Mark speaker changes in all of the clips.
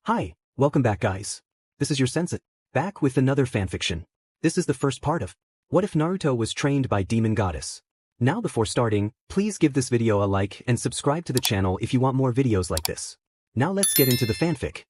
Speaker 1: Hi, welcome back guys. This is your Sensei, back with another fanfiction. This is the first part of What If Naruto Was Trained by Demon Goddess? Now before starting, please give this video a like and subscribe to the channel if you want more videos like this. Now let's get into the fanfic.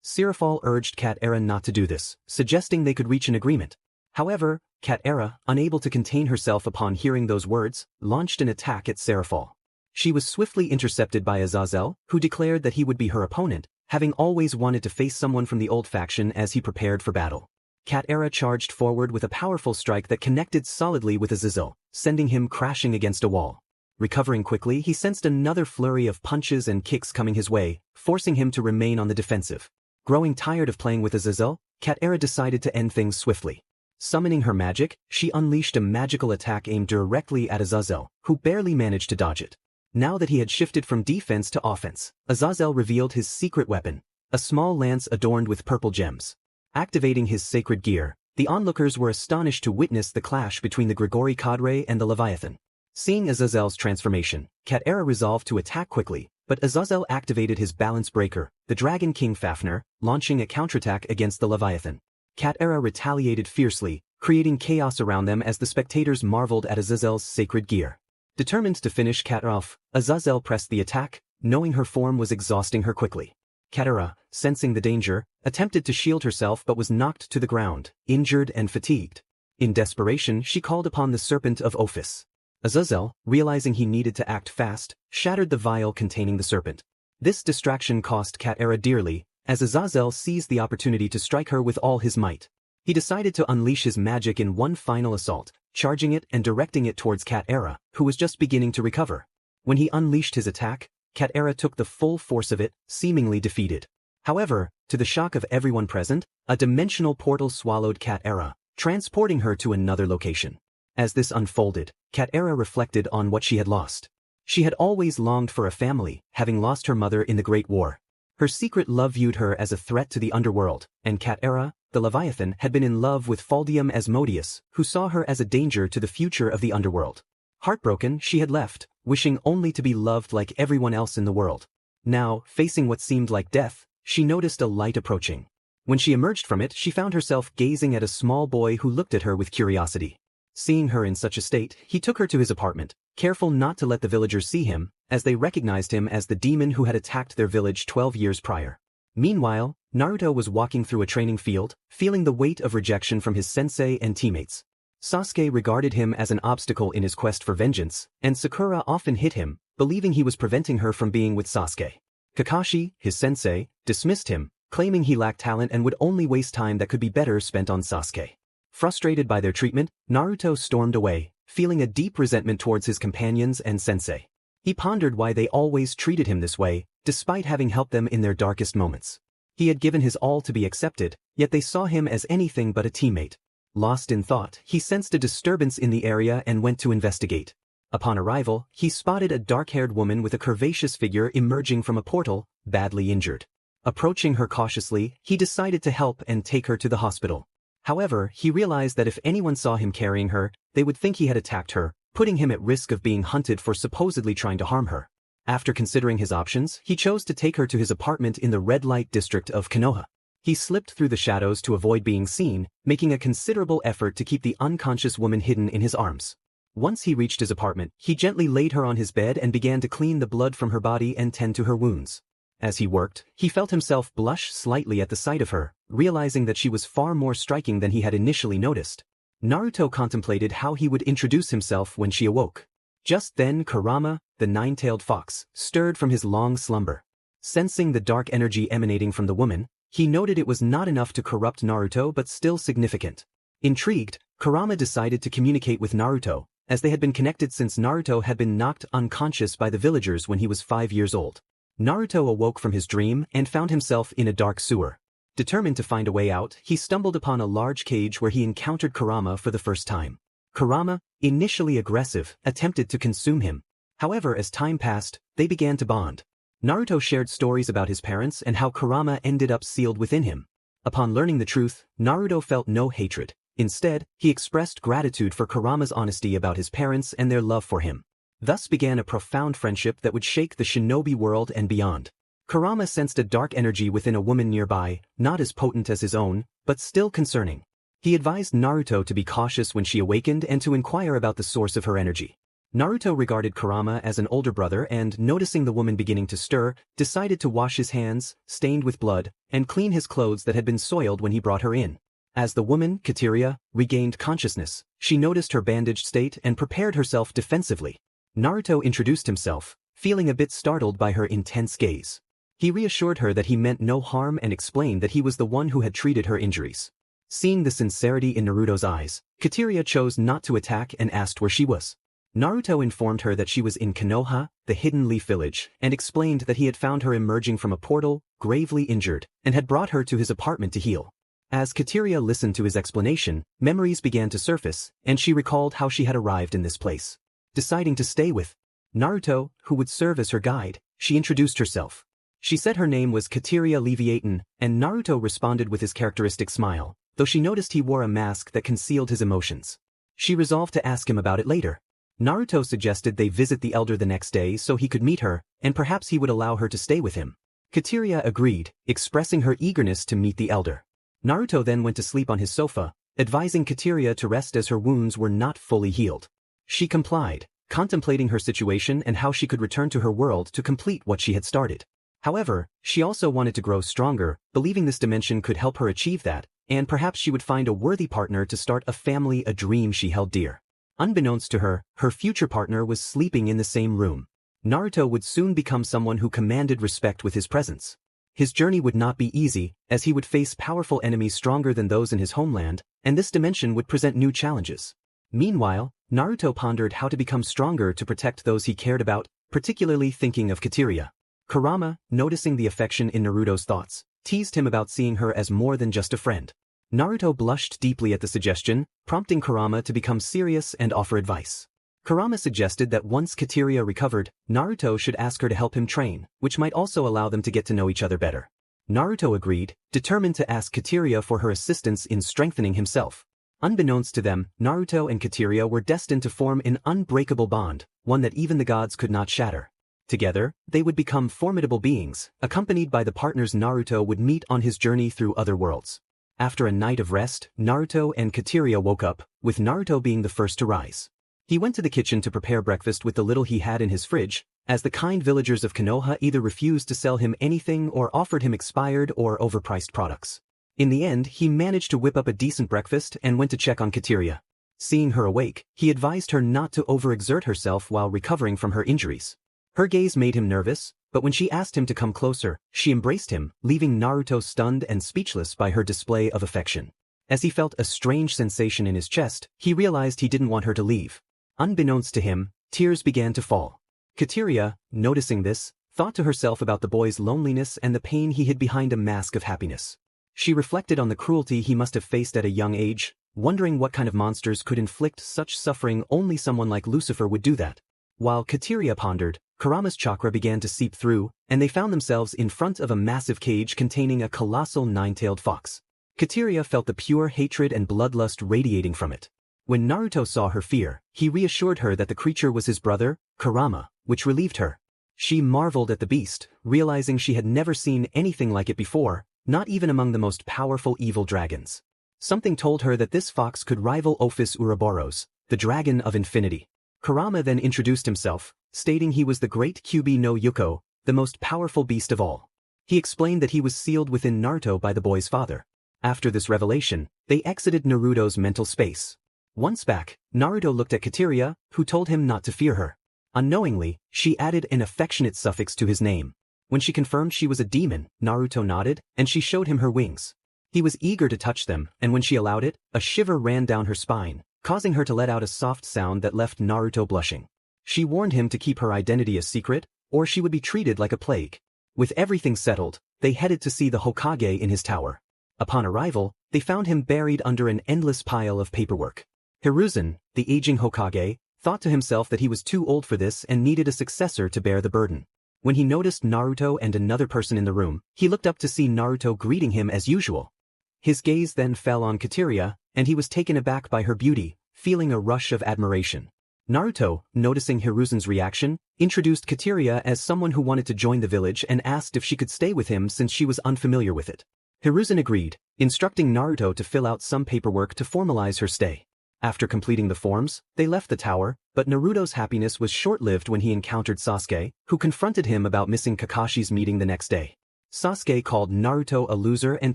Speaker 1: Sirafal urged Cat Era not to do this, suggesting they could reach an agreement. However, Cat Era, unable to contain herself upon hearing those words, launched an attack at Sirafal. She was swiftly intercepted by Azazel, who declared that he would be her opponent, having always wanted to face someone from the old faction as he prepared for battle. Cat Era charged forward with a powerful strike that connected solidly with Azazel, sending him crashing against a wall. Recovering quickly, he sensed another flurry of punches and kicks coming his way, forcing him to remain on the defensive. Growing tired of playing with Azazel, Cat Era decided to end things swiftly. Summoning her magic, she unleashed a magical attack aimed directly at Azazel, who barely managed to dodge it. Now that he had shifted from defense to offense, Azazel revealed his secret weapon, a small lance adorned with purple gems. Activating his sacred gear, the onlookers were astonished to witness the clash between the Grigori Cadre and the Leviathan. Seeing Azazel's transformation, Cat Era resolved to attack quickly, but Azazel activated his balance breaker, the Dragon King Fafnir, launching a counterattack against the Leviathan. Cat Era retaliated fiercely, creating chaos around them as the spectators marveled at Azazel's sacred gear. Determined to finish Cat Era off, Azazel pressed the attack, knowing her form was exhausting her quickly. Cat Era, sensing the danger, attempted to shield herself but was knocked to the ground, injured and fatigued. In desperation, she called upon the Serpent of Ophis. Azazel, realizing he needed to act fast, shattered the vial containing the serpent. This distraction cost Cat Era dearly, as Azazel seized the opportunity to strike her with all his might. He decided to unleash his magic in one final assault, charging it and directing it towards Cat Era, who was just beginning to recover. When he unleashed his attack, Cat Era took the full force of it, seemingly defeated. However, to the shock of everyone present, a dimensional portal swallowed Cat Era, transporting her to another location. As this unfolded, Cat Era reflected on what she had lost. She had always longed for a family, having lost her mother in the Great War. Her secret love viewed her as a threat to the underworld, and Cat Era, the Leviathan, had been in love with Faldium Asmodeus, who saw her as a danger to the future of the underworld. Heartbroken, she had left, wishing only to be loved like everyone else in the world. Now, facing what seemed like death, she noticed a light approaching. When she emerged from it, she found herself gazing at a small boy who looked at her with curiosity. Seeing her in such a state, he took her to his apartment, careful not to let the villagers see him, as they recognized him as the demon who had attacked their village 12 years prior. Meanwhile, Naruto was walking through a training field, feeling the weight of rejection from his sensei and teammates. Sasuke regarded him as an obstacle in his quest for vengeance, and Sakura often hit him, believing he was preventing her from being with Sasuke. Kakashi, his sensei, dismissed him, claiming he lacked talent and would only waste time that could be better spent on Sasuke. Frustrated by their treatment, Naruto stormed away, feeling a deep resentment towards his companions and sensei. He pondered why they always treated him this way, despite having helped them in their darkest moments. He had given his all to be accepted, yet they saw him as anything but a teammate. Lost in thought, he sensed a disturbance in the area and went to investigate. Upon arrival, he spotted a dark-haired woman with a curvaceous figure emerging from a portal, badly injured. Approaching her cautiously, he decided to help and take her to the hospital. However, he realized that if anyone saw him carrying her, they would think he had attacked her, putting him at risk of being hunted for supposedly trying to harm her. After considering his options, he chose to take her to his apartment in the red light district of Konoha. He slipped through the shadows to avoid being seen, making a considerable effort to keep the unconscious woman hidden in his arms. Once he reached his apartment, he gently laid her on his bed and began to clean the blood from her body and tend to her wounds. As he worked, he felt himself blush slightly at the sight of her, realizing that she was far more striking than he had initially noticed. Naruto contemplated how he would introduce himself when she awoke. Just then Kurama, the nine-tailed fox, stirred from his long slumber. Sensing the dark energy emanating from the woman, he noted it was not enough to corrupt Naruto but still significant. Intrigued, Kurama decided to communicate with Naruto, as they had been connected since Naruto had been knocked unconscious by the villagers when he was 5 years old. Naruto awoke from his dream and found himself in a dark sewer. Determined to find a way out, he stumbled upon a large cage where he encountered Kurama for the first time. Kurama, initially aggressive, attempted to consume him. However, as time passed, they began to bond. Naruto shared stories about his parents and how Kurama ended up sealed within him. Upon learning the truth, Naruto felt no hatred. Instead, he expressed gratitude for Kurama's honesty about his parents and their love for him. Thus began a profound friendship that would shake the shinobi world and beyond. Kurama sensed a dark energy within a woman nearby, not as potent as his own, but still concerning. He advised Naruto to be cautious when she awakened and to inquire about the source of her energy. Naruto regarded Kurama as an older brother and, noticing the woman beginning to stir, decided to wash his hands, stained with blood, and clean his clothes that had been soiled when he brought her in. As the woman, Kateria, regained consciousness, she noticed her bandaged state and prepared herself defensively. Naruto introduced himself, feeling a bit startled by her intense gaze. He reassured her that he meant no harm and explained that he was the one who had treated her injuries. Seeing the sincerity in Naruto's eyes, Kateria chose not to attack and asked where she was. Naruto informed her that she was in Konoha, the Hidden Leaf Village, and explained that he had found her emerging from a portal, gravely injured, and had brought her to his apartment to heal. As Kateria listened to his explanation, memories began to surface, and she recalled how she had arrived in this place. Deciding to stay with Naruto, who would serve as her guide, she introduced herself. She said her name was Kateria Leviathan, and Naruto responded with his characteristic smile, though she noticed he wore a mask that concealed his emotions. She resolved to ask him about it later. Naruto suggested they visit the elder the next day so he could meet her, and perhaps he would allow her to stay with him. Kateria agreed, expressing her eagerness to meet the elder. Naruto then went to sleep on his sofa, advising Kateria to rest as her wounds were not fully healed. She complied, contemplating her situation and how she could return to her world to complete what she had started. However, she also wanted to grow stronger, believing this dimension could help her achieve that, and perhaps she would find a worthy partner to start a family, a dream she held dear. Unbeknownst to her, her future partner was sleeping in the same room. Naruto would soon become someone who commanded respect with his presence. His journey would not be easy, as he would face powerful enemies stronger than those in his homeland, and this dimension would present new challenges. Meanwhile, Naruto pondered how to become stronger to protect those he cared about, particularly thinking of Kateria. Kurama, noticing the affection in Naruto's thoughts, teased him about seeing her as more than just a friend. Naruto blushed deeply at the suggestion, prompting Kurama to become serious and offer advice. Kurama suggested that once Kateria recovered, Naruto should ask her to help him train, which might also allow them to get to know each other better. Naruto agreed, determined to ask Kateria for her assistance in strengthening himself. Unbeknownst to them, Naruto and Kateria were destined to form an unbreakable bond, one that even the gods could not shatter. Together, they would become formidable beings, accompanied by the partners Naruto would meet on his journey through other worlds. After a night of rest, Naruto and Kateria woke up, with Naruto being the first to rise. He went to the kitchen to prepare breakfast with the little he had in his fridge, as the kind villagers of Konoha either refused to sell him anything or offered him expired or overpriced products. In the end, he managed to whip up a decent breakfast and went to check on Kateria. Seeing her awake, he advised her not to overexert herself while recovering from her injuries. Her gaze made him nervous, but when she asked him to come closer, she embraced him, leaving Naruto stunned and speechless by her display of affection. As he felt a strange sensation in his chest, he realized he didn't want her to leave. Unbeknownst to him, tears began to fall. Kateria, noticing this, thought to herself about the boy's loneliness and the pain he hid behind a mask of happiness. She reflected on the cruelty he must have faced at a young age, wondering what kind of monsters could inflict such suffering. Only someone like Lucifer would do that. While Kateria pondered, Kurama's chakra began to seep through, and they found themselves in front of a massive cage containing a colossal nine-tailed fox. Kateria felt the pure hatred and bloodlust radiating from it. When Naruto saw her fear, he reassured her that the creature was his brother, Kurama, which relieved her. She marveled at the beast, realizing she had never seen anything like it before, not even among the most powerful evil dragons. Something told her that this fox could rival Ophis Ouroboros, the dragon of infinity. Kurama then introduced himself, stating he was the great Kyubi no Yuko, the most powerful beast of all. He explained that he was sealed within Naruto by the boy's father. After this revelation, they exited Naruto's mental space. Once back, Naruto looked at Kateria, who told him not to fear her. Unknowingly, she added an affectionate suffix to his name. When she confirmed she was a demon, Naruto nodded, and she showed him her wings. He was eager to touch them, and when she allowed it, a shiver ran down her spine, causing her to let out a soft sound that left Naruto blushing. She warned him to keep her identity a secret, or she would be treated like a plague. With everything settled, they headed to see the Hokage in his tower. Upon arrival, they found him buried under an endless pile of paperwork. Hiruzen, the aging Hokage, thought to himself that he was too old for this and needed a successor to bear the burden. When he noticed Naruto and another person in the room, he looked up to see Naruto greeting him as usual. His gaze then fell on Kateria, and he was taken aback by her beauty, feeling a rush of admiration. Naruto, noticing Hiruzen's reaction, introduced Kateria as someone who wanted to join the village and asked if she could stay with him since she was unfamiliar with it. Hiruzen agreed, instructing Naruto to fill out some paperwork to formalize her stay. After completing the forms, they left the tower, but Naruto's happiness was short-lived when he encountered Sasuke, who confronted him about missing Kakashi's meeting the next day. Sasuke called Naruto a loser and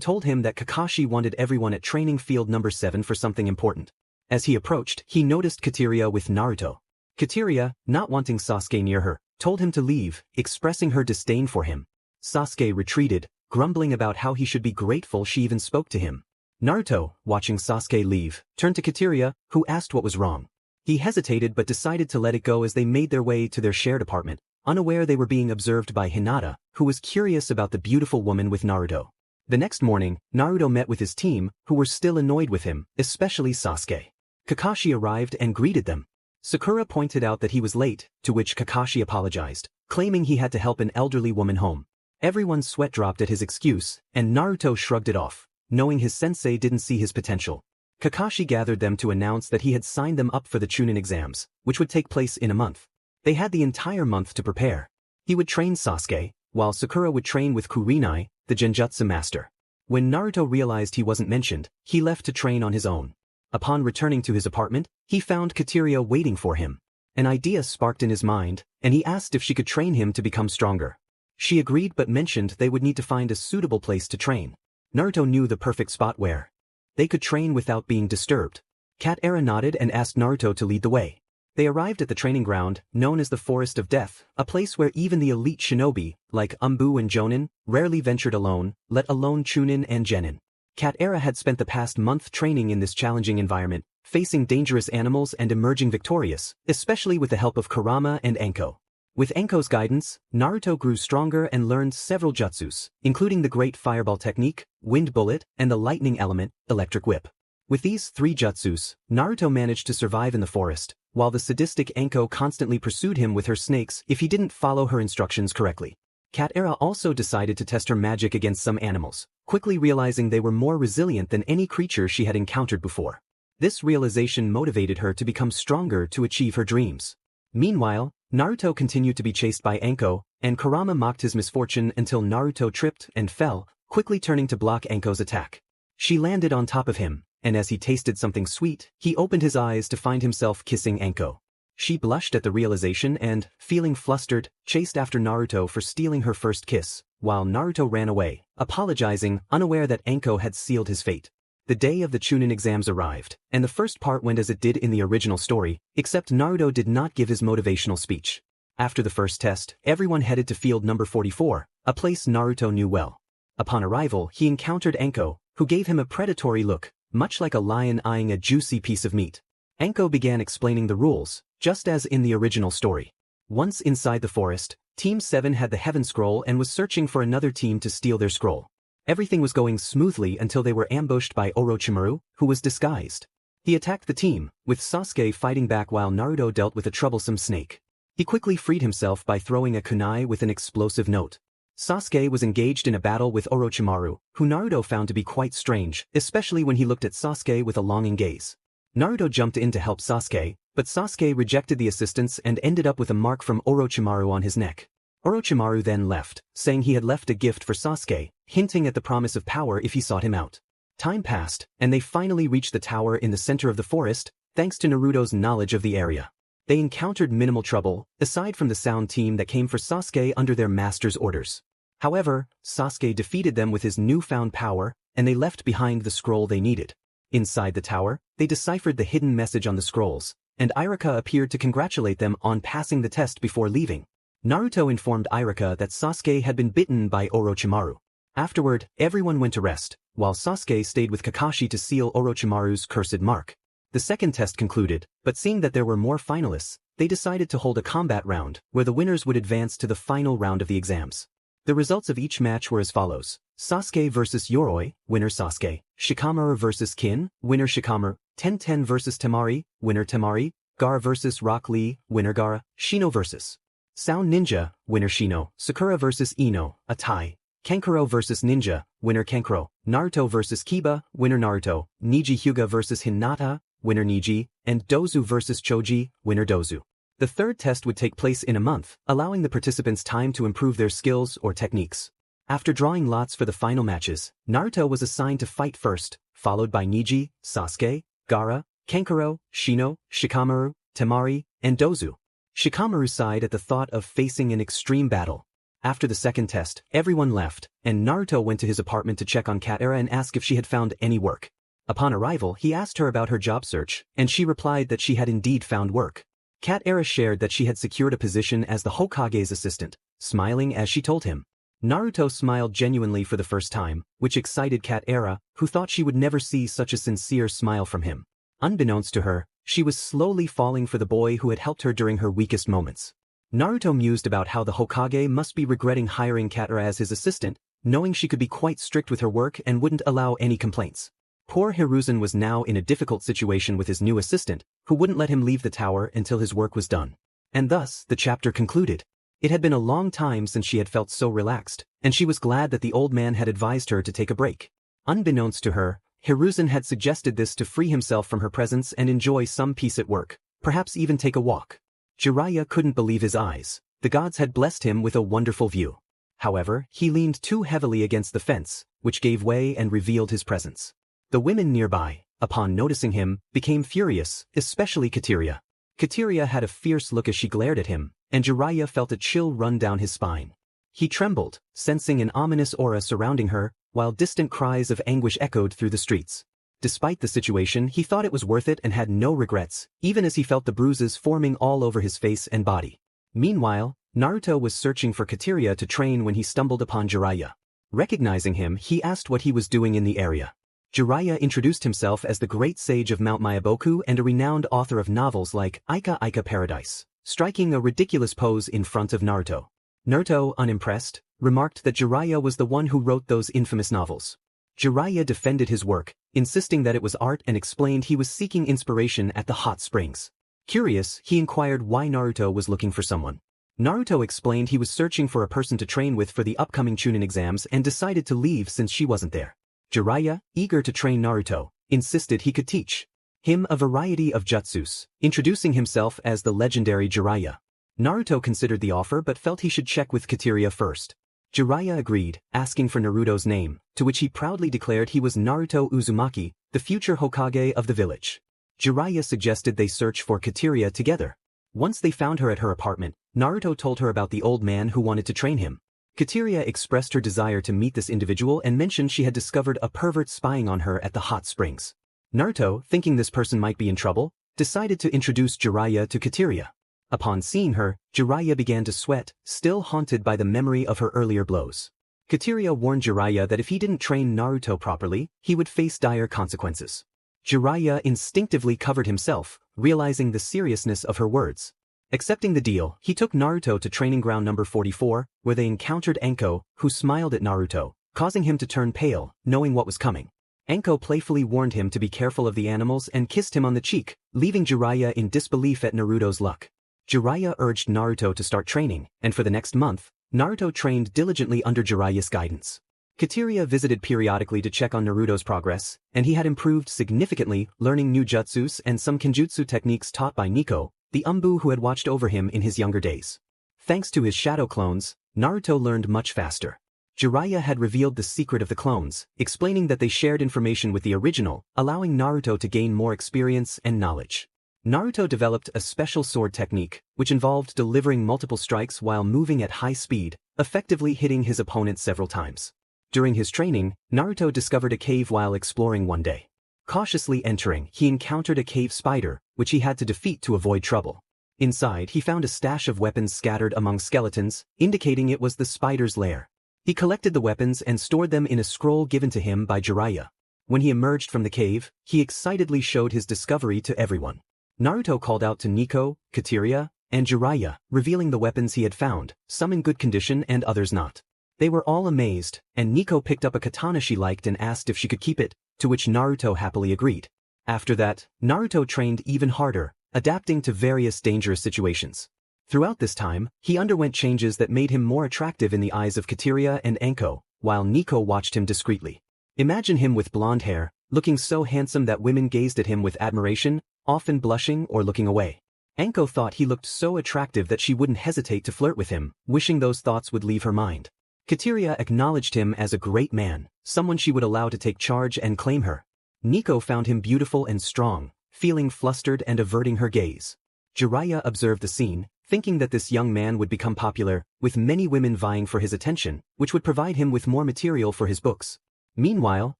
Speaker 1: told him that Kakashi wanted everyone at training field number 7 for something important. As he approached, he noticed Kateria with Naruto. Kateria, not wanting Sasuke near her, told him to leave, expressing her disdain for him. Sasuke retreated, grumbling about how he should be grateful she even spoke to him. Naruto, watching Sasuke leave, turned to Kateria, who asked what was wrong. He hesitated but decided to let it go as they made their way to their shared apartment, unaware they were being observed by Hinata, who was curious about the beautiful woman with Naruto. The next morning, Naruto met with his team, who were still annoyed with him, especially Sasuke. Kakashi arrived and greeted them. Sakura pointed out that he was late, to which Kakashi apologized, claiming he had to help an elderly woman home. Everyone's sweat dropped at his excuse, and Naruto shrugged it off, knowing his sensei didn't see his potential. Kakashi gathered them to announce that he had signed them up for the Chunin exams, which would take place in a month. They had the entire month to prepare. He would train Sasuke, while Sakura would train with Kurenai, the Genjutsu master. When Naruto realized he wasn't mentioned, he left to train on his own. Upon returning to his apartment, he found Kateria waiting for him. An idea sparked in his mind, and he asked if she could train him to become stronger. She agreed but mentioned they would need to find a suitable place to train. Naruto knew the perfect spot where they could train without being disturbed. Kateria nodded and asked Naruto to lead the way. They arrived at the training ground, known as the Forest of Death, a place where even the elite shinobi, like Umbu and Jonin, rarely ventured alone, let alone Chunin and Genin. Kateria had spent the past month training in this challenging environment, facing dangerous animals and emerging victorious, especially with the help of Kurama and Anko. With Anko's guidance, Naruto grew stronger and learned several jutsus, including the Great Fireball Technique, Wind Bullet, and the Lightning Element, Electric Whip. With these 3 jutsus, Naruto managed to survive in the forest, while the sadistic Anko constantly pursued him with her snakes if he didn't follow her instructions correctly. Kateria also decided to test her magic against some animals, quickly realizing they were more resilient than any creature she had encountered before. This realization motivated her to become stronger to achieve her dreams. Meanwhile, Naruto continued to be chased by Anko, and Kurama mocked his misfortune until Naruto tripped and fell, quickly turning to block Anko's attack. She landed on top of him, and as he tasted something sweet, he opened his eyes to find himself kissing Anko. She blushed at the realization and, feeling flustered, chased after Naruto for stealing her first kiss, while Naruto ran away, apologizing, unaware that Anko had sealed his fate. The day of the Chunin exams arrived, and the first part went as it did in the original story, except Naruto did not give his motivational speech. After the first test, everyone headed to field number 44, a place Naruto knew well. Upon arrival, he encountered Anko, who gave him a predatory look, much like a lion eyeing a juicy piece of meat. Anko began explaining the rules, just as in the original story. Once inside the forest, Team 7 had the Heaven Scroll and was searching for another team to steal their scroll. Everything was going smoothly until they were ambushed by Orochimaru, who was disguised. He attacked the team, with Sasuke fighting back while Naruto dealt with a troublesome snake. He quickly freed himself by throwing a kunai with an explosive note. Sasuke was engaged in a battle with Orochimaru, who Naruto found to be quite strange, especially when he looked at Sasuke with a longing gaze. Naruto jumped in to help Sasuke, but Sasuke rejected the assistance and ended up with a mark from Orochimaru on his neck. Orochimaru then left, saying he had left a gift for Sasuke, hinting at the promise of power if he sought him out. Time passed, and they finally reached the tower in the center of the forest, thanks to Naruto's knowledge of the area. They encountered minimal trouble, aside from the sound team that came for Sasuke under their master's orders. However, Sasuke defeated them with his newfound power, and they left behind the scroll they needed. Inside the tower, they deciphered the hidden message on the scrolls, and Iruka appeared to congratulate them on passing the test before leaving. Naruto informed Iruka that Sasuke had been bitten by Orochimaru. Afterward, everyone went to rest, while Sasuke stayed with Kakashi to seal Orochimaru's cursed mark. The second test concluded, but seeing that there were more finalists, they decided to hold a combat round, where the winners would advance to the final round of the exams. The results of each match were as follows: Sasuke vs Yoroi, winner Sasuke; Shikamaru vs Kin, winner Shikamaru; Tenten vs Temari, winner Temari; Gaara vs Rock Lee, winner Gaara; Shino vs Sound Ninja, winner Shino; Sakura vs Ino, a tie; Kankuro vs Ninja, winner Kankuro; Naruto vs Kiba, winner Naruto; Niji Hyuga vs Hinata, winner Niji, and Dozu vs Choji, winner Dozu. The third test would take place in a month, allowing the participants time to improve their skills or techniques. After drawing lots for the final matches, Naruto was assigned to fight first, followed by Niji, Sasuke, Gaara, Kankuro, Shino, Shikamaru, Temari, and Dozu. Shikamaru sighed at the thought of facing an extreme battle. After the second test, everyone left, and Naruto went to his apartment to check on Katara and ask if she had found any work. Upon arrival, he asked her about her job search, and she replied that she had indeed found work. Katara shared that she had secured a position as the Hokage's assistant, smiling as she told him. Naruto smiled genuinely for the first time, which excited Katara, who thought she would never see such a sincere smile from him. Unbeknownst to her, she was slowly falling for the boy who had helped her during her weakest moments. Naruto mused about how the Hokage must be regretting hiring Katara as his assistant, knowing she could be quite strict with her work and wouldn't allow any complaints. Poor Hiruzen was now in a difficult situation with his new assistant, who wouldn't let him leave the tower until his work was done. And thus, the chapter concluded. It had been a long time since she had felt so relaxed, and she was glad that the old man had advised her to take a break. Unbeknownst to her, Hiruzen had suggested this to free himself from her presence and enjoy some peace at work, perhaps even take a walk. Jiraiya couldn't believe his eyes. The gods had blessed him with a wonderful view. However, he leaned too heavily against the fence, which gave way and revealed his presence. The women nearby, upon noticing him, became furious, especially Kateria. Kateria had a fierce look as she glared at him, and Jiraiya felt a chill run down his spine. He trembled, sensing an ominous aura surrounding her, while distant cries of anguish echoed through the streets. Despite the situation, he thought it was worth it and had no regrets, even as he felt the bruises forming all over his face and body. Meanwhile, Naruto was searching for Kateria to train when he stumbled upon Jiraiya. Recognizing him, he asked what he was doing in the area. Jiraiya introduced himself as the great sage of Mount Myaboku and a renowned author of novels like Aika Aika Paradise, striking a ridiculous pose in front of Naruto. Naruto, unimpressed, remarked that Jiraiya was the one who wrote those infamous novels. Jiraiya defended his work, insisting that it was art and explained he was seeking inspiration at the hot springs. Curious, he inquired why Naruto was looking for someone. Naruto explained he was searching for a person to train with for the upcoming Chunin exams and decided to leave since she wasn't there. Jiraiya, eager to train Naruto, insisted he could teach him a variety of jutsus, introducing himself as the legendary Jiraiya. Naruto considered the offer but felt he should check with Kateria first. Jiraiya agreed, asking for Naruto's name, to which he proudly declared he was Naruto Uzumaki, the future Hokage of the village. Jiraiya suggested they search for Kateria together. Once they found her at her apartment, Naruto told her about the old man who wanted to train him. Kateria expressed her desire to meet this individual and mentioned she had discovered a pervert spying on her at the hot springs. Naruto, thinking this person might be in trouble, decided to introduce Jiraiya to Kateria. Upon seeing her, Jiraiya began to sweat, still haunted by the memory of her earlier blows. Kateria warned Jiraiya that if he didn't train Naruto properly, he would face dire consequences. Jiraiya instinctively covered himself, realizing the seriousness of her words. Accepting the deal, he took Naruto to training ground number 44, where they encountered Enko, who smiled at Naruto, causing him to turn pale, knowing what was coming. Enko playfully warned him to be careful of the animals and kissed him on the cheek, leaving Jiraiya in disbelief at Naruto's luck. Jiraiya urged Naruto to start training, and for the next month, Naruto trained diligently under Jiraiya's guidance. Kateria visited periodically to check on Naruto's progress, and he had improved significantly, learning new jutsus and some kenjutsu techniques taught by Nico, the Umbu who had watched over him in his younger days. Thanks to his shadow clones, Naruto learned much faster. Jiraiya had revealed the secret of the clones, explaining that they shared information with the original, allowing Naruto to gain more experience and knowledge. Naruto developed a special sword technique, which involved delivering multiple strikes while moving at high speed, effectively hitting his opponent several times. During his training, Naruto discovered a cave while exploring one day. Cautiously entering, he encountered a cave spider, which he had to defeat to avoid trouble. Inside, he found a stash of weapons scattered among skeletons, indicating it was the spider's lair. He collected the weapons and stored them in a scroll given to him by Jiraiya. When he emerged from the cave, he excitedly showed his discovery to everyone. Naruto called out to Nico, Kateria, and Jiraiya, revealing the weapons he had found, some in good condition and others not. They were all amazed, and Nico picked up a katana she liked and asked if she could keep it, to which Naruto happily agreed. After that, Naruto trained even harder, adapting to various dangerous situations. Throughout this time, he underwent changes that made him more attractive in the eyes of Kateria and Enko, while Nico watched him discreetly. Imagine him with blonde hair, looking so handsome that women gazed at him with admiration, often blushing or looking away. Anko thought he looked so attractive that she wouldn't hesitate to flirt with him, wishing those thoughts would leave her mind. Kateria acknowledged him as a great man, someone she would allow to take charge and claim her. Nico found him beautiful and strong, feeling flustered and averting her gaze. Jiraiya observed the scene, thinking that this young man would become popular, with many women vying for his attention, which would provide him with more material for his books. Meanwhile,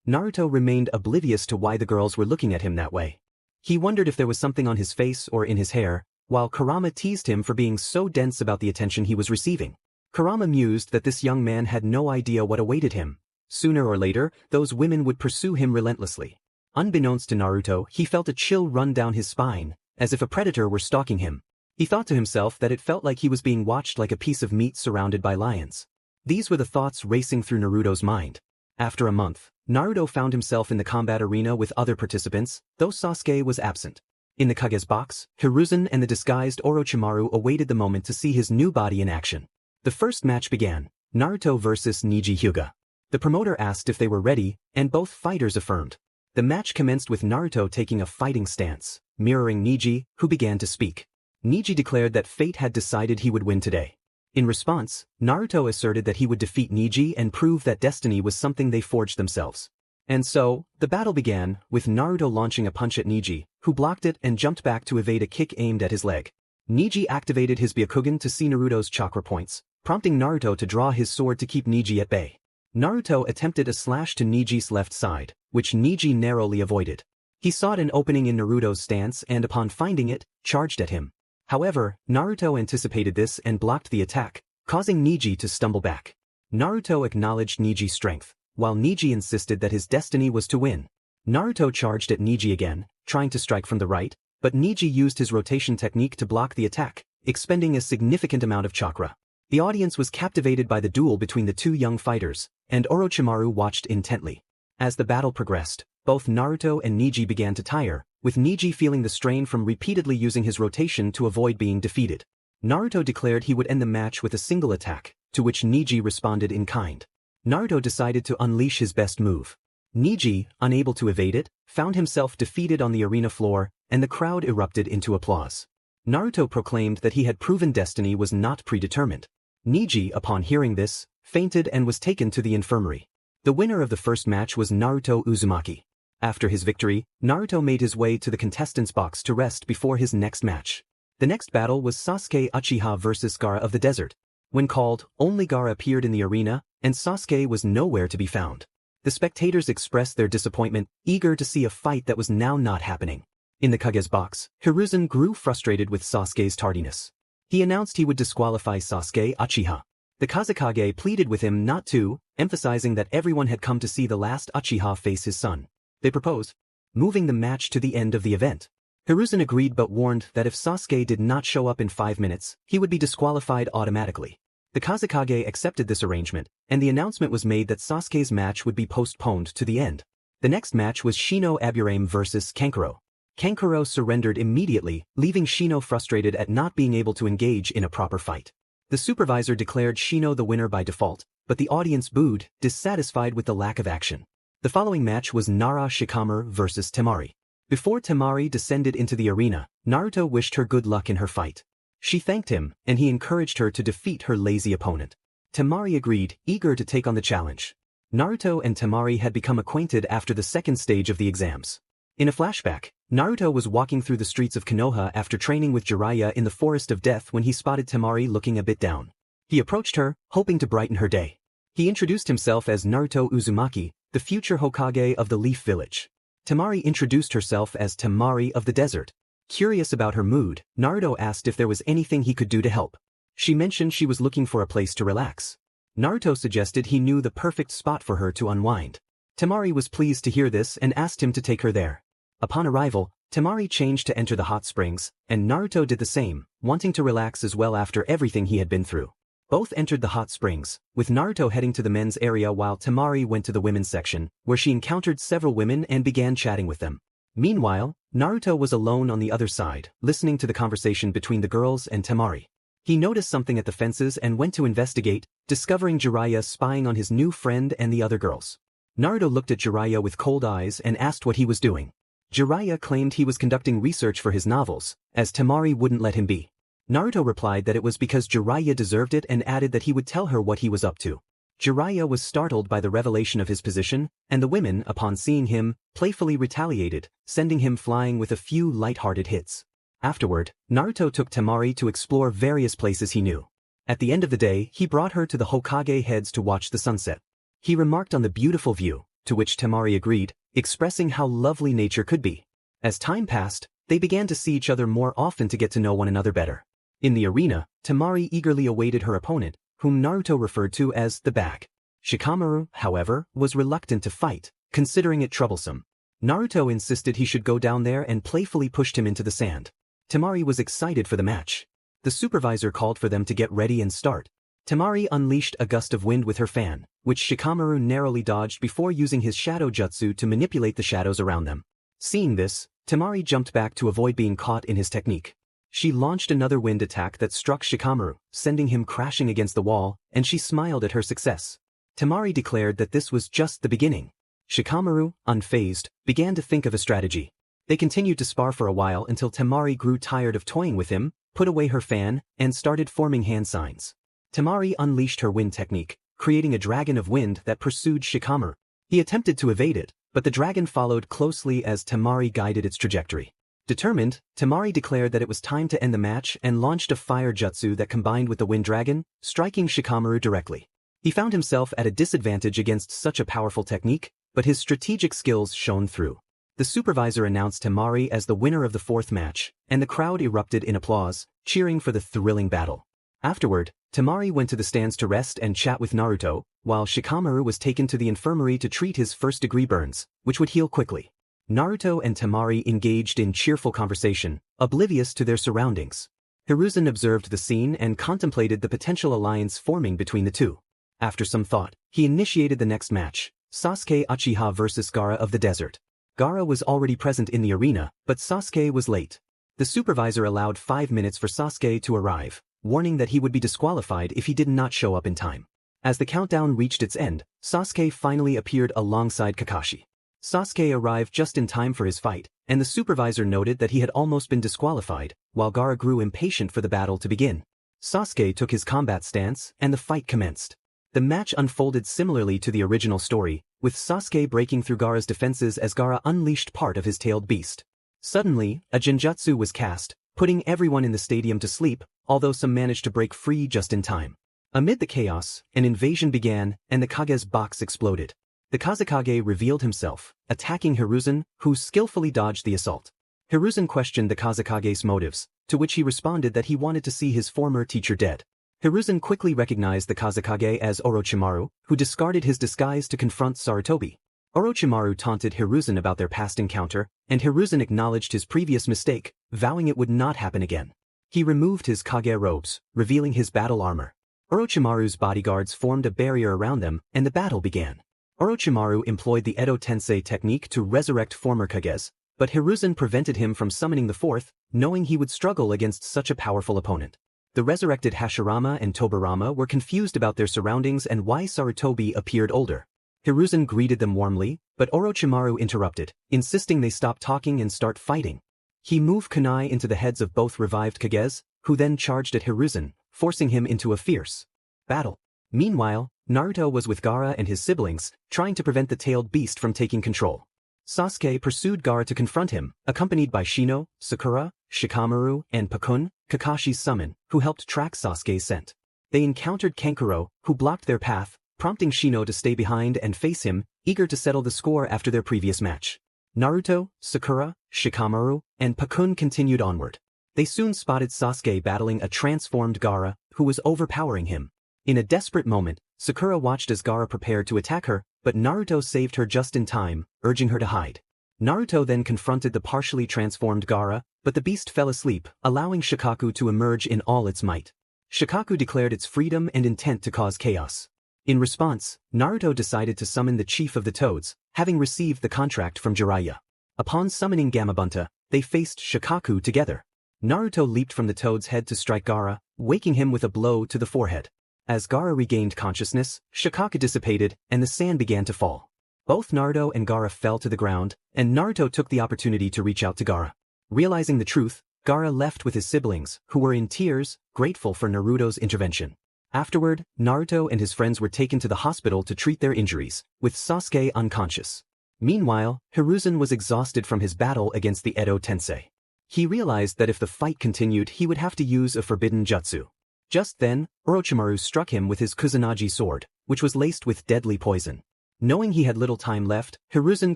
Speaker 1: Naruto remained oblivious to why the girls were looking at him that way. He wondered if there was something on his face or in his hair, while Kurama teased him for being so dense about the attention he was receiving. Kurama mused that this young man had no idea what awaited him. Sooner or later, those women would pursue him relentlessly. Unbeknownst to Naruto, he felt a chill run down his spine, as if a predator were stalking him. He thought to himself that it felt like he was being watched like a piece of meat surrounded by lions. These were the thoughts racing through Naruto's mind. After a month, Naruto found himself in the combat arena with other participants, though Sasuke was absent. In the Kage's box, Hiruzen and the disguised Orochimaru awaited the moment to see his new body in action. The first match began, Naruto versus Niji Hyuga. The promoter asked if they were ready, and both fighters affirmed. The match commenced with Naruto taking a fighting stance, mirroring Niji, who began to speak. Niji declared that fate had decided he would win today. In response, Naruto asserted that he would defeat Niji and prove that destiny was something they forged themselves. And so, the battle began, with Naruto launching a punch at Niji, who blocked it and jumped back to evade a kick aimed at his leg. Niji activated his Byakugan to see Naruto's chakra points, prompting Naruto to draw his sword to keep Niji at bay. Naruto attempted a slash to Niji's left side, which Niji narrowly avoided. He sought an opening in Naruto's stance and upon finding it, charged at him. However, Naruto anticipated this and blocked the attack, causing Niji to stumble back. Naruto acknowledged Niji's strength, while Niji insisted that his destiny was to win. Naruto charged at Niji again, trying to strike from the right, but Niji used his rotation technique to block the attack, expending a significant amount of chakra. The audience was captivated by the duel between the two young fighters, and Orochimaru watched intently. As the battle progressed, both Naruto and Niji began to tire, with Niji feeling the strain from repeatedly using his rotation to avoid being defeated. Naruto declared he would end the match with a single attack, to which Niji responded in kind. Naruto decided to unleash his best move. Niji, unable to evade it, found himself defeated on the arena floor, and the crowd erupted into applause. Naruto proclaimed that he had proven destiny was not predetermined. Niji, upon hearing this, fainted and was taken to the infirmary. The winner of the first match was Naruto Uzumaki. After his victory, Naruto made his way to the contestants' box to rest before his next match. The next battle was Sasuke Uchiha vs Gaara of the Desert. When called, only Gaara appeared in the arena, and Sasuke was nowhere to be found. The spectators expressed their disappointment, eager to see a fight that was now not happening. In the Kage's box, Hiruzen grew frustrated with Sasuke's tardiness. He announced he would disqualify Sasuke Uchiha. The Kazekage pleaded with him not to, emphasizing that everyone had come to see the last Uchiha face his son. They proposed moving the match to the end of the event. Hiruzen agreed but warned that if Sasuke did not show up in 5 minutes, he would be disqualified automatically. The Kazekage accepted this arrangement, and the announcement was made that Sasuke's match would be postponed to the end. The next match was Shino Aburame vs Kankuro. Kankuro surrendered immediately, leaving Shino frustrated at not being able to engage in a proper fight. The supervisor declared Shino the winner by default, but the audience booed, dissatisfied with the lack of action. The following match was Nara Shikamaru vs Temari. Before Temari descended into the arena, Naruto wished her good luck in her fight. She thanked him, and he encouraged her to defeat her lazy opponent. Temari agreed, eager to take on the challenge. Naruto and Temari had become acquainted after the second stage of the exams. In a flashback, Naruto was walking through the streets of Konoha after training with Jiraiya in the Forest of Death when he spotted Temari looking a bit down. He approached her, hoping to brighten her day. He introduced himself as Naruto Uzumaki, the future Hokage of the Leaf Village. Temari introduced herself as Temari of the Desert. Curious about her mood, Naruto asked if there was anything he could do to help. She mentioned she was looking for a place to relax. Naruto suggested he knew the perfect spot for her to unwind. Temari was pleased to hear this and asked him to take her there. Upon arrival, Temari changed to enter the hot springs, and Naruto did the same, wanting to relax as well after everything he had been through. Both entered the hot springs, with Naruto heading to the men's area while Temari went to the women's section, where she encountered several women and began chatting with them. Meanwhile, Naruto was alone on the other side, listening to the conversation between the girls and Temari. He noticed something at the fences and went to investigate, discovering Jiraiya spying on his new friend and the other girls. Naruto looked at Jiraiya with cold eyes and asked what he was doing. Jiraiya claimed he was conducting research for his novels, as Temari wouldn't let him be. Naruto replied that it was because Jiraiya deserved it and added that he would tell her what he was up to. Jiraiya was startled by the revelation of his position, and the women, upon seeing him, playfully retaliated, sending him flying with a few light-hearted hits. Afterward, Naruto took Temari to explore various places he knew. At the end of the day, he brought her to the Hokage heads to watch the sunset. He remarked on the beautiful view, to which Temari agreed, expressing how lovely nature could be. As time passed, they began to see each other more often to get to know one another better. In the arena, Temari eagerly awaited her opponent, whom Naruto referred to as the Bag. Shikamaru, however, was reluctant to fight, considering it troublesome. Naruto insisted he should go down there and playfully pushed him into the sand. Temari was excited for the match. The supervisor called for them to get ready and start. Temari unleashed a gust of wind with her fan, which Shikamaru narrowly dodged before using his shadow jutsu to manipulate the shadows around them. Seeing this, Temari jumped back to avoid being caught in his technique. She launched another wind attack that struck Shikamaru, sending him crashing against the wall, and she smiled at her success. Temari declared that this was just the beginning. Shikamaru, unfazed, began to think of a strategy. They continued to spar for a while until Temari grew tired of toying with him, put away her fan, and started forming hand signs. Temari unleashed her wind technique, creating a dragon of wind that pursued Shikamaru. He attempted to evade it, but the dragon followed closely as Temari guided its trajectory. Determined, Temari declared that it was time to end the match and launched a fire jutsu that combined with the wind dragon, striking Shikamaru directly. He found himself at a disadvantage against such a powerful technique, but his strategic skills shone through. The supervisor announced Temari as the winner of the fourth match, and the crowd erupted in applause, cheering for the thrilling battle. Afterward, Temari went to the stands to rest and chat with Naruto, while Shikamaru was taken to the infirmary to treat his first-degree burns, which would heal quickly. Naruto and Temari engaged in cheerful conversation, oblivious to their surroundings. Hiruzen observed the scene and contemplated the potential alliance forming between the two. After some thought, he initiated the next match, Sasuke Uchiha vs Gaara of the Desert. Gaara was already present in the arena, but Sasuke was late. The supervisor allowed 5 minutes for Sasuke to arrive, warning that he would be disqualified if he did not show up in time. As the countdown reached its end, Sasuke finally appeared alongside Kakashi. Sasuke arrived just in time for his fight, and the supervisor noted that he had almost been disqualified, while Gaara grew impatient for the battle to begin. Sasuke took his combat stance, and the fight commenced. The match unfolded similarly to the original story, with Sasuke breaking through Gaara's defenses as Gaara unleashed part of his tailed beast. Suddenly, a genjutsu was cast, putting everyone in the stadium to sleep, although some managed to break free just in time. Amid the chaos, an invasion began, and the Kage's box exploded. The Kazekage revealed himself, attacking Hiruzen, who skillfully dodged the assault. Hiruzen questioned the Kazekage's motives, to which he responded that he wanted to see his former teacher dead. Hiruzen quickly recognized the Kazekage as Orochimaru, who discarded his disguise to confront Sarutobi. Orochimaru taunted Hiruzen about their past encounter, and Hiruzen acknowledged his previous mistake, vowing it would not happen again. He removed his Kage robes, revealing his battle armor. Orochimaru's bodyguards formed a barrier around them, and the battle began. Orochimaru employed the Edo Tensei technique to resurrect former Kages, but Hiruzen prevented him from summoning the fourth, knowing he would struggle against such a powerful opponent. The resurrected Hashirama and Tobirama were confused about their surroundings and why Sarutobi appeared older. Hiruzen greeted them warmly, but Orochimaru interrupted, insisting they stop talking and start fighting. He moved kunai into the heads of both revived Kages, who then charged at Hiruzen, forcing him into a fierce battle. Meanwhile, Naruto was with Gaara and his siblings, trying to prevent the tailed beast from taking control. Sasuke pursued Gaara to confront him, accompanied by Shino, Sakura, Shikamaru, and Pakun, Kakashi's summon, who helped track Sasuke's scent. They encountered Kankuro, who blocked their path, prompting Shino to stay behind and face him, eager to settle the score after their previous match. Naruto, Sakura, Shikamaru, and Pakun continued onward. They soon spotted Sasuke battling a transformed Gaara, who was overpowering him. In a desperate moment, Sakura watched as Gaara prepared to attack her, but Naruto saved her just in time, urging her to hide. Naruto then confronted the partially transformed Gaara, but the beast fell asleep, allowing Shikaku to emerge in all its might. Shikaku declared its freedom and intent to cause chaos. In response, Naruto decided to summon the chief of the Toads, having received the contract from Jiraiya. Upon summoning Gamabunta, they faced Shikaku together. Naruto leaped from the Toad's head to strike Gaara, waking him with a blow to the forehead. As Gaara regained consciousness, Shikaku dissipated, and the sand began to fall. Both Naruto and Gaara fell to the ground, and Naruto took the opportunity to reach out to Gaara. Realizing the truth, Gaara left with his siblings, who were in tears, grateful for Naruto's intervention. Afterward, Naruto and his friends were taken to the hospital to treat their injuries, with Sasuke unconscious. Meanwhile, Hiruzen was exhausted from his battle against the Edo Tensei. He realized that if the fight continued he would have to use a forbidden jutsu. Just then, Orochimaru struck him with his Kusanagi sword, which was laced with deadly poison. Knowing he had little time left, Hiruzen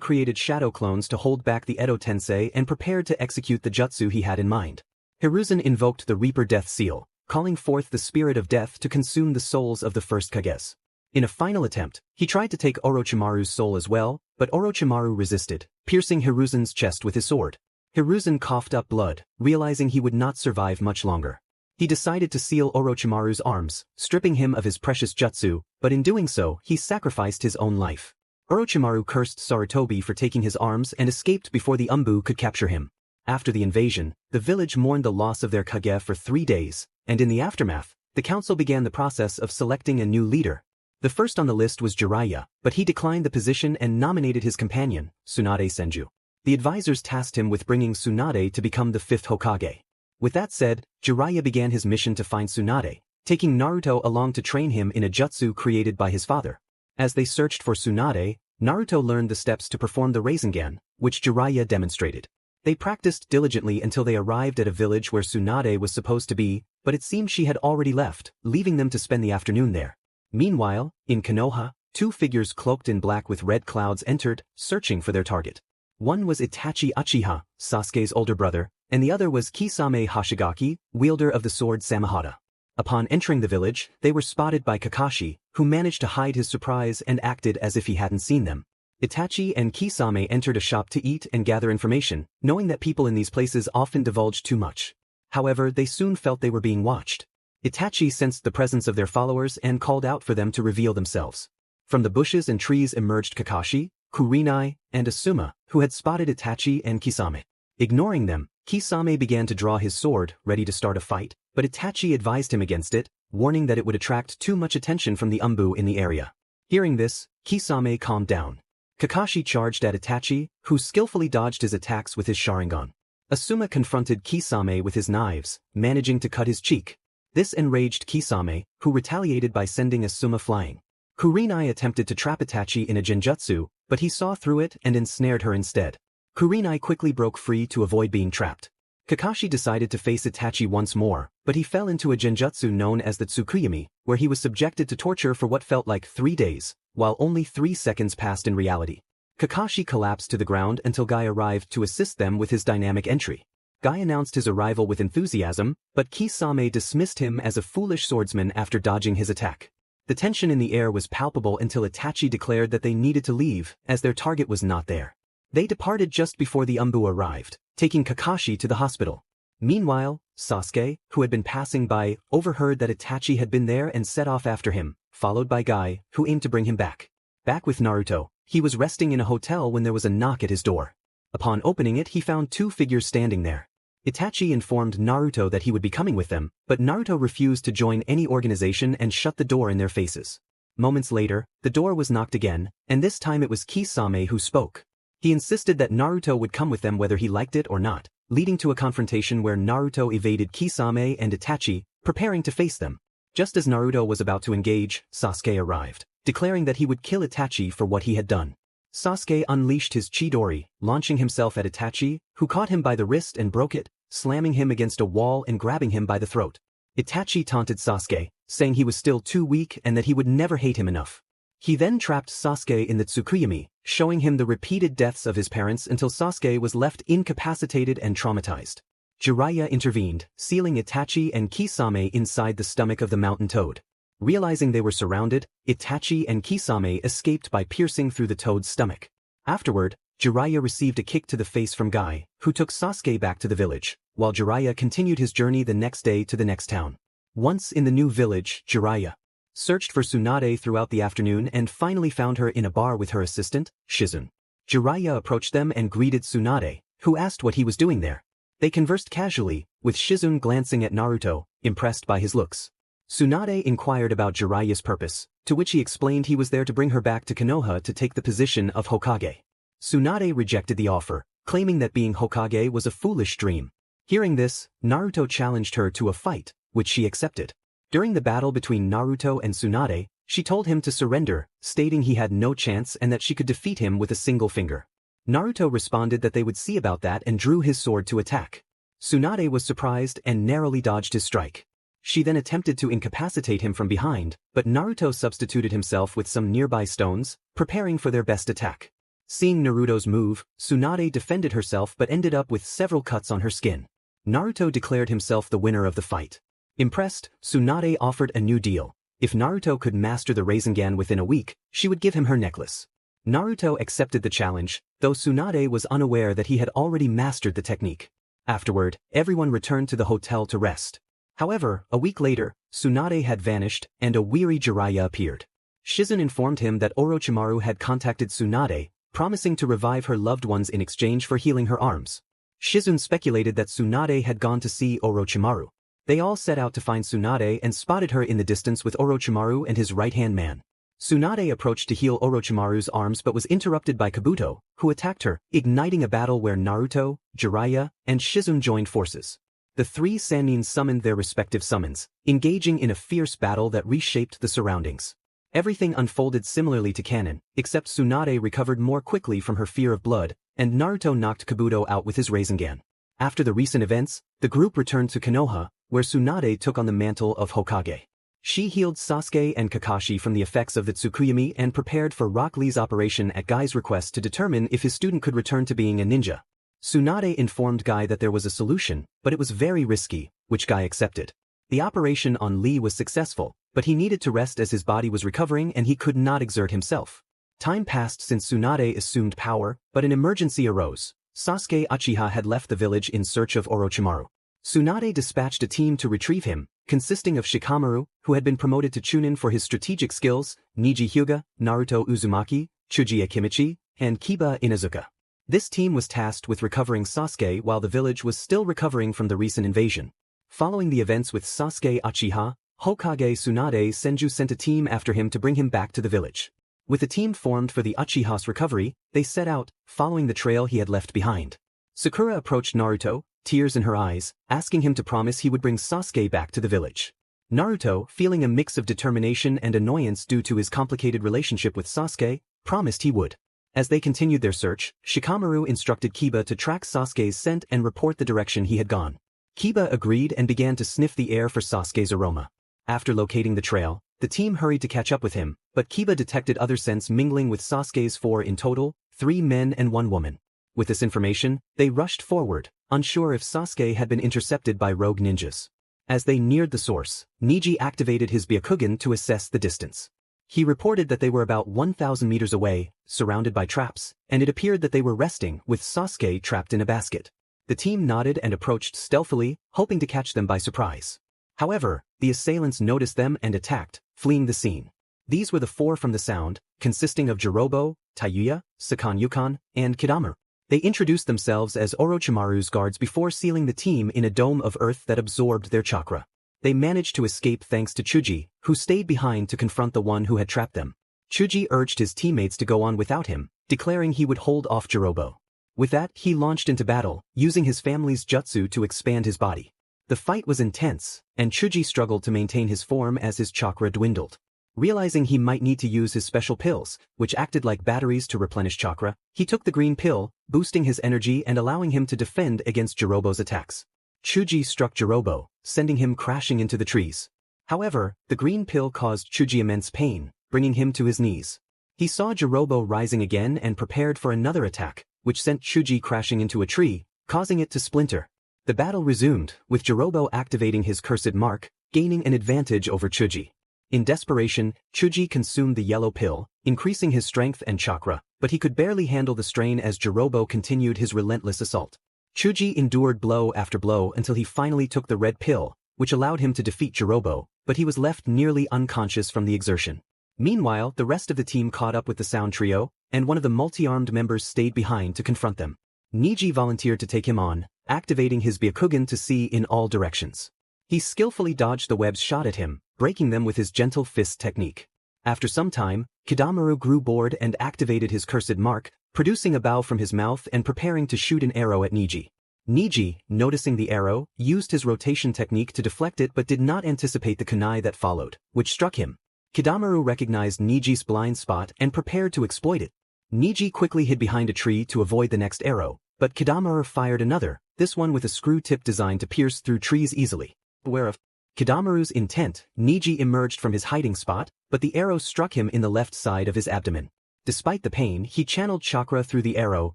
Speaker 1: created shadow clones to hold back the Edo Tensei and prepared to execute the jutsu he had in mind. Hiruzen invoked the Reaper Death Seal, calling forth the spirit of death to consume the souls of the first Kages. In a final attempt, he tried to take Orochimaru's soul as well, but Orochimaru resisted, piercing Hiruzen's chest with his sword. Hiruzen coughed up blood, realizing he would not survive much longer. He decided to seal Orochimaru's arms, stripping him of his precious jutsu, but in doing so, he sacrificed his own life. Orochimaru cursed Sarutobi for taking his arms and escaped before the Umbu could capture him. After the invasion, the village mourned the loss of their Kage for 3 days, and in the aftermath, the council began the process of selecting a new leader. The first on the list was Jiraiya, but he declined the position and nominated his companion, Tsunade Senju. The advisors tasked him with bringing Tsunade to become the 5th Hokage. With that said, Jiraiya began his mission to find Tsunade, taking Naruto along to train him in a jutsu created by his father. As they searched for Tsunade, Naruto learned the steps to perform the Rasengan, which Jiraiya demonstrated. They practiced diligently until they arrived at a village where Tsunade was supposed to be, but it seemed she had already left, leaving them to spend the afternoon there. Meanwhile, in Konoha, 2 figures cloaked in black with red clouds entered, searching for their target. One was Itachi Uchiha, Sasuke's older brother, and the other was Kisame Hoshigaki, wielder of the sword Samehada. Upon entering the village, they were spotted by Kakashi, who managed to hide his surprise and acted as if he hadn't seen them. Itachi and Kisame entered a shop to eat and gather information, knowing that people in these places often divulge too much. However, they soon felt they were being watched. Itachi sensed the presence of their followers and called out for them to reveal themselves. From the bushes and trees emerged Kakashi, Kurenai, and Asuma, who had spotted Itachi and Kisame. Ignoring them, Kisame began to draw his sword, ready to start a fight, but Itachi advised him against it, warning that it would attract too much attention from the Umbu in the area. Hearing this, Kisame calmed down. Kakashi charged at Itachi, who skillfully dodged his attacks with his Sharingan. Asuma confronted Kisame with his knives, managing to cut his cheek. This enraged Kisame, who retaliated by sending Asuma flying. Kurenai attempted to trap Itachi in a genjutsu, but he saw through it and ensnared her instead. Kurenai quickly broke free to avoid being trapped. Kakashi decided to face Itachi once more, but he fell into a genjutsu known as the Tsukuyomi, where he was subjected to torture for what felt like 3 days, while only 3 seconds passed in reality. Kakashi collapsed to the ground until Guy arrived to assist them with his dynamic entry. Guy announced his arrival with enthusiasm, but Kisame dismissed him as a foolish swordsman after dodging his attack. The tension in the air was palpable until Itachi declared that they needed to leave, as their target was not there. They departed just before the Umbu arrived, taking Kakashi to the hospital. Meanwhile, Sasuke, who had been passing by, overheard that Itachi had been there and set off after him, followed by Guy, who aimed to bring him back. Back with Naruto, he was resting in a hotel when there was a knock at his door. Upon opening it he found 2 figures standing there. Itachi informed Naruto that he would be coming with them, but Naruto refused to join any organization and shut the door in their faces. Moments later, the door was knocked again, and this time it was Kisame who spoke. He insisted that Naruto would come with them whether he liked it or not, leading to a confrontation where Naruto evaded Kisame and Itachi, preparing to face them. Just as Naruto was about to engage, Sasuke arrived, declaring that he would kill Itachi for what he had done. Sasuke unleashed his Chidori, launching himself at Itachi, who caught him by the wrist and broke it, slamming him against a wall and grabbing him by the throat. Itachi taunted Sasuke, saying he was still too weak and that he would never hate him enough. He then trapped Sasuke in the Tsukuyomi, showing him the repeated deaths of his parents until Sasuke was left incapacitated and traumatized. Jiraiya intervened, sealing Itachi and Kisame inside the stomach of the mountain toad. Realizing they were surrounded, Itachi and Kisame escaped by piercing through the toad's stomach. Afterward, Jiraiya received a kick to the face from Guy, who took Sasuke back to the village, while Jiraiya continued his journey the next day to the next town. Once in the new village, Jiraiya searched for Tsunade throughout the afternoon and finally found her in a bar with her assistant, Shizune. Jiraiya approached them and greeted Tsunade, who asked what he was doing there. They conversed casually, with Shizune glancing at Naruto, impressed by his looks. Tsunade inquired about Jiraiya's purpose, to which he explained he was there to bring her back to Konoha to take the position of Hokage. Tsunade rejected the offer, claiming that being Hokage was a foolish dream. Hearing this, Naruto challenged her to a fight, which she accepted. During the battle between Naruto and Tsunade, she told him to surrender, stating he had no chance and that she could defeat him with a single finger. Naruto responded that they would see about that and drew his sword to attack. Tsunade was surprised and narrowly dodged his strike. She then attempted to incapacitate him from behind, but Naruto substituted himself with some nearby stones, preparing for their best attack. Seeing Naruto's move, Tsunade defended herself but ended up with several cuts on her skin. Naruto declared himself the winner of the fight. Impressed, Tsunade offered a new deal. If Naruto could master the Rasengan within a week, she would give him her necklace. Naruto accepted the challenge, though Tsunade was unaware that he had already mastered the technique. Afterward, everyone returned to the hotel to rest. However, a week later, Tsunade had vanished, and a weary Jiraiya appeared. Shizune informed him that Orochimaru had contacted Tsunade, promising to revive her loved ones in exchange for healing her arms. Shizune speculated that Tsunade had gone to see Orochimaru. They all set out to find Tsunade and spotted her in the distance with Orochimaru and his right-hand man. Tsunade approached to heal Orochimaru's arms but was interrupted by Kabuto, who attacked her, igniting a battle where Naruto, Jiraiya, and Shizune joined forces. The three Sannin summoned their respective summons, engaging in a fierce battle that reshaped the surroundings. Everything unfolded similarly to canon, except Tsunade recovered more quickly from her fear of blood, and Naruto knocked Kabuto out with his Rasengan. After the recent events, the group returned to Konoha, where Tsunade took on the mantle of Hokage. She healed Sasuke and Kakashi from the effects of the Tsukuyomi and prepared for Rock Lee's operation at Guy's request to determine if his student could return to being a ninja. Tsunade informed Guy that there was a solution, but it was very risky, which Guy accepted. The operation on Lee was successful, but he needed to rest as his body was recovering and he could not exert himself. Time passed since Tsunade assumed power, but an emergency arose. Sasuke Uchiha had left the village in search of Orochimaru. Tsunade dispatched a team to retrieve him, consisting of Shikamaru, who had been promoted to Chunin for his strategic skills, Niji Hyuga, Naruto Uzumaki, Chuji Akimichi, and Kiba Inuzuka. This team was tasked with recovering Sasuke while the village was still recovering from the recent invasion. Following the events with Sasuke Uchiha, Hokage Tsunade Senju sent a team after him to bring him back to the village. With a team formed for the Uchiha's recovery, they set out, following the trail he had left behind. Sakura approached Naruto, tears in her eyes, asking him to promise he would bring Sasuke back to the village. Naruto, feeling a mix of determination and annoyance due to his complicated relationship with Sasuke, promised he would. As they continued their search, Shikamaru instructed Kiba to track Sasuke's scent and report the direction he had gone. Kiba agreed and began to sniff the air for Sasuke's aroma. After locating the trail, the team hurried to catch up with him, but Kiba detected other scents mingling with Sasuke's 4 in total, 3 men and 1 woman. With this information, they rushed forward, unsure if Sasuke had been intercepted by rogue ninjas. As they neared the source, Niji activated his Byakugan to assess the distance. He reported that they were about 1,000 meters away, surrounded by traps, and it appeared that they were resting with Sasuke trapped in a basket. The team nodded and approached stealthily, hoping to catch them by surprise. However, the assailants noticed them and attacked, fleeing the scene. These were the 4 from the sound, consisting of Jirobo, Tayuya, Sakan Yukon, and Kidamaru. They introduced themselves as Orochimaru's guards before sealing the team in a dome of earth that absorbed their chakra. They managed to escape thanks to Chuji, who stayed behind to confront the one who had trapped them. Chuji urged his teammates to go on without him, declaring he would hold off Jirobo. With that, he launched into battle, using his family's jutsu to expand his body. The fight was intense, and Chuji struggled to maintain his form as his chakra dwindled. Realizing he might need to use his special pills, which acted like batteries to replenish chakra, he took the green pill, boosting his energy and allowing him to defend against Jirobo's attacks. Chuji struck Jirobo, sending him crashing into the trees. However, the green pill caused Chuji immense pain, bringing him to his knees. He saw Jirobo rising again and prepared for another attack, which sent Chuji crashing into a tree, causing it to splinter. The battle resumed, with Jirobo activating his cursed mark, gaining an advantage over Chuji. In desperation, Chuji consumed the yellow pill, increasing his strength and chakra, but he could barely handle the strain as Jirobo continued his relentless assault. Chuji endured blow after blow until he finally took the red pill, which allowed him to defeat Jirobo, but he was left nearly unconscious from the exertion. Meanwhile, the rest of the team caught up with the sound trio, and one of the multi-armed members stayed behind to confront them. Niji volunteered to take him on, activating his Byakugan to see in all directions. He skillfully dodged the webs shot at him, breaking them with his gentle fist technique. After some time, Kidamaru grew bored and activated his cursed mark, producing a bow from his mouth and preparing to shoot an arrow at Niji. Niji, noticing the arrow, used his rotation technique to deflect it but did not anticipate the kunai that followed, which struck him. Kidamaru recognized Niji's blind spot and prepared to exploit it. Niji quickly hid behind a tree to avoid the next arrow, but Kidamaru fired another, this one with a screw tip designed to pierce through trees easily. Aware of Kidamaru's intent, Niji emerged from his hiding spot, but the arrow struck him in the left side of his abdomen. Despite the pain, he channeled chakra through the arrow,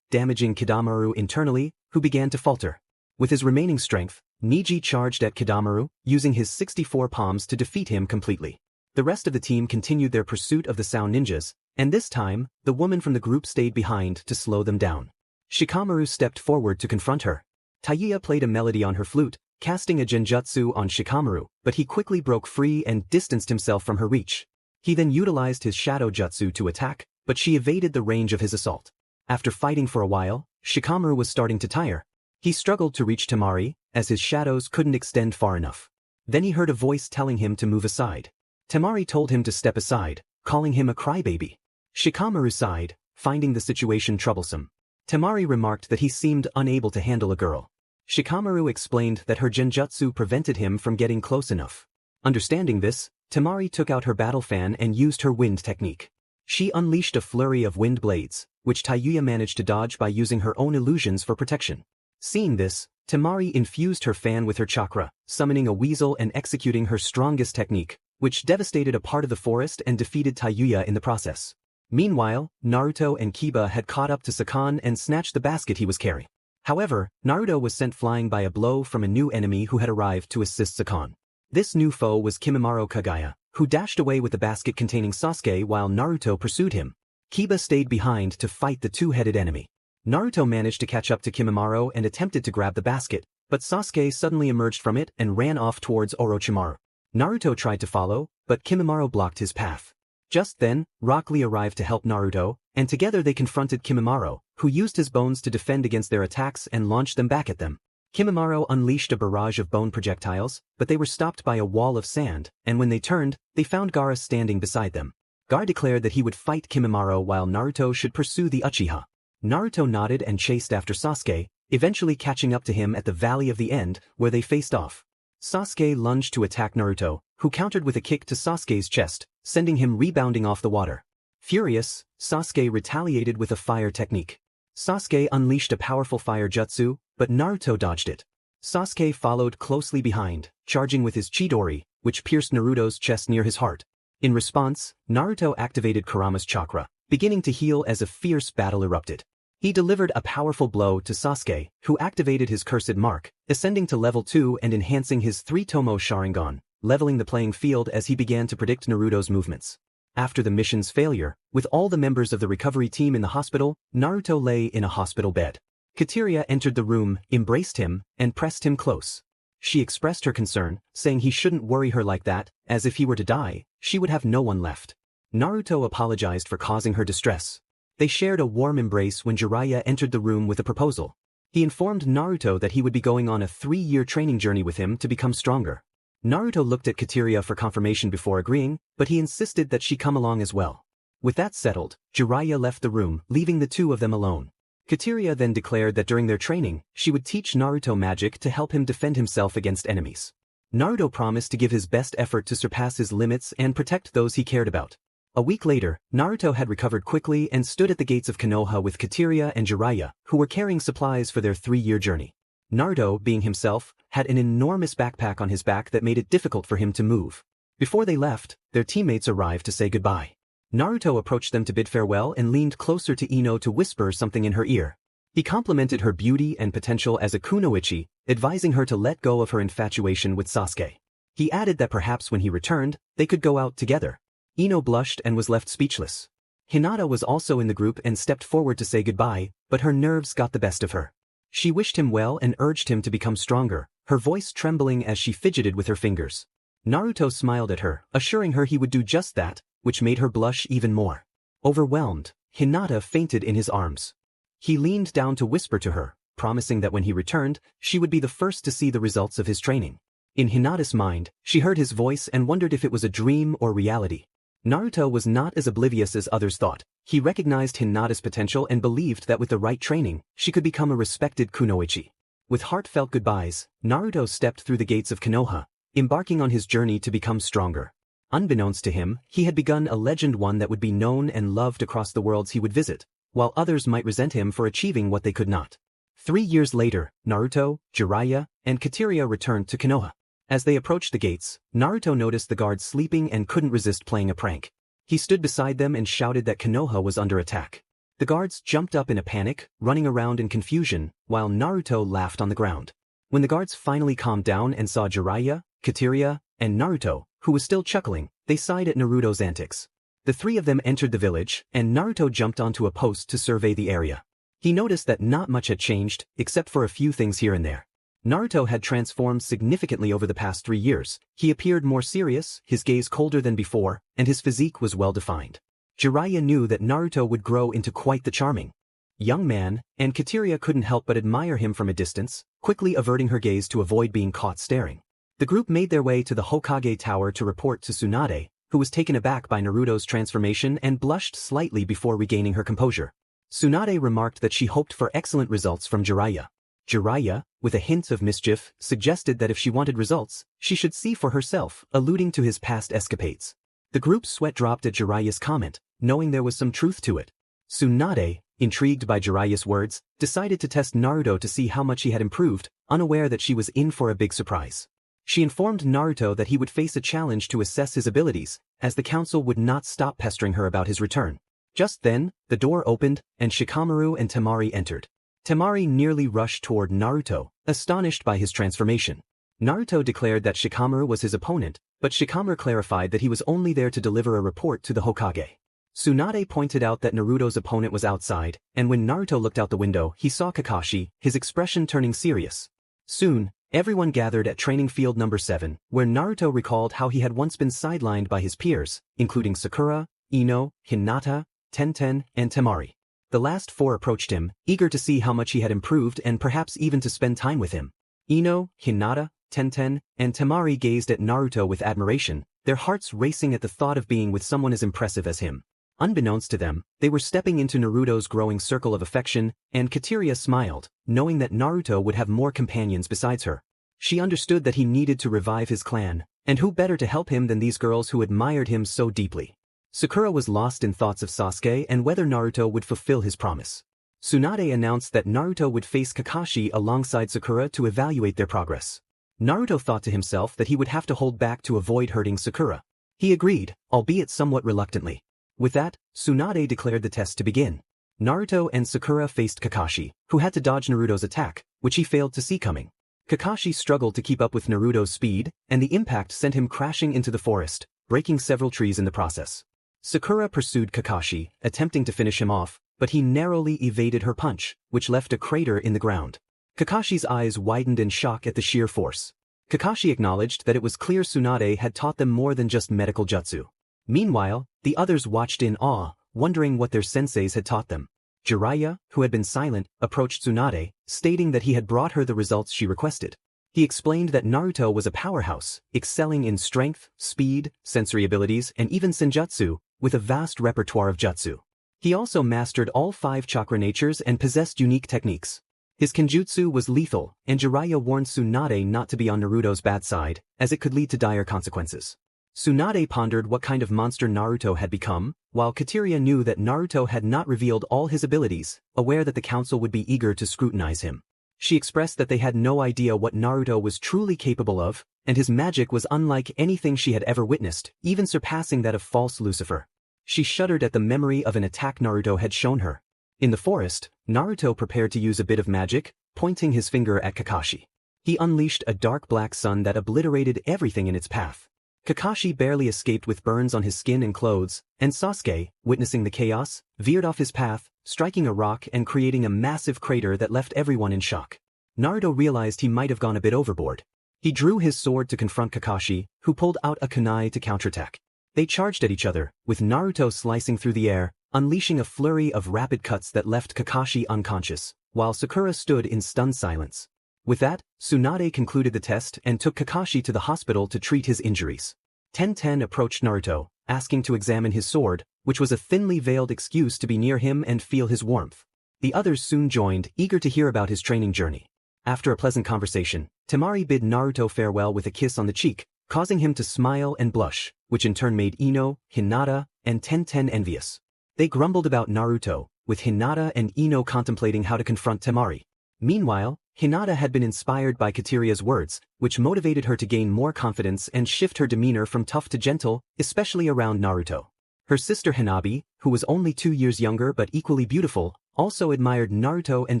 Speaker 1: damaging Kidamaru internally, who began to falter. With his remaining strength, Niji charged at Kidamaru, using his 64 palms to defeat him completely. The rest of the team continued their pursuit of the Sound Ninjas, and this time, the woman from the group stayed behind to slow them down. Shikamaru stepped forward to confront her. Tayuya played a melody on her flute, casting a genjutsu on Shikamaru, but he quickly broke free and distanced himself from her reach. He then utilized his shadow jutsu to attack, but she evaded the range of his assault. After fighting for a while, Shikamaru was starting to tire. He struggled to reach Temari, as his shadows couldn't extend far enough. Then he heard a voice telling him to move aside. Temari told him to step aside, calling him a crybaby. Shikamaru sighed, finding the situation troublesome. Temari remarked that he seemed unable to handle a girl. Shikamaru explained that her genjutsu prevented him from getting close enough. Understanding this, Temari took out her battle fan and used her wind technique. She unleashed a flurry of wind blades, which Tayuya managed to dodge by using her own illusions for protection. Seeing this, Temari infused her fan with her chakra, summoning a weasel and executing her strongest technique, which devastated a part of the forest and defeated Tayuya in the process. Meanwhile, Naruto and Kiba had caught up to Sakan and snatched the basket he was carrying. However, Naruto was sent flying by a blow from a new enemy who had arrived to assist Sakan. This new foe was Kimimaro Kagaya, who dashed away with the basket containing Sasuke while Naruto pursued him. Kiba stayed behind to fight the two-headed enemy. Naruto managed to catch up to Kimimaro and attempted to grab the basket, but Sasuke suddenly emerged from it and ran off towards Orochimaru. Naruto tried to follow, but Kimimaro blocked his path. Just then, Rock Lee arrived to help Naruto, and together they confronted Kimimaro, who used his bones to defend against their attacks and launched them back at them. Kimimaro unleashed a barrage of bone projectiles, but they were stopped by a wall of sand, and when they turned, they found Gaara standing beside them. Gaara declared that he would fight Kimimaro while Naruto should pursue the Uchiha. Naruto nodded and chased after Sasuke, eventually catching up to him at the Valley of the End, where they faced off. Sasuke lunged to attack Naruto, who countered with a kick to Sasuke's chest, sending him rebounding off the water. Furious, Sasuke retaliated with a fire technique. Sasuke unleashed a powerful fire jutsu, but Naruto dodged it. Sasuke followed closely behind, charging with his Chidori, which pierced Naruto's chest near his heart. In response, Naruto activated Kurama's chakra, beginning to heal as a fierce battle erupted. He delivered a powerful blow to Sasuke, who activated his cursed mark, ascending to level 2 and enhancing his 3-tomo Sharingan, leveling the playing field as he began to predict Naruto's movements. After the mission's failure, with all the members of the recovery team in the hospital, Naruto lay in a hospital bed. Kateria entered the room, embraced him, and pressed him close. She expressed her concern, saying he shouldn't worry her like that, as if he were to die, she would have no one left. Naruto apologized for causing her distress. They shared a warm embrace when Jiraiya entered the room with a proposal. He informed Naruto that he would be going on a 3-year training journey with him to become stronger. Naruto looked at Kateria for confirmation before agreeing, but he insisted that she come along as well. With that settled, Jiraiya left the room, leaving the two of them alone. Kateria then declared that during their training, she would teach Naruto magic to help him defend himself against enemies. Naruto promised to give his best effort to surpass his limits and protect those he cared about. A week later, Naruto had recovered quickly and stood at the gates of Konoha with Kateria and Jiraiya, who were carrying supplies for their 3-year journey. Naruto, being himself, had an enormous backpack on his back that made it difficult for him to move. Before they left, their teammates arrived to say goodbye. Naruto approached them to bid farewell and leaned closer to Ino to whisper something in her ear. He complimented her beauty and potential as a kunoichi, advising her to let go of her infatuation with Sasuke. He added that perhaps when he returned, they could go out together. Ino blushed and was left speechless. Hinata was also in the group and stepped forward to say goodbye, but her nerves got the best of her. She wished him well and urged him to become stronger, her voice trembling as she fidgeted with her fingers. Naruto smiled at her, assuring her he would do just that, which made her blush even more. Overwhelmed, Hinata fainted in his arms. He leaned down to whisper to her, promising that when he returned, she would be the first to see the results of his training. In Hinata's mind, she heard his voice and wondered if it was a dream or reality. Naruto was not as oblivious as others thought. He recognized Hinata's potential and believed that with the right training, she could become a respected kunoichi. With heartfelt goodbyes, Naruto stepped through the gates of Konoha, embarking on his journey to become stronger. Unbeknownst to him, he had begun a legend, one that would be known and loved across the worlds he would visit, while others might resent him for achieving what they could not. 3 years later, Naruto, Jiraiya, and Kateria returned to Konoha. As they approached the gates, Naruto noticed the guards sleeping and couldn't resist playing a prank. He stood beside them and shouted that Konoha was under attack. The guards jumped up in a panic, running around in confusion, while Naruto laughed on the ground. When the guards finally calmed down and saw Jiraiya, Kateria, and Naruto, who was still chuckling, they sighed at Naruto's antics. The 3 of them entered the village, and Naruto jumped onto a post to survey the area. He noticed that not much had changed, except for a few things here and there. Naruto had transformed significantly over the past 3 years. He appeared more serious, his gaze colder than before, and his physique was well defined. Jiraiya knew that Naruto would grow into quite the charming young man, and Kateria couldn't help but admire him from a distance, quickly averting her gaze to avoid being caught staring. The group made their way to the Hokage Tower to report to Tsunade, who was taken aback by Naruto's transformation and blushed slightly before regaining her composure. Tsunade remarked that she hoped for excellent results from Jiraiya. Jiraiya, with a hint of mischief, suggested that if she wanted results, she should see for herself, alluding to his past escapades. The group's sweat dropped at Jiraiya's comment, knowing there was some truth to it. Tsunade, intrigued by Jiraiya's words, decided to test Naruto to see how much he had improved, unaware that she was in for a big surprise. She informed Naruto that he would face a challenge to assess his abilities, as the council would not stop pestering her about his return. Just then, the door opened, and Shikamaru and Temari entered. Temari nearly rushed toward Naruto, astonished by his transformation. Naruto declared that Shikamaru was his opponent, but Shikamaru clarified that he was only there to deliver a report to the Hokage. Tsunade pointed out that Naruto's opponent was outside, and when Naruto looked out the window, he saw Kakashi, his expression turning serious. Soon, everyone gathered at training field number 7, where Naruto recalled how he had once been sidelined by his peers, including Sakura, Ino, Hinata, Tenten, and Temari. The last 4 approached him, eager to see how much he had improved and perhaps even to spend time with him. Ino, Hinata, Tenten, and Temari gazed at Naruto with admiration, their hearts racing at the thought of being with someone as impressive as him. Unbeknownst to them, they were stepping into Naruto's growing circle of affection, and Kateria smiled, knowing that Naruto would have more companions besides her. She understood that he needed to revive his clan, and who better to help him than these girls who admired him so deeply. Sakura was lost in thoughts of Sasuke and whether Naruto would fulfill his promise. Tsunade announced that Naruto would face Kakashi alongside Sakura to evaluate their progress. Naruto thought to himself that he would have to hold back to avoid hurting Sakura. He agreed, albeit somewhat reluctantly. With that, Tsunade declared the test to begin. Naruto and Sakura faced Kakashi, who had to dodge Naruto's attack, which he failed to see coming. Kakashi struggled to keep up with Naruto's speed, and the impact sent him crashing into the forest, breaking several trees in the process. Sakura pursued Kakashi, attempting to finish him off, but he narrowly evaded her punch, which left a crater in the ground. Kakashi's eyes widened in shock at the sheer force. Kakashi acknowledged that it was clear Tsunade had taught them more than just medical jutsu. Meanwhile, the others watched in awe, wondering what their senseis had taught them. Jiraiya, who had been silent, approached Tsunade, stating that he had brought her the results she requested. He explained that Naruto was a powerhouse, excelling in strength, speed, sensory abilities, and even senjutsu, with a vast repertoire of jutsu. He also mastered all 5 chakra natures and possessed unique techniques. His kenjutsu was lethal, and Jiraiya warned Tsunade not to be on Naruto's bad side, as it could lead to dire consequences. Tsunade pondered what kind of monster Naruto had become, while Kateria knew that Naruto had not revealed all his abilities, aware that the council would be eager to scrutinize him. She expressed that they had no idea what Naruto was truly capable of, and his magic was unlike anything she had ever witnessed, even surpassing that of false Lucifer. She shuddered at the memory of an attack Naruto had shown her. In the forest, Naruto prepared to use a bit of magic, pointing his finger at Kakashi. He unleashed a dark black sun that obliterated everything in its path. Kakashi barely escaped with burns on his skin and clothes, and Sasuke, witnessing the chaos, veered off his path, striking a rock and creating a massive crater that left everyone in shock. Naruto realized he might have gone a bit overboard. He drew his sword to confront Kakashi, who pulled out a kunai to counterattack. They charged at each other, with Naruto slicing through the air, unleashing a flurry of rapid cuts that left Kakashi unconscious, while Sakura stood in stunned silence. With that, Tsunade concluded the test and took Kakashi to the hospital to treat his injuries. Tenten approached Naruto, asking to examine his sword, which was a thinly veiled excuse to be near him and feel his warmth. The others soon joined, eager to hear about his training journey. After a pleasant conversation, Temari bid Naruto farewell with a kiss on the cheek, causing him to smile and blush, which in turn made Ino, Hinata, and Tenten envious. They grumbled about Naruto, with Hinata and Ino contemplating how to confront Temari. Meanwhile, Hinata had been inspired by Kateria's words, which motivated her to gain more confidence and shift her demeanor from tough to gentle, especially around Naruto. Her sister Hanabi, who was only 2 years younger but equally beautiful, also admired Naruto and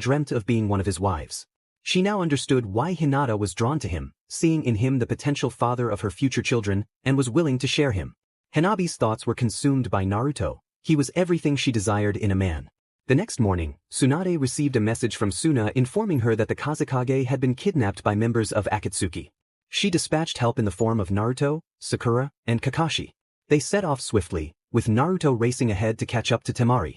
Speaker 1: dreamt of being one of his wives. She now understood why Hinata was drawn to him, seeing in him the potential father of her future children, and was willing to share him. Hanabi's thoughts were consumed by Naruto. He was everything she desired in a man. The next morning, Tsunade received a message from Suna informing her that the Kazekage had been kidnapped by members of Akatsuki. She dispatched help in the form of Naruto, Sakura, and Kakashi. They set off swiftly, with Naruto racing ahead to catch up to Temari.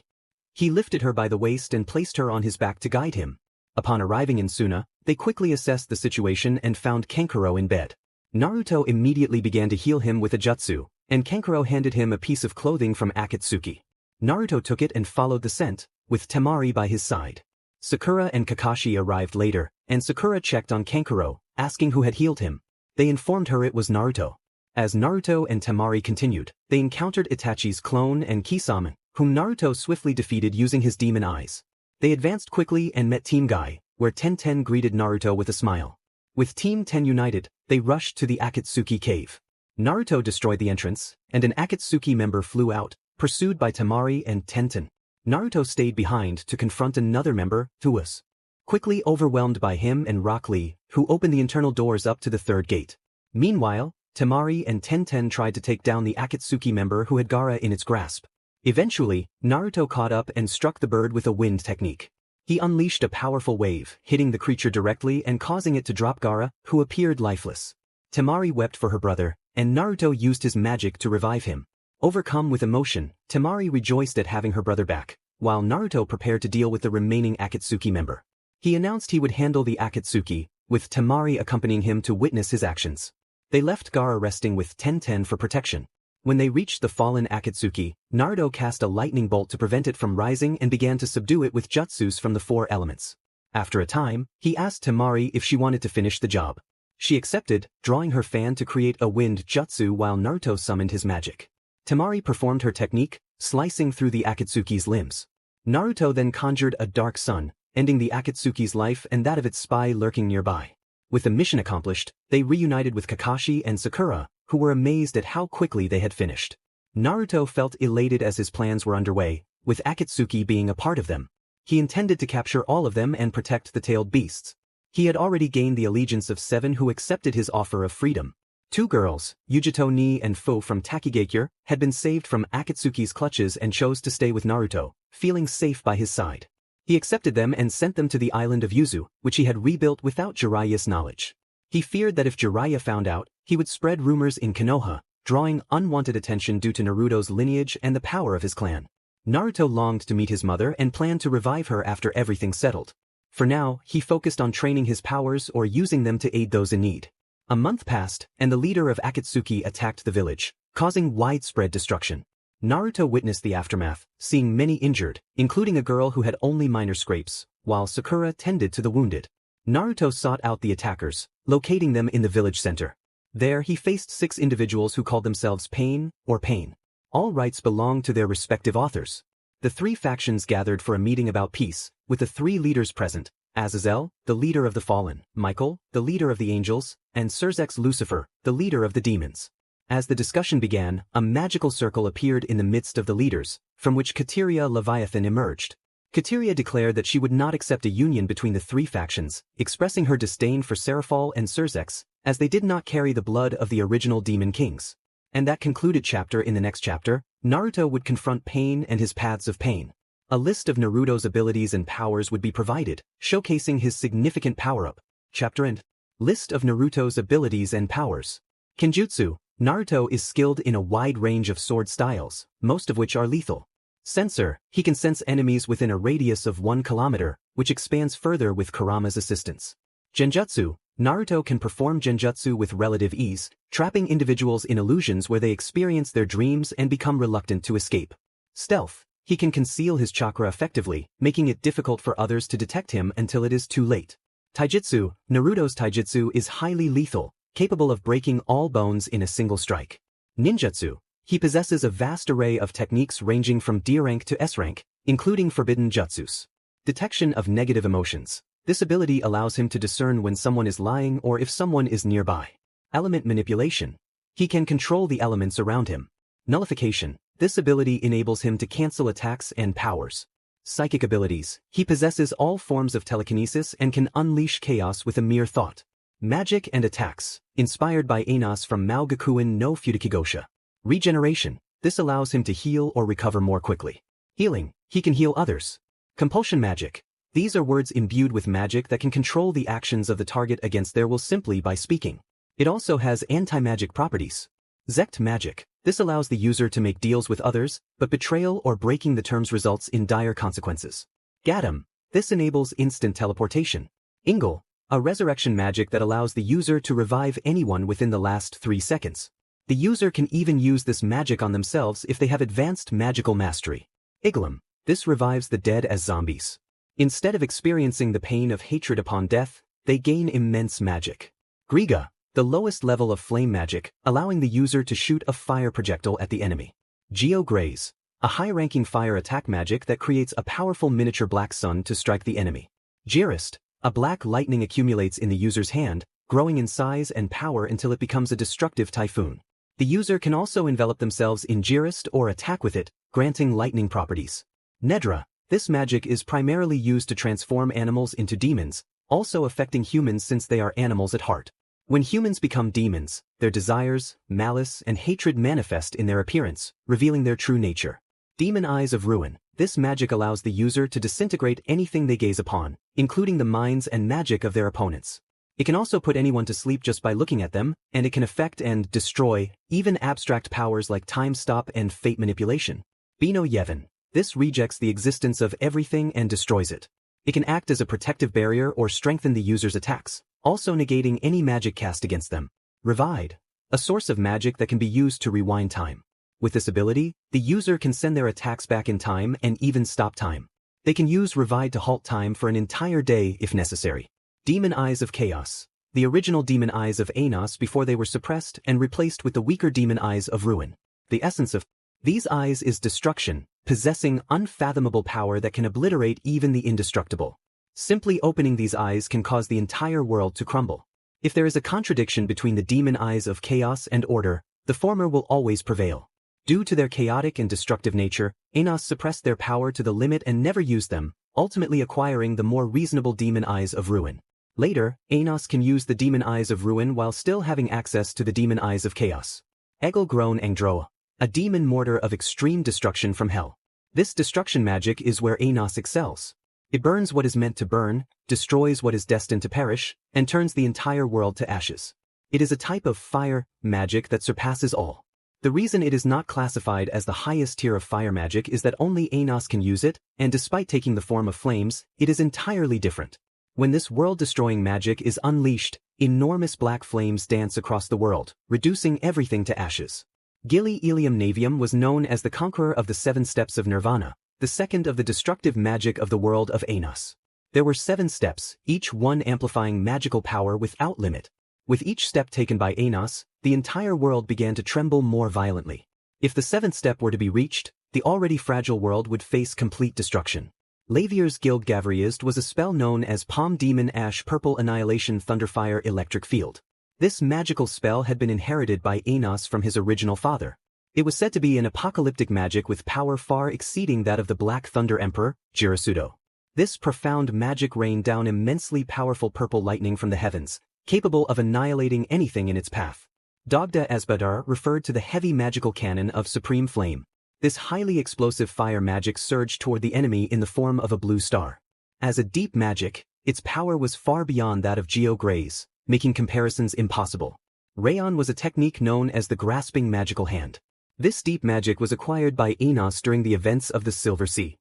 Speaker 1: He lifted her by the waist and placed her on his back to guide him. Upon arriving in Suna, they quickly assessed the situation and found Kankuro in bed. Naruto immediately began to heal him with a jutsu, and Kankuro handed him a piece of clothing from Akatsuki. Naruto took it and followed the scent, with Temari by his side. Sakura and Kakashi arrived later, and Sakura checked on Kankuro, asking who had healed him. They informed her it was Naruto. As Naruto and Temari continued, they encountered Itachi's clone and Kisame, whom Naruto swiftly defeated using his demon eyes. They advanced quickly and met Team Guy, where Tenten greeted Naruto with a smile. With Team 10 united, they rushed to the Akatsuki cave. Naruto destroyed the entrance, and an Akatsuki member flew out, pursued by Temari and Tenten. Naruto stayed behind to confront another member, who was quickly overwhelmed by him and Rock Lee, who opened the internal doors up to the third gate. Meanwhile, Temari and Tenten tried to take down the Akatsuki member who had Gaara in its grasp. Eventually, Naruto caught up and struck the bird with a wind technique. He unleashed a powerful wave, hitting the creature directly and causing it to drop Gaara, who appeared lifeless. Temari wept for her brother, and Naruto used his magic to revive him. Overcome with emotion, Temari rejoiced at having her brother back, while Naruto prepared to deal with the remaining Akatsuki member. He announced he would handle the Akatsuki, with Temari accompanying him to witness his actions. They left Gaara resting with Tenten for protection. When they reached the fallen Akatsuki, Naruto cast a lightning bolt to prevent it from rising and began to subdue it with jutsus from the 4 elements. After a time, he asked Temari if she wanted to finish the job. She accepted, drawing her fan to create a wind jutsu while Naruto summoned his magic. Temari performed her technique, slicing through the Akatsuki's limbs. Naruto then conjured a dark sun, ending the Akatsuki's life and that of its spy lurking nearby. With the mission accomplished, they reunited with Kakashi and Sakura, who were amazed at how quickly they had finished. Naruto felt elated as his plans were underway, with Akatsuki being a part of them. He intended to capture all of them and protect the tailed beasts. He had already gained the allegiance of 7 who accepted his offer of freedom. 2 girls, Yujito Ni and Fu from Takigakure, had been saved from Akatsuki's clutches and chose to stay with Naruto, feeling safe by his side. He accepted them and sent them to the island of Yuzu, which he had rebuilt without Jiraiya's knowledge. He feared that if Jiraiya found out, he would spread rumors in Konoha, drawing unwanted attention due to Naruto's lineage and the power of his clan. Naruto longed to meet his mother and planned to revive her after everything settled. For now, he focused on training his powers or using them to aid those in need. A month passed, and the leader of Akatsuki attacked the village, causing widespread destruction. Naruto witnessed the aftermath, seeing many injured, including a girl who had only minor scrapes, while Sakura tended to the wounded. Naruto sought out the attackers, locating them in the village center. There he faced 6 individuals who called themselves Pain or Pain. All rights belonged to their respective authors. The 3 factions gathered for a meeting about peace, with the 3 leaders present: Azazel, the leader of the fallen, Michael, the leader of the angels, and Surzex Lucifer, the leader of the demons. As the discussion began, a magical circle appeared in the midst of the leaders, from which Kateria Leviathan emerged. Kateria declared that she would not accept a union between the 3 factions, expressing her disdain for Seraphol and Surzex, as they did not carry the blood of the original demon kings. And that concluded chapter. In the next chapter, Naruto would confront Pain and his paths of pain. A list of Naruto's abilities and powers would be provided, showcasing his significant power-up. Chapter End. List of Naruto's abilities and powers. Kenjutsu. Naruto is skilled in a wide range of sword styles, most of which are lethal. Sensor. He can sense enemies within a radius of 1 kilometer, which expands further with Kurama's assistance. Genjutsu. Naruto can perform genjutsu with relative ease, trapping individuals in illusions where they experience their dreams and become reluctant to escape. Stealth. He can conceal his chakra effectively, making it difficult for others to detect him until it is too late. Taijutsu. Naruto's taijutsu is highly lethal, capable of breaking all bones in a single strike. Ninjutsu. He possesses a vast array of techniques ranging from D rank to S rank, including forbidden jutsus. Detection of negative emotions. This ability allows him to discern when someone is lying or if someone is nearby. Element manipulation. He can control the elements around him. Nullification. This ability enables him to cancel attacks and powers. Psychic abilities. He possesses all forms of telekinesis and can unleash chaos with a mere thought. Magic and attacks. Inspired by Anos from Mao Gakuen no Futakigosha. Regeneration. This allows him to heal or recover more quickly. Healing. He can heal others. Compulsion magic. These are words imbued with magic that can control the actions of the target against their will simply by speaking. It also has anti-magic properties. Zect magic. This allows the user to make deals with others, but betrayal or breaking the terms results in dire consequences. Gatum. This enables instant teleportation. Ingle. A resurrection magic that allows the user to revive anyone within the last 3 seconds. The user can even use this magic on themselves if they have advanced magical mastery. Iglum. This revives the dead as zombies. Instead of experiencing the pain of hatred upon death, they gain immense magic. Griga. The lowest level of flame magic, allowing the user to shoot a fire projectile at the enemy. Geo-Graze. A high-ranking fire attack magic that creates a powerful miniature black sun to strike the enemy. Jirist. A black lightning accumulates in the user's hand, growing in size and power until it becomes a destructive typhoon. The user can also envelop themselves in Jirist or attack with it, granting lightning properties. Nedra. This magic is primarily used to transform animals into demons, also affecting humans since they are animals at heart. When humans become demons, their desires, malice, and hatred manifest in their appearance, revealing their true nature. Demon Eyes of Ruin. This magic allows the user to disintegrate anything they gaze upon, including the minds and magic of their opponents. It can also put anyone to sleep just by looking at them, and it can affect and destroy even abstract powers like time stop and fate manipulation. Bino Yevon. This rejects the existence of everything and destroys it. It can act as a protective barrier or strengthen the user's attacks, also negating any magic cast against them. Revive. A source of magic that can be used to rewind time. With this ability, the user can send their attacks back in time and even stop time. They can use Revive to halt time for an entire day if necessary. Demon Eyes of Chaos. The original Demon Eyes of Anos before they were suppressed and replaced with the weaker Demon Eyes of Ruin. The essence of these eyes is destruction, possessing unfathomable power that can obliterate even the indestructible. Simply opening these eyes can cause the entire world to crumble. If there is a contradiction between the Demon Eyes of Chaos and Order, the former will always prevail. Due to their chaotic and destructive nature, Anos suppressed their power to the limit and never used them, ultimately acquiring the more reasonable Demon Eyes of Ruin. Later, Anos can use the Demon Eyes of Ruin while still having access to the Demon Eyes of Chaos. Egel Grown Angdroa. A demon mortar of extreme destruction from hell. This destruction magic is where Anos excels. It burns what is meant to burn, destroys what is destined to perish, and turns the entire world to ashes. It is a type of fire magic that surpasses all. The reason it is not classified as the highest tier of fire magic is that only Anos can use it, and despite taking the form of flames, it is entirely different. When this world-destroying magic is unleashed, enormous black flames dance across the world, reducing everything to ashes. Gili Ilium Navium was known as the conqueror of the 7 steps of Nirvana, the second of the destructive magic of the world of Anos. There were 7 steps, each one amplifying magical power without limit. With each step taken by Anos, the entire world began to tremble more violently. If the 7th step were to be reached, the already fragile world would face complete destruction. Lavier's Guild Gavriist was a spell known as Palm Demon Ash Purple Annihilation Thunderfire Electric Field. This magical spell had been inherited by Anos from his original father. It was said to be an apocalyptic magic with power far exceeding that of the Black Thunder Emperor, Jirasudo. This profound magic rained down immensely powerful purple lightning from the heavens, capable of annihilating anything in its path. Dogda Asbadar referred to the heavy magical cannon of Supreme Flame. This highly explosive fire magic surged toward the enemy in the form of a blue star. As a deep magic, its power was far beyond that of Geo-Graze, making comparisons impossible. Rayon was a technique known as the Grasping Magical Hand. This deep magic was acquired by Anos during the events of the Silver Sea.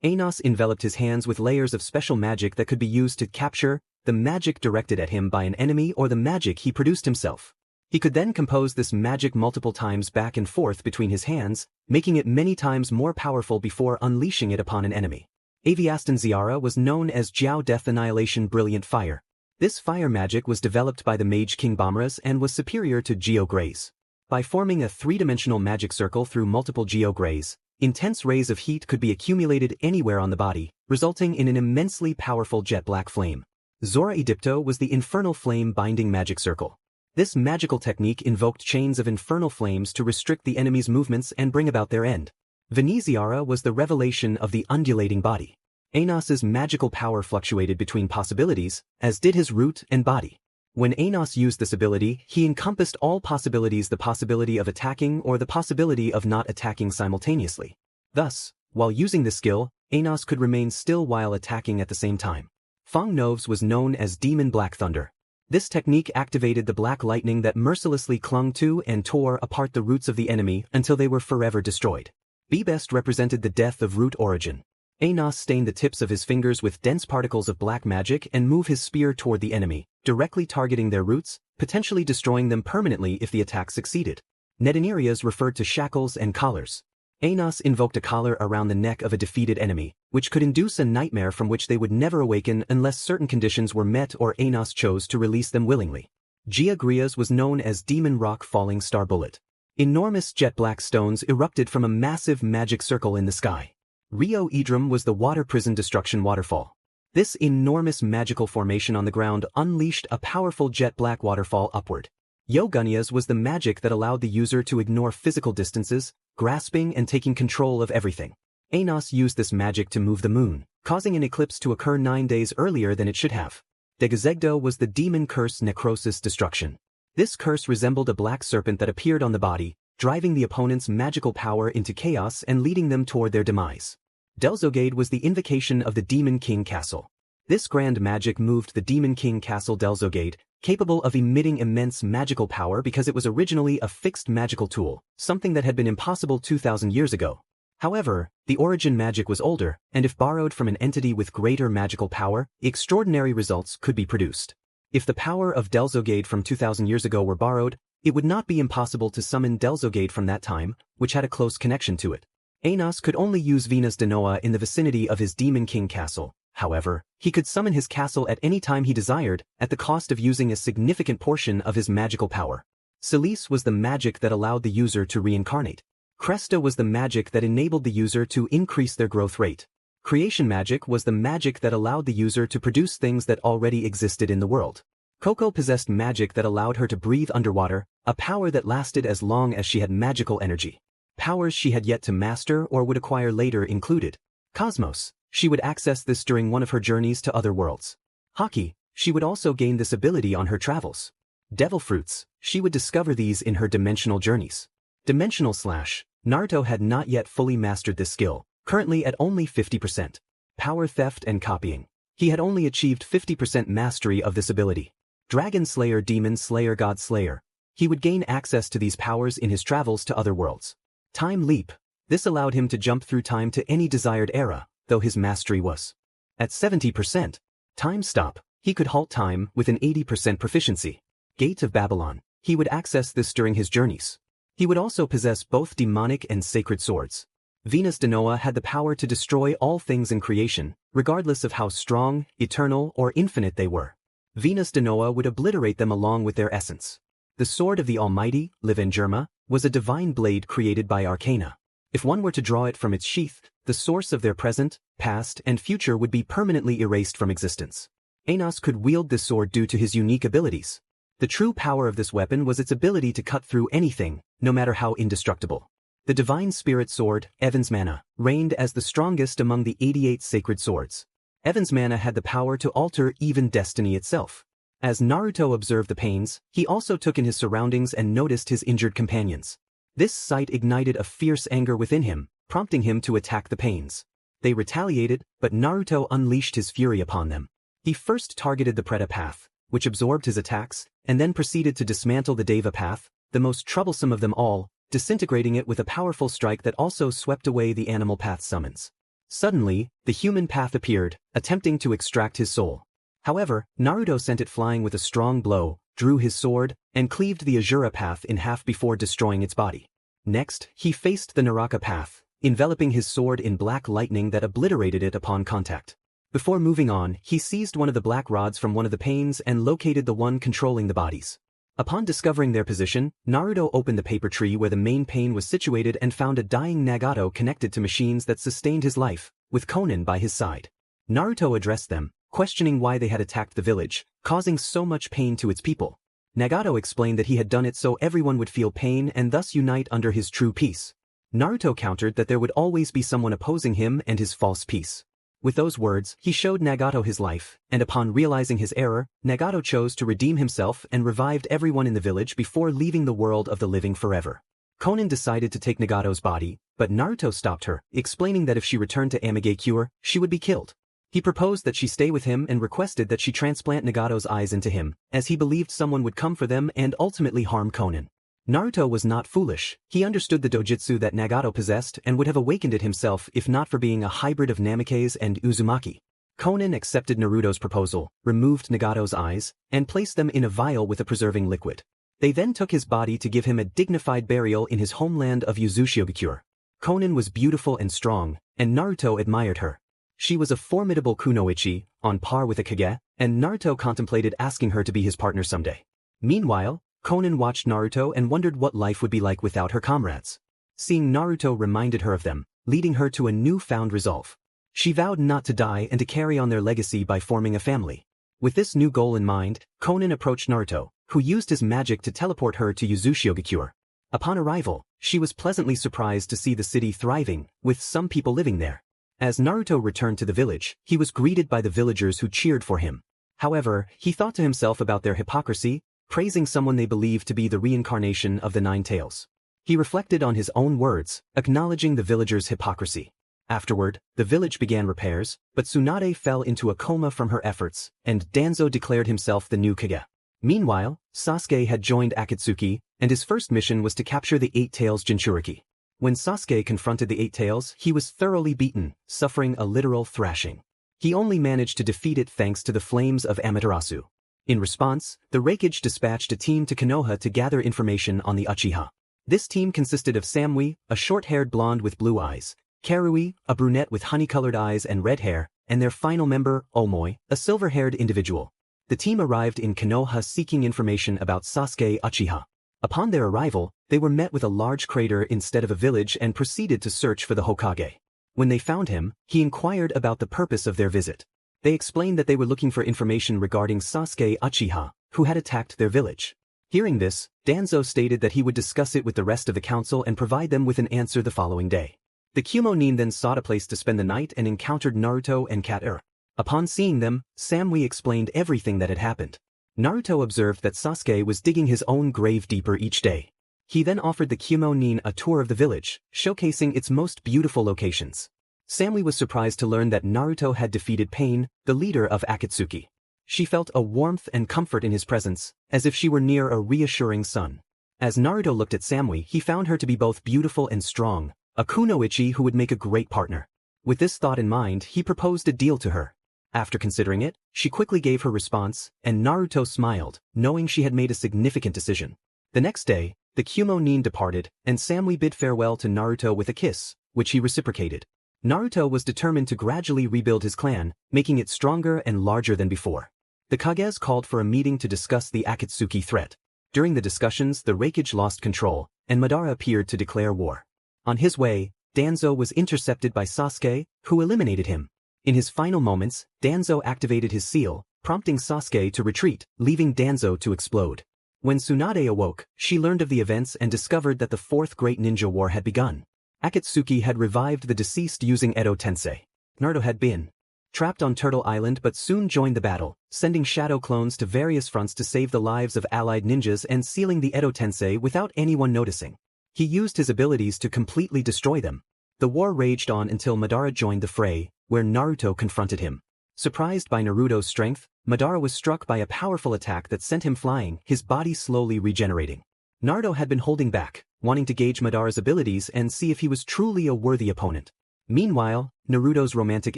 Speaker 1: Anos enveloped his hands with layers of special magic that could be used to capture the magic directed at him by an enemy or the magic he produced himself. He could then compose this magic multiple times back and forth between his hands, making it many times more powerful before unleashing it upon an enemy. Aviastin Ziara was known as Jiao Death Annihilation Brilliant Fire. This fire magic was developed by the Mage King Bomras and was superior to Geo Grays. By forming a three-dimensional magic circle through multiple Geo Grays, intense rays of heat could be accumulated anywhere on the body, resulting in an immensely powerful jet black flame. Zora Edipto was the Infernal Flame Binding Magic Circle. This magical technique invoked chains of infernal flames to restrict the enemy's movements and bring about their end. Veneziara was the revelation of the undulating body. Anos's magical power fluctuated between possibilities, as did his root and body. When Anos used this ability, he encompassed all possibilities, the possibility of attacking or the possibility of not attacking simultaneously. Thus, while using this skill, Anos could remain still while attacking at the same time. Fong Nove's was known as Demon Black Thunder. This technique activated the black lightning that mercilessly clung to and tore apart the roots of the enemy until they were forever destroyed. B-Best represented the death of root origin. Anos stained the tips of his fingers with dense particles of black magic and moved his spear toward the enemy, directly targeting their roots, potentially destroying them permanently if the attack succeeded. Netanerias referred to shackles and collars. Anos invoked a collar around the neck of a defeated enemy, which could induce a nightmare from which they would never awaken unless certain conditions were met or Anos chose to release them willingly. Gia Gria's was known as Demon Rock Falling Star Bullet. Enormous jet black stones erupted from a massive magic circle in the sky. Rio Idrum was the Water Prison Destruction Waterfall. This enormous magical formation on the ground unleashed a powerful jet black waterfall upward. Yogunia's was the magic that allowed the user to ignore physical distances, grasping and taking control of everything. Anos used this magic to move the moon, causing an eclipse to occur 9 days earlier than it should have. Degazegdo was the Demon Curse Necrosis Destruction. This curse resembled a black serpent that appeared on the body, driving the opponent's magical power into chaos and leading them toward their demise. Delzogade was the invocation of the Demon King Castle. This grand magic moved the Demon King Castle Delzogade, capable of emitting immense magical power because it was originally a fixed magical tool, something that had been impossible 2,000 years ago. However, the origin magic was older, and if borrowed from an entity with greater magical power, extraordinary results could be produced. If the power of Delzogade from 2,000 years ago were borrowed, it would not be impossible to summon Delzogade from that time, which had a close connection to it. Anos could only use Venus de Noa in the vicinity of his Demon King Castle. However, he could summon his castle at any time he desired, at the cost of using a significant portion of his magical power. Celise was the magic that allowed the user to reincarnate. Cresta was the magic that enabled the user to increase their growth rate. Creation magic was the magic that allowed the user to produce things that already existed in the world. Coco possessed magic that allowed her to breathe underwater, a power that lasted as long as she had magical energy. Powers she had yet to master or would acquire later included Cosmos. She would access this during one of her journeys to other worlds. Haki. She would also gain this ability on her travels. Devil Fruits. She would discover these in her dimensional journeys. Dimensional Slash. Naruto had not yet fully mastered this skill, currently at only 50%. Power Theft and Copying. He had only achieved 50% mastery of this ability. Dragon Slayer, Demon Slayer, God Slayer. He would gain access to these powers in his travels to other worlds. Time Leap. This allowed him to jump through time to any desired era, though his mastery was at 70%. Time Stop. He could halt time with an 80% proficiency. Gate of Babylon. He would access this during his journeys. He would also possess both demonic and sacred swords. Venus de Noa had the power to destroy all things in creation, regardless of how strong, eternal, or infinite they were. Venus de Noa would obliterate them along with their essence. The Sword of the Almighty, Livengerma, was a divine blade created by Arcana. If one were to draw it from its sheath, the source of their present, past, and future would be permanently erased from existence. Anos could wield this sword due to his unique abilities. The true power of this weapon was its ability to cut through anything, no matter how indestructible. The Divine Spirit Sword, Evan's Mana, reigned as the strongest among the 88 sacred swords. Evan's Mana had the power to alter even destiny itself. As Naruto observed the pains, he also took in his surroundings and noticed his injured companions. This sight ignited a fierce anger within him, prompting him to attack the pains. They retaliated, but Naruto unleashed his fury upon them. He first targeted the Preta path, which absorbed his attacks, and then proceeded to dismantle the Deva path, the most troublesome of them all, disintegrating it with a powerful strike that also swept away the animal path summons. Suddenly, the human path appeared, attempting to extract his soul. However, Naruto sent it flying with a strong blow, drew his sword, and cleaved the Azura path in half before destroying its body. Next, he faced the Naraka path, enveloping his sword in black lightning that obliterated it upon contact. Before moving on, he seized one of the black rods from one of the panes and located the one controlling the bodies. Upon discovering their position, Naruto opened the paper tree where the main pane was situated and found a dying Nagato connected to machines that sustained his life, with Konan by his side. Naruto addressed them, questioning why they had attacked the village, causing so much pain to its people. Nagato explained that he had done it so everyone would feel pain and thus unite under his true peace. Naruto countered that there would always be someone opposing him and his false peace. With those words, he showed Nagato his life, and upon realizing his error, Nagato chose to redeem himself and revived everyone in the village before leaving the world of the living forever. Konan decided to take Nagato's body, but Naruto stopped her, explaining that if she returned to Amigakure, she would be killed. He proposed that she stay with him and requested that she transplant Nagato's eyes into him, as he believed someone would come for them and ultimately harm Konan. Naruto was not foolish. He understood the dojutsu that Nagato possessed and would have awakened it himself if not for being a hybrid of Namikaze and Uzumaki. Konan accepted Naruto's proposal, removed Nagato's eyes, and placed them in a vial with a preserving liquid. They then took his body to give him a dignified burial in his homeland of Uzushiogakure. Konan was beautiful and strong, and Naruto admired her. She was a formidable kunoichi, on par with a Kage, and Naruto contemplated asking her to be his partner someday. Meanwhile, Konan watched Naruto and wondered what life would be like without her comrades. Seeing Naruto reminded her of them, leading her to a newfound resolve. She vowed not to die and to carry on their legacy by forming a family. With this new goal in mind, Konan approached Naruto, who used his magic to teleport her to Uzushiogakure. Upon arrival, she was pleasantly surprised to see the city thriving, with some people living there. As Naruto returned to the village, he was greeted by the villagers who cheered for him. However, he thought to himself about their hypocrisy, praising someone they believed to be the reincarnation of the Nine Tails. He reflected on his own words, acknowledging the villagers' hypocrisy. Afterward, the village began repairs, but Tsunade fell into a coma from her efforts, and Danzo declared himself the new Kage. Meanwhile, Sasuke had joined Akatsuki, and his first mission was to capture the Eight Tails Jinchuriki. When Sasuke confronted the Eight Tails, he was thoroughly beaten, suffering a literal thrashing. He only managed to defeat it thanks to the flames of Amaterasu. In response, the Raikage dispatched a team to Konoha to gather information on the Uchiha. This team consisted of Samui, a short-haired blonde with blue eyes, Karui, a brunette with honey-colored eyes and red hair, and their final member, Omoi, a silver-haired individual. The team arrived in Konoha seeking information about Sasuke Uchiha. Upon their arrival, they were met with a large crater instead of a village and proceeded to search for the Hokage. When they found him, he inquired about the purpose of their visit. They explained that they were looking for information regarding Sasuke Uchiha, who had attacked their village. Hearing this, Danzo stated that he would discuss it with the rest of the council and provide them with an answer the following day. The Kyumonin then sought a place to spend the night and encountered Naruto and Kat-ur. Upon seeing them, Samui explained everything that had happened. Naruto observed that Sasuke was digging his own grave deeper each day. He then offered the Kyumonin a tour of the village, showcasing its most beautiful locations. Samui was surprised to learn that Naruto had defeated Pain, the leader of Akatsuki. She felt a warmth and comfort in his presence, as if she were near a reassuring son. As Naruto looked at Samui, he found her to be both beautiful and strong, a kunoichi who would make a great partner. With this thought in mind, he proposed a deal to her. After considering it, she quickly gave her response, and Naruto smiled, knowing she had made a significant decision. The next day, the Kyumonin departed, and Samui bid farewell to Naruto with a kiss, which he reciprocated. Naruto was determined to gradually rebuild his clan, making it stronger and larger than before. The Kages called for a meeting to discuss the Akatsuki threat. During the discussions, the Raikage lost control, and Madara appeared to declare war. On his way, Danzo was intercepted by Sasuke, who eliminated him. In his final moments, Danzo activated his seal, prompting Sasuke to retreat, leaving Danzo to explode. When Tsunade awoke, she learned of the events and discovered that the Fourth Great Ninja War had begun. Akatsuki had revived the deceased using Edo Tensei. Naruto had been trapped on Turtle Island but soon joined the battle, sending shadow clones to various fronts to save the lives of allied ninjas and sealing the Edo Tensei without anyone noticing. He used his abilities to completely destroy them. The war raged on until Madara joined the fray, where Naruto confronted him. Surprised by Naruto's strength, Madara was struck by a powerful attack that sent him flying, his body slowly regenerating. Naruto had been holding back, wanting to gauge Madara's abilities and see if he was truly a worthy opponent. Meanwhile, Naruto's romantic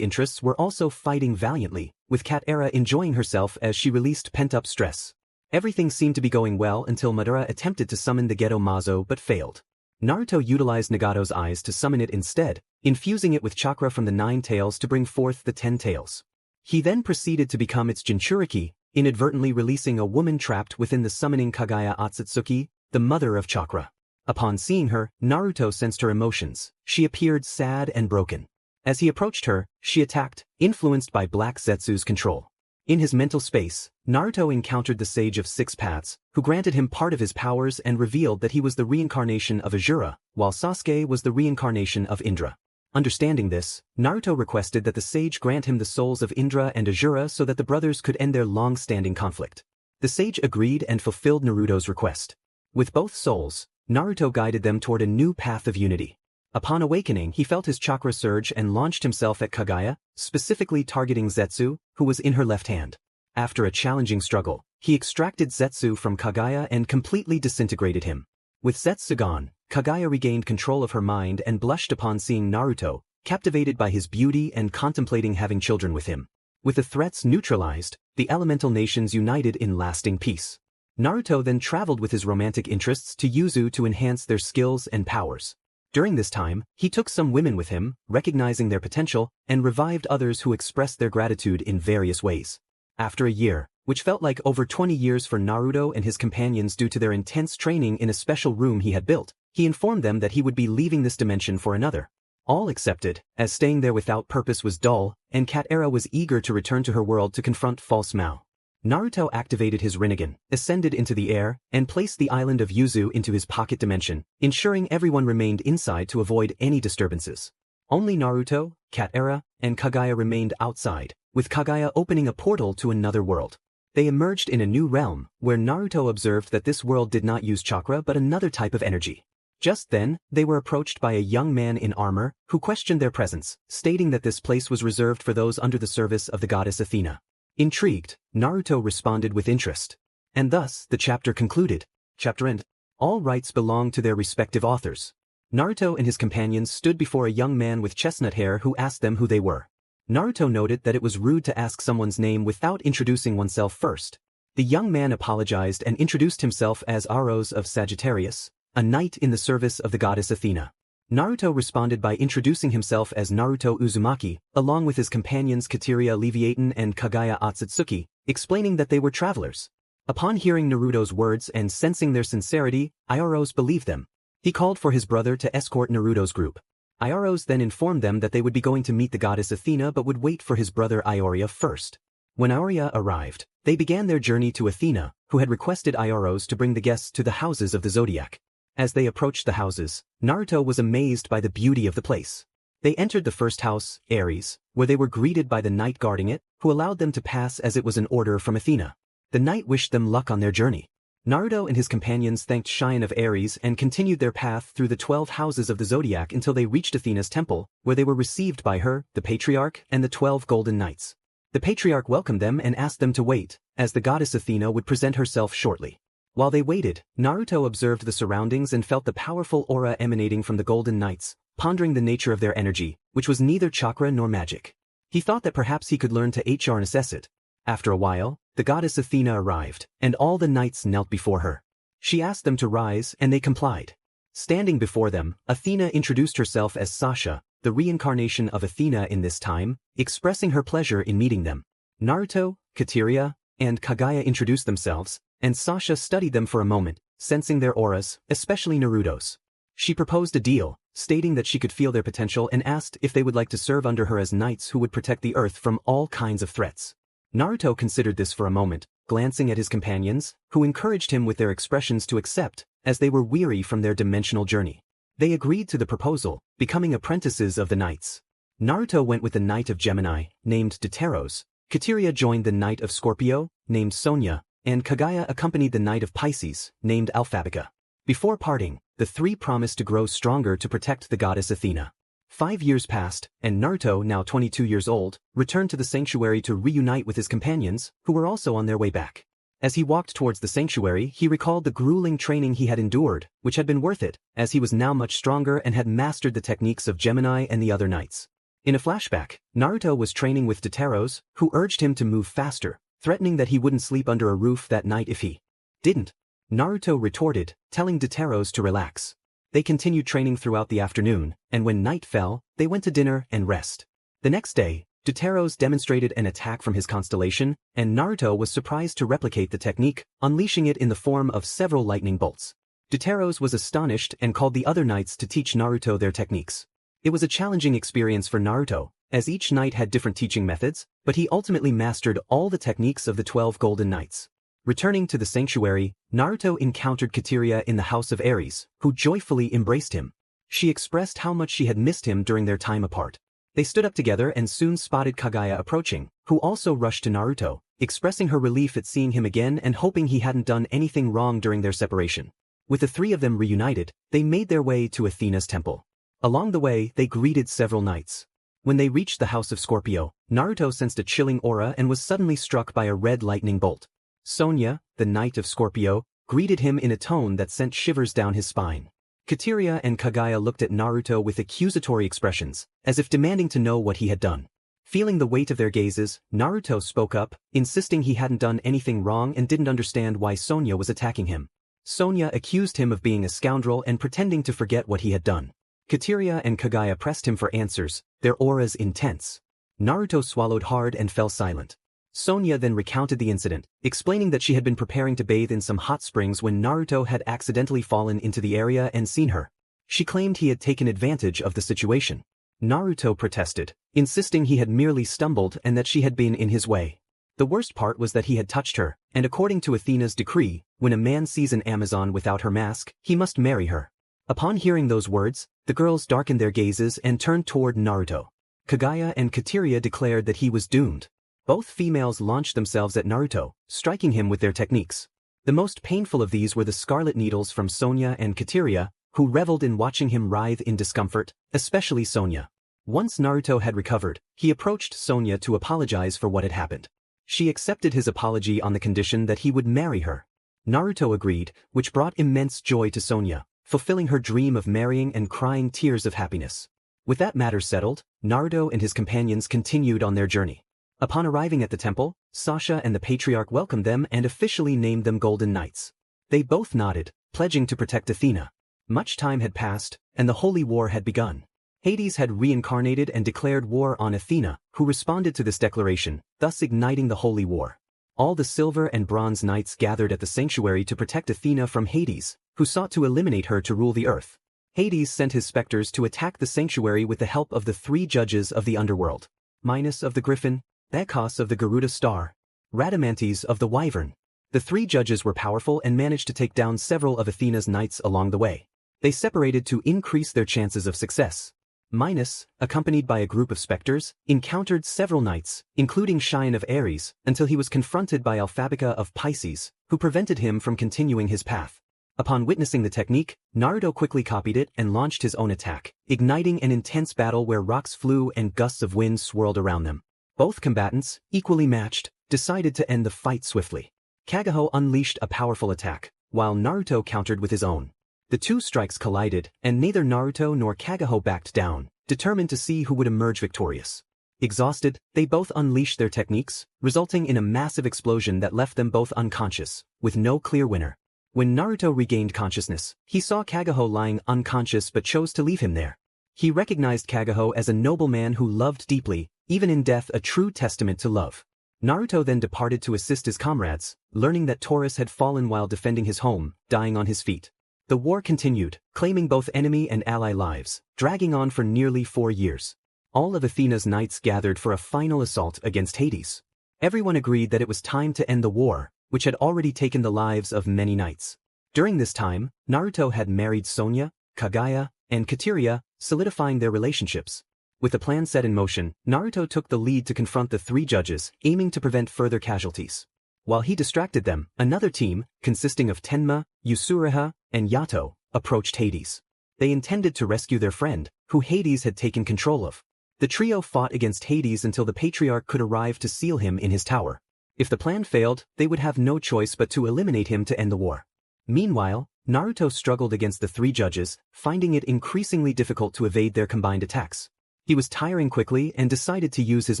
Speaker 1: interests were also fighting valiantly, with Katara enjoying herself as she released pent-up stress. Everything seemed to be going well until Madara attempted to summon the Geto Mazo but failed. Naruto utilized Nagato's eyes to summon it instead, infusing it with chakra from the 9 tails to bring forth the 10 tails. He then proceeded to become its Jinchuriki, inadvertently releasing a woman trapped within the summoning Kaguya Otsutsuki, the mother of chakra. Upon seeing her, Naruto sensed her emotions. She appeared sad and broken. As he approached her, she attacked, influenced by Black Zetsu's control. In his mental space, Naruto encountered the Sage of Six Paths, who granted him part of his powers and revealed that he was the reincarnation of Asura, while Sasuke was the reincarnation of Indra. Understanding this, Naruto requested that the sage grant him the souls of Indra and Asura so that the brothers could end their long-standing conflict. The sage agreed and fulfilled Naruto's request. With both souls, Naruto guided them toward a new path of unity. Upon awakening, he felt his chakra surge and launched himself at Kaguya, specifically targeting Zetsu, who was in her left hand. After a challenging struggle, he extracted Zetsu from Kaguya and completely disintegrated him. With Zetsu gone, Kaguya regained control of her mind and blushed upon seeing Naruto, captivated by his beauty and contemplating having children with him. With the threats neutralized, the elemental nations united in lasting peace. Naruto then traveled with his romantic interests to Yuzu to enhance their skills and powers. During this time, he took some women with him, recognizing their potential, and revived others who expressed their gratitude in various ways. After a year, which felt like over 20 years for Naruto and his companions due to their intense training in a special room he had built, he informed them that he would be leaving this dimension for another. All accepted, as staying there without purpose was dull, and Katara was eager to return to her world to confront false Mao. Naruto activated his Rinnegan, ascended into the air, and placed the island of Yuzu into his pocket dimension, ensuring everyone remained inside to avoid any disturbances. Only Naruto, Katara, and Kaguya remained outside, with Kaguya opening a portal to another world. They emerged in a new realm, where Naruto observed that this world did not use chakra but another type of energy. Just then, they were approached by a young man in armor, who questioned their presence, stating that this place was reserved for those under the service of the goddess Athena. Intrigued, Naruto responded with interest. And thus, the chapter concluded. Chapter end. All rights belong to their respective authors. Naruto and his companions stood before a young man with chestnut hair who asked them who they were. Naruto noted that it was rude to ask someone's name without introducing oneself first. The young man apologized and introduced himself as Aros of Sagittarius, a knight in the service of the goddess Athena. Naruto responded by introducing himself as Naruto Uzumaki, along with his companions Kateria Leviathan and Kaguya Otsutsuki, explaining that they were travelers. Upon hearing Naruto's words and sensing their sincerity, Ioros believed them. He called for his brother to escort Naruto's group. Ioros then informed them that they would be going to meet the goddess Athena but would wait for his brother Ioria first. When Ioria arrived, they began their journey to Athena, who had requested Ioros to bring the guests to the houses of the zodiac. As they approached the houses, Naruto was amazed by the beauty of the place. They entered the first house, Ares, where they were greeted by the knight guarding it, who allowed them to pass as it was an order from Athena. The knight wished them luck on their journey. Naruto and his companions thanked Scion of Ares and continued their path through the 12 houses of the zodiac until they reached Athena's temple, where they were received by her, the patriarch, and the 12 golden knights. The patriarch welcomed them and asked them to wait, as the goddess Athena would present herself shortly. While they waited, Naruto observed the surroundings and felt the powerful aura emanating from the Golden Knights, pondering the nature of their energy, which was neither chakra nor magic. He thought that perhaps he could learn to assess it. After a while, the goddess Athena arrived, and all the knights knelt before her. She asked them to rise, and they complied. Standing before them, Athena introduced herself as Sasha, the reincarnation of Athena in this time, expressing her pleasure in meeting them. Naruto, Kateria, and Kaguya introduced themselves, and Sasha studied them for a moment, sensing their auras, especially Naruto's. She proposed a deal, stating that she could feel their potential and asked if they would like to serve under her as knights who would protect the earth from all kinds of threats. Naruto considered this for a moment, glancing at his companions, who encouraged him with their expressions to accept, as they were weary from their dimensional journey. They agreed to the proposal, becoming apprentices of the knights. Naruto went with the Knight of Gemini, named Deuteros. Kateria joined the Knight of Scorpio, named Sonia, and Kaguya accompanied the Knight of Pisces, named Alphabica. Before parting, the three promised to grow stronger to protect the goddess Athena. 5 years passed, and Naruto, now 22 years old, returned to the sanctuary to reunite with his companions, who were also on their way back. As he walked towards the sanctuary, he recalled the grueling training he had endured, which had been worth it, as he was now much stronger and had mastered the techniques of Gemini and the other knights. In a flashback, Naruto was training with Doteros, who urged him to move faster, threatening that he wouldn't sleep under a roof that night if he didn't. Naruto retorted, telling Doteros to relax. They continued training throughout the afternoon, and when night fell, they went to dinner and rest. The next day, Doteros demonstrated an attack from his constellation, and Naruto was surprised to replicate the technique, unleashing it in the form of several lightning bolts. Doteros was astonished and called the other knights to teach Naruto their techniques. It was a challenging experience for Naruto, as each knight had different teaching methods, but he ultimately mastered all the techniques of the 12 Golden Knights. Returning to the sanctuary, Naruto encountered Kateria in the house of Ares, who joyfully embraced him. She expressed how much she had missed him during their time apart. They stood up together and soon spotted Kaguya approaching, who also rushed to Naruto, expressing her relief at seeing him again and hoping he hadn't done anything wrong during their separation. With the three of them reunited, they made their way to Athena's temple. Along the way, they greeted several knights. When they reached the house of Scorpio, Naruto sensed a chilling aura and was suddenly struck by a red lightning bolt. Sonia, the knight of Scorpio, greeted him in a tone that sent shivers down his spine. Kateria and Kaguya looked at Naruto with accusatory expressions, as if demanding to know what he had done. Feeling the weight of their gazes, Naruto spoke up, insisting he hadn't done anything wrong and didn't understand why Sonia was attacking him. Sonia accused him of being a scoundrel and pretending to forget what he had done. Kateria and Kaguya pressed him for answers, their auras intense. Naruto swallowed hard and fell silent. Sonia then recounted the incident, explaining that she had been preparing to bathe in some hot springs when Naruto had accidentally fallen into the area and seen her. She claimed he had taken advantage of the situation. Naruto protested, insisting he had merely stumbled and that she had been in his way. The worst part was that he had touched her, and according to Athena's decree, when a man sees an Amazon without her mask, he must marry her. Upon hearing those words, the girls darkened their gazes and turned toward Naruto. Kaguya and Kateria declared that he was doomed. Both females launched themselves at Naruto, striking him with their techniques. The most painful of these were the scarlet needles from Sonia and Kateria, who reveled in watching him writhe in discomfort, especially Sonia. Once Naruto had recovered, he approached Sonia to apologize for what had happened. She accepted his apology on the condition that he would marry her. Naruto agreed, which brought immense joy to Sonia, fulfilling her dream of marrying and crying tears of happiness. With that matter settled, Naruto and his companions continued on their journey. Upon arriving at the temple, Sasha and the Patriarch welcomed them and officially named them Golden Knights. They both nodded, pledging to protect Athena. Much time had passed, and the Holy War had begun. Hades had reincarnated and declared war on Athena, who responded to this declaration, thus igniting the Holy War. All the Silver and Bronze Knights gathered at the sanctuary to protect Athena from Hades, who sought to eliminate her to rule the earth. Hades sent his specters to attack the sanctuary with the help of the three judges of the underworld. Minos of the Griffin, Bacchus of the Garuda Star, Rhadamantes of the Wyvern. The three judges were powerful and managed to take down several of Athena's knights along the way. They separated to increase their chances of success. Minos, accompanied by a group of specters, encountered several knights, including Shion of Ares, until he was confronted by Alphabica of Pisces, who prevented him from continuing his path. Upon witnessing the technique, Naruto quickly copied it and launched his own attack, igniting an intense battle where rocks flew and gusts of wind swirled around them. Both combatants, equally matched, decided to end the fight swiftly. Kagaho unleashed a powerful attack, while Naruto countered with his own. The two strikes collided, and neither Naruto nor Kagaho backed down, determined to see who would emerge victorious. Exhausted, they both unleashed their techniques, resulting in a massive explosion that left them both unconscious, with no clear winner. When Naruto regained consciousness, he saw Kagaho lying unconscious but chose to leave him there. He recognized Kagaho as a noble man who loved deeply, even in death a true testament to love. Naruto then departed to assist his comrades, learning that Taurus had fallen while defending his home, dying on his feet. The war continued, claiming both enemy and ally lives, dragging on for nearly 4 years. All of Athena's knights gathered for a final assault against Hades. Everyone agreed that it was time to end the war, which had already taken the lives of many knights. During this time, Naruto had married Sonia, Kaguya, and Kateria, solidifying their relationships. With the plan set in motion, Naruto took the lead to confront the three judges, aiming to prevent further casualties. While he distracted them, another team, consisting of Tenma, Yusuriha, and Yato, approached Hades. They intended to rescue their friend, who Hades had taken control of. The trio fought against Hades until the Patriarch could arrive to seal him in his tower. If the plan failed, they would have no choice but to eliminate him to end the war. Meanwhile, Naruto struggled against the three judges, finding it increasingly difficult to evade their combined attacks. He was tiring quickly and decided to use his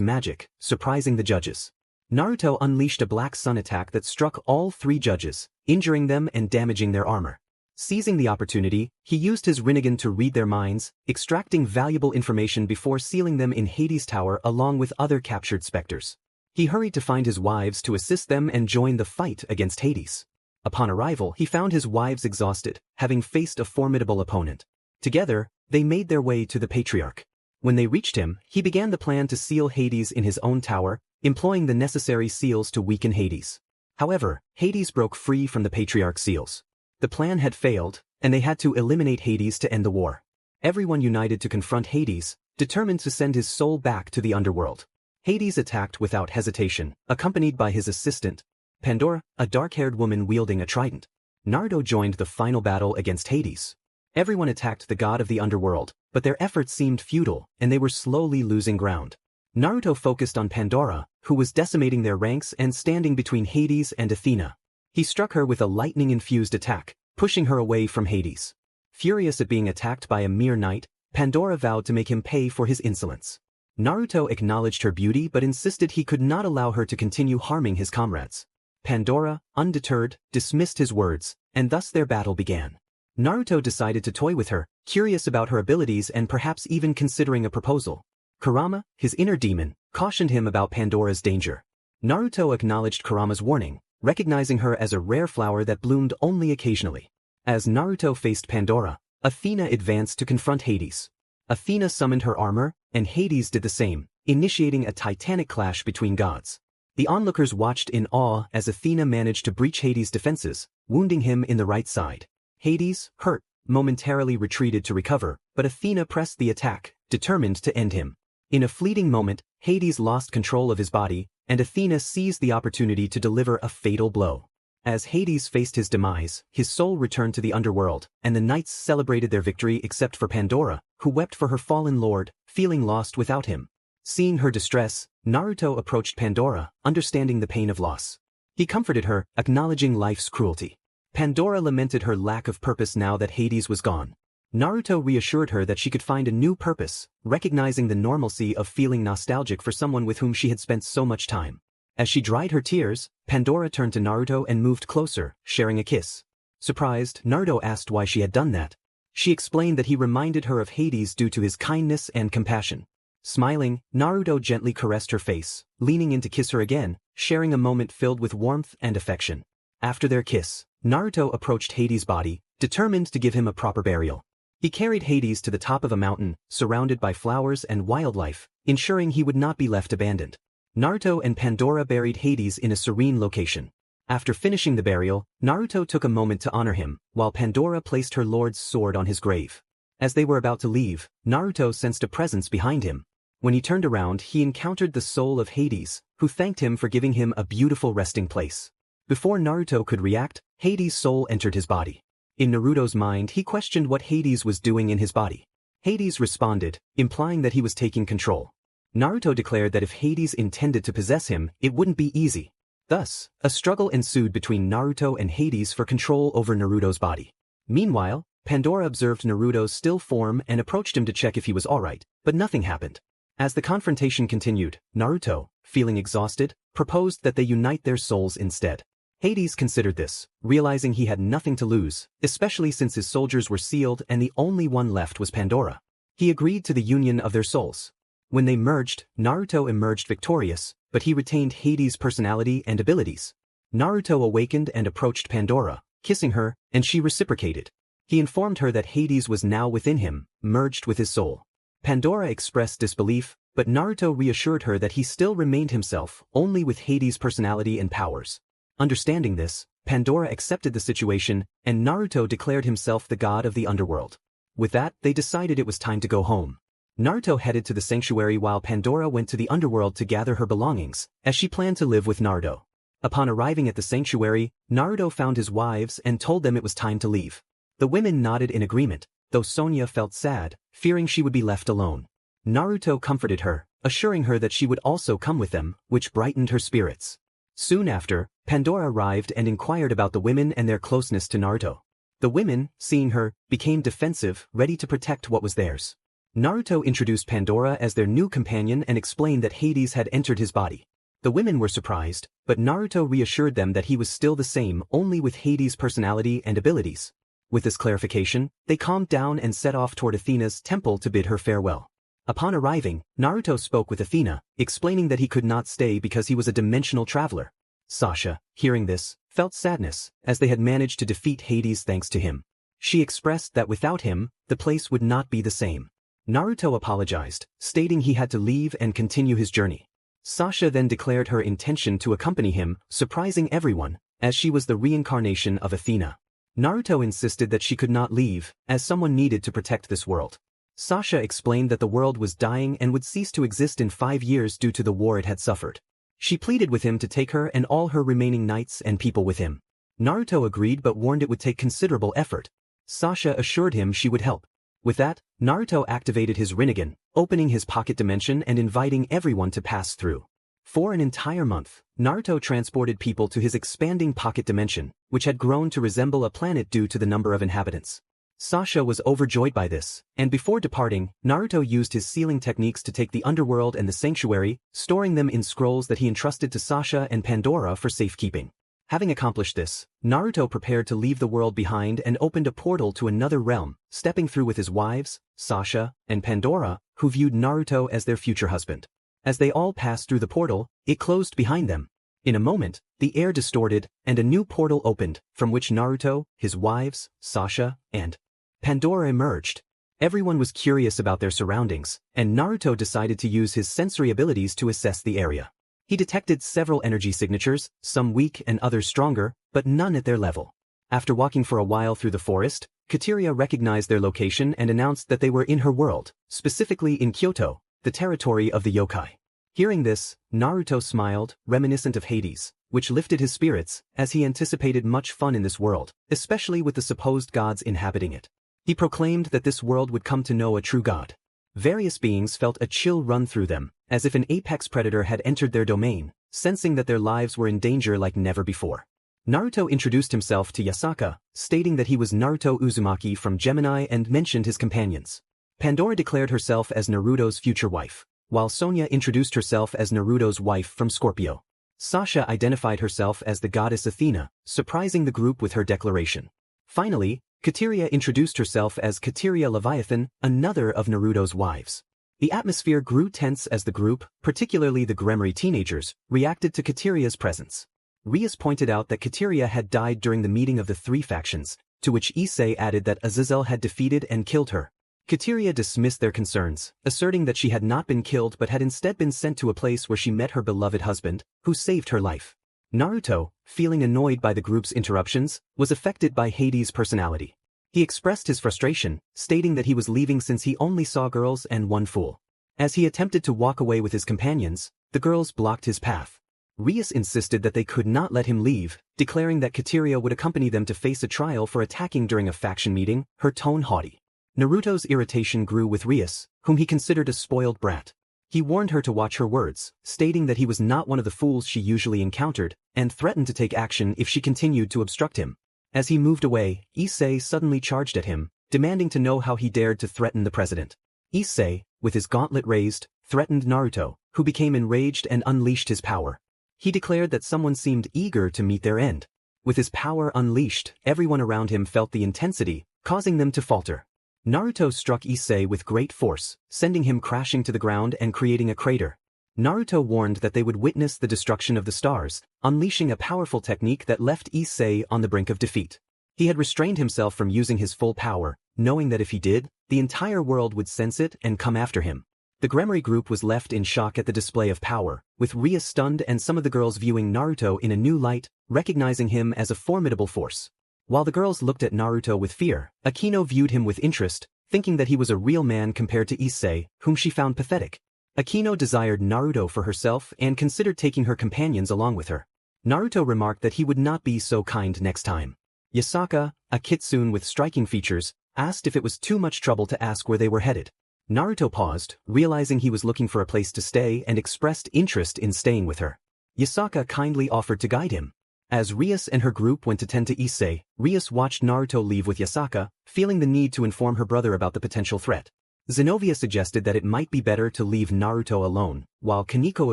Speaker 1: magic, surprising the judges. Naruto unleashed a Black Sun attack that struck all three judges, injuring them and damaging their armor. Seizing the opportunity, he used his Rinnegan to read their minds, extracting valuable information before sealing them in Hades' tower along with other captured specters. He hurried to find his wives to assist them and join the fight against Hades. Upon arrival, he found his wives exhausted, having faced a formidable opponent. Together, they made their way to the Patriarch. When they reached him, he began the plan to seal Hades in his own tower, employing the necessary seals to weaken Hades. However, Hades broke free from the Patriarch's seals. The plan had failed, and they had to eliminate Hades to end the war. Everyone united to confront Hades, determined to send his soul back to the underworld. Hades attacked without hesitation, accompanied by his assistant, Pandora, a dark-haired woman wielding a trident. Naruto joined the final battle against Hades. Everyone attacked the god of the underworld, but their efforts seemed futile, and they were slowly losing ground. Naruto focused on Pandora, who was decimating their ranks and standing between Hades and Athena. He struck her with a lightning-infused attack, pushing her away from Hades. Furious at being attacked by a mere knight, Pandora vowed to make him pay for his insolence. Naruto acknowledged her beauty but insisted he could not allow her to continue harming his comrades. Pandora, undeterred, dismissed his words, and thus their battle began. Naruto decided to toy with her, curious about her abilities and perhaps even considering a proposal. Kurama, his inner demon, cautioned him about Pandora's danger. Naruto acknowledged Kurama's warning, recognizing her as a rare flower that bloomed only occasionally. As Naruto faced Pandora, Athena advanced to confront Hades. Athena summoned her armor, and Hades did the same, initiating a titanic clash between gods. The onlookers watched in awe as Athena managed to breach Hades' defenses, wounding him in the right side. Hades, hurt, momentarily retreated to recover, but Athena pressed the attack, determined to end him. In a fleeting moment, Hades lost control of his body, and Athena seized the opportunity to deliver a fatal blow. As Hades faced his demise, his soul returned to the underworld, and the knights celebrated their victory except for Pandora, who wept for her fallen lord, feeling lost without him. Seeing her distress, Naruto approached Pandora, understanding the pain of loss. He comforted her, acknowledging life's cruelty. Pandora lamented her lack of purpose now that Hades was gone. Naruto reassured her that she could find a new purpose, recognizing the normalcy of feeling nostalgic for someone with whom she had spent so much time. As she dried her tears, Pandora turned to Naruto and moved closer, sharing a kiss. Surprised, Naruto asked why she had done that. She explained that he reminded her of Hades due to his kindness and compassion. Smiling, Naruto gently caressed her face, leaning in to kiss her again, sharing a moment filled with warmth and affection. After their kiss, Naruto approached Hades' body, determined to give him a proper burial. He carried Hades to the top of a mountain, surrounded by flowers and wildlife, ensuring he would not be left abandoned. Naruto and Pandora buried Hades in a serene location. After finishing the burial, Naruto took a moment to honor him, while Pandora placed her lord's sword on his grave. As they were about to leave, Naruto sensed a presence behind him. When he turned around, he encountered the soul of Hades, who thanked him for giving him a beautiful resting place. Before Naruto could react, Hades' soul entered his body. In Naruto's mind, he questioned what Hades was doing in his body. Hades responded, implying that he was taking control. Naruto declared that if Hades intended to possess him, it wouldn't be easy. Thus, a struggle ensued between Naruto and Hades for control over Naruto's body. Meanwhile, Pandora observed Naruto's still form and approached him to check if he was alright, but nothing happened. As the confrontation continued, Naruto, feeling exhausted, proposed that they unite their souls instead. Hades considered this, realizing he had nothing to lose, especially since his soldiers were sealed and the only one left was Pandora. He agreed to the union of their souls. When they merged, Naruto emerged victorious, but he retained Hades' personality and abilities. Naruto awakened and approached Pandora, kissing her, and she reciprocated. He informed her that Hades was now within him, merged with his soul. Pandora expressed disbelief, but Naruto reassured her that he still remained himself, only with Hades' personality and powers. Understanding this, Pandora accepted the situation, and Naruto declared himself the god of the underworld. With that, they decided it was time to go home. Naruto headed to the sanctuary while Pandora went to the underworld to gather her belongings, as she planned to live with Naruto. Upon arriving at the sanctuary, Naruto found his wives and told them it was time to leave. The women nodded in agreement, though Sonia felt sad, fearing she would be left alone. Naruto comforted her, assuring her that she would also come with them, which brightened her spirits. Soon after, Pandora arrived and inquired about the women and their closeness to Naruto. The women, seeing her, became defensive, ready to protect what was theirs. Naruto introduced Pandora as their new companion and explained that Hades had entered his body. The women were surprised, but Naruto reassured them that he was still the same, only with Hades' personality and abilities. With this clarification, they calmed down and set off toward Athena's temple to bid her farewell. Upon arriving, Naruto spoke with Athena, explaining that he could not stay because he was a dimensional traveler. Sasha, hearing this, felt sadness, as they had managed to defeat Hades thanks to him. She expressed that without him, the place would not be the same. Naruto apologized, stating he had to leave and continue his journey. Sasha then declared her intention to accompany him, surprising everyone, as she was the reincarnation of Athena. Naruto insisted that she could not leave, as someone needed to protect this world. Sasha explained that the world was dying and would cease to exist in 5 years due to the war it had suffered. She pleaded with him to take her and all her remaining knights and people with him. Naruto agreed but warned it would take considerable effort. Sasha assured him she would help. With that, Naruto activated his Rinnegan, opening his pocket dimension and inviting everyone to pass through. For an entire month, Naruto transported people to his expanding pocket dimension, which had grown to resemble a planet due to the number of inhabitants. Sasha was overjoyed by this, and before departing, Naruto used his sealing techniques to take the underworld and the sanctuary, storing them in scrolls that he entrusted to Sasha and Pandora for safekeeping. Having accomplished this, Naruto prepared to leave the world behind and opened a portal to another realm, stepping through with his wives, Sasha, and Pandora, who viewed Naruto as their future husband. As they all passed through the portal, it closed behind them. In a moment, the air distorted, and a new portal opened, from which Naruto, his wives, Sasha, and Pandora emerged. Everyone was curious about their surroundings, and Naruto decided to use his sensory abilities to assess the area. He detected several energy signatures, some weak and others stronger, but none at their level. After walking for a while through the forest, Kateria recognized their location and announced that they were in her world, specifically in Kyoto, the territory of the yokai. Hearing this, Naruto smiled, reminiscent of Hades, which lifted his spirits, as he anticipated much fun in this world, especially with the supposed gods inhabiting it. He proclaimed that this world would come to know a true god. Various beings felt a chill run through them, as if an apex predator had entered their domain, sensing that their lives were in danger like never before. Naruto introduced himself to Yasaka, stating that he was Naruto Uzumaki from Gemini and mentioned his companions. Pandora declared herself as Naruto's future wife, while Sonia introduced herself as Naruto's wife from Scorpio. Sasha identified herself as the goddess Athena, surprising the group with her declaration. Finally, Kateria introduced herself as Kateria Leviathan, another of Naruto's wives. The atmosphere grew tense as the group, particularly the Gremory teenagers, reacted to Kateria's presence. Rias pointed out that Kateria had died during the meeting of the 3 factions, to which Issei added that Azazel had defeated and killed her. Kateria dismissed their concerns, asserting that she had not been killed but had instead been sent to a place where she met her beloved husband, who saved her life. Naruto, feeling annoyed by the group's interruptions, was affected by Hades' personality. He expressed his frustration, stating that he was leaving since he only saw girls and one fool. As he attempted to walk away with his companions, the girls blocked his path. Rias insisted that they could not let him leave, declaring that Kateria would accompany them to face a trial for attacking during a faction meeting, her tone haughty. Naruto's irritation grew with Rias, whom he considered a spoiled brat. He warned her to watch her words, stating that he was not one of the fools she usually encountered, and threatened to take action if she continued to obstruct him. As he moved away, Issei suddenly charged at him, demanding to know how he dared to threaten the president. Issei, with his gauntlet raised, threatened Naruto, who became enraged and unleashed his power. He declared that someone seemed eager to meet their end. With his power unleashed, everyone around him felt the intensity, causing them to falter. Naruto struck Issei with great force, sending him crashing to the ground and creating a crater. Naruto warned that they would witness the destruction of the stars, unleashing a powerful technique that left Issei on the brink of defeat. He had restrained himself from using his full power, knowing that if he did, the entire world would sense it and come after him. The Gremory group was left in shock at the display of power, with Ria stunned and some of the girls viewing Naruto in a new light, recognizing him as a formidable force. While the girls looked at Naruto with fear, Akino viewed him with interest, thinking that he was a real man compared to Issei, whom she found pathetic. Akino desired Naruto for herself and considered taking her companions along with her. Naruto remarked that he would not be so kind next time. Yasaka, a kitsune with striking features, asked if it was too much trouble to ask where they were headed. Naruto paused, realizing he was looking for a place to stay and expressed interest in staying with her. Yasaka kindly offered to guide him. As Rias and her group went to tend to Issei, Rias watched Naruto leave with Yasaka, feeling the need to inform her brother about the potential threat. Zenobia suggested that it might be better to leave Naruto alone, while Kaneko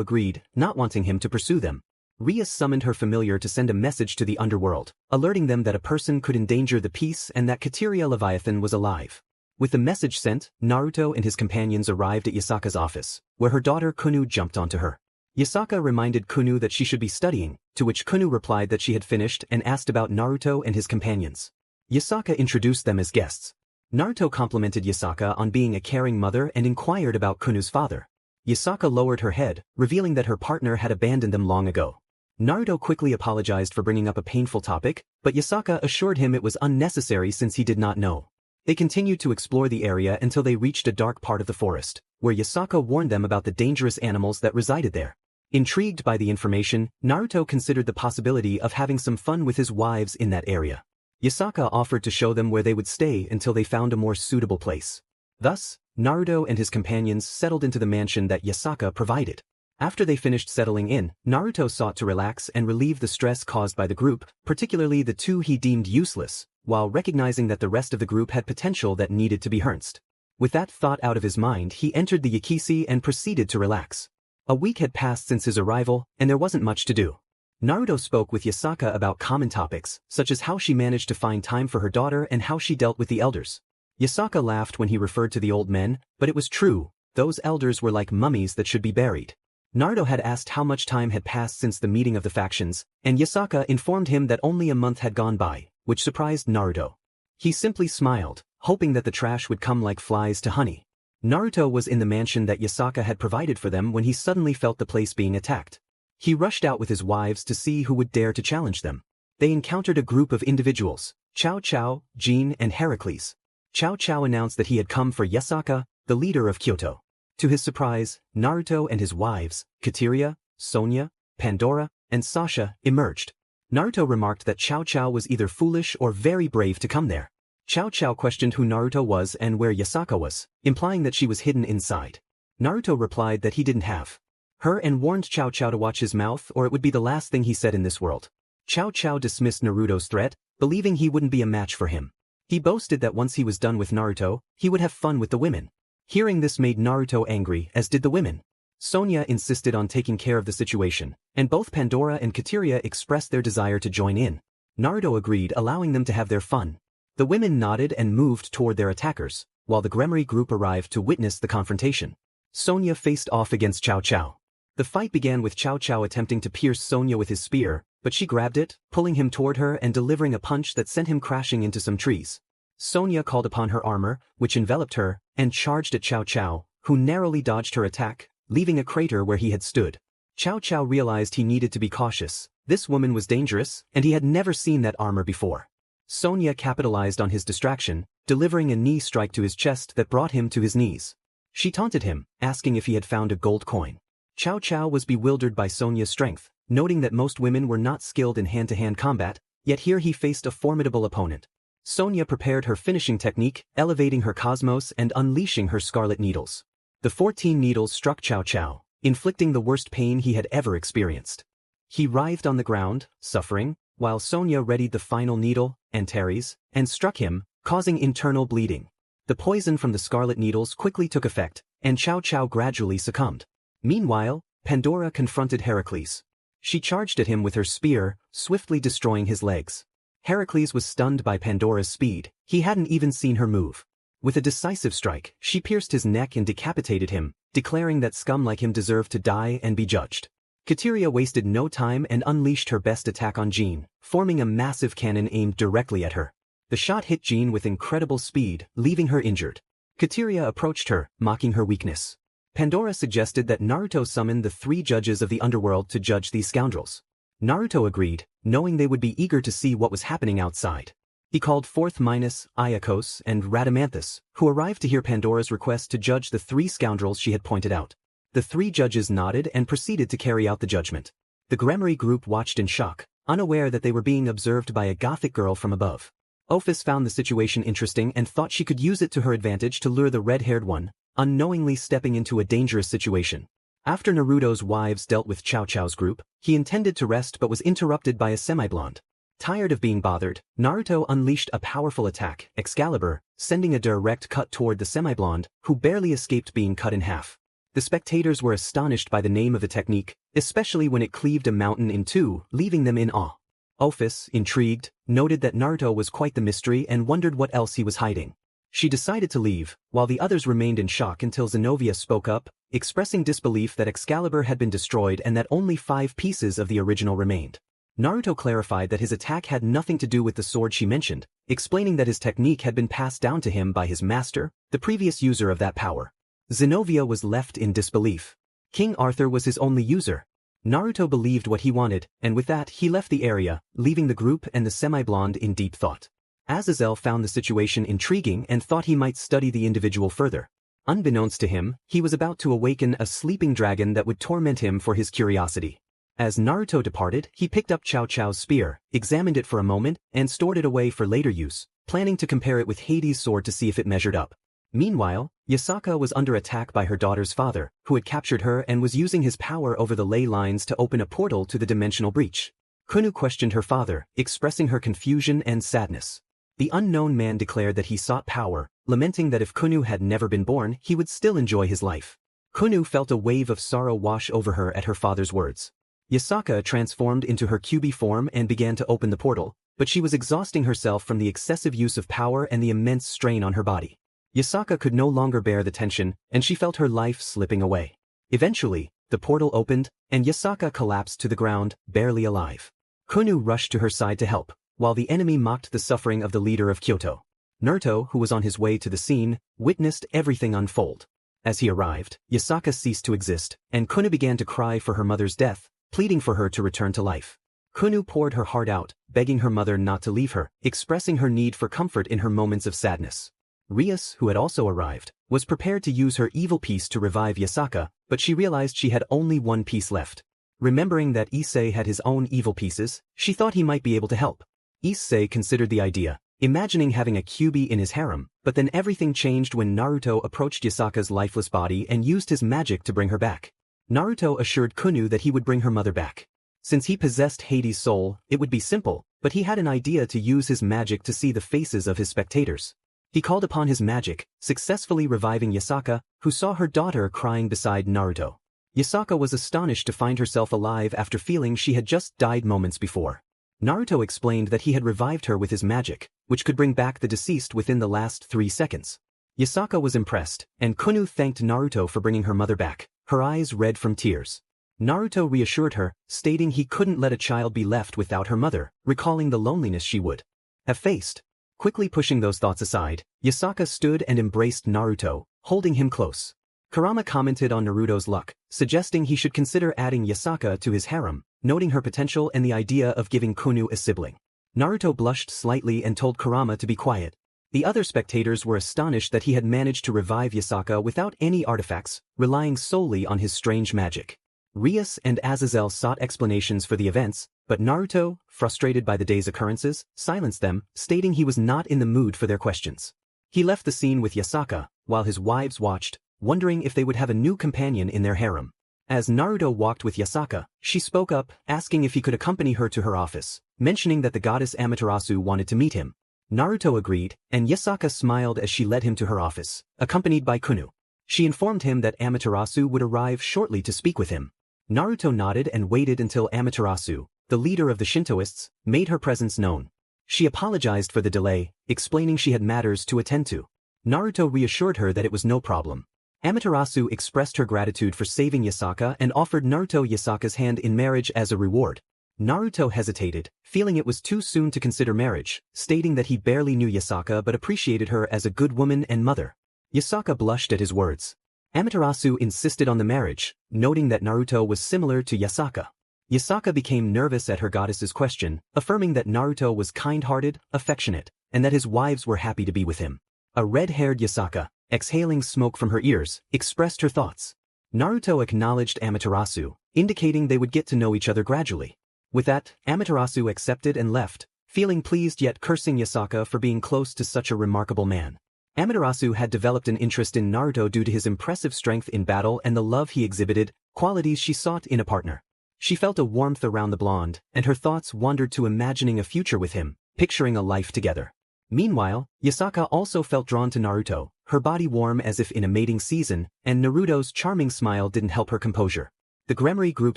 Speaker 1: agreed, not wanting him to pursue them. Rias summoned her familiar to send a message to the underworld, alerting them that a person could endanger the peace and that Kateria Leviathan was alive. With the message sent, Naruto and his companions arrived at Yasaka's office, where her daughter Kunu jumped onto her. Yasaka reminded Kunu that she should be studying, to which Kunu replied that she had finished and asked about Naruto and his companions. Yasaka introduced them as guests. Naruto complimented Yasaka on being a caring mother and inquired about Kunu's father. Yasaka lowered her head, revealing that her partner had abandoned them long ago. Naruto quickly apologized for bringing up a painful topic, but Yasaka assured him it was unnecessary since he did not know. They continued to explore the area until they reached a dark part of the forest, where Yasaka warned them about the dangerous animals that resided there. Intrigued by the information, Naruto considered the possibility of having some fun with his wives in that area. Yasaka offered to show them where they would stay until they found a more suitable place. Thus, Naruto and his companions settled into the mansion that Yasaka provided. After they finished settling in, Naruto sought to relax and relieve the stress caused by the group, particularly the two he deemed useless, while recognizing that the rest of the group had potential that needed to be harnessed. With that thought out of his mind, he entered the Yakishi and proceeded to relax. A week had passed since his arrival, and there wasn't much to do. Naruto spoke with Yasaka about common topics, such as how she managed to find time for her daughter and how she dealt with the elders. Yasaka laughed when he referred to the old men, but it was true, those elders were like mummies that should be buried. Naruto had asked how much time had passed since the meeting of the factions, and Yasaka informed him that only a month had gone by, which surprised Naruto. He simply smiled, hoping that the trash would come like flies to honey. Naruto was in the mansion that Yasaka had provided for them when he suddenly felt the place being attacked. He rushed out with his wives to see who would dare to challenge them. They encountered a group of individuals, Chao Chao, Jin, and Heracles. Chao Chao announced that he had come for Yasaka, the leader of Kyoto. To his surprise, Naruto and his wives, Kateria, Sonia, Pandora, and Sasha, emerged. Naruto remarked that Chao Chao was either foolish or very brave to come there. Chao Chao questioned who Naruto was and where Yasaka was, implying that she was hidden inside. Naruto replied that he didn't have her and warned Chao Chao to watch his mouth or it would be the last thing he said in this world. Chao Chao dismissed Naruto's threat, believing he wouldn't be a match for him. He boasted that once he was done with Naruto, he would have fun with the women. Hearing this made Naruto angry, as did the women. Sonia insisted on taking care of the situation, and both Pandora and Kateria expressed their desire to join in. Naruto agreed, allowing them to have their fun. The women nodded and moved toward their attackers, while the Gremory group arrived to witness the confrontation. Sonia faced off against Chao Chao. The fight began with Chao Chao attempting to pierce Sonia with his spear, but she grabbed it, pulling him toward her and delivering a punch that sent him crashing into some trees. Sonia called upon her armor, which enveloped her, and charged at Chao Chao, who narrowly dodged her attack, leaving a crater where he had stood. Chao Chao realized he needed to be cautious. This woman was dangerous, and he had never seen that armor before. Sonia capitalized on his distraction, delivering a knee strike to his chest that brought him to his knees. She taunted him, asking if he had found a gold coin. Chao Chao was bewildered by Sonia's strength, noting that most women were not skilled in hand-to-hand combat, yet here he faced a formidable opponent. Sonia prepared her finishing technique, elevating her cosmos and unleashing her scarlet needles. The 14 needles struck Chao Chao, inflicting the worst pain he had ever experienced. He writhed on the ground, suffering, while Sonia readied the final needle, Antares, and struck him, causing internal bleeding. The poison from the scarlet needles quickly took effect, and Chao Chao gradually succumbed. Meanwhile, Pandora confronted Heracles. She charged at him with her spear, swiftly destroying his legs. Heracles was stunned by Pandora's speed, he hadn't even seen her move. With a decisive strike, she pierced his neck and decapitated him, declaring that scum like him deserved to die and be judged. Kateria wasted no time and unleashed her best attack on Jean, forming a massive cannon aimed directly at her. The shot hit Jean with incredible speed, leaving her injured. Kateria approached her, mocking her weakness. Pandora suggested that Naruto summon the 3 judges of the underworld to judge these scoundrels. Naruto agreed, knowing they would be eager to see what was happening outside. He called forth Minos, Iacos, and Rhadamanthus, who arrived to hear Pandora's request to judge the 3 scoundrels she had pointed out. The 3 judges nodded and proceeded to carry out the judgment. The Gremory group watched in shock, unaware that they were being observed by a gothic girl from above. Ophis found the situation interesting and thought she could use it to her advantage to lure the red-haired one, unknowingly stepping into a dangerous situation. After Naruto's wives dealt with Cao Cao's group, he intended to rest but was interrupted by a semi-blonde. Tired of being bothered, Naruto unleashed a powerful attack, Excalibur, sending a direct cut toward the semi-blonde, who barely escaped being cut in half. The spectators were astonished by the name of the technique, especially when it cleaved a mountain in two, leaving them in awe. Ophis, intrigued, noted that Naruto was quite the mystery and wondered what else he was hiding. She decided to leave, while the others remained in shock until Zenobia spoke up, expressing disbelief that Excalibur had been destroyed and that only 5 pieces of the original remained. Naruto clarified that his attack had nothing to do with the sword she mentioned, explaining that his technique had been passed down to him by his master, the previous user of that power. Zenobia was left in disbelief. King Arthur was his only user. Naruto believed what he wanted, and with that he left the area, leaving the group and the semi-blonde in deep thought. Azazel found the situation intriguing and thought he might study the individual further. Unbeknownst to him, he was about to awaken a sleeping dragon that would torment him for his curiosity. As Naruto departed, he picked up Cao Cao's spear, examined it for a moment, and stored it away for later use, planning to compare it with Hades' sword to see if it measured up. Meanwhile, Yasaka was under attack by her daughter's father, who had captured her and was using his power over the ley lines to open a portal to the dimensional breach. Kunu questioned her father, expressing her confusion and sadness. The unknown man declared that he sought power, lamenting that if Kunu had never been born, he would still enjoy his life. Kunu felt a wave of sorrow wash over her at her father's words. Yasaka transformed into her Kyuubi form and began to open the portal, but she was exhausting herself from the excessive use of power and the immense strain on her body. Yasaka could no longer bear the tension, and she felt her life slipping away. Eventually, the portal opened, and Yasaka collapsed to the ground, barely alive. Kunu rushed to her side to help, while the enemy mocked the suffering of the leader of Kyoto. Naruto, who was on his way to the scene, witnessed everything unfold. As he arrived, Yasaka ceased to exist, and Kunu began to cry for her mother's death, pleading for her to return to life. Kunu poured her heart out, begging her mother not to leave her, expressing her need for comfort in her moments of sadness. Rias, who had also arrived, was prepared to use her evil piece to revive Yasaka, but she realized she had only one piece left. Remembering that Issei had his own evil pieces, she thought he might be able to help. Issei considered the idea, imagining having a Kyuubi in his harem, but then everything changed when Naruto approached Yasaka's lifeless body and used his magic to bring her back. Naruto assured Kunu that he would bring her mother back. Since he possessed Hades' soul, it would be simple, but he had an idea to use his magic to see the faces of his spectators. He called upon his magic, successfully reviving Yasaka, who saw her daughter crying beside Naruto. Yasaka was astonished to find herself alive after feeling she had just died moments before. Naruto explained that he had revived her with his magic, which could bring back the deceased within the last 3 seconds. Yasaka was impressed, and Kunu thanked Naruto for bringing her mother back, her eyes red from tears. Naruto reassured her, stating he couldn't let a child be left without her mother, recalling the loneliness she would have faced. Quickly pushing those thoughts aside, Yasaka stood and embraced Naruto, holding him close. Kurama commented on Naruto's luck, suggesting he should consider adding Yasaka to his harem, noting her potential and the idea of giving Kunu a sibling. Naruto blushed slightly and told Kurama to be quiet. The other spectators were astonished that he had managed to revive Yasaka without any artifacts, relying solely on his strange magic. Rias and Azazel sought explanations for the events, but Naruto, frustrated by the day's occurrences, silenced them, stating he was not in the mood for their questions. He left the scene with Yasaka, while his wives watched, wondering if they would have a new companion in their harem. As Naruto walked with Yasaka, she spoke up, asking if he could accompany her to her office, mentioning that the goddess Amaterasu wanted to meet him. Naruto agreed, and Yasaka smiled as she led him to her office, accompanied by Kunu. She informed him that Amaterasu would arrive shortly to speak with him. Naruto nodded and waited until Amaterasu, the leader of the Shintoists, made her presence known. She apologized for the delay, explaining she had matters to attend to. Naruto reassured her that it was no problem. Amaterasu expressed her gratitude for saving Yasaka and offered Naruto Yasaka's hand in marriage as a reward. Naruto hesitated, feeling it was too soon to consider marriage, stating that he barely knew Yasaka but appreciated her as a good woman and mother. Yasaka blushed at his words. Amaterasu insisted on the marriage, noting that Naruto was similar to Yasaka. Yasaka became nervous at her goddess's question, affirming that Naruto was kind-hearted, affectionate, and that his wives were happy to be with him. A red-haired Yasaka, exhaling smoke from her ears, expressed her thoughts. Naruto acknowledged Amaterasu, indicating they would get to know each other gradually. With that, Amaterasu accepted and left, feeling pleased yet cursing Yasaka for being close to such a remarkable man. Amaterasu had developed an interest in Naruto due to his impressive strength in battle and the love he exhibited, qualities she sought in a partner. She felt a warmth around the blonde, and her thoughts wandered to imagining a future with him, picturing a life together. Meanwhile, Yasaka also felt drawn to Naruto, her body warm as if in a mating season, and Naruto's charming smile didn't help her composure. The Gremory group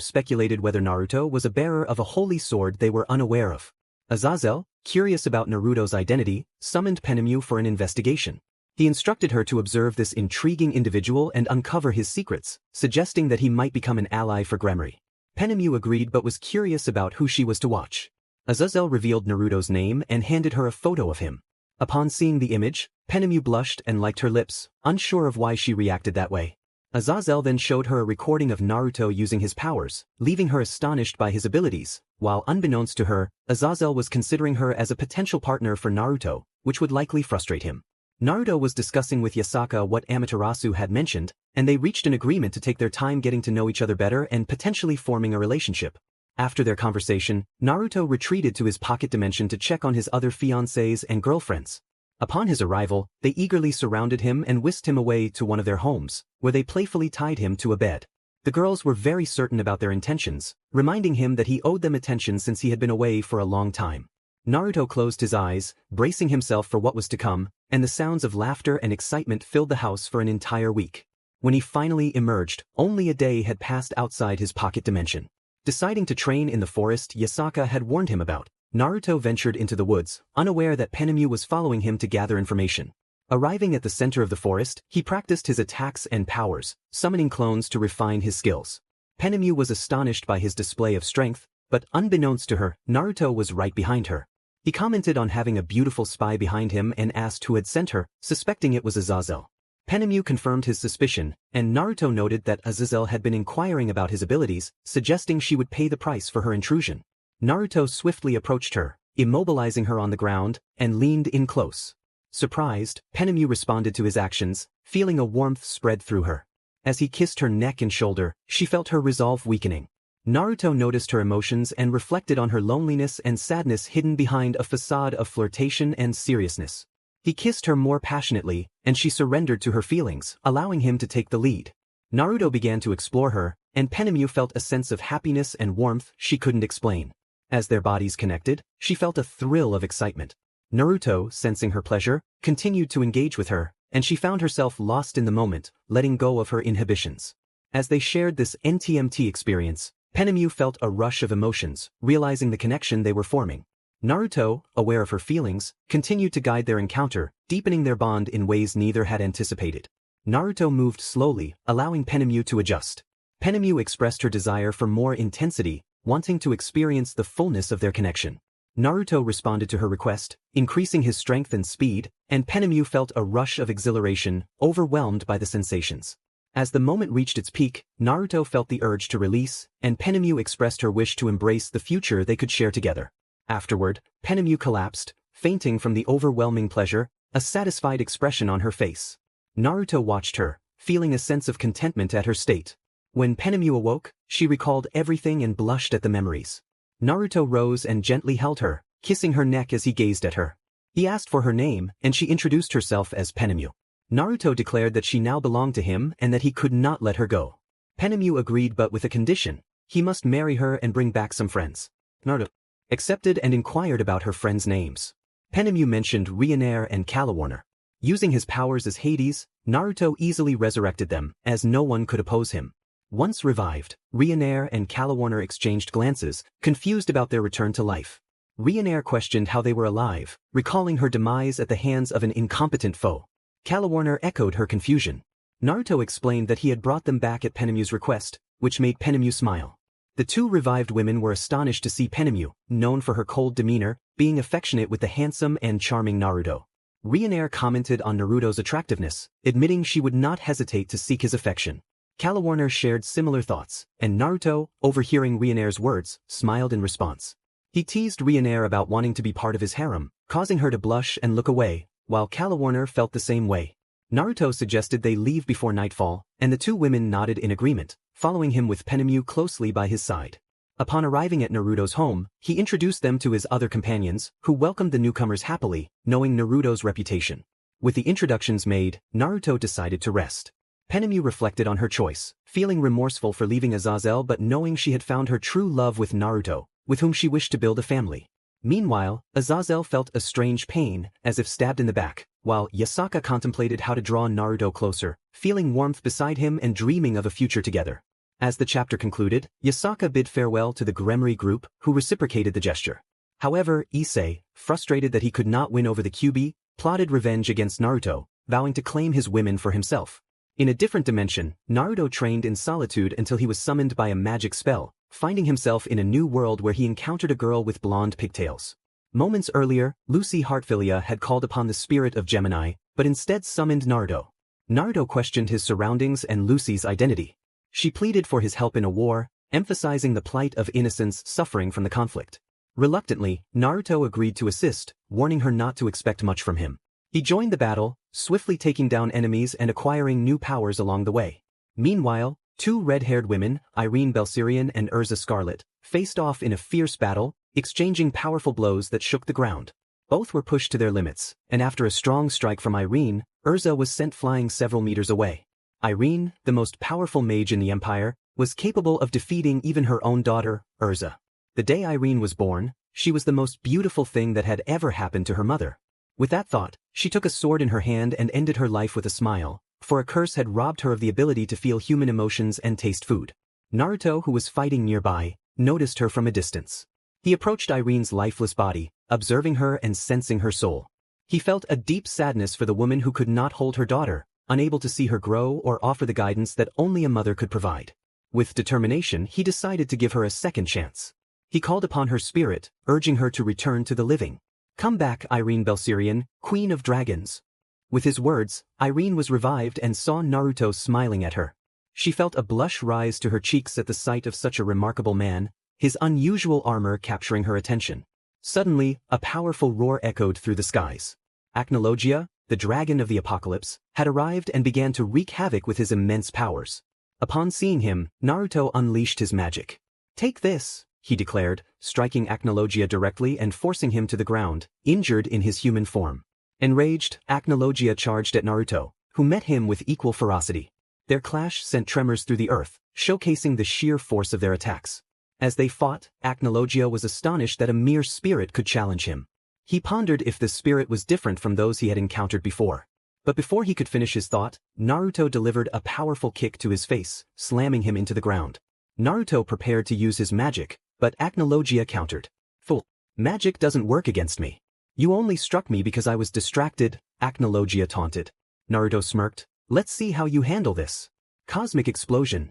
Speaker 1: speculated whether Naruto was a bearer of a holy sword they were unaware of. Azazel, curious about Naruto's identity, summoned Penemu for an investigation. He instructed her to observe this intriguing individual and uncover his secrets, suggesting that he might become an ally for Gremory. Penemu agreed but was curious about who she was to watch. Azazel revealed Naruto's name and handed her a photo of him. Upon seeing the image, Penemu blushed and licked her lips, unsure of why she reacted that way. Azazel then showed her a recording of Naruto using his powers, leaving her astonished by his abilities, while unbeknownst to her, Azazel was considering her as a potential partner for Naruto, which would likely frustrate him. Naruto was discussing with Yasaka what Amaterasu had mentioned, and they reached an agreement to take their time getting to know each other better and potentially forming a relationship. After their conversation, Naruto retreated to his pocket dimension to check on his other fiancés and girlfriends. Upon his arrival, they eagerly surrounded him and whisked him away to one of their homes, where they playfully tied him to a bed. The girls were very certain about their intentions, reminding him that he owed them attention since he had been away for a long time. Naruto closed his eyes, bracing himself for what was to come, and the sounds of laughter and excitement filled the house for an entire week. When he finally emerged, only a day had passed outside his pocket dimension. Deciding to train in the forest Yasaka had warned him about, Naruto ventured into the woods, unaware that Penemu was following him to gather information. Arriving at the center of the forest, he practiced his attacks and powers, summoning clones to refine his skills. Penemu was astonished by his display of strength, but unbeknownst to her, Naruto was right behind her. He commented on having a beautiful spy behind him and asked who had sent her, suspecting it was Azazel. Penemu confirmed his suspicion, and Naruto noted that Azazel had been inquiring about his abilities, suggesting she would pay the price for her intrusion. Naruto swiftly approached her, immobilizing her on the ground, and leaned in close. Surprised, Penemu responded to his actions, feeling a warmth spread through her. As he kissed her neck and shoulder, she felt her resolve weakening. Naruto noticed her emotions and reflected on her loneliness and sadness hidden behind a facade of flirtation and seriousness. He kissed her more passionately, and she surrendered to her feelings, allowing him to take the lead. Naruto began to explore her, and Penemu felt a sense of happiness and warmth she couldn't explain. As their bodies connected, she felt a thrill of excitement. Naruto, sensing her pleasure, continued to engage with her, and she found herself lost in the moment, letting go of her inhibitions. As they shared this NTMT experience, Penemu felt a rush of emotions, realizing the connection they were forming. Naruto, aware of her feelings, continued to guide their encounter, deepening their bond in ways neither had anticipated. Naruto moved slowly, allowing Penemu to adjust. Penemu expressed her desire for more intensity, wanting to experience the fullness of their connection. Naruto responded to her request, increasing his strength and speed, and Penemu felt a rush of exhilaration, overwhelmed by the sensations. As the moment reached its peak, Naruto felt the urge to release, and Penemu expressed her wish to embrace the future they could share together. Afterward, Penemu collapsed, fainting from the overwhelming pleasure, a satisfied expression on her face. Naruto watched her, feeling a sense of contentment at her state. When Penemu awoke, she recalled everything and blushed at the memories. Naruto rose and gently held her, kissing her neck as he gazed at her. He asked for her name, and she introduced herself as Penemu. Naruto declared that she now belonged to him and that he could not let her go. Penemu agreed but with a condition: he must marry her and bring back some friends. Naruto accepted and inquired about her friends' names. Penemu mentioned Ryunaire and Kalawarner. Using his powers as Hades, Naruto easily resurrected them, as no one could oppose him. Once revived, Ryunaire and Kalawarner exchanged glances, confused about their return to life. Ryunaire questioned how they were alive, recalling her demise at the hands of an incompetent foe. Kalawarner echoed her confusion. Naruto explained that he had brought them back at Penemu's request, which made Penemu smile. The two revived women were astonished to see Penemu, known for her cold demeanor, being affectionate with the handsome and charming Naruto. Ryunaire commented on Naruto's attractiveness, admitting she would not hesitate to seek his affection. Kalawarner shared similar thoughts, and Naruto, overhearing Ryunaire's words, smiled in response. He teased Ryunaire about wanting to be part of his harem, causing her to blush and look away, while Kalawarner felt the same way. Naruto suggested they leave before nightfall, and the two women nodded in agreement, following him with Penemu closely by his side. Upon arriving at Naruto's home, he introduced them to his other companions, who welcomed the newcomers happily, knowing Naruto's reputation. With the introductions made, Naruto decided to rest. Penemu reflected on her choice, feeling remorseful for leaving Azazel but knowing she had found her true love with Naruto, with whom she wished to build a family. Meanwhile, Azazel felt a strange pain, as if stabbed in the back, while Yasaka contemplated how to draw Naruto closer, feeling warmth beside him and dreaming of a future together. As the chapter concluded, Yasaka bid farewell to the Gremory group, who reciprocated the gesture. However, Issei, frustrated that he could not win over the Kyuubi, plotted revenge against Naruto, vowing to claim his women for himself. In a different dimension, Naruto trained in solitude until he was summoned by a magic spell, finding himself in a new world where he encountered a girl with blonde pigtails. Moments earlier, Lucy Heartfilia had called upon the spirit of Gemini, but instead summoned Naruto. Naruto questioned his surroundings and Lucy's identity. She pleaded for his help in a war, emphasizing the plight of innocents suffering from the conflict. Reluctantly, Naruto agreed to assist, warning her not to expect much from him. He joined the battle, swiftly taking down enemies and acquiring new powers along the way. Meanwhile, two red-haired women, Irene Belsirian and Urza Scarlet, faced off in a fierce battle, exchanging powerful blows that shook the ground. Both were pushed to their limits, and after a strong strike from Irene, Urza was sent flying several meters away. Irene, the most powerful mage in the Empire, was capable of defeating even her own daughter, Urza. The day Irene was born, she was the most beautiful thing that had ever happened to her mother. With that thought, she took a sword in her hand and ended her life with a smile, for a curse had robbed her of the ability to feel human emotions and taste food. Naruto, who was fighting nearby, noticed her from a distance. He approached Irene's lifeless body, observing her and sensing her soul. He felt a deep sadness for the woman who could not hold her daughter, unable to see her grow or offer the guidance that only a mother could provide. With determination, he decided to give her a second chance. He called upon her spirit, urging her to return to the living. "Come back, Irene Belsirian, Queen of Dragons." With his words, Irene was revived and saw Naruto smiling at her. She felt a blush rise to her cheeks at the sight of such a remarkable man, his unusual armor capturing her attention. Suddenly, a powerful roar echoed through the skies. Acnologia, the dragon of the apocalypse, had arrived and began to wreak havoc with his immense powers. Upon seeing him, Naruto unleashed his magic. "Take this," he declared, striking Acnologia directly and forcing him to the ground, injured in his human form. Enraged, Acnologia charged at Naruto, who met him with equal ferocity. Their clash sent tremors through the earth, showcasing the sheer force of their attacks. As they fought, Acnologia was astonished that a mere spirit could challenge him. He pondered if the spirit was different from those he had encountered before. But before he could finish his thought, Naruto delivered a powerful kick to his face, slamming him into the ground. Naruto prepared to use his magic, but Acnologia countered. "Fool! Magic doesn't work against me. You only struck me because I was distracted," Acnologia taunted. Naruto smirked. "Let's see how you handle this." Cosmic explosion.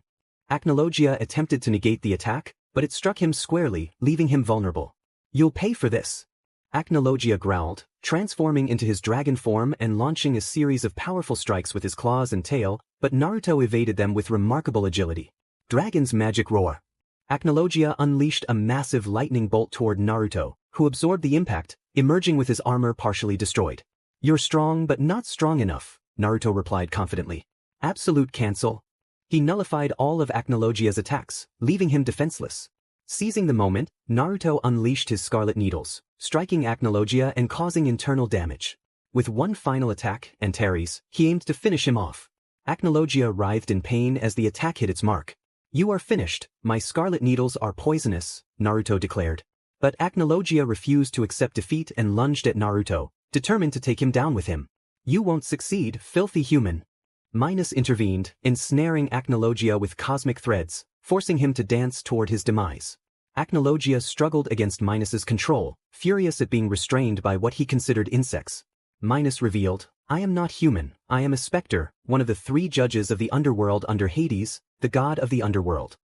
Speaker 1: Acnologia attempted to negate the attack, but it struck him squarely, leaving him vulnerable. "You'll pay for this." Acnologia growled, transforming into his dragon form and launching a series of powerful strikes with his claws and tail, but Naruto evaded them with remarkable agility. Dragon's magic roar. Acnologia unleashed a massive lightning bolt toward Naruto, who absorbed the impact, emerging with his armor partially destroyed. "You're strong but not strong enough," Naruto replied confidently. "Absolute cancel." He nullified all of Acnologia's attacks, leaving him defenseless. Seizing the moment, Naruto unleashed his scarlet needles, striking Acnologia and causing internal damage. With one final attack, Antares, he aimed to finish him off. Acnologia writhed in pain as the attack hit its mark. "You are finished, my scarlet needles are poisonous," Naruto declared. But Acnologia refused to accept defeat and lunged at Naruto, determined to take him down with him. "You won't succeed, filthy human." Minus intervened, ensnaring Acnologia with cosmic threads, forcing him to dance toward his demise. Acnologia struggled against Minus's control, furious at being restrained by what he considered insects. Minus revealed, "I am not human, I am a specter, one of the 3 judges of the underworld under Hades, the god of the underworld."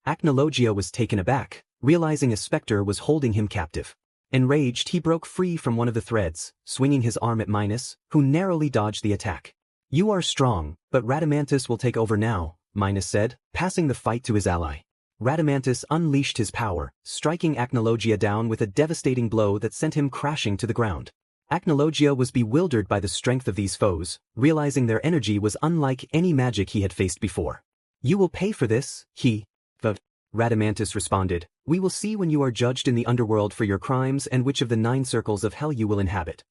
Speaker 1: Acnologia was taken aback, realizing a specter was holding him captive. Enraged, he broke free from one of the threads, swinging his arm at Minus, who narrowly dodged the attack. "You are strong, but Radamantis will take over now," Minus said, passing the fight to his ally. Radamantis unleashed his power, striking Acnologia down with a devastating blow that sent him crashing to the ground. Acnologia was bewildered by the strength of these foes, realizing their energy was unlike any magic he had faced before. "You will pay for this," Radamantis responded. "We will see when you are judged in the underworld for your crimes and which of the 9 circles of hell you will inhabit."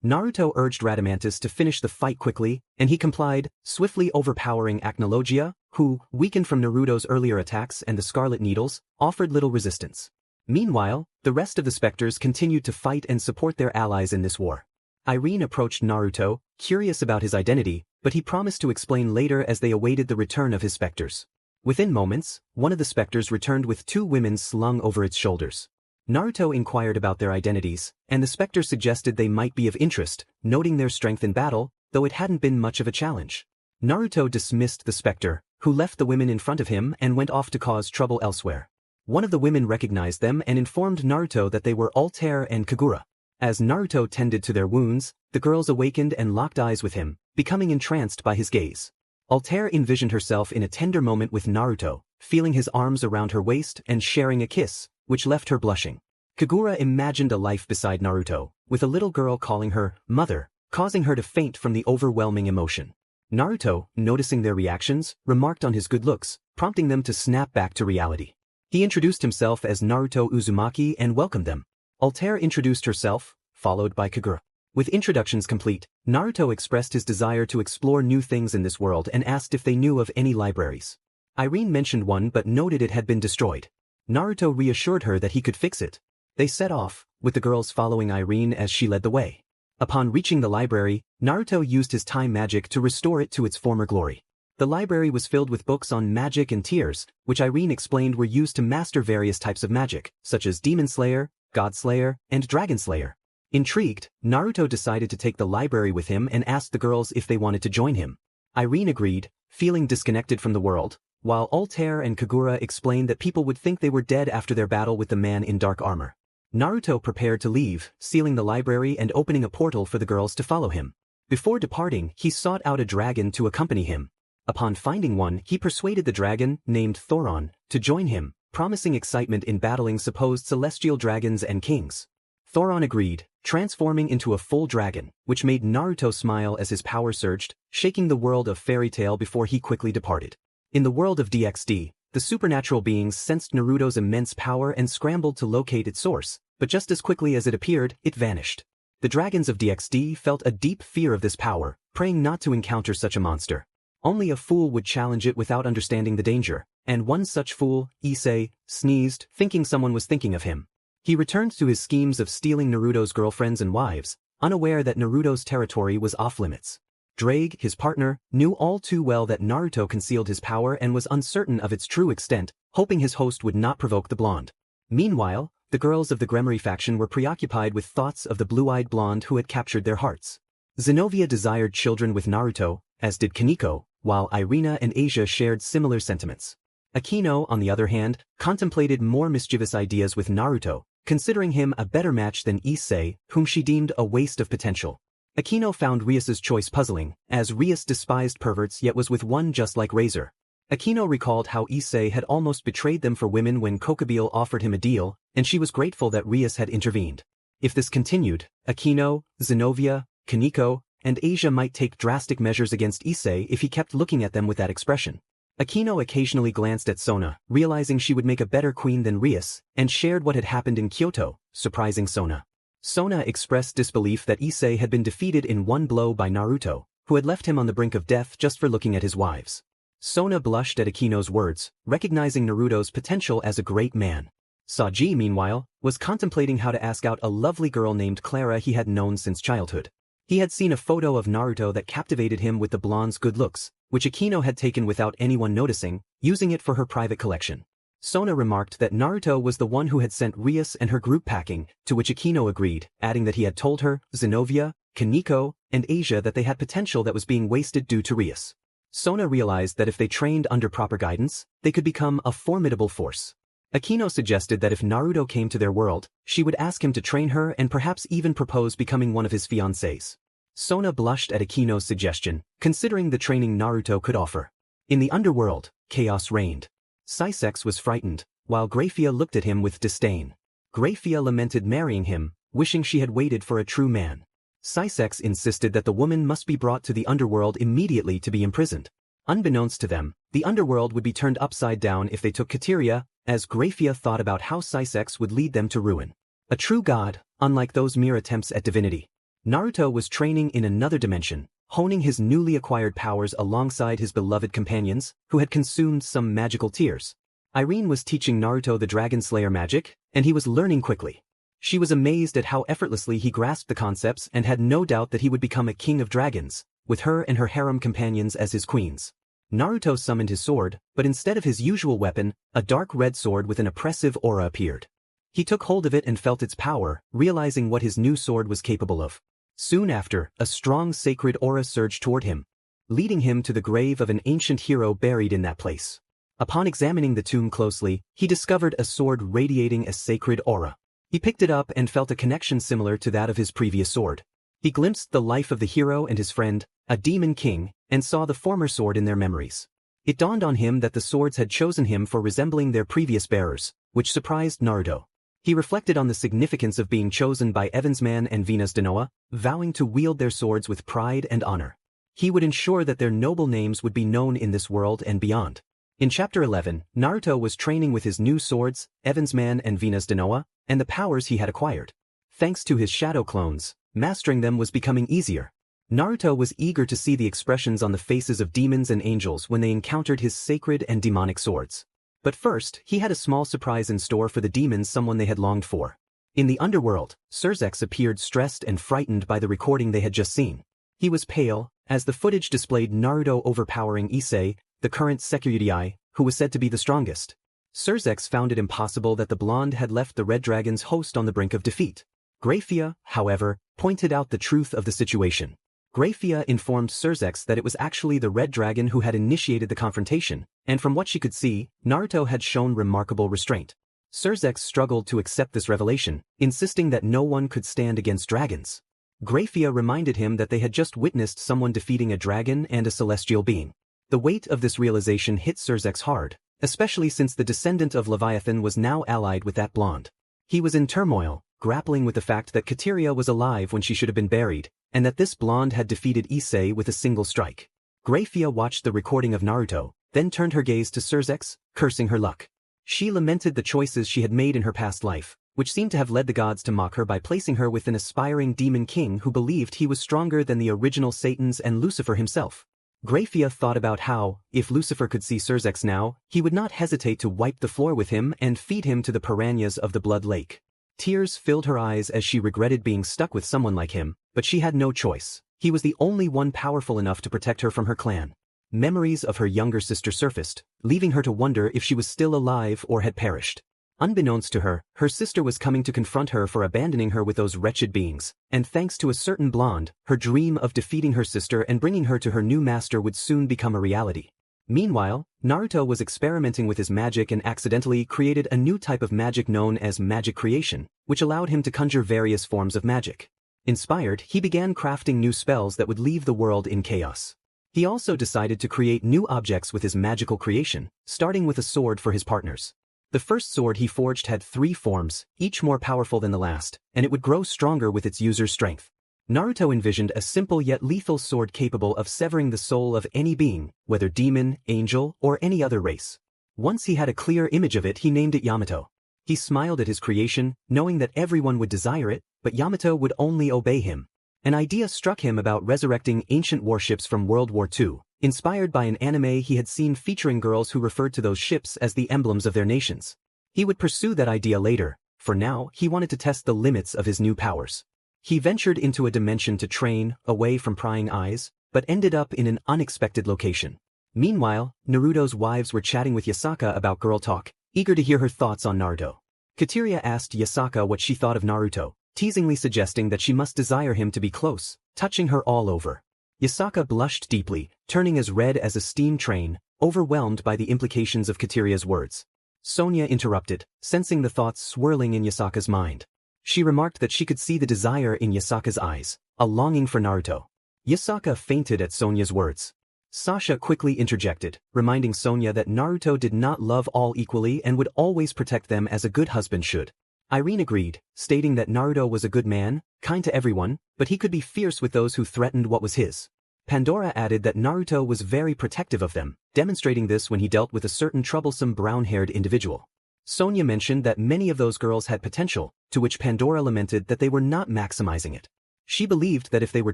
Speaker 1: Naruto urged Radamantis to finish the fight quickly, and he complied, swiftly overpowering Acnologia, who, weakened from Naruto's earlier attacks and the Scarlet Needles, offered little resistance. Meanwhile, the rest of the Spectres continued to fight and support their allies in this war. Irene approached Naruto, curious about his identity, but he promised to explain later as they awaited the return of his Spectres. Within moments, one of the Spectres returned with 2 women slung over its shoulders. Naruto inquired about their identities, and the Spectre suggested they might be of interest, noting their strength in battle, though it hadn't been much of a challenge. Naruto dismissed the Spectre, who left the women in front of him and went off to cause trouble elsewhere. One of the women recognized them and informed Naruto that they were Altair and Kagura. As Naruto tended to their wounds, the girls awakened and locked eyes with him, becoming entranced by his gaze. Altair envisioned herself in a tender moment with Naruto, feeling his arms around her waist and sharing a kiss, which left her blushing. Kagura imagined a life beside Naruto, with a little girl calling her mother, causing her to faint from the overwhelming emotion. Naruto, noticing their reactions, remarked on his good looks, prompting them to snap back to reality. He introduced himself as Naruto Uzumaki and welcomed them. Altair introduced herself, followed by Kagura. With introductions complete, Naruto expressed his desire to explore new things in this world and asked if they knew of any libraries. Irene mentioned one but noted it had been destroyed. Naruto reassured her that he could fix it. They set off, with the girls following Irene as she led the way. Upon reaching the library, Naruto used his time magic to restore it to its former glory. The library was filled with books on magic and tears, which Irene explained were used to master various types of magic, such as Demon Slayer, God Slayer, and Dragon Slayer. Intrigued, Naruto decided to take the library with him and asked the girls if they wanted to join him. Irene agreed, feeling disconnected from the world, while Altair and Kagura explained that people would think they were dead after their battle with the man in dark armor. Naruto prepared to leave, sealing the library and opening a portal for the girls to follow him. Before departing, he sought out a dragon to accompany him. Upon finding one, he persuaded the dragon, named Thoron, to join him, promising excitement in battling supposed celestial dragons and kings. Thoron agreed, transforming into a full dragon, which made Naruto smile as his power surged, shaking the world of fairy tale before he quickly departed. In the world of DXD, the supernatural beings sensed Naruto's immense power and scrambled to locate its source, but just as quickly as it appeared, it vanished. The dragons of DXD felt a deep fear of this power, praying not to encounter such a monster. Only a fool would challenge it without understanding the danger, and one such fool, Issei, sneezed, thinking someone was thinking of him. He returned to his schemes of stealing Naruto's girlfriends and wives, unaware that Naruto's territory was off-limits. Drake, his partner, knew all too well that Naruto concealed his power and was uncertain of its true extent, hoping his host would not provoke the blonde. Meanwhile, the girls of the Gremory faction were preoccupied with thoughts of the blue-eyed blonde who had captured their hearts. Zenovia desired children with Naruto, as did Kaneko, while Irina and Asia shared similar sentiments. Akino, on the other hand, contemplated more mischievous ideas with Naruto, considering him a better match than Issei, whom she deemed a waste of potential. Akino found Rias's choice puzzling, as Rias despised perverts yet was with one just like Razor. Akino recalled how Issei had almost betrayed them for women when Kokobile offered him a deal, and she was grateful that Rias had intervened. If this continued, Akino, Zenovia, Kaneko, and Asia might take drastic measures against Issei if he kept looking at them with that expression. Akino occasionally glanced at Sona, realizing she would make a better queen than Rias, and shared what had happened in Kyoto, surprising Sona. Sona expressed disbelief that Issei had been defeated in one blow by Naruto, who had left him on the brink of death just for looking at his wives. Sona blushed at Akino's words, recognizing Naruto's potential as a great man. Saji, meanwhile, was contemplating how to ask out a lovely girl named Clara he had known since childhood. He had seen a photo of Naruto that captivated him with the blonde's good looks, which Akino had taken without anyone noticing, using it for her private collection. Sona remarked that Naruto was the one who had sent Rias and her group packing, to which Akino agreed, adding that he had told her, Zenovia, Kaneko, and Asia that they had potential that was being wasted due to Rias. Sona realized that if they trained under proper guidance, they could become a formidable force. Akino suggested that if Naruto came to their world, she would ask him to train her and perhaps even propose becoming one of his fiancés. Sona blushed at Akino's suggestion, considering the training Naruto could offer. In the underworld, chaos reigned. Saisex was frightened, while Graphia looked at him with disdain. Graphia lamented marrying him, wishing she had waited for a true man. Saisex insisted that the woman must be brought to the underworld immediately to be imprisoned. Unbeknownst to them, the underworld would be turned upside down if they took Kateria, as Graphia thought about how Saisex would lead them to ruin. A true god, unlike those mere attempts at divinity. Naruto was training in another dimension, honing his newly acquired powers alongside his beloved companions, who had consumed some magical tears. Irene was teaching Naruto the Dragon Slayer magic, and he was learning quickly. She was amazed at how effortlessly he grasped the concepts and had no doubt that he would become a king of dragons, with her and her harem companions as his queens. Naruto summoned his sword, but instead of his usual weapon, a dark red sword with an oppressive aura appeared. He took hold of it and felt its power, realizing what his new sword was capable of. Soon after, a strong sacred aura surged toward him, leading him to the grave of an ancient hero buried in that place. Upon examining the tomb closely, he discovered a sword radiating a sacred aura. He picked it up and felt a connection similar to that of his previous sword. He glimpsed the life of the hero and his friend, a demon king, and saw the former sword in their memories. It dawned on him that the swords had chosen him for resembling their previous bearers, which surprised Naruto. He reflected on the significance of being chosen by Evansman and Venus de Noah, vowing to wield their swords with pride and honor. He would ensure that their noble names would be known in this world and beyond. In Chapter 11, Naruto was training with his new swords, Evansman and Venus de Noah, and the powers he had acquired. Thanks to his shadow clones, mastering them was becoming easier. Naruto was eager to see the expressions on the faces of demons and angels when they encountered his sacred and demonic swords. But first, he had a small surprise in store for the demons, someone they had longed for. In the underworld, Surzex appeared stressed and frightened by the recording they had just seen. He was pale, as the footage displayed Naruto overpowering Issei, the current Sekiryu, who was said to be the strongest. Surzex found it impossible that the blonde had left the Red Dragon's host on the brink of defeat. Grafia, however, pointed out the truth of the situation. Grafia informed Surzex that it was actually the Red Dragon who had initiated the confrontation, and from what she could see, Naruto had shown remarkable restraint. Surzex struggled to accept this revelation, insisting that no one could stand against dragons. Grafia reminded him that they had just witnessed someone defeating a dragon and a celestial being. The weight of this realization hit Surzex hard, especially since the descendant of Leviathan was now allied with that blonde. He was in turmoil, grappling with the fact that Kateria was alive when she should have been buried, and that this blonde had defeated Issei with a single strike. Grafia watched the recording of Naruto, then turned her gaze to Surzex, cursing her luck. She lamented the choices she had made in her past life, which seemed to have led the gods to mock her by placing her with an aspiring demon king who believed he was stronger than the original Satans and Lucifer himself. Grafia thought about how, if Lucifer could see Surzex now, he would not hesitate to wipe the floor with him and feed him to the piranhas of the Blood Lake. Tears filled her eyes as she regretted being stuck with someone like him, but she had no choice. He was the only one powerful enough to protect her from her clan. Memories of her younger sister surfaced, leaving her to wonder if she was still alive or had perished. Unbeknownst to her, her sister was coming to confront her for abandoning her with those wretched beings, and thanks to a certain blonde, her dream of defeating her sister and bringing her to her new master would soon become a reality. Meanwhile, Naruto was experimenting with his magic and accidentally created a new type of magic known as magic creation, which allowed him to conjure various forms of magic. Inspired, he began crafting new spells that would leave the world in chaos. He also decided to create new objects with his magical creation, starting with a sword for his partners. The first sword he forged had 3 forms, each more powerful than the last, and it would grow stronger with its user's strength. Naruto envisioned a simple yet lethal sword capable of severing the soul of any being, whether demon, angel, or any other race. Once he had a clear image of it, he named it Yamato. He smiled at his creation, knowing that everyone would desire it, but Yamato would only obey him. An idea struck him about resurrecting ancient warships from World War II, inspired by an anime he had seen featuring girls who referred to those ships as the emblems of their nations. He would pursue that idea later. For now, he wanted to test the limits of his new powers. He ventured into a dimension to train, away from prying eyes, but ended up in an unexpected location. Meanwhile, Naruto's wives were chatting with Yasaka about girl talk, eager to hear her thoughts on Naruto. Kateria asked Yasaka what she thought of Naruto, teasingly suggesting that she must desire him to be close, touching her all over. Yasaka blushed deeply, turning as red as a steam train, overwhelmed by the implications of Kateria's words. Sonia interrupted, sensing the thoughts swirling in Yasaka's mind. She remarked that she could see the desire in Yasaka's eyes, a longing for Naruto. Yasaka fainted at Sonia's words. Sasha quickly interjected, reminding Sonia that Naruto did not love all equally and would always protect them as a good husband should. Irene agreed, stating that Naruto was a good man, kind to everyone, but he could be fierce with those who threatened what was his. Pandora added that Naruto was very protective of them, demonstrating this when he dealt with a certain troublesome brown-haired individual. Sonia mentioned that many of those girls had potential, to which Pandora lamented that they were not maximizing it. She believed that if they were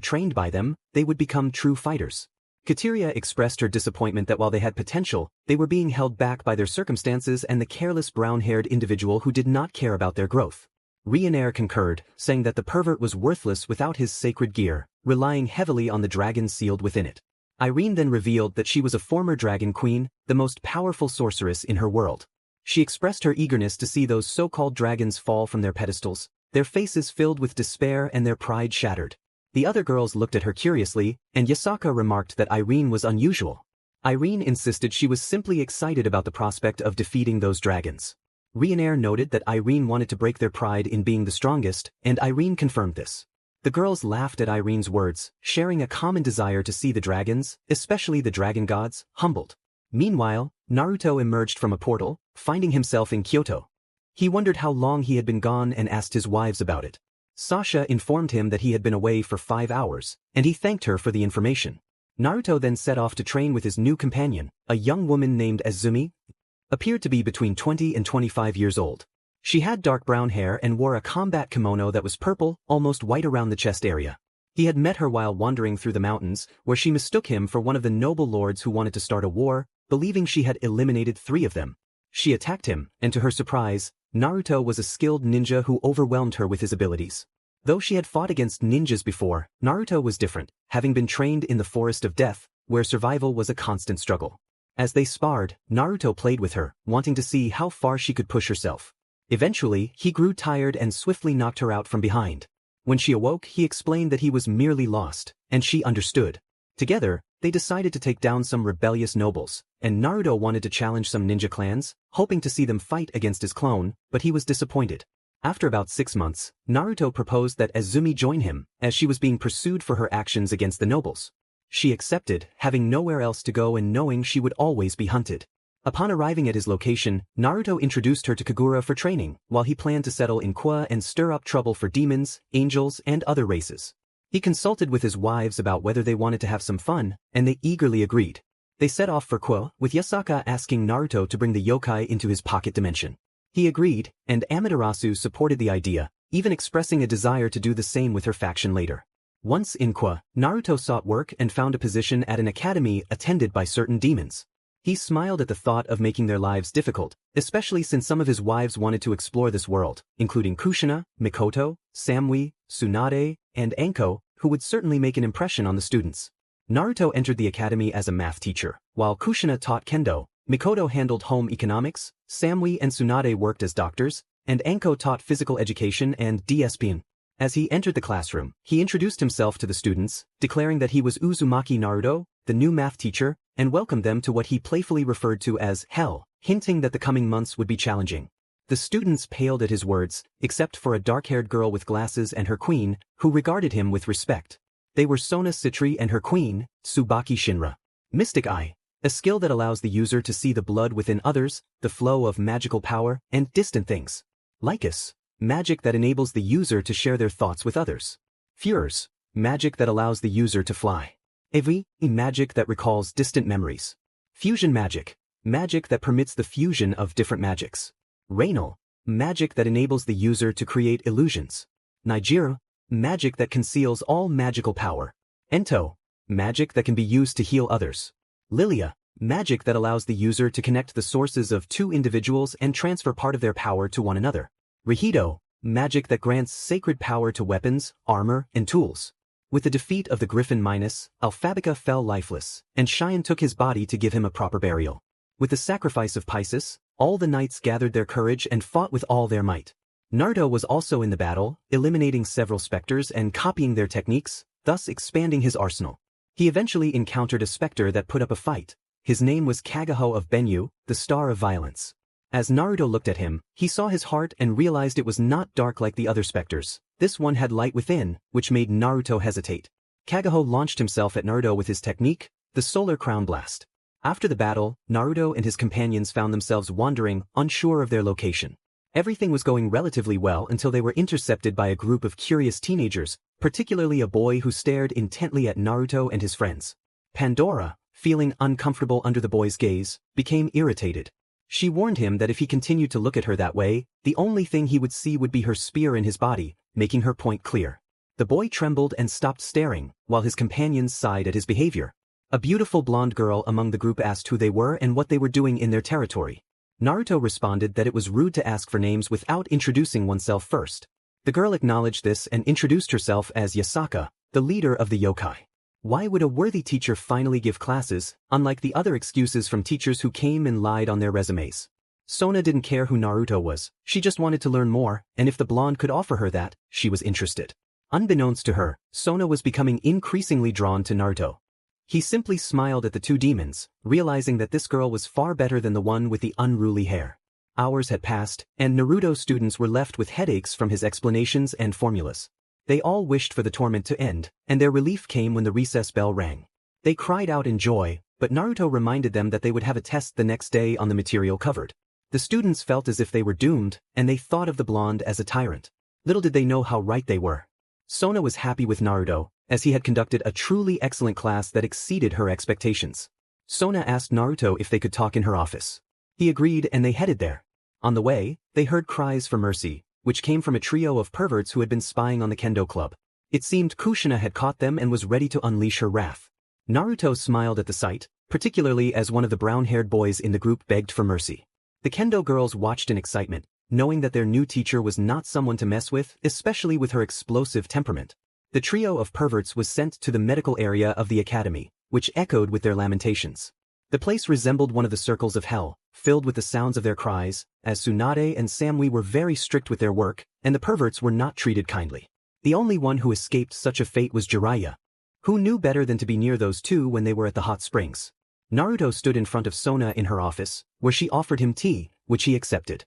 Speaker 1: trained by them, they would become true fighters. Kateria expressed her disappointment that while they had potential, they were being held back by their circumstances and the careless brown-haired individual who did not care about their growth. Ryanair concurred, saying that the pervert was worthless without his sacred gear, relying heavily on the dragon sealed within it. Irene then revealed that she was a former dragon queen, the most powerful sorceress in her world. She expressed her eagerness to see those so-called dragons fall from their pedestals, their faces filled with despair and their pride shattered. The other girls looked at her curiously, and Yasaka remarked that Irene was unusual. Irene insisted she was simply excited about the prospect of defeating those dragons. Ryanair noted that Irene wanted to break their pride in being the strongest, and Irene confirmed this. The girls laughed at Irene's words, sharing a common desire to see the dragons, especially the dragon gods, humbled. Meanwhile, Naruto emerged from a portal, finding himself in Kyoto. He wondered how long he had been gone and asked his wives about it. Sasha informed him that he had been away for 5 hours, and he thanked her for the information. Naruto then set off to train with his new companion, a young woman named Azumi, appeared to be between 20 and 25 years old. She had dark brown hair and wore a combat kimono that was purple, almost white around the chest area. He had met her while wandering through the mountains, where she mistook him for one of the noble lords who wanted to start a war, believing she had eliminated 3 of them. She attacked him, and to her surprise, Naruto was a skilled ninja who overwhelmed her with his abilities. Though she had fought against ninjas before, Naruto was different, having been trained in the Forest of Death, where survival was a constant struggle. As they sparred, Naruto played with her, wanting to see how far she could push herself. Eventually, he grew tired and swiftly knocked her out from behind. When she awoke, he explained that he was merely lost, and she understood. Together, they decided to take down some rebellious nobles, and Naruto wanted to challenge some ninja clans, hoping to see them fight against his clone, but he was disappointed. After about 6 months, Naruto proposed that Azumi join him, as she was being pursued for her actions against the nobles. She accepted, having nowhere else to go and knowing she would always be hunted. Upon arriving at his location, Naruto introduced her to Kagura for training, while he planned to settle in Kwa and stir up trouble for demons, angels, and other races. He consulted with his wives about whether they wanted to have some fun, and they eagerly agreed. They set off for Kwa, with Yasaka asking Naruto to bring the yokai into his pocket dimension. He agreed, and Amaterasu supported the idea, even expressing a desire to do the same with her faction later. Once in Kwa, Naruto sought work and found a position at an academy attended by certain demons. He smiled at the thought of making their lives difficult, especially since some of his wives wanted to explore this world, including Kushina, Mikoto, Samui, Tsunade, and Anko, who would certainly make an impression on the students. Naruto entered the academy as a math teacher, while Kushina taught kendo, Mikoto handled home economics, Samui and Tsunade worked as doctors, and Anko taught physical education and DSPN. As he entered the classroom, he introduced himself to the students, declaring that he was Uzumaki Naruto, the new math teacher, and welcomed them to what he playfully referred to as hell, hinting that the coming months would be challenging. The students paled at his words, except for a dark-haired girl with glasses and her queen, who regarded him with respect. They were Sona Citri and her queen, Tsubaki Shinra. Mystic Eye, a skill that allows the user to see the blood within others, the flow of magical power, and distant things. Lycus, magic that enables the user to share their thoughts with others. Furors, magic that allows the user to fly. Evi, magic that recalls distant memories. Fusion magic, magic that permits the fusion of different magics. Rainal, magic that enables the user to create illusions. Nigeru, magic that conceals all magical power. Ento, magic that can be used to heal others. Lilia, magic that allows the user to connect the sources of 2 individuals and transfer part of their power to one another. Rihido, magic that grants sacred power to weapons, armor, and tools. With the defeat of the Griffin Minus, Alphabica fell lifeless, and Cheyenne took his body to give him a proper burial. With the sacrifice of Pisces, all the knights gathered their courage and fought with all their might. Naruto was also in the battle, eliminating several specters and copying their techniques, thus expanding his arsenal. He eventually encountered a specter that put up a fight. His name was Kagaho of Benyu, the Star of Violence. As Naruto looked at him, he saw his heart and realized it was not dark like the other specters. This one had light within, which made Naruto hesitate. Kagaho launched himself at Naruto with his technique, the Solar Crown Blast. After the battle, Naruto and his companions found themselves wandering, unsure of their location. Everything was going relatively well until they were intercepted by a group of curious teenagers, particularly a boy who stared intently at Naruto and his friends. Pandora, feeling uncomfortable under the boy's gaze, became irritated. She warned him that if he continued to look at her that way, the only thing he would see would be her spear in his body, making her point clear. The boy trembled and stopped staring, while his companions sighed at his behavior. A beautiful blonde girl among the group asked who they were and what they were doing in their territory. Naruto responded that it was rude to ask for names without introducing oneself first. The girl acknowledged this and introduced herself as Yasaka, the leader of the yokai. Why would a worthy teacher finally give classes, unlike the other excuses from teachers who came and lied on their resumes? Sona didn't care who Naruto was, she just wanted to learn more, and if the blonde could offer her that, she was interested. Unbeknownst to her, Sona was becoming increasingly drawn to Naruto. He simply smiled at the two demons, realizing that this girl was far better than the one with the unruly hair. Hours had passed, and Naruto's students were left with headaches from his explanations and formulas. They all wished for the torment to end, and their relief came when the recess bell rang. They cried out in joy, but Naruto reminded them that they would have a test the next day on the material covered. The students felt as if they were doomed, and they thought of the blonde as a tyrant. Little did they know how right they were. Sona was happy with Naruto, as he had conducted a truly excellent class that exceeded her expectations. Sona asked Naruto if they could talk in her office. He agreed and they headed there. On the way, they heard cries for mercy, which came from a trio of perverts who had been spying on the kendo club. It seemed Kushina had caught them and was ready to unleash her wrath. Naruto smiled at the sight, particularly as one of the brown-haired boys in the group begged for mercy. The kendo girls watched in excitement, knowing that their new teacher was not someone to mess with, especially with her explosive temperament. The trio of perverts was sent to the medical area of the academy, which echoed with their lamentations. The place resembled one of the circles of hell, filled with the sounds of their cries, as Tsunade and Samui were very strict with their work, and the perverts were not treated kindly. The only one who escaped such a fate was Jiraiya. Who knew better than to be near those two when they were at the hot springs? Naruto stood in front of Sona in her office, where she offered him tea, which he accepted.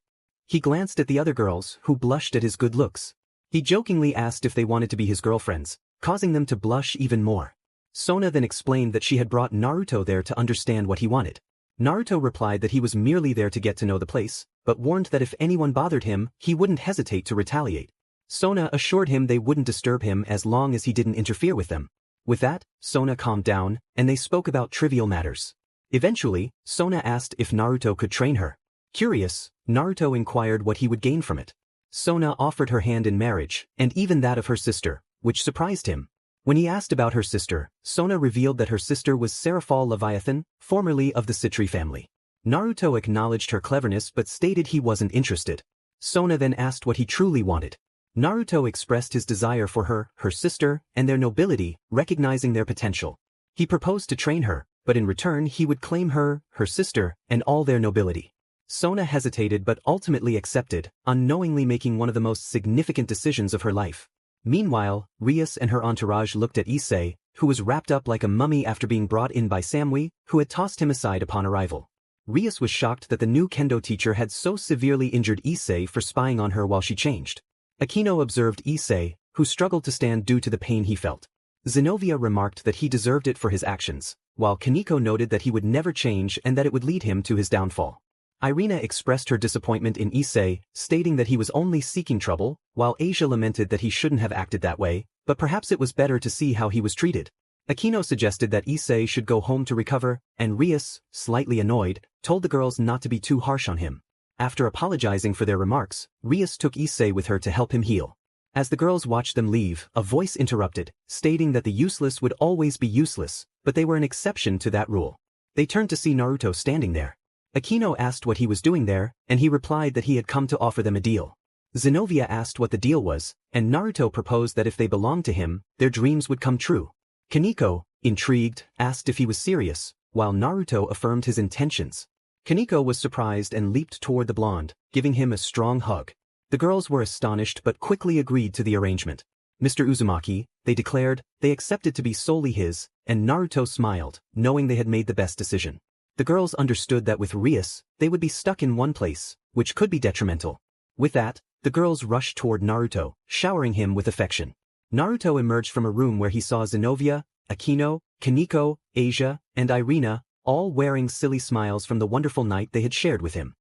Speaker 1: He glanced at the other girls, who blushed at his good looks. He jokingly asked if they wanted to be his girlfriends, causing them to blush even more. Sona then explained that she had brought Naruto there to understand what he wanted. Naruto replied that he was merely there to get to know the place, but warned that if anyone bothered him, he wouldn't hesitate to retaliate. Sona assured him they wouldn't disturb him as long as he didn't interfere with them. With that, Sona calmed down, and they spoke about trivial matters. Eventually, Sona asked if Naruto could train her. Curious, Naruto inquired what he would gain from it. Sona offered her hand in marriage, and even that of her sister, which surprised him. When he asked about her sister, Sona revealed that her sister was Seraphal Leviathan, formerly of the Citri family. Naruto acknowledged her cleverness but stated he wasn't interested. Sona then asked what he truly wanted. Naruto expressed his desire for her sister, and their nobility, recognizing their potential. He proposed to train her, but in return he would claim her sister, and all their nobility. Sona hesitated but ultimately accepted, unknowingly making one of the most significant decisions of her life. Meanwhile, Rias and her entourage looked at Issei, who was wrapped up like a mummy after being brought in by Samui, who had tossed him aside upon arrival. Rias was shocked that the new kendo teacher had so severely injured Issei for spying on her while she changed. Akino observed Issei, who struggled to stand due to the pain he felt. Zenobia remarked that he deserved it for his actions, while Kaneko noted that he would never change and that it would lead him to his downfall. Irina expressed her disappointment in Issei, stating that he was only seeking trouble, while Asia lamented that he shouldn't have acted that way, but perhaps it was better to see how he was treated. Akino suggested that Issei should go home to recover, and Rias, slightly annoyed, told the girls not to be too harsh on him. After apologizing for their remarks, Rias took Issei with her to help him heal. As the girls watched them leave, a voice interrupted, stating that the useless would always be useless, but they were an exception to that rule. They turned to see Naruto standing there. Akino asked what he was doing there, and he replied that he had come to offer them a deal. Zenobia asked what the deal was, and Naruto proposed that if they belonged to him, their dreams would come true. Kaneko, intrigued, asked if he was serious, while Naruto affirmed his intentions. Kaneko was surprised and leaped toward the blonde, giving him a strong hug. The girls were astonished but quickly agreed to the arrangement. Mr. Uzumaki, they declared, they accepted to be solely his, and Naruto smiled, knowing they had made the best decision. The girls understood that with Rias, they would be stuck in one place, which could be detrimental. With that, the girls rushed toward Naruto, showering him with affection. Naruto emerged from a room where he saw Zenobia, Akino, Kaneko, Asia, and Irina, all wearing silly smiles from the wonderful night they had shared with him.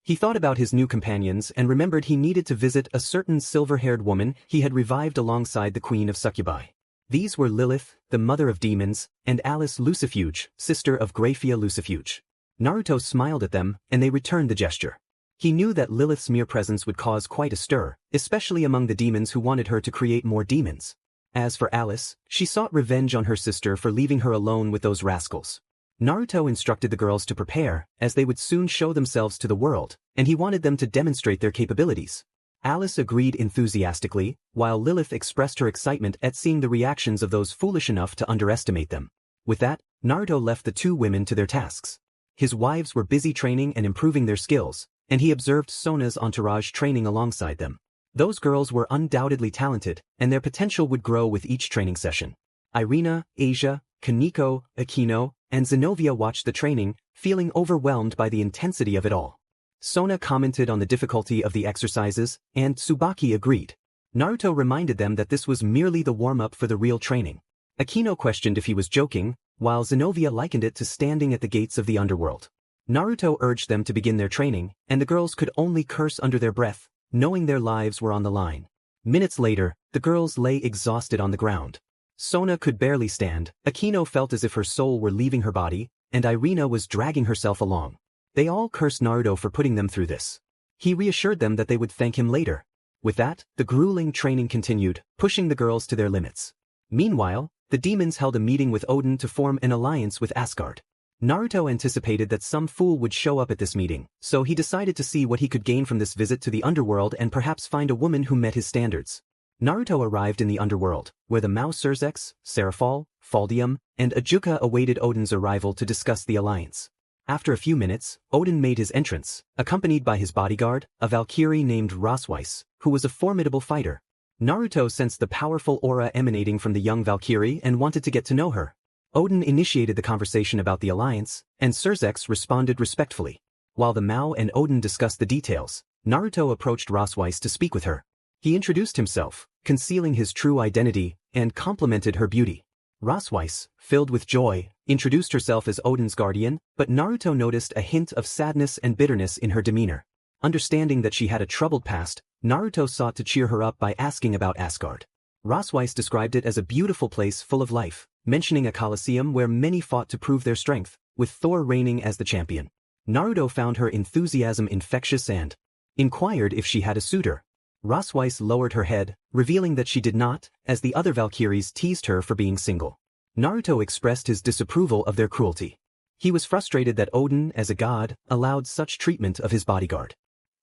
Speaker 1: He thought about his new companions and remembered he needed to visit a certain silver-haired woman he had revived alongside the Queen of Succubi. These were Lilith, the mother of demons, and Alice Lucifuge, sister of Graphia Lucifuge. Naruto smiled at them, and they returned the gesture. He knew that Lilith's mere presence would cause quite a stir, especially among the demons who wanted her to create more demons. As for Alice, she sought revenge on her sister for leaving her alone with those rascals. Naruto instructed the girls to prepare, as they would soon show themselves to the world, and he wanted them to demonstrate their capabilities. Alice agreed enthusiastically, while Lilith expressed her excitement at seeing the reactions of those foolish enough to underestimate them. With that, Naruto left the two women to their tasks. His wives were busy training and improving their skills, and he observed Sona's entourage training alongside them. Those girls were undoubtedly talented, and their potential would grow with each training session. Irina, Asia, Kaneko, Akino, and Zenobia watched the training, feeling overwhelmed by the intensity of it all. Sona commented on the difficulty of the exercises, and Tsubaki agreed. Naruto reminded them that this was merely the warm-up for the real training. Akino questioned if he was joking, while Zenobia likened it to standing at the gates of the underworld. Naruto urged them to begin their training, and the girls could only curse under their breath, knowing their lives were on the line. Minutes later, the girls lay exhausted on the ground. Sona could barely stand, Akino felt as if her soul were leaving her body, and Irina was dragging herself along. They all cursed Naruto for putting them through this. He reassured them that they would thank him later. With that, the grueling training continued, pushing the girls to their limits. Meanwhile, the demons held a meeting with Odin to form an alliance with Asgard. Naruto anticipated that some fool would show up at this meeting, so he decided to see what he could gain from this visit to the underworld and perhaps find a woman who met his standards. Naruto arrived in the underworld, where the Mao Surzex, Serafal, Faldium, and Ajuka awaited Odin's arrival to discuss the alliance. After a few minutes, Odin made his entrance, accompanied by his bodyguard, a Valkyrie named Rosweiss, who was a formidable fighter. Naruto sensed the powerful aura emanating from the young Valkyrie and wanted to get to know her. Odin initiated the conversation about the alliance, and Surzex responded respectfully. While the Mao and Odin discussed the details, Naruto approached Rosweiss to speak with her. He introduced himself, concealing his true identity, and complimented her beauty. Rosweiss, filled with joy, introduced herself as Odin's guardian, but Naruto noticed a hint of sadness and bitterness in her demeanor. Understanding that she had a troubled past, Naruto sought to cheer her up by asking about Asgard. Rosweiss described it as a beautiful place full of life, mentioning a coliseum where many fought to prove their strength, with Thor reigning as the champion. Naruto found her enthusiasm infectious and inquired if she had a suitor. Rosweiss lowered her head, revealing that she did not, as the other Valkyries teased her for being single. Naruto expressed his disapproval of their cruelty. He was frustrated that Odin, as a god, allowed such treatment of his bodyguard.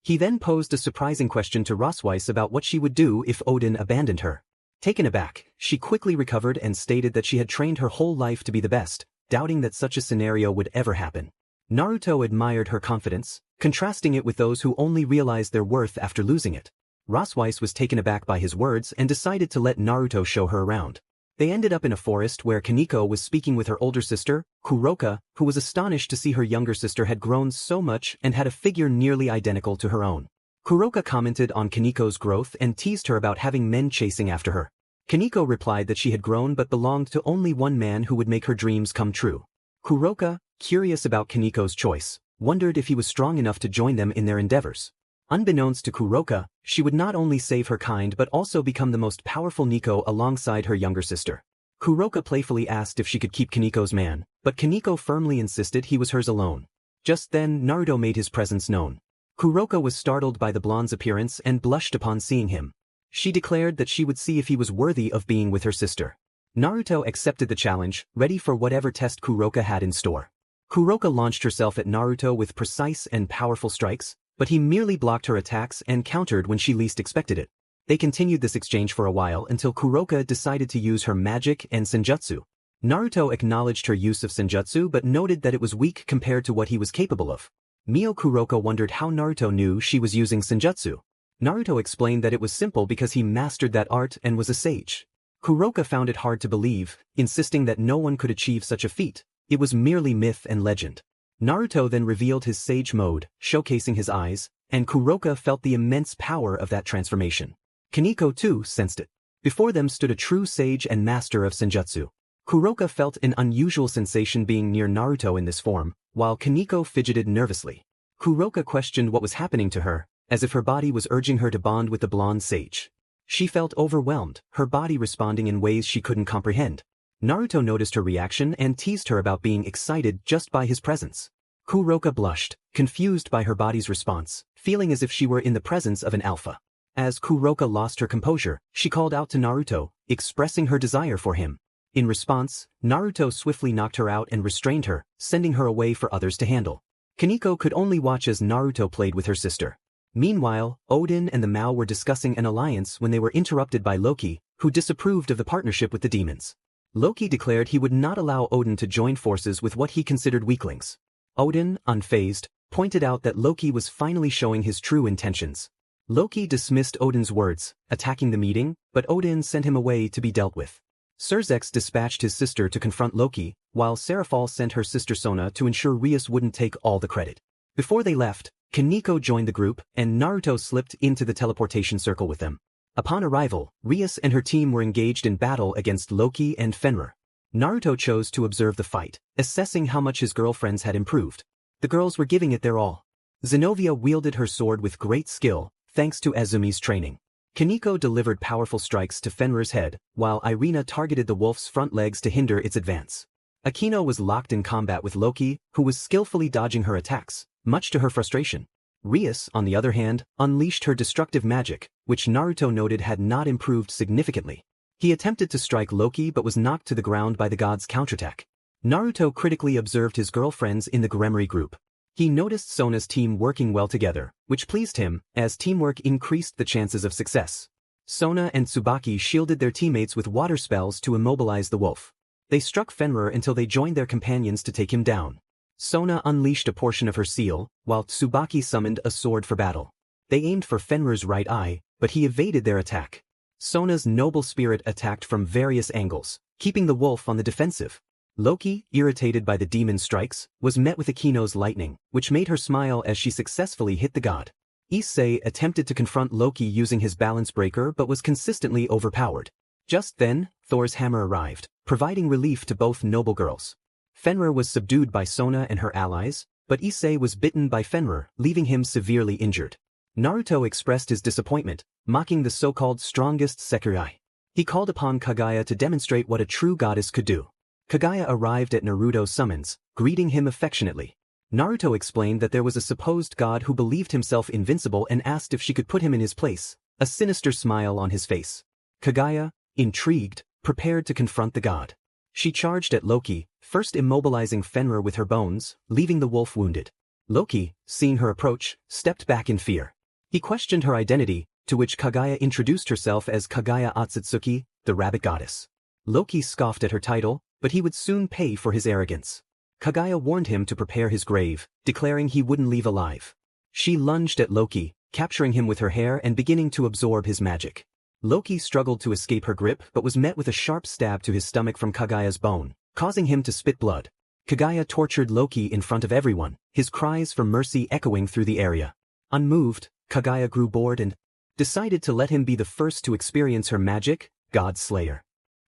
Speaker 1: He then posed a surprising question to Rosweiss about what she would do if Odin abandoned her. Taken aback, she quickly recovered and stated that she had trained her whole life to be the best, doubting that such a scenario would ever happen. Naruto admired her confidence, contrasting it with those who only realized their worth after losing it. Rosweiss was taken aback by his words and decided to let Naruto show her around. They ended up in a forest where Kaneko was speaking with her older sister, Kuroka, who was astonished to see her younger sister had grown so much and had a figure nearly identical to her own. Kuroka commented on Kaneko's growth and teased her about having men chasing after her. Kaneko replied that she had grown but belonged to only one man who would make her dreams come true. Kuroka, curious about Kaneko's choice, wondered if he was strong enough to join them in their endeavors. Unbeknownst to Kuroka, she would not only save her kind but also become the most powerful Nico alongside her younger sister. Kuroka playfully asked if she could keep Kaneko's man, but Kaneko firmly insisted he was hers alone. Just then, Naruto made his presence known. Kuroka was startled by the blonde's appearance and blushed upon seeing him. She declared that she would see if he was worthy of being with her sister. Naruto accepted the challenge, ready for whatever test Kuroka had in store. Kuroka launched herself at Naruto with precise and powerful strikes, but he merely blocked her attacks and countered when she least expected it. They continued this exchange for a while until Kuroka decided to use her magic and senjutsu. Naruto acknowledged her use of senjutsu but noted that it was weak compared to what he was capable of. Mio Kuroka wondered how Naruto knew she was using senjutsu. Naruto explained that it was simple because he mastered that art and was a sage. Kuroka found it hard to believe, insisting that no one could achieve such a feat. It was merely myth and legend. Naruto then revealed his sage mode, showcasing his eyes, and Kuroka felt the immense power of that transformation. Kaneko too sensed it. Before them stood a true sage and master of senjutsu. Kuroka felt an unusual sensation being near Naruto in this form, while Kaneko fidgeted nervously. Kuroka questioned what was happening to her, as if her body was urging her to bond with the blonde sage. She felt overwhelmed, her body responding in ways she couldn't comprehend. Naruto noticed her reaction and teased her about being excited just by his presence. Kuroka blushed, confused by her body's response, feeling as if she were in the presence of an alpha. As Kuroka lost her composure, she called out to Naruto, expressing her desire for him. In response, Naruto swiftly knocked her out and restrained her, sending her away for others to handle. Kaneko could only watch as Naruto played with her sister. Meanwhile, Odin and the Mao were discussing an alliance when they were interrupted by Loki, who disapproved of the partnership with the demons. Loki declared he would not allow Odin to join forces with what he considered weaklings. Odin, unfazed, pointed out that Loki was finally showing his true intentions. Loki dismissed Odin's words, attacking the meeting, but Odin sent him away to be dealt with. Surzex dispatched his sister to confront Loki, while Serafal sent her sister Sona to ensure Rias wouldn't take all the credit. Before they left, Kaneko joined the group, and Naruto slipped into the teleportation circle with them. Upon arrival, Rias and her team were engaged in battle against Loki and Fenrir. Naruto chose to observe the fight, assessing how much his girlfriends had improved. The girls were giving it their all. Zenobia wielded her sword with great skill, thanks to Azumi's training. Kaneko delivered powerful strikes to Fenrir's head, while Irina targeted the wolf's front legs to hinder its advance. Akino was locked in combat with Loki, who was skillfully dodging her attacks, much to her frustration. Rias, on the other hand, unleashed her destructive magic, which Naruto noted had not improved significantly. He attempted to strike Loki but was knocked to the ground by the god's counterattack. Naruto critically observed his girlfriends in the Gremri group. He noticed Sona's team working well together, which pleased him, as teamwork increased the chances of success. Sona and Tsubaki shielded their teammates with water spells to immobilize the wolf. They struck Fenrir until they joined their companions to take him down. Sona unleashed a portion of her seal, while Tsubaki summoned a sword for battle. They aimed for Fenrir's right eye, but he evaded their attack. Sona's noble spirit attacked from various angles, keeping the wolf on the defensive. Loki, irritated by the demon's strikes, was met with Akino's lightning, which made her smile as she successfully hit the god. Issei attempted to confront Loki using his balance breaker but was consistently overpowered. Just then, Thor's hammer arrived, providing relief to both noble girls. Fenrir was subdued by Sona and her allies, but Issei was bitten by Fenrir, leaving him severely injured. Naruto expressed his disappointment, mocking the so-called strongest Sekirai. He called upon Kaguya to demonstrate what a true goddess could do. Kaguya arrived at Naruto's summons, greeting him affectionately. Naruto explained that there was a supposed god who believed himself invincible and asked if she could put him in his place, a sinister smile on his face. Kaguya, intrigued, prepared to confront the god. She charged at Loki, first immobilizing Fenrir with her bones, leaving the wolf wounded. Loki, seeing her approach, stepped back in fear. He questioned her identity, to which Kaguya introduced herself as Kaguya Otsutsuki, the rabbit goddess. Loki scoffed at her title, but he would soon pay for his arrogance. Kaguya warned him to prepare his grave, declaring he wouldn't leave alive. She lunged at Loki, capturing him with her hair and beginning to absorb his magic. Loki struggled to escape her grip but was met with a sharp stab to his stomach from Kaguya's bone, causing him to spit blood. Kaguya tortured Loki in front of everyone, his cries for mercy echoing through the area. Unmoved, Kaguya grew bored and decided to let him be the first to experience her magic, God Slayer.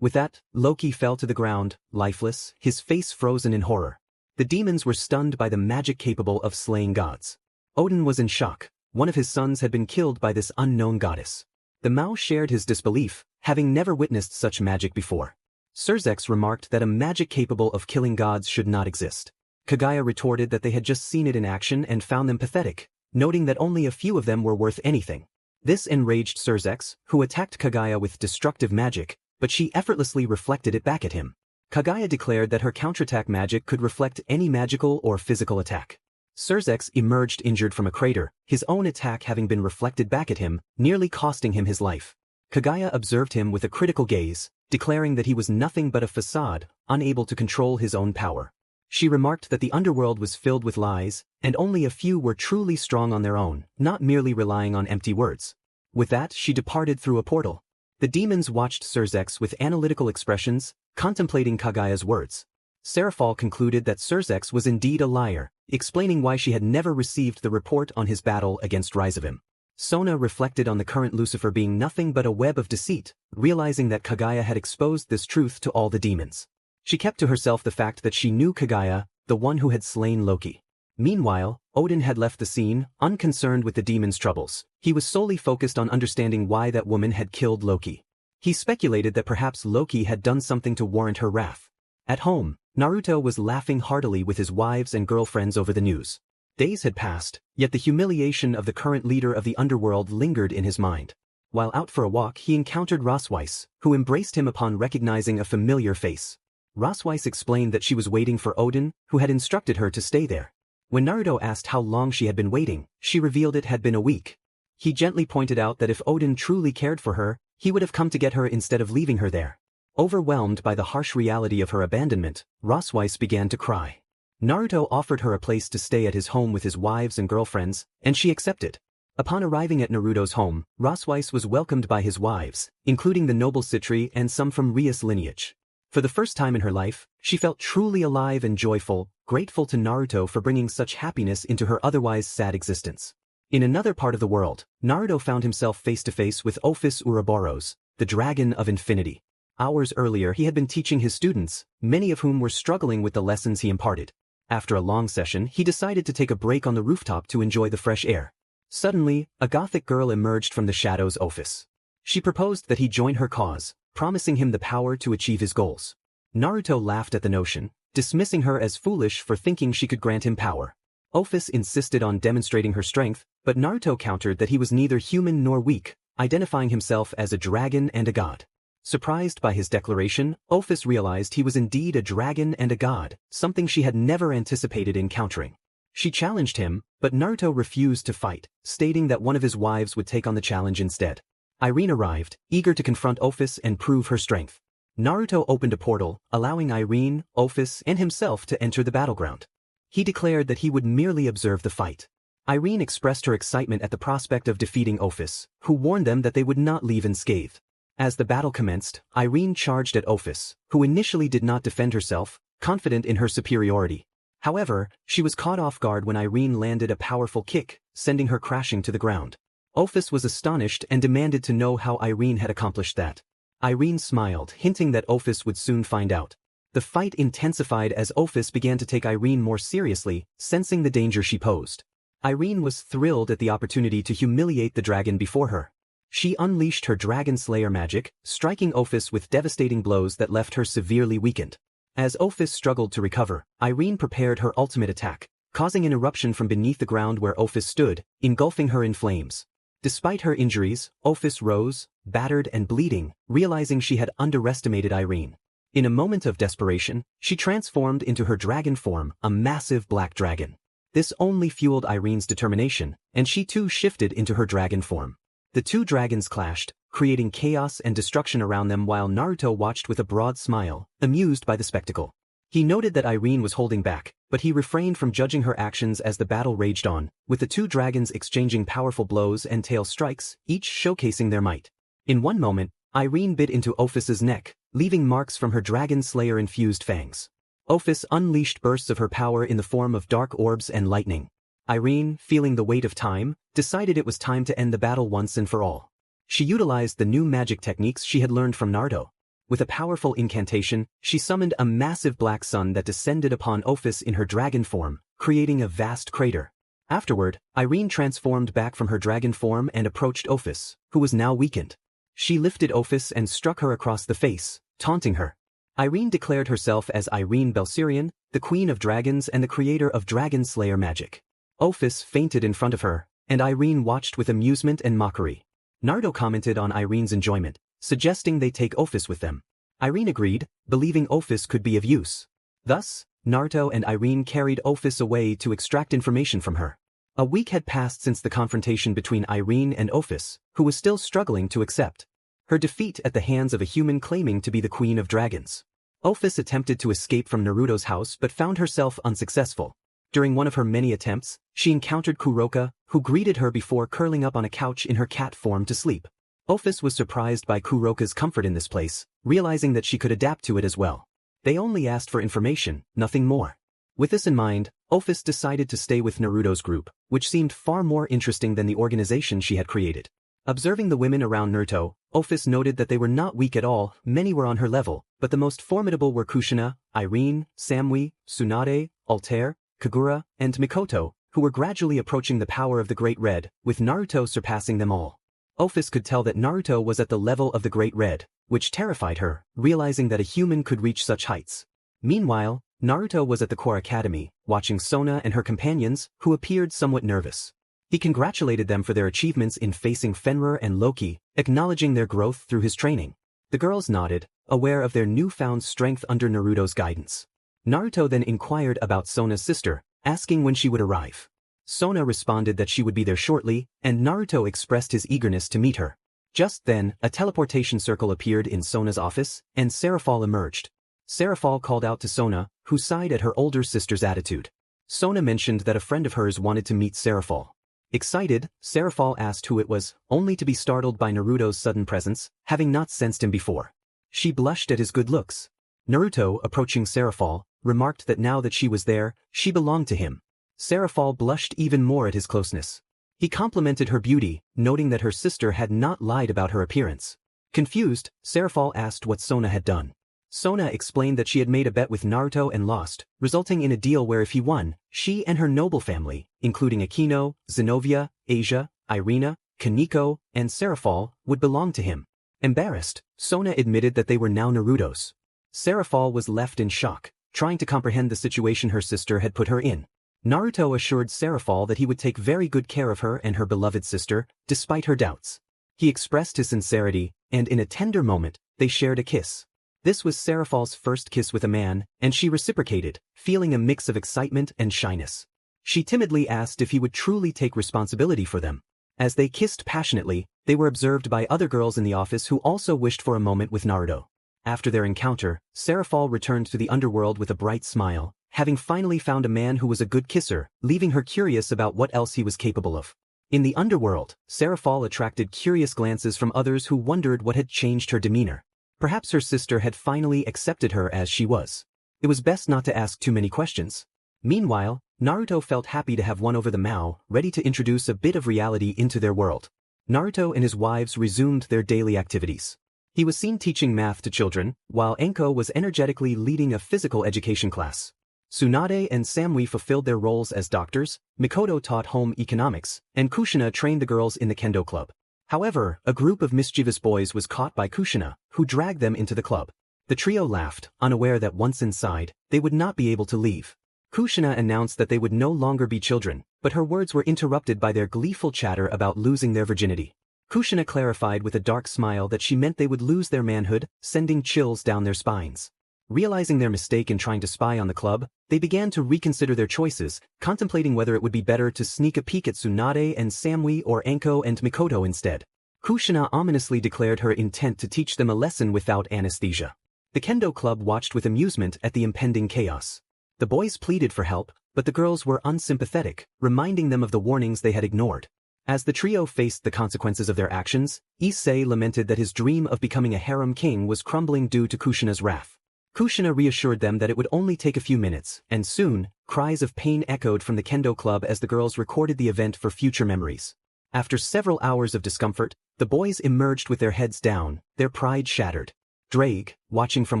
Speaker 1: With that, Loki fell to the ground, lifeless, his face frozen in horror. The demons were stunned by the magic capable of slaying gods. Odin was in shock. One of his sons had been killed by this unknown goddess. The Mao shared his disbelief, having never witnessed such magic before. Surzex remarked that a magic capable of killing gods should not exist. Kaguya retorted that they had just seen it in action and found them pathetic, noting that only a few of them were worth anything. This enraged Surzex, who attacked Kaguya with destructive magic, but she effortlessly reflected it back at him. Kaguya declared that her counterattack magic could reflect any magical or physical attack. Surzex emerged injured from a crater, his own attack having been reflected back at him, nearly costing him his life. Kaguya observed him with a critical gaze, declaring that he was nothing but a facade, unable to control his own power. She remarked that the underworld was filled with lies, and only a few were truly strong on their own, not merely relying on empty words. With that, she departed through a portal. The demons watched Surzex with analytical expressions, contemplating Kaguya's words. Serafal concluded that Surzex was indeed a liar, explaining why she had never received the report on his battle against Rizavim. Sona reflected on the current Lucifer being nothing but a web of deceit, realizing that Kaguya had exposed this truth to all the demons. She kept to herself the fact that she knew Kaguya, the one who had slain Loki. Meanwhile, Odin had left the scene, unconcerned with the demons' troubles. He was solely focused on understanding why that woman had killed Loki. He speculated that perhaps Loki had done something to warrant her wrath. At home, Naruto was laughing heartily with his wives and girlfriends over the news. Days had passed, yet the humiliation of the current leader of the underworld lingered in his mind. While out for a walk he encountered Rosweiss, who embraced him upon recognizing a familiar face. Rosweiss explained that she was waiting for Odin, who had instructed her to stay there. When Naruto asked how long she had been waiting, she revealed it had been a week. He gently pointed out that if Odin truly cared for her, he would have come to get her instead of leaving her there. Overwhelmed by the harsh reality of her abandonment, Rosweiss began to cry. Naruto offered her a place to stay at his home with his wives and girlfriends, and she accepted. Upon arriving at Naruto's home, Rosweiss was welcomed by his wives, including the noble Citri and some from Rias lineage. For the first time in her life, she felt truly alive and joyful, grateful to Naruto for bringing such happiness into her otherwise sad existence. In another part of the world, Naruto found himself face-to-face with Ophis Ouroboros, the Dragon of Infinity. Hours earlier he had been teaching his students, many of whom were struggling with the lessons he imparted. After a long session he decided to take a break on the rooftop to enjoy the fresh air. Suddenly, a gothic girl emerged from the shadows of Ophis. She proposed that he join her cause, promising him the power to achieve his goals. Naruto laughed at the notion, dismissing her as foolish for thinking she could grant him power. Ophis insisted on demonstrating her strength, but Naruto countered that he was neither human nor weak, identifying himself as a dragon and a god. Surprised by his declaration, Ophis realized he was indeed a dragon and a god, something she had never anticipated encountering. She challenged him, but Naruto refused to fight, stating that one of his wives would take on the challenge instead. Irene arrived, eager to confront Ophis and prove her strength. Naruto opened a portal, allowing Irene, Ophis, and himself to enter the battleground. He declared that he would merely observe the fight. Irene expressed her excitement at the prospect of defeating Ophis, who warned them that they would not leave unscathed. As the battle commenced, Irene charged at Ophis, who initially did not defend herself, confident in her superiority. However, she was caught off guard when Irene landed a powerful kick, sending her crashing to the ground. Ophis was astonished and demanded to know how Irene had accomplished that. Irene smiled, hinting that Ophis would soon find out. The fight intensified as Ophis began to take Irene more seriously, sensing the danger she posed. Irene was thrilled at the opportunity to humiliate the dragon before her. She unleashed her Dragon Slayer magic, striking Ophis with devastating blows that left her severely weakened. As Ophis struggled to recover, Irene prepared her ultimate attack, causing an eruption from beneath the ground where Ophis stood, engulfing her in flames. Despite her injuries, Ophis rose, battered and bleeding, realizing she had underestimated Irene. In a moment of desperation, she transformed into her dragon form, a massive black dragon. This only fueled Irene's determination, and she too shifted into her dragon form. The two dragons clashed, creating chaos and destruction around them while Naruto watched with a broad smile, amused by the spectacle. He noted that Irene was holding back, but he refrained from judging her actions as the battle raged on, with the two dragons exchanging powerful blows and tail strikes, each showcasing their might. In one moment, Irene bit into Ophis's neck, leaving marks from her Dragon Slayer-infused fangs. Ophis unleashed bursts of her power in the form of dark orbs and lightning. Irene, feeling the weight of time, decided it was time to end the battle once and for all. She utilized the new magic techniques she had learned from Naruto. With a powerful incantation, she summoned a massive black sun that descended upon Ophis in her dragon form, creating a vast crater. Afterward, Irene transformed back from her dragon form and approached Ophis, who was now weakened. She lifted Ophis and struck her across the face, taunting her. Irene declared herself as Irene Belsirion, the Queen of Dragons and the creator of Dragon Slayer magic. Ophis fainted in front of her, and Irene watched with amusement and mockery. Naruto commented on Irene's enjoyment, suggesting they take Ophis with them. Irene agreed, believing Ophis could be of use. Thus, Naruto and Irene carried Ophis away to extract information from her. A week had passed since the confrontation between Irene and Ophis, who was still struggling to accept her defeat at the hands of a human claiming to be the Queen of Dragons. Ophis attempted to escape from Naruto's house but found herself unsuccessful. During one of her many attempts, she encountered Kuroka, who greeted her before curling up on a couch in her cat form to sleep. Ophis was surprised by Kuroka's comfort in this place, realizing that she could adapt to it as well. They only asked for information, nothing more. With this in mind, Ophis decided to stay with Naruto's group, which seemed far more interesting than the organization she had created. Observing the women around Naruto, Ophis noted that they were not weak at all, many were on her level, but the most formidable were Kushina, Irene, Samui, Tsunade, Altair, Kagura, and Mikoto, who were gradually approaching the power of the Great Red, with Naruto surpassing them all. Ophis could tell that Naruto was at the level of the Great Red, which terrified her, realizing that a human could reach such heights. Meanwhile, Naruto was at the Core Academy, watching Sona and her companions, who appeared somewhat nervous. He congratulated them for their achievements in facing Fenrir and Loki, acknowledging their growth through his training. The girls nodded, aware of their newfound strength under Naruto's guidance. Naruto then inquired about Sona's sister, asking when she would arrive. Sona responded that she would be there shortly, and Naruto expressed his eagerness to meet her. Just then, a teleportation circle appeared in Sona's office, and Serafal emerged. Serafal called out to Sona, who sighed at her older sister's attitude. Sona mentioned that a friend of hers wanted to meet Serafal. Excited, Serafal asked who it was, only to be startled by Naruto's sudden presence, having not sensed him before. She blushed at his good looks. Naruto, approaching Serafal, remarked that now that she was there, she belonged to him. Serafal blushed even more at his closeness. He complimented her beauty, noting that her sister had not lied about her appearance. Confused, Serafal asked what Sona had done. Sona explained that she had made a bet with Naruto and lost, resulting in a deal where if he won, she and her noble family, including Akino, Zenobia, Asia, Irina, Kaneko, and Serafal, would belong to him. Embarrassed, Sona admitted that they were now Naruto's. Serafal was left in shock, trying to comprehend the situation her sister had put her in. Naruto assured Serafal that he would take very good care of her and her beloved sister, despite her doubts. He expressed his sincerity, and in a tender moment, they shared a kiss. This was Serafal's first kiss with a man, and she reciprocated, feeling a mix of excitement and shyness. She timidly asked if he would truly take responsibility for them. As they kissed passionately, they were observed by other girls in the office who also wished for a moment with Naruto. After their encounter, Serafal returned to the underworld with a bright smile, having finally found a man who was a good kisser, leaving her curious about what else he was capable of. In the underworld, Serafal attracted curious glances from others who wondered what had changed her demeanor. Perhaps her sister had finally accepted her as she was. It was best not to ask too many questions. Meanwhile, Naruto felt happy to have won over the Mao, ready to introduce a bit of reality into their world. Naruto and his wives resumed their daily activities. He was seen teaching math to children, while Enko was energetically leading a physical education class. Tsunade and Samui fulfilled their roles as doctors, Mikoto taught home economics, and Kushina trained the girls in the kendo club. However, a group of mischievous boys was caught by Kushina, who dragged them into the club. The trio laughed, unaware that once inside, they would not be able to leave. Kushina announced that they would no longer be children, but her words were interrupted by their gleeful chatter about losing their virginity. Kushina clarified with a dark smile that she meant they would lose their manhood, sending chills down their spines. Realizing their mistake in trying to spy on the club, they began to reconsider their choices, contemplating whether it would be better to sneak a peek at Tsunade and Samui or Enko and Mikoto instead. Kushina ominously declared her intent to teach them a lesson without anesthesia. The kendo club watched with amusement at the impending chaos. The boys pleaded for help, but the girls were unsympathetic, reminding them of the warnings they had ignored. As the trio faced the consequences of their actions, Issei lamented that his dream of becoming a harem king was crumbling due to Kushina's wrath. Kushina reassured them that it would only take a few minutes, and soon, cries of pain echoed from the kendo club as the girls recorded the event for future memories. After several hours of discomfort, the boys emerged with their heads down, their pride shattered. Drake, watching from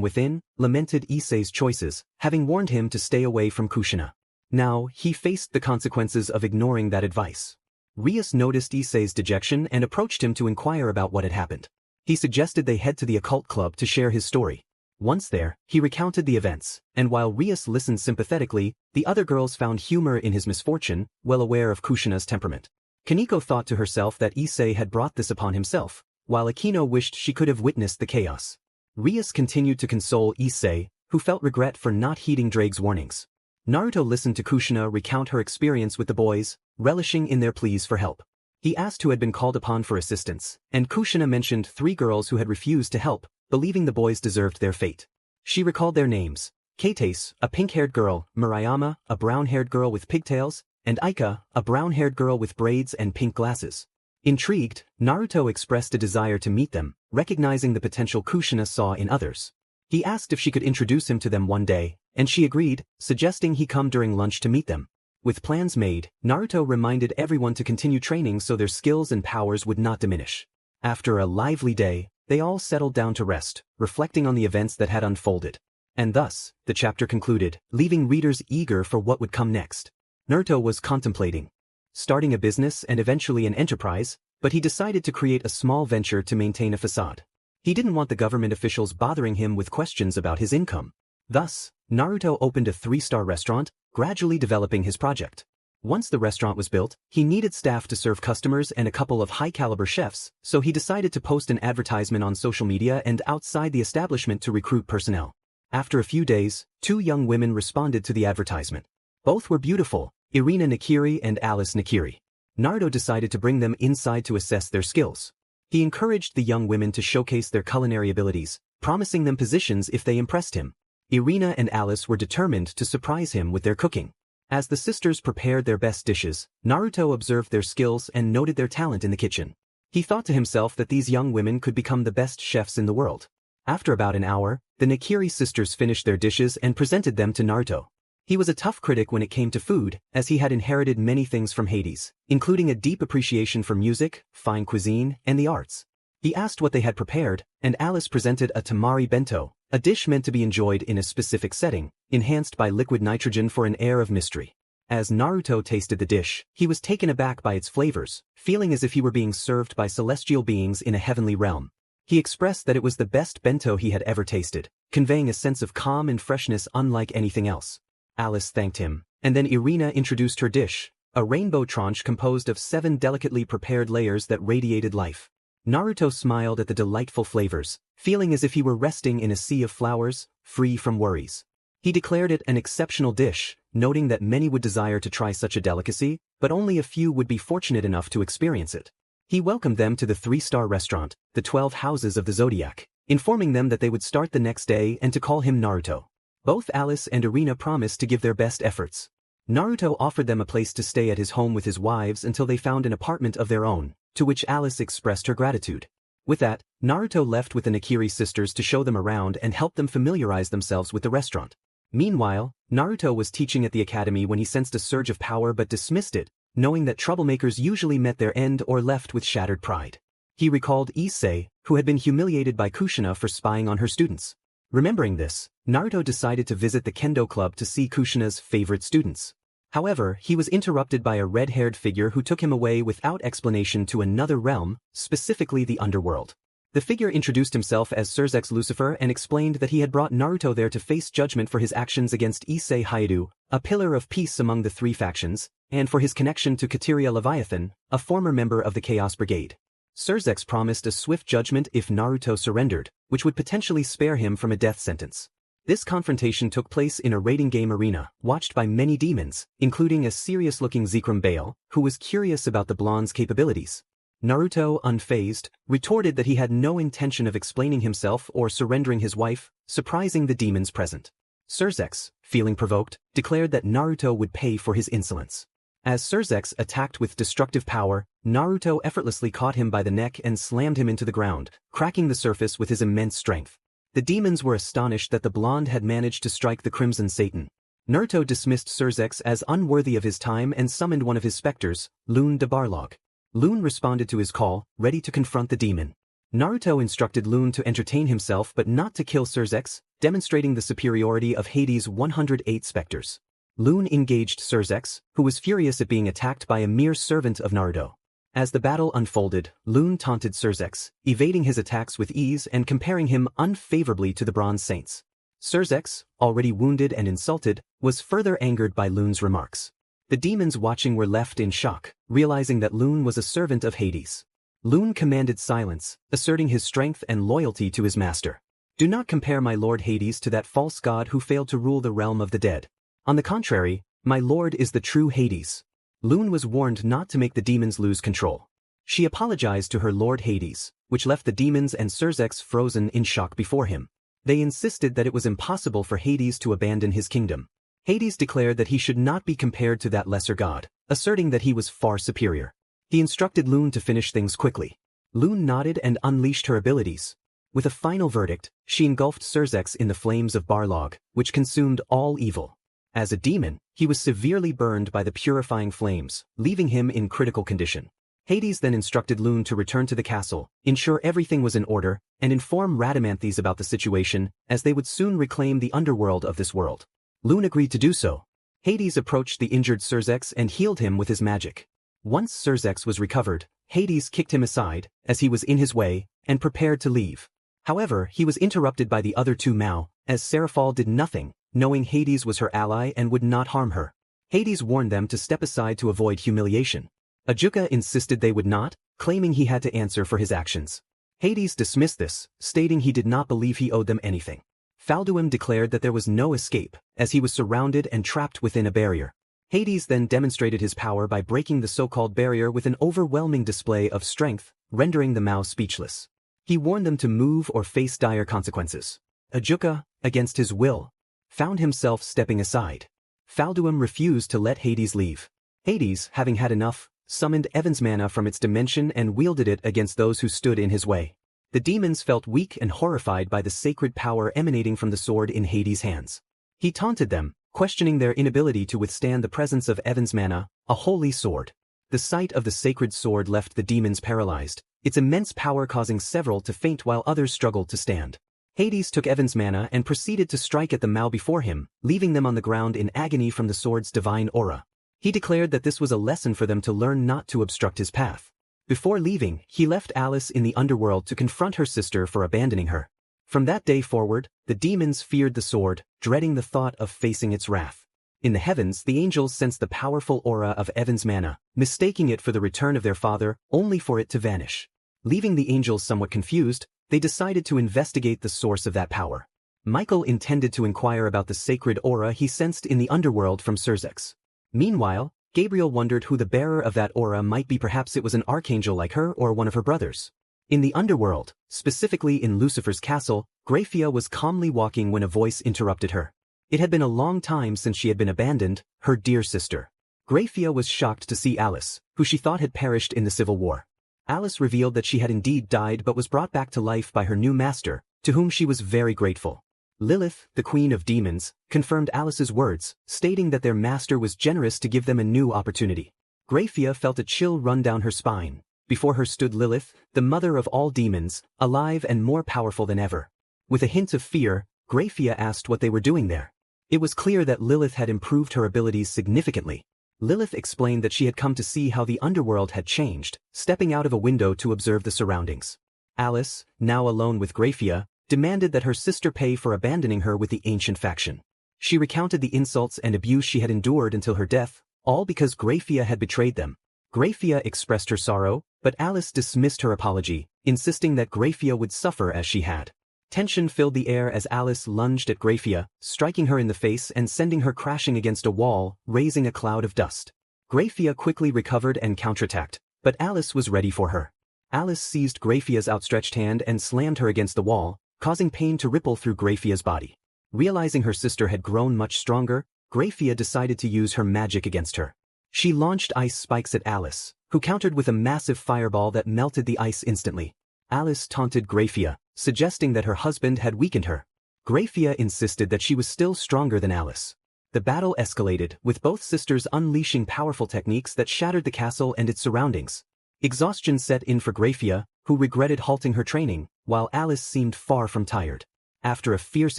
Speaker 1: within, lamented Issei's choices, having warned him to stay away from Kushina. Now, he faced the consequences of ignoring that advice. Rias noticed Issei's dejection and approached him to inquire about what had happened. He suggested they head to the occult club to share his story. Once there, he recounted the events, and while Rias listened sympathetically, the other girls found humor in his misfortune, well aware of Kushina's temperament. Kaneko thought to herself that Issei had brought this upon himself, while Akino wished she could have witnessed the chaos. Rias continued to console Issei, who felt regret for not heeding Drake's warnings. Naruto listened to Kushina recount her experience with the boys, relishing in their pleas for help. He asked who had been called upon for assistance, and Kushina mentioned 3 girls who had refused to help, believing the boys deserved their fate. She recalled their names: Kates, a pink-haired girl, Murayama, a brown-haired girl with pigtails, and Aika, a brown-haired girl with braids and pink glasses. Intrigued, Naruto expressed a desire to meet them, recognizing the potential Kushina saw in others. He asked if she could introduce him to them one day, and she agreed, suggesting he come during lunch to meet them. With plans made, Naruto reminded everyone to continue training so their skills and powers would not diminish. After a lively day, they all settled down to rest, reflecting on the events that had unfolded. And thus, the chapter concluded, leaving readers eager for what would come next. Naruto was contemplating starting a business and eventually an enterprise, but he decided to create a small venture to maintain a facade. He didn't want the government officials bothering him with questions about his income. Thus, Naruto opened a 3-star restaurant, gradually developing his project. Once the restaurant was built, he needed staff to serve customers and a couple of high-caliber chefs, so he decided to post an advertisement on social media and outside the establishment to recruit personnel. After a few days, 2 young women responded to the advertisement. Both were beautiful, Irina Nakiri and Alice Nakiri. Naruto decided to bring them inside to assess their skills. He encouraged the young women to showcase their culinary abilities, promising them positions if they impressed him. Irina and Alice were determined to surprise him with their cooking. As the sisters prepared their best dishes, Naruto observed their skills and noted their talent in the kitchen. He thought to himself that these young women could become the best chefs in the world. After about an hour, the Nakiri sisters finished their dishes and presented them to Naruto. He was a tough critic when it came to food, as he had inherited many things from Hades, including a deep appreciation for music, fine cuisine, and the arts. He asked what they had prepared, and Alice presented a tamari bento, a dish meant to be enjoyed in a specific setting, enhanced by liquid nitrogen for an air of mystery. As Naruto tasted the dish, he was taken aback by its flavors, feeling as if he were being served by celestial beings in a heavenly realm. He expressed that it was the best bento he had ever tasted, conveying a sense of calm and freshness unlike anything else. Alice thanked him, and then Irina introduced her dish, a rainbow tranche composed of 7 delicately prepared layers that radiated life. Naruto smiled at the delightful flavors, feeling as if he were resting in a sea of flowers, free from worries. He declared it an exceptional dish, noting that many would desire to try such a delicacy, but only a few would be fortunate enough to experience it. He welcomed them to the 3-star restaurant, the 12 Houses of the Zodiac, informing them that they would start the next day and to call him Naruto. Both Alice and Irina promised to give their best efforts. Naruto offered them a place to stay at his home with his wives until they found an apartment of their own, to which Alice expressed her gratitude. With that, Naruto left with the Nakiri sisters to show them around and help them familiarize themselves with the restaurant. Meanwhile, Naruto was teaching at the academy when he sensed a surge of power but dismissed it, knowing that troublemakers usually met their end or left with shattered pride. He recalled Issei, who had been humiliated by Kushina for spying on her students. Remembering this, Naruto decided to visit the kendo club to see Kushina's favorite students. However, he was interrupted by a red-haired figure who took him away without explanation to another realm, specifically the underworld. The figure introduced himself as Surzex Lucifer and explained that he had brought Naruto there to face judgment for his actions against Issei Hayato, a pillar of peace among the 3 factions, and for his connection to Kateria Leviathan, a former member of the Chaos Brigade. Surzex promised a swift judgment if Naruto surrendered, which would potentially spare him from a death sentence. This confrontation took place in a raiding game arena, watched by many demons, including a serious-looking Zekrom Bale, who was curious about the blonde's capabilities. Naruto, unfazed, retorted that he had no intention of explaining himself or surrendering his wife, surprising the demons present. Surzex, feeling provoked, declared that Naruto would pay for his insolence. As Surzex attacked with destructive power, Naruto effortlessly caught him by the neck and slammed him into the ground, cracking the surface with his immense strength. The demons were astonished that the blonde had managed to strike the Crimson Satan. Naruto dismissed Surzex as unworthy of his time and summoned one of his specters, Lune de Barlog. Lune responded to his call, ready to confront the demon. Naruto instructed Lune to entertain himself but not to kill Surzex, demonstrating the superiority of Hades' 108 specters. Lune engaged Surzex, who was furious at being attacked by a mere servant of Naruto. As the battle unfolded, Lune taunted Surzex, evading his attacks with ease and comparing him unfavorably to the Bronze Saints. Surzex, already wounded and insulted, was further angered by Lune's remarks. The demons watching were left in shock, realizing that Lune was a servant of Hades. Lune commanded silence, asserting his strength and loyalty to his master. Do not compare my lord Hades to that false god who failed to rule the realm of the dead. On the contrary, my lord is the true Hades. Lune was warned not to make the demons lose control. She apologized to her lord Hades, which left the demons and Surzex frozen in shock before him. They insisted that it was impossible for Hades to abandon his kingdom. Hades declared that he should not be compared to that lesser god, asserting that he was far superior. He instructed Lune to finish things quickly. Lune nodded and unleashed her abilities. With a final verdict, she engulfed Surzex in the flames of Barlog, which consumed all evil. As a demon, he was severely burned by the purifying flames, leaving him in critical condition. Hades then instructed Lune to return to the castle, ensure everything was in order, and inform Rhadamanthes about the situation, as they would soon reclaim the underworld of this world. Lune agreed to do so. Hades approached the injured Surzex and healed him with his magic. Once Surzex was recovered, Hades kicked him aside, as he was in his way, and prepared to leave. However, he was interrupted by the other 2 Mao, as Seraphal did nothing, knowing Hades was her ally and would not harm her. Hades warned them to step aside to avoid humiliation. Ajuka insisted they would not, claiming he had to answer for his actions. Hades dismissed this, stating he did not believe he owed them anything. Falduum declared that there was no escape, as he was surrounded and trapped within a barrier. Hades then demonstrated his power by breaking the so-called barrier with an overwhelming display of strength, rendering the Mao speechless. He warned them to move or face dire consequences. Ajuka, against his will, found himself stepping aside. Falduum refused to let Hades leave. Hades, having had enough, summoned Evan's mana from its dimension and wielded it against those who stood in his way. The demons felt weak and horrified by the sacred power emanating from the sword in Hades' hands. He taunted them, questioning their inability to withstand the presence of Evan's mana, a holy sword. The sight of the sacred sword left the demons paralyzed, its immense power causing several to faint while others struggled to stand. Hades took Evan's mana and proceeded to strike at the Mao before him, leaving them on the ground in agony from the sword's divine aura. He declared that this was a lesson for them to learn not to obstruct his path. Before leaving, he left Alice in the underworld to confront her sister for abandoning her. From that day forward, the demons feared the sword, dreading the thought of facing its wrath. In the heavens, the angels sensed the powerful aura of Evan's mana, mistaking it for the return of their father, only for it to vanish. Leaving the angels somewhat confused, they decided to investigate the source of that power. Michael intended to inquire about the sacred aura he sensed in the underworld from Cerzex. Meanwhile, Gabriel wondered who the bearer of that aura might be. Perhaps it was an archangel like her or one of her brothers. In the underworld, specifically in Lucifer's castle, Graphia was calmly walking when a voice interrupted her. It had been a long time since she had been abandoned, her dear sister. Graphia was shocked to see Alice, who she thought had perished in the Civil War. Alice revealed that she had indeed died but was brought back to life by her new master, to whom she was very grateful. Lilith, the queen of demons, confirmed Alice's words, stating that their master was generous to give them a new opportunity. Graphia felt a chill run down her spine. Before her stood Lilith, the mother of all demons, alive and more powerful than ever. With a hint of fear, Graphia asked what they were doing there. It was clear that Lilith had improved her abilities significantly. Lilith explained that she had come to see how the underworld had changed, stepping out of a window to observe the surroundings. Alice, now alone with Graphia, demanded that her sister pay for abandoning her with the ancient faction. She recounted the insults and abuse she had endured until her death, all because Graphia had betrayed them. Graphia expressed her sorrow, but Alice dismissed her apology, insisting that Graphia would suffer as she had. Tension filled the air as Alice lunged at Graphia, striking her in the face and sending her crashing against a wall, raising a cloud of dust. Graphia quickly recovered and counterattacked, but Alice was ready for her. Alice seized Graphia's outstretched hand and slammed her against the wall, causing pain to ripple through Graphia's body. Realizing her sister had grown much stronger, Graphia decided to use her magic against her. She launched ice spikes at Alice, who countered with a massive fireball that melted the ice instantly. Alice taunted Graphia, suggesting that her husband had weakened her. Graphia insisted that she was still stronger than Alice. The battle escalated, with both sisters unleashing powerful techniques that shattered the castle and its surroundings. Exhaustion set in for Graphia, who regretted halting her training, while Alice seemed far from tired. After a fierce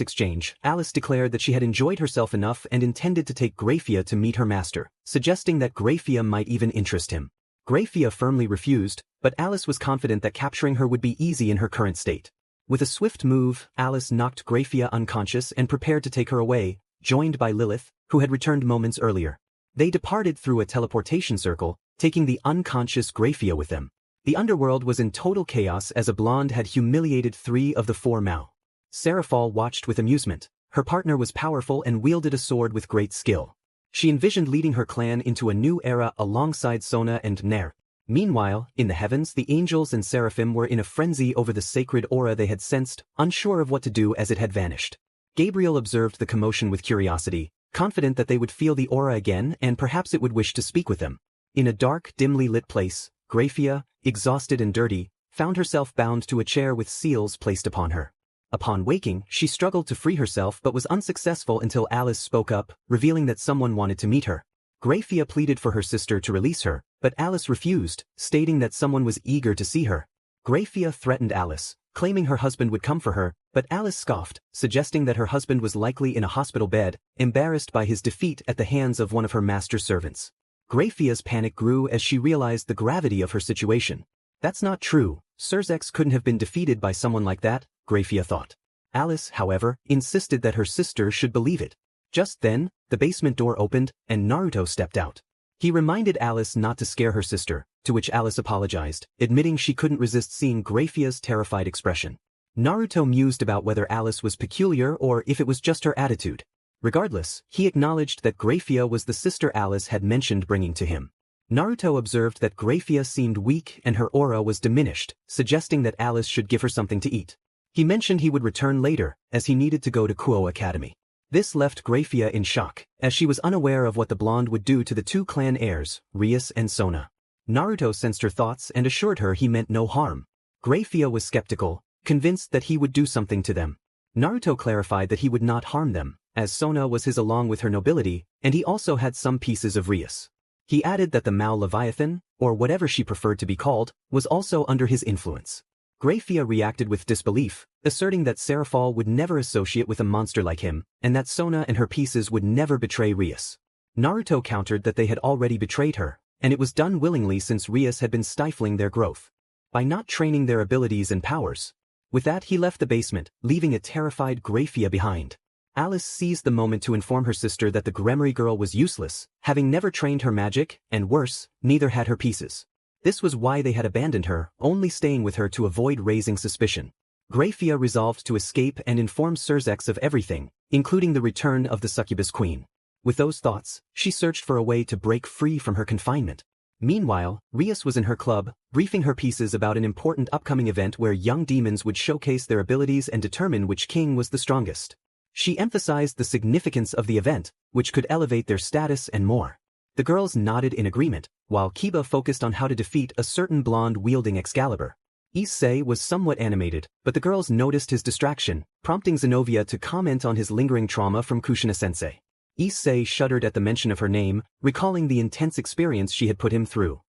Speaker 1: exchange, Alice declared that she had enjoyed herself enough and intended to take Graphia to meet her master, suggesting that Graphia might even interest him. Graphia firmly refused, but Alice was confident that capturing her would be easy in her current state. With a swift move, Alice knocked Graphia unconscious and prepared to take her away, joined by Lilith, who had returned moments earlier. They departed through a teleportation circle, taking the unconscious Graphia with them. The underworld was in total chaos as a blonde had humiliated 3 of the 4 Mao. Seraphal watched with amusement. Her partner was powerful and wielded a sword with great skill. She envisioned leading her clan into a new era alongside Sona and Nair. Meanwhile, in the heavens, the angels and seraphim were in a frenzy over the sacred aura they had sensed, unsure of what to do as it had vanished. Gabriel observed the commotion with curiosity, confident that they would feel the aura again and perhaps it would wish to speak with them. In a dark, dimly lit place, Graphia, exhausted and dirty, found herself bound to a chair with seals placed upon her. Upon waking, she struggled to free herself but was unsuccessful until Alice spoke up, revealing that someone wanted to meet her. Graphia pleaded for her sister to release her, but Alice refused, stating that someone was eager to see her. Graphia threatened Alice, claiming her husband would come for her, but Alice scoffed, suggesting that her husband was likely in a hospital bed, embarrassed by his defeat at the hands of one of her master's servants. Graphia's panic grew as she realized the gravity of her situation. That's not true. Cerzex couldn't have been defeated by someone like that, Graphia thought. Alice, however, insisted that her sister should believe it. Just then, the basement door opened, and Naruto stepped out. He reminded Alice not to scare her sister, to which Alice apologized, admitting she couldn't resist seeing Graphia's terrified expression. Naruto mused about whether Alice was peculiar or if it was just her attitude. Regardless, he acknowledged that Graphia was the sister Alice had mentioned bringing to him. Naruto observed that Graphia seemed weak and her aura was diminished, suggesting that Alice should give her something to eat. He mentioned he would return later, as he needed to go to Kuo Academy. This left Graphia in shock, as she was unaware of what the blonde would do to the two clan heirs, Rias and Sona. Naruto sensed her thoughts and assured her he meant no harm. Graphia was skeptical, convinced that he would do something to them. Naruto clarified that he would not harm them, as Sona was his along with her nobility, and he also had some pieces of Rias. He added that the Mao Leviathan, or whatever she preferred to be called, was also under his influence. Graphia reacted with disbelief, asserting that Serafal would never associate with a monster like him, and that Sona and her pieces would never betray Rias. Naruto countered that they had already betrayed her, and it was done willingly since Rias had been stifling their growth, by not training their abilities and powers. With that he left the basement, leaving a terrified Graphia behind. Alice seized the moment to inform her sister that the Gremory girl was useless, having never trained her magic, and worse, neither had her pieces. This was why they had abandoned her, only staying with her to avoid raising suspicion. Graphia resolved to escape and inform Surzex of everything, including the return of the succubus queen. With those thoughts, she searched for a way to break free from her confinement. Meanwhile, Rias was in her club, briefing her pieces about an important upcoming event where young demons would showcase their abilities and determine which king was the strongest. She emphasized the significance of the event, which could elevate their status and more. The girls nodded in agreement, while Kiba focused on how to defeat a certain blonde wielding Excalibur. Issei was somewhat animated, but the girls noticed his distraction, prompting Zenobia to comment on his lingering trauma from Kushina-sensei. Issei shuddered at the mention of her name, recalling the intense experience she had put him through.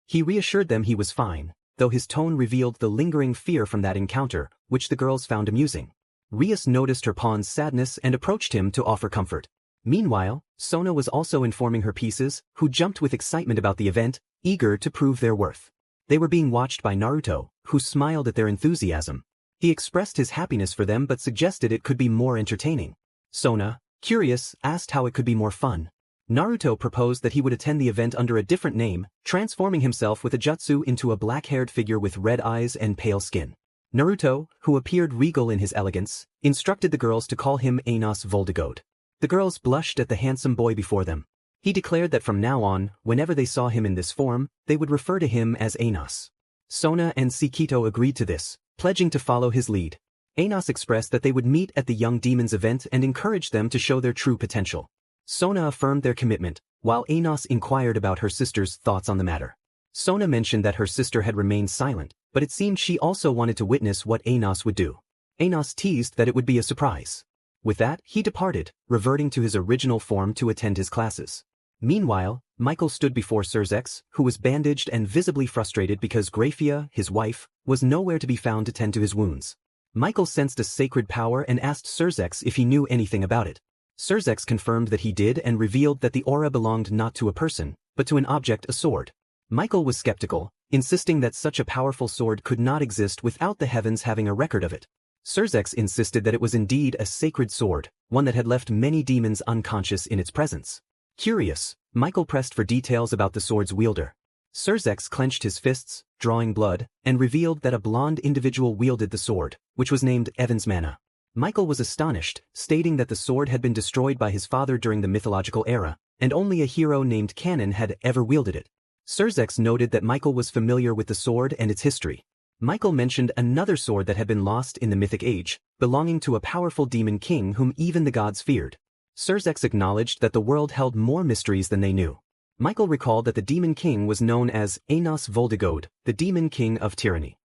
Speaker 1: He reassured them he was fine, though his tone revealed the lingering fear from that encounter, which the girls found amusing. Rias noticed her pawn's sadness and approached him to offer comfort. Meanwhile, Sona was also informing her pieces, who jumped with excitement about the event, eager to prove their worth. They were being watched by Naruto, who smiled at their enthusiasm. He expressed his happiness for them but suggested it could be more entertaining. Sona, curious, asked how it could be more fun. Naruto proposed that he would attend the event under a different name, transforming himself with a jutsu into a black-haired figure with red eyes and pale skin. Naruto, who appeared regal in his elegance, instructed the girls to call him Anos Voldigode. The girls blushed at the handsome boy before them. He declared that from now on, whenever they saw him in this form, they would refer to him as Anos. Sona and Sekito agreed to this, pledging to follow his lead. Anos expressed that they would meet at the Young Demons event and encouraged them to show their true potential. Sona affirmed their commitment, while Anos inquired about her sister's thoughts on the matter. Sona mentioned that her sister had remained silent, but it seemed she also wanted to witness what Anos would do. Anos teased that it would be a surprise. With that, he departed, reverting to his original form to attend his classes. Meanwhile, Michael stood before Surzex, who was bandaged and visibly frustrated because Graphia, his wife, was nowhere to be found to tend to his wounds. Michael sensed a sacred power and asked Surzex if he knew anything about it. Surzex confirmed that he did and revealed that the aura belonged not to a person, but to an object, a sword. Michael was skeptical, insisting that such a powerful sword could not exist without the heavens having a record of it. Surzex insisted that it was indeed a sacred sword, one that had left many demons unconscious in its presence. Curious, Michael pressed for details about the sword's wielder. Surzex clenched his fists, drawing blood, and revealed that a blonde individual wielded the sword, which was named Evans Mana. Michael was astonished, stating that the sword had been destroyed by his father during the mythological era, and only a hero named Kanon had ever wielded it. Surzex noted that Michael was familiar with the sword and its history. Michael mentioned another sword that had been lost in the Mythic Age, belonging to a powerful demon king whom even the gods feared. Surzex acknowledged that the world held more mysteries than they knew. Michael recalled that the demon king was known as Anos Voldigode, the demon king of tyranny.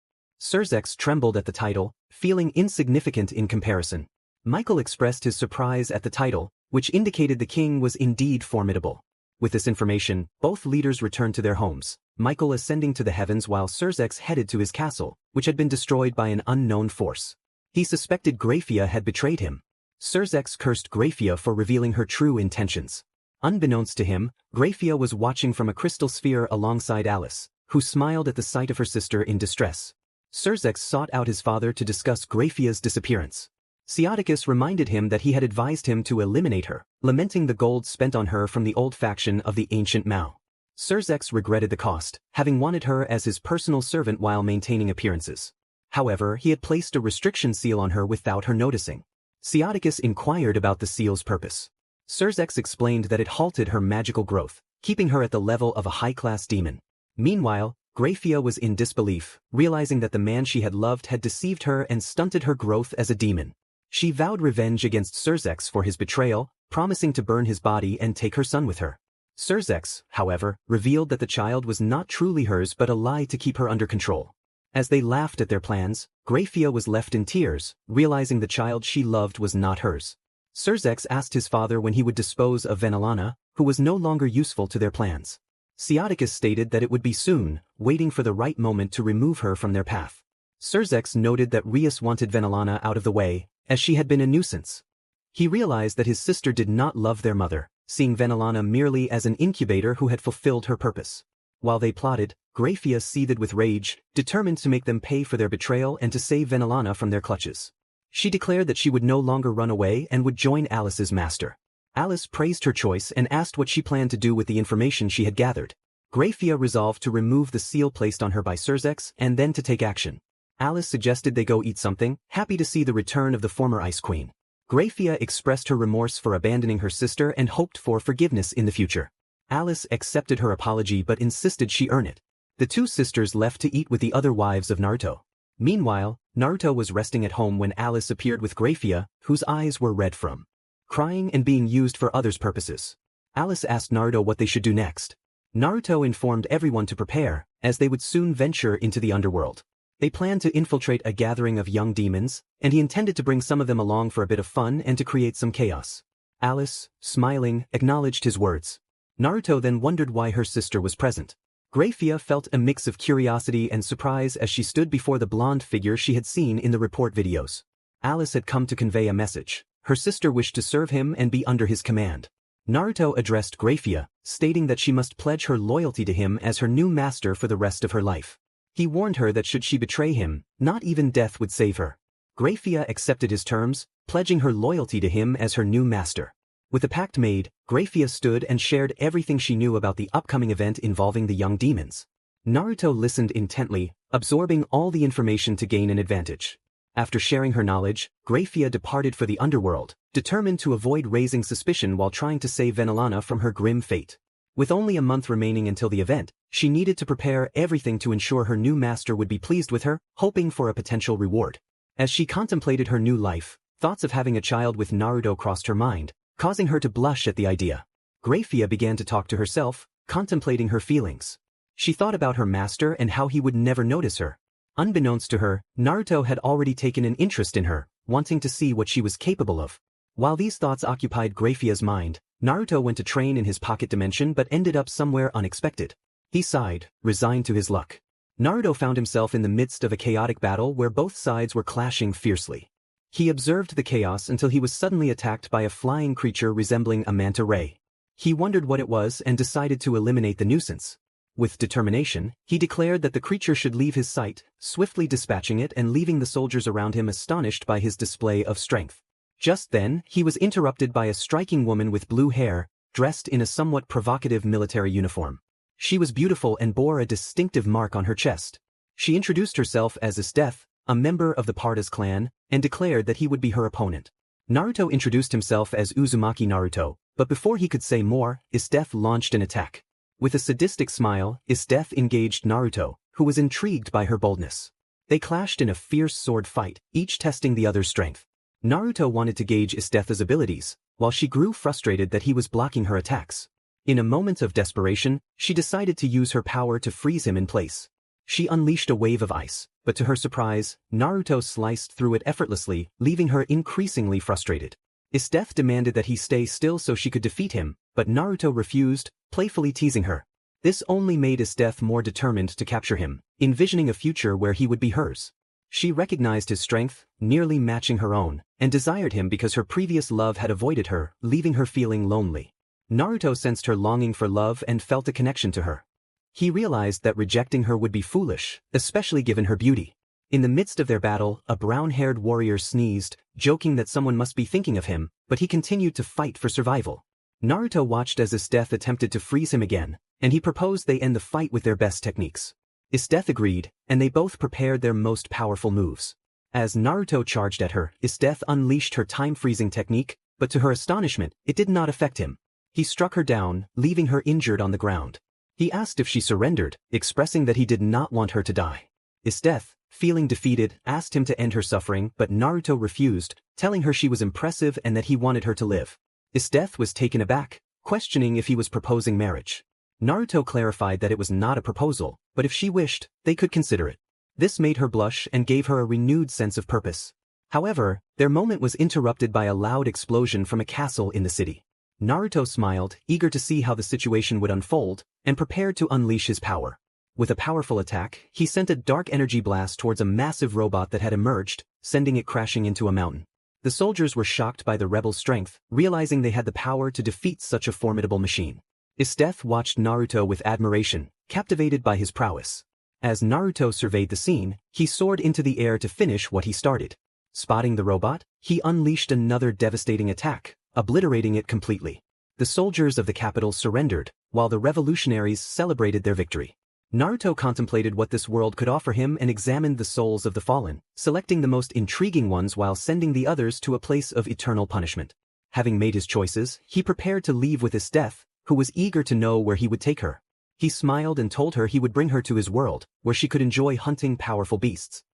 Speaker 1: Surzex trembled at the title, feeling insignificant in comparison. Michael expressed his surprise at the title, which indicated the king was indeed formidable. With this information, both leaders returned to their homes, Michael ascending to the heavens while Surzex headed to his castle, which had been destroyed by an unknown force. He suspected Graphia had betrayed him. Surzex cursed Graphia for revealing her true intentions. Unbeknownst to him, Graphia was watching from a crystal sphere alongside Alice, who smiled at the sight of her sister in distress. Surzex sought out his father to discuss Graphia's disappearance. Sciaticus reminded him that he had advised him to eliminate her, lamenting the gold spent on her from the old faction of the ancient Mao. Surzex regretted the cost, having wanted her as his personal servant while maintaining appearances. However, he had placed a restriction seal on her without her noticing. Sciaticus inquired about the seal's purpose. Surzex explained that it halted her magical growth, keeping her at the level of a high-class demon. Meanwhile, Graphia was in disbelief, realizing that the man she had loved had deceived her and stunted her growth as a demon. She vowed revenge against Surzex for his betrayal, promising to burn his body and take her son with her. Surzex, however, revealed that the child was not truly hers but a lie to keep her under control. As they laughed at their plans, Graphia was left in tears, realizing the child she loved was not hers. Surzex asked his father when he would dispose of Venelana, who was no longer useful to their plans. Sciaticus stated that it would be soon, waiting for the right moment to remove her from their path. Surzex noted that Rias wanted Venelana out of the way, as she had been a nuisance. He realized that his sister did not love their mother, seeing Venelana merely as an incubator who had fulfilled her purpose. While they plotted, Graphia seethed with rage, determined to make them pay for their betrayal and to save Venelana from their clutches. She declared that she would no longer run away and would join Alice's master. Alice praised her choice and asked what she planned to do with the information she had gathered. Graphia resolved to remove the seal placed on her by Surzex and then to take action. Alice suggested they go eat something, happy to see the return of the former Ice Queen. Graphia expressed her remorse for abandoning her sister and hoped for forgiveness in the future. Alice accepted her apology but insisted she earn it. The two sisters left to eat with the other wives of Naruto. Meanwhile, Naruto was resting at home when Alice appeared with Graphia, whose eyes were red from crying and being used for others' purposes. Alice asked Naruto what they should do next. Naruto informed everyone to prepare, as they would soon venture into the underworld. They planned to infiltrate a gathering of young demons, and he intended to bring some of them along for a bit of fun and to create some chaos. Alice, smiling, acknowledged his words. Naruto then wondered why her sister was present. Graphia felt a mix of curiosity and surprise as she stood before the blonde figure she had seen in the report videos. Alice had come to convey a message. Her sister wished to serve him and be under his command. Naruto addressed Graphia, stating that she must pledge her loyalty to him as her new master for the rest of her life. He warned her that should she betray him, not even death would save her. Graphia accepted his terms, pledging her loyalty to him as her new master. With the pact made, Graphia stood and shared everything she knew about the upcoming event involving the young demons. Naruto listened intently, absorbing all the information to gain an advantage. After sharing her knowledge, Graphia departed for the underworld, determined to avoid raising suspicion while trying to save Venelana from her grim fate. With only a month remaining until the event, she needed to prepare everything to ensure her new master would be pleased with her, hoping for a potential reward. As she contemplated her new life, thoughts of having a child with Naruto crossed her mind, causing her to blush at the idea. Graphia began to talk to herself, contemplating her feelings. She thought about her master and how he would never notice her. Unbeknownst to her, Naruto had already taken an interest in her, wanting to see what she was capable of. While these thoughts occupied Graphia's mind, Naruto went to train in his pocket dimension but ended up somewhere unexpected. He sighed, resigned to his luck. Naruto found himself in the midst of a chaotic battle where both sides were clashing fiercely. He observed the chaos until he was suddenly attacked by a flying creature resembling a manta ray. He wondered what it was and decided to eliminate the nuisance. With determination, he declared that the creature should leave his sight, swiftly dispatching it and leaving the soldiers around him astonished by his display of strength. Just then, he was interrupted by a striking woman with blue hair, dressed in a somewhat provocative military uniform. She was beautiful and bore a distinctive mark on her chest. She introduced herself as Isdeth, a member of the Pardas clan, and declared that he would be her opponent. Naruto introduced himself as Uzumaki Naruto, but before he could say more, Isdeth launched an attack. With a sadistic smile, Isdeth engaged Naruto, who was intrigued by her boldness. They clashed in a fierce sword fight, each testing the other's strength. Naruto wanted to gauge Isdeth's abilities, while she grew frustrated that he was blocking her attacks. In a moment of desperation, she decided to use her power to freeze him in place. She unleashed a wave of ice, but to her surprise, Naruto sliced through it effortlessly, leaving her increasingly frustrated. Isdeth demanded that he stay still so she could defeat him, but Naruto refused, playfully teasing her. This only made Isdeth more determined to capture him, envisioning a future where he would be hers. She recognized his strength, nearly matching her own, and desired him because her previous love had avoided her, leaving her feeling lonely. Naruto sensed her longing for love and felt a connection to her. He realized that rejecting her would be foolish, especially given her beauty. In the midst of their battle, a brown-haired warrior sneezed, joking that someone must be thinking of him, but he continued to fight for survival. Naruto watched as Death attempted to freeze him again, and he proposed they end the fight with their best techniques. Death agreed, and they both prepared their most powerful moves. As Naruto charged at her, Death unleashed her time-freezing technique, but to her astonishment, it did not affect him. He struck her down, leaving her injured on the ground. He asked if she surrendered, expressing that he did not want her to die. Death, feeling defeated, asked him to end her suffering, but Naruto refused, telling her she was impressive and that he wanted her to live. Death was taken aback, questioning if he was proposing marriage. Naruto clarified that it was not a proposal, but if she wished, they could consider it. This made her blush and gave her a renewed sense of purpose. However, their moment was interrupted by a loud explosion from a castle in the city. Naruto smiled, eager to see how the situation would unfold, and prepared to unleash his power. With a powerful attack, he sent a dark energy blast towards a massive robot that had emerged, sending it crashing into a mountain. The soldiers were shocked by the rebels' strength, realizing they had the power to defeat such a formidable machine. Death watched Naruto with admiration, captivated by his prowess. As Naruto surveyed the scene, he soared into the air to finish what he started. Spotting the robot, he unleashed another devastating attack, obliterating it completely. The soldiers of the capital surrendered, while the revolutionaries celebrated their victory. Naruto contemplated what this world could offer him and examined the souls of the fallen, selecting the most intriguing ones while sending the others to a place of eternal punishment. Having made his choices, he prepared to leave with Death, who was eager to know where he would take her. He smiled and told her he would bring her to his world, where she could enjoy hunting powerful beasts.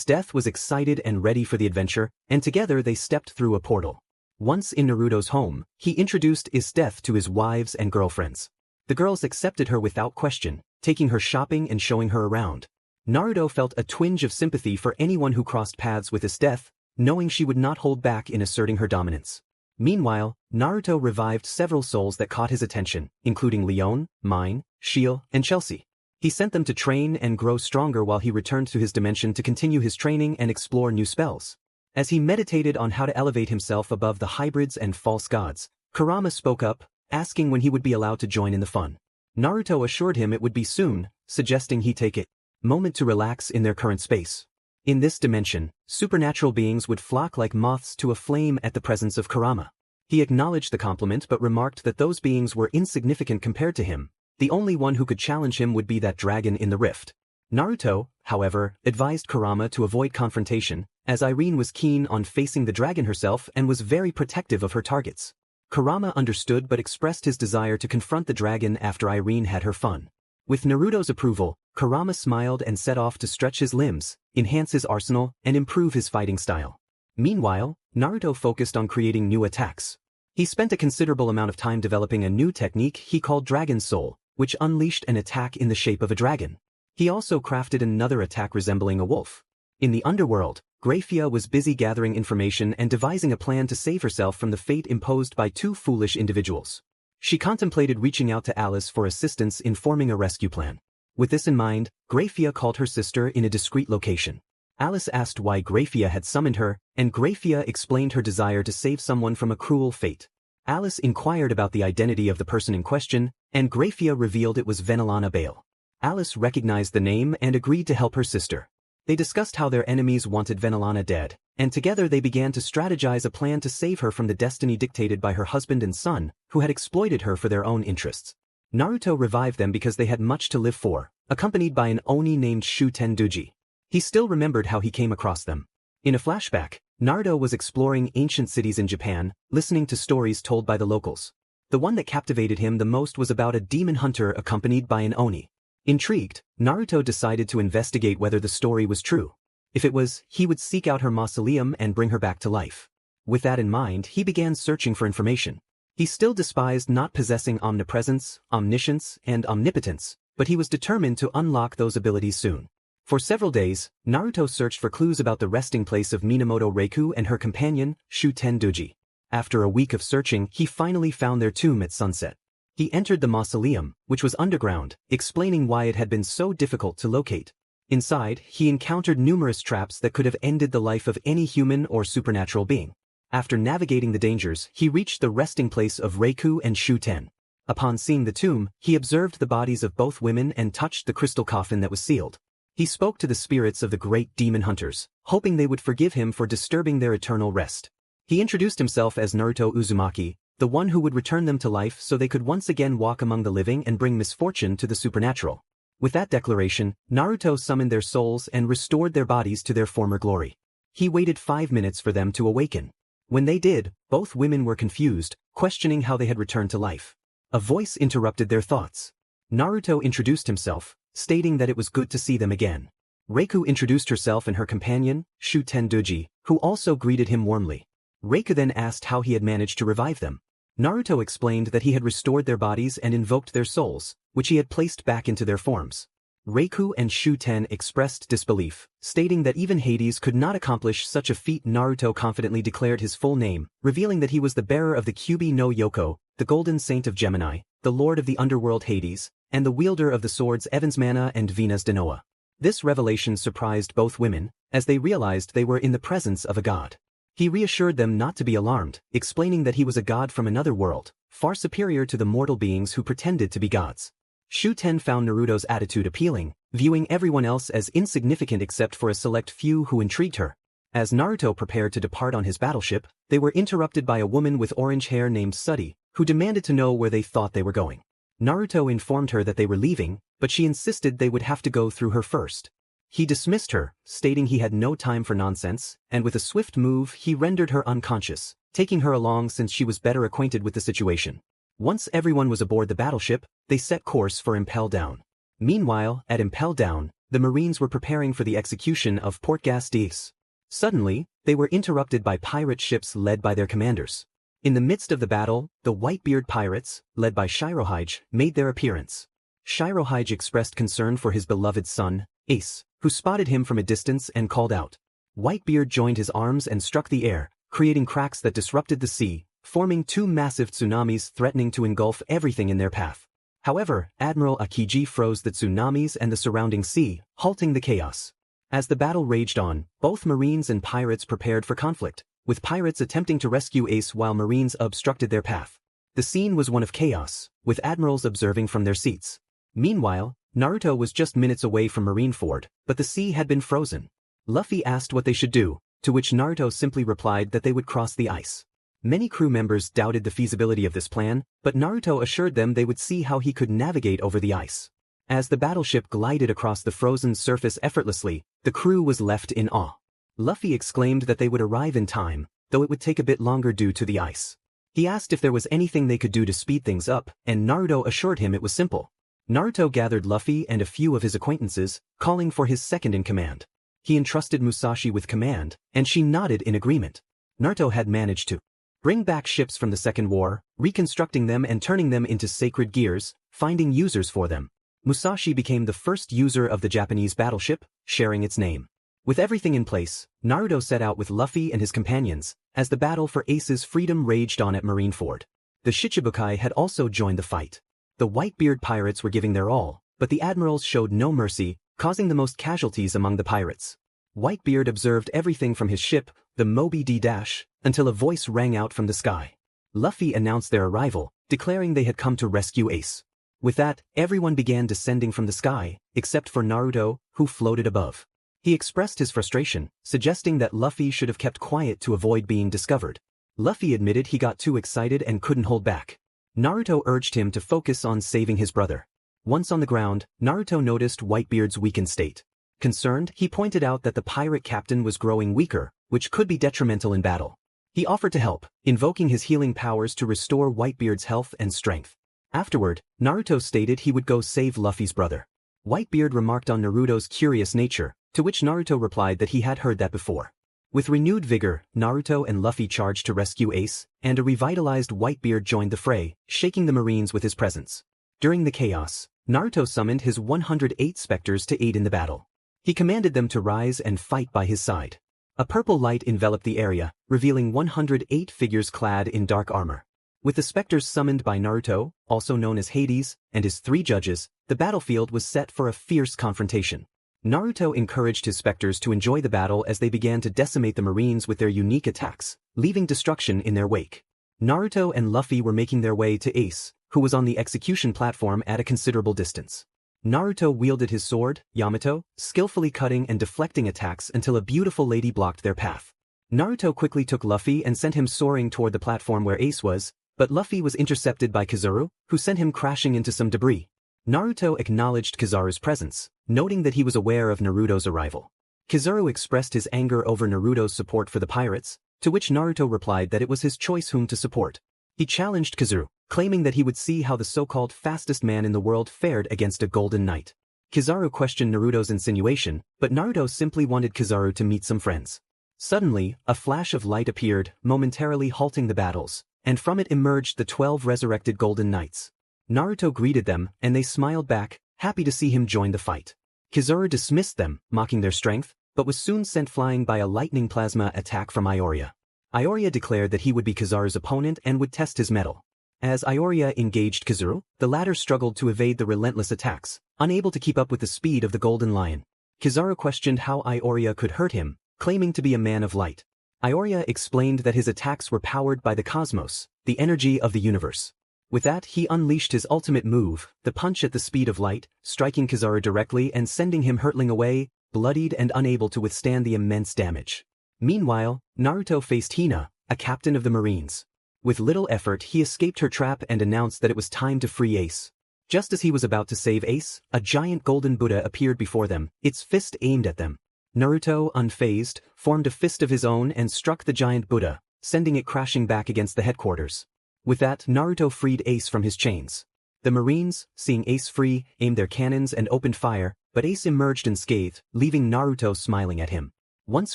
Speaker 1: Death was excited and ready for the adventure, and together they stepped through a portal. Once in Naruto's home, he introduced Death to his wives and girlfriends. The girls accepted her without question, taking her shopping and showing her around. Naruto felt a twinge of sympathy for anyone who crossed paths with Death, knowing she would not hold back in asserting her dominance. Meanwhile, Naruto revived several souls that caught his attention, including Leon, Mine, Shio, and Chelsea. He sent them to train and grow stronger while he returned to his dimension to continue his training and explore new spells. As he meditated on how to elevate himself above the hybrids and false gods, Kurama spoke up, asking when he would be allowed to join in the fun. Naruto assured him it would be soon, suggesting he take a moment to relax in their current space. In this dimension, supernatural beings would flock like moths to a flame at the presence of Kurama. He acknowledged the compliment but remarked that those beings were insignificant compared to him. The only one who could challenge him would be that dragon in the rift. Naruto, however, advised Kurama to avoid confrontation, as Irene was keen on facing the dragon herself and was very protective of her targets. Kurama understood but expressed his desire to confront the dragon after Irene had her fun. With Naruto's approval, Kurama smiled and set off to stretch his limbs, enhance his arsenal, and improve his fighting style. Meanwhile, Naruto focused on creating new attacks. He spent a considerable amount of time developing a new technique he called Dragon Soul, which unleashed an attack in the shape of a dragon. He also crafted another attack resembling a wolf. In the underworld, Graphia was busy gathering information and devising a plan to save herself from the fate imposed by two foolish individuals. She contemplated reaching out to Alice for assistance in forming a rescue plan. With this in mind, Graphia called her sister in a discreet location. Alice asked why Graphia had summoned her, and Graphia explained her desire to save someone from a cruel fate. Alice inquired about the identity of the person in question, and Graphia revealed it was Venelana Bale. Alice recognized the name and agreed to help her sister. They discussed how their enemies wanted Venelana dead, and together they began to strategize a plan to save her from the destiny dictated by her husband and son, who had exploited her for their own interests. Naruto revived them because they had much to live for, accompanied by an Oni named Shuten Duji. He still remembered how he came across them. In a flashback, Naruto was exploring ancient cities in Japan, listening to stories told by the locals. The one that captivated him the most was about a demon hunter accompanied by an Oni. Intrigued, Naruto decided to investigate whether the story was true. If it was, he would seek out her mausoleum and bring her back to life. With that in mind, he began searching for information. He still despised not possessing omnipresence, omniscience, and omnipotence, but he was determined to unlock those abilities soon. For several days, Naruto searched for clues about the resting place of Minamoto Reiku and her companion, Shuten Duji. After a week of searching, he finally found their tomb at sunset. He entered the mausoleum, which was underground, explaining why it had been so difficult to locate. Inside, he encountered numerous traps that could have ended the life of any human or supernatural being. After navigating the dangers, he reached the resting place of Reiku and Shuten. Upon seeing the tomb, he observed the bodies of both women and touched the crystal coffin that was sealed. He spoke to the spirits of the great demon hunters, hoping they would forgive him for disturbing their eternal rest. He introduced himself as Naruto Uzumaki, the one who would return them to life so they could once again walk among the living and bring misfortune to the supernatural. With that declaration, Naruto summoned their souls and restored their bodies to their former glory. He waited 5 minutes for them to awaken. When they did, both women were confused, questioning how they had returned to life. A voice interrupted their thoughts. Naruto introduced himself, stating that it was good to see them again. Reiko introduced herself and her companion, Shuten Doji, who also greeted him warmly. Reiko then asked how he had managed to revive them. Naruto explained that he had restored their bodies and invoked their souls, which he had placed back into their forms. Reiko and Shuten expressed disbelief, stating that even Hades could not accomplish such a feat. Naruto confidently declared his full name, revealing that he was the bearer of the Kyubi no Yoko, the Golden Saint of Gemini, the Lord of the Underworld Hades, and the wielder of the swords Evansmana and Venus Denoa. This revelation surprised both women, as they realized they were in the presence of a god. He reassured them not to be alarmed, explaining that he was a god from another world, far superior to the mortal beings who pretended to be gods. Shuten found Naruto's attitude appealing, viewing everyone else as insignificant except for a select few who intrigued her. As Naruto prepared to depart on his battleship, they were interrupted by a woman with orange hair named Suddy, who demanded to know where they thought they were going. Naruto informed her that they were leaving, but she insisted they would have to go through her first. He dismissed her, stating he had no time for nonsense, and with a swift move he rendered her unconscious, taking her along since she was better acquainted with the situation. Once everyone was aboard the battleship, they set course for Impel Down. Meanwhile, at Impel Down, the Marines were preparing for the execution of Port Gastis. Suddenly, they were interrupted by pirate ships led by their commanders. In the midst of the battle, the Whitebeard pirates, led by Shirohige, made their appearance. Shirohige expressed concern for his beloved son, Ace, who spotted him from a distance and called out. Whitebeard joined his arms and struck the air, creating cracks that disrupted the sea, forming two massive tsunamis threatening to engulf everything in their path. However, Admiral Akiji froze the tsunamis and the surrounding sea, halting the chaos. As the battle raged on, both Marines and pirates prepared for conflict, with pirates attempting to rescue Ace while Marines obstructed their path. The scene was one of chaos, with admirals observing from their seats. Meanwhile, Naruto was just minutes away from Marineford, but the sea had been frozen. Luffy asked what they should do, to which Naruto simply replied that they would cross the ice. Many crew members doubted the feasibility of this plan, but Naruto assured them they would see how he could navigate over the ice. As the battleship glided across the frozen surface effortlessly, the crew was left in awe. Luffy exclaimed that they would arrive in time, though it would take a bit longer due to the ice. He asked if there was anything they could do to speed things up, and Naruto assured him it was simple. Naruto gathered Luffy and a few of his acquaintances, calling for his second-in-command. He entrusted Musashi with command, and she nodded in agreement. Naruto had managed to bring back ships from the Second War, reconstructing them and turning them into sacred gears, finding users for them. Musashi became the first user of the Japanese battleship, sharing its name. With everything in place, Naruto set out with Luffy and his companions, as the battle for Ace's freedom raged on at Marineford. The Shichibukai had also joined the fight. The Whitebeard pirates were giving their all, but the admirals showed no mercy, causing the most casualties among the pirates. Whitebeard observed everything from his ship, the Moby D Dash, until a voice rang out from the sky. Luffy announced their arrival, declaring they had come to rescue Ace. With that, everyone began descending from the sky, except for Naruto, who floated above. He expressed his frustration, suggesting that Luffy should have kept quiet to avoid being discovered. Luffy admitted he got too excited and couldn't hold back. Naruto urged him to focus on saving his brother. Once on the ground, Naruto noticed Whitebeard's weakened state. Concerned, he pointed out that the pirate captain was growing weaker, which could be detrimental in battle. He offered to help, invoking his healing powers to restore Whitebeard's health and strength. Afterward, Naruto stated he would go save Luffy's brother. Whitebeard remarked on Naruto's curious nature, to which Naruto replied that he had heard that before. With renewed vigor, Naruto and Luffy charged to rescue Ace, and a revitalized Whitebeard joined the fray, shaking the Marines with his presence. During the chaos, Naruto summoned his 108 specters to aid in the battle. He commanded them to rise and fight by his side. A purple light enveloped the area, revealing 108 figures clad in dark armor. With the specters summoned by Naruto, also known as Hades, and his 3 judges, the battlefield was set for a fierce confrontation. Naruto encouraged his specters to enjoy the battle as they began to decimate the Marines with their unique attacks, leaving destruction in their wake. Naruto and Luffy were making their way to Ace, who was on the execution platform at a considerable distance. Naruto wielded his sword, Yamato, skillfully cutting and deflecting attacks until a beautiful lady blocked their path. Naruto quickly took Luffy and sent him soaring toward the platform where Ace was, but Luffy was intercepted by Kizaru, who sent him crashing into some debris. Naruto acknowledged Kizaru's presence, noting that he was aware of Naruto's arrival. Kizaru expressed his anger over Naruto's support for the pirates, to which Naruto replied that it was his choice whom to support. He challenged Kizaru, claiming that he would see how the so-called fastest man in the world fared against a golden knight. Kizaru questioned Naruto's insinuation, but Naruto simply wanted Kizaru to meet some friends. Suddenly, a flash of light appeared, momentarily halting the battles, and from it emerged the 12 resurrected golden knights. Naruto greeted them, and they smiled back, happy to see him join the fight. Kizaru dismissed them, mocking their strength, but was soon sent flying by a lightning plasma attack from Ioria. Ioria declared that he would be Kizaru's opponent and would test his mettle. As Ioria engaged Kizaru, the latter struggled to evade the relentless attacks, unable to keep up with the speed of the Golden Lion. Kizaru questioned how Ioria could hurt him, claiming to be a man of light. Ioria explained that his attacks were powered by the cosmos, the energy of the universe. With that, he unleashed his ultimate move, the punch at the speed of light, striking Kizaru directly and sending him hurtling away, bloodied and unable to withstand the immense damage. Meanwhile, Naruto faced Hina, a captain of the Marines. With little effort, he escaped her trap and announced that it was time to free Ace. Just as he was about to save Ace, a giant golden Buddha appeared before them, its fist aimed at them. Naruto, unfazed, formed a fist of his own and struck the giant Buddha, sending it crashing back against the headquarters. With that, Naruto freed Ace from his chains. The Marines, seeing Ace free, aimed their cannons and opened fire, but Ace emerged unscathed, leaving Naruto smiling at him. Once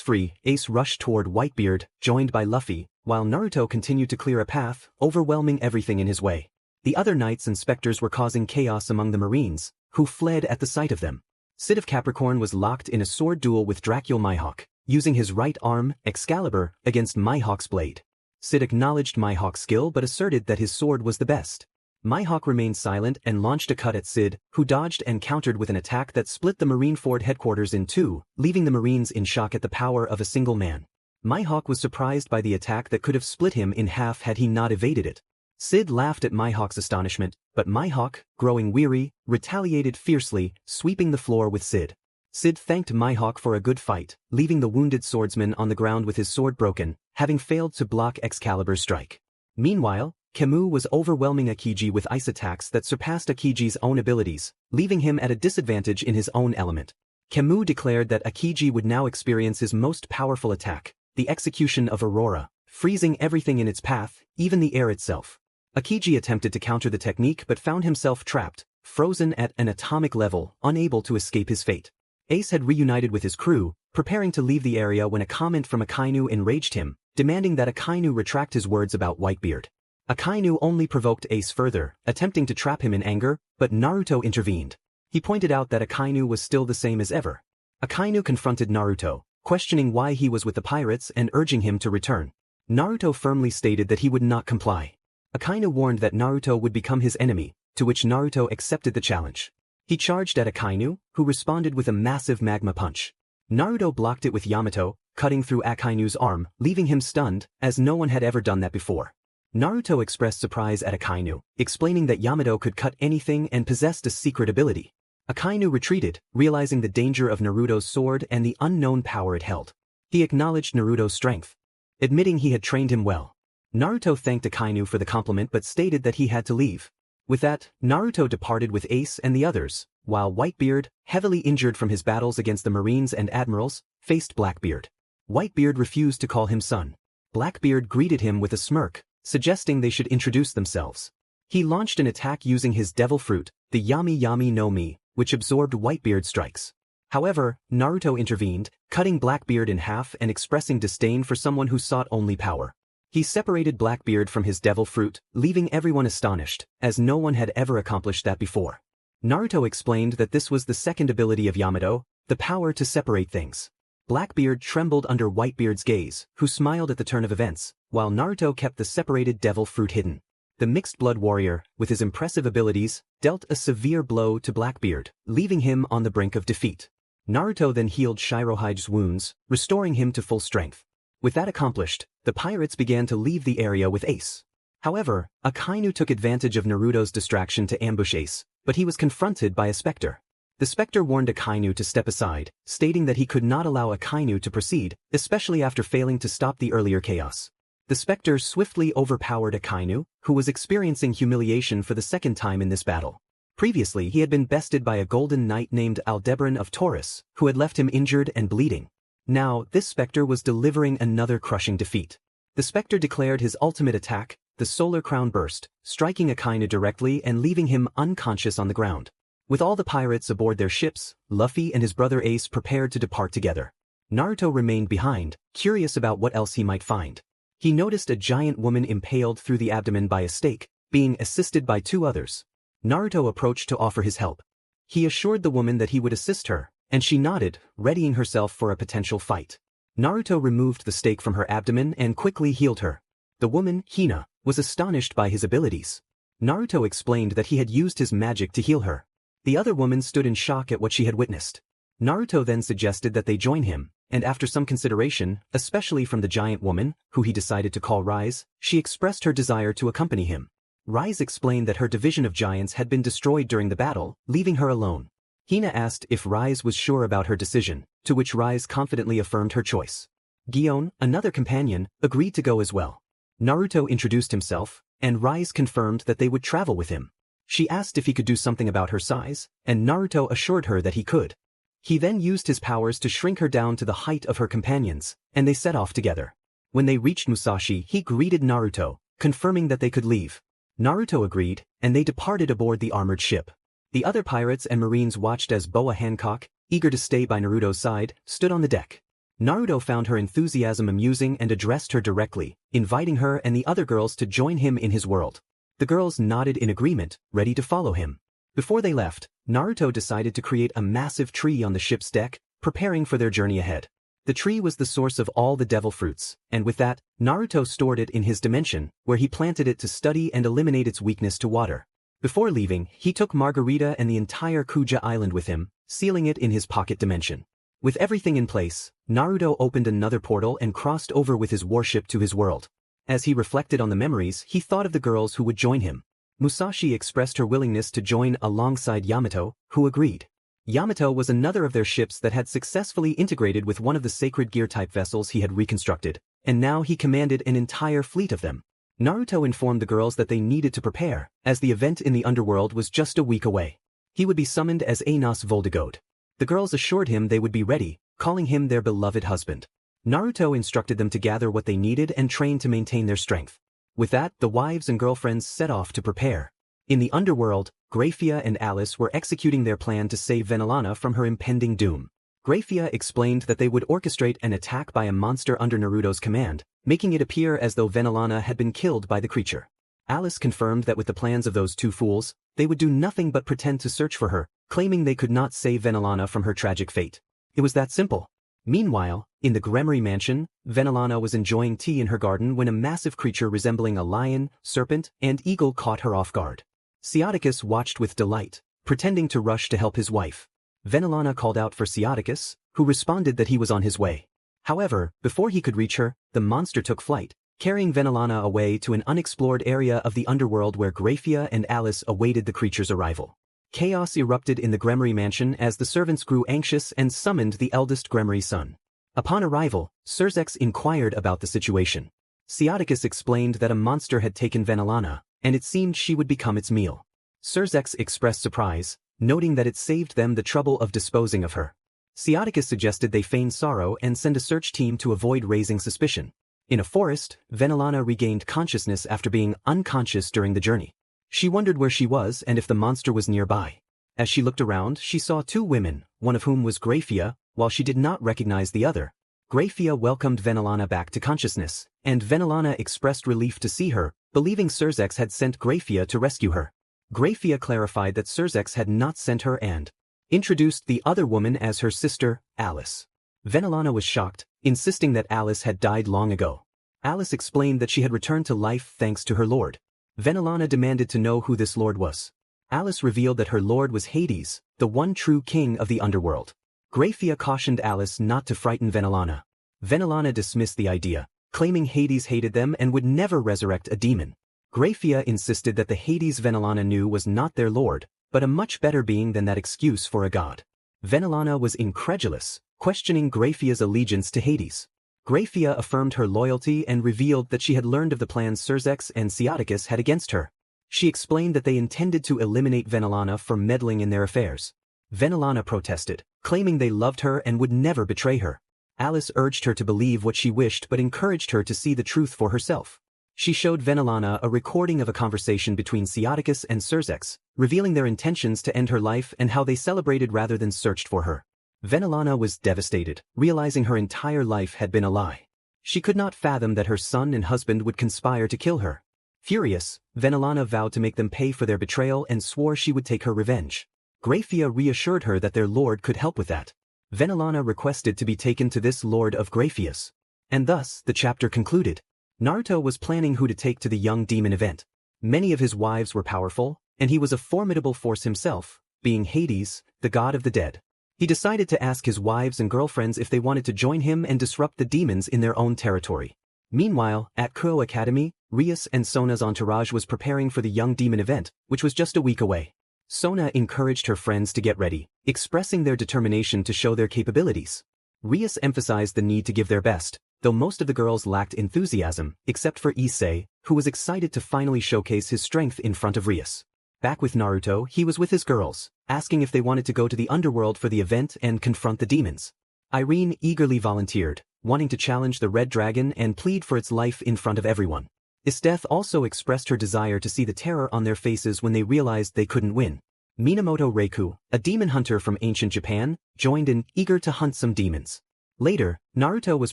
Speaker 1: free, Ace rushed toward Whitebeard, joined by Luffy, while Naruto continued to clear a path, overwhelming everything in his way. The other knights and specters were causing chaos among the Marines, who fled at the sight of them. Sid of Capricorn was locked in a sword duel with Dracul Mihawk, using his right arm, Excalibur, against Mihawk's blade. Sid acknowledged Mihawk's skill but asserted that his sword was the best. Mihawk remained silent and launched a cut at Sid, who dodged and countered with an attack that split the Marineford headquarters in two, leaving the Marines in shock at the power of a single man. Mihawk was surprised by the attack that could have split him in half had he not evaded it. Sid laughed at Mihawk's astonishment, but Mihawk, growing weary, retaliated fiercely, sweeping the floor with Sid. Sid thanked Mihawk for a good fight, leaving the wounded swordsman on the ground with his sword broken, having failed to block Excalibur's strike. Meanwhile, Camus was overwhelming Akiji with ice attacks that surpassed Akiji's own abilities, leaving him at a disadvantage in his own element. Camus declared that Akiji would now experience his most powerful attack, the execution of Aurora, freezing everything in its path, even the air itself. Akiji attempted to counter the technique but found himself trapped, frozen at an atomic level, unable to escape his fate. Ace had reunited with his crew, preparing to leave the area when a comment from Akainu enraged him, demanding that Akainu retract his words about Whitebeard. Akainu only provoked Ace further, attempting to trap him in anger, but Naruto intervened. He pointed out that Akainu was still the same as ever. Akainu confronted Naruto, questioning why he was with the pirates and urging him to return. Naruto firmly stated that he would not comply. Akainu warned that Naruto would become his enemy, to which Naruto accepted the challenge. He charged at Akainu, who responded with a massive magma punch. Naruto blocked it with Yamato, cutting through Akainu's arm, leaving him stunned, as no one had ever done that before. Naruto expressed surprise at Akainu, explaining that Yamato could cut anything and possessed a secret ability. Akainu retreated, realizing the danger of Naruto's sword and the unknown power it held. He acknowledged Naruto's strength, admitting he had trained him well. Naruto thanked Akainu for the compliment but stated that he had to leave. With that, Naruto departed with Ace and the others, while Whitebeard, heavily injured from his battles against the Marines and Admirals, faced Blackbeard. Whitebeard refused to call him son. Blackbeard greeted him with a smirk, suggesting they should introduce themselves. He launched an attack using his devil fruit, the Yami Yami no Mi, which absorbed Whitebeard's strikes. However, Naruto intervened, cutting Blackbeard in half and expressing disdain for someone who sought only power. He separated Blackbeard from his devil fruit, leaving everyone astonished, as no one had ever accomplished that before. Naruto explained that this was the second ability of Yamato, the power to separate things. Blackbeard trembled under Whitebeard's gaze, who smiled at the turn of events, while Naruto kept the separated devil fruit hidden. The mixed-blood warrior, with his impressive abilities, dealt a severe blow to Blackbeard, leaving him on the brink of defeat. Naruto then healed Shirohage's wounds, restoring him to full strength. With that accomplished, the pirates began to leave the area with Ace. However, Akainu took advantage of Naruto's distraction to ambush Ace, but he was confronted by a specter. The specter warned Akainu to step aside, stating that he could not allow Akainu to proceed, especially after failing to stop the earlier chaos. The specter swiftly overpowered Akainu, who was experiencing humiliation for the second time in this battle. Previously he had been bested by a golden knight named Aldebaran of Taurus, who had left him injured and bleeding. Now, this specter was delivering another crushing defeat. The specter declared his ultimate attack, the Solar Crown Burst, striking Akainu directly and leaving him unconscious on the ground. With all the pirates aboard their ships, Luffy and his brother Ace prepared to depart together. Naruto remained behind, curious about what else he might find. He noticed a giant woman impaled through the abdomen by a stake, being assisted by 2 others. Naruto approached to offer his help. He assured the woman that he would assist her, and she nodded, readying herself for a potential fight. Naruto removed the stake from her abdomen and quickly healed her. The woman, Hina, was astonished by his abilities. Naruto explained that he had used his magic to heal her. The other woman stood in shock at what she had witnessed. Naruto then suggested that they join him, and after some consideration, especially from the giant woman, who he decided to call Rise, she expressed her desire to accompany him. Rise explained that her division of giants had been destroyed during the battle, leaving her alone. Hina asked if Rise was sure about her decision, to which Rise confidently affirmed her choice. Gion, another companion, agreed to go as well. Naruto introduced himself, and Rise confirmed that they would travel with him. She asked if he could do something about her size, and Naruto assured her that he could. He then used his powers to shrink her down to the height of her companions, and they set off together. When they reached Musashi, he greeted Naruto, confirming that they could leave. Naruto agreed, and they departed aboard the armored ship. The other pirates and marines watched as Boa Hancock, eager to stay by Naruto's side, stood on the deck. Naruto found her enthusiasm amusing and addressed her directly, inviting her and the other girls to join him in his world. The girls nodded in agreement, ready to follow him. Before they left, Naruto decided to create a massive tree on the ship's deck, preparing for their journey ahead. The tree was the source of all the devil fruits, and with that, Naruto stored it in his dimension, where he planted it to study and eliminate its weakness to water. Before leaving, he took Margarita and the entire Kuja Island with him, sealing it in his pocket dimension. With everything in place, Naruto opened another portal and crossed over with his warship to his world. As he reflected on the memories, he thought of the girls who would join him. Musashi expressed her willingness to join alongside Yamato, who agreed. Yamato was another of their ships that had successfully integrated with one of the sacred gear-type vessels he had reconstructed, and now he commanded an entire fleet of them. Naruto informed the girls that they needed to prepare, as the event in the underworld was just a week away. He would be summoned as Anos Voldigode. The girls assured him they would be ready, calling him their beloved husband. Naruto instructed them to gather what they needed and train to maintain their strength. With that, the wives and girlfriends set off to prepare. In the underworld, Graphia and Alice were executing their plan to save Venelana from her impending doom. Graphia explained that they would orchestrate an attack by a monster under Naruto's command, making it appear as though Venelana had been killed by the creature. Alice confirmed that with the plans of those 2 fools, they would do nothing but pretend to search for her, claiming they could not save Venelana from her tragic fate. It was that simple. Meanwhile, in the Gremory mansion, Venelana was enjoying tea in her garden when a massive creature resembling a lion, serpent, and eagle caught her off guard. Cyautacus watched with delight, pretending to rush to help his wife. Venelana called out for Cyautacus, who responded that he was on his way. However, before he could reach her, the monster took flight, carrying Venelana away to an unexplored area of the underworld where Graphia and Alice awaited the creature's arrival. Chaos erupted in the Gremory mansion as the servants grew anxious and summoned the eldest Gremory son. Upon arrival, Surzex inquired about the situation. Cyautacus explained that a monster had taken Venelana, and it seemed she would become its meal. Surzex expressed surprise, noting that it saved them the trouble of disposing of her. Cyautacus suggested they feign sorrow and send a search team to avoid raising suspicion. In a forest, Venelana regained consciousness after being unconscious during the journey. She wondered where she was and if the monster was nearby. As she looked around, she saw 2 women, one of whom was Graphia, while she did not recognize the other. Graphia welcomed Venelana back to consciousness, and Venelana expressed relief to see her, believing Surzex had sent Graphia to rescue her. Graphia clarified that Surzex had not sent her and introduced the other woman as her sister, Alice. Venelana was shocked, insisting that Alice had died long ago. Alice explained that she had returned to life thanks to her lord. Venelana demanded to know who this lord was. Alice revealed that her lord was Hades, the one true king of the underworld. Graphia cautioned Alice not to frighten Venelana. Venelana dismissed the idea, claiming Hades hated them and would never resurrect a demon. Graphia insisted that the Hades Venelana knew was not their lord, but a much better being than that excuse for a god. Venelana was incredulous, questioning Graphia's allegiance to Hades. Graphia affirmed her loyalty and revealed that she had learned of the plans Cersex and Cyathicus had against her. She explained that they intended to eliminate Venelana from meddling in their affairs. Venelana protested, claiming they loved her and would never betray her. Alice urged her to believe what she wished but encouraged her to see the truth for herself. She showed Venelana a recording of a conversation between Cyathicus and Cersex, revealing their intentions to end her life and how they celebrated rather than searched for her. Venelana was devastated, realizing her entire life had been a lie. She could not fathom that her son and husband would conspire to kill her. Furious, Venelana vowed to make them pay for their betrayal and swore she would take her revenge. Graphia reassured her that their lord could help with that. Venelana requested to be taken to this lord of Graphia's. And thus, the chapter concluded. Naruto was planning who to take to the young demon event. Many of his wives were powerful, and he was a formidable force himself, being Hades, the god of the dead. He decided to ask his wives and girlfriends if they wanted to join him and disrupt the demons in their own territory. Meanwhile, at Kuo Academy, Rias and Sona's entourage was preparing for the young demon event, which was just a week away. Sona encouraged her friends to get ready, expressing their determination to show their capabilities. Rias emphasized the need to give their best, though most of the girls lacked enthusiasm, except for Issei, who was excited to finally showcase his strength in front of Rias. Back with Naruto, he was with his girls, asking if they wanted to go to the underworld for the event and confront the demons. Irene eagerly volunteered, wanting to challenge the Red Dragon and plead for its life in front of everyone. Estheth also expressed her desire to see the terror on their faces when they realized they couldn't win. Minamoto Reiku, a demon hunter from ancient Japan, joined in, eager to hunt some demons. Later, Naruto was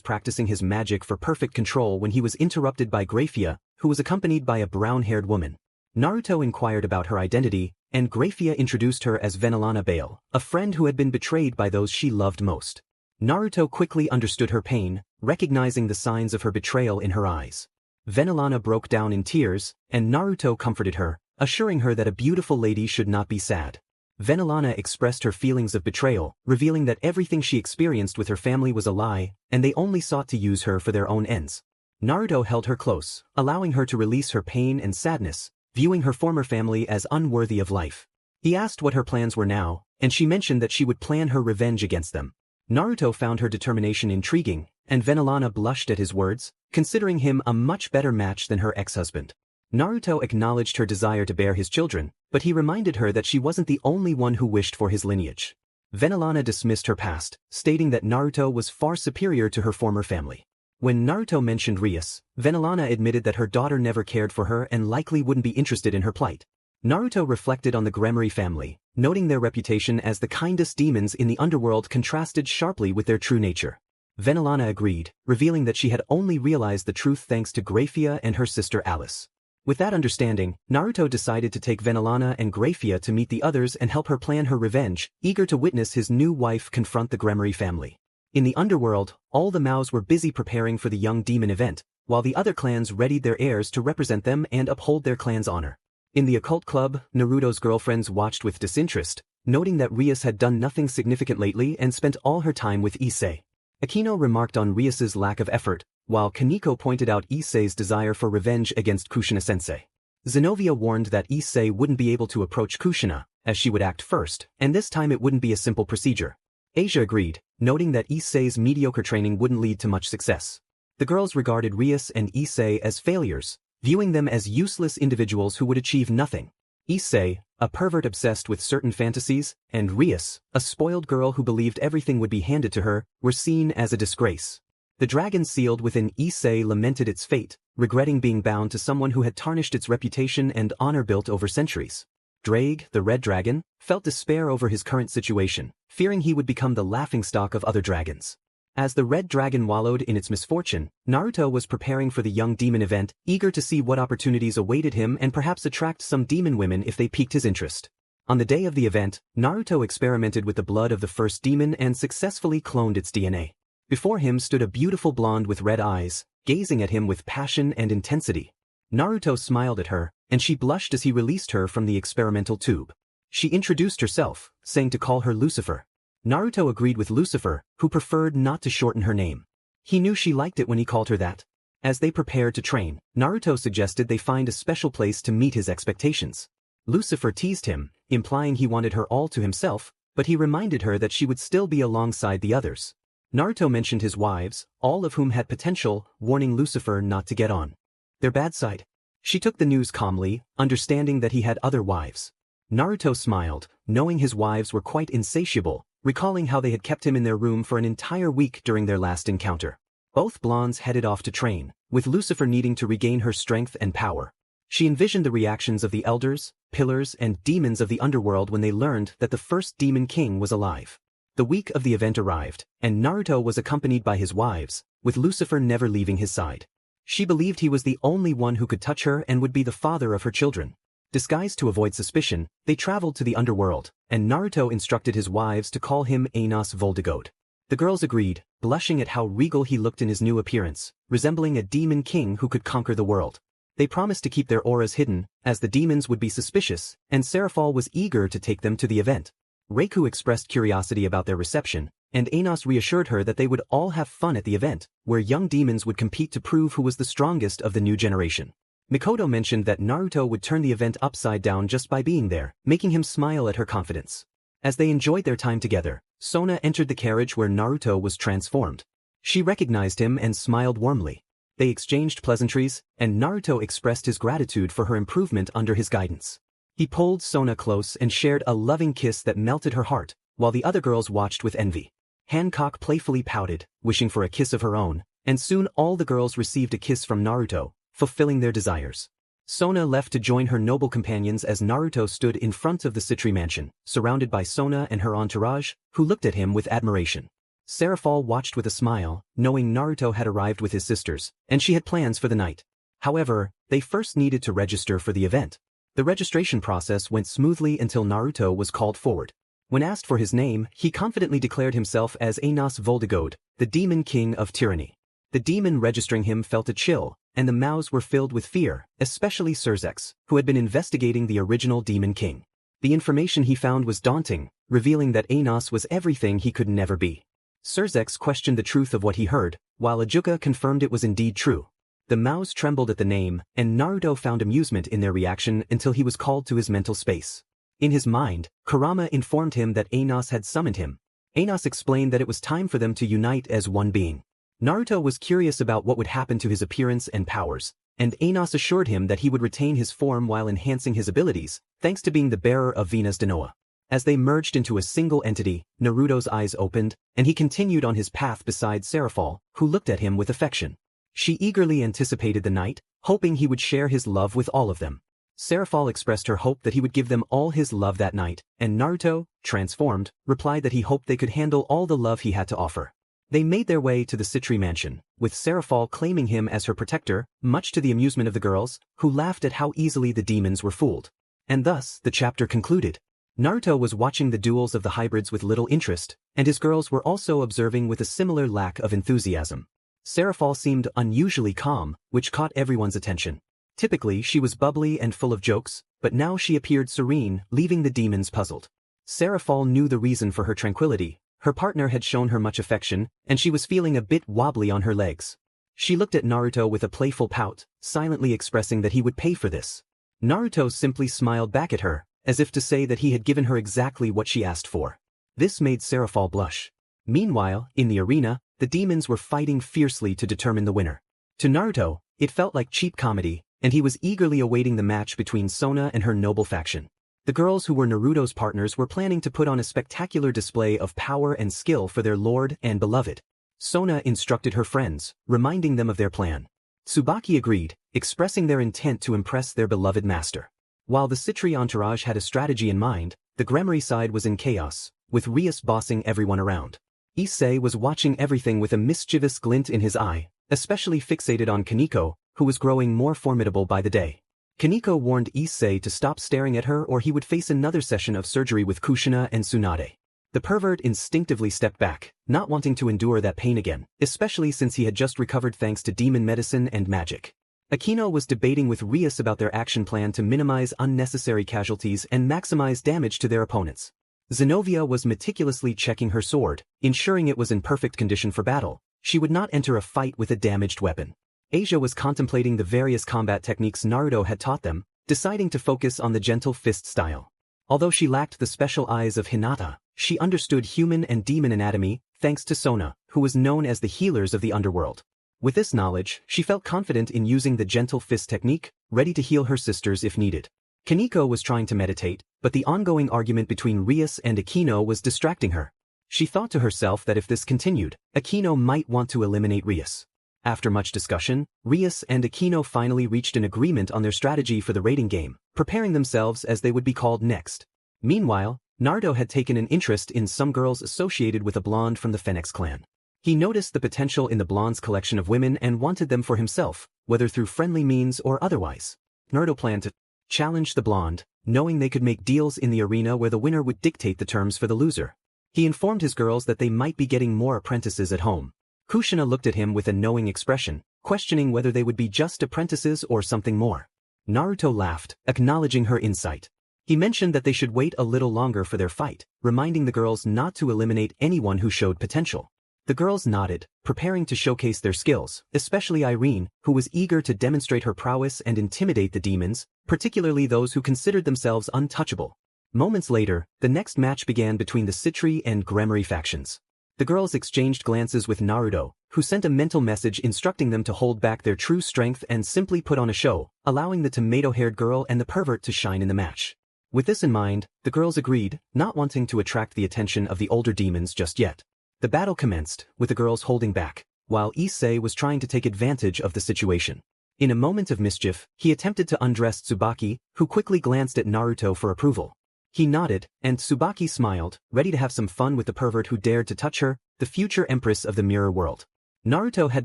Speaker 1: practicing his magic for perfect control when he was interrupted by Graphia, who was accompanied by a brown-haired woman. Naruto inquired about her identity, and Graphia introduced her as Venelana Bale, a friend who had been betrayed by those she loved most. Naruto quickly understood her pain, recognizing the signs of her betrayal in her eyes. Venelana broke down in tears, and Naruto comforted her, assuring her that a beautiful lady should not be sad. Venelana expressed her feelings of betrayal, revealing that everything she experienced with her family was a lie, and they only sought to use her for their own ends. Naruto held her close, allowing her to release her pain and sadness, viewing her former family as unworthy of life. He asked what her plans were now, and she mentioned that she would plan her revenge against them. Naruto found her determination intriguing, and Venelana blushed at his words, considering him a much better match than her ex-husband. Naruto acknowledged her desire to bear his children, but he reminded her that she wasn't the only one who wished for his lineage. Venelana dismissed her past, stating that Naruto was far superior to her former family. When Naruto mentioned Rias, Venelana admitted that her daughter never cared for her and likely wouldn't be interested in her plight. Naruto reflected on the Gremory family, noting their reputation as the kindest demons in the underworld contrasted sharply with their true nature. Venelana agreed, revealing that she had only realized the truth thanks to Graphia and her sister Alice. With that understanding, Naruto decided to take Venelana and Graphia to meet the others and help her plan her revenge, eager to witness his new wife confront the Gremory family. In the underworld, all the Maos were busy preparing for the young demon event, while the other clans readied their heirs to represent them and uphold their clan's honor. In the occult club, Naruto's girlfriends watched with disinterest, noting that Rias had done nothing significant lately and spent all her time with Issei. Akino remarked on Rias's lack of effort, while Kaneko pointed out Issei's desire for revenge against Kushina-sensei. Zenobia warned that Issei wouldn't be able to approach Kushina, as she would act first, and this time it wouldn't be a simple procedure. Asia agreed, noting that Issei's mediocre training wouldn't lead to much success. The girls regarded Rias and Issei as failures, viewing them as useless individuals who would achieve nothing. Issei, a pervert obsessed with certain fantasies, and Rias, a spoiled girl who believed everything would be handed to her, were seen as a disgrace. The dragon sealed within Issei lamented its fate, regretting being bound to someone who had tarnished its reputation and honor built over centuries. Drake, the red dragon, felt despair over his current situation, fearing he would become the laughingstock of other dragons. As the red dragon wallowed in its misfortune, Naruto was preparing for the young demon event, eager to see what opportunities awaited him and perhaps attract some demon women if they piqued his interest. On the day of the event, Naruto experimented with the blood of the first demon and successfully cloned its DNA. Before him stood a beautiful blonde with red eyes, gazing at him with passion and intensity. Naruto smiled at her, and she blushed as he released her from the experimental tube. She introduced herself, saying to call her Lucifer. Naruto agreed with Lucifer, who preferred not to shorten her name. He knew she liked it when he called her that. As they prepared to train, Naruto suggested they find a special place to meet his expectations. Lucifer teased him, implying he wanted her all to himself, but he reminded her that she would still be alongside the others. Naruto mentioned his wives, all of whom had potential, warning Lucifer not to get on their bad side. She took the news calmly, understanding that he had other wives. Naruto smiled, knowing his wives were quite insatiable, recalling how they had kept him in their room for an entire week during their last encounter. Both blondes headed off to train, with Lucifer needing to regain her strength and power. She envisioned the reactions of the elders, pillars, and demons of the underworld when they learned that the first demon king was alive. The week of the event arrived, and Naruto was accompanied by his wives, with Lucifer never leaving his side. She believed he was the only one who could touch her and would be the father of her children. Disguised to avoid suspicion, they traveled to the underworld, and Naruto instructed his wives to call him Anos Voldigode. The girls agreed, blushing at how regal he looked in his new appearance, resembling a demon king who could conquer the world. They promised to keep their auras hidden, as the demons would be suspicious, and Seraphol was eager to take them to the event. Reiku expressed curiosity about their reception, and Anos reassured her that they would all have fun at the event, where young demons would compete to prove who was the strongest of the new generation. Mikoto mentioned that Naruto would turn the event upside down just by being there, making him smile at her confidence. As they enjoyed their time together, Sona entered the carriage where Naruto was transformed. She recognized him and smiled warmly. They exchanged pleasantries, and Naruto expressed his gratitude for her improvement under his guidance. He pulled Sona close and shared a loving kiss that melted her heart, while the other girls watched with envy. Hancock playfully pouted, wishing for a kiss of her own, and soon all the girls received a kiss from Naruto, fulfilling their desires. Sona left to join her noble companions as Naruto stood in front of the Citri mansion, surrounded by Sona and her entourage, who looked at him with admiration. Seraphol watched with a smile, knowing Naruto had arrived with his sisters, and she had plans for the night. However, they first needed to register for the event. The registration process went smoothly until Naruto was called forward. When asked for his name, he confidently declared himself as Anos Voldigode, the demon king of tyranny. The demon registering him felt a chill, and the mouths were filled with fear, especially Surzex, who had been investigating the original demon king. The information he found was daunting, revealing that Anos was everything he could never be. Surzex questioned the truth of what he heard, while Ajuka confirmed it was indeed true. The mouths trembled at the name, and Naruto found amusement in their reaction until he was called to his mental space. In his mind, Kurama informed him that Anos had summoned him. Anos explained that it was time for them to unite as one being. Naruto was curious about what would happen to his appearance and powers, and Anos assured him that he would retain his form while enhancing his abilities, thanks to being the bearer of Venus de Noah. As they merged into a single entity, Naruto's eyes opened, and he continued on his path beside Seraphol, who looked at him with affection. She eagerly anticipated the night, hoping he would share his love with all of them. Seraphol expressed her hope that he would give them all his love that night, and Naruto, transformed, replied that he hoped they could handle all the love he had to offer. They made their way to the Citri mansion, with Seraphol claiming him as her protector, much to the amusement of the girls, who laughed at how easily the demons were fooled. And thus, the chapter concluded. Naruto was watching the duels of the hybrids with little interest, and his girls were also observing with a similar lack of enthusiasm. Seraphol seemed unusually calm, which caught everyone's attention. Typically, she was bubbly and full of jokes, but now she appeared serene, leaving the demons puzzled. Seraphol knew the reason for her tranquility. Her partner had shown her much affection, and she was feeling a bit wobbly on her legs. She looked at Naruto with a playful pout, silently expressing that he would pay for this. Naruto simply smiled back at her, as if to say that he had given her exactly what she asked for. This made Seraphol blush. Meanwhile, in the arena, the demons were fighting fiercely to determine the winner. To Naruto, it felt like cheap comedy, and he was eagerly awaiting the match between Sona and her noble faction. The girls who were Naruto's partners were planning to put on a spectacular display of power and skill for their lord and beloved. Sona instructed her friends, reminding them of their plan. Tsubaki agreed, expressing their intent to impress their beloved master. While the Citri entourage had a strategy in mind, the Gremory side was in chaos, with Rias bossing everyone around. Issei was watching everything with a mischievous glint in his eye, especially fixated on Kaneko, who was growing more formidable by the day. Kaneko warned Issei to stop staring at her or he would face another session of surgery with Kushina and Tsunade. The pervert instinctively stepped back, not wanting to endure that pain again, especially since he had just recovered thanks to demon medicine and magic. Akino was debating with Rias about their action plan to minimize unnecessary casualties and maximize damage to their opponents. Zenobia was meticulously checking her sword, ensuring it was in perfect condition for battle. She would not enter a fight with a damaged weapon. Asia was contemplating the various combat techniques Naruto had taught them, deciding to focus on the gentle fist style. Although she lacked the special eyes of Hinata, she understood human and demon anatomy, thanks to Sona, who was known as the healers of the underworld. With this knowledge, she felt confident in using the gentle fist technique, ready to heal her sisters if needed. Kaneko was trying to meditate, but the ongoing argument between Rias and Aquino was distracting her. She thought to herself that if this continued, Aquino might want to eliminate Rias. After much discussion, Rias and Aquino finally reached an agreement on their strategy for the raiding game, preparing themselves as they would be called next. Meanwhile, Naruto had taken an interest in some girls associated with a blonde from the Phoenix clan. He noticed the potential in the blonde's collection of women and wanted them for himself, whether through friendly means or otherwise. Naruto planned to challenge the blonde, knowing they could make deals in the arena where the winner would dictate the terms for the loser. He informed his girls that they might be getting more apprentices at home. Kushina looked at him with a knowing expression, questioning whether they would be just apprentices or something more. Naruto laughed, acknowledging her insight. He mentioned that they should wait a little longer for their fight, reminding the girls not to eliminate anyone who showed potential. The girls nodded, preparing to showcase their skills, especially Irene, who was eager to demonstrate her prowess and intimidate the demons, particularly those who considered themselves untouchable. Moments later, the next match began between the Citri and Gremory factions. The girls exchanged glances with Naruto, who sent a mental message instructing them to hold back their true strength and simply put on a show, allowing the tomato-haired girl and the pervert to shine in the match. With this in mind, the girls agreed, not wanting to attract the attention of the older demons just yet. The battle commenced, with the girls holding back, while Issei was trying to take advantage of the situation. In a moment of mischief, he attempted to undress Tsubaki, who quickly glanced at Naruto for approval. He nodded, and Tsubaki smiled, ready to have some fun with the pervert who dared to touch her, the future empress of the mirror world. Naruto had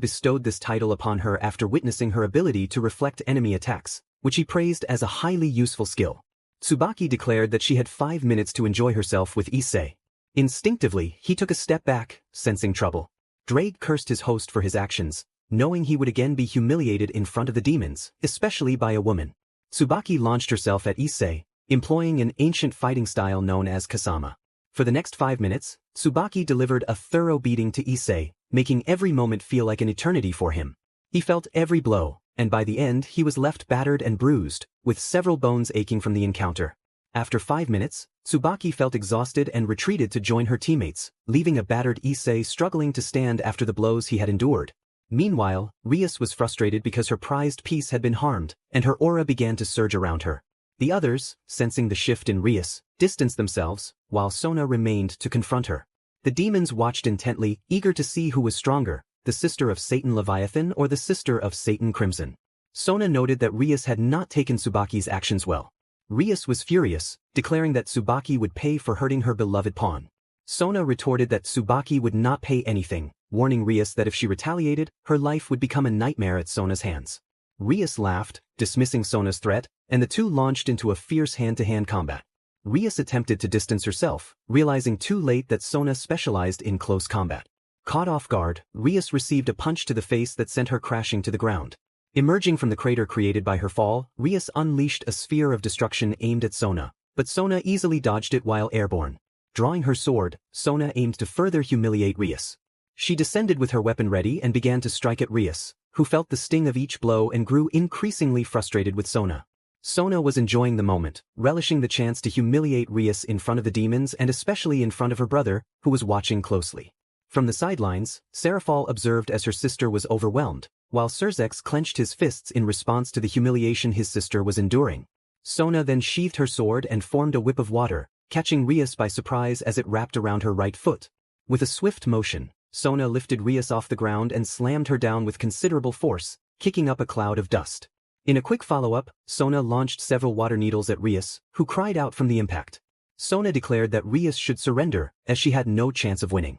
Speaker 1: bestowed this title upon her after witnessing her ability to reflect enemy attacks, which he praised as a highly useful skill. Tsubaki declared that she had 5 minutes to enjoy herself with Issei. Instinctively, he took a step back, sensing trouble. Drake cursed his host for his actions, knowing he would again be humiliated in front of the demons, especially by a woman. Tsubaki launched herself at Issei, employing an ancient fighting style known as Kasama. For the next 5 minutes, Tsubaki delivered a thorough beating to Issei, making every moment feel like an eternity for him. He felt every blow, and by the end he was left battered and bruised, with several bones aching from the encounter. After 5 minutes, Tsubaki felt exhausted and retreated to join her teammates, leaving a battered Issei struggling to stand after the blows he had endured. Meanwhile, Rias was frustrated because her prized piece had been harmed, and her aura began to surge around her. The others, sensing the shift in Rias, distanced themselves, while Sona remained to confront her. The demons watched intently, eager to see who was stronger, the sister of Satan Leviathan or the sister of Satan Crimson. Sona noted that Rias had not taken Tsubaki's actions well. Rias was furious, declaring that Tsubaki would pay for hurting her beloved pawn. Sona retorted that Tsubaki would not pay anything, warning Rias that if she retaliated, her life would become a nightmare at Sona's hands. Rias laughed, dismissing Sona's threat, and the two launched into a fierce hand-to-hand combat. Rias attempted to distance herself, realizing too late that Sona specialized in close combat. Caught off guard, Rias received a punch to the face that sent her crashing to the ground. Emerging from the crater created by her fall, Rias unleashed a sphere of destruction aimed at Sona, but Sona easily dodged it while airborne. Drawing her sword, Sona aimed to further humiliate Rias. She descended with her weapon ready and began to strike at Rias, who felt the sting of each blow and grew increasingly frustrated with Sona. Sona was enjoying the moment, relishing the chance to humiliate Rias in front of the demons and especially in front of her brother, who was watching closely. From the sidelines, Seraphal observed as her sister was overwhelmed, while Serzex clenched his fists in response to the humiliation his sister was enduring. Sona then sheathed her sword and formed a whip of water, catching Rias by surprise as it wrapped around her right foot. With a swift motion, Sona lifted Rias off the ground and slammed her down with considerable force, kicking up a cloud of dust. In a quick follow-up, Sona launched several water needles at Rias, who cried out from the impact. Sona declared that Rias should surrender, as she had no chance of winning.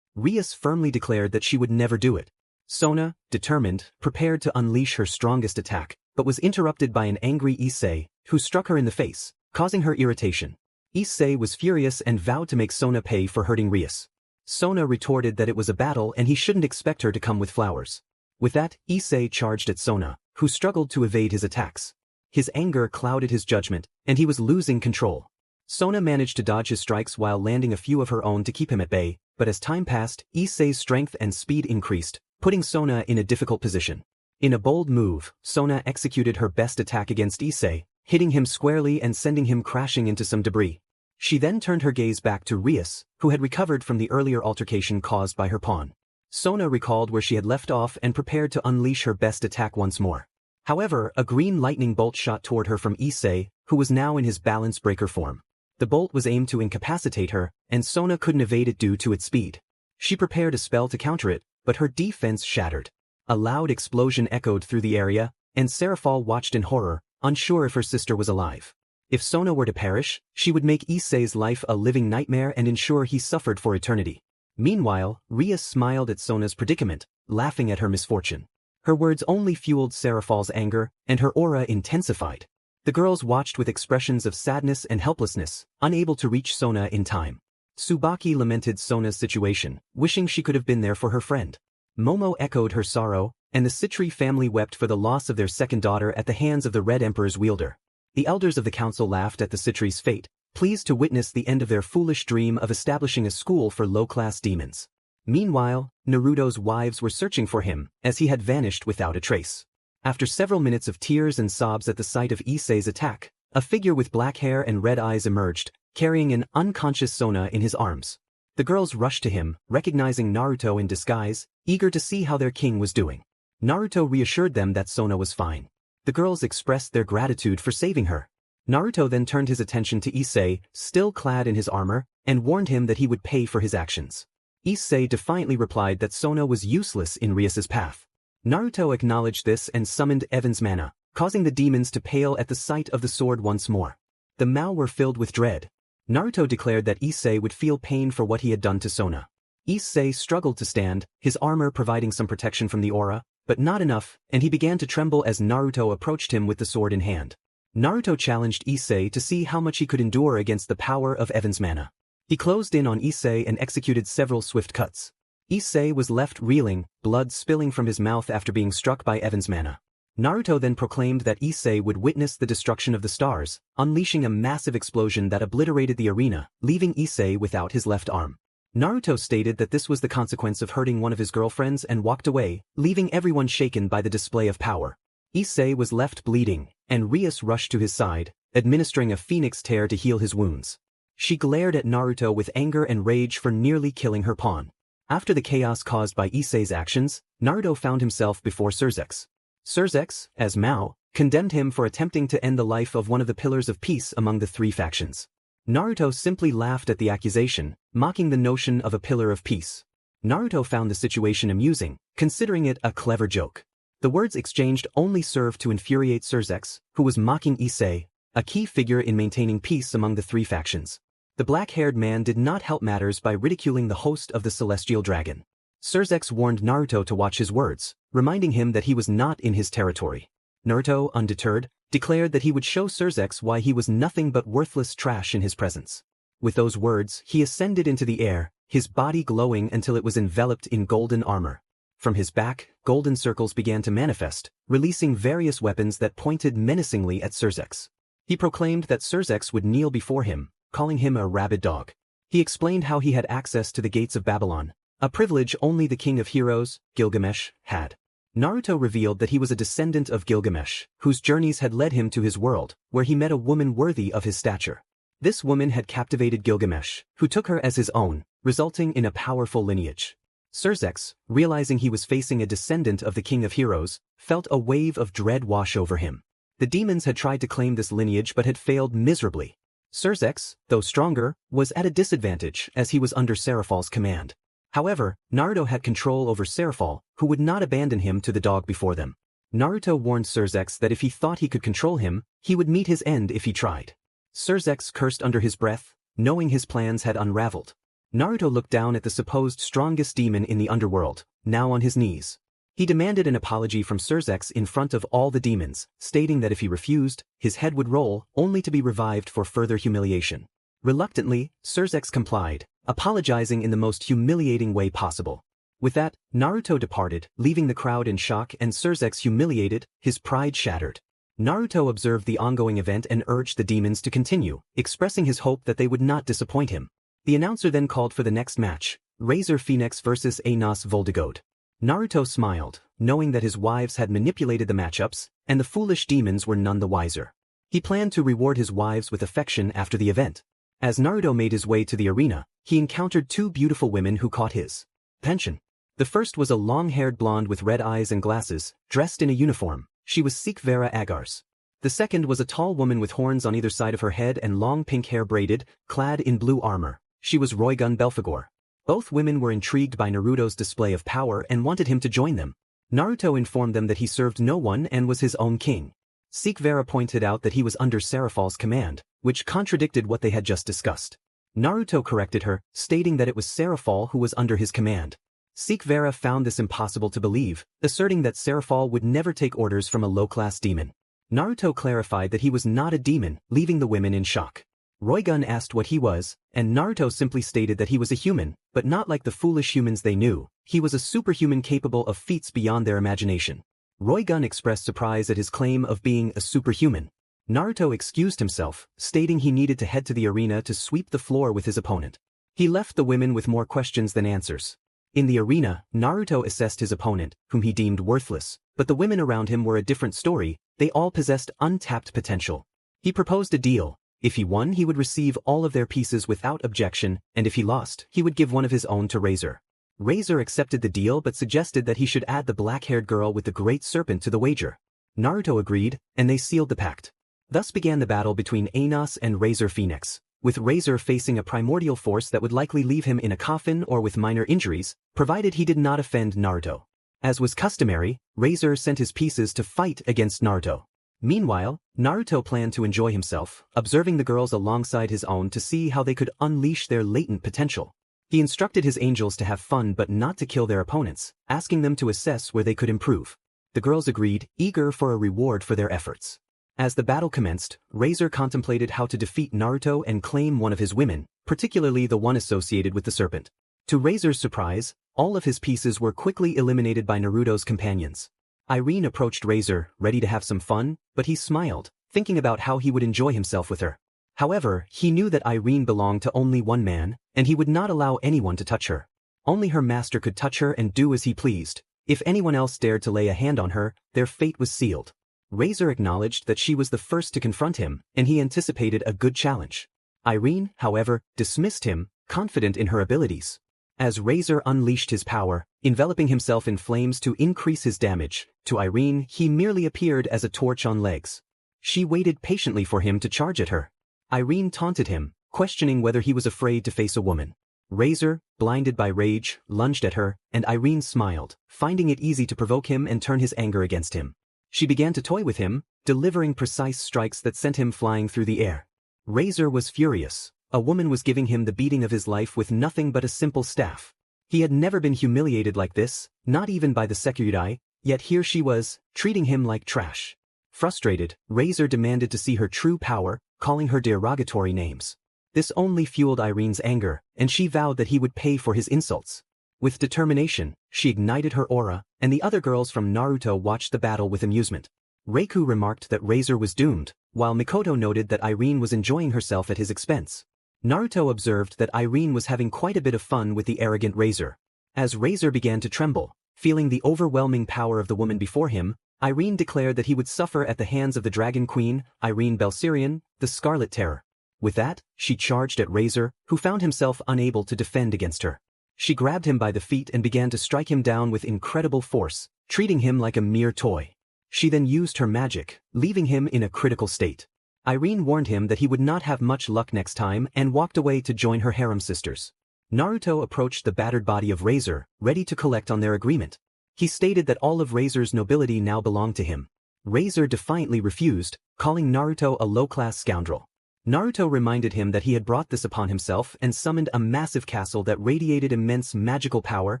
Speaker 1: Rias firmly declared that she would never do it. Sona, determined, prepared to unleash her strongest attack, but was interrupted by an angry Issei, who struck her in the face, causing her irritation. Issei was furious and vowed to make Sona pay for hurting Rias. Sona retorted that it was a battle and he shouldn't expect her to come with flowers. With that, Issei charged at Sona, who struggled to evade his attacks. His anger clouded his judgment, and he was losing control. Sona managed to dodge his strikes while landing a few of her own to keep him at bay, but as time passed, Issei's strength and speed increased, putting Sona in a difficult position. In a bold move, Sona executed her best attack against Issei, hitting him squarely and sending him crashing into some debris. She then turned her gaze back to Rias, who had recovered from the earlier altercation caused by her pawn. Sona recalled where she had left off and prepared to unleash her best attack once more. However, a green lightning bolt shot toward her from Issei, who was now in his balance breaker form. The bolt was aimed to incapacitate her, and Sona couldn't evade it due to its speed. She prepared a spell to counter it, but her defense shattered. A loud explosion echoed through the area, and Seraphal watched in horror, unsure if her sister was alive. If Sona were to perish, she would make Issei's life a living nightmare and ensure he suffered for eternity. Meanwhile, Rias smiled at Sona's predicament, laughing at her misfortune. Her words only fueled Seraphal's anger, and her aura intensified. The girls watched with expressions of sadness and helplessness, unable to reach Sona in time. Tsubaki lamented Sona's situation, wishing she could have been there for her friend. Momo echoed her sorrow, and the Citri family wept for the loss of their second daughter at the hands of the Red Emperor's wielder. The elders of the council laughed at the Citri's fate, pleased to witness the end of their foolish dream of establishing a school for low-class demons. Meanwhile, Naruto's wives were searching for him, as he had vanished without a trace. After several minutes of tears and sobs at the sight of Issei's attack, a figure with black hair and red eyes emerged, carrying an unconscious Sona in his arms. The girls rushed to him, recognizing Naruto in disguise, eager to see how their king was doing. Naruto reassured them that Sona was fine. The girls expressed their gratitude for saving her. Naruto then turned his attention to Issei, still clad in his armor, and warned him that he would pay for his actions. Issei defiantly replied that Sona was useless in Rias's path. Naruto acknowledged this and summoned Evan's mana, causing the demons to pale at the sight of the sword once more. The Mao were filled with dread. Naruto declared that Issei would feel pain for what he had done to Sona. Issei struggled to stand, his armor providing some protection from the aura, but not enough, and he began to tremble as Naruto approached him with the sword in hand. Naruto challenged Issei to see how much he could endure against the power of Evan's mana. He closed in on Issei and executed several swift cuts. Issei was left reeling, blood spilling from his mouth after being struck by Evan's mana. Naruto then proclaimed that Issei would witness the destruction of the stars, unleashing a massive explosion that obliterated the arena, leaving Issei without his left arm. Naruto stated that this was the consequence of hurting one of his girlfriends and walked away, leaving everyone shaken by the display of power. Issei was left bleeding, and Rias rushed to his side, administering a phoenix tear to heal his wounds. She glared at Naruto with anger and rage for nearly killing her pawn. After the chaos caused by Issei's actions, Naruto found himself before Surzex. Surzex, as Mao, condemned him for attempting to end the life of one of the pillars of peace among the three factions. Naruto simply laughed at the accusation, mocking the notion of a pillar of peace. Naruto found the situation amusing, considering it a clever joke. The words exchanged only served to infuriate Surzex, who was mocking Issei, a key figure in maintaining peace among the three factions. The black-haired man did not help matters by ridiculing the host of the Celestial Dragon. Surzex warned Naruto to watch his words, reminding him that he was not in his territory. Naruto, undeterred, declared that he would show Surzex why he was nothing but worthless trash in his presence. With those words, he ascended into the air, his body glowing until it was enveloped in golden armor. From his back, golden circles began to manifest, releasing various weapons that pointed menacingly at Surzex. He proclaimed that Surzex would kneel before him, calling him a rabid dog. He explained how he had access to the gates of Babylon, a privilege only the king of heroes, Gilgamesh, had. Naruto revealed that he was a descendant of Gilgamesh, whose journeys had led him to his world, where he met a woman worthy of his stature. This woman had captivated Gilgamesh, who took her as his own, resulting in a powerful lineage. Surzex, realizing he was facing a descendant of the king of heroes, felt a wave of dread wash over him. The demons had tried to claim this lineage but had failed miserably. Surzex, though stronger, was at a disadvantage as he was under Seraphal's command. However, Naruto had control over Seraphal, who would not abandon him to the dog before them. Naruto warned Surzex that if he thought he could control him, he would meet his end if he tried. Surzex cursed under his breath, knowing his plans had unraveled. Naruto looked down at the supposed strongest demon in the underworld, now on his knees. He demanded an apology from Surzex in front of all the demons, stating that if he refused, his head would roll, only to be revived for further humiliation. Reluctantly, Surzex complied, apologizing in the most humiliating way possible. With that, Naruto departed, leaving the crowd in shock and Surzex humiliated, his pride shattered. Naruto observed the ongoing event and urged the demons to continue, expressing his hope that they would not disappoint him. The announcer then called for the next match, Razor Phoenix vs Anos Voldigode. Naruto smiled, knowing that his wives had manipulated the matchups, and the foolish demons were none the wiser. He planned to reward his wives with affection after the event. As Naruto made his way to the arena, he encountered two beautiful women who caught his attention. The first was a long-haired blonde with red eyes and glasses, dressed in a uniform. She was Sikvera Agars. The second was a tall woman with horns on either side of her head and long pink hair braided, clad in blue armor. She was Roygun Belphegor. Both women were intrigued by Naruto's display of power and wanted him to join them. Naruto informed them that he served no one and was his own king. Sikvera pointed out that he was under Serafal's command, which contradicted what they had just discussed. Naruto corrected her, stating that it was Serafal who was under his command. Sikvera found this impossible to believe, asserting that Serafal would never take orders from a low-class demon. Naruto clarified that he was not a demon, leaving the women in shock. Roygun asked what he was, and Naruto simply stated that he was a human, but not like the foolish humans they knew. He was a superhuman capable of feats beyond their imagination. Roygun expressed surprise at his claim of being a superhuman. Naruto excused himself, stating he needed to head to the arena to sweep the floor with his opponent. He left the women with more questions than answers. In the arena, Naruto assessed his opponent, whom he deemed worthless, but the women around him were a different story. They all possessed untapped potential. He proposed a deal. If he won, he would receive all of their pieces without objection, and if he lost, he would give one of his own to Razor. Razor accepted the deal but suggested that he should add the black-haired girl with the great serpent to the wager. Naruto agreed, and they sealed the pact. Thus began the battle between Anos and Razor Phoenix, with Razor facing a primordial force that would likely leave him in a coffin or with minor injuries, provided he did not offend Naruto. As was customary, Razor sent his pieces to fight against Naruto. Meanwhile, Naruto planned to enjoy himself, observing the girls alongside his own to see how they could unleash their latent potential. He instructed his angels to have fun but not to kill their opponents, asking them to assess where they could improve. The girls agreed, eager for a reward for their efforts. As the battle commenced, Razor contemplated how to defeat Naruto and claim one of his women, particularly the one associated with the serpent. To Razor's surprise, all of his pieces were quickly eliminated by Naruto's companions. Irene approached Razor, ready to have some fun, but he smiled, thinking about how he would enjoy himself with her. However, he knew that Irene belonged to only one man, and he would not allow anyone to touch her. Only her master could touch her and do as he pleased. If anyone else dared to lay a hand on her, their fate was sealed. Razor acknowledged that she was the first to confront him, and he anticipated a good challenge. Irene, however, dismissed him, confident in her abilities. As Razor unleashed his power, enveloping himself in flames to increase his damage, to Irene he merely appeared as a torch on legs. She waited patiently for him to charge at her. Irene taunted him, questioning whether he was afraid to face a woman. Razor, blinded by rage, lunged at her, and Irene smiled, finding it easy to provoke him and turn his anger against him. She began to toy with him, delivering precise strikes that sent him flying through the air. Razor was furious. A woman was giving him the beating of his life with nothing but a simple staff. He had never been humiliated like this, not even by the Sekirudai, yet here she was, treating him like trash. Frustrated, Razor demanded to see her true power, calling her derogatory names. This only fueled Irene's anger, and she vowed that he would pay for his insults. With determination, she ignited her aura, and the other girls from Naruto watched the battle with amusement. Reiku remarked that Razor was doomed, while Mikoto noted that Irene was enjoying herself at his expense. Naruto observed that Irene was having quite a bit of fun with the arrogant Razor. As Razor began to tremble, feeling the overwhelming power of the woman before him, Irene declared that he would suffer at the hands of the Dragon Queen, Irene Belsirion, the Scarlet Terror. With that, she charged at Razor, who found himself unable to defend against her. She grabbed him by the feet and began to strike him down with incredible force, treating him like a mere toy. She then used her magic, leaving him in a critical state. Irene warned him that he would not have much luck next time and walked away to join her harem sisters. Naruto approached the battered body of Razor, ready to collect on their agreement. He stated that all of Razor's nobility now belonged to him. Razor defiantly refused, calling Naruto a low-class scoundrel. Naruto reminded him that he had brought this upon himself and summoned a massive castle that radiated immense magical power,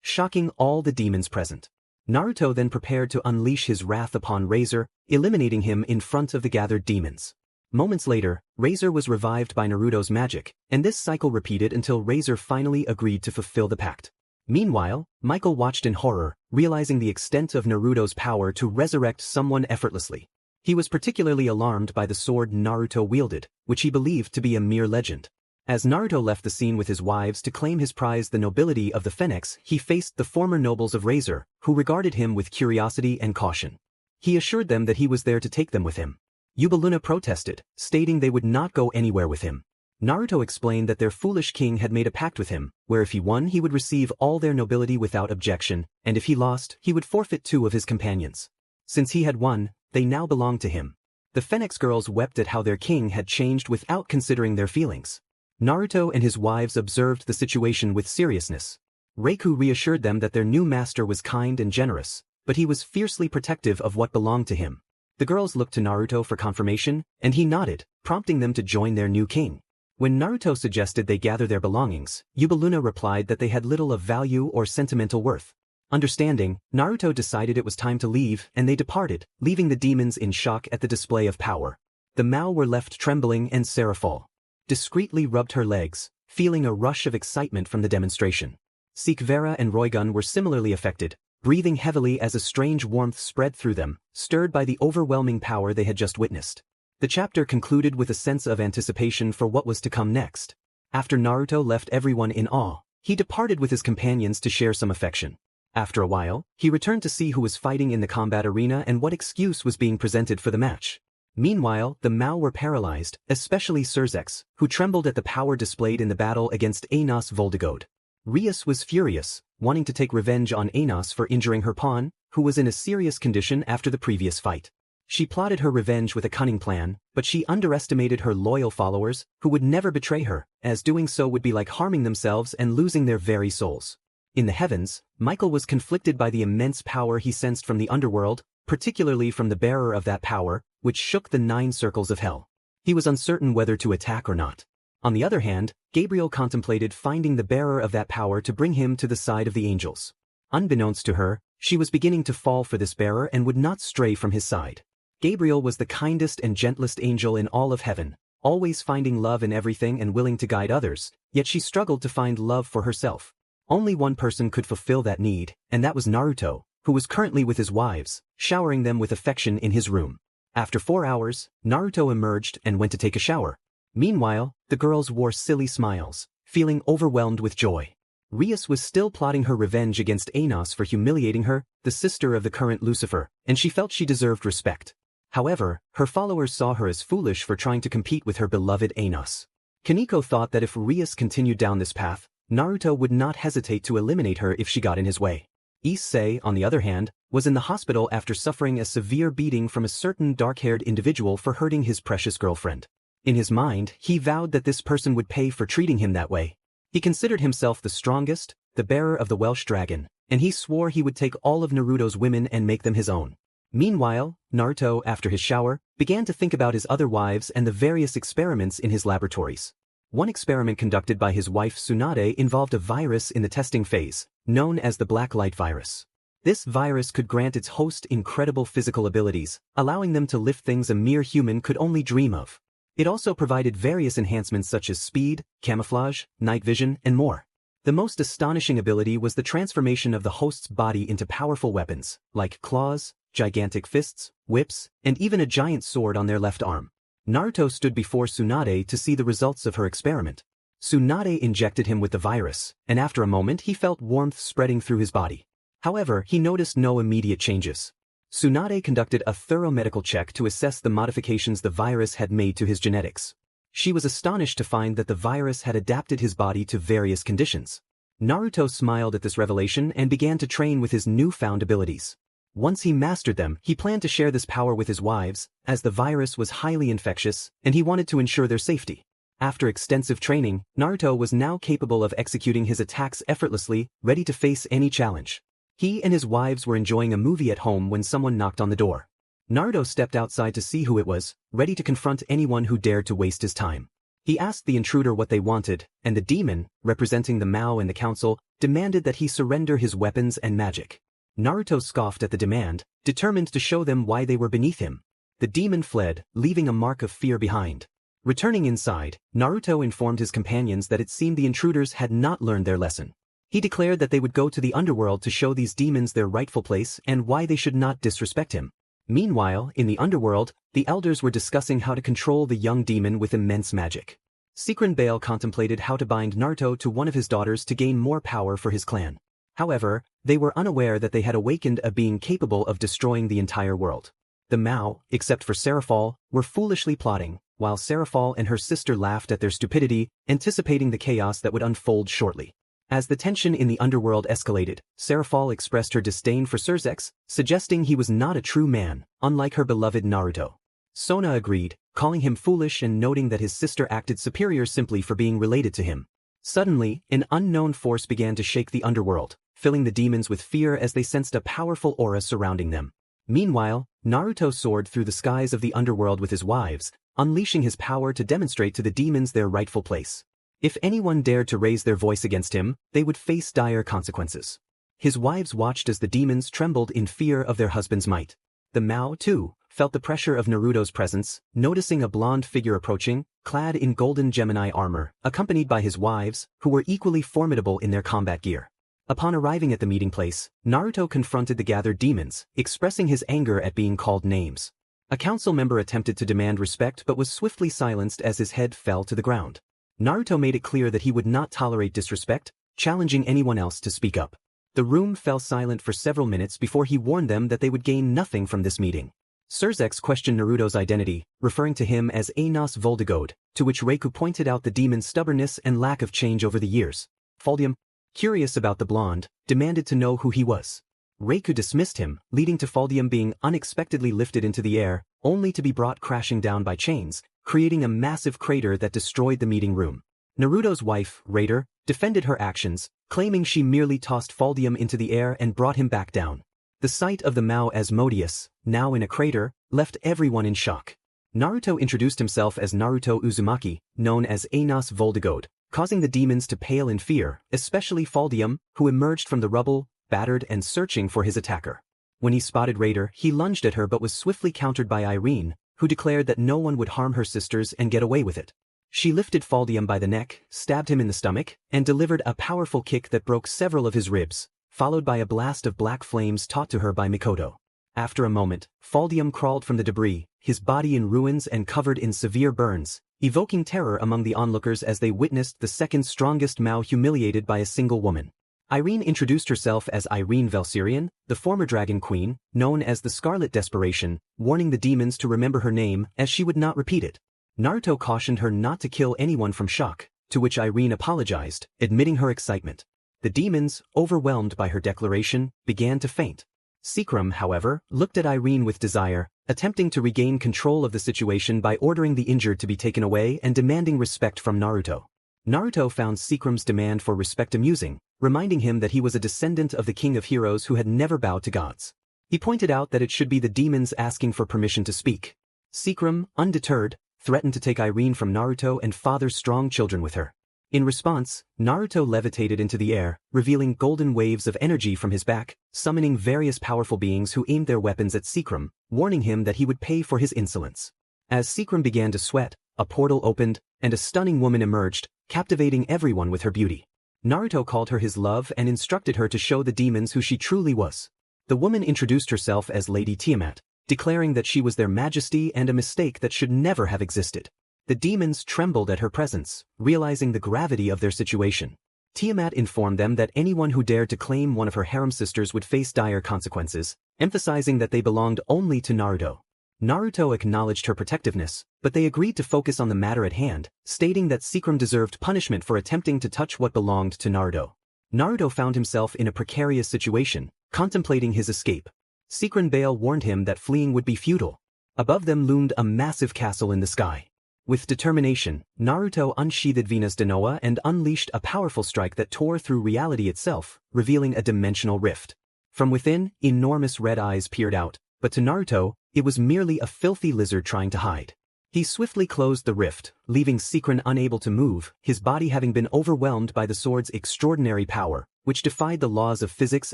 Speaker 1: shocking all the demons present. Naruto then prepared to unleash his wrath upon Razor, eliminating him in front of the gathered demons. Moments later, Razor was revived by Naruto's magic, and this cycle repeated until Razor finally agreed to fulfill the pact. Meanwhile, Michael watched in horror, realizing the extent of Naruto's power to resurrect someone effortlessly. He was particularly alarmed by the sword Naruto wielded, which he believed to be a mere legend. As Naruto left the scene with his wives to claim his prize, the nobility of the Phoenix, he faced the former nobles of Razor, who regarded him with curiosity and caution. He assured them that he was there to take them with him. Yuba protested, stating they would not go anywhere with him. Naruto explained that their foolish king had made a pact with him, where if he won he would receive all their nobility without objection, and if he lost, he would forfeit 2 of his companions. Since he had won, they now belonged to him. The Phoenix girls wept at how their king had changed without considering their feelings. Naruto and his wives observed the situation with seriousness. Reiku reassured them that their new master was kind and generous, but he was fiercely protective of what belonged to him. The girls looked to Naruto for confirmation, and he nodded, prompting them to join their new king. When Naruto suggested they gather their belongings, Yuba replied that they had little of value or sentimental worth. Understanding, Naruto decided it was time to leave, and they departed, leaving the demons in shock at the display of power. The Mao were left trembling, and Seraphol discreetly rubbed her legs, feeling a rush of excitement from the demonstration. Sikvera and Roigun were similarly affected, breathing heavily as a strange warmth spread through them, stirred by the overwhelming power they had just witnessed. The chapter concluded with a sense of anticipation for what was to come next. After Naruto left everyone in awe, he departed with his companions to share some affection. After a while, he returned to see who was fighting in the combat arena and what excuse was being presented for the match. Meanwhile, the Mao were paralyzed, especially Surzex, who trembled at the power displayed in the battle against Anos Voldigode. Rias was furious, wanting to take revenge on Anos for injuring her pawn, who was in a serious condition after the previous fight. She plotted her revenge with a cunning plan, but she underestimated her loyal followers, who would never betray her, as doing so would be like harming themselves and losing their very souls. In the heavens, Michael was conflicted by the immense power he sensed from the underworld, particularly from the bearer of that power, which shook the 9 circles of hell. He was uncertain whether to attack or not. On the other hand, Gabriel contemplated finding the bearer of that power to bring him to the side of the angels. Unbeknownst to her, she was beginning to fall for this bearer and would not stray from his side. Gabriel was the kindest and gentlest angel in all of heaven, always finding love in everything and willing to guide others, yet she struggled to find love for herself. Only one person could fulfill that need, and that was Naruto, who was currently with his wives, showering them with affection in his room. After 4 hours, Naruto emerged and went to take a shower. Meanwhile, the girls wore silly smiles, feeling overwhelmed with joy. Rias was still plotting her revenge against Anos for humiliating her, the sister of the current Lucifer, and she felt she deserved respect. However, her followers saw her as foolish for trying to compete with her beloved Anos. Kaneko thought that if Rias continued down this path, Naruto would not hesitate to eliminate her if she got in his way. Issei, on the other hand, was in the hospital after suffering a severe beating from a certain dark-haired individual for hurting his precious girlfriend. In his mind, he vowed that this person would pay for treating him that way. He considered himself the strongest, the bearer of the Welsh dragon, and he swore he would take all of Naruto's women and make them his own. Meanwhile, Naruto, after his shower, began to think about his other wives and the various experiments in his laboratories. One experiment conducted by his wife Tsunade involved a virus in the testing phase, known as the Black Light virus. This virus could grant its host incredible physical abilities, allowing them to lift things a mere human could only dream of. It also provided various enhancements such as speed, camouflage, night vision, and more. The most astonishing ability was the transformation of the host's body into powerful weapons, like claws, gigantic fists, whips, and even a giant sword on their left arm. Naruto stood before Tsunade to see the results of her experiment. Tsunade injected him with the virus, and after a moment he felt warmth spreading through his body. However, he noticed no immediate changes. Tsunade conducted a thorough medical check to assess the modifications the virus had made to his genetics. She was astonished to find that the virus had adapted his body to various conditions. Naruto smiled at this revelation and began to train with his newfound abilities. Once he mastered them, he planned to share this power with his wives, as the virus was highly infectious, and he wanted to ensure their safety. After extensive training, Naruto was now capable of executing his attacks effortlessly, ready to face any challenge. He and his wives were enjoying a movie at home when someone knocked on the door. Naruto stepped outside to see who it was, ready to confront anyone who dared to waste his time. He asked the intruder what they wanted, and the demon, representing the Mao and the council, demanded that he surrender his weapons and magic. Naruto scoffed at the demand, determined to show them why they were beneath him. The demon fled, leaving a mark of fear behind. Returning inside, Naruto informed his companions that it seemed the intruders had not learned their lesson. He declared that they would go to the underworld to show these demons their rightful place and why they should not disrespect him. Meanwhile, in the underworld, the elders were discussing how to control the young demon with immense magic. Secret Bale contemplated how to bind Naruto to one of his daughters to gain more power for his clan. However, they were unaware that they had awakened a being capable of destroying the entire world. The Mao, except for Serafal, were foolishly plotting, while Serafal and her sister laughed at their stupidity, anticipating the chaos that would unfold shortly. As the tension in the underworld escalated, Serafal expressed her disdain for Surzex, suggesting he was not a true man, unlike her beloved Naruto. Sona agreed, calling him foolish and noting that his sister acted superior simply for being related to him. Suddenly, an unknown force began to shake the underworld, filling the demons with fear as they sensed a powerful aura surrounding them. Meanwhile, Naruto soared through the skies of the underworld with his wives, unleashing his power to demonstrate to the demons their rightful place. If anyone dared to raise their voice against him, they would face dire consequences. His wives watched as the demons trembled in fear of their husband's might. The Mao, too, felt the pressure of Naruto's presence, noticing a blonde figure approaching, clad in golden Gemini armor, accompanied by his wives, who were equally formidable in their combat gear. Upon arriving at the meeting place, Naruto confronted the gathered demons, expressing his anger at being called names. A council member attempted to demand respect but was swiftly silenced as his head fell to the ground. Naruto made it clear that he would not tolerate disrespect, challenging anyone else to speak up. The room fell silent for several minutes before he warned them that they would gain nothing from this meeting. Surzex questioned Naruto's identity, referring to him as Anos Voldigode, to which Reiku pointed out the demon's stubbornness and lack of change over the years. Faldium, curious about the blonde, demanded to know who he was. Reiku dismissed him, leading to Faldium being unexpectedly lifted into the air, only to be brought crashing down by chains, creating a massive crater that destroyed the meeting room. Naruto's wife, Raider, defended her actions, claiming she merely tossed Faldium into the air and brought him back down. The sight of the Mao Asmodeus, now in a crater, left everyone in shock. Naruto introduced himself as Naruto Uzumaki, known as Anos Voldigode, causing the demons to pale in fear, especially Faldium, who emerged from the rubble, battered and searching for his attacker. When he spotted Raider, he lunged at her but was swiftly countered by Irene, who declared that no one would harm her sisters and get away with it. She lifted Faldium by the neck, stabbed him in the stomach, and delivered a powerful kick that broke several of his ribs, followed by a blast of black flames taught to her by Mikoto. After a moment, Faldium crawled from the debris, his body in ruins and covered in severe burns, evoking terror among the onlookers as they witnessed the second strongest Mao humiliated by a single woman. Irene introduced herself as Irene Velsirian, the former Dragon Queen, known as the Scarlet Desperation, warning the demons to remember her name as she would not repeat it. Naruto cautioned her not to kill anyone from shock, to which Irene apologized, admitting her excitement. The demons, overwhelmed by her declaration, began to faint. Seikrim, however, looked at Irene with desire, attempting to regain control of the situation by ordering the injured to be taken away and demanding respect from Naruto. Naruto found Seikrim's demand for respect amusing, reminding him that he was a descendant of the King of Heroes who had never bowed to gods. He pointed out that it should be the demons asking for permission to speak. Seikrim, undeterred, threatened to take Irene from Naruto and father strong children with her. In response, Naruto levitated into the air, revealing golden waves of energy from his back, summoning various powerful beings who aimed their weapons at Seikrim, warning him that he would pay for his insolence. As Seikrim began to sweat, a portal opened, and a stunning woman emerged, captivating everyone with her beauty. Naruto called her his love and instructed her to show the demons who she truly was. The woman introduced herself as Lady Tiamat, declaring that she was their majesty and a mistake that should never have existed. The demons trembled at her presence, realizing the gravity of their situation. Tiamat informed them that anyone who dared to claim one of her harem sisters would face dire consequences, emphasizing that they belonged only to Naruto. Naruto acknowledged her protectiveness, but they agreed to focus on the matter at hand, stating that Seikrim deserved punishment for attempting to touch what belonged to Naruto. Naruto found himself in a precarious situation, contemplating his escape. Seikrim Bale warned him that fleeing would be futile. Above them loomed a massive castle in the sky. With determination, Naruto unsheathed Venus de Noah and unleashed a powerful strike that tore through reality itself, revealing a dimensional rift. From within, enormous red eyes peered out, but to Naruto, it was merely a filthy lizard trying to hide. He swiftly closed the rift, leaving Seikrim unable to move, his body having been overwhelmed by the sword's extraordinary power, which defied the laws of physics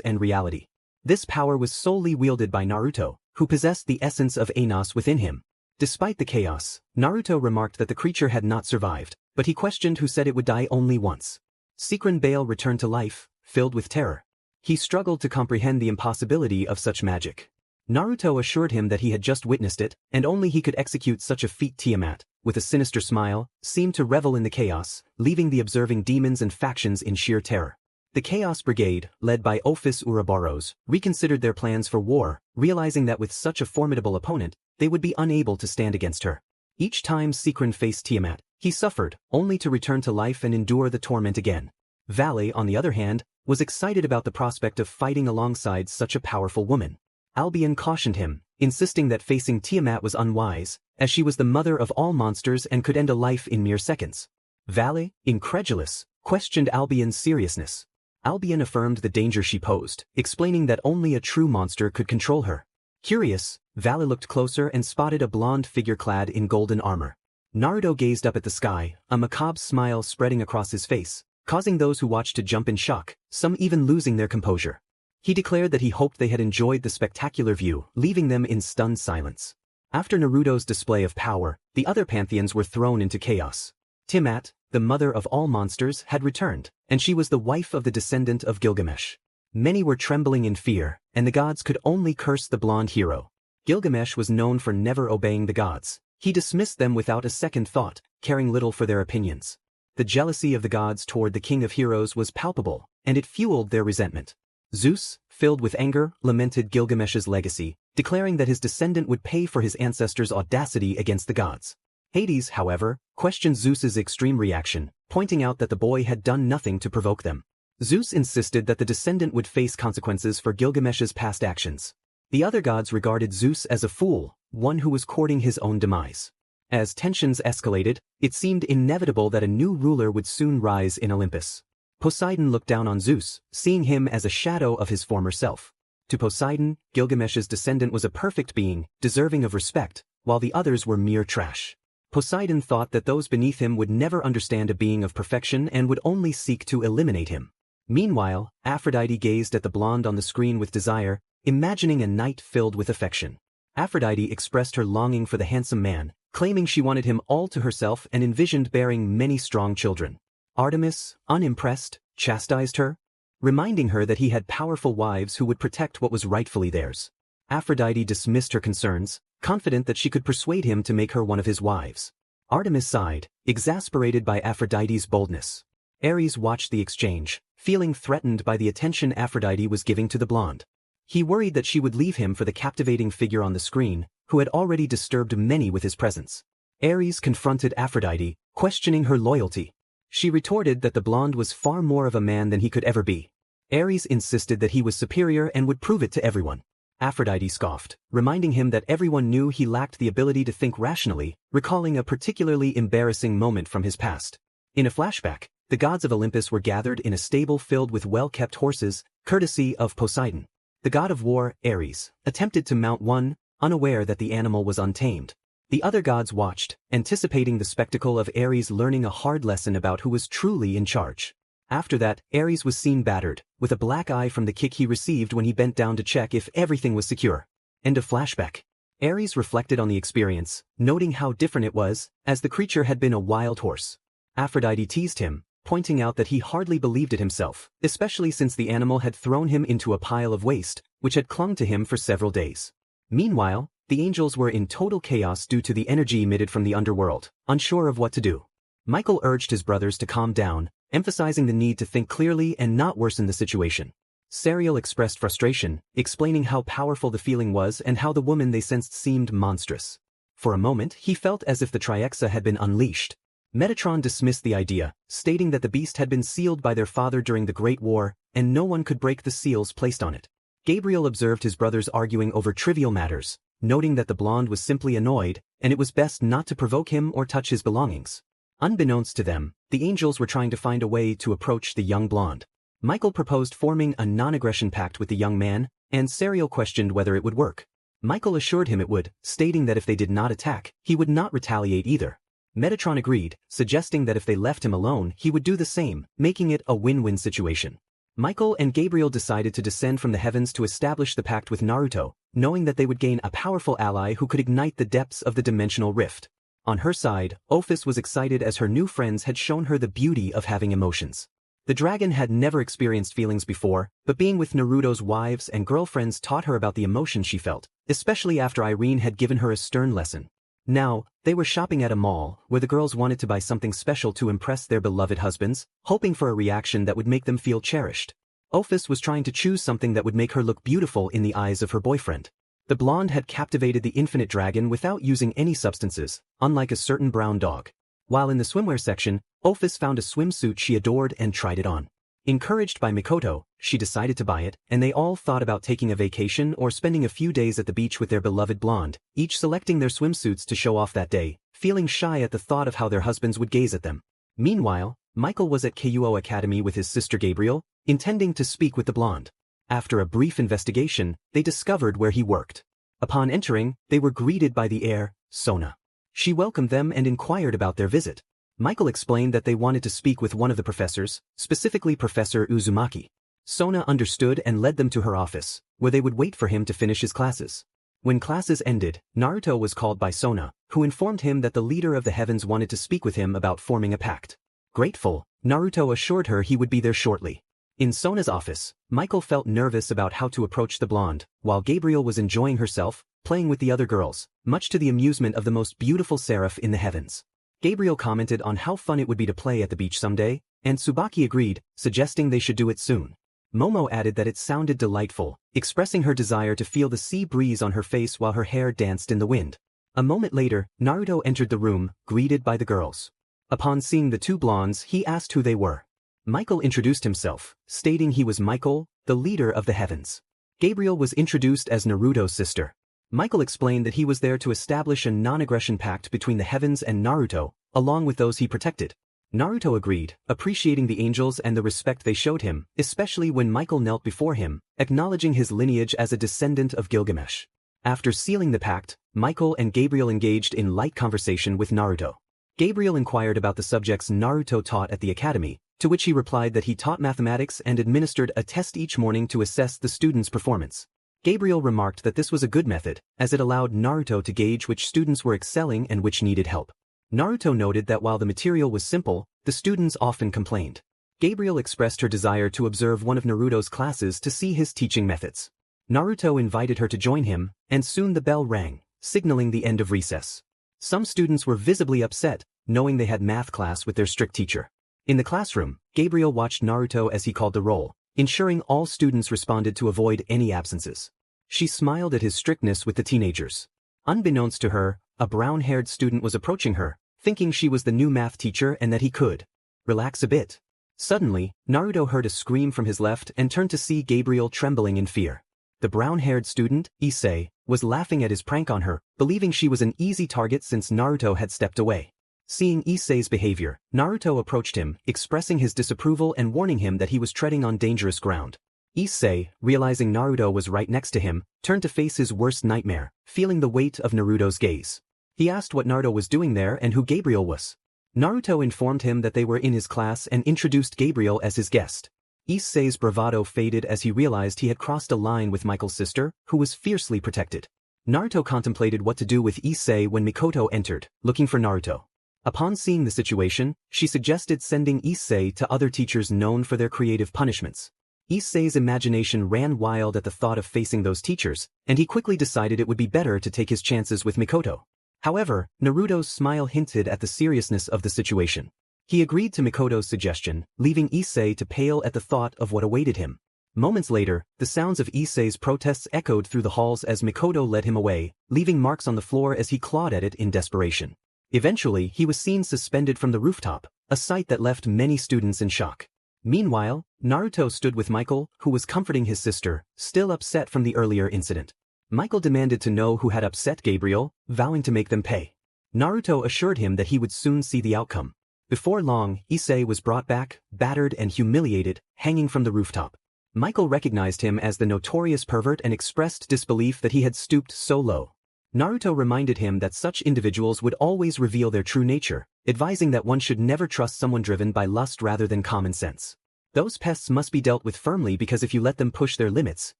Speaker 1: and reality. This power was solely wielded by Naruto, who possessed the essence of Anos within him. Despite the chaos, Naruto remarked that the creature had not survived, but he questioned who said it would die only once. Seikrim Bale returned to life, filled with terror. He struggled to comprehend the impossibility of such magic. Naruto assured him that he had just witnessed it, and only he could execute such a feat. Tiamat, with a sinister smile, seemed to revel in the chaos, leaving the observing demons and factions in sheer terror. The Chaos Brigade, led by Ophis Ouroboros, reconsidered their plans for war, realizing that with such a formidable opponent, they would be unable to stand against her. Each time Sequin faced Tiamat, he suffered, only to return to life and endure the torment again. Valle, on the other hand, was excited about the prospect of fighting alongside such a powerful woman. Albion cautioned him, insisting that facing Tiamat was unwise, as she was the mother of all monsters and could end a life in mere seconds. Valle, incredulous, questioned Albion's seriousness. Albion affirmed the danger she posed, explaining that only a true monster could control her. Curious, Valle looked closer and spotted a blonde figure clad in golden armor. Naruto gazed up at the sky, a macabre smile spreading across his face, causing those who watched to jump in shock, some even losing their composure. He declared that he hoped they had enjoyed the spectacular view, leaving them in stunned silence. After Naruto's display of power, the other pantheons were thrown into chaos. Tiamat, the mother of all monsters, had returned, and she was the wife of the descendant of Gilgamesh. Many were trembling in fear, and the gods could only curse the blonde hero. Gilgamesh was known for never obeying the gods. He dismissed them without a second thought, caring little for their opinions. The jealousy of the gods toward the king of heroes was palpable, and it fueled their resentment. Zeus, filled with anger, lamented Gilgamesh's legacy, declaring that his descendant would pay for his ancestors' audacity against the gods. Hades, however, questioned Zeus's extreme reaction, pointing out that the boy had done nothing to provoke them. Zeus insisted that the descendant would face consequences for Gilgamesh's past actions. The other gods regarded Zeus as a fool, one who was courting his own demise. As tensions escalated, it seemed inevitable that a new ruler would soon rise in Olympus. Poseidon looked down on Zeus, seeing him as a shadow of his former self. To Poseidon, Gilgamesh's descendant was a perfect being, deserving of respect, while the others were mere trash. Poseidon thought that those beneath him would never understand a being of perfection and would only seek to eliminate him. Meanwhile, Aphrodite gazed at the blonde on the screen with desire, imagining a night filled with affection. Aphrodite expressed her longing for the handsome man, claiming she wanted him all to herself and envisioned bearing many strong children. Artemis, unimpressed, chastised her, reminding her that he had powerful wives who would protect what was rightfully theirs. Aphrodite dismissed her concerns, confident that she could persuade him to make her one of his wives. Artemis sighed, exasperated by Aphrodite's boldness. Ares watched the exchange, feeling threatened by the attention Aphrodite was giving to the blonde. He worried that she would leave him for the captivating figure on the screen, who had already disturbed many with his presence. Ares confronted Aphrodite, questioning her loyalty. She retorted that the blonde was far more of a man than he could ever be. Ares insisted that he was superior and would prove it to everyone. Aphrodite scoffed, reminding him that everyone knew he lacked the ability to think rationally, recalling a particularly embarrassing moment from his past. In a flashback, the gods of Olympus were gathered in a stable filled with well-kept horses, courtesy of Poseidon. The god of war, Ares, attempted to mount one, unaware that the animal was untamed. The other gods watched, anticipating the spectacle of Ares learning a hard lesson about who was truly in charge. After that, Ares was seen battered, with a black eye from the kick he received when he bent down to check if everything was secure. End of flashback. Ares reflected on the experience, noting how different it was, as the creature had been a wild horse. Aphrodite teased him, pointing out that he hardly believed it himself, especially since the animal had thrown him into a pile of waste, which had clung to him for several days. Meanwhile, the angels were in total chaos due to the energy emitted from the underworld, unsure of what to do. Michael urged his brothers to calm down, emphasizing the need to think clearly and not worsen the situation. Serial expressed frustration, explaining how powerful the feeling was and how the woman they sensed seemed monstrous. For a moment, he felt as if the Triexa had been unleashed. Metatron dismissed the idea, stating that the beast had been sealed by their father during the Great War, and no one could break the seals placed on it. Gabriel observed his brothers arguing over trivial matters, noting that the blonde was simply annoyed, and it was best not to provoke him or touch his belongings. Unbeknownst to them, the angels were trying to find a way to approach the young blonde. Michael proposed forming a non-aggression pact with the young man, and Serial questioned whether it would work. Michael assured him it would, stating that if they did not attack, he would not retaliate either. Metatron agreed, suggesting that if they left him alone, he would do the same, making it a win-win situation. Michael and Gabriel decided to descend from the heavens to establish the pact with Naruto, knowing that they would gain a powerful ally who could ignite the depths of the dimensional rift. On her side, Ophis was excited as her new friends had shown her the beauty of having emotions. The dragon had never experienced feelings before, but being with Naruto's wives and girlfriends taught her about the emotions she felt, especially after Irene had given her a stern lesson. Now, they were shopping at a mall, where the girls wanted to buy something special to impress their beloved husbands, hoping for a reaction that would make them feel cherished. Ophis was trying to choose something that would make her look beautiful in the eyes of her boyfriend. The blonde had captivated the infinite dragon without using any substances, unlike a certain brown dog. While in the swimwear section, Ophis found a swimsuit she adored and tried it on. Encouraged by Mikoto, she decided to buy it, and they all thought about taking a vacation or spending a few days at the beach with their beloved blonde, each selecting their swimsuits to show off that day, feeling shy at the thought of how their husbands would gaze at them. Meanwhile, Michael was at KUO Academy with his sister Gabriel, intending to speak with the blonde. After a brief investigation, they discovered where he worked. Upon entering, they were greeted by the heir, Sona. She welcomed them and inquired about their visit. Michael explained that they wanted to speak with one of the professors, specifically Professor Uzumaki. Sona understood and led them to her office, where they would wait for him to finish his classes. When classes ended, Naruto was called by Sona, who informed him that the leader of the heavens wanted to speak with him about forming a pact. Grateful, Naruto assured her he would be there shortly. In Sona's office, Michael felt nervous about how to approach the blonde, while Gabriel was enjoying herself, playing with the other girls, much to the amusement of the most beautiful seraph in the heavens. Gabriel commented on how fun it would be to play at the beach someday, and Tsubaki agreed, suggesting they should do it soon. Momo added that it sounded delightful, expressing her desire to feel the sea breeze on her face while her hair danced in the wind. A moment later, Naruto entered the room, greeted by the girls. Upon seeing the two blondes, he asked who they were. Michael introduced himself, stating he was Michael, the leader of the heavens. Gabriel was introduced as Naruto's sister. Michael explained that he was there to establish a non-aggression pact between the heavens and Naruto, along with those he protected. Naruto agreed, appreciating the angels and the respect they showed him, especially when Michael knelt before him, acknowledging his lineage as a descendant of Gilgamesh. After sealing the pact, Michael and Gabriel engaged in light conversation with Naruto. Gabriel inquired about the subjects Naruto taught at the academy, to which he replied that he taught mathematics and administered a test each morning to assess the students' performance. Gabriel remarked that this was a good method, as it allowed Naruto to gauge which students were excelling and which needed help. Naruto noted that while the material was simple, the students often complained. Gabriel expressed her desire to observe one of Naruto's classes to see his teaching methods. Naruto invited her to join him, and soon the bell rang, signaling the end of recess. Some students were visibly upset, knowing they had math class with their strict teacher. In the classroom, Gabriel watched Naruto as he called the roll, ensuring all students responded to avoid any absences. She smiled at his strictness with the teenagers. Unbeknownst to her, a brown-haired student was approaching her, thinking she was the new math teacher and that he could relax a bit. Suddenly, Naruto heard a scream from his left and turned to see Gabriel trembling in fear. The brown-haired student, Issei, was laughing at his prank on her, believing she was an easy target since Naruto had stepped away. Seeing Issei's behavior, Naruto approached him, expressing his disapproval and warning him that he was treading on dangerous ground. Issei, realizing Naruto was right next to him, turned to face his worst nightmare, feeling the weight of Naruto's gaze. He asked what Naruto was doing there and who Gabriel was. Naruto informed him that they were in his class and introduced Gabriel as his guest. Issei's bravado faded as he realized he had crossed a line with Michael's sister, who was fiercely protected. Naruto contemplated what to do with Issei when Mikoto entered, looking for Naruto. Upon seeing the situation, she suggested sending Issei to other teachers known for their creative punishments. Issei's imagination ran wild at the thought of facing those teachers, and he quickly decided it would be better to take his chances with Mikoto. However, Naruto's smile hinted at the seriousness of the situation. He agreed to Mikoto's suggestion, leaving Issei to pale at the thought of what awaited him. Moments later, the sounds of Issei's protests echoed through the halls as Mikoto led him away, leaving marks on the floor as he clawed at it in desperation. Eventually, he was seen suspended from the rooftop, a sight that left many students in shock. Meanwhile, Naruto stood with Michael, who was comforting his sister, still upset from the earlier incident. Michael demanded to know who had upset Gabriel, vowing to make them pay. Naruto assured him that he would soon see the outcome. Before long, Issei was brought back, battered and humiliated, hanging from the rooftop. Michael recognized him as the notorious pervert and expressed disbelief that he had stooped so low. Naruto reminded him that such individuals would always reveal their true nature, advising that one should never trust someone driven by lust rather than common sense. Those pests must be dealt with firmly because if you let them push their limits,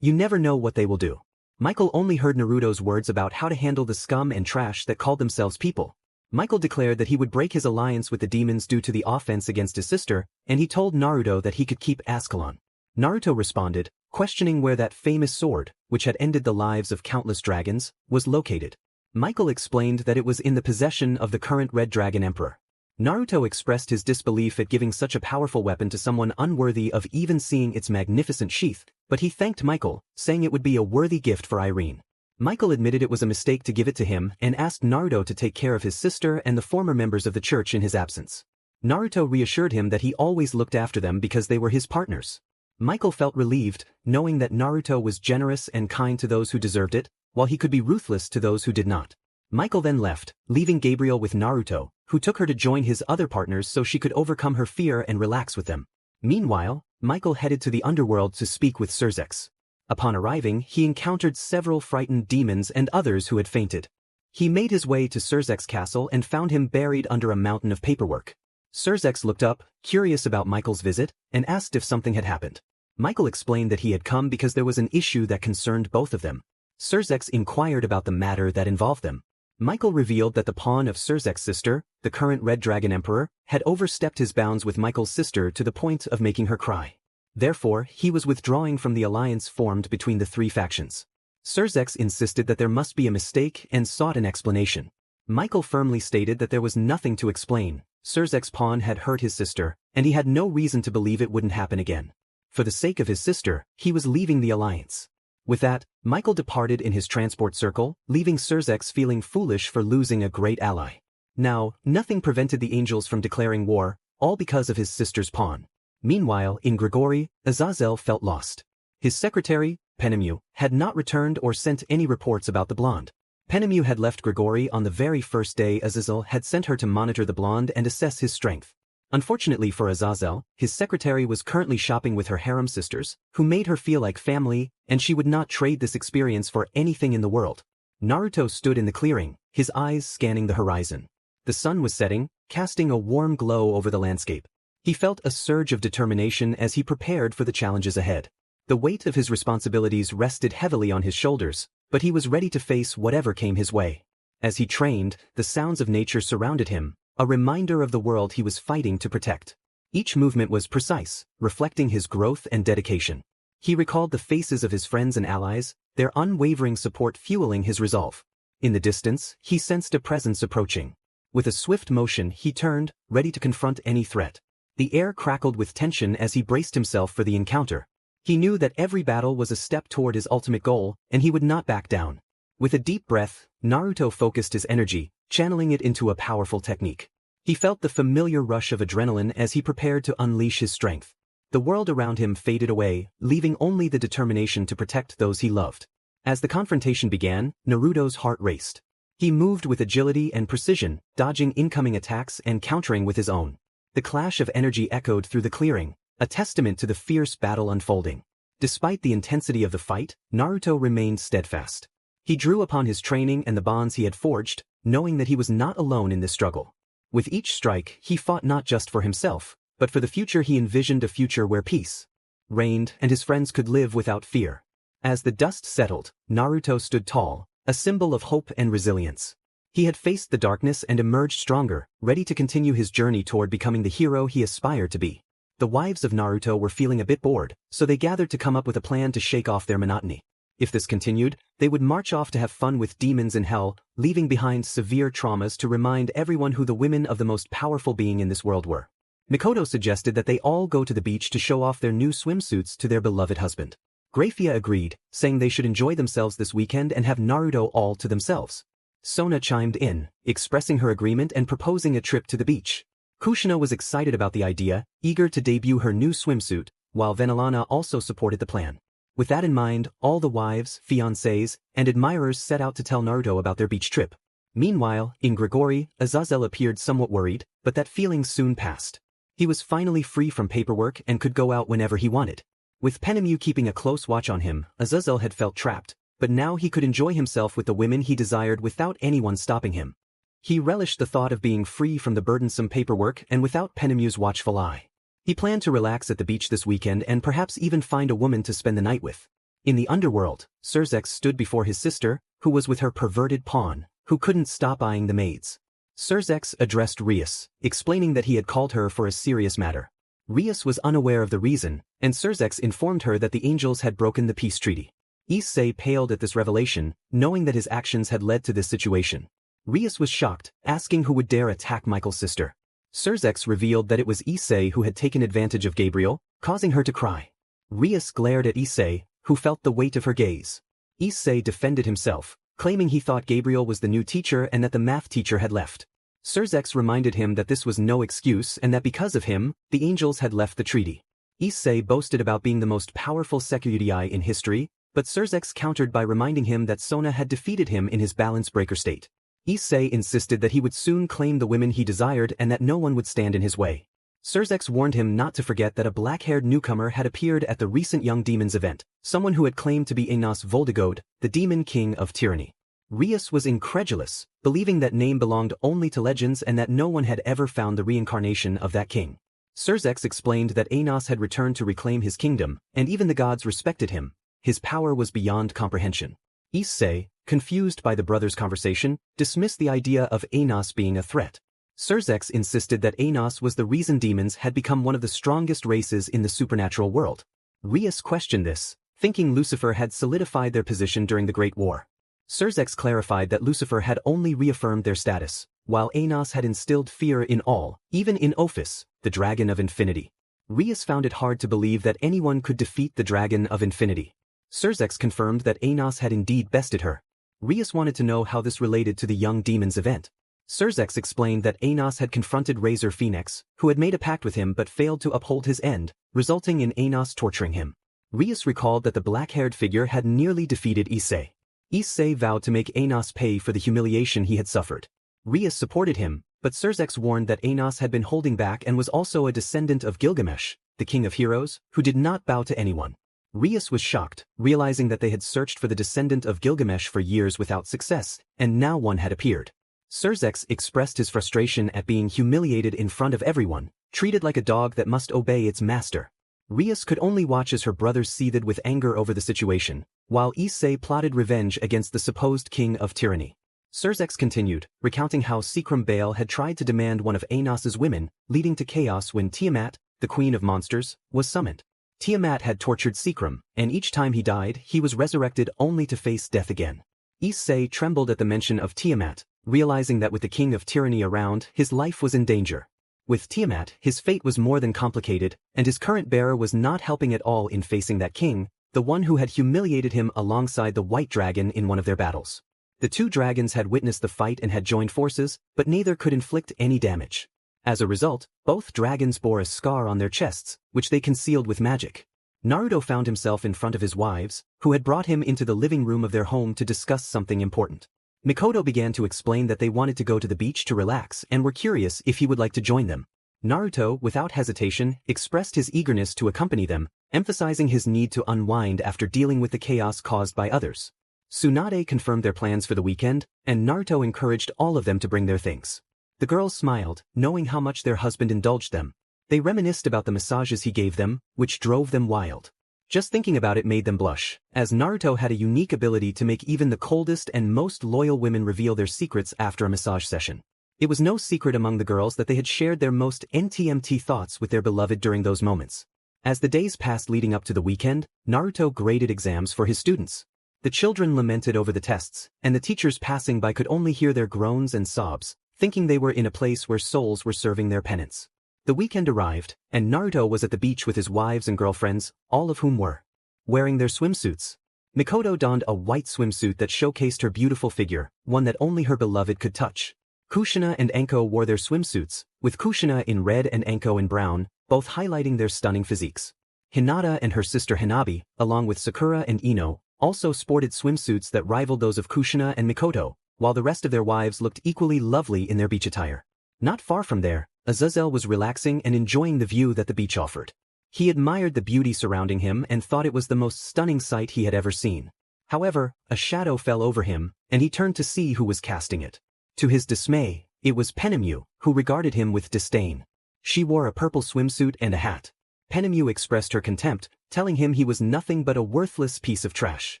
Speaker 1: you never know what they will do. Michael only heard Naruto's words about how to handle the scum and trash that called themselves people. Michael declared that he would break his alliance with the demons due to the offense against his sister, and he told Naruto that he could keep Ascalon. Naruto responded, questioning where that famous sword, which had ended the lives of countless dragons, was located. Michael explained that it was in the possession of the current Red Dragon Emperor. Naruto expressed his disbelief at giving such a powerful weapon to someone unworthy of even seeing its magnificent sheath, but he thanked Michael, saying it would be a worthy gift for Irene. Michael admitted it was a mistake to give it to him and asked Naruto to take care of his sister and the former members of the church in his absence. Naruto reassured him that he always looked after them because they were his partners. Michael felt relieved, knowing that Naruto was generous and kind to those who deserved it, while he could be ruthless to those who did not. Michael then left, leaving Gabriel with Naruto, who took her to join his other partners so she could overcome her fear and relax with them. Meanwhile, Michael headed to the underworld to speak with Surzex. Upon arriving, he encountered several frightened demons and others who had fainted. He made his way to Surzex's castle and found him buried under a mountain of paperwork. Surzex looked up, curious about Michael's visit, and asked if something had happened. Michael explained that he had come because there was an issue that concerned both of them. Surzex inquired about the matter that involved them. Michael revealed that the pawn of Surzex's sister, the current Red Dragon Emperor, had overstepped his bounds with Michael's sister to the point of making her cry. Therefore, he was withdrawing from the alliance formed between the three factions. Surzex insisted that there must be a mistake and sought an explanation. Michael firmly stated that there was nothing to explain. Surzex's pawn had hurt his sister, and he had no reason to believe it wouldn't happen again. For the sake of his sister, he was leaving the alliance. With that, Michael departed in his transport circle, leaving Surzex feeling foolish for losing a great ally. Now, nothing prevented the angels from declaring war, all because of his sister's pawn. Meanwhile, in Grigori, Azazel felt lost. His secretary, Penemu, had not returned or sent any reports about the blonde. Penemu had left Grigori on the very first day Azazel had sent her to monitor the blonde and assess his strength. Unfortunately for Azazel, his secretary was currently shopping with her harem sisters, who made her feel like family, and she would not trade this experience for anything in the world. Naruto stood in the clearing, his eyes scanning the horizon. The sun was setting, casting a warm glow over the landscape. He felt a surge of determination as he prepared for the challenges ahead. The weight of his responsibilities rested heavily on his shoulders, but he was ready to face whatever came his way. As he trained, the sounds of nature surrounded him, a reminder of the world he was fighting to protect. Each movement was precise, reflecting his growth and dedication. He recalled the faces of his friends and allies, their unwavering support fueling his resolve. In the distance, he sensed a presence approaching. With a swift motion, he turned, ready to confront any threat. The air crackled with tension as he braced himself for the encounter. He knew that every battle was a step toward his ultimate goal, and he would not back down. With a deep breath, Naruto focused his energy, channeling it into a powerful technique. He felt the familiar rush of adrenaline as he prepared to unleash his strength. The world around him faded away, leaving only the determination to protect those he loved. As the confrontation began, Naruto's heart raced. He moved with agility and precision, dodging incoming attacks and countering with his own. The clash of energy echoed through the clearing, a testament to the fierce battle unfolding. Despite the intensity of the fight, Naruto remained steadfast. He drew upon his training and the bonds he had forged, knowing that he was not alone in this struggle. With each strike, he fought not just for himself, but for the future. He envisioned a future where peace reigned and his friends could live without fear. As the dust settled, Naruto stood tall, a symbol of hope and resilience. He had faced the darkness and emerged stronger, ready to continue his journey toward becoming the hero he aspired to be. The wives of Naruto were feeling a bit bored, so they gathered to come up with a plan to shake off their monotony. If this continued, they would march off to have fun with demons in hell, leaving behind severe traumas to remind everyone who the women of the most powerful being in this world were. Mikoto suggested that they all go to the beach to show off their new swimsuits to their beloved husband. Grafia agreed, saying they should enjoy themselves this weekend and have Naruto all to themselves. Sona chimed in, expressing her agreement and proposing a trip to the beach. Kushina was excited about the idea, eager to debut her new swimsuit, while Venelana also supported the plan. With that in mind, all the wives, fiancés, and admirers set out to tell Naruto about their beach trip. Meanwhile, in Grigori, Azazel appeared somewhat worried, but that feeling soon passed. He was finally free from paperwork and could go out whenever he wanted. With Penemu keeping a close watch on him, Azazel had felt trapped, but now he could enjoy himself with the women he desired without anyone stopping him. He relished the thought of being free from the burdensome paperwork and without Penemu's watchful eye. He planned to relax at the beach this weekend and perhaps even find a woman to spend the night with. In the underworld, Surzex stood before his sister, who was with her perverted pawn, who couldn't stop eyeing the maids. Surzex addressed Rias, explaining that he had called her for a serious matter. Rias was unaware of the reason, and Surzex informed her that the angels had broken the peace treaty. Issei paled at this revelation, knowing that his actions had led to this situation. Rias was shocked, asking who would dare attack Michael's sister. Surzex revealed that it was Issei who had taken advantage of Gabriel, causing her to cry. Rias glared at Issei, who felt the weight of her gaze. Issei defended himself, claiming he thought Gabriel was the new teacher and that the math teacher had left. Surzex reminded him that this was no excuse and that because of him, the angels had left the treaty. Issei boasted about being the most powerful Sekyutai in history, but Surzex countered by reminding him that Sona had defeated him in his balance breaker state. Issei insisted that he would soon claim the women he desired and that no one would stand in his way. Surzex warned him not to forget that a black-haired newcomer had appeared at the recent Young Demons event, someone who had claimed to be Enos Voldigode, the demon king of tyranny. Rias was incredulous, believing that name belonged only to legends and that no one had ever found the reincarnation of that king. Surzex explained that Enos had returned to reclaim his kingdom, and even the gods respected him. His power was beyond comprehension. Issei, confused by the brothers' conversation, dismissed the idea of Enos being a threat. Surzex insisted that Enos was the reason demons had become one of the strongest races in the supernatural world. Rias questioned this, thinking Lucifer had solidified their position during the Great War. Surzex clarified that Lucifer had only reaffirmed their status, while Enos had instilled fear in all, even in Ophis, the Dragon of Infinity. Rias found it hard to believe that anyone could defeat the Dragon of Infinity. Surzex confirmed that Enos had indeed bested her. Rias wanted to know how this related to the Young Demons event. Surzex explained that Enos had confronted Razor Phoenix, who had made a pact with him but failed to uphold his end, resulting in Enos torturing him. Rias recalled that the black-haired figure had nearly defeated Issei. Issei vowed to make Enos pay for the humiliation he had suffered. Rias supported him, but Surzex warned that Enos had been holding back and was also a descendant of Gilgamesh, the king of heroes, who did not bow to anyone. Rias was shocked, realizing that they had searched for the descendant of Gilgamesh for years without success, and now one had appeared. Surzex expressed his frustration at being humiliated in front of everyone, treated like a dog that must obey its master. Rias could only watch as her brothers seethed with anger over the situation, while Issei plotted revenge against the supposed king of tyranny. Surzex continued, recounting how Seacrum Bale had tried to demand one of Enos's women, leading to chaos when Tiamat, the queen of monsters, was summoned. Tiamat had tortured Seacrum, and each time he died, he was resurrected only to face death again. Issei trembled at the mention of Tiamat, realizing that with the king of tyranny around, his life was in danger. With Tiamat, his fate was more than complicated, and his current bearer was not helping at all in facing that king, the one who had humiliated him alongside the White Dragon in one of their battles. The two dragons had witnessed the fight and had joined forces, but neither could inflict any damage. As a result, both dragons bore a scar on their chests, which they concealed with magic. Naruto found himself in front of his wives, who had brought him into the living room of their home to discuss something important. Mikoto began to explain that they wanted to go to the beach to relax and were curious if he would like to join them. Naruto, without hesitation, expressed his eagerness to accompany them, emphasizing his need to unwind after dealing with the chaos caused by others. Tsunade confirmed their plans for the weekend, and Naruto encouraged all of them to bring their things. The girls smiled, knowing how much their husband indulged them. They reminisced about the massages he gave them, which drove them wild. Just thinking about it made them blush, as Naruto had a unique ability to make even the coldest and most loyal women reveal their secrets after a massage session. It was no secret among the girls that they had shared their most NTMT thoughts with their beloved during those moments. As the days passed leading up to the weekend, Naruto graded exams for his students. The children lamented over the tests, and the teachers passing by could only hear their groans and sobs, thinking they were in a place where souls were serving their penance. The weekend arrived, and Naruto was at the beach with his wives and girlfriends, all of whom were wearing their swimsuits. Mikoto donned a white swimsuit that showcased her beautiful figure, one that only her beloved could touch. Kushina and Anko wore their swimsuits, with Kushina in red and Anko in brown, both highlighting their stunning physiques. Hinata and her sister Hanabi, along with Sakura and Ino, also sported swimsuits that rivaled those of Kushina and Mikoto, while the rest of their wives looked equally lovely in their beach attire. Not far from there, Azazel was relaxing and enjoying the view that the beach offered. He admired the beauty surrounding him and thought it was the most stunning sight he had ever seen. However, a shadow fell over him, and he turned to see who was casting it. To his dismay, it was Penemu, who regarded him with disdain. She wore a purple swimsuit and a hat. Penemu expressed her contempt, telling him he was nothing but a worthless piece of trash.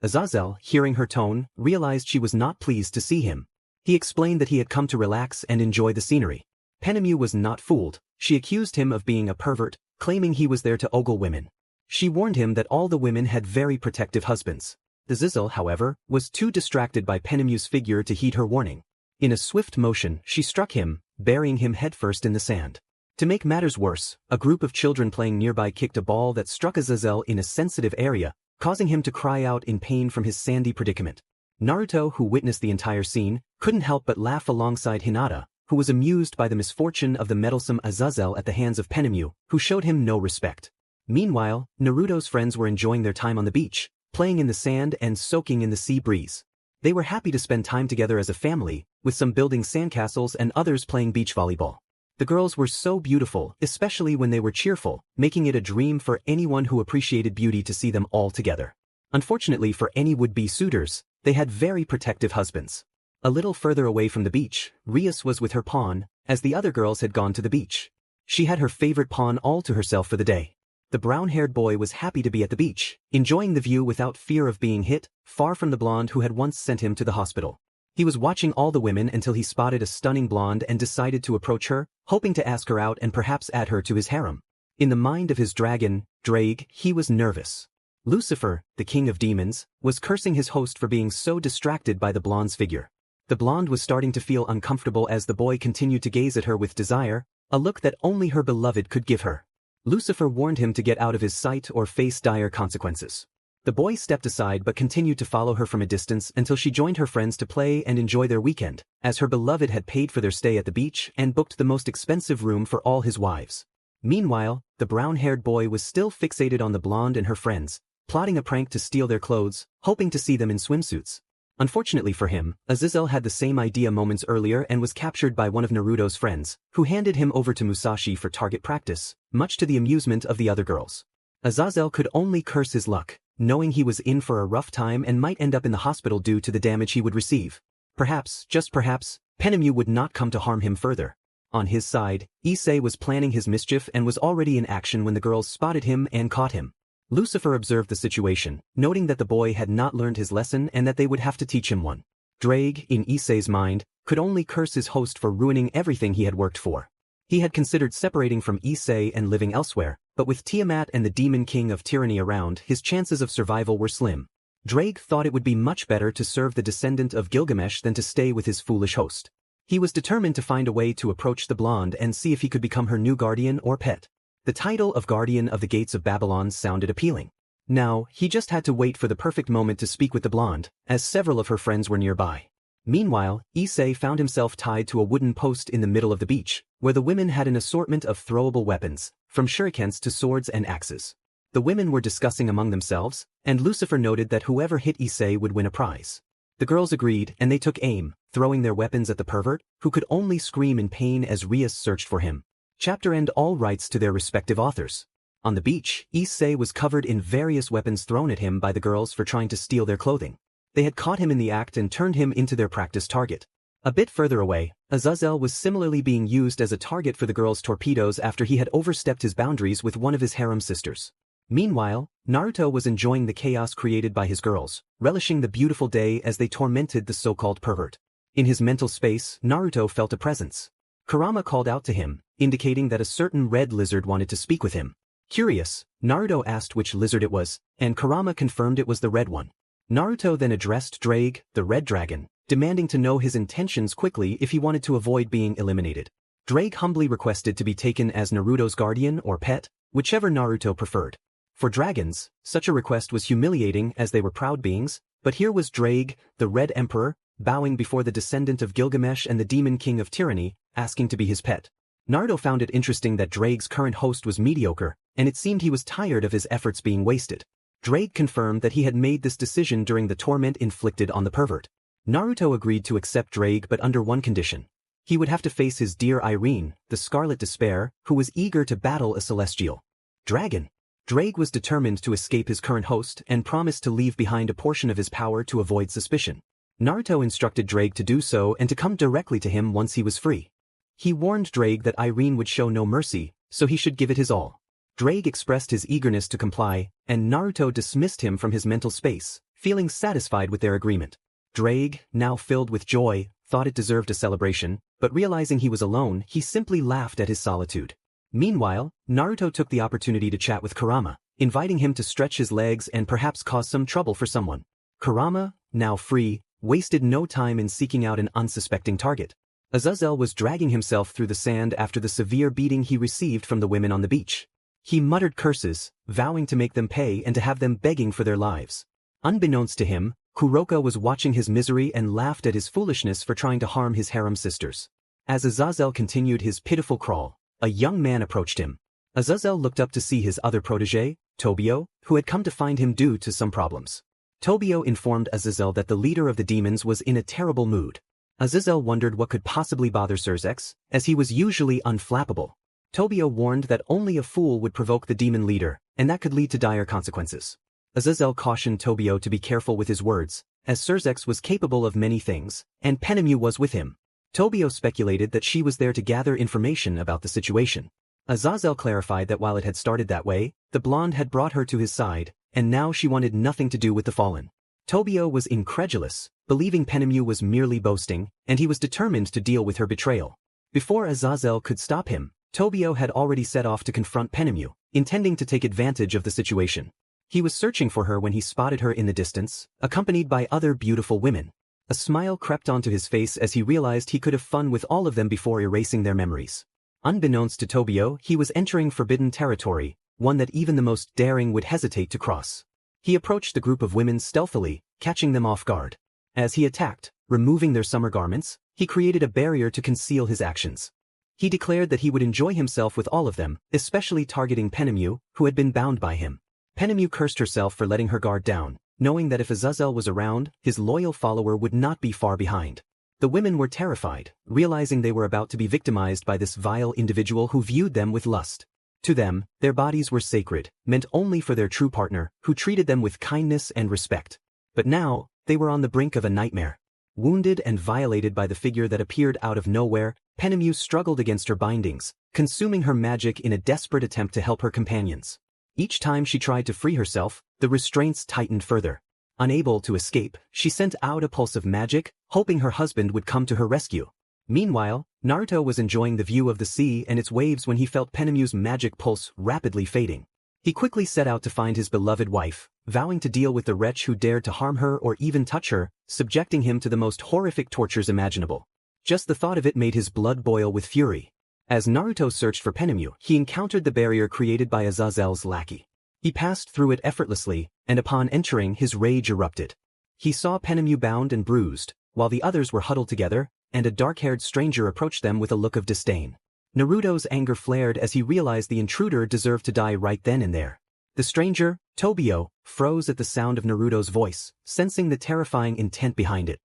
Speaker 1: Azazel, hearing her tone, realized she was not pleased to see him. He explained that he had come to relax and enjoy the scenery. Penemu was not fooled. She accused him of being a pervert, claiming he was there to ogle women. She warned him that all the women had very protective husbands. Azazel, however, was too distracted by Penemu's figure to heed her warning. In a swift motion, she struck him, burying him headfirst in the sand. To make matters worse, a group of children playing nearby kicked a ball that struck Azazel in a sensitive area, causing him to cry out in pain from his sandy predicament. Naruto, who witnessed the entire scene, couldn't help but laugh alongside Hinata, who was amused by the misfortune of the meddlesome Azazel at the hands of Penemu, who showed him no respect. Meanwhile, Naruto's friends were enjoying their time on the beach, playing in the sand and soaking in the sea breeze. They were happy to spend time together as a family, with some building sandcastles and others playing beach volleyball. The girls were so beautiful, especially when they were cheerful, making it a dream for anyone who appreciated beauty to see them all together. Unfortunately for any would-be suitors, they had very protective husbands. A little further away from the beach, Rias was with her pawn, as the other girls had gone to the beach. She had her favorite pawn all to herself for the day. The brown-haired boy was happy to be at the beach, enjoying the view without fear of being hit, far from the blonde who had once sent him to the hospital. He was watching all the women until he spotted a stunning blonde and decided to approach her, hoping to ask her out and perhaps add her to his harem. In the mind of his dragon, Drake, he was nervous. Lucifer, the king of demons, was cursing his host for being so distracted by the blonde's figure. The blonde was starting to feel uncomfortable as the boy continued to gaze at her with desire, a look that only her beloved could give her. Lucifer warned him to get out of his sight or face dire consequences. The boy stepped aside but continued to follow her from a distance until she joined her friends to play and enjoy their weekend, as her beloved had paid for their stay at the beach and booked the most expensive room for all his wives. Meanwhile, the brown-haired boy was still fixated on the blonde and her friends, plotting a prank to steal their clothes, hoping to see them in swimsuits. Unfortunately for him, Azazel had the same idea moments earlier and was captured by one of Naruto's friends, who handed him over to Musashi for target practice, much to the amusement of the other girls. Azazel could only curse his luck, knowing he was in for a rough time and might end up in the hospital due to the damage he would receive. Perhaps, just perhaps, Penemu would not come to harm him further. On his side, Issei was planning his mischief and was already in action when the girls spotted him and caught him. Lucifer observed the situation, noting that the boy had not learned his lesson and that they would have to teach him one. Drake, in Issei's mind, could only curse his host for ruining everything he had worked for. He had considered separating from Issei and living elsewhere, but with Tiamat and the Demon King of Tyranny around, his chances of survival were slim. Drake thought it would be much better to serve the descendant of Gilgamesh than to stay with his foolish host. He was determined to find a way to approach the blonde and see if he could become her new guardian or pet. The title of Guardian of the Gates of Babylon sounded appealing. Now, he just had to wait for the perfect moment to speak with the blonde, as several of her friends were nearby. Meanwhile, Issei found himself tied to a wooden post in the middle of the beach, where the women had an assortment of throwable weapons, from shurikens to swords and axes. The women were discussing among themselves, and Lucifer noted that whoever hit Issei would win a prize. The girls agreed and they took aim, throwing their weapons at the pervert, who could only scream in pain as Rias searched for him. Chapter end. All rights to their respective authors. On the beach, Issei was covered in various weapons thrown at him by the girls for trying to steal their clothing. They had caught him in the act and turned him into their practice target. A bit further away, Azazel was similarly being used as a target for the girls' torpedoes after he had overstepped his boundaries with one of his harem sisters. Meanwhile, Naruto was enjoying the chaos created by his girls, relishing the beautiful day as they tormented the so-called pervert. In his mental space, Naruto felt a presence. Kurama called out to him, indicating that a certain red lizard wanted to speak with him. Curious, Naruto asked which lizard it was, and Kurama confirmed it was the red one. Naruto then addressed Drake, the red dragon, demanding to know his intentions quickly if he wanted to avoid being eliminated. Drake humbly requested to be taken as Naruto's guardian or pet, whichever Naruto preferred. For dragons, such a request was humiliating as they were proud beings, but here was Drake, the Red Emperor, bowing before the descendant of Gilgamesh and the Demon King of Tyranny, asking to be his pet. Naruto found it interesting that Drake's current host was mediocre, and it seemed he was tired of his efforts being wasted. Drake confirmed that he had made this decision during the torment inflicted on the pervert. Naruto agreed to accept Drake but under one condition. He would have to face his dear Irene, the Scarlet Despair, who was eager to battle a celestial dragon. Drake was determined to escape his current host and promised to leave behind a portion of his power to avoid suspicion. Naruto instructed Drake to do so and to come directly to him once he was free. He warned Drake that Irene would show no mercy, so he should give it his all. Drake expressed his eagerness to comply, and Naruto dismissed him from his mental space, feeling satisfied with their agreement. Drake, now filled with joy, thought it deserved a celebration, but realizing he was alone, he simply laughed at his solitude. Meanwhile, Naruto took the opportunity to chat with Kurama, inviting him to stretch his legs and perhaps cause some trouble for someone. Kurama, now free, wasted no time in seeking out an unsuspecting target. Azazel was dragging himself through the sand after the severe beating he received from the women on the beach. He muttered curses, vowing to make them pay and to have them begging for their lives. Unbeknownst to him, Kuroka was watching his misery and laughed at his foolishness for trying to harm his harem sisters. As Azazel continued his pitiful crawl, a young man approached him. Azazel looked up to see his other protege, Tobio, who had come to find him due to some problems. Tobio informed Azazel that the leader of the demons was in a terrible mood. Azazel wondered what could possibly bother Surzex, as he was usually unflappable. Tobio warned that only a fool would provoke the demon leader, and that could lead to dire consequences. Azazel cautioned Tobio to be careful with his words, as Surzex was capable of many things, and Penemu was with him. Tobio speculated that she was there to gather information about the situation. Azazel clarified that while it had started that way, the blonde had brought her to his side, and now she wanted nothing to do with the fallen. Tobio was incredulous, believing Penemu was merely boasting, and he was determined to deal with her betrayal. Before Azazel could stop him, Tobio had already set off to confront Penemu, intending to take advantage of the situation. He was searching for her when he spotted her in the distance, accompanied by other beautiful women. A smile crept onto his face as he realized he could have fun with all of them before erasing their memories. Unbeknownst to Tobio, he was entering forbidden territory, one that even the most daring would hesitate to cross. He approached the group of women stealthily, catching them off guard. As he attacked, removing their summer garments, he created a barrier to conceal his actions. He declared that he would enjoy himself with all of them, especially targeting Penemu, who had been bound by him. Penemu cursed herself for letting her guard down, knowing that if Azazel was around, his loyal follower would not be far behind. The women were terrified, realizing they were about to be victimized by this vile individual who viewed them with lust. To them, their bodies were sacred, meant only for their true partner, who treated them with kindness and respect. But now, they were on the brink of a nightmare. Wounded and violated by the figure that appeared out of nowhere, Penemu struggled against her bindings, consuming her magic in a desperate attempt to help her companions. Each time she tried to free herself, the restraints tightened further. Unable to escape, she sent out a pulse of magic, hoping her husband would come to her rescue. Meanwhile, Naruto was enjoying the view of the sea and its waves when he felt Penemu's magic pulse rapidly fading. He quickly set out to find his beloved wife, vowing to deal with the wretch who dared to harm her or even touch her, subjecting him to the most horrific tortures imaginable. Just the thought of it made his blood boil with fury. As Naruto searched for Penemu, he encountered the barrier created by Azazel's lackey. He passed through it effortlessly, and upon entering, his rage erupted. He saw Penemu bound and bruised, while the others were huddled together, and a dark-haired stranger approached them with a look of disdain. Naruto's anger flared as he realized the intruder deserved to die right then and there. The stranger, Tobio, froze at the sound of Naruto's voice, sensing the terrifying intent behind it.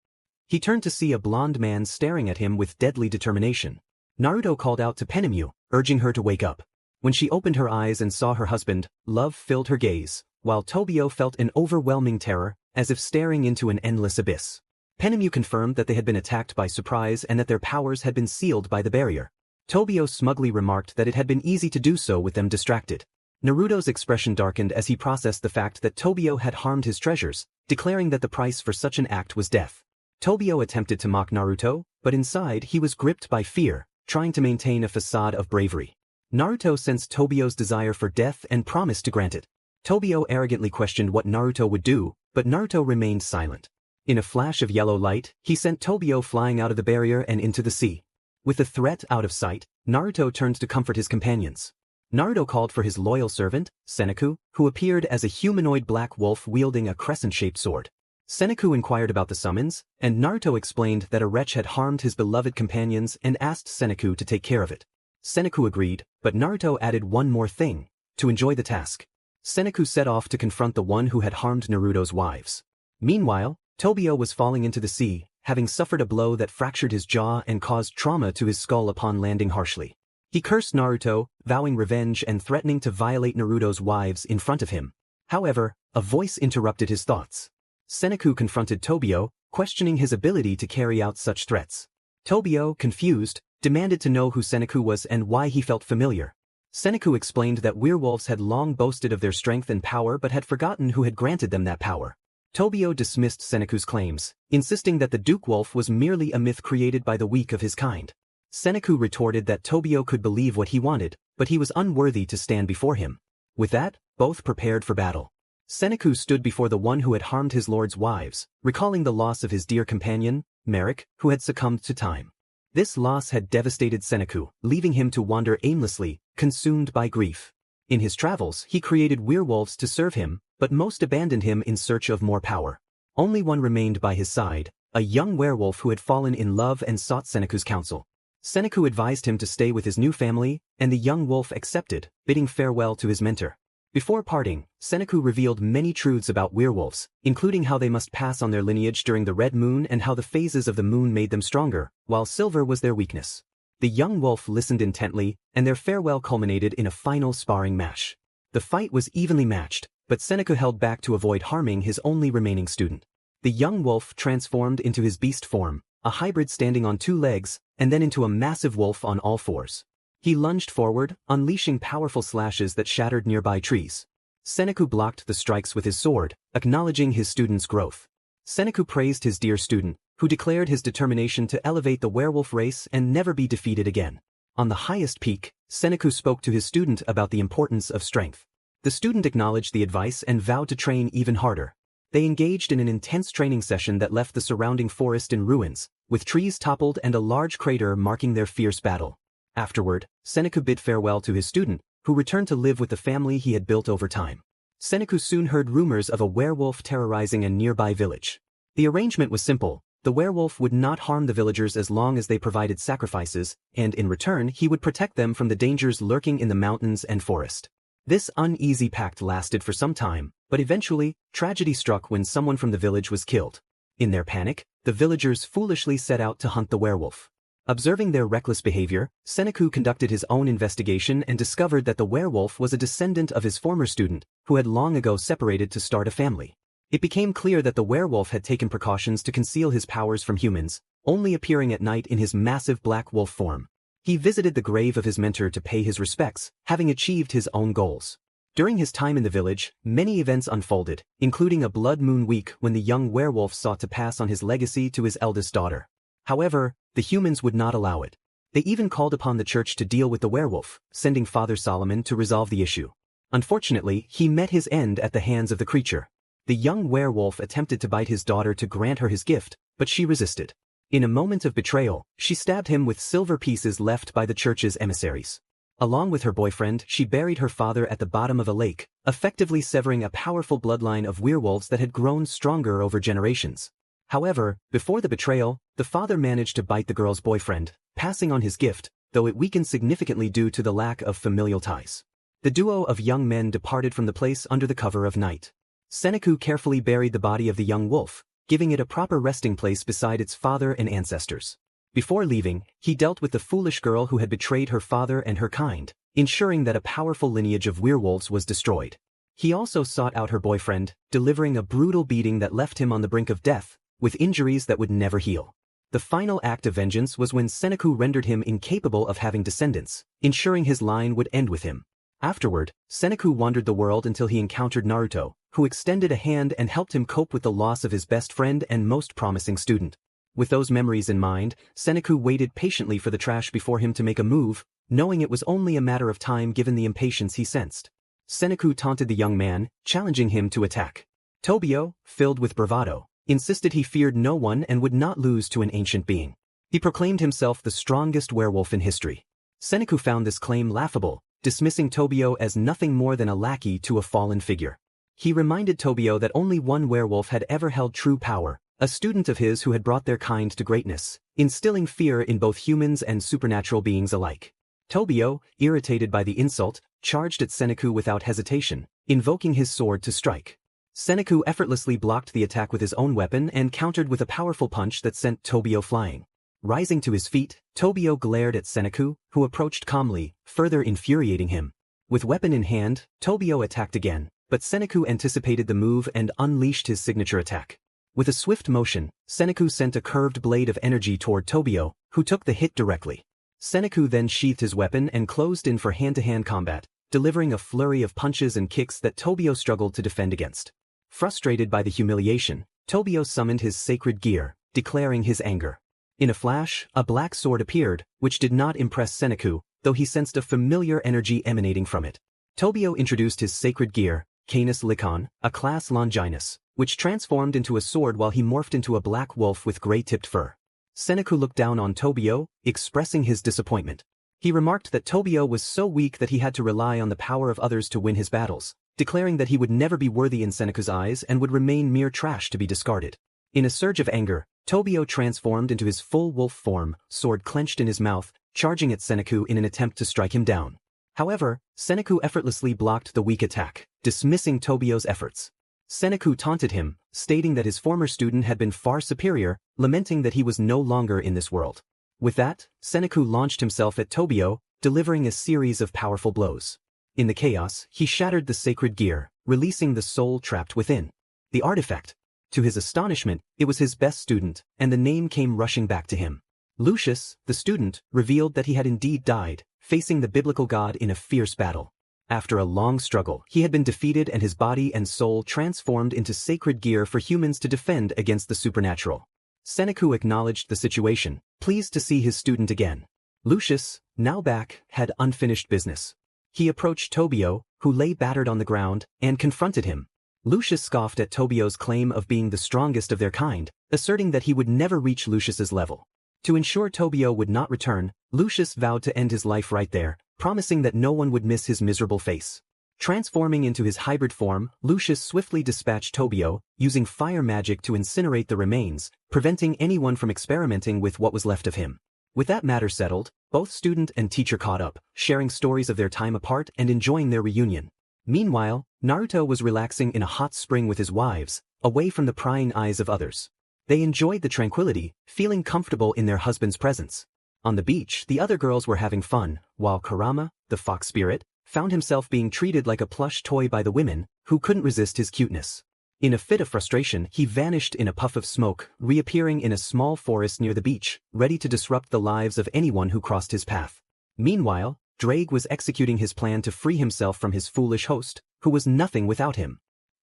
Speaker 1: He turned to see a blond man staring at him with deadly determination. Naruto called out to Penemu, urging her to wake up. When she opened her eyes and saw her husband, love filled her gaze, while Tobio felt an overwhelming terror, as if staring into an endless abyss. Penemu confirmed that they had been attacked by surprise and that their powers had been sealed by the barrier. Tobio smugly remarked that it had been easy to do so with them distracted. Naruto's expression darkened as he processed the fact that Tobio had harmed his treasures, declaring that the price for such an act was death. Tobio attempted to mock Naruto, but inside he was gripped by fear, trying to maintain a facade of bravery. Naruto sensed Tobio's desire for death and promised to grant it. Tobio arrogantly questioned what Naruto would do, but Naruto remained silent. In a flash of yellow light, he sent Tobio flying out of the barrier and into the sea. With the threat out of sight, Naruto turned to comfort his companions. Naruto called for his loyal servant, Senku, who appeared as a humanoid black wolf wielding a crescent-shaped sword. Senku inquired about the summons, and Naruto explained that a wretch had harmed his beloved companions and asked Senku to take care of it. Senku agreed, but Naruto added one more thing: to enjoy the task. Senku set off to confront the one who had harmed Naruto's wives. Meanwhile, Tobio was falling into the sea, having suffered a blow that fractured his jaw and caused trauma to his skull upon landing harshly. He cursed Naruto, vowing revenge and threatening to violate Naruto's wives in front of him. However, a voice interrupted his thoughts. Senku confronted Tobio, questioning his ability to carry out such threats. Tobio, confused, demanded to know who Senku was and why he felt familiar. Senku explained that werewolves had long boasted of their strength and power but had forgotten who had granted them that power. Tobio dismissed Seneku's claims, insisting that the Duke Wolf was merely a myth created by the weak of his kind. Senku retorted that Tobio could believe what he wanted, but he was unworthy to stand before him. With that, both prepared for battle. Senku stood before the one who had harmed his lord's wives, recalling the loss of his dear companion, Merrick, who had succumbed to time. This loss had devastated Senku, leaving him to wander aimlessly, consumed by grief. In his travels, he created werewolves to serve him, but most abandoned him in search of more power. Only one remained by his side, a young werewolf who had fallen in love and sought Seneku's counsel. Senku advised him to stay with his new family, and the young wolf accepted, bidding farewell to his mentor. Before parting, Senku revealed many truths about werewolves, including how they must pass on their lineage during the red moon and how the phases of the moon made them stronger, while silver was their weakness. The young wolf listened intently, and their farewell culminated in a final sparring match. The fight was evenly matched, but Senku held back to avoid harming his only remaining student. The young wolf transformed into his beast form, a hybrid standing on 2 legs, and then into a massive wolf on all 4s. He lunged forward, unleashing powerful slashes that shattered nearby trees. Senku blocked the strikes with his sword, acknowledging his student's growth. Senku praised his dear student, who declared his determination to elevate the werewolf race and never be defeated again. On the highest peak, Senku spoke to his student about the importance of strength. The student acknowledged the advice and vowed to train even harder. They engaged in an intense training session that left the surrounding forest in ruins, with trees toppled and a large crater marking their fierce battle. Afterward, Senku bid farewell to his student, who returned to live with the family he had built over time. Senku soon heard rumors of a werewolf terrorizing a nearby village. The arrangement was simple. The werewolf would not harm the villagers as long as they provided sacrifices, and in return he would protect them from the dangers lurking in the mountains and forest. This uneasy pact lasted for some time, but eventually, tragedy struck when someone from the village was killed. In their panic, the villagers foolishly set out to hunt the werewolf. Observing their reckless behavior, Senku conducted his own investigation and discovered that the werewolf was a descendant of his former student, who had long ago separated to start a family. It became clear that the werewolf had taken precautions to conceal his powers from humans, only appearing at night in his massive black wolf form. He visited the grave of his mentor to pay his respects, having achieved his own goals. During his time in the village, many events unfolded, including a blood moon week when the young werewolf sought to pass on his legacy to his eldest daughter. However, the humans would not allow it. They even called upon the church to deal with the werewolf, sending Father Solomon to resolve the issue. Unfortunately, he met his end at the hands of the creature. The young werewolf attempted to bite his daughter to grant her his gift, but she resisted. In a moment of betrayal, she stabbed him with silver pieces left by the church's emissaries. Along with her boyfriend, she buried her father at the bottom of a lake, effectively severing a powerful bloodline of werewolves that had grown stronger over generations. However, before the betrayal, the father managed to bite the girl's boyfriend, passing on his gift, though it weakened significantly due to the lack of familial ties. The duo of young men departed from the place under the cover of night. Senku carefully buried the body of the young wolf, giving it a proper resting place beside its father and ancestors. Before leaving, he dealt with the foolish girl who had betrayed her father and her kind, ensuring that a powerful lineage of werewolves was destroyed. He also sought out her boyfriend, delivering a brutal beating that left him on the brink of death, with injuries that would never heal. The final act of vengeance was when Senku rendered him incapable of having descendants, ensuring his line would end with him. Afterward, Senku wandered the world until he encountered Naruto, who extended a hand and helped him cope with the loss of his best friend and most promising student. With those memories in mind, Senku waited patiently for the trash before him to make a move, knowing it was only a matter of time given the impatience he sensed. Senku taunted the young man, challenging him to attack. Tobio, filled with bravado, insisted he feared no one and would not lose to an ancient being. He proclaimed himself the strongest werewolf in history. Senku found this claim laughable, dismissing Tobio as nothing more than a lackey to a fallen figure. He reminded Tobio that only one werewolf had ever held true power, a student of his who had brought their kind to greatness, instilling fear in both humans and supernatural beings alike. Tobio, irritated by the insult, charged at Senku without hesitation, invoking his sword to strike. Senku effortlessly blocked the attack with his own weapon and countered with a powerful punch that sent Tobio flying. Rising to his feet, Tobio glared at Senku, who approached calmly, further infuriating him. With weapon in hand, Tobio attacked again, but Senku anticipated the move and unleashed his signature attack. With a swift motion, Senku sent a curved blade of energy toward Tobio, who took the hit directly. Senku then sheathed his weapon and closed in for hand-to-hand combat, delivering a flurry of punches and kicks that Tobio struggled to defend against. Frustrated by the humiliation, Tobio summoned his sacred gear, declaring his anger. In a flash, a black sword appeared, which did not impress Senku, though he sensed a familiar energy emanating from it. Tobio introduced his sacred gear, Canis Licon, a class Longinus, which transformed into a sword while he morphed into a black wolf with gray-tipped fur. Seneku looked down on Tobio, expressing his disappointment. He remarked that Tobio was so weak that he had to rely on the power of others to win his battles, declaring that he would never be worthy in Seneku's eyes and would remain mere trash to be discarded. In a surge of anger, Tobio transformed into his full wolf form, sword clenched in his mouth, charging at Seneku in an attempt to strike him down. However, Seneku effortlessly blocked the weak attack, dismissing Tobio's efforts. Seneku taunted him, stating that his former student had been far superior, lamenting that he was no longer in this world. With that, Seneku launched himself at Tobio, delivering a series of powerful blows. In the chaos, he shattered the sacred gear, releasing the soul trapped within. The artifact. To his astonishment, it was his best student, and the name came rushing back to him. Lucius, the student, revealed that he had indeed died, facing the biblical god in a fierce battle. After a long struggle, he had been defeated and his body and soul transformed into sacred gear for humans to defend against the supernatural. Seneku acknowledged the situation, pleased to see his student again. Lucius, now back, had unfinished business. He approached Tobio, who lay battered on the ground, and confronted him. Lucius scoffed at Tobio's claim of being the strongest of their kind, asserting that he would never reach Lucius's level. To ensure Tobio would not return, Lucius vowed to end his life right there, promising that no one would miss his miserable face. Transforming into his hybrid form, Lucius swiftly dispatched Tobio, using fire magic to incinerate the remains, preventing anyone from experimenting with what was left of him. With that matter settled, both student and teacher caught up, sharing stories of their time apart and enjoying their reunion. Meanwhile, Naruto was relaxing in a hot spring with his wives, away from the prying eyes of others. They enjoyed the tranquility, feeling comfortable in their husband's presence. On the beach, the other girls were having fun, while Kurama, the fox spirit, found himself being treated like a plush toy by the women, who couldn't resist his cuteness. In a fit of frustration, he vanished in a puff of smoke, reappearing in a small forest near the beach, ready to disrupt the lives of anyone who crossed his path. Meanwhile, Drake was executing his plan to free himself from his foolish host, who was nothing without him.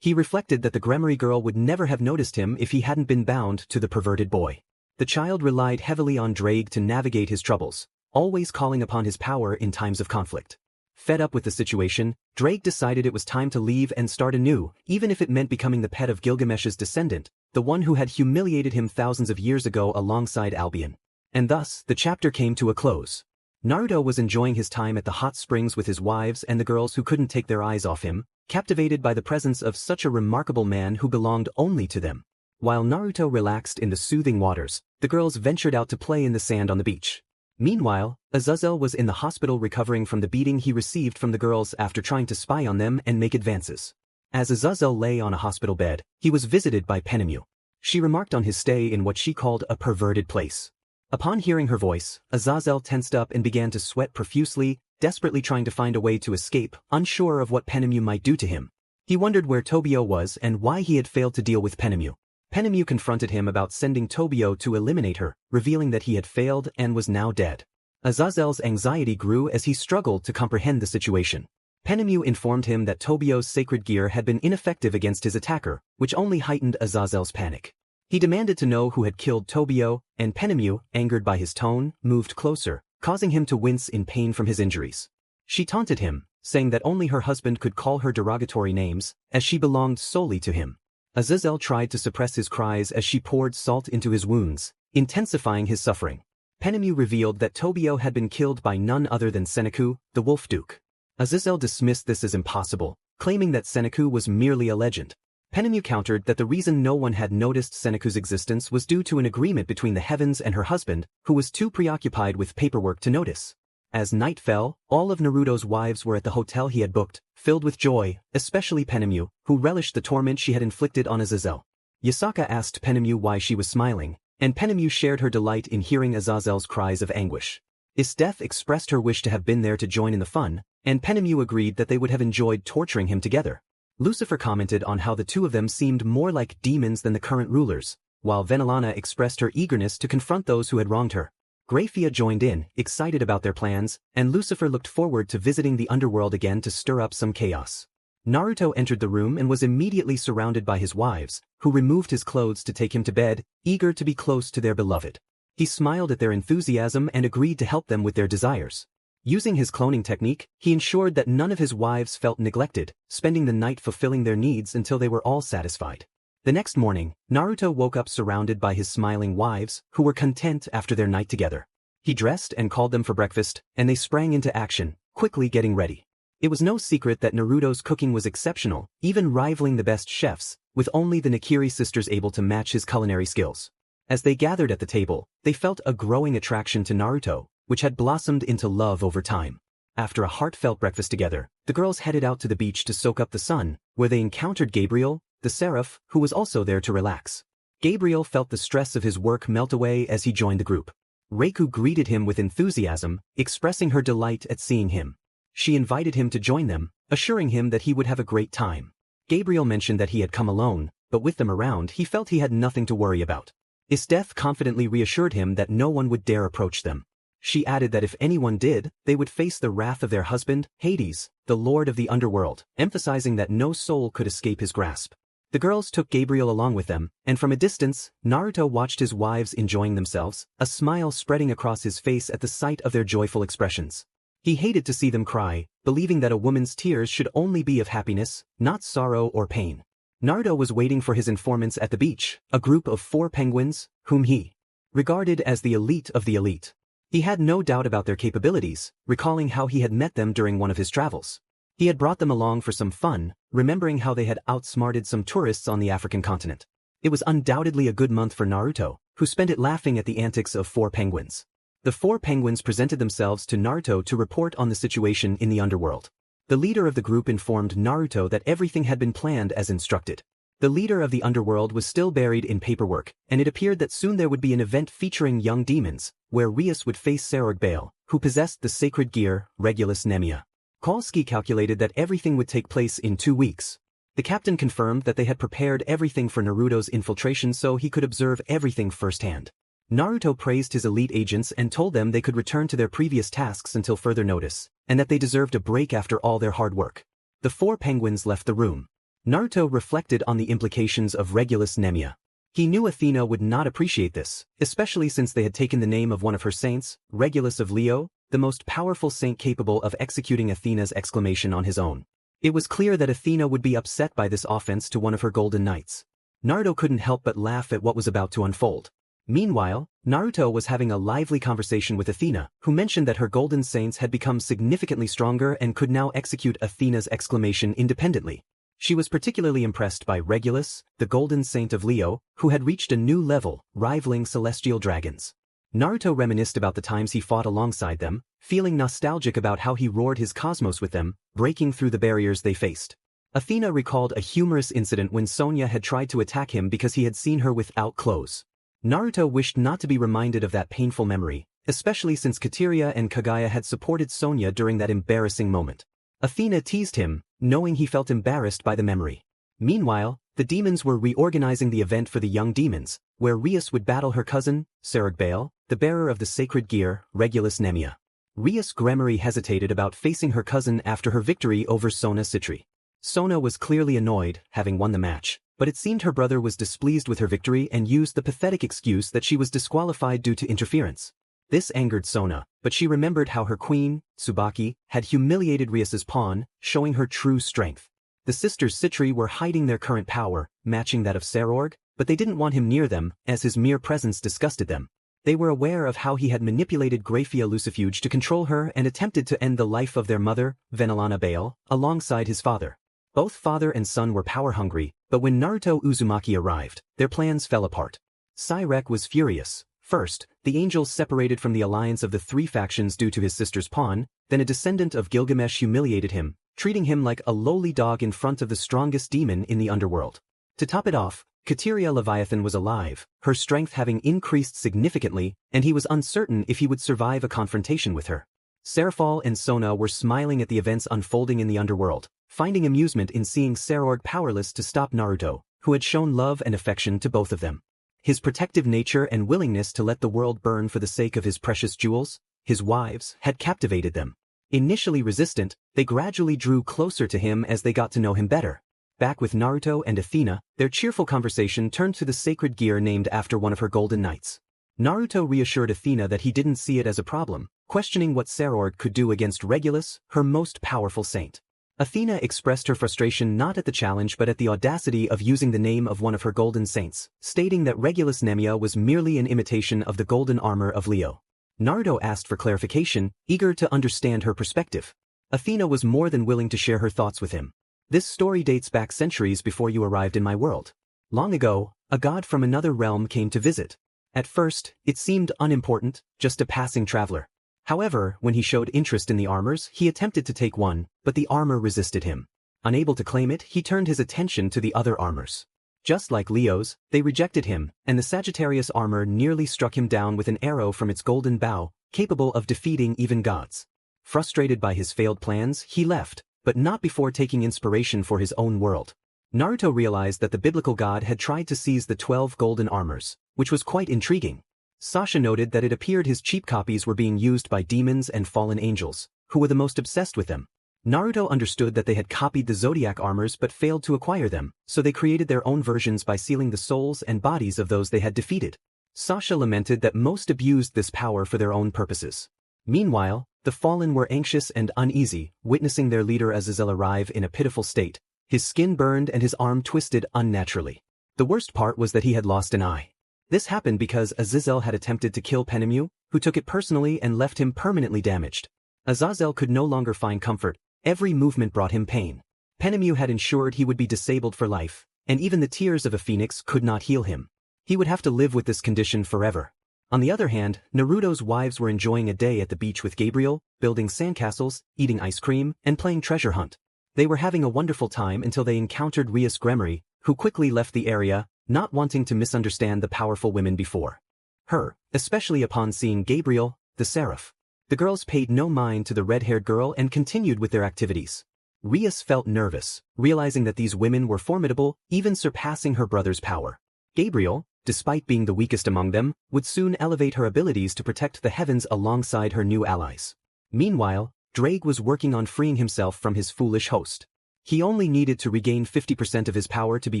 Speaker 1: He reflected that the Gremory girl would never have noticed him if he hadn't been bound to the perverted boy. The child relied heavily on Drake to navigate his troubles, always calling upon his power in times of conflict. Fed up with the situation, Drake decided it was time to leave and start anew, even if it meant becoming the pet of Gilgamesh's descendant, the one who had humiliated him thousands of years ago alongside Albion. And thus, the chapter came to a close. Naruto was enjoying his time at the hot springs with his wives and the girls who couldn't take their eyes off him, captivated by the presence of such a remarkable man who belonged only to them. While Naruto relaxed in the soothing waters, the girls ventured out to play in the sand on the beach. Meanwhile, Azazel was in the hospital recovering from the beating he received from the girls after trying to spy on them and make advances. As Azazel lay on a hospital bed, he was visited by Penemu. She remarked on his stay in what she called a perverted place. Upon hearing her voice, Azazel tensed up and began to sweat profusely, desperately trying to find a way to escape, unsure of what Penemu might do to him. He wondered where Tobio was and why he had failed to deal with Penemu. Penemu confronted him about sending Tobio to eliminate her, revealing that he had failed and was now dead. Azazel's anxiety grew as he struggled to comprehend the situation. Penemu informed him that Tobio's sacred gear had been ineffective against his attacker, which only heightened Azazel's panic. He demanded to know who had killed Tobio, and Penemu, angered by his tone, moved closer, causing him to wince in pain from his injuries. She taunted him, saying that only her husband could call her derogatory names, as she belonged solely to him. Azazel tried to suppress his cries as she poured salt into his wounds, intensifying his suffering. Penemu revealed that Tobio had been killed by none other than Seneku, the Wolf Duke. Azazel dismissed this as impossible, claiming that Seneku was merely a legend. Penemu countered that the reason no one had noticed Seneku's existence was due to an agreement between the heavens and her husband, who was too preoccupied with paperwork to notice. As night fell, all of Naruto's wives were at the hotel he had booked, filled with joy, especially Penemu, who relished the torment she had inflicted on Azazel. Yasaka asked Penemu why she was smiling, and Penemu shared her delight in hearing Azazel's cries of anguish. Isdef expressed her wish to have been there to join in the fun, and Penemu agreed that they would have enjoyed torturing him together. Lucifer commented on how the two of them seemed more like demons than the current rulers, while Venelana expressed her eagerness to confront those who had wronged her. Grayfia joined in, excited about their plans, and Lucifer looked forward to visiting the underworld again to stir up some chaos. Naruto entered the room and was immediately surrounded by his wives, who removed his clothes to take him to bed, eager to be close to their beloved. He smiled at their enthusiasm and agreed to help them with their desires. Using his cloning technique, he ensured that none of his wives felt neglected, spending the night fulfilling their needs until they were all satisfied. The next morning, Naruto woke up surrounded by his smiling wives, who were content after their night together. He dressed and called them for breakfast, and they sprang into action, quickly getting ready. It was no secret that Naruto's cooking was exceptional, even rivaling the best chefs, with only the Nakiri sisters able to match his culinary skills. As they gathered at the table, they felt a growing attraction to Naruto, which had blossomed into love over time. After a heartfelt breakfast together, the girls headed out to the beach to soak up the sun, where they encountered Gabriel, the seraph, who was also there to relax. Gabriel felt the stress of his work melt away as he joined the group. Reiku greeted him with enthusiasm, expressing her delight at seeing him. She invited him to join them, assuring him that he would have a great time. Gabriel mentioned that he had come alone, but with them around he felt he had nothing to worry about. Isdeth confidently reassured him that no one would dare approach them. She added that if anyone did, they would face the wrath of their husband, Hades, the lord of the underworld, emphasizing that no soul could escape his grasp. The girls took Gabriel along with them, and from a distance, Naruto watched his wives enjoying themselves, a smile spreading across his face at the sight of their joyful expressions. He hated to see them cry, believing that a woman's tears should only be of happiness, not sorrow or pain. Naruto was waiting for his informants at the beach, a group of 4 penguins, whom he regarded as the elite of the elite. He had no doubt about their capabilities, recalling how he had met them during one of his travels. He had brought them along for some fun, remembering how they had outsmarted some tourists on the African continent. It was undoubtedly a good month for Naruto, who spent it laughing at the antics of 4 penguins. The 4 penguins presented themselves to Naruto to report on the situation in the underworld. The leader of the group informed Naruto that everything had been planned as instructed. The leader of the underworld was still buried in paperwork, and it appeared that soon there would be an event featuring young demons, where Rias would face Sarog Bale, who possessed the sacred gear, Regulus Nemia. Kalski calculated that everything would take place in 2 weeks. The captain confirmed that they had prepared everything for Naruto's infiltration so he could observe everything firsthand. Naruto praised his elite agents and told them they could return to their previous tasks until further notice, and that they deserved a break after all their hard work. The 4 penguins left the room. Naruto reflected on the implications of Regulus Nemia. He knew Athena would not appreciate this, especially since they had taken the name of one of her saints, Regulus of Leo, the most powerful saint capable of executing Athena's exclamation on his own. It was clear that Athena would be upset by this offense to one of her golden knights. Naruto couldn't help but laugh at what was about to unfold. Meanwhile, Naruto was having a lively conversation with Athena, who mentioned that her golden saints had become significantly stronger and could now execute Athena's exclamation independently. She was particularly impressed by Regulus, the golden saint of Leo, who had reached a new level, rivaling celestial dragons. Naruto reminisced about the times he fought alongside them, feeling nostalgic about how he roared his cosmos with them, breaking through the barriers they faced. Athena recalled a humorous incident when Sonia had tried to attack him because he had seen her without clothes. Naruto wished not to be reminded of that painful memory, especially since Kateria and Kagaya had supported Sonia during that embarrassing moment. Athena teased him, knowing he felt embarrassed by the memory. Meanwhile, the demons were reorganizing the event for the young demons, where Rias would battle her cousin, Sarog Bale, the bearer of the sacred gear, Regulus Nemia. Rias Gremory hesitated about facing her cousin after her victory over Sona Citri. Sona was clearly annoyed, having won the match, but it seemed her brother was displeased with her victory and used the pathetic excuse that she was disqualified due to interference. This angered Sona, but she remembered how her queen, Tsubaki, had humiliated Rias's pawn, showing her true strength. The sisters Citri were hiding their current power, matching that of Sarorg, but they didn't want him near them, as his mere presence disgusted them. They were aware of how he had manipulated Graphia Lucifuge to control her and attempted to end the life of their mother, Venelana Bale, alongside his father. Both father and son were power-hungry, but when Naruto Uzumaki arrived, their plans fell apart. Cyrek was furious. First, the angels separated from the alliance of the 3 factions due to his sister's pawn, then a descendant of Gilgamesh humiliated him, treating him like a lowly dog in front of the strongest demon in the underworld. To top it off, Kateria Leviathan was alive, her strength having increased significantly, and he was uncertain if he would survive a confrontation with her. Seraphal and Sona were smiling at the events unfolding in the underworld, finding amusement in seeing Sarorg powerless to stop Naruto, who had shown love and affection to both of them. His protective nature and willingness to let the world burn for the sake of his precious jewels, his wives, had captivated them. Initially resistant, they gradually drew closer to him as they got to know him better. Back with Naruto and Athena, their cheerful conversation turned to the sacred gear named after one of her golden knights. Naruto reassured Athena that he didn't see it as a problem, questioning what Sarord could do against Regulus, her most powerful saint. Athena expressed her frustration not at the challenge but at the audacity of using the name of one of her golden saints, stating that Regulus Nemea was merely an imitation of the golden armor of Leo. Naruto asked for clarification, eager to understand her perspective. Athena was more than willing to share her thoughts with him. This story dates back centuries before you arrived in my world. Long ago, a god from another realm came to visit. At first, it seemed unimportant, just a passing traveler. However, when he showed interest in the armors, he attempted to take one, but the armor resisted him. Unable to claim it, he turned his attention to the other armors. Just like Leo's, they rejected him, and the Sagittarius armor nearly struck him down with an arrow from its golden bow, capable of defeating even gods. Frustrated by his failed plans, he left, but not before taking inspiration for his own world. Naruto realized that the biblical god had tried to seize the 12 golden armors, which was quite intriguing. Sasha noted that it appeared his cheap copies were being used by demons and fallen angels, who were the most obsessed with them. Naruto understood that they had copied the zodiac armors but failed to acquire them, so they created their own versions by sealing the souls and bodies of those they had defeated. Sasha lamented that most abused this power for their own purposes. Meanwhile, the fallen were anxious and uneasy, witnessing their leader Azazel arrive in a pitiful state. His skin burned and his arm twisted unnaturally. The worst part was that he had lost an eye. This happened because Azazel had attempted to kill Penemu, who took it personally and left him permanently damaged. Azazel could no longer find comfort. Every movement brought him pain. Penemu had ensured he would be disabled for life, and even the tears of a phoenix could not heal him. He would have to live with this condition forever. On the other hand, Naruto's wives were enjoying a day at the beach with Gabriel, building sandcastles, eating ice cream, and playing treasure hunt. They were having a wonderful time until they encountered Rias Gremory, who quickly left the area, not wanting to misunderstand the powerful women before her, especially upon seeing Gabriel, the seraph. The girls paid no mind to the red-haired girl and continued with their activities. Rias felt nervous, realizing that these women were formidable, even surpassing her brother's power. Gabriel, despite being the weakest among them, would soon elevate her abilities to protect the heavens alongside her new allies. Meanwhile, Drake was working on freeing himself from his foolish host. He only needed to regain 50% of his power to be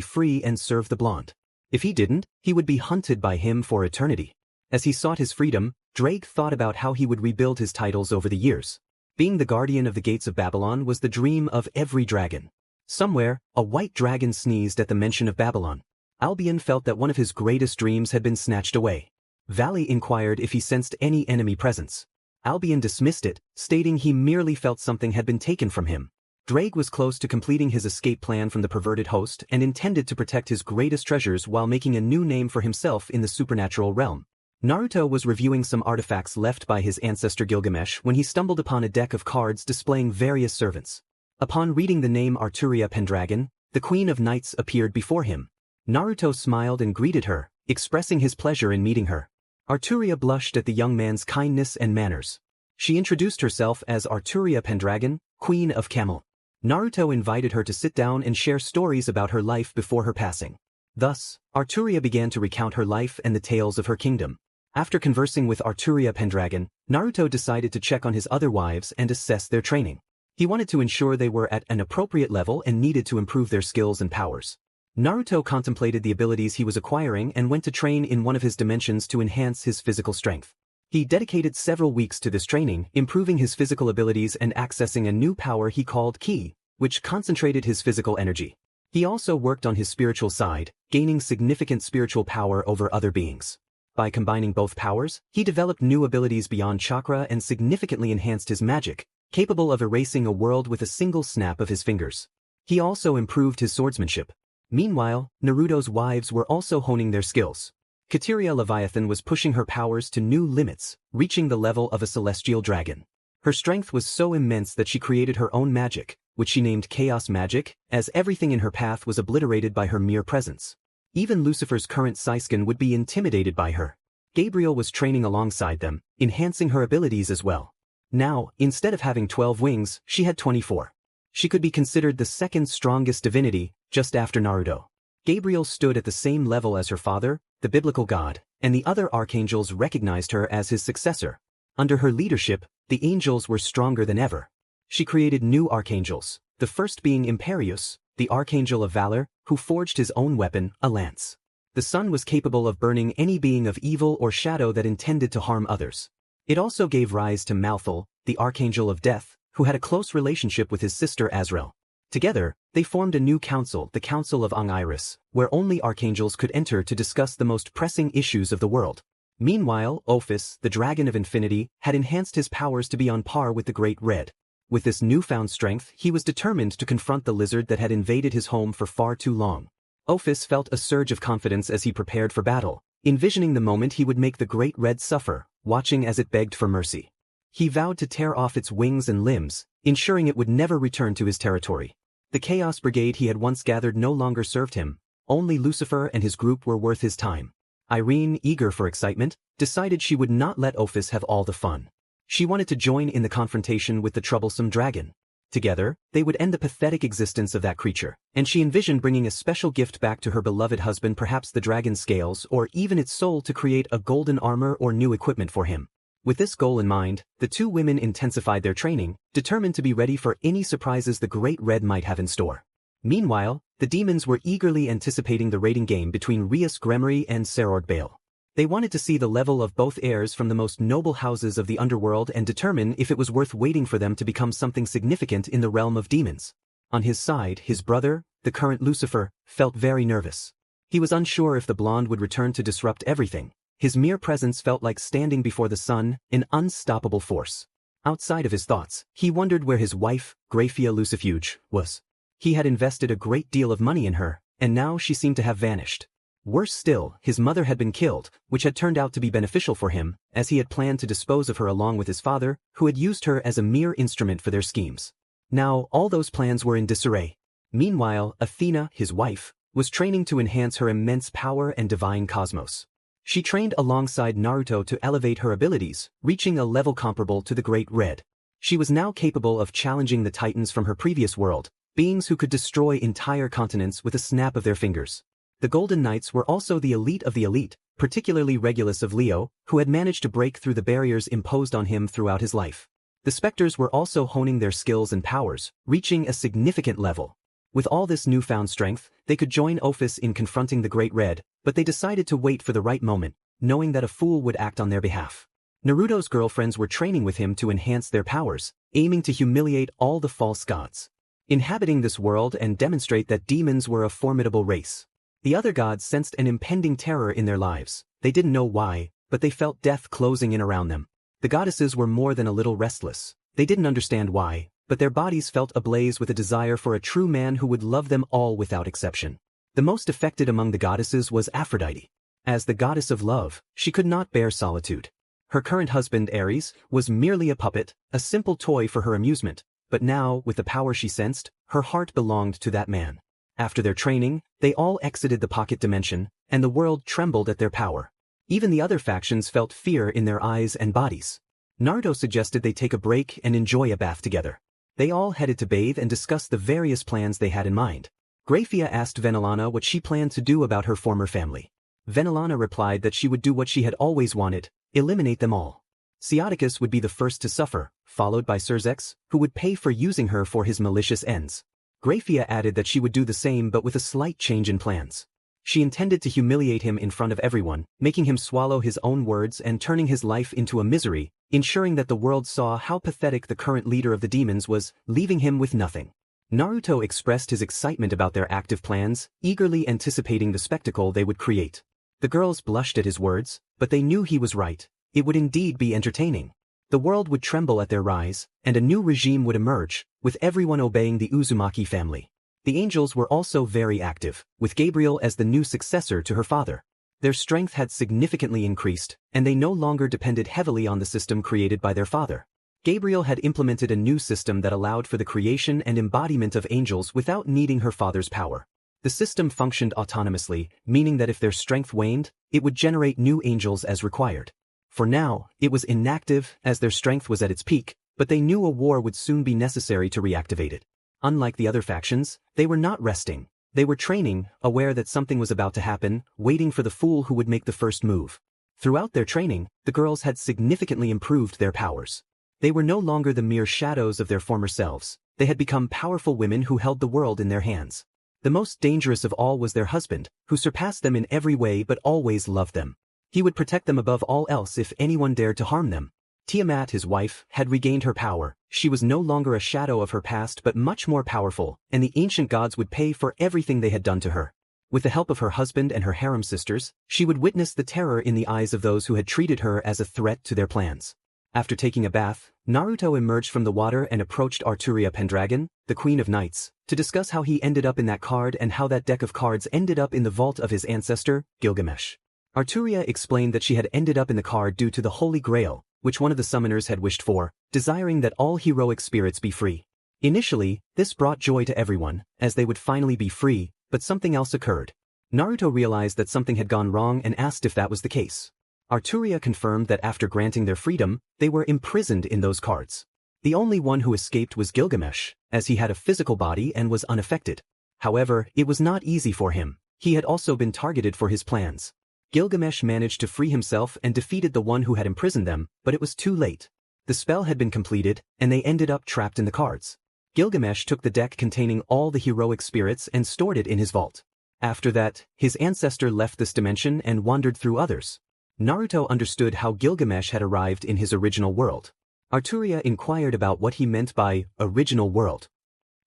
Speaker 1: free and serve the blonde. If he didn't, he would be hunted by him for eternity. As he sought his freedom, Drake thought about how he would rebuild his titles over the years. Being the guardian of the gates of Babylon was the dream of every dragon. Somewhere, a white dragon sneezed at the mention of Babylon. Albion felt that one of his greatest dreams had been snatched away. Valley inquired if he sensed any enemy presence. Albion dismissed it, stating he merely felt something had been taken from him. Drake was close to completing his escape plan from the perverted host and intended to protect his greatest treasures while making a new name for himself in the supernatural realm. Naruto was reviewing some artifacts left by his ancestor Gilgamesh when he stumbled upon a deck of cards displaying various servants. Upon reading the name Arturia Pendragon, the Queen of Knights appeared before him. Naruto smiled and greeted her, expressing his pleasure in meeting her. Arturia blushed at the young man's kindness and manners. She introduced herself as Arturia Pendragon, Queen of Camel. Naruto invited her to sit down and share stories about her life before her passing. Thus, Arturia began to recount her life and the tales of her kingdom. After conversing with Arturia Pendragon, Naruto decided to check on his other wives and assess their training. He wanted to ensure they were at an appropriate level and needed to improve their skills and powers. Naruto contemplated the abilities he was acquiring and went to train in one of his dimensions to enhance his physical strength. He dedicated several weeks to this training, improving his physical abilities and accessing a new power he called Ki, which concentrated his physical energy. He also worked on his spiritual side, gaining significant spiritual power over other beings. By combining both powers, he developed new abilities beyond chakra and significantly enhanced his magic, capable of erasing a world with a single snap of his fingers. He also improved his swordsmanship. Meanwhile, Naruto's wives were also honing their skills. Kateria Leviathan was pushing her powers to new limits, reaching the level of a celestial dragon. Her strength was so immense that she created her own magic, which she named Chaos Magic, as everything in her path was obliterated by her mere presence. Even Lucifer's current Siskin would be intimidated by her. Gabriel was training alongside them, enhancing her abilities as well. Now, instead of having 12 wings, she had 24. She could be considered the second strongest divinity, just after Naruto. Gabriel stood at the same level as her father, the biblical god, and the other archangels recognized her as his successor. Under her leadership, the angels were stronger than ever. She created new archangels, the first being Imperius, the archangel of valor, who forged his own weapon, a lance. The sun was capable of burning any being of evil or shadow that intended to harm others. It also gave rise to Malthal, the Archangel of Death, who had a close relationship with his sister Azrael. Together, they formed a new council, the Council of Ong-Iris, where only archangels could enter to discuss the most pressing issues of the world. Meanwhile, Ophis, the Dragon of Infinity, had enhanced his powers to be on par with the Great Red. With this newfound strength, he was determined to confront the lizard that had invaded his home for far too long. Ophis felt a surge of confidence as he prepared for battle, envisioning the moment he would make the Great Red suffer, watching as it begged for mercy. He vowed to tear off its wings and limbs, ensuring it would never return to his territory. The Chaos Brigade he had once gathered no longer served him. Only Lucifer and his group were worth his time. Irene, eager for excitement, decided she would not let Ophis have all the fun. She wanted to join in the confrontation with the troublesome dragon. Together, they would end the pathetic existence of that creature, and she envisioned bringing a special gift back to her beloved husband, perhaps the dragon's scales or even its soul, to create a golden armor or new equipment for him. With this goal in mind, the two women intensified their training, determined to be ready for any surprises the Great Red might have in store. Meanwhile, the demons were eagerly anticipating the raiding game between Rias Gremory and Serord Bale. They wanted to see the level of both heirs from the most noble houses of the underworld and determine if it was worth waiting for them to become something significant in the realm of demons. On his side, his brother, the current Lucifer, felt very nervous. He was unsure if the blonde would return to disrupt everything. His mere presence felt like standing before the sun, an unstoppable force. Outside of his thoughts, he wondered where his wife, Graphia Lucifuge, was. He had invested a great deal of money in her, and now she seemed to have vanished. Worse still, his mother had been killed, which had turned out to be beneficial for him, as he had planned to dispose of her along with his father, who had used her as a mere instrument for their schemes. Now, all those plans were in disarray. Meanwhile, Athena, his wife, was training to enhance her immense power and divine cosmos. She trained alongside Naruto to elevate her abilities, reaching a level comparable to the Great Red. She was now capable of challenging the Titans from her previous world, beings who could destroy entire continents with a snap of their fingers. The Golden Knights were also the elite of the elite, particularly Regulus of Leo, who had managed to break through the barriers imposed on him throughout his life. The Spectres were also honing their skills and powers, reaching a significant level. With all this newfound strength, they could join Ophis in confronting the Great Red, but they decided to wait for the right moment, knowing that a fool would act on their behalf. Naruto's girlfriends were training with him to enhance their powers, aiming to humiliate all the false gods. Inhabiting this world and demonstrate that demons were a formidable race. The other gods sensed an impending terror in their lives. They didn't know why, but they felt death closing in around them. The goddesses were more than a little restless. They didn't understand why, but their bodies felt ablaze with a desire for a true man who would love them all without exception. The most affected among the goddesses was Aphrodite. As the goddess of love, she could not bear solitude. Her current husband, Ares, was merely a puppet, a simple toy for her amusement, but now, with the power she sensed, her heart belonged to that man. After their training, they all exited the pocket dimension, and the world trembled at their power. Even the other factions felt fear in their eyes and bodies. Naruto suggested they take a break and enjoy a bath together. They all headed to bathe and discuss the various plans they had in mind. Graphia asked Venelana what she planned to do about her former family. Venelana replied that she would do what she had always wanted, eliminate them all. Psiotticus would be the first to suffer, followed by Cerzex, who would pay for using her for his malicious ends. Graphia added that she would do the same but with a slight change in plans. She intended to humiliate him in front of everyone, making him swallow his own words and turning his life into a misery, ensuring that the world saw how pathetic the current leader of the demons was, leaving him with nothing. Naruto expressed his excitement about their active plans, eagerly anticipating the spectacle they would create. The girls blushed at his words, but they knew he was right. It would indeed be entertaining. The world would tremble at their rise, and a new regime would emerge, with everyone obeying the Uzumaki family. The angels were also very active, with Gabriel as the new successor to her father. Their strength had significantly increased, and they no longer depended heavily on the system created by their father. Gabriel had implemented a new system that allowed for the creation and embodiment of angels without needing her father's power. The system functioned autonomously, meaning that if their strength waned, it would generate new angels as required. For now, it was inactive as their strength was at its peak, but they knew a war would soon be necessary to reactivate it. Unlike the other factions, they were not resting. They were training, aware that something was about to happen, waiting for the fool who would make the first move. Throughout their training, the girls had significantly improved their powers. They were no longer the mere shadows of their former selves. They had become powerful women who held the world in their hands. The most dangerous of all was their husband, who surpassed them in every way but always loved them. He would protect them above all else if anyone dared to harm them. Tiamat, his wife, had regained her power. She was no longer a shadow of her past but much more powerful, and the ancient gods would pay for everything they had done to her. With the help of her husband and her harem sisters, she would witness the terror in the eyes of those who had treated her as a threat to their plans. After taking a bath, Naruto emerged from the water and approached Arturia Pendragon, the Queen of Knights, to discuss how he ended up in that card and how that deck of cards ended up in the vault of his ancestor, Gilgamesh. Arturia explained that she had ended up in the card due to the Holy Grail, which one of the summoners had wished for, desiring that all heroic spirits be free. Initially, this brought joy to everyone, as they would finally be free, but something else occurred. Naruto realized that something had gone wrong and asked if that was the case. Arturia confirmed that after granting their freedom, they were imprisoned in those cards. The only one who escaped was Gilgamesh, as he had a physical body and was unaffected. However, it was not easy for him. He had also been targeted for his plans. Gilgamesh managed to free himself and defeated the one who had imprisoned them, but it was too late. The spell had been completed, and they ended up trapped in the cards. Gilgamesh took the deck containing all the heroic spirits and stored it in his vault. After that, his ancestor left this dimension and wandered through others. Naruto understood how Gilgamesh had arrived in his original world. Arturia inquired about what he meant by original world.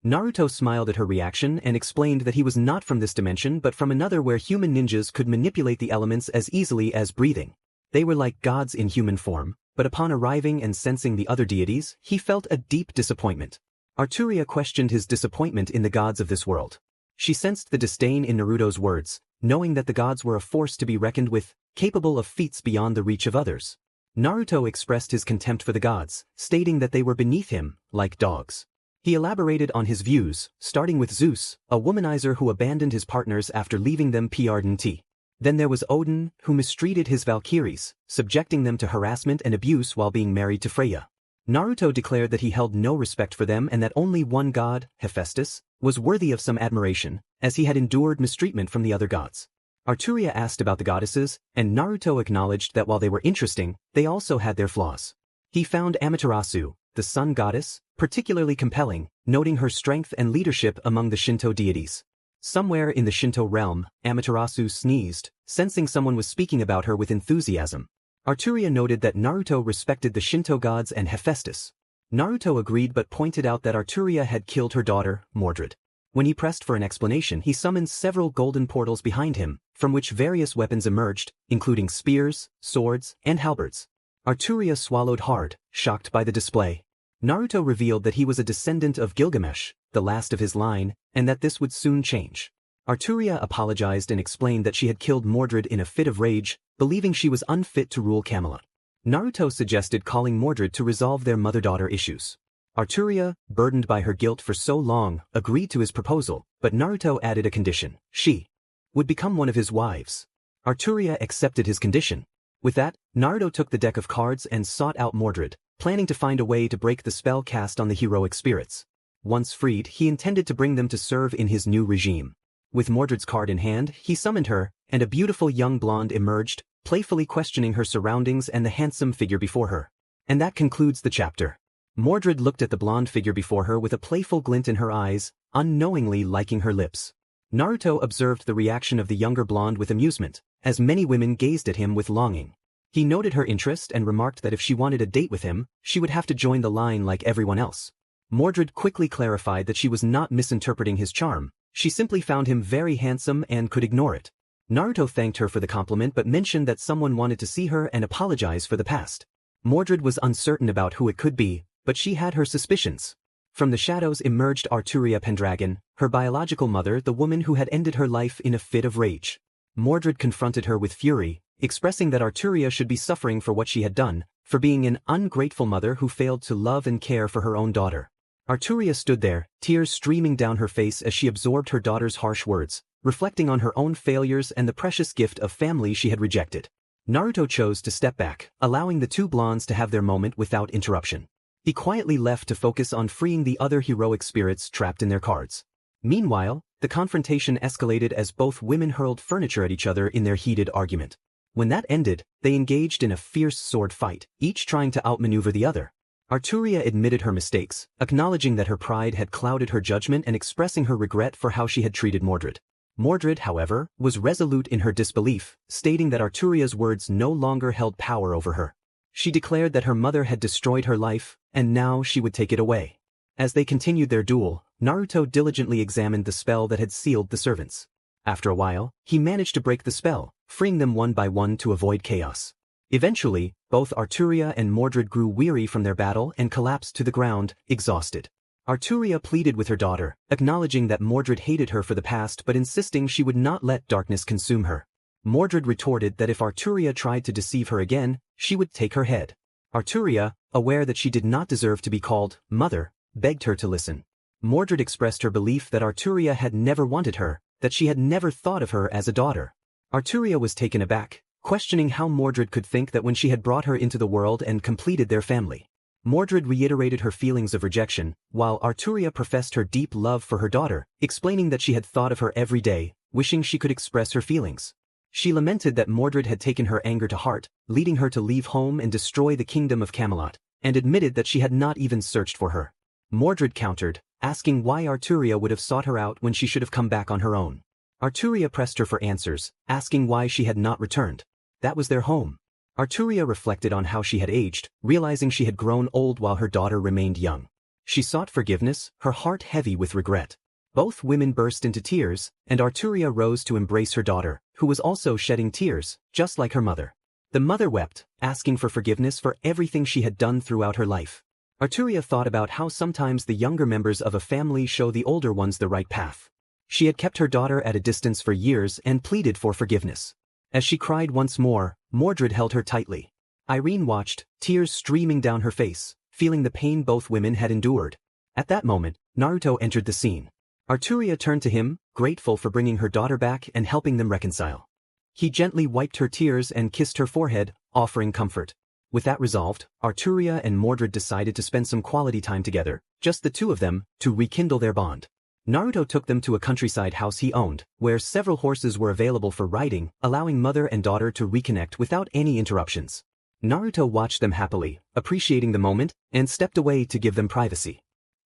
Speaker 1: Naruto smiled at her reaction and explained that he was not from this dimension but from another where human ninjas could manipulate the elements as easily as breathing. They were like gods in human form, but upon arriving and sensing the other deities, he felt a deep disappointment. Arturia questioned his disappointment in the gods of this world. She sensed the disdain in Naruto's words, knowing that the gods were a force to be reckoned with, capable of feats beyond the reach of others. Naruto expressed his contempt for the gods, stating that they were beneath him, like dogs. He elaborated on his views, starting with Zeus, a womanizer who abandoned his partners after leaving them ardent. Then there was Odin, who mistreated his Valkyries, subjecting them to harassment and abuse while being married to Freya. Naruto declared that he held no respect for them and that only one god, Hephaestus, was worthy of some admiration, as he had endured mistreatment from the other gods. Arturia asked about the goddesses, and Naruto acknowledged that while they were interesting, they also had their flaws. He found Amaterasu, the sun goddess, particularly compelling, noting her strength and leadership among the Shinto deities. Somewhere in the Shinto realm, Amaterasu sneezed, sensing someone was speaking about her with enthusiasm. Arturia noted that Naruto respected the Shinto gods and Hephaestus. Naruto agreed but pointed out that Arturia had killed her daughter, Mordred. When he pressed for an explanation, he summoned several golden portals behind him, from which various weapons emerged, including spears, swords, and halberds. Arturia swallowed hard, shocked by the display. Naruto revealed that he was a descendant of Gilgamesh, the last of his line, and that this would soon change. Arturia apologized and explained that she had killed Mordred in a fit of rage, believing she was unfit to rule Camelot. Naruto suggested calling Mordred to resolve their mother-daughter issues. Arturia, burdened by her guilt for so long, agreed to his proposal, but Naruto added a condition. She would become one of his wives. Arturia accepted his condition. With that, Naruto took the deck of cards and sought out Mordred, planning to find a way to break the spell cast on the heroic spirits. Once freed, he intended to bring them to serve in his new regime. With Mordred's card in hand, he summoned her, and a beautiful young blonde emerged, playfully questioning her surroundings and the handsome figure before her. And that concludes the chapter. Mordred looked at the blonde figure before her with a playful glint in her eyes, unknowingly liking her lips. Naruto observed the reaction of the younger blonde with amusement, as many women gazed at him with longing. He noted her interest and remarked that if she wanted a date with him, she would have to join the line like everyone else. Mordred quickly clarified that she was not misinterpreting his charm, she simply found him very handsome and could ignore it. Naruto thanked her for the compliment but mentioned that someone wanted to see her and apologize for the past. Mordred was uncertain about who it could be, but she had her suspicions. From the shadows emerged Arturia Pendragon, her biological mother, the woman who had ended her life in a fit of rage. Mordred confronted her with fury, expressing that Arturia should be suffering for what she had done, for being an ungrateful mother who failed to love and care for her own daughter. Arturia stood there, tears streaming down her face as she absorbed her daughter's harsh words, reflecting on her own failures and the precious gift of family she had rejected. Naruto chose to step back, allowing the two blondes to have their moment without interruption. He quietly left to focus on freeing the other heroic spirits trapped in their cards. Meanwhile, the confrontation escalated as both women hurled furniture at each other in their heated argument. When that ended, they engaged in a fierce sword fight, each trying to outmaneuver the other. Arturia admitted her mistakes, acknowledging that her pride had clouded her judgment and expressing her regret for how she had treated Mordred. Mordred, however, was resolute in her disbelief, stating that Arturia's words no longer held power over her. She declared that her mother had destroyed her life, and now she would take it away. As they continued their duel, Naruto diligently examined the spell that had sealed the servants. After a while, he managed to break the spell, freeing them one by one to avoid chaos. Eventually, both Arturia and Mordred grew weary from their battle and collapsed to the ground, exhausted. Arturia pleaded with her daughter, acknowledging that Mordred hated her for the past but insisting she would not let darkness consume her. Mordred retorted that if Arturia tried to deceive her again, she would take her head. Arturia, aware that she did not deserve to be called mother, begged her to listen. Mordred expressed her belief that Arturia had never wanted her, that she had never thought of her as a daughter. Arturia was taken aback, questioning how Mordred could think that when she had brought her into the world and completed their family. Mordred reiterated her feelings of rejection, while Arturia professed her deep love for her daughter, explaining that she had thought of her every day, wishing she could express her feelings. She lamented that Mordred had taken her anger to heart, leading her to leave home and destroy the kingdom of Camelot, and admitted that she had not even searched for her. Mordred countered, asking why Arturia would have sought her out when she should have come back on her own. Arturia pressed her for answers, asking why she had not returned. That was their home. Arturia reflected on how she had aged, realizing she had grown old while her daughter remained young. She sought forgiveness, her heart heavy with regret. Both women burst into tears, and Arturia rose to embrace her daughter, who was also shedding tears, just like her mother. The mother wept, asking for forgiveness for everything she had done throughout her life. Arturia thought about how sometimes the younger members of a family show the older ones the right path. She had kept her daughter at a distance for years and pleaded for forgiveness. As she cried once more, Mordred held her tightly. Irene watched, tears streaming down her face, feeling the pain both women had endured. At that moment, Naruto entered the scene. Arturia turned to him, grateful for bringing her daughter back and helping them reconcile. He gently wiped her tears and kissed her forehead, offering comfort. With that resolved, Arturia and Mordred decided to spend some quality time together, just the two of them, to rekindle their bond. Naruto took them to a countryside house he owned, where several horses were available for riding, allowing mother and daughter to reconnect without any interruptions. Naruto watched them happily, appreciating the moment, and stepped away to give them privacy.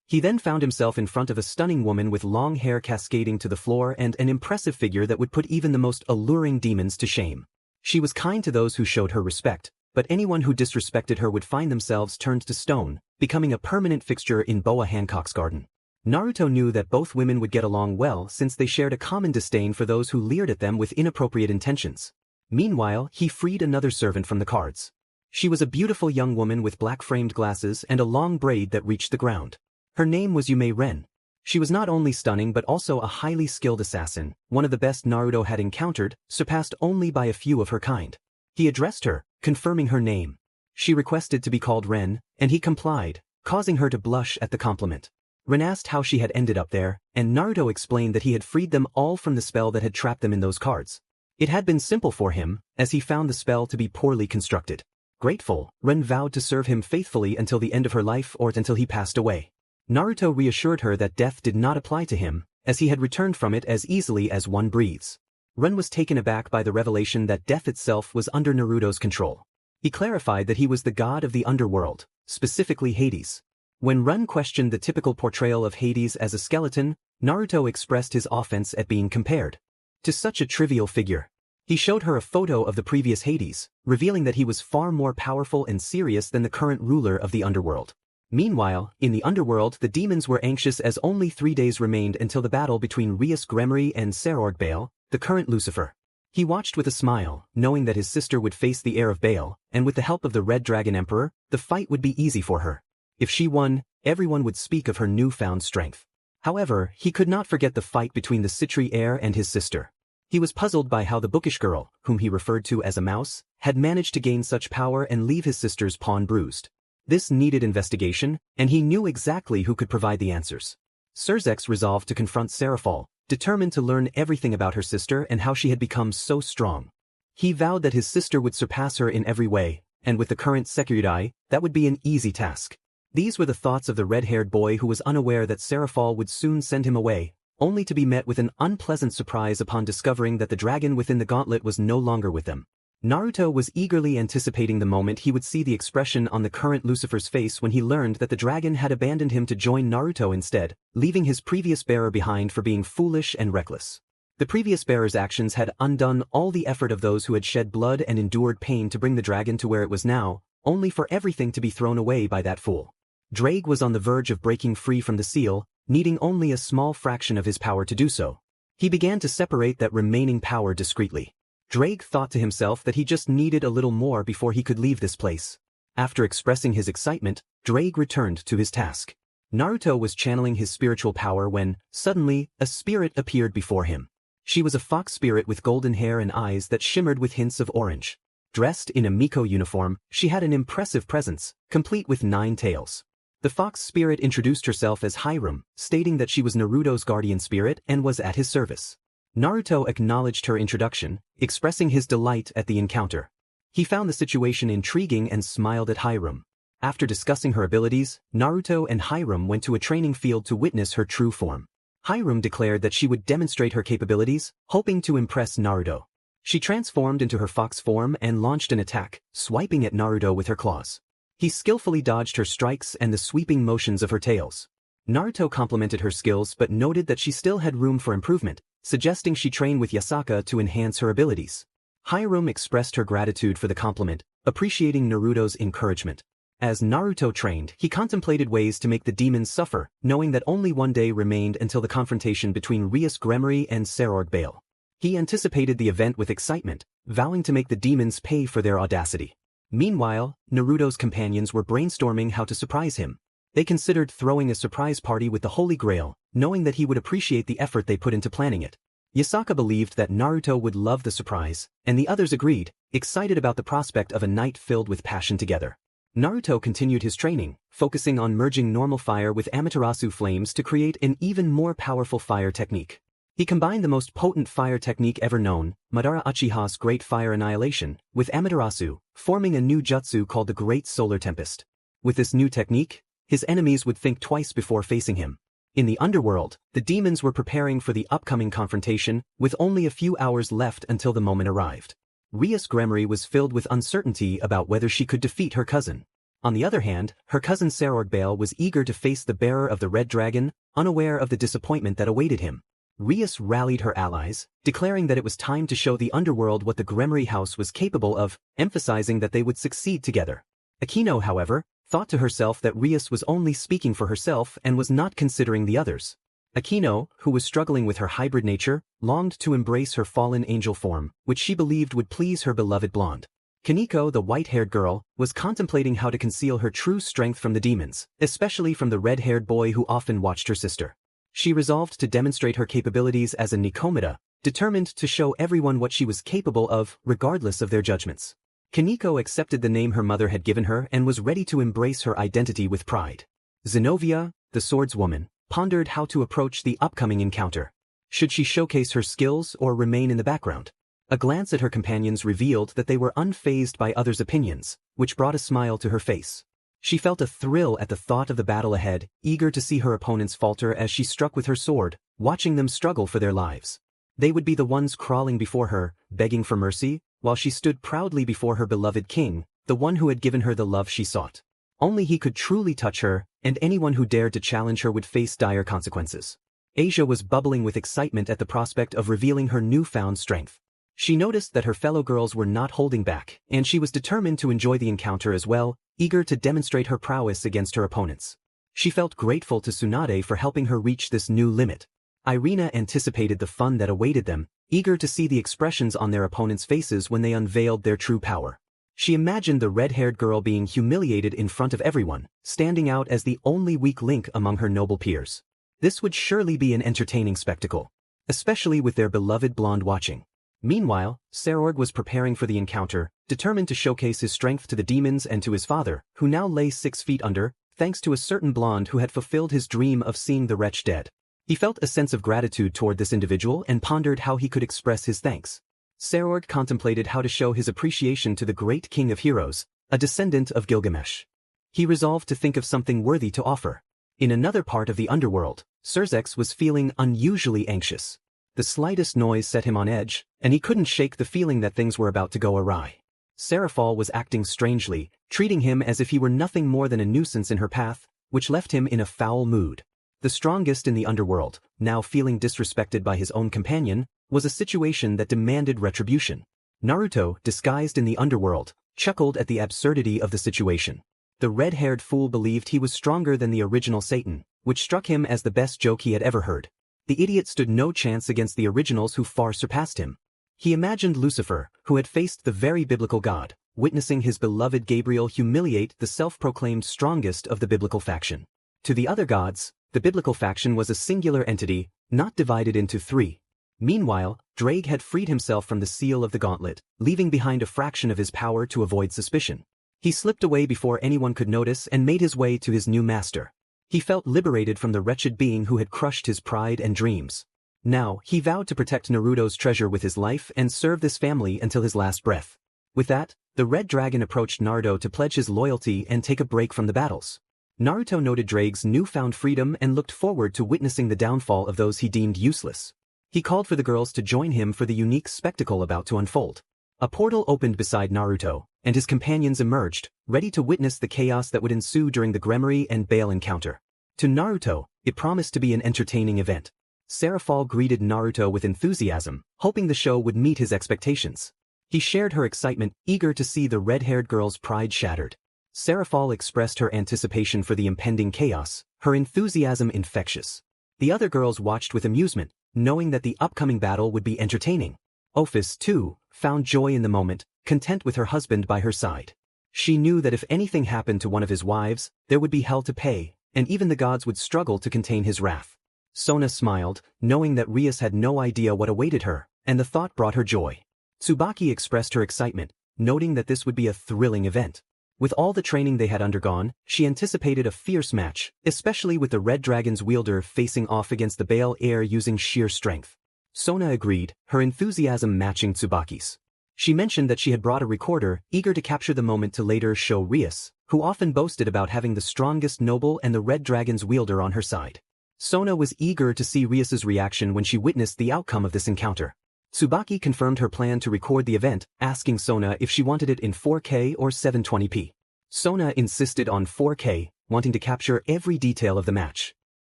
Speaker 1: He then found himself in front of a stunning woman with long hair cascading to the floor and an impressive figure that would put even the most alluring demons to shame. She was kind to those who showed her respect, but anyone who disrespected her would find themselves turned to stone, becoming a permanent fixture in Boa Hancock's garden. Naruto knew that both women would get along well since they shared a common disdain for those who leered at them with inappropriate intentions. Meanwhile, he freed another servant from the cards. She was a beautiful young woman with black-framed glasses and a long braid that reached the ground. Her name was Yume Ren. She was not only stunning but also a highly skilled assassin, one of the best Naruto had encountered, surpassed only by a few of her kind. He addressed her, confirming her name. She requested to be called Ren, and he complied, causing her to blush at the compliment. Ren asked how she had ended up there, and Naruto explained that he had freed them all from the spell that had trapped them in those cards. It had been simple for him, as he found the spell to be poorly constructed. Grateful, Ren vowed to serve him faithfully until the end of her life or until he passed away. Naruto reassured her that death did not apply to him, as he had returned from it as easily as one breathes. Ren was taken aback by the revelation that death itself was under Naruto's control. He clarified that he was the god of the underworld, specifically Hades. When Ren questioned the typical portrayal of Hades as a skeleton, Naruto expressed his offense at being compared to such a trivial figure. He showed her a photo of the previous Hades, revealing that he was far more powerful and serious than the current ruler of the underworld. Meanwhile, in the underworld the demons were anxious as only 3 days remained until the battle between Rias Gremory and Serorg Baal, the current Lucifer. He watched with a smile, knowing that his sister would face the heir of Baal, and with the help of the Red Dragon Emperor, the fight would be easy for her. If she won, everyone would speak of her newfound strength. However, he could not forget the fight between the Citri heir and his sister. He was puzzled by how the bookish girl, whom he referred to as a mouse, had managed to gain such power and leave his sister's pawn bruised. This needed investigation, and he knew exactly who could provide the answers. Serzex resolved to confront Seraphol, determined to learn everything about her sister and how she had become so strong. He vowed that his sister would surpass her in every way, and with the current Sekyudai, that would be an easy task. These were the thoughts of the red-haired boy who was unaware that Seraphol would soon send him away, only to be met with an unpleasant surprise upon discovering that the dragon within the gauntlet was no longer with them. Naruto was eagerly anticipating the moment he would see the expression on the current Lucifer's face when he learned that the dragon had abandoned him to join Naruto instead, leaving his previous bearer behind for being foolish and reckless. The previous bearer's actions had undone all the effort of those who had shed blood and endured pain to bring the dragon to where it was now, only for everything to be thrown away by that fool. Drake was on the verge of breaking free from the seal, needing only a small fraction of his power to do so. He began to separate that remaining power discreetly. Drake thought to himself that he just needed a little more before he could leave this place. After expressing his excitement, Drake returned to his task. Naruto was channeling his spiritual power when, suddenly, a spirit appeared before him. She was a fox spirit with golden hair and eyes that shimmered with hints of orange. Dressed in a Miko uniform, she had an impressive presence, complete with 9 tails. The fox spirit introduced herself as Hiram, stating that she was Naruto's guardian spirit and was at his service. Naruto acknowledged her introduction, expressing his delight at the encounter. He found the situation intriguing and smiled at Hiram. After discussing her abilities, Naruto and Hiram went to a training field to witness her true form. Hiram declared that she would demonstrate her capabilities, hoping to impress Naruto. She transformed into her fox form and launched an attack, swiping at Naruto with her claws. He skillfully dodged her strikes and the sweeping motions of her tails. Naruto complimented her skills but noted that she still had room for improvement, suggesting she train with Yasaka to enhance her abilities. Hiram expressed her gratitude for the compliment, appreciating Naruto's encouragement. As Naruto trained, he contemplated ways to make the demons suffer, knowing that only one day remained until the confrontation between Rias Gremory and Serorg Bale. He anticipated the event with excitement, vowing to make the demons pay for their audacity. Meanwhile, Naruto's companions were brainstorming how to surprise him. They considered throwing a surprise party with the Holy Grail, knowing that he would appreciate the effort they put into planning it. Yasaka believed that Naruto would love the surprise, and the others agreed, excited about the prospect of a night filled with passion together. Naruto continued his training, focusing on merging normal fire with Amaterasu flames to create an even more powerful fire technique. He combined the most potent fire technique ever known, Madara Uchiha's Great Fire Annihilation, with Amaterasu, forming a new jutsu called the Great Solar Tempest. With this new technique, his enemies would think twice before facing him. In the underworld, the demons were preparing for the upcoming confrontation, with only a few hours left until the moment arrived. Rias Gremory was filled with uncertainty about whether she could defeat her cousin. On the other hand, her cousin Serorg Bale was eager to face the bearer of the Red Dragon, unaware of the disappointment that awaited him. Rias rallied her allies, declaring that it was time to show the underworld what the Gremory house was capable of, emphasizing that they would succeed together. Akino, however, thought to herself that Rias was only speaking for herself and was not considering the others. Akino, who was struggling with her hybrid nature, longed to embrace her fallen angel form, which she believed would please her beloved blonde. Kaneko, the white-haired girl, was contemplating how to conceal her true strength from the demons, especially from the red-haired boy who often watched her sister. She resolved to demonstrate her capabilities as a Nikomata, determined to show everyone what she was capable of, regardless of their judgments. Kaneko accepted the name her mother had given her and was ready to embrace her identity with pride. Zenobia, the swordswoman, pondered how to approach the upcoming encounter. Should she showcase her skills or remain in the background? A glance at her companions revealed that they were unfazed by others' opinions, which brought a smile to her face. She felt a thrill at the thought of the battle ahead, eager to see her opponents falter as she struck with her sword, watching them struggle for their lives. They would be the ones crawling before her, begging for mercy, while she stood proudly before her beloved king, the one who had given her the love she sought. Only he could truly touch her, and anyone who dared to challenge her would face dire consequences. Asia was bubbling with excitement at the prospect of revealing her newfound strength. She noticed that her fellow girls were not holding back, and she was determined to enjoy the encounter as well, eager to demonstrate her prowess against her opponents. She felt grateful to Tsunade for helping her reach this new limit. Irina anticipated the fun that awaited them, eager to see the expressions on their opponents' faces when they unveiled their true power. She imagined the red-haired girl being humiliated in front of everyone, standing out as the only weak link among her noble peers. This would surely be an entertaining spectacle, especially with their beloved blonde watching. Meanwhile, Serorg was preparing for the encounter, determined to showcase his strength to the demons and to his father, who now lay 6 feet under, thanks to a certain blonde who had fulfilled his dream of seeing the wretch dead. He felt a sense of gratitude toward this individual and pondered how he could express his thanks. Serorg contemplated how to show his appreciation to the great king of heroes, a descendant of Gilgamesh. He resolved to think of something worthy to offer. In another part of the underworld, Surzex was feeling unusually anxious. The slightest noise set him on edge, and he couldn't shake the feeling that things were about to go awry. Seraphol was acting strangely, treating him as if he were nothing more than a nuisance in her path, which left him in a foul mood. The strongest in the underworld, now feeling disrespected by his own companion, was a situation that demanded retribution. Naruto, disguised in the underworld, chuckled at the absurdity of the situation. The red-haired fool believed he was stronger than the original Satan, which struck him as the best joke he had ever heard. The idiot stood no chance against the originals who far surpassed him. He imagined Lucifer, who had faced the very biblical God, witnessing his beloved Gabriel humiliate the self-proclaimed strongest of the biblical faction. To the other gods, the biblical faction was a singular entity, not divided into three. Meanwhile, Drake had freed himself from the seal of the gauntlet, leaving behind a fraction of his power to avoid suspicion. He slipped away before anyone could notice and made his way to his new master. He felt liberated from the wretched being who had crushed his pride and dreams. Now, he vowed to protect Naruto's treasure with his life and serve this family until his last breath. With that, the Red Dragon approached Naruto to pledge his loyalty and take a break from the battles. Naruto noted Drake's newfound freedom and looked forward to witnessing the downfall of those he deemed useless. He called for the girls to join him for the unique spectacle about to unfold. A portal opened beside Naruto, and his companions emerged, ready to witness the chaos that would ensue during the Gremory and Bale encounter. To Naruto, it promised to be an entertaining event. Seraphal greeted Naruto with enthusiasm, hoping the show would meet his expectations. He shared her excitement, eager to see the red-haired girl's pride shattered. Seraphal expressed her anticipation for the impending chaos, her enthusiasm infectious. The other girls watched with amusement, knowing that the upcoming battle would be entertaining. Ophis, too, found joy in the moment, content with her husband by her side. She knew that if anything happened to one of his wives, there would be hell to pay, and even the gods would struggle to contain his wrath. Sona smiled, knowing that Rias had no idea what awaited her, and the thought brought her joy. Tsubaki expressed her excitement, noting that this would be a thrilling event. With all the training they had undergone, she anticipated a fierce match, especially with the Red Dragon's wielder facing off against the Bale heir using sheer strength. Sona agreed, her enthusiasm matching Tsubaki's. She mentioned that she had brought a recorder, eager to capture the moment to later show Rias, who often boasted about having the strongest noble and the Red Dragon's wielder on her side. Sona was eager to see Rias's reaction when she witnessed the outcome of this encounter. Tsubaki confirmed her plan to record the event, asking Sona if she wanted it in 4K or 720p. Sona insisted on 4K, wanting to capture every detail of the match.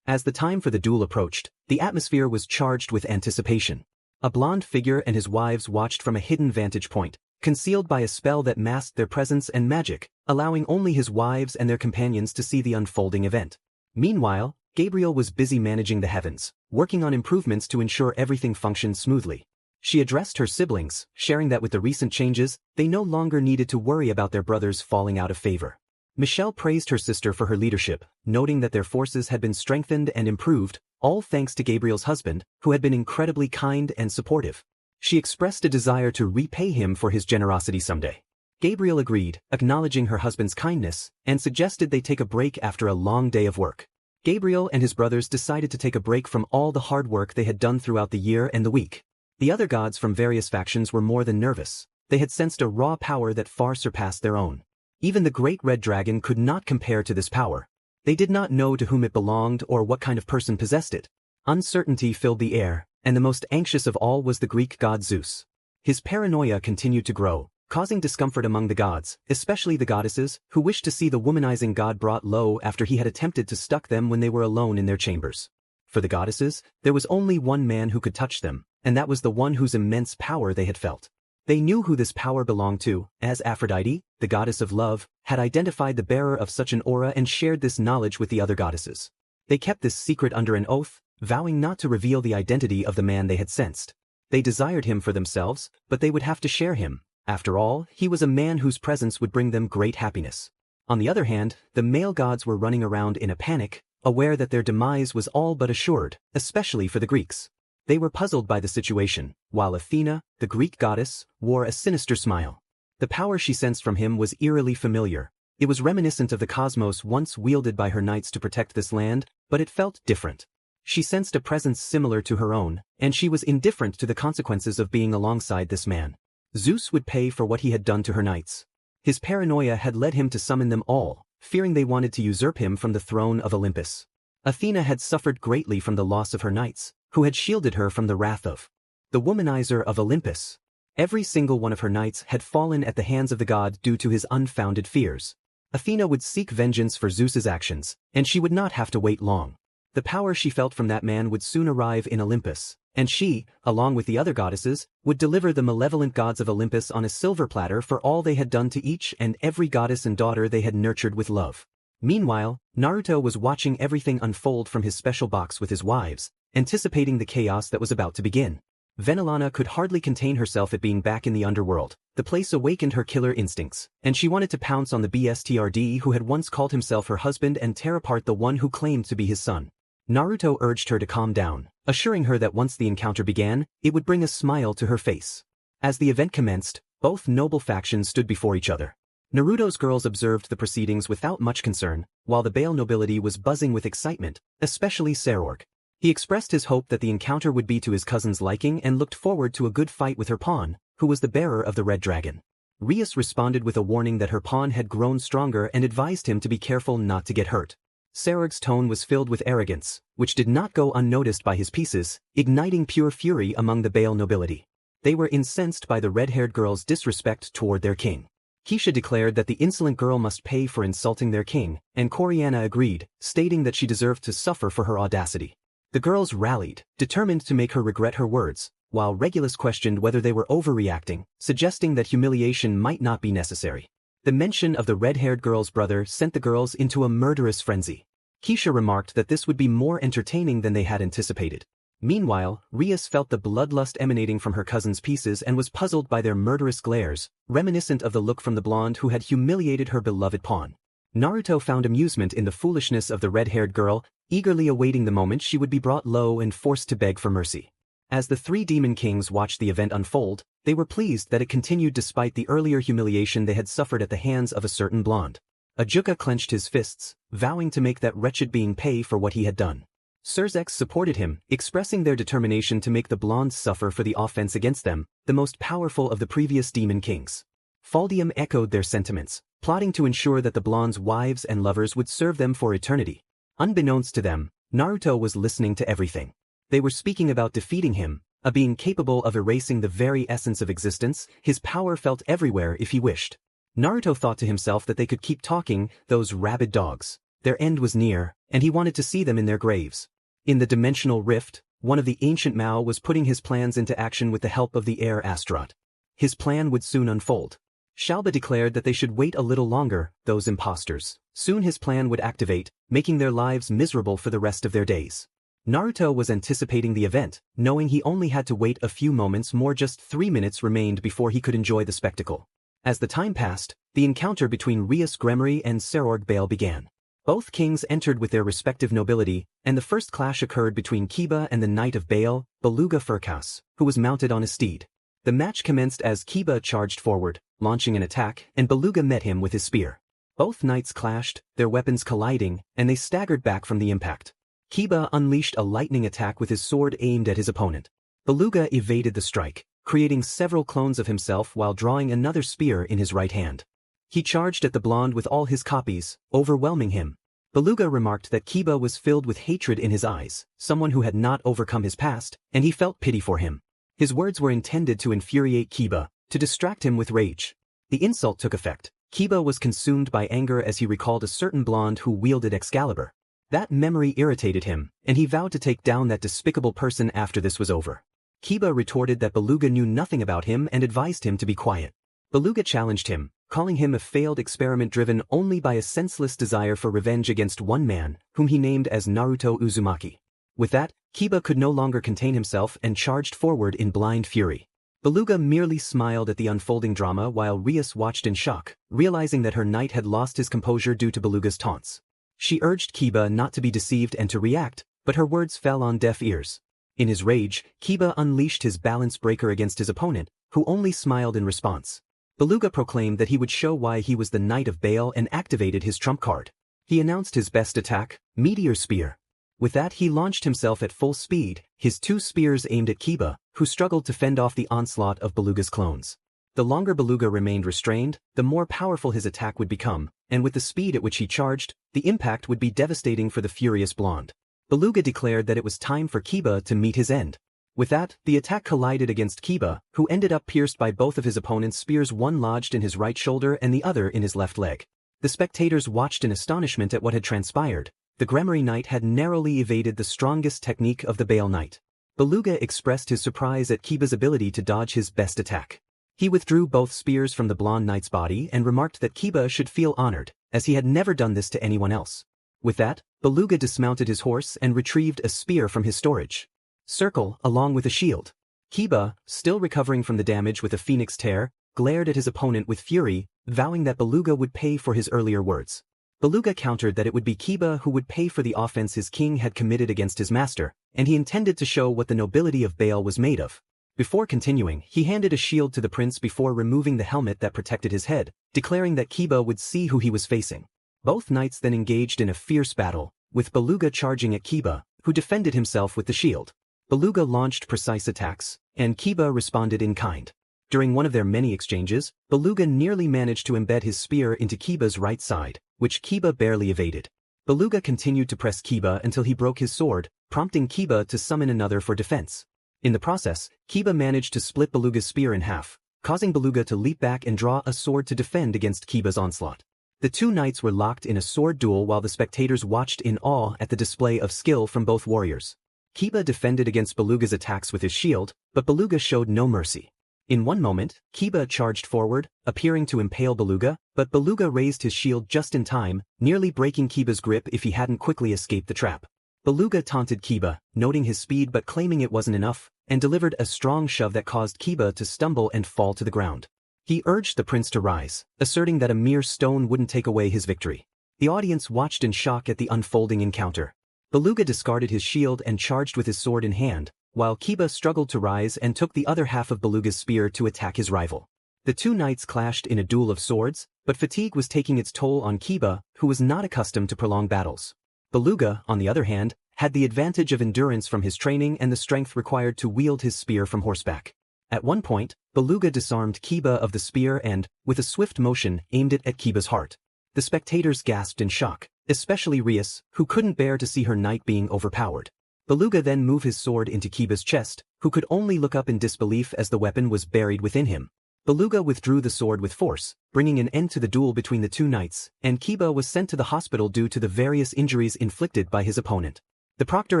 Speaker 1: As the time for the duel approached, the atmosphere was charged with anticipation. A blonde figure and his wives watched from a hidden vantage point, concealed by a spell that masked their presence and magic, allowing only his wives and their companions to see the unfolding event. Meanwhile, Gabriel was busy managing the heavens, working on improvements to ensure everything functioned smoothly. She addressed her siblings, sharing that with the recent changes, they no longer needed to worry about their brothers falling out of favor. Michelle praised her sister for her leadership, noting that their forces had been strengthened and improved, all thanks to Gabriel's husband, who had been incredibly kind and supportive. She expressed a desire to repay him for his generosity someday. Gabriel agreed, acknowledging her husband's kindness, and suggested they take a break after a long day of work. Gabriel and his brothers decided to take a break from all the hard work they had done throughout the year and the week. The other gods from various factions were more than nervous. They had sensed a raw power that far surpassed their own. Even the great red dragon could not compare to this power. They did not know to whom it belonged or what kind of person possessed it. Uncertainty filled the air, and the most anxious of all was the Greek god Zeus. His paranoia continued to grow, causing discomfort among the gods, especially the goddesses, who wished to see the womanizing god brought low after he had attempted to stuck them when they were alone in their chambers. For the goddesses, there was only one man who could touch them, and that was the one whose immense power they had felt. They knew who this power belonged to, as Aphrodite, the goddess of love, had identified the bearer of such an aura and shared this knowledge with the other goddesses. They kept this secret under an oath, vowing not to reveal the identity of the man they had sensed. They desired him for themselves, but they would have to share him. After all, he was a man whose presence would bring them great happiness. On the other hand, the male gods were running around in a panic, aware that their demise was all but assured, especially for the Greeks. They were puzzled by the situation, while Athena, the Greek goddess, wore a sinister smile. The power she sensed from him was eerily familiar. It was reminiscent of the cosmos once wielded by her knights to protect this land, but it felt different. She sensed a presence similar to her own, and she was indifferent to the consequences of being alongside this man. Zeus would pay for what he had done to her knights. His paranoia had led him to summon them all, fearing they wanted to usurp him from the throne of Olympus. Athena had suffered greatly from the loss of her knights, who had shielded her from the wrath of the womanizer of Olympus. Every single one of her knights had fallen at the hands of the god due to his unfounded fears. Athena would seek vengeance for Zeus's actions, and she would not have to wait long. The power she felt from that man would soon arrive in Olympus, and she, along with the other goddesses, would deliver the malevolent gods of Olympus on a silver platter for all they had done to each and every goddess and daughter they had nurtured with love. Meanwhile, Naruto was watching everything unfold from his special box with his wives, anticipating the chaos that was about to begin. Venelana could hardly contain herself at being back in the underworld. The place awakened her killer instincts, and she wanted to pounce on the BSTRD who had once called himself her husband and tear apart the one who claimed to be his son. Naruto urged her to calm down, assuring her that once the encounter began, it would bring a smile to her face. As the event commenced, both noble factions stood before each other. Naruto's girls observed the proceedings without much concern, while the Bale nobility was buzzing with excitement, especially Serorg. He expressed his hope that the encounter would be to his cousin's liking and looked forward to a good fight with her pawn, who was the bearer of the red dragon. Rias responded with a warning that her pawn had grown stronger and advised him to be careful not to get hurt. Serorg's tone was filled with arrogance, which did not go unnoticed by his pieces, igniting pure fury among the Bale nobility. They were incensed by the red-haired girl's disrespect toward their king. Keisha declared that the insolent girl must pay for insulting their king, and Coriana agreed, stating that she deserved to suffer for her audacity. The girls rallied, determined to make her regret her words, while Regulus questioned whether they were overreacting, suggesting that humiliation might not be necessary. The mention of the red-haired girl's brother sent the girls into a murderous frenzy. Keisha remarked that this would be more entertaining than they had anticipated. Meanwhile, Rias felt the bloodlust emanating from her cousin's pieces and was puzzled by their murderous glares, reminiscent of the look from the blonde who had humiliated her beloved pawn. Naruto found amusement in the foolishness of the red-haired girl, eagerly awaiting the moment she would be brought low and forced to beg for mercy. As the three demon kings watched the event unfold, they were pleased that it continued despite the earlier humiliation they had suffered at the hands of a certain blonde. Ajuka clenched his fists, vowing to make that wretched being pay for what he had done. Surzex supported him, expressing their determination to make the blondes suffer for the offense against them, the most powerful of the previous demon kings. Faldium echoed their sentiments, plotting to ensure that the blondes' wives and lovers would serve them for eternity. Unbeknownst to them, Naruto was listening to everything. They were speaking about defeating him, a being capable of erasing the very essence of existence. His power felt everywhere if he wished. Naruto thought to himself that they could keep talking, those rabid dogs. Their end was near, and he wanted to see them in their graves. In the dimensional rift, one of the ancient Mao was putting his plans into action with the help of the heir Astaroth. His plan would soon unfold. Shalba declared that they should wait a little longer, those imposters. Soon his plan would activate, making their lives miserable for the rest of their days. Naruto was anticipating the event, knowing he only had to wait a few moments more. Just 3 minutes remained before he could enjoy the spectacle. As the time passed, the encounter between Rias Gremory and Serorg Bale began. Both kings entered with their respective nobility, and the first clash occurred between Kiba and the Knight of Bale, Beluga Furkas, who was mounted on a steed. The match commenced as Kiba charged forward, launching an attack, and Beluga met him with his spear. Both knights clashed, their weapons colliding, and they staggered back from the impact. Kiba unleashed a lightning attack with his sword aimed at his opponent. Beluga evaded the strike, creating several clones of himself while drawing another spear in his right hand. He charged at the blonde with all his copies, overwhelming him. Beluga remarked that Kiba was filled with hatred in his eyes, someone who had not overcome his past, and he felt pity for him. His words were intended to infuriate Kiba, to distract him with rage. The insult took effect. Kiba was consumed by anger as he recalled a certain blonde who wielded Excalibur. That memory irritated him, and he vowed to take down that despicable person after this was over. Kiba retorted that Beluga knew nothing about him and advised him to be quiet. Beluga challenged him, calling him a failed experiment driven only by a senseless desire for revenge against one man, whom he named as Naruto Uzumaki. With that, Kiba could no longer contain himself and charged forward in blind fury. Beluga merely smiled at the unfolding drama while Rias watched in shock, realizing that her knight had lost his composure due to Beluga's taunts. She urged Kiba not to be deceived and to react, but her words fell on deaf ears. In his rage, Kiba unleashed his balance breaker against his opponent, who only smiled in response. Beluga proclaimed that he would show why he was the Knight of Bale and activated his trump card. He announced his best attack, Meteor Spear. With that he launched himself at full speed, his 2 spears aimed at Kiba, who struggled to fend off the onslaught of Beluga's clones. The longer Beluga remained restrained, the more powerful his attack would become, and with the speed at which he charged, the impact would be devastating for the furious blonde. Beluga declared that it was time for Kiba to meet his end. With that, the attack collided against Kiba, who ended up pierced by both of his opponent's spears, one lodged in his right shoulder and the other in his left leg. The spectators watched in astonishment at what had transpired. The Gremory Knight had narrowly evaded the strongest technique of the Bale Knight. Beluga expressed his surprise at Kiba's ability to dodge his best attack. He withdrew both spears from the blonde knight's body and remarked that Kiba should feel honored, as he had never done this to anyone else. With that, Beluga dismounted his horse and retrieved a spear from his storage circle along with a shield. Kiba, still recovering from the damage with a phoenix tear, glared at his opponent with fury, vowing that Beluga would pay for his earlier words. Beluga countered that it would be Kiba who would pay for the offense his king had committed against his master, and he intended to show what the nobility of Baal was made of. Before continuing, he handed a shield to the prince before removing the helmet that protected his head, declaring that Kiba would see who he was facing. Both knights then engaged in a fierce battle, with Beluga charging at Kiba, who defended himself with the shield. Beluga launched precise attacks, and Kiba responded in kind. During one of their many exchanges, Beluga nearly managed to embed his spear into Kiba's right side, which Kiba barely evaded. Beluga continued to press Kiba until he broke his sword, prompting Kiba to summon another for defense. In the process, Kiba managed to split Beluga's spear in half, causing Beluga to leap back and draw a sword to defend against Kiba's onslaught. The two knights were locked in a sword duel while the spectators watched in awe at the display of skill from both warriors. Kiba defended against Beluga's attacks with his shield, but Beluga showed no mercy. In one moment, Kiba charged forward, appearing to impale Beluga, but Beluga raised his shield just in time, nearly breaking Kiba's grip if he hadn't quickly escaped the trap. Beluga taunted Kiba, noting his speed but claiming it wasn't enough, and delivered a strong shove that caused Kiba to stumble and fall to the ground. He urged the prince to rise, asserting that a mere stone wouldn't take away his victory. The audience watched in shock at the unfolding encounter. Beluga discarded his shield and charged with his sword in hand, while Kiba struggled to rise and took the other half of Beluga's spear to attack his rival. The two knights clashed in a duel of swords, but fatigue was taking its toll on Kiba, who was not accustomed to prolonged battles. Beluga, on the other hand, had the advantage of endurance from his training and the strength required to wield his spear from horseback. At one point, Beluga disarmed Kiba of the spear and, with a swift motion, aimed it at Kiba's heart. The spectators gasped in shock, especially Rias, who couldn't bear to see her knight being overpowered. Beluga then moved his sword into Kiba's chest, who could only look up in disbelief as the weapon was buried within him. Beluga withdrew the sword with force, bringing an end to the duel between the two knights, and Kiba was sent to the hospital due to the various injuries inflicted by his opponent. The proctor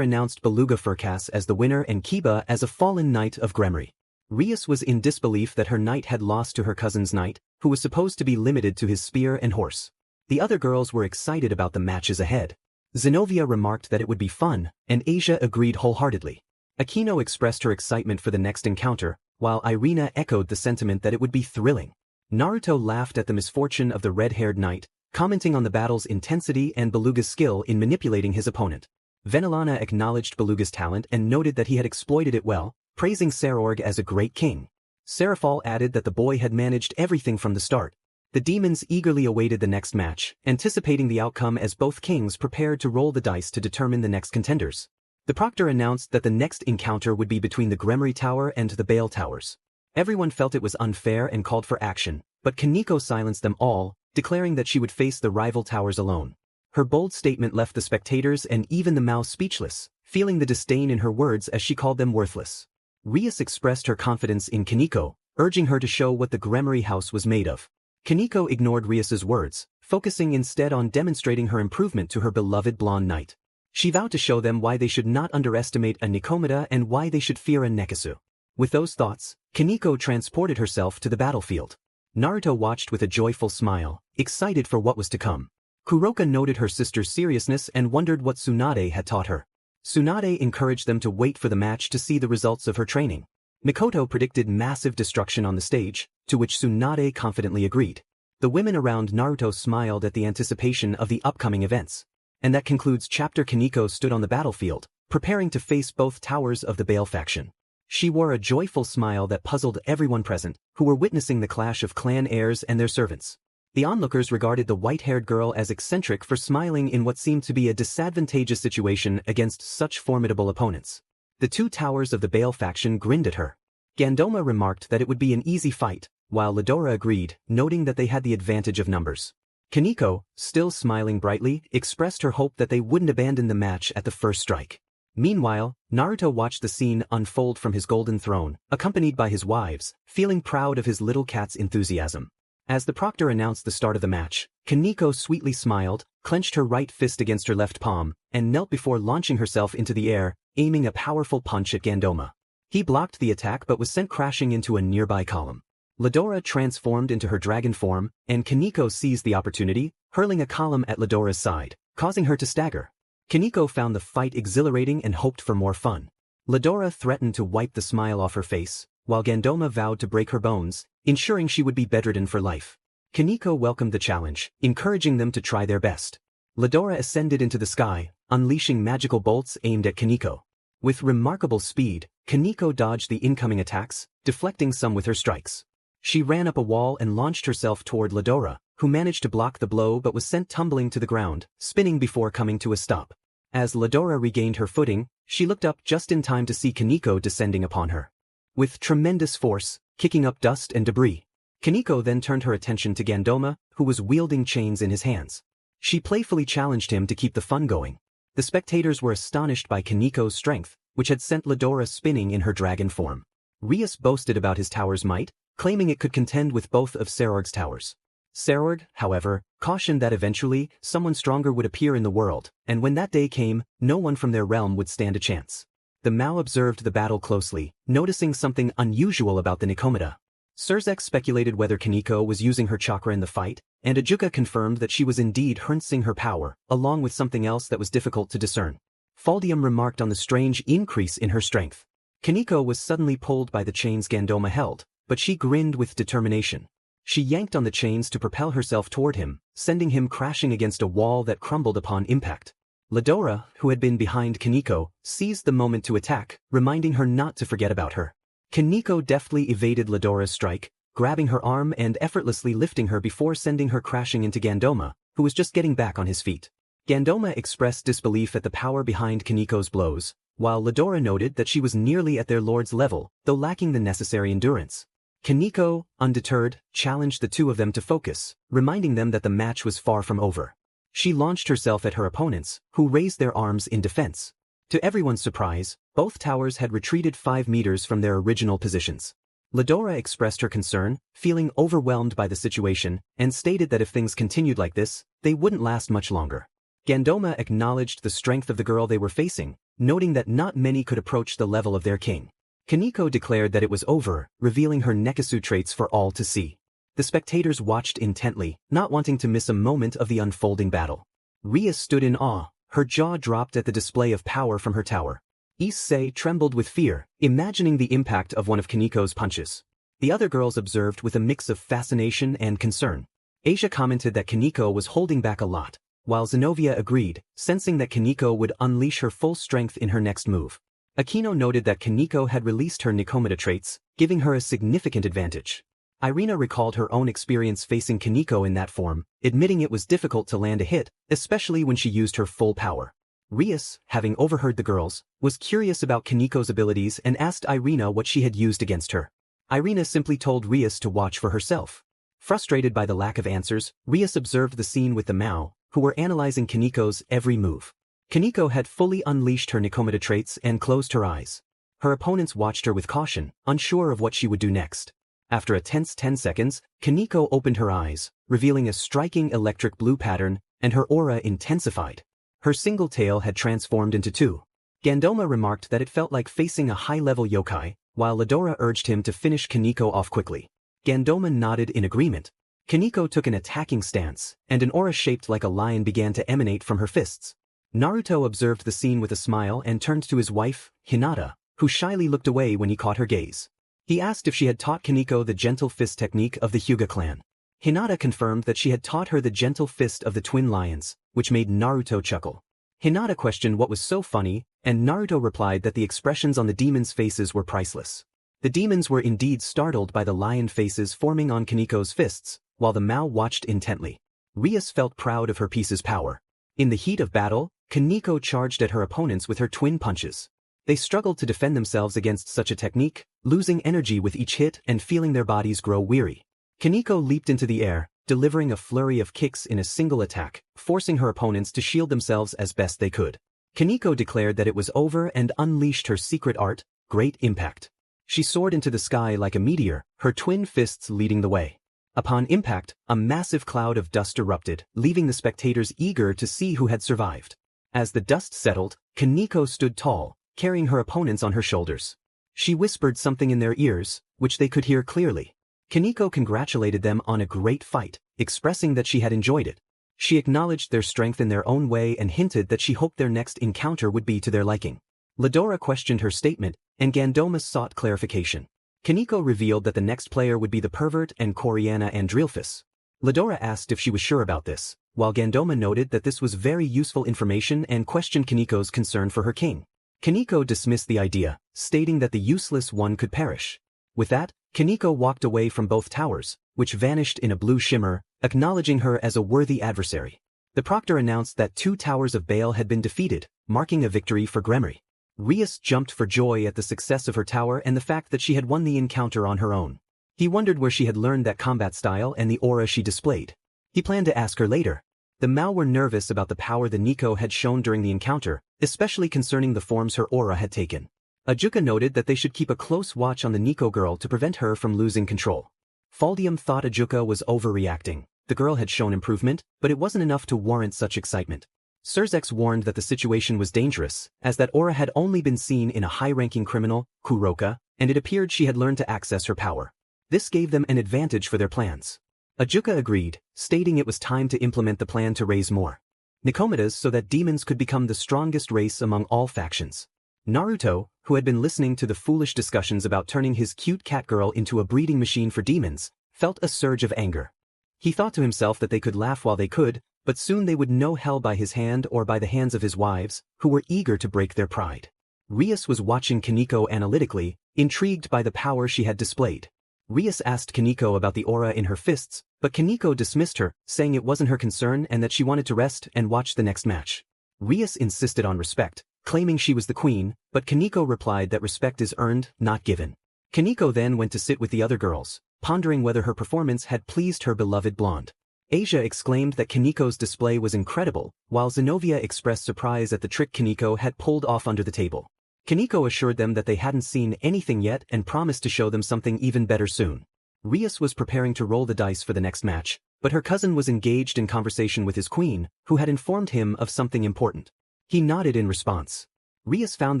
Speaker 1: announced Beluga Furcas as the winner and Kiba as a fallen knight of Gremry. Rias was in disbelief that her knight had lost to her cousin's knight, who was supposed to be limited to his spear and horse. The other girls were excited about the matches ahead. Zenobia remarked that it would be fun, and Asia agreed wholeheartedly. Aquino expressed her excitement for the next encounter, while Irina echoed the sentiment that it would be thrilling. Naruto laughed at the misfortune of the red-haired knight, commenting on the battle's intensity and Beluga's skill in manipulating his opponent. Venelana acknowledged Beluga's talent and noted that he had exploited it well, praising Sarorg as a great king. Serafal added that the boy had managed everything from the start. The demons eagerly awaited the next match, anticipating the outcome as both kings prepared to roll the dice to determine the next contenders. The proctor announced that the next encounter would be between the Gremry Tower and the Baal Towers. Everyone felt it was unfair and called for action, but Kaneko silenced them all, declaring that she would face the rival towers alone. Her bold statement left the spectators and even the mouse speechless, feeling the disdain in her words as she called them worthless. Rias expressed her confidence in Kaneko, urging her to show what the Gremry house was made of. Kaneko ignored Rias's words, focusing instead on demonstrating her improvement to her beloved blonde knight. She vowed to show them why they should not underestimate a Nikomata and why they should fear a Nekisu. With those thoughts, Kaneko transported herself to the battlefield. Naruto watched with a joyful smile, excited for what was to come. Kuroka noted her sister's seriousness and wondered what Tsunade had taught her. Tsunade encouraged them to wait for the match to see the results of her training. Mikoto predicted massive destruction on the stage, to which Tsunade confidently agreed. The women around Naruto smiled at the anticipation of the upcoming events. And that concludes chapter. Kaneko stood on the battlefield, preparing to face both towers of the Baal faction. She wore a joyful smile that puzzled everyone present, who were witnessing the clash of clan heirs and their servants. The onlookers regarded the white-haired girl as eccentric for smiling in what seemed to be a disadvantageous situation against such formidable opponents. The two towers of the Baal faction grinned at her. Gandoma remarked that it would be an easy fight, while Lidora agreed, noting that they had the advantage of numbers. Kaneko, still smiling brightly, expressed her hope that they wouldn't abandon the match at the first strike. Meanwhile, Naruto watched the scene unfold from his golden throne, accompanied by his wives, feeling proud of his little cat's enthusiasm. As the proctor announced the start of the match, Kaneko sweetly smiled, clenched her right fist against her left palm, and knelt before launching herself into the air, aiming a powerful punch at Gandoma. He blocked the attack but was sent crashing into a nearby column. Ladora transformed into her dragon form, and Kaneko seized the opportunity, hurling a column at Ladora's side, causing her to stagger. Kaneko found the fight exhilarating and hoped for more fun. Ladora threatened to wipe the smile off her face, while Gandoma vowed to break her bones, ensuring she would be bedridden for life. Kaneko welcomed the challenge, encouraging them to try their best. Ladora ascended into the sky, unleashing magical bolts aimed at Kaneko. With remarkable speed, Kaneko dodged the incoming attacks, deflecting some with her strikes. She ran up a wall and launched herself toward Ladora, who managed to block the blow but was sent tumbling to the ground, spinning before coming to a stop. As Ladora regained her footing, she looked up just in time to see Kaneko descending upon her. With tremendous force, kicking up dust and debris, Kaneko then turned her attention to Gandoma, who was wielding chains in his hands. She playfully challenged him to keep the fun going. The spectators were astonished by Kaneko's strength, which had sent Ladora spinning in her dragon form. Rias boasted about his tower's might, claiming it could contend with both of Serorg's towers. Serorg, however, cautioned that eventually, someone stronger would appear in the world, and when that day came, no one from their realm would stand a chance. The Mao observed the battle closely, noticing something unusual about the Nikomata. Surzek speculated whether Kaneko was using her chakra in the fight, and Ajuka confirmed that she was indeed harnessing her power, along with something else that was difficult to discern. Faldium remarked on the strange increase in her strength. Kaneko was suddenly pulled by the chains Gandoma held, but she grinned with determination. She yanked on the chains to propel herself toward him, sending him crashing against a wall that crumbled upon impact. Ladora, who had been behind Kaneko, seized the moment to attack, reminding her not to forget about her. Kaneko deftly evaded Ladora's strike, grabbing her arm and effortlessly lifting her before sending her crashing into Gandoma, who was just getting back on his feet. Gandoma expressed disbelief at the power behind Kaneko's blows, while Ladora noted that she was nearly at their lord's level, though lacking the necessary endurance. Kaneko, undeterred, challenged the two of them to focus, reminding them that the match was far from over. She launched herself at her opponents, who raised their arms in defense. To everyone's surprise, both towers had retreated 5 meters from their original positions. Ladora expressed her concern, feeling overwhelmed by the situation, and stated that if things continued like this, they wouldn't last much longer. Gandoma acknowledged the strength of the girl they were facing, noting that not many could approach the level of their king. Kaneko declared that it was over, revealing her Neketsu traits for all to see. The spectators watched intently, not wanting to miss a moment of the unfolding battle. Ria stood in awe, her jaw dropped at the display of power from her tower. Issei trembled with fear, imagining the impact of one of Kaneko's punches. The other girls observed with a mix of fascination and concern. Asia commented that Kaneko was holding back a lot, while Zenobia agreed, sensing that Kaneko would unleash her full strength in her next move. Akino noted that Kaneko had released her Nikomata traits, giving her a significant advantage. Irina recalled her own experience facing Kaneko in that form, admitting it was difficult to land a hit, especially when she used her full power. Rias, having overheard the girls, was curious about Kaneko's abilities and asked Irina what she had used against her. Irina simply told Rias to watch for herself. Frustrated by the lack of answers, Rias observed the scene with the Mao, who were analyzing Kaneko's every move. Kaneko had fully unleashed her Nikomata traits and closed her eyes. Her opponents watched her with caution, unsure of what she would do next. After a tense 10 seconds, Kaneko opened her eyes, revealing a striking electric blue pattern, and her aura intensified. Her single tail had transformed into 2. Gandoma remarked that it felt like facing a high-level yokai, while Ladora urged him to finish Kaneko off quickly. Gandoma nodded in agreement. Kaneko took an attacking stance, and an aura shaped like a lion began to emanate from her fists. Naruto observed the scene with a smile and turned to his wife, Hinata, who shyly looked away when he caught her gaze. He asked if she had taught Kaneko the gentle fist technique of the Hyuga clan. Hinata confirmed that she had taught her the gentle fist of the twin lions, which made Naruto chuckle. Hinata questioned what was so funny, and Naruto replied that the expressions on the demons' faces were priceless. The demons were indeed startled by the lion faces forming on Kaneko's fists, while the Mao watched intently. Rias felt proud of her piece's power. In the heat of battle, Kaneko charged at her opponents with her twin punches. They struggled to defend themselves against such a technique, losing energy with each hit and feeling their bodies grow weary. Kaneko leaped into the air, delivering a flurry of kicks in a single attack, forcing her opponents to shield themselves as best they could. Kaneko declared that it was over and unleashed her secret art, Great Impact. She soared into the sky like a meteor, her twin fists leading the way. Upon impact, a massive cloud of dust erupted, leaving the spectators eager to see who had survived. As the dust settled, Kaneko stood tall, carrying her opponents on her shoulders. She whispered something in their ears, which they could hear clearly. Kaneko congratulated them on a great fight, expressing that she had enjoyed it. She acknowledged their strength in their own way and hinted that she hoped their next encounter would be to their liking. Ladora questioned her statement, and Gandoma sought clarification. Kaneko revealed that the next player would be the pervert and Coriana Andrilphus. Ladora asked if she was sure about this, while Gandoma noted that this was very useful information and questioned Kaneko's concern for her king. Kaneko dismissed the idea, stating that the useless one could perish. With that, Kaneko walked away from both towers, which vanished in a blue shimmer, acknowledging her as a worthy adversary. The proctor announced that 2 towers of Baal had been defeated, marking a victory for Gremory. Rias jumped for joy at the success of her tower and the fact that she had won the encounter on her own. He wondered where she had learned that combat style and the aura she displayed. He planned to ask her later. The Mao were nervous about the power the Nico had shown during the encounter, especially concerning the forms her aura had taken. Ajuka noted that they should keep a close watch on the Nico girl to prevent her from losing control. Faldium thought Ajuka was overreacting. The girl had shown improvement, but it wasn't enough to warrant such excitement. Surzex warned that the situation was dangerous, as that aura had only been seen in a high-ranking criminal, Kuroka, and it appeared she had learned to access her power. This gave them an advantage for their plans. Ajuka agreed, stating it was time to implement the plan to raise more Nikomadas so that demons could become the strongest race among all factions. Naruto, who had been listening to the foolish discussions about turning his cute cat girl into a breeding machine for demons, felt a surge of anger. He thought to himself that they could laugh while they could, but soon they would know hell by his hand or by the hands of his wives, who were eager to break their pride. Rias was watching Kaneko analytically, intrigued by the power she had displayed. Rias asked Kaneko about the aura in her fists, but Kaneko dismissed her, saying it wasn't her concern and that she wanted to rest and watch the next match. Rias insisted on respect, claiming she was the queen, but Kaneko replied that respect is earned, not given. Kaneko then went to sit with the other girls, pondering whether her performance had pleased her beloved blonde. Asia exclaimed that Kaneko's display was incredible, while Zenobia expressed surprise at the trick Kaneko had pulled off under the table. Kaneko assured them that they hadn't seen anything yet and promised to show them something even better soon. Rias was preparing to roll the dice for the next match, but her cousin was engaged in conversation with his queen, who had informed him of something important. He nodded in response. Rias found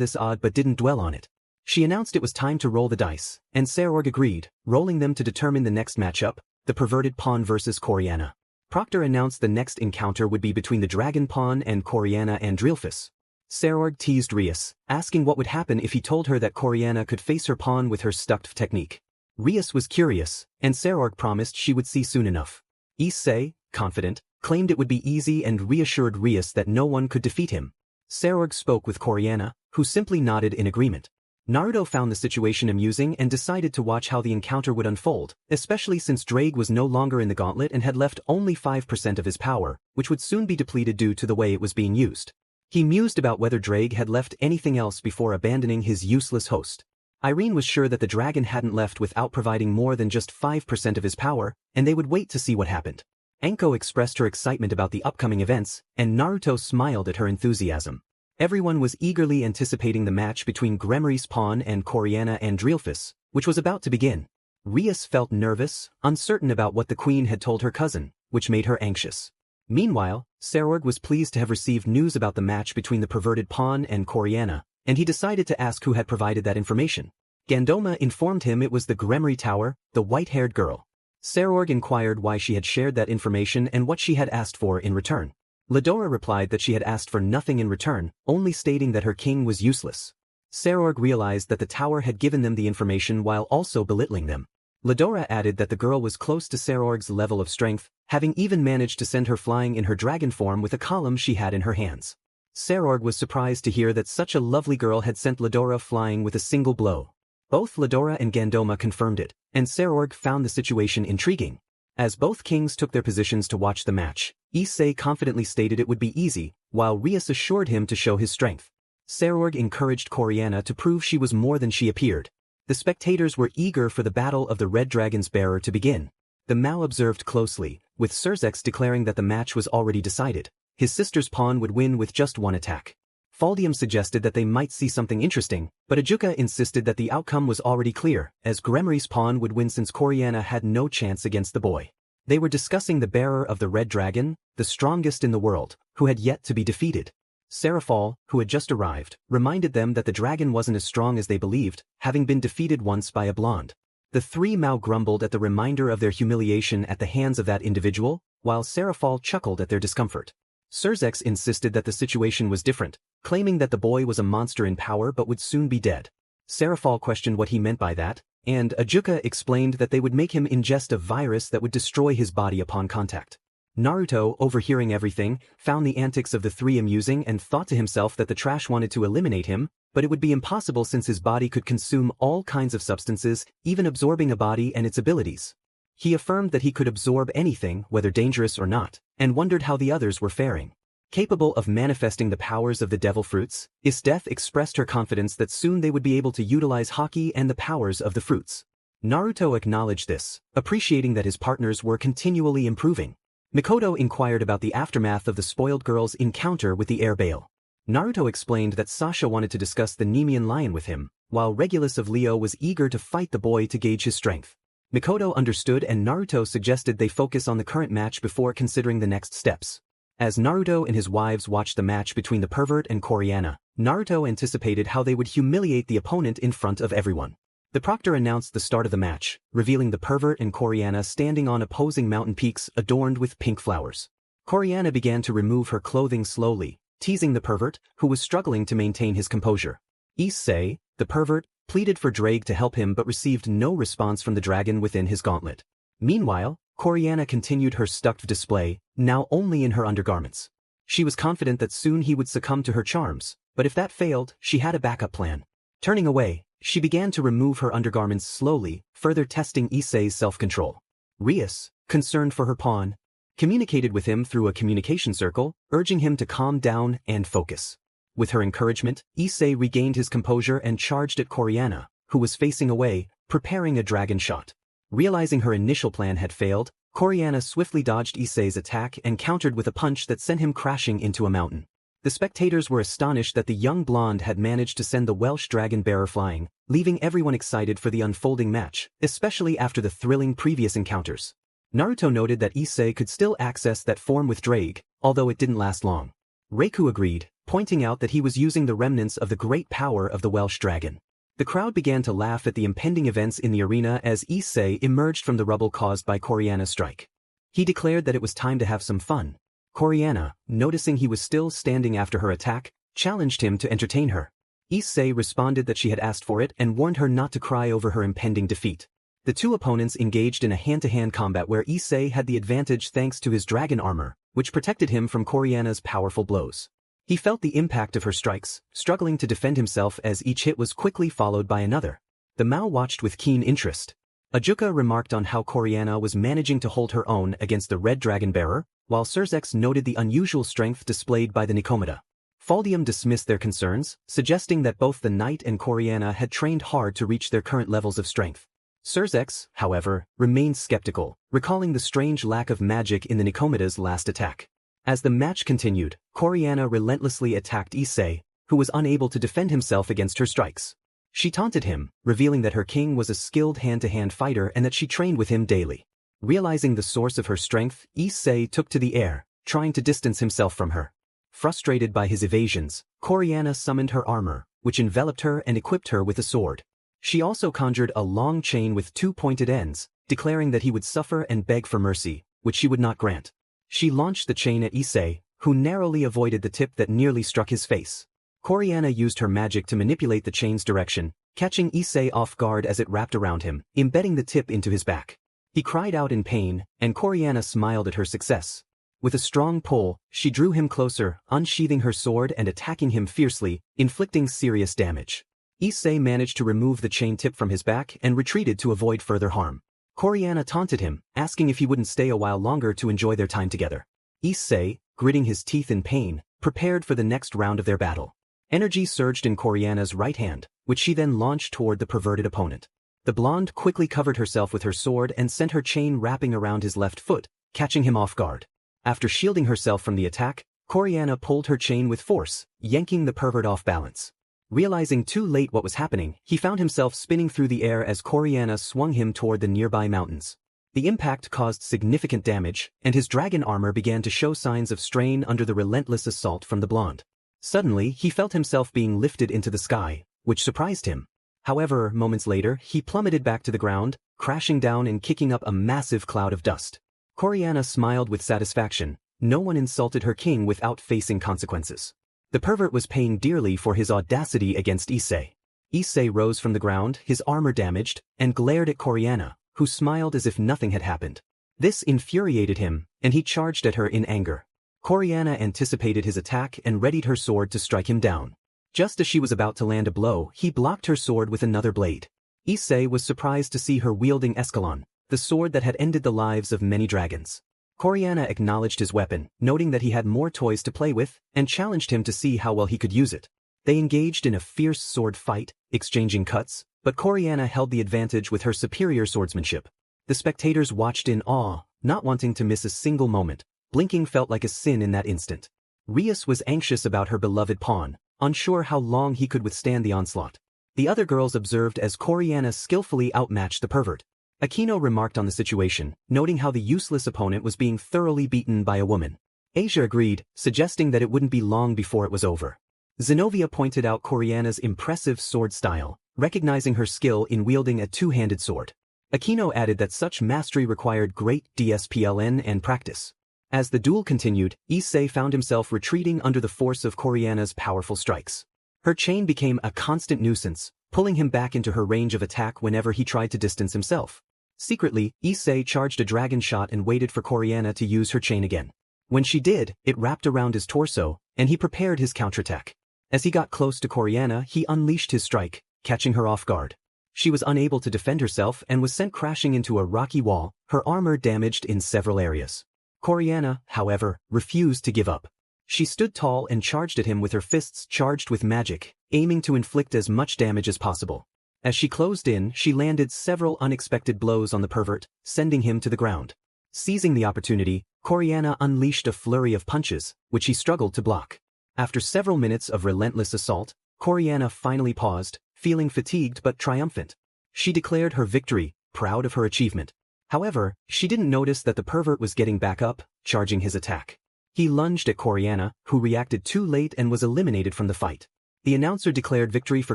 Speaker 1: this odd but didn't dwell on it. She announced it was time to roll the dice, and Sarorg agreed, rolling them to determine the next matchup, the perverted pawn versus Coriana. Proctor announced the next encounter would be between the dragon pawn and Coriana Andrilphus. Sarorg teased Rias, asking what would happen if he told her that Coriana could face her pawn with her stucked technique. Rias was curious, and Sarorg promised she would see soon enough. Issei, confident, claimed it would be easy and reassured Rias that no one could defeat him. Sarorg spoke with Coriana, who simply nodded in agreement. Naruto found the situation amusing and decided to watch how the encounter would unfold, especially since Drake was no longer in the gauntlet and had left only 5% of his power, which would soon be depleted due to the way it was being used. He mused about whether Drake had left anything else before abandoning his useless host. Irene was sure that the dragon hadn't left without providing more than just 5% of his power, and they would wait to see what happened. Anko expressed her excitement about the upcoming events, and Naruto smiled at her enthusiasm. Everyone was eagerly anticipating the match between Gremory's pawn and Coriana Andrilphus, which was about to begin. Rias felt nervous, uncertain about what the queen had told her cousin, which made her anxious. Meanwhile, Sarorg was pleased to have received news about the match between the perverted pawn and Coriana, and he decided to ask who had provided that information. Gandoma informed him it was the Gremory Tower, the white-haired girl. Sarorg inquired why she had shared that information and what she had asked for in return. Ladora replied that she had asked for nothing in return, only stating that her king was useless. Sarorg realized that the tower had given them the information while also belittling them. Ladora added that the girl was close to Sarorg's level of strength, having even managed to send her flying in her dragon form with a column she had in her hands. Sarorg was surprised to hear that such a lovely girl had sent Ladora flying with a single blow. Both Ladora and Gandoma confirmed it, and Sarorg found the situation intriguing. As both kings took their positions to watch the match, Issei confidently stated it would be easy, while Rias assured him to show his strength. Sarorg encouraged Coriana to prove she was more than she appeared. The spectators were eager for the battle of the Red Dragon's bearer to begin. The Mao observed closely, with Surzex declaring that the match was already decided. His sister's pawn would win with just one attack. Faldium suggested that they might see something interesting, but Ajuka insisted that the outcome was already clear, as Gremory's pawn would win since Coriana had no chance against the boy. They were discussing the bearer of the Red Dragon, the strongest in the world, who had yet to be defeated. Serafal, who had just arrived, reminded them that the dragon wasn't as strong as they believed, having been defeated once by a blonde. The three Mao grumbled at the reminder of their humiliation at the hands of that individual, while Serafal chuckled at their discomfort. Surzex insisted that the situation was different, claiming that the boy was a monster in power but would soon be dead. Serafal questioned what he meant by that, and Ajuka explained that they would make him ingest a virus that would destroy his body upon contact. Naruto, overhearing everything, found the antics of the three amusing and thought to himself that the trash wanted to eliminate him, but it would be impossible since his body could consume all kinds of substances, even absorbing a body and its abilities. He affirmed that he could absorb anything, whether dangerous or not, and wondered how the others were faring. Capable of manifesting the powers of the devil fruits, Isdeth expressed her confidence that soon they would be able to utilize Haki and the powers of the fruits. Naruto acknowledged this, appreciating that his partners were continually improving. Mikoto inquired about the aftermath of the spoiled girl's encounter with the air bale. Naruto explained that Sasha wanted to discuss the Nemean lion with him, while Regulus of Leo was eager to fight the boy to gauge his strength. Mikoto understood and Naruto suggested they focus on the current match before considering the next steps. As Naruto and his wives watched the match between the pervert and Koreana, Naruto anticipated how they would humiliate the opponent in front of everyone. The proctor announced the start of the match, revealing the pervert and Koreana standing on opposing mountain peaks adorned with pink flowers. Koreana began to remove her clothing slowly, teasing the pervert, who was struggling to maintain his composure. Issei, the pervert, pleaded for Drake to help him but received no response from the dragon within his gauntlet. Meanwhile, Koreana continued her stucked display, now only in her undergarments. She was confident that soon he would succumb to her charms, but if that failed, she had a backup plan. Turning away, she began to remove her undergarments slowly, further testing Issei's self-control. Rias, concerned for her pawn, communicated with him through a communication circle, urging him to calm down and focus. With her encouragement, Issei regained his composure and charged at Koreana, who was facing away, preparing a dragon shot. Realizing her initial plan had failed, Koreana swiftly dodged Issei's attack and countered with a punch that sent him crashing into a mountain. The spectators were astonished that the young blonde had managed to send the Welsh dragon bearer flying, leaving everyone excited for the unfolding match, especially after the thrilling previous encounters. Naruto noted that Issei could still access that form with Drake, although it didn't last long. Reiku agreed, pointing out that he was using the remnants of the great power of the Welsh dragon. The crowd began to laugh at the impending events in the arena as Issei emerged from the rubble caused by Koreana's strike. He declared that it was time to have some fun. Koreana, noticing he was still standing after her attack, challenged him to entertain her. Issei responded that she had asked for it and warned her not to cry over her impending defeat. The two opponents engaged in a hand-to-hand combat where Issei had the advantage thanks to his dragon armor, which protected him from Koreana's powerful blows. He felt the impact of her strikes, struggling to defend himself as each hit was quickly followed by another. The Mao watched with keen interest. Ajuka remarked on how Koreana was managing to hold her own against the red dragon bearer, while Surzex noted the unusual strength displayed by the Nikomata. Faldium dismissed their concerns, suggesting that both the knight and Koreana had trained hard to reach their current levels of strength. Surzex, however, remained skeptical, recalling the strange lack of magic in the Nikomata's last attack. As the match continued, Koreana relentlessly attacked Issei, who was unable to defend himself against her strikes. She taunted him, revealing that her king was a skilled hand-to-hand fighter and that she trained with him daily. Realizing the source of her strength, Issei took to the air, trying to distance himself from her. Frustrated by his evasions, Koreana summoned her armor, which enveloped her and equipped her with a sword. She also conjured a long chain with two pointed ends, declaring that he would suffer and beg for mercy, which she would not grant. She launched the chain at Issei, who narrowly avoided the tip that nearly struck his face. Koreana used her magic to manipulate the chain's direction, catching Issei off guard as it wrapped around him, embedding the tip into his back. He cried out in pain, and Koreana smiled at her success. With a strong pull, she drew him closer, unsheathing her sword and attacking him fiercely, inflicting serious damage. Issei managed to remove the chain tip from his back and retreated to avoid further harm. Koreana taunted him, asking if he wouldn't stay a while longer to enjoy their time together. Issei, gritting his teeth in pain, prepared for the next round of their battle. Energy surged in Koreana's right hand, which she then launched toward the perverted opponent. The blonde quickly covered herself with her sword and sent her chain wrapping around his left foot, catching him off guard. After shielding herself from the attack, Koreana pulled her chain with force, yanking the pervert off balance. Realizing too late what was happening, he found himself spinning through the air as Koreana swung him toward the nearby mountains. The impact caused significant damage, and his dragon armor began to show signs of strain under the relentless assault from the blonde. Suddenly, he felt himself being lifted into the sky, which surprised him. However, moments later, he plummeted back to the ground, crashing down and kicking up a massive cloud of dust. Coriana smiled with satisfaction. No one insulted her king without facing consequences. The pervert was paying dearly for his audacity against Issei. Issei rose from the ground, his armor damaged, and glared at Coriana, who smiled as if nothing had happened. This infuriated him, and he charged at her in anger. Coriana anticipated his attack and readied her sword to strike him down. Just as she was about to land a blow, he blocked her sword with another blade. Issei was surprised to see her wielding Escalon, the sword that had ended the lives of many dragons. Coriana acknowledged his weapon, noting that he had more toys to play with, and challenged him to see how well he could use it. They engaged in a fierce sword fight, exchanging cuts, but Coriana held the advantage with her superior swordsmanship. The spectators watched in awe, not wanting to miss a single moment. Blinking felt like a sin in that instant. Rias was anxious about her beloved pawn, unsure how long he could withstand the onslaught. The other girls observed as Coriana skillfully outmatched the pervert. Aquino remarked on the situation, noting how the useless opponent was being thoroughly beaten by a woman. Asia agreed, suggesting that it wouldn't be long before it was over. Zenobia pointed out Coriana's impressive sword style, recognizing her skill in wielding a two-handed sword. Aquino added that such mastery required great discipline and practice. As the duel continued, Issei found himself retreating under the force of Coriana's powerful strikes. Her chain became a constant nuisance, pulling him back into her range of attack whenever he tried to distance himself. Secretly, Issei charged a dragon shot and waited for Coriana to use her chain again. When she did, it wrapped around his torso, and he prepared his counterattack. As he got close to Coriana, he unleashed his strike, catching her off guard. She was unable to defend herself and was sent crashing into a rocky wall, her armor damaged in several areas. Coriana, however, refused to give up. She stood tall and charged at him with her fists charged with magic, aiming to inflict as much damage as possible. As she closed in, she landed several unexpected blows on the pervert, sending him to the ground. Seizing the opportunity, Coriana unleashed a flurry of punches, which he struggled to block. After several minutes of relentless assault, Coriana finally paused, feeling fatigued but triumphant. She declared her victory, proud of her achievement. However, she didn't notice that the pervert was getting back up, charging his attack. He lunged at Coriana, who reacted too late and was eliminated from the fight. The announcer declared victory for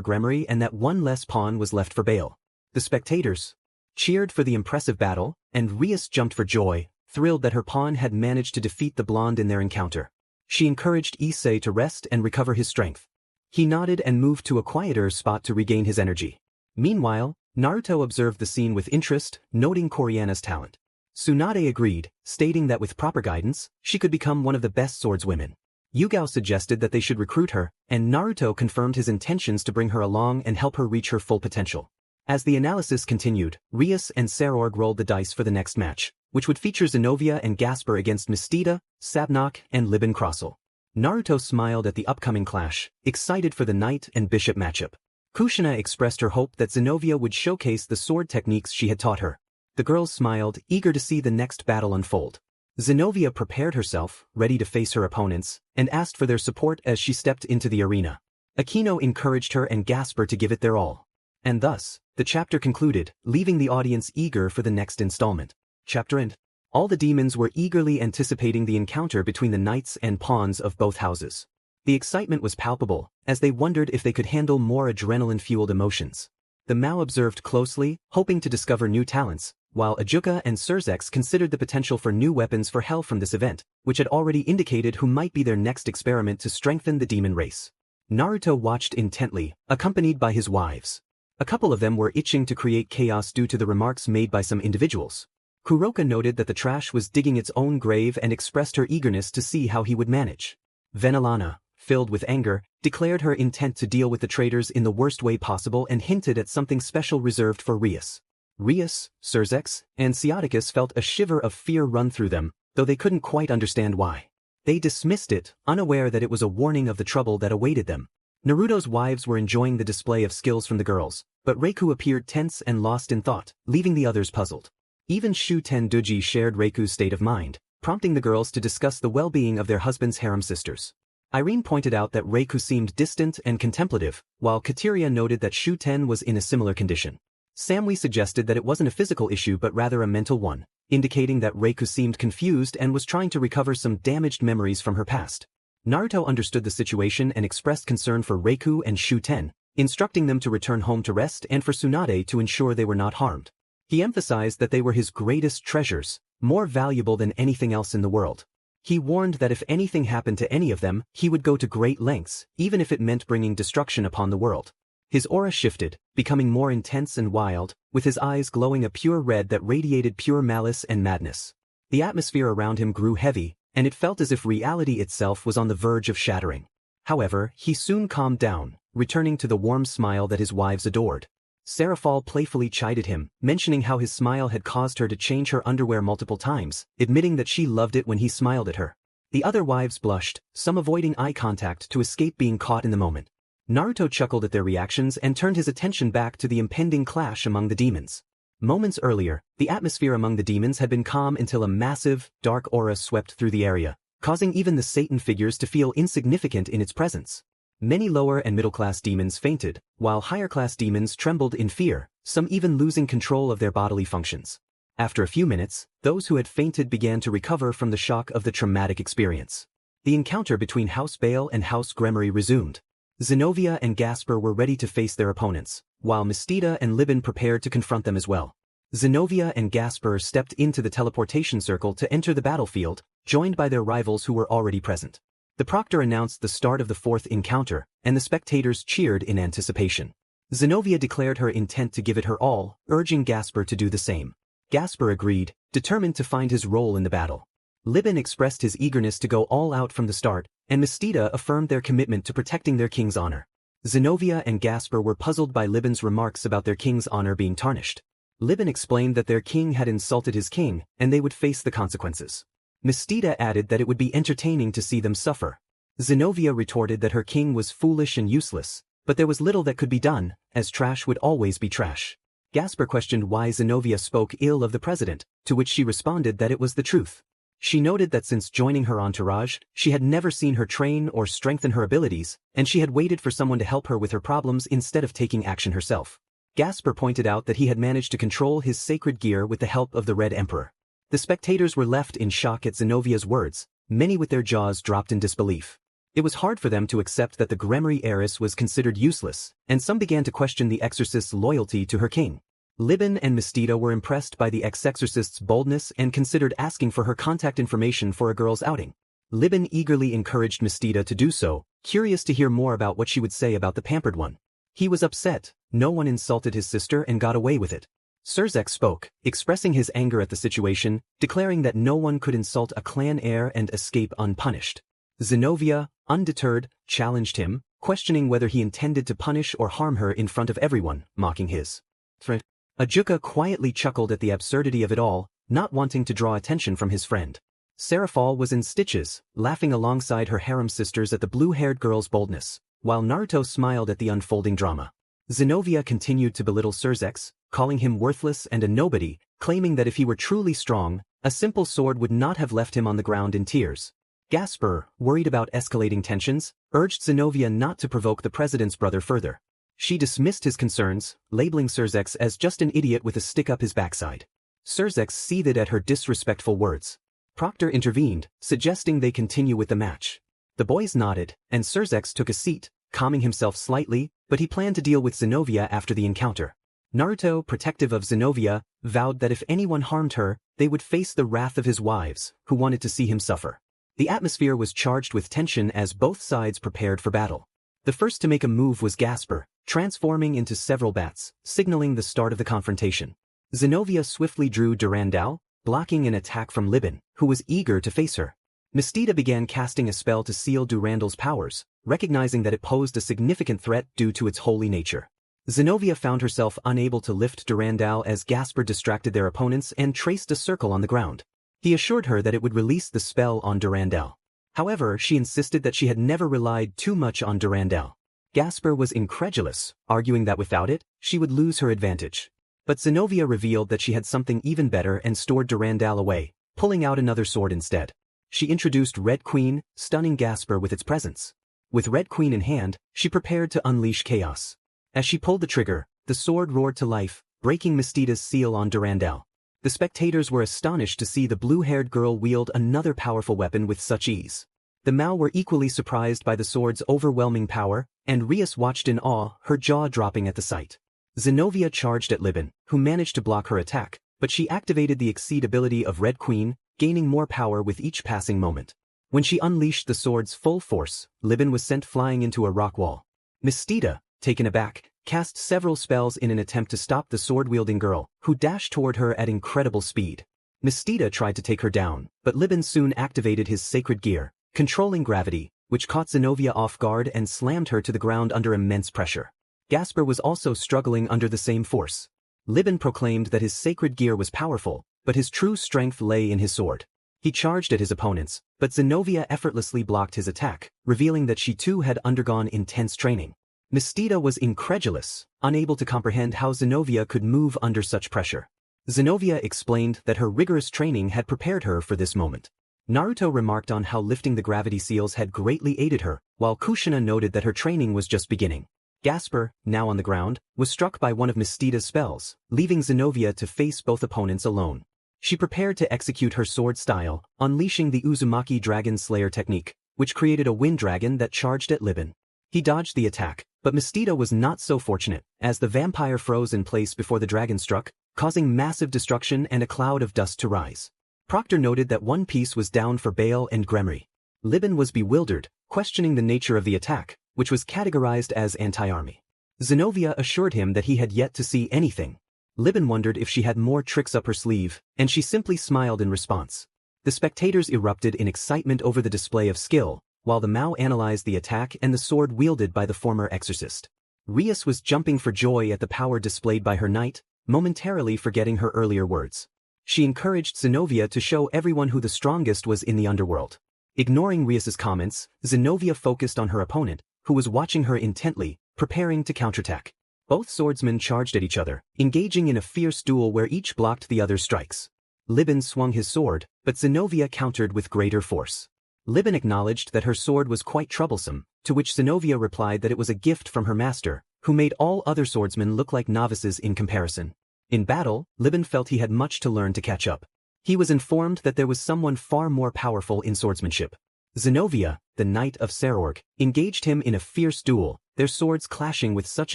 Speaker 1: Gremory and that one less pawn was left for Bale. The spectators cheered for the impressive battle, and Rias jumped for joy, thrilled that her pawn had managed to defeat the blonde in their encounter. She encouraged Issei to rest and recover his strength. He nodded and moved to a quieter spot to regain his energy. Meanwhile, Naruto observed the scene with interest, noting Coriana's talent. Tsunade agreed, stating that with proper guidance, she could become one of the best swordswomen. Yugao suggested that they should recruit her, and Naruto confirmed his intentions to bring her along and help her reach her full potential. As the analysis continued, Rias and Sarorg rolled the dice for the next match, which would feature Zenovia and Gasper against Mistida, Sabnok, and Libin Crossel. Naruto smiled at the upcoming clash, excited for the knight and bishop matchup. Kushina expressed her hope that Zenovia would showcase the sword techniques she had taught her. The girls smiled, eager to see the next battle unfold. Zenovia prepared herself, ready to face her opponents, and asked for their support as she stepped into the arena. Aquino encouraged her and Gasper to give it their all. And thus, the chapter concluded, leaving the audience eager for the next installment. Chapter end. All the demons were eagerly anticipating the encounter between the knights and pawns of both houses. The excitement was palpable, as they wondered if they could handle more adrenaline-fueled emotions. The Mao observed closely, hoping to discover new talents, while Ajuka and Surzex considered the potential for new weapons for hell from this event, which had already indicated who might be their next experiment to strengthen the demon race. Naruto watched intently, accompanied by his wives. A couple of them were itching to create chaos due to the remarks made by some individuals. Kuroka noted that the trash was digging its own grave and expressed her eagerness to see how he would manage. Venelana, filled with anger, declared her intent to deal with the traitors in the worst way possible and hinted at something special reserved for Rias. Rias, Surzex, and Sciaticus felt a shiver of fear run through them, though they couldn't quite understand why. They dismissed it, unaware that it was a warning of the trouble that awaited them. Naruto's wives were enjoying the display of skills from the girls, but Reiku appeared tense and lost in thought, leaving the others puzzled. Even Shuten Duji shared Reiku's state of mind, prompting the girls to discuss the well-being of their husband's harem sisters. Irene pointed out that Reiku seemed distant and contemplative, while Kateria noted that Shuten was in a similar condition. Samui suggested that it wasn't a physical issue but rather a mental one, indicating that Reiku seemed confused and was trying to recover some damaged memories from her past. Naruto understood the situation and expressed concern for Reiku and Shuten, instructing them to return home to rest and for Tsunade to ensure they were not harmed. He emphasized that they were his greatest treasures, more valuable than anything else in the world. He warned that if anything happened to any of them, he would go to great lengths, even if it meant bringing destruction upon the world. His aura shifted, becoming more intense and wild, with his eyes glowing a pure red that radiated pure malice and madness. The atmosphere around him grew heavy, and it felt as if reality itself was on the verge of shattering. However, he soon calmed down, returning to the warm smile that his wives adored. Serafal playfully chided him, mentioning how his smile had caused her to change her underwear multiple times, admitting that she loved it when he smiled at her. The other wives blushed, some avoiding eye contact to escape being caught in the moment. Naruto chuckled at their reactions and turned his attention back to the impending clash among the demons. Moments earlier, the atmosphere among the demons had been calm until a massive, dark aura swept through the area, causing even the Satan figures to feel insignificant in its presence. Many lower and middle-class demons fainted, while higher-class demons trembled in fear, some even losing control of their bodily functions. After a few minutes, those who had fainted began to recover from the shock of the traumatic experience. The encounter between House Bale and House Gremory resumed. Zenovia and Gasper were ready to face their opponents, while Mistida and Libin prepared to confront them as well. Zenovia and Gasper stepped into the teleportation circle to enter the battlefield, joined by their rivals who were already present. The proctor announced the start of the fourth encounter, and the spectators cheered in anticipation. Zenovia declared her intent to give it her all, urging Gasper to do the same. Gasper agreed, determined to find his role in the battle. Libin expressed his eagerness to go all out from the start, and Mistida affirmed their commitment to protecting their king's honor. Zenovia and Gasper were puzzled by Libin's remarks about their king's honor being tarnished. Libin explained that their king had insulted his king, and they would face the consequences. Mistida added that it would be entertaining to see them suffer. Zenovia retorted that her king was foolish and useless, but there was little that could be done, as trash would always be trash. Gasper questioned why Zenovia spoke ill of the president, to which she responded that it was the truth. She noted that since joining her entourage, she had never seen her train or strengthen her abilities, and she had waited for someone to help her with her problems instead of taking action herself. Gasper pointed out that he had managed to control his sacred gear with the help of the Red Emperor. The spectators were left in shock at Zenovia's words, many with their jaws dropped in disbelief. It was hard for them to accept that the Gremory heiress was considered useless, and some began to question the exorcist's loyalty to her king. Libin and Mistida were impressed by the ex-exorcist's boldness and considered asking for her contact information for a girls' outing. Libin eagerly encouraged Mistida to do so, curious to hear more about what she would say about the pampered one. He was upset, no one insulted his sister and got away with it. Surzek spoke, expressing his anger at the situation, declaring that no one could insult a clan heir and escape unpunished. Zenovia, undeterred, challenged him, questioning whether he intended to punish or harm her in front of everyone, mocking his threat. Ajuka quietly chuckled at the absurdity of it all, not wanting to draw attention from his friend. Serafal was in stitches, laughing alongside her harem sisters at the blue-haired girl's boldness, while Naruto smiled at the unfolding drama. Zenovia continued to belittle Surzek, calling him worthless and a nobody, claiming that if he were truly strong, a simple sword would not have left him on the ground in tears. Gasper, worried about escalating tensions, urged Zenovia not to provoke the president's brother further. She dismissed his concerns, labeling Surzek as just an idiot with a stick up his backside. Surzek seethed at her disrespectful words. Proctor intervened, suggesting they continue with the match. The boys nodded, and Surzek took a seat, calming himself slightly, but he planned to deal with Zenovia after the encounter. Naruto, protective of Zenovia, vowed that if anyone harmed her, they would face the wrath of his wives, who wanted to see him suffer. The atmosphere was charged with tension as both sides prepared for battle. The first to make a move was Gasper, transforming into several bats, signaling the start of the confrontation. Zenovia swiftly drew Durandal, blocking an attack from Libin, who was eager to face her. Mistida began casting a spell to seal Durandal's powers, recognizing that it posed a significant threat due to its holy nature. Zenovia found herself unable to lift Durandal as Gasper distracted their opponents and traced a circle on the ground. He assured her that it would release the spell on Durandal. However, she insisted that she had never relied too much on Durandal. Gasper was incredulous, arguing that without it, she would lose her advantage. But Zenovia revealed that she had something even better and stored Durandal away, pulling out another sword instead. She introduced Red Queen, stunning Gasper with its presence. With Red Queen in hand, she prepared to unleash chaos. As she pulled the trigger, the sword roared to life, breaking Mistida's seal on Durandal. The spectators were astonished to see the blue-haired girl wield another powerful weapon with such ease. The Mao were equally surprised by the sword's overwhelming power, and Rias watched in awe, her jaw dropping at the sight. Zenobia charged at Libin, who managed to block her attack, but she activated the Exceed ability of Red Queen, gaining more power with each passing moment. When she unleashed the sword's full force, Libin was sent flying into a rock wall. Mistita, taken aback, cast several spells in an attempt to stop the sword-wielding girl, who dashed toward her at incredible speed. Mistita tried to take her down, but Libin soon activated his sacred gear, controlling gravity, which caught Zenobia off guard and slammed her to the ground under immense pressure. Gasper was also struggling under the same force. Libin proclaimed that his sacred gear was powerful, but his true strength lay in his sword. He charged at his opponents, but Zenobia effortlessly blocked his attack, revealing that she too had undergone intense training. Mistita was incredulous, unable to comprehend how Zenobia could move under such pressure. Zenobia explained that her rigorous training had prepared her for this moment. Naruto remarked on how lifting the gravity seals had greatly aided her, while Kushina noted that her training was just beginning. Gasper, now on the ground, was struck by one of Mistita's spells, leaving Zenobia to face both opponents alone. She prepared to execute her sword style, unleashing the Uzumaki Dragon Slayer technique, which created a wind dragon that charged at Libin. He dodged the attack, but Mistita was not so fortunate, as the vampire froze in place before the dragon struck, causing massive destruction and a cloud of dust to rise. Proctor noted that one piece was down for Bale and Gremory. Libin was bewildered, questioning the nature of the attack, which was categorized as anti-army. Zenobia assured him that he had yet to see anything. Libin wondered if she had more tricks up her sleeve, and she simply smiled in response. The spectators erupted in excitement over the display of skill, while the Mao analyzed the attack and the sword wielded by the former exorcist. Rias was jumping for joy at the power displayed by her knight, momentarily forgetting her earlier words. She encouraged Zenobia to show everyone who the strongest was in the underworld. Ignoring Rias's comments, Zenobia focused on her opponent, who was watching her intently, preparing to counterattack. Both swordsmen charged at each other, engaging in a fierce duel where each blocked the other's strikes. Libin swung his sword, but Zenobia countered with greater force. Libin acknowledged that her sword was quite troublesome, to which Zenobia replied that it was a gift from her master, who made all other swordsmen look like novices in comparison. In battle, Libin felt he had much to learn to catch up. He was informed that there was someone far more powerful in swordsmanship. Zenobia, the Knight of Serorg, engaged him in a fierce duel, their swords clashing with such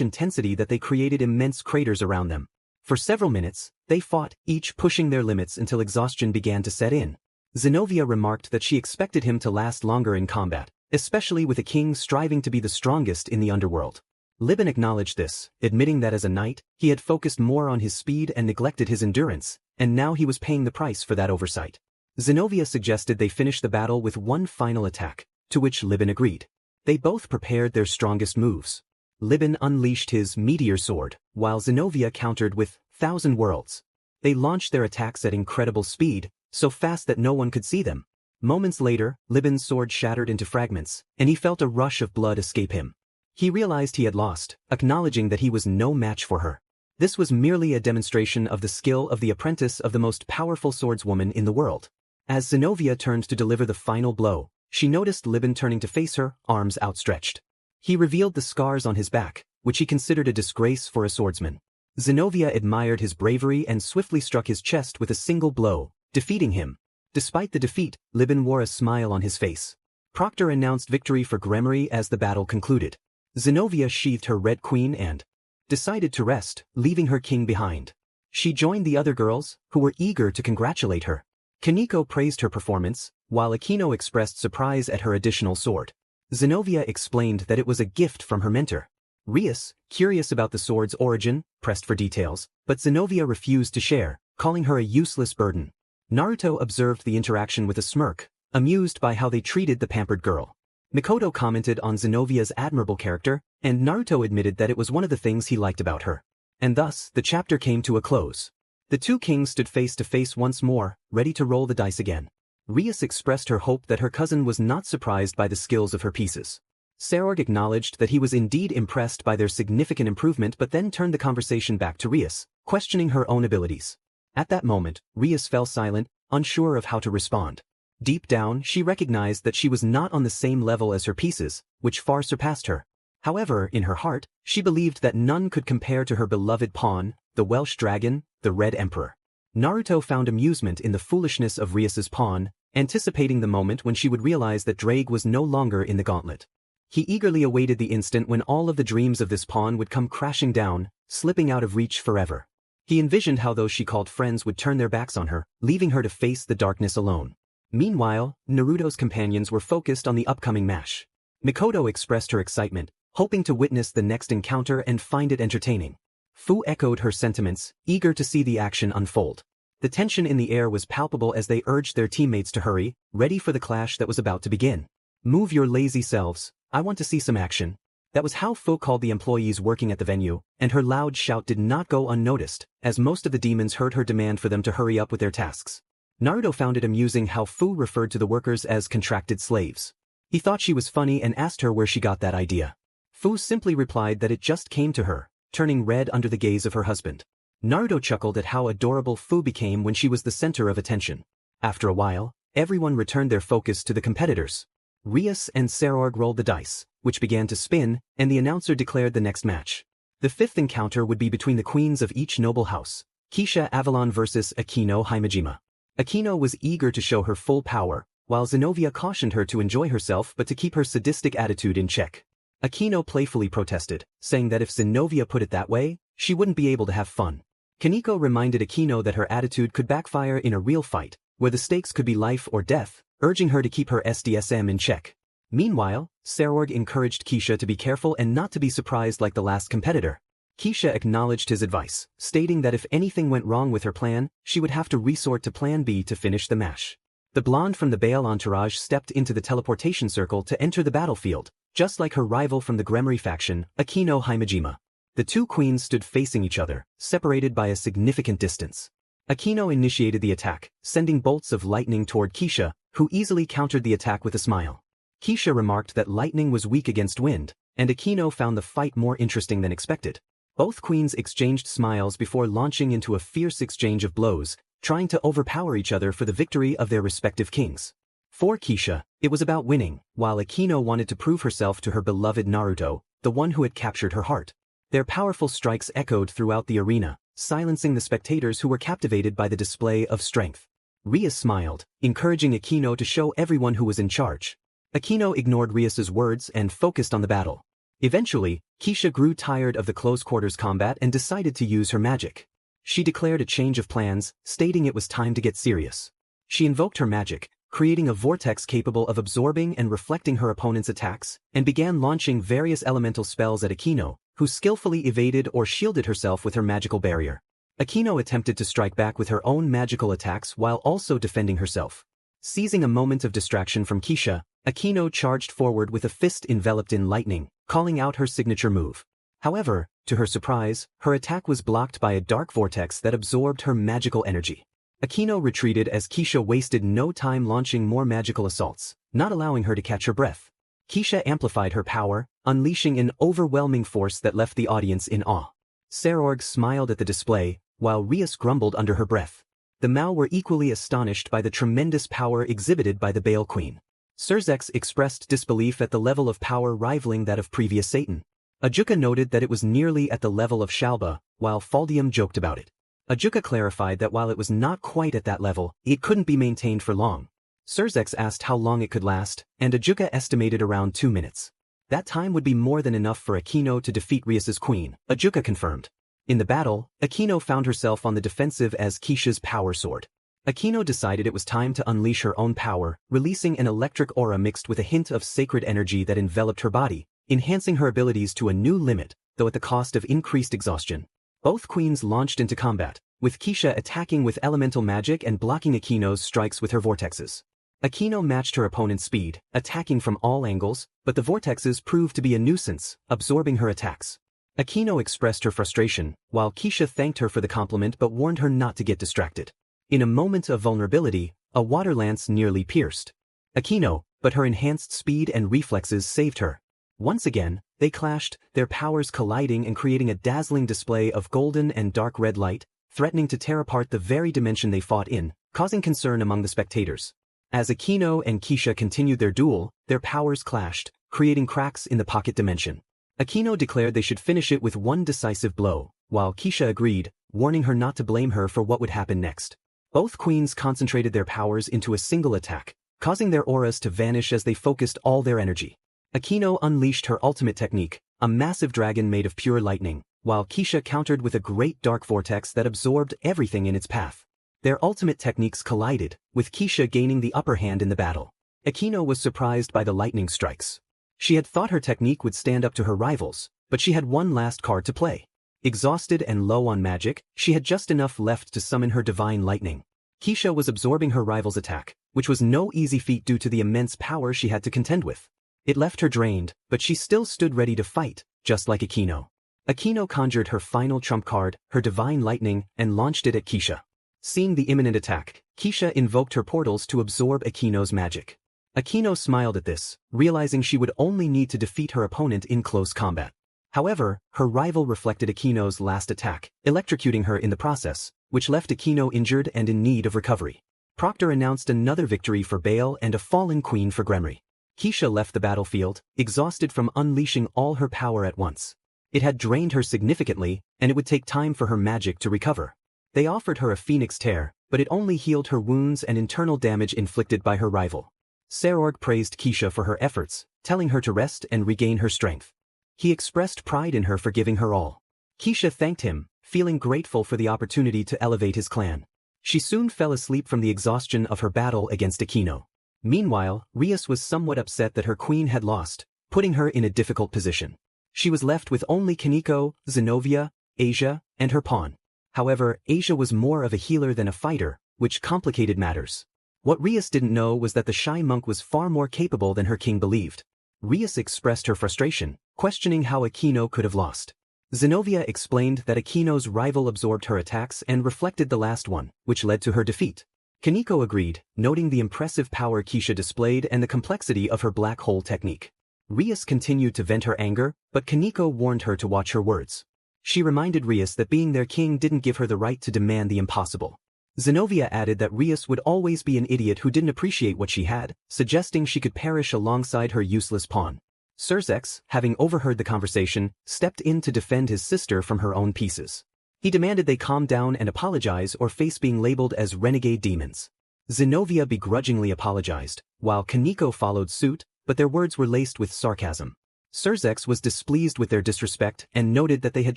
Speaker 1: intensity that they created immense craters around them. For several minutes, they fought, each pushing their limits until exhaustion began to set in. Zenobia remarked that she expected him to last longer in combat, especially with a king striving to be the strongest in the underworld. Libin acknowledged this, admitting that as a knight, he had focused more on his speed and neglected his endurance, and now he was paying the price for that oversight. Zenobia suggested they finish the battle with one final attack, to which Libin agreed. They both prepared their strongest moves. Libin unleashed his meteor sword, while Zenobia countered with 1,000 Worlds. They launched their attacks at incredible speed, so fast that no one could see them. Moments later, Libin's sword shattered into fragments, and he felt a rush of blood escape him. He realized he had lost, acknowledging that he was no match for her. This was merely a demonstration of the skill of the apprentice of the most powerful swordswoman in the world. As Zenobia turned to deliver the final blow, she noticed Libin turning to face her, arms outstretched. He revealed the scars on his back, which he considered a disgrace for a swordsman. Zenobia admired his bravery and swiftly struck his chest with a single blow, defeating him. Despite the defeat, Libin wore a smile on his face. Proctor announced victory for Gremory as the battle concluded. Zenobia sheathed her Red Queen and decided to rest, leaving her king behind. She joined the other girls, who were eager to congratulate her. Kaneko praised her performance, while Akino expressed surprise at her additional sword. Zenobia explained that it was a gift from her mentor. Rias, curious about the sword's origin, pressed for details, but Zenobia refused to share, calling her a useless burden. Naruto observed the interaction with a smirk, amused by how they treated the pampered girl. Mikoto commented on Zenovia's admirable character, and Naruto admitted that it was one of the things he liked about her. And thus, the chapter came to a close. The two kings stood face to face once more, ready to roll the dice again. Rias expressed her hope that her cousin was not surprised by the skills of her pieces. Serorg acknowledged that he was indeed impressed by their significant improvement but then turned the conversation back to Rias, questioning her own abilities. At that moment, Rias fell silent, unsure of how to respond. Deep down, she recognized that she was not on the same level as her pieces, which far surpassed her. However, in her heart, she believed that none could compare to her beloved pawn, the Welsh dragon, the Red Emperor. Naruto found amusement in the foolishness of Rias's pawn, anticipating the moment when she would realize that Drake was no longer in the gauntlet. He eagerly awaited the instant when all of the dreams of this pawn would come crashing down, slipping out of reach forever. He envisioned how those she called friends would turn their backs on her, leaving her to face the darkness alone. Meanwhile, Naruto's companions were focused on the upcoming match. Mikoto expressed her excitement, hoping to witness the next encounter and find it entertaining. Fu echoed her sentiments, eager to see the action unfold. The tension in the air was palpable as they urged their teammates to hurry, ready for the clash that was about to begin. "Move your lazy selves, I want to see some action." That was how Fu called the employees working at the venue, and her loud shout did not go unnoticed, as most of the demons heard her demand for them to hurry up with their tasks. Naruto found it amusing how Fu referred to the workers as contracted slaves. He thought she was funny and asked her where she got that idea. Fu simply replied that it just came to her, turning red under the gaze of her husband. Naruto chuckled at how adorable Fu became when she was the center of attention. After a while, everyone returned their focus to the competitors. Rias and Sarorg rolled the dice, which began to spin, and the announcer declared the next match. The fifth encounter would be between the queens of each noble house, Kisha Avalon versus Akino Himejima. Akino was eager to show her full power, while Zenobia cautioned her to enjoy herself but to keep her sadistic attitude in check. Akino playfully protested, saying that if Zenobia put it that way, she wouldn't be able to have fun. Kaneko reminded Akino that her attitude could backfire in a real fight, where the stakes could be life or death, urging her to keep her SDSM in check. Meanwhile, Sarorg encouraged Kisha to be careful and not to be surprised like the last competitor. Kisha acknowledged his advice, stating that if anything went wrong with her plan, she would have to resort to Plan B to finish the match. The blonde from the Baal entourage stepped into the teleportation circle to enter the battlefield, just like her rival from the Gremory faction, Akino Himejima. The two queens stood facing each other, separated by a significant distance. Akino initiated the attack, sending bolts of lightning toward Kisha, who easily countered the attack with a smile. Kisha remarked that lightning was weak against wind, and Akino found the fight more interesting than expected. Both queens exchanged smiles before launching into a fierce exchange of blows, trying to overpower each other for the victory of their respective kings. For Kisha, it was about winning, while Akino wanted to prove herself to her beloved Naruto, the one who had captured her heart. Their powerful strikes echoed throughout the arena, silencing the spectators who were captivated by the display of strength. Rias smiled, encouraging Akino to show everyone who was in charge. Akino ignored Rias's words and focused on the battle. Eventually, Kisha grew tired of the close-quarters combat and decided to use her magic. She declared a change of plans, stating it was time to get serious. She invoked her magic, creating a vortex capable of absorbing and reflecting her opponent's attacks, and began launching various elemental spells at Akino, who skillfully evaded or shielded herself with her magical barrier. Akino attempted to strike back with her own magical attacks while also defending herself. Seizing a moment of distraction from Kisha, Akino charged forward with a fist enveloped in lightning, calling out her signature move. However, to her surprise, her attack was blocked by a dark vortex that absorbed her magical energy. Akino retreated as Kisha wasted no time launching more magical assaults, not allowing her to catch her breath. Kisha amplified her power, unleashing an overwhelming force that left the audience in awe. Sarorg smiled at the display, while Rias grumbled under her breath. The Mao were equally astonished by the tremendous power exhibited by the Baal Queen. Surzex expressed disbelief at the level of power rivaling that of previous Satan. Ajuka noted that it was nearly at the level of Shalba, while Faldium joked about it. Ajuka clarified that while it was not quite at that level, it couldn't be maintained for long. Surzex asked how long it could last, and Ajuka estimated around 2 minutes. That time would be more than enough for Akino to defeat Rias's queen, Ajuka confirmed. In the battle, Akino found herself on the defensive as Kisha's power sword. Akino decided it was time to unleash her own power, releasing an electric aura mixed with a hint of sacred energy that enveloped her body, enhancing her abilities to a new limit, though at the cost of increased exhaustion. Both queens launched into combat, with Kisha attacking with elemental magic and blocking Akino's strikes with her vortexes. Akino matched her opponent's speed, attacking from all angles, but the vortexes proved to be a nuisance, absorbing her attacks. Akino expressed her frustration, while Kisha thanked her for the compliment but warned her not to get distracted. In a moment of vulnerability, a water lance nearly pierced Akino, but her enhanced speed and reflexes saved her. Once again, they clashed, their powers colliding and creating a dazzling display of golden and dark red light, threatening to tear apart the very dimension they fought in, causing concern among the spectators. As Akino and Kisha continued their duel, their powers clashed, creating cracks in the pocket dimension. Akino declared they should finish it with one decisive blow, while Kisha agreed, warning her not to blame her for what would happen next. Both queens concentrated their powers into a single attack, causing their auras to vanish as they focused all their energy. Akino unleashed her ultimate technique, a massive dragon made of pure lightning, while Keisha countered with a great dark vortex that absorbed everything in its path. Their ultimate techniques collided, with Keisha gaining the upper hand in the battle. Akino was surprised by the lightning strikes. She had thought her technique would stand up to her rivals, but she had one last card to play. Exhausted and low on magic, she had just enough left to summon her divine lightning. Keisha was absorbing her rival's attack, which was no easy feat due to the immense power she had to contend with. It left her drained, but she still stood ready to fight, just like Akino. Akino conjured her final trump card, her divine lightning, and launched it at Keisha. Seeing the imminent attack, Keisha invoked her portals to absorb Akino's magic. Akino smiled at this, realizing she would only need to defeat her opponent in close combat. However, her rival reflected Akino's last attack, electrocuting her in the process, which left Akino injured and in need of recovery. Proctor announced another victory for Bale and a fallen queen for Gremry. Keisha left the battlefield, exhausted from unleashing all her power at once. It had drained her significantly, and it would take time for her magic to recover. They offered her a phoenix tear, but it only healed her wounds and internal damage inflicted by her rival. Serorg praised Keisha for her efforts, telling her to rest and regain her strength. He expressed pride in her for giving her all. Keisha thanked him, feeling grateful for the opportunity to elevate his clan. She soon fell asleep from the exhaustion of her battle against Akino. Meanwhile, Rias was somewhat upset that her queen had lost, putting her in a difficult position. She was left with only Kaneko, Zenobia, Asia, and her pawn. However, Asia was more of a healer than a fighter, which complicated matters. What Rias didn't know was that the shy monk was far more capable than her king believed. Rias expressed her frustration, questioning how Akino could have lost. Zenobia explained that Akino's rival absorbed her attacks and reflected the last one, which led to her defeat. Kaneko agreed, noting the impressive power Keisha displayed and the complexity of her black hole technique. Rias continued to vent her anger, but Kaneko warned her to watch her words. She reminded Rias that being their king didn't give her the right to demand the impossible. Zenobia added that Rias would always be an idiot who didn't appreciate what she had, suggesting she could perish alongside her useless pawn. Surzex, having overheard the conversation, stepped in to defend his sister from her own pieces. He demanded they calm down and apologize or face being labeled as renegade demons. Zenobia begrudgingly apologized, while Kaneko followed suit, but their words were laced with sarcasm. Surzex was displeased with their disrespect and noted that they had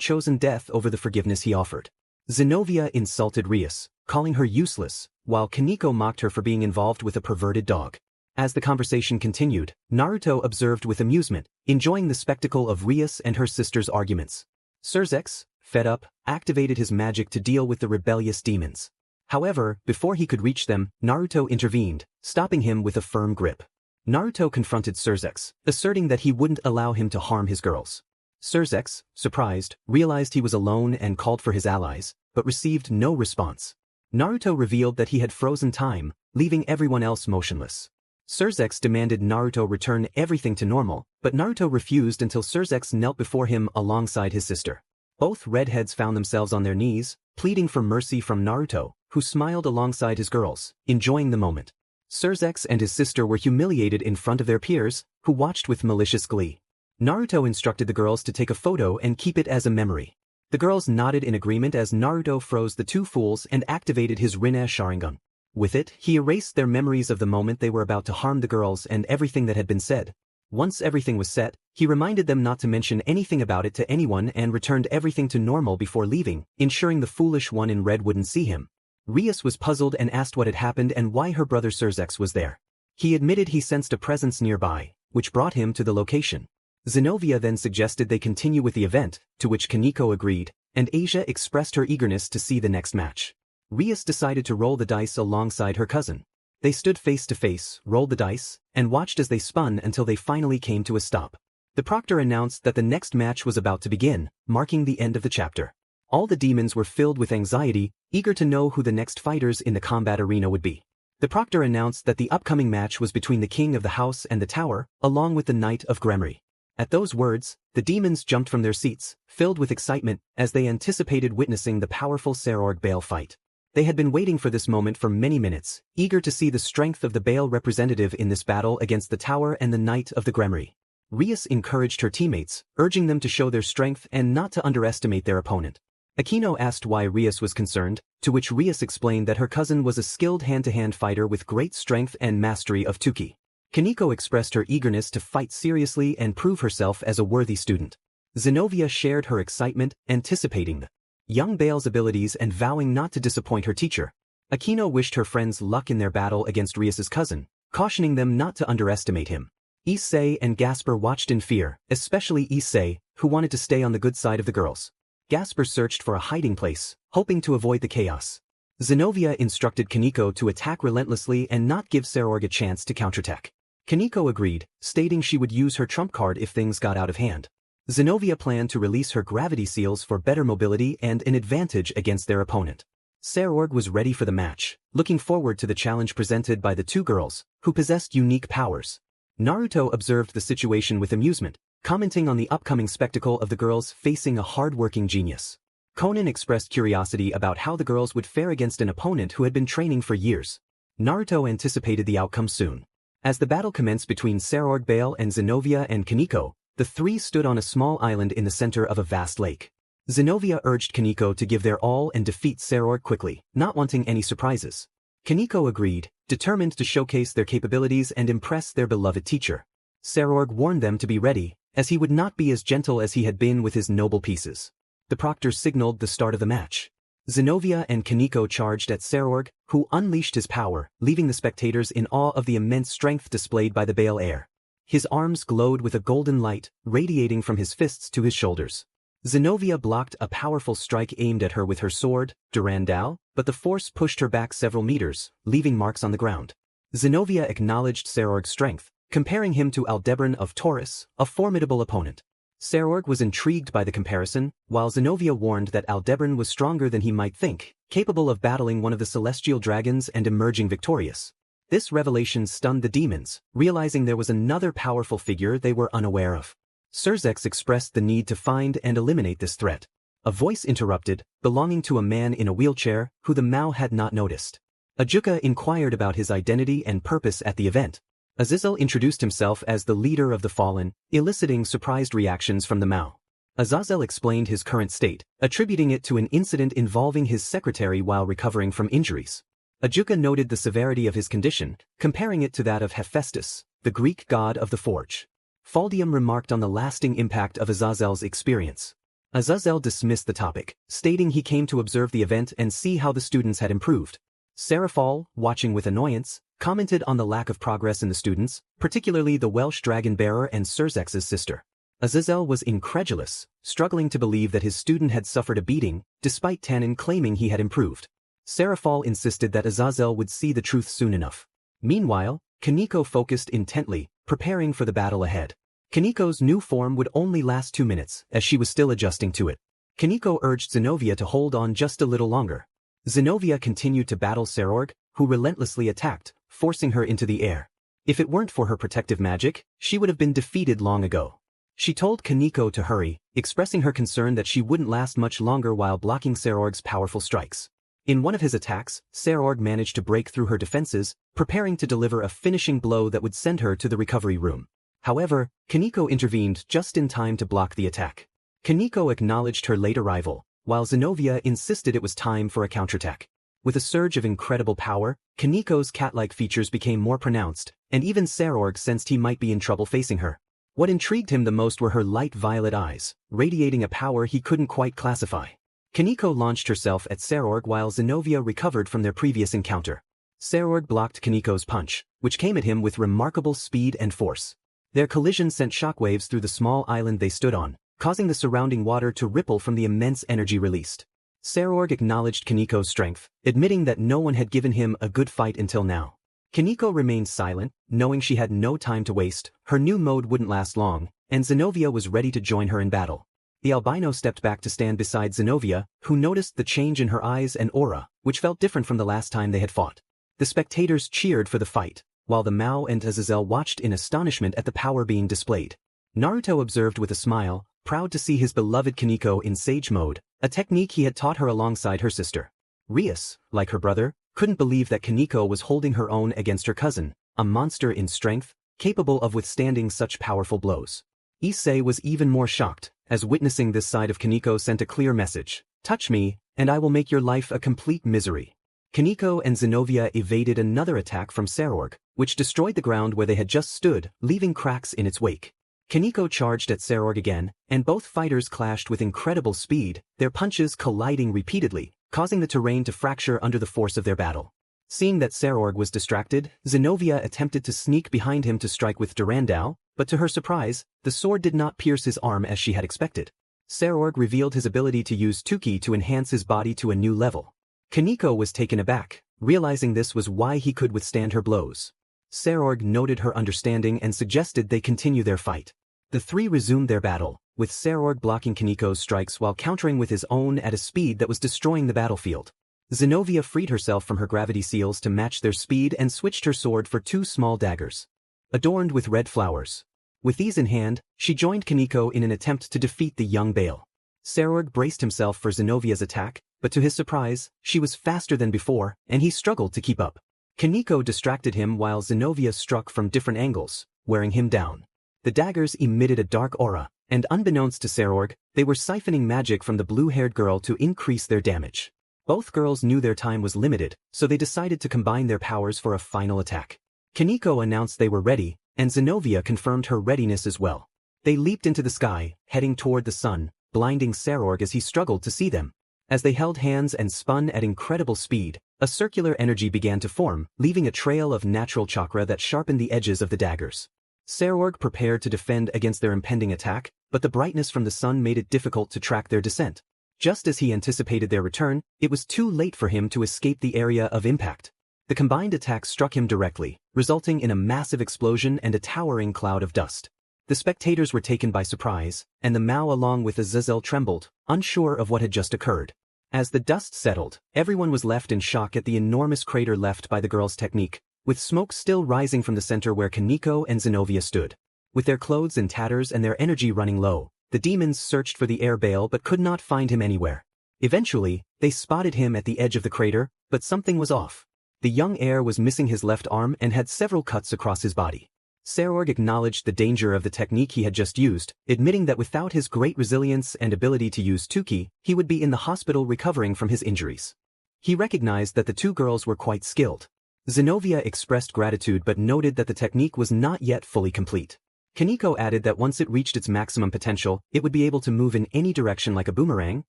Speaker 1: chosen death over the forgiveness he offered. Zenobia insulted Rias, calling her useless, while Kaneko mocked her for being involved with a perverted dog. As the conversation continued, Naruto observed with amusement, enjoying the spectacle of Rias and her sister's arguments. Surzex, fed up, activated his magic to deal with the rebellious demons. However, before he could reach them, Naruto intervened, stopping him with a firm grip. Naruto confronted Surzex, asserting that he wouldn't allow him to harm his girls. Surzex, surprised, realized he was alone and called for his allies, but received no response. Naruto revealed that he had frozen time, leaving everyone else motionless. Surzex demanded Naruto return everything to normal, but Naruto refused until Surzex knelt before him alongside his sister. Both redheads found themselves on their knees, pleading for mercy from Naruto, who smiled alongside his girls, enjoying the moment. Surzex and his sister were humiliated in front of their peers, who watched with malicious glee. Naruto instructed the girls to take a photo and keep it as a memory. The girls nodded in agreement as Naruto froze the two fools and activated his Rinne Sharingan. With it, he erased their memories of the moment they were about to harm the girls and everything that had been said. Once everything was set, he reminded them not to mention anything about it to anyone and returned everything to normal before leaving, ensuring the foolish one in red wouldn't see him. Rias was puzzled and asked what had happened and why her brother Surzex was there. He admitted he sensed a presence nearby, which brought him to the location. Zenobia then suggested they continue with the event, to which Kaneko agreed, and Asia expressed her eagerness to see the next match. Rias decided to roll the dice alongside her cousin. They stood face to face, rolled the dice, and watched as they spun until they finally came to a stop. The proctor announced that the next match was about to begin, marking the end of the chapter. All the demons were filled with anxiety, eager to know who the next fighters in the combat arena would be. The proctor announced that the upcoming match was between the king of the house and the tower, along with the knight of Gremry. At those words, the demons jumped from their seats, filled with excitement, as they anticipated witnessing the powerful Serorg Bale fight. They had been waiting for this moment for many minutes, eager to see the strength of the Bale representative in this battle against the tower and the knight of the Gremry. Rias encouraged her teammates, urging them to show their strength and not to underestimate their opponent. Akino asked why Rias was concerned, to which Rias explained that her cousin was a skilled hand-to-hand fighter with great strength and mastery of Tuki. Kaneko expressed her eagerness to fight seriously and prove herself as a worthy student. Zenobia shared her excitement, anticipating the young Bale's abilities and vowing not to disappoint her teacher. Akino wished her friends luck in their battle against Rias's cousin, cautioning them not to underestimate him. Issei and Gasper watched in fear, especially Issei, who wanted to stay on the good side of the girls. Gasper searched for a hiding place, hoping to avoid the chaos. Zenobia instructed Kaneko to attack relentlessly and not give Sarorg a chance to counterattack. Kaneko agreed, stating she would use her trump card if things got out of hand. Zenobia planned to release her gravity seals for better mobility and an advantage against their opponent. Sarorg was ready for the match, looking forward to the challenge presented by the two girls, who possessed unique powers. Naruto observed the situation with amusement, commenting on the upcoming spectacle of the girls facing a hard-working genius. Conan expressed curiosity about how the girls would fare against an opponent who had been training for years. Naruto anticipated the outcome soon. As the battle commenced between Sarorg Bale and Zenobia and Kaneko, the three stood on a small island in the center of a vast lake. Zenobia urged Kaneko to give their all and defeat Sarorg quickly, not wanting any surprises. Kaneko agreed, determined to showcase their capabilities and impress their beloved teacher. Sarorg warned them to be ready, as he would not be as gentle as he had been with his noble pieces. The proctor signaled the start of the match. Zenobia and Kaneko charged at Sarorg, who unleashed his power, leaving the spectators in awe of the immense strength displayed by the Bale heir. His arms glowed with a golden light, radiating from his fists to his shoulders. Zenobia blocked a powerful strike aimed at her with her sword, Durandal, but the force pushed her back several meters, leaving marks on the ground. Zenobia acknowledged Sarorg's strength, comparing him to Aldebaran of Taurus, a formidable opponent. Sarorg was intrigued by the comparison, while Zenobia warned that Aldebaran was stronger than he might think, capable of battling one of the celestial dragons and emerging victorious. This revelation stunned the demons, realizing there was another powerful figure they were unaware of. Surzex expressed the need to find and eliminate this threat. A voice interrupted, belonging to a man in a wheelchair, who the Mao had not noticed. Ajuka inquired about his identity and purpose at the event. Azazel introduced himself as the leader of the fallen, eliciting surprised reactions from the Mao. Azazel explained his current state, attributing it to an incident involving his secretary while recovering from injuries. Ajuka noted the severity of his condition, comparing it to that of Hephaestus, the Greek god of the forge. Faldium remarked on the lasting impact of Azazel's experience. Azazel dismissed the topic, stating he came to observe the event and see how the students had improved. Seraphal, watching with annoyance, commented on the lack of progress in the students, particularly the Welsh dragon bearer and Surzex's sister. Azazel was incredulous, struggling to believe that his student had suffered a beating, despite Tannen claiming he had improved. Seraphal insisted that Azazel would see the truth soon enough. Meanwhile, Kaneko focused intently, preparing for the battle ahead. Kaneko's new form would only last 2 minutes, as she was still adjusting to it. Kaneko urged Zenobia to hold on just a little longer. Zenobia continued to battle Sarorg, who relentlessly attacked, forcing her into the air. If it weren't for her protective magic, she would have been defeated long ago. She told Kaneko to hurry, expressing her concern that she wouldn't last much longer while blocking Sarorg's powerful strikes. In one of his attacks, Sarorg managed to break through her defenses, preparing to deliver a finishing blow that would send her to the recovery room. However, Kaneko intervened just in time to block the attack. Kaneko acknowledged her late arrival, while Zenobia insisted it was time for a counterattack. With a surge of incredible power, Kaneko's cat-like features became more pronounced, and even Sarorg sensed he might be in trouble facing her. What intrigued him the most were her light violet eyes, radiating a power he couldn't quite classify. Kaneko launched herself at Sarorg while Zenobia recovered from their previous encounter. Sarorg blocked Kaneko's punch, which came at him with remarkable speed and force. Their collision sent shockwaves through the small island they stood on, causing the surrounding water to ripple from the immense energy released. Sarorg acknowledged Kaneko's strength, admitting that no one had given him a good fight until now. Kaneko remained silent, knowing she had no time to waste, her new mode wouldn't last long, and Zenobia was ready to join her in battle. The albino stepped back to stand beside Zenobia, who noticed the change in her eyes and aura, which felt different from the last time they had fought. The spectators cheered for the fight, while the Mao and Azazel watched in astonishment at the power being displayed. Naruto observed with a smile, proud to see his beloved Kaneko in Sage Mode, a technique he had taught her alongside her sister. Rias, like her brother, couldn't believe that Kaneko was holding her own against her cousin, a monster in strength, capable of withstanding such powerful blows. Issei was even more shocked, as witnessing this side of Kaneko sent a clear message: Touch me, and I will make your life a complete misery. Kaneko and Zenobia evaded another attack from Sarorg, which destroyed the ground where they had just stood, leaving cracks in its wake. Kaneko charged at Sarorg again, and both fighters clashed with incredible speed, their punches colliding repeatedly, causing the terrain to fracture under the force of their battle. Seeing that Sarorg was distracted, Zenobia attempted to sneak behind him to strike with Durandal, but to her surprise, the sword did not pierce his arm as she had expected. Sarorg revealed his ability to use Tuki to enhance his body to a new level. Kaneko was taken aback, realizing this was why he could withstand her blows. Sarorg noted her understanding and suggested they continue their fight. The three resumed their battle, with Sarorg blocking Kaneko's strikes while countering with his own at a speed that was destroying the battlefield. Zenobia freed herself from her gravity seals to match their speed and switched her sword for two small daggers, adorned with red flowers. With these in hand, she joined Kaneko in an attempt to defeat the young Bale. Sarorg braced himself for Zenovia's attack, but to his surprise, she was faster than before, and he struggled to keep up. Kaneko distracted him while Zenobia struck from different angles, wearing him down. The daggers emitted a dark aura, and unbeknownst to Sarorg, they were siphoning magic from the blue-haired girl to increase their damage. Both girls knew their time was limited, so they decided to combine their powers for a final attack. Kaneko announced they were ready, and Zenobia confirmed her readiness as well. They leaped into the sky, heading toward the sun, blinding Sarorg as he struggled to see them. As they held hands and spun at incredible speed, a circular energy began to form, leaving a trail of natural chakra that sharpened the edges of the daggers. Sarorg prepared to defend against their impending attack, but the brightness from the sun made it difficult to track their descent. Just as he anticipated their return, it was too late for him to escape the area of impact. The combined attack struck him directly, resulting in a massive explosion and a towering cloud of dust. The spectators were taken by surprise, and the Mao along with Azazel trembled, unsure of what had just occurred. As the dust settled, everyone was left in shock at the enormous crater left by the girl's technique, with smoke still rising from the center where Kaneko and Zenobia stood. With their clothes in tatters and their energy running low, the demons searched for the air Bale but could not find him anywhere. Eventually, they spotted him at the edge of the crater, but something was off. The young heir was missing his left arm and had several cuts across his body. Sarorg acknowledged the danger of the technique he had just used, admitting that without his great resilience and ability to use Tuki, he would be in the hospital recovering from his injuries. He recognized that the two girls were quite skilled. Zenobia expressed gratitude but noted that the technique was not yet fully complete. Kaneko added that once it reached its maximum potential, it would be able to move in any direction like a boomerang,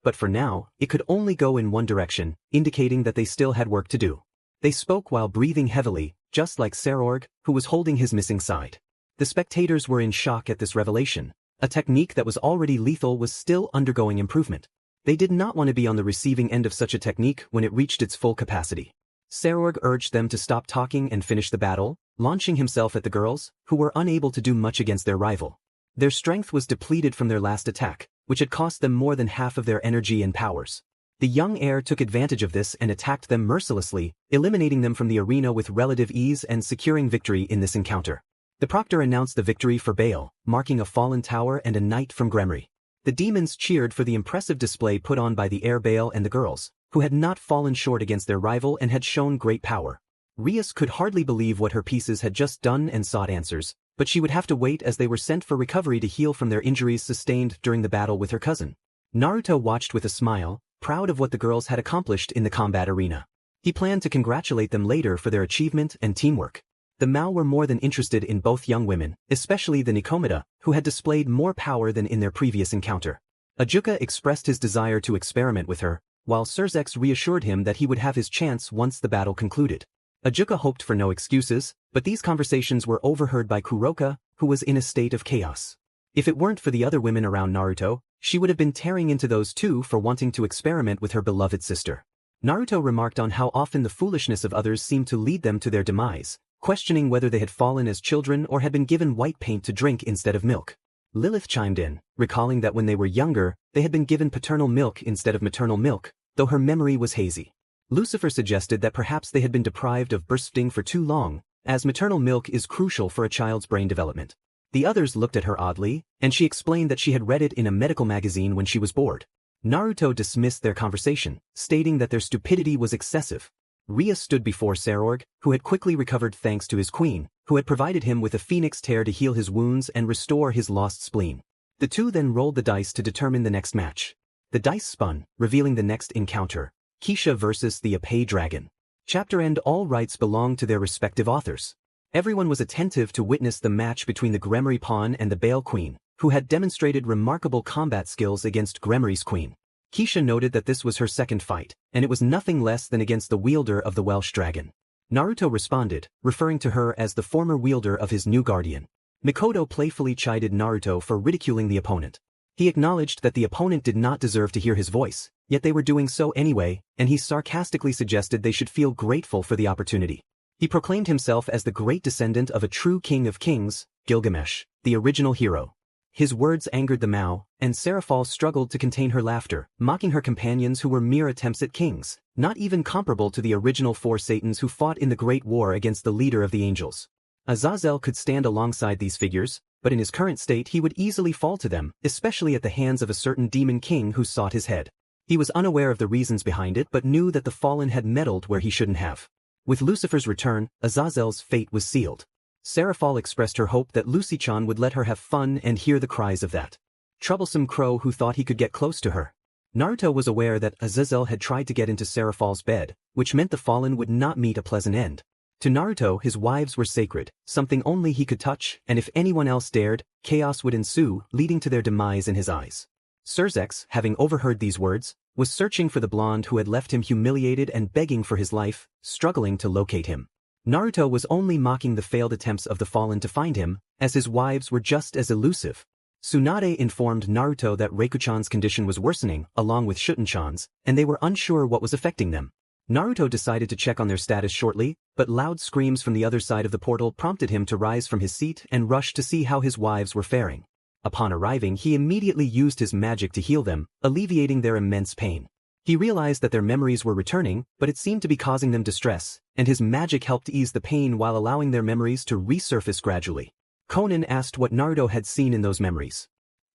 Speaker 1: but for now, it could only go in one direction, indicating that they still had work to do. They spoke while breathing heavily, just like Sarorg, who was holding his missing side. The spectators were in shock at this revelation. A technique that was already lethal was still undergoing improvement. They did not want to be on the receiving end of such a technique when it reached its full capacity. Sarorg urged them to stop talking and finish the battle, launching himself at the girls, who were unable to do much against their rival. Their strength was depleted from their last attack, which had cost them more than half of their energy and powers. The young heir took advantage of this and attacked them mercilessly, eliminating them from the arena with relative ease and securing victory in this encounter. The proctor announced the victory for Bale, marking a fallen tower and a knight from Gremry. The demons cheered for the impressive display put on by the heir Bale and the girls, who had not fallen short against their rival and had shown great power. Rias could hardly believe what her pieces had just done and sought answers, but she would have to wait as they were sent for recovery to heal from their injuries sustained during the battle with her cousin. Naruto watched with a smile, proud of what the girls had accomplished in the combat arena. He planned to congratulate them later for their achievement and teamwork. The Mao were more than interested in both young women, especially the Nikomata, who had displayed more power than in their previous encounter. Ajuka expressed his desire to experiment with her, while Surzex reassured him that he would have his chance once the battle concluded. Ajuka hoped for no excuses, but these conversations were overheard by Kuroka, who was in a state of chaos. If it weren't for the other women around Naruto, she would have been tearing into those two for wanting to experiment with her beloved sister. Naruto remarked on how often the foolishness of others seemed to lead them to their demise, questioning whether they had fallen as children or had been given white paint to drink instead of milk. Lilith chimed in, recalling that when they were younger, they had been given paternal milk instead of maternal milk, though her memory was hazy. Lucifer suggested that perhaps they had been deprived of breastfeeding for too long, as maternal milk is crucial for a child's brain development. The others looked at her oddly, and she explained that she had read it in a medical magazine when she was bored. Naruto dismissed their conversation, stating that their stupidity was excessive. Rias stood before Sarorg, who had quickly recovered thanks to his queen, who had provided him with a phoenix tear to heal his wounds and restore his lost spleen. The two then rolled the dice to determine the next match. The dice spun, revealing the next encounter, Keisha versus the Apay Dragon. Chapter end. All rights belong to their respective authors. Everyone was attentive to witness the match between the Gremory Pawn and the Bale Queen, who had demonstrated remarkable combat skills against Gremory's Queen. Keisha noted that this was her second fight, and it was nothing less than against the wielder of the Welsh Dragon. Naruto responded, referring to her as the former wielder of his new guardian. Mikoto playfully chided Naruto for ridiculing the opponent. He acknowledged that the opponent did not deserve to hear his voice, yet they were doing so anyway, and he sarcastically suggested they should feel grateful for the opportunity. He proclaimed himself as the great descendant of a true king of kings, Gilgamesh, the original hero. His words angered the Mao, and Seraphol struggled to contain her laughter, mocking her companions who were mere attempts at kings, not even comparable to the original four Satans who fought in the Great War against the leader of the angels. Azazel could stand alongside these figures, but in his current state he would easily fall to them, especially at the hands of a certain demon king who sought his head. He was unaware of the reasons behind it but knew that the fallen had meddled where he shouldn't have. With Lucifer's return, Azazel's fate was sealed. Seraphol expressed her hope that Lucy-chan would let her have fun and hear the cries of that troublesome crow who thought he could get close to her. Naruto was aware that Azazel had tried to get into Seraphol's bed, which meant the fallen would not meet a pleasant end. To Naruto, his wives were sacred, something only he could touch, and if anyone else dared, chaos would ensue, leading to their demise in his eyes. Surzex, having overheard these words, was searching for the blonde who had left him humiliated and begging for his life, struggling to locate him. Naruto was only mocking the failed attempts of the fallen to find him, as his wives were just as elusive. Tsunade informed Naruto that Reiko-chan's condition was worsening, along with Shuten-chan's, and they were unsure what was affecting them. Naruto decided to check on their status shortly, but loud screams from the other side of the portal prompted him to rise from his seat and rush to see how his wives were faring. Upon arriving, he immediately used his magic to heal them, alleviating their immense pain. He realized that their memories were returning, but it seemed to be causing them distress, and his magic helped ease the pain while allowing their memories to resurface gradually. Conan asked what Naruto had seen in those memories.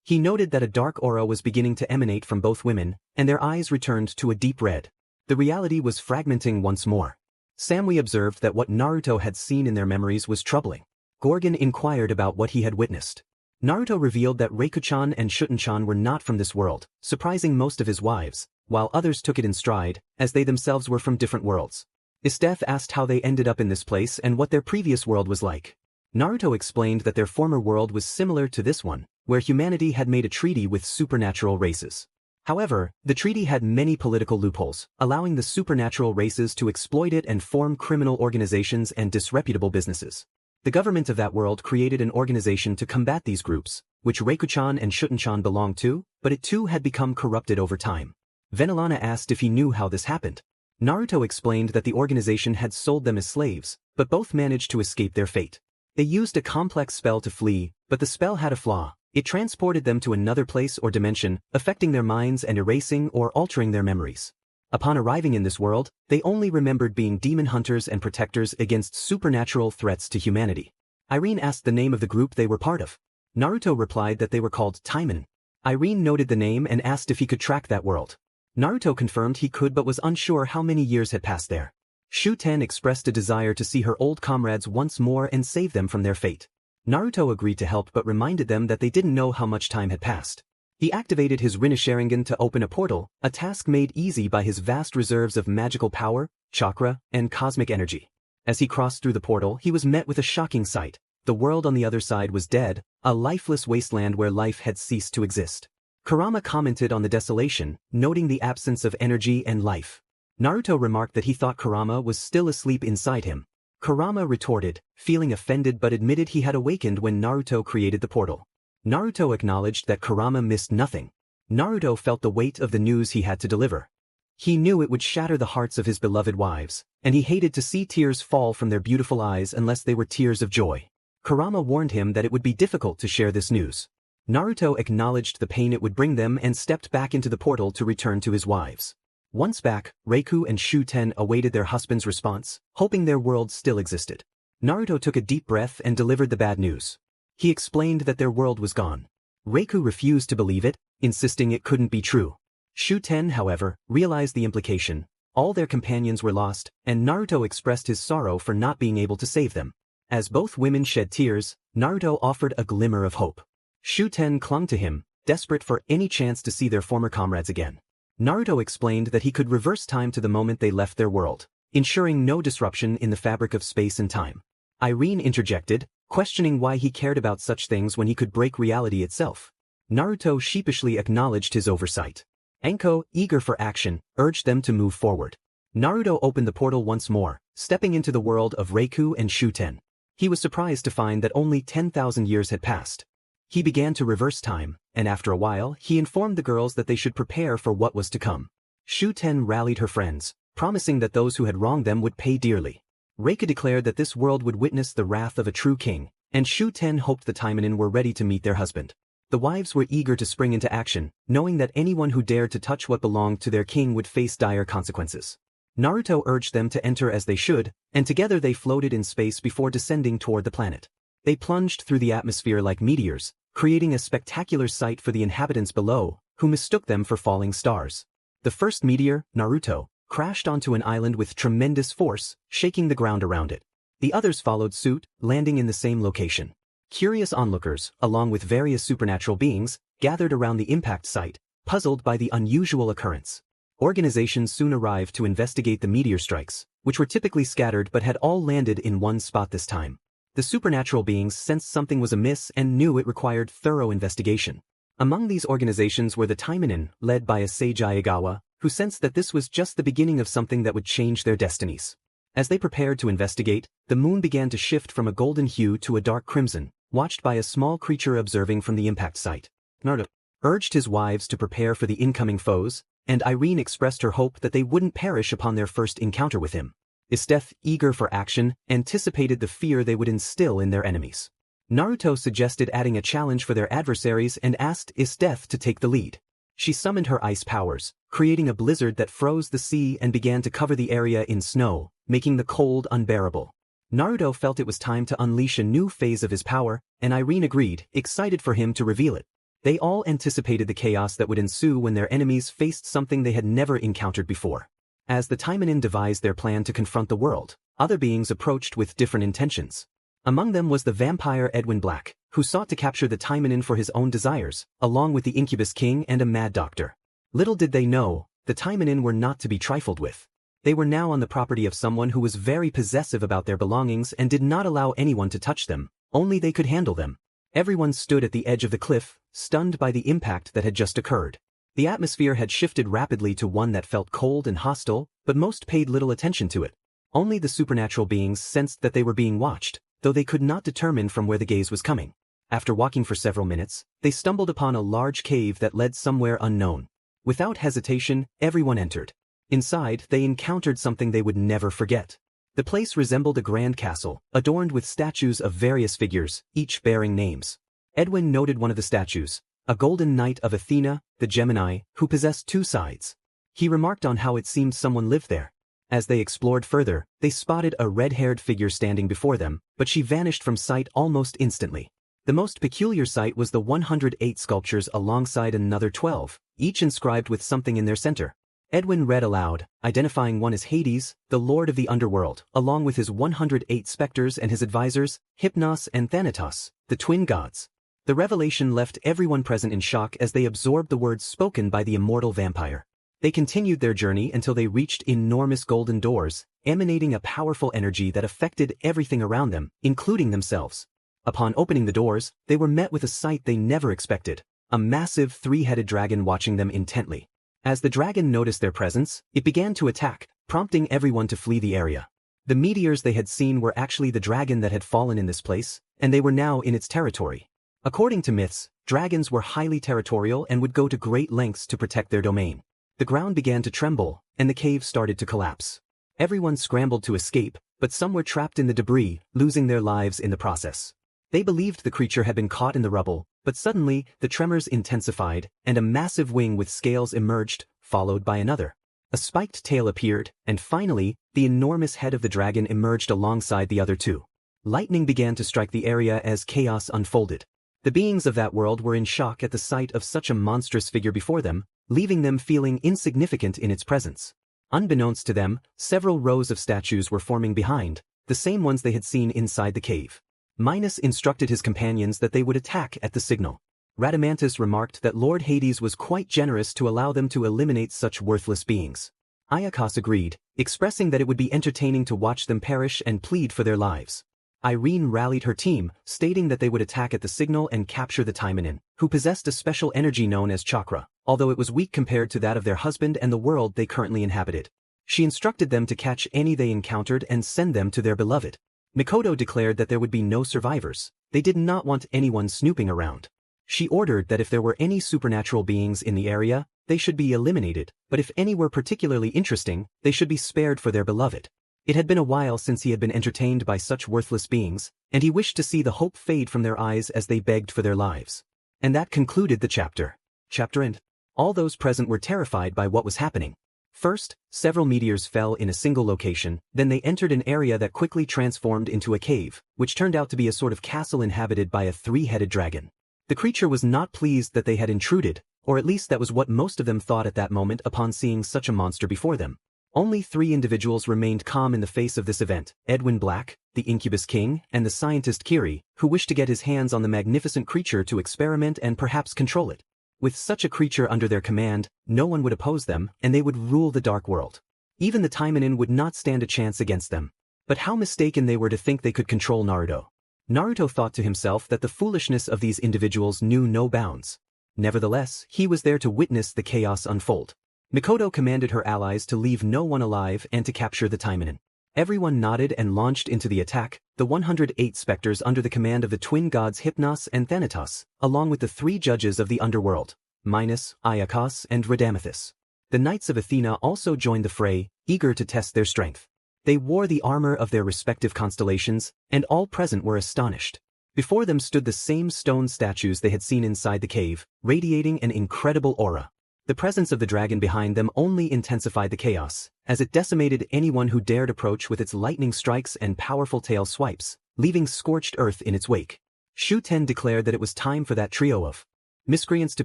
Speaker 1: He noted that a dark aura was beginning to emanate from both women, and their eyes returned to a deep red. The reality was fragmenting once more. Samui observed that what Naruto had seen in their memories was troubling. Gorgon inquired about what he had witnessed. Naruto revealed that Reiko-chan and Shuten-chan were not from this world, surprising most of his wives, while others took it in stride, as they themselves were from different worlds. Istef asked how they ended up in this place and what their previous world was like. Naruto explained that their former world was similar to this one, where humanity had made a treaty with supernatural races. However, the treaty had many political loopholes, allowing the supernatural races to exploit it and form criminal organizations and disreputable businesses. The government of that world created an organization to combat these groups, which Reiko-chan and Shuten-chan belonged to, but it too had become corrupted over time. Venelana asked if he knew how this happened. Naruto explained that the organization had sold them as slaves, but both managed to escape their fate. They used a complex spell to flee, but the spell had a flaw. It transported them to another place or dimension, affecting their minds and erasing or altering their memories. Upon arriving in this world, they only remembered being demon hunters and protectors against supernatural threats to humanity. Irene asked the name of the group they were part of. Naruto replied that they were called Taimen. Irene noted the name and asked if he could track that world. Naruto confirmed he could but was unsure how many years had passed there. Shuten expressed a desire to see her old comrades once more and save them from their fate. Naruto agreed to help but reminded them that they didn't know how much time had passed. He activated his Rinne Sharingan to open a portal, a task made easy by his vast reserves of magical power, chakra, and cosmic energy. As he crossed through the portal, he was met with a shocking sight. The world on the other side was dead, a lifeless wasteland where life had ceased to exist. Kurama commented on the desolation, noting the absence of energy and life. Naruto remarked that he thought Kurama was still asleep inside him. Kurama retorted, feeling offended but admitted he had awakened when Naruto created the portal. Naruto acknowledged that Kurama missed nothing. Naruto felt the weight of the news he had to deliver. He knew it would shatter the hearts of his beloved wives, and he hated to see tears fall from their beautiful eyes unless they were tears of joy. Kurama warned him that it would be difficult to share this news. Naruto acknowledged the pain it would bring them and stepped back into the portal to return to his wives. Once back, Reiku and Shuten awaited their husband's response, hoping their world still existed. Naruto took a deep breath and delivered the bad news. He explained that their world was gone. Reiku refused to believe it, insisting it couldn't be true. Shuten, however, realized the implication. All their companions were lost, and Naruto expressed his sorrow for not being able to save them. As both women shed tears, Naruto offered a glimmer of hope. Shuten clung to him, desperate for any chance to see their former comrades again. Naruto explained that he could reverse time to the moment they left their world, ensuring no disruption in the fabric of space and time. Irene interjected, questioning why he cared about such things when he could break reality itself. Naruto sheepishly acknowledged his oversight. Anko, eager for action, urged them to move forward. Naruto opened the portal once more, stepping into the world of Reiku and Shuten. He was surprised to find that only 10,000 years had passed. He began to reverse time, and after a while, he informed the girls that they should prepare for what was to come. Shuten rallied her friends, promising that those who had wronged them would pay dearly. Reiku declared that this world would witness the wrath of a true king, and Shuten hoped the Taimanin were ready to meet their husband. The wives were eager to spring into action, knowing that anyone who dared to touch what belonged to their king would face dire consequences. Naruto urged them to enter as they should, and together they floated in space before descending toward the planet. They plunged through the atmosphere like meteors, creating a spectacular sight for the inhabitants below, who mistook them for falling stars. The first meteor, Naruto, crashed onto an island with tremendous force, shaking the ground around it. The others followed suit, landing in the same location. Curious onlookers, along with various supernatural beings, gathered around the impact site, puzzled by the unusual occurrence. Organizations soon arrived to investigate the meteor strikes, which were typically scattered but had all landed in one spot this time. The supernatural beings sensed something was amiss and knew it required thorough investigation. Among these organizations were the Taimanin, led by a sage Ayagawa, who sensed that this was just the beginning of something that would change their destinies. As they prepared to investigate, the moon began to shift from a golden hue to a dark crimson, watched by a small creature observing from the impact site. Naruto urged his wives to prepare for the incoming foes, and Irene expressed her hope that they wouldn't perish upon their first encounter with him. Isteth, eager for action, anticipated the fear they would instill in their enemies. Naruto suggested adding a challenge for their adversaries and asked Isteth to take the lead. She summoned her ice powers, creating a blizzard that froze the sea and began to cover the area in snow, making the cold unbearable. Naruto felt it was time to unleash a new phase of his power, and Irene agreed, excited for him to reveal it. They all anticipated the chaos that would ensue when their enemies faced something they had never encountered before. As the Taimanin devised their plan to confront the world, other beings approached with different intentions. Among them was the vampire Edwin Black, who sought to capture the Taimanin for his own desires, along with the Incubus King and a mad doctor. Little did they know, the Taimanin were not to be trifled with. They were now on the property of someone who was very possessive about their belongings and did not allow anyone to touch them, only they could handle them. Everyone stood at the edge of the cliff, stunned by the impact that had just occurred. The atmosphere had shifted rapidly to one that felt cold and hostile, but most paid little attention to it. Only the supernatural beings sensed that they were being watched, though they could not determine from where the gaze was coming. After walking for several minutes, they stumbled upon a large cave that led somewhere unknown. Without hesitation, everyone entered. Inside, they encountered something they would never forget. The place resembled a grand castle, adorned with statues of various figures, each bearing names. Edwin noted one of the statues, a golden knight of Athena, the Gemini, who possessed two sides. He remarked on how it seemed someone lived there. As they explored further, they spotted a red-haired figure standing before them, but she vanished from sight almost instantly. The most peculiar sight was the 108 sculptures alongside another 12, each inscribed with something in their center. Edwin read aloud, identifying one as Hades, the lord of the underworld, along with his 108 specters and his advisors, Hypnos and Thanatos, the twin gods. The revelation left everyone present in shock as they absorbed the words spoken by the immortal vampire. They continued their journey until they reached enormous golden doors, emanating a powerful energy that affected everything around them, including themselves. Upon opening the doors, they were met with a sight they never expected, a massive three-headed dragon watching them intently. As the dragon noticed their presence, it began to attack, prompting everyone to flee the area. The meteors they had seen were actually the dragon that had fallen in this place, and they were now in its territory. According to myths, dragons were highly territorial and would go to great lengths to protect their domain. The ground began to tremble, and the cave started to collapse. Everyone scrambled to escape, but some were trapped in the debris, losing their lives in the process. They believed the creature had been caught in the rubble, but suddenly, the tremors intensified, and a massive wing with scales emerged, followed by another. A spiked tail appeared, and finally, the enormous head of the dragon emerged alongside the other two. Lightning began to strike the area as chaos unfolded. The beings of that world were in shock at the sight of such a monstrous figure before them, leaving them feeling insignificant in its presence. Unbeknownst to them, several rows of statues were forming behind, the same ones they had seen inside the cave. Minos instructed his companions that they would attack at the signal. Radamantis remarked that Lord Hades was quite generous to allow them to eliminate such worthless beings. Ayakos agreed, expressing that it would be entertaining to watch them perish and plead for their lives. Irene rallied her team, stating that they would attack at the signal and capture the Taimanin, who possessed a special energy known as chakra, although it was weak compared to that of their husband and the world they currently inhabited. She instructed them to catch any they encountered and send them to their beloved. Mikoto declared that there would be no survivors. They did not want anyone snooping around. She ordered that if there were any supernatural beings in the area, they should be eliminated, but if any were particularly interesting, they should be spared for their beloved. It had been a while since he had been entertained by such worthless beings, and he wished to see the hope fade from their eyes as they begged for their lives. And that concluded the chapter. Chapter end. All those present were terrified by what was happening. First, several meteors fell in a single location, then they entered an area that quickly transformed into a cave, which turned out to be a sort of castle inhabited by a three-headed dragon. The creature was not pleased that they had intruded, or at least that was what most of them thought at that moment upon seeing such a monster before them. Only 3 individuals remained calm in the face of this event: Edwin Black, the Incubus King, and the scientist Kiri, who wished to get his hands on the magnificent creature to experiment and perhaps control it. With such a creature under their command, no one would oppose them, and they would rule the dark world. Even the Taimanin would not stand a chance against them. But how mistaken they were to think they could control Naruto. Naruto thought to himself that the foolishness of these individuals knew no bounds. Nevertheless, he was there to witness the chaos unfold. Mikoto commanded her allies to leave no one alive and to capture the Taimanin. Everyone nodded and launched into the attack, the 108 specters under the command of the twin gods Hypnos and Thanatos, along with the 3 judges of the underworld, Minos, Ayakos, and Radamanthus. The Knights of Athena also joined the fray, eager to test their strength. They wore the armor of their respective constellations, and all present were astonished. Before them stood the same stone statues they had seen inside the cave, radiating an incredible aura. The presence of the dragon behind them only intensified the chaos, as it decimated anyone who dared approach with its lightning strikes and powerful tail swipes, leaving scorched earth in its wake. Shuten declared that it was time for that trio of miscreants to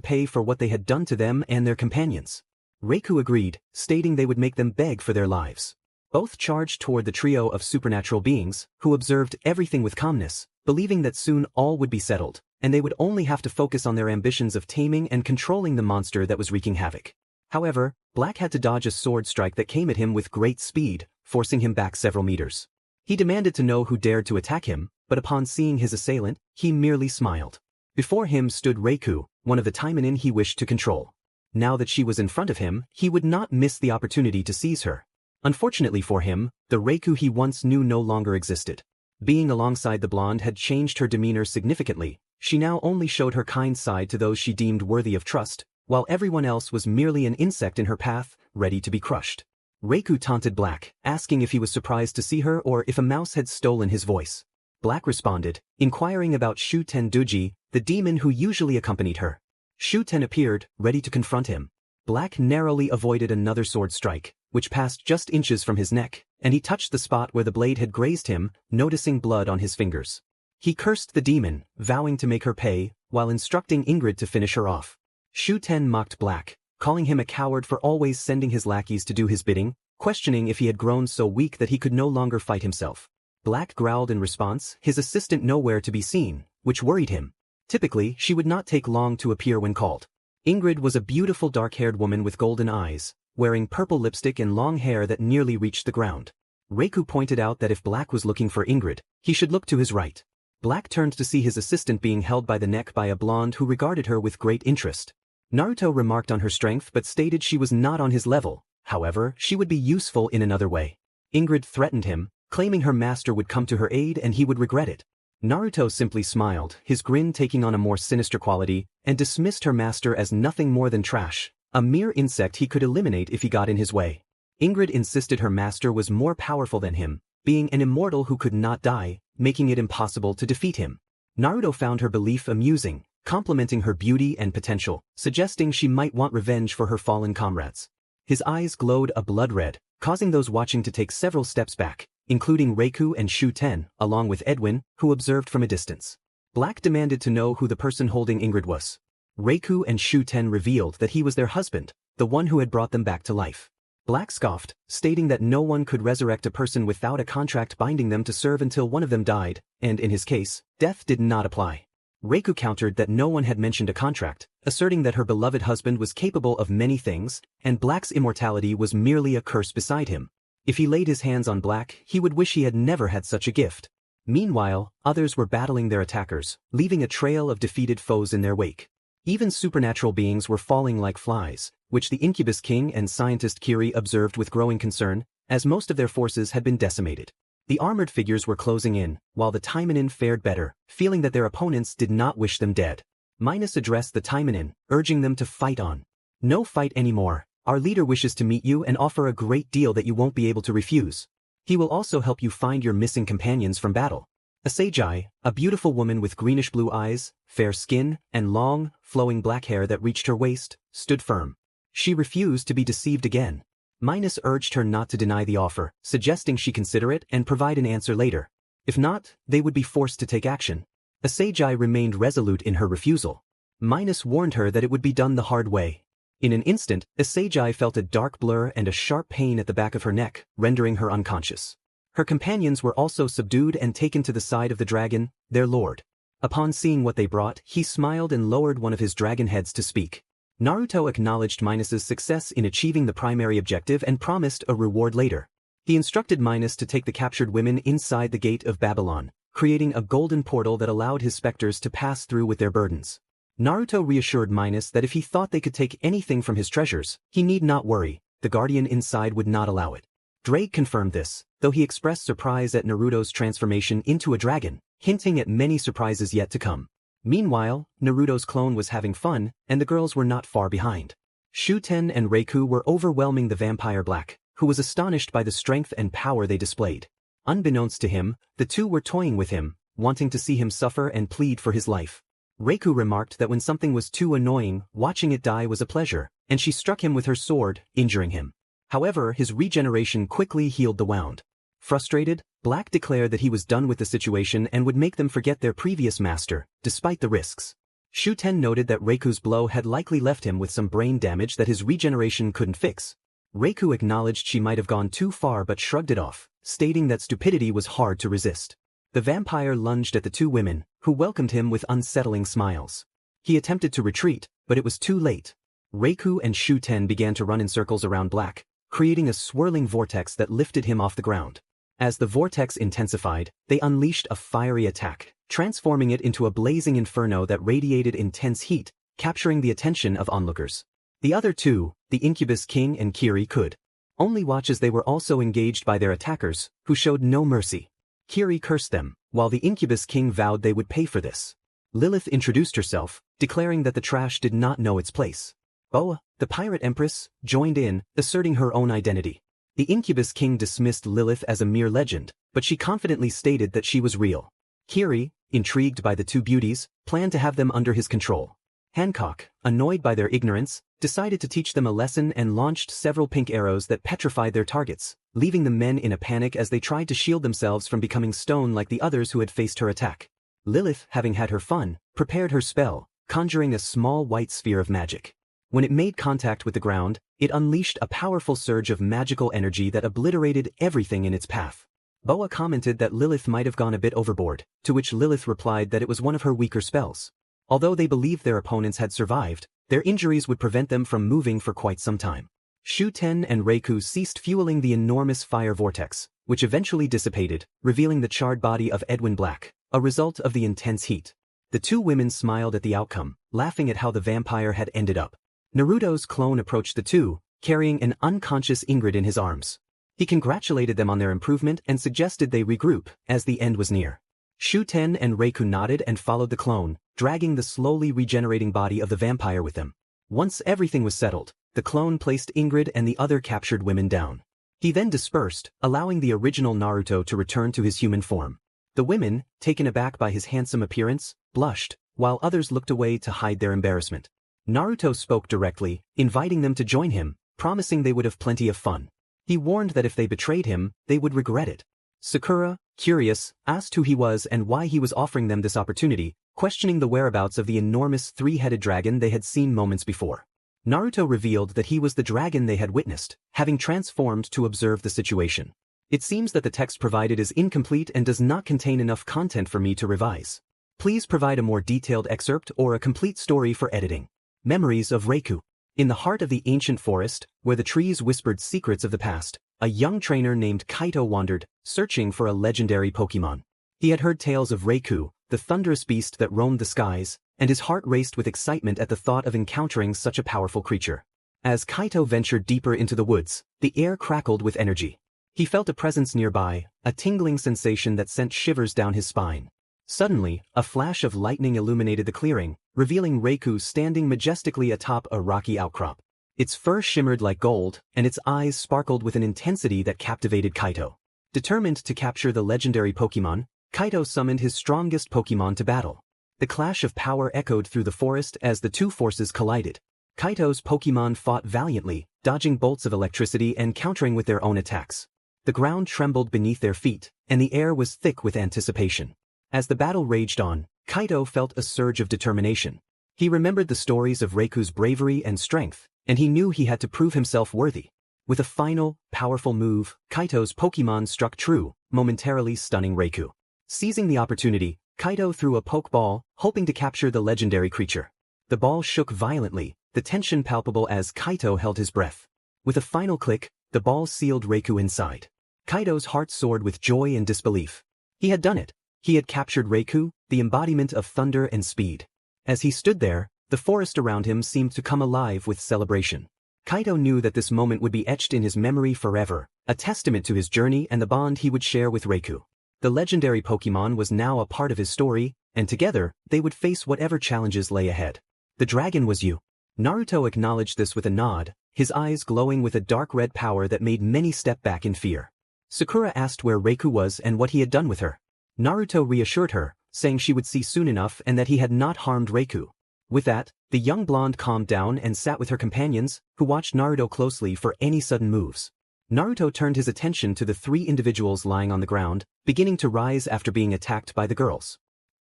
Speaker 1: pay for what they had done to them and their companions. Reiku agreed, stating they would make them beg for their lives. Both charged toward the trio of supernatural beings, who observed everything with calmness, believing that soon all would be settled, and they would only have to focus on their ambitions of taming and controlling the monster that was wreaking havoc. However, Black had to dodge a sword strike that came at him with great speed, forcing him back several meters. He demanded to know who dared to attack him, but upon seeing his assailant, he merely smiled. Before him stood Reiku, one of the Taimanin he wished to control. Now that she was in front of him, he would not miss the opportunity to seize her. Unfortunately for him, the Reiku he once knew no longer existed. Being alongside the blonde had changed her demeanor significantly. She now only showed her kind side to those she deemed worthy of trust, while everyone else was merely an insect in her path, ready to be crushed. Reiku taunted Black, asking if he was surprised to see her or if a mouse had stolen his voice. Black responded, inquiring about Shuten Duji, the demon who usually accompanied her. Shuten appeared, ready to confront him. Black narrowly avoided another sword strike, which passed just inches from his neck, and he touched the spot where the blade had grazed him, noticing blood on his fingers. He cursed the demon, vowing to make her pay, while instructing Ingrid to finish her off. Shuten mocked Black, calling him a coward for always sending his lackeys to do his bidding, questioning if he had grown so weak that he could no longer fight himself. Black growled in response, his assistant nowhere to be seen, which worried him. Typically, she would not take long to appear when called. Ingrid was a beautiful dark-haired woman with golden eyes, wearing purple lipstick and long hair that nearly reached the ground. Reiku pointed out that if Black was looking for Ingrid, he should look to his right. Black turned to see his assistant being held by the neck by a blonde who regarded her with great interest. Naruto remarked on her strength but stated she was not on his level, however, she would be useful in another way. Ingrid threatened him, claiming her master would come to her aid and he would regret it. Naruto simply smiled, his grin taking on a more sinister quality, and dismissed her master as nothing more than trash, a mere insect he could eliminate if he got in his way. Ingrid insisted her master was more powerful than him, being an immortal who could not die, making it impossible to defeat him. Naruto found her belief amusing, complimenting her beauty and potential, suggesting she might want revenge for her fallen comrades. His eyes glowed a blood red, causing those watching to take several steps back, including Reiku and Shuten, along with Edwin, who observed from a distance. Black demanded to know who the person holding Ingrid was. Reiku and Shuten revealed that he was their husband, the one who had brought them back to life. Black scoffed, stating that no one could resurrect a person without a contract binding them to serve until one of them died, and in his case, death did not apply. Reiko countered that no one had mentioned a contract, asserting that her beloved husband was capable of many things, and Black's immortality was merely a curse beside him. If he laid his hands on Black, he would wish he had never had such a gift. Meanwhile, others were battling their attackers, leaving a trail of defeated foes in their wake. Even supernatural beings were falling like flies, which the Incubus King and scientist Kiri observed with growing concern, as most of their forces had been decimated. The armored figures were closing in, while the Taimanin fared better, feeling that their opponents did not wish them dead. Minos addressed the Taimanin, urging them to fight on. No fight anymore. Our leader wishes to meet you and offer a great deal that you won't be able to refuse. He will also help you find your missing companions from battle. Asagi, a beautiful woman with greenish-blue eyes, fair skin, and long, flowing black hair that reached her waist, stood firm. She refused to be deceived again. Minos urged her not to deny the offer, suggesting she consider it and provide an answer later. If not, they would be forced to take action. Asagi remained resolute in her refusal. Minos warned her that it would be done the hard way. In an instant, Asagi felt a dark blur and a sharp pain at the back of her neck, rendering her unconscious. Her companions were also subdued and taken to the side of the dragon, their lord. Upon seeing what they brought, he smiled and lowered one of his dragon heads to speak. Naruto acknowledged Minos's success in achieving the primary objective and promised a reward later. He instructed Minos to take the captured women inside the gate of Babylon, creating a golden portal that allowed his specters to pass through with their burdens. Naruto reassured Minos that if he thought they could take anything from his treasures, he need not worry, the guardian inside would not allow it. Drake confirmed this, though he expressed surprise at Naruto's transformation into a dragon, hinting at many surprises yet to come. Meanwhile, Naruto's clone was having fun, and the girls were not far behind. Shuten and Reiku were overwhelming the vampire Black, who was astonished by the strength and power they displayed. Unbeknownst to him, the two were toying with him, wanting to see him suffer and plead for his life. Reiku remarked that when something was too annoying, watching it die was a pleasure, and she struck him with her sword, injuring him. However, his regeneration quickly healed the wound. Frustrated, Black declared that he was done with the situation and would make them forget their previous master, despite the risks. Shuten noted that Reiku's blow had likely left him with some brain damage that his regeneration couldn't fix. Reiku acknowledged she might have gone too far but shrugged it off, stating that stupidity was hard to resist. The vampire lunged at the two women, who welcomed him with unsettling smiles. He attempted to retreat, but it was too late. Reiku and Shuten began to run in circles around Black, creating a swirling vortex that lifted him off the ground. As the vortex intensified, they unleashed a fiery attack, transforming it into a blazing inferno that radiated intense heat, capturing the attention of onlookers. The other two, the Incubus King and Kiri, could only watch as they were also engaged by their attackers, who showed no mercy. Kiri cursed them, while the Incubus King vowed they would pay for this. Lilith introduced herself, declaring that the trash did not know its place. Boa, the pirate empress, joined in, asserting her own identity. The Incubus King dismissed Lilith as a mere legend, but she confidently stated that she was real. Kiri, intrigued by the two beauties, planned to have them under his control. Hancock, annoyed by their ignorance, decided to teach them a lesson and launched several pink arrows that petrified their targets, leaving the men in a panic as they tried to shield themselves from becoming stone like the others who had faced her attack. Lilith, having had her fun, prepared her spell, conjuring a small white sphere of magic. When it made contact with the ground, it unleashed a powerful surge of magical energy that obliterated everything in its path. Boa commented that Lilith might have gone a bit overboard, to which Lilith replied that it was one of her weaker spells. Although they believed their opponents had survived, their injuries would prevent them from moving for quite some time. Shuten and Reiku ceased fueling the enormous fire vortex, which eventually dissipated, revealing the charred body of Edwin Black, a result of the intense heat. The two women smiled at the outcome, laughing at how the vampire had ended up. Naruto's clone approached the two, carrying an unconscious Ingrid in his arms. He congratulated them on their improvement and suggested they regroup, as the end was near. Shuten and Reiku nodded and followed the clone, dragging the slowly regenerating body of the vampire with them. Once everything was settled, the clone placed Ingrid and the other captured women down. He then dispersed, allowing the original Naruto to return to his human form. The women, taken aback by his handsome appearance, blushed, while others looked away to hide their embarrassment. Naruto spoke directly, inviting them to join him, promising they would have plenty of fun. He warned that if they betrayed him, they would regret it. Sakura, curious, asked who he was and why he was offering them this opportunity, questioning the whereabouts of the enormous three-headed dragon they had seen moments before. Naruto revealed that he was the dragon they had witnessed, having transformed to observe the situation. It seems that the text provided is incomplete and does not contain enough content for me to revise. Please provide a more detailed excerpt or a complete story for editing. Memories of Reiku. In the heart of the ancient forest, where the trees whispered secrets of the past, a young trainer named Kaito wandered, searching for a legendary Pokemon. He had heard tales of Reiku, the thunderous beast that roamed the skies, and his heart raced with excitement at the thought of encountering such a powerful creature. As Kaito ventured deeper into the woods, the air crackled with energy. He felt a presence nearby, a tingling sensation that sent shivers down his spine. Suddenly, a flash of lightning illuminated the clearing, revealing Reiku standing majestically atop a rocky outcrop. Its fur shimmered like gold, and its eyes sparkled with an intensity that captivated Kaito. Determined to capture the legendary Pokemon, Kaito summoned his strongest Pokemon to battle. The clash of power echoed through the forest as the two forces collided. Kaito's Pokemon fought valiantly, dodging bolts of electricity and countering with their own attacks. The ground trembled beneath their feet, and the air was thick with anticipation. As the battle raged on, Kaito felt a surge of determination. He remembered the stories of Reiku's bravery and strength, and he knew he had to prove himself worthy. With a final, powerful move, Kaito's Pokemon struck true, momentarily stunning Reiku. Seizing the opportunity, Kaito threw a Pokeball, hoping to capture the legendary creature. The ball shook violently, the tension palpable as Kaito held his breath. With a final click, the ball sealed Reiku inside. Kaito's heart soared with joy and disbelief. He had done it. He had captured Reiku, the embodiment of thunder and speed. As he stood there, the forest around him seemed to come alive with celebration. Kaito knew that this moment would be etched in his memory forever, a testament to his journey and the bond he would share with Reiku. The legendary Pokemon was now a part of his story, and together, they would face whatever challenges lay ahead. The dragon was you. Naruto acknowledged this with a nod, his eyes glowing with a dark red power that made many step back in fear. Sakura asked where Reiku was and what he had done with her. Naruto reassured her, saying she would see soon enough and that he had not harmed Reiku. With that, the young blonde calmed down and sat with her companions, who watched Naruto closely for any sudden moves. Naruto turned his attention to the three individuals lying on the ground, beginning to rise after being attacked by the girls.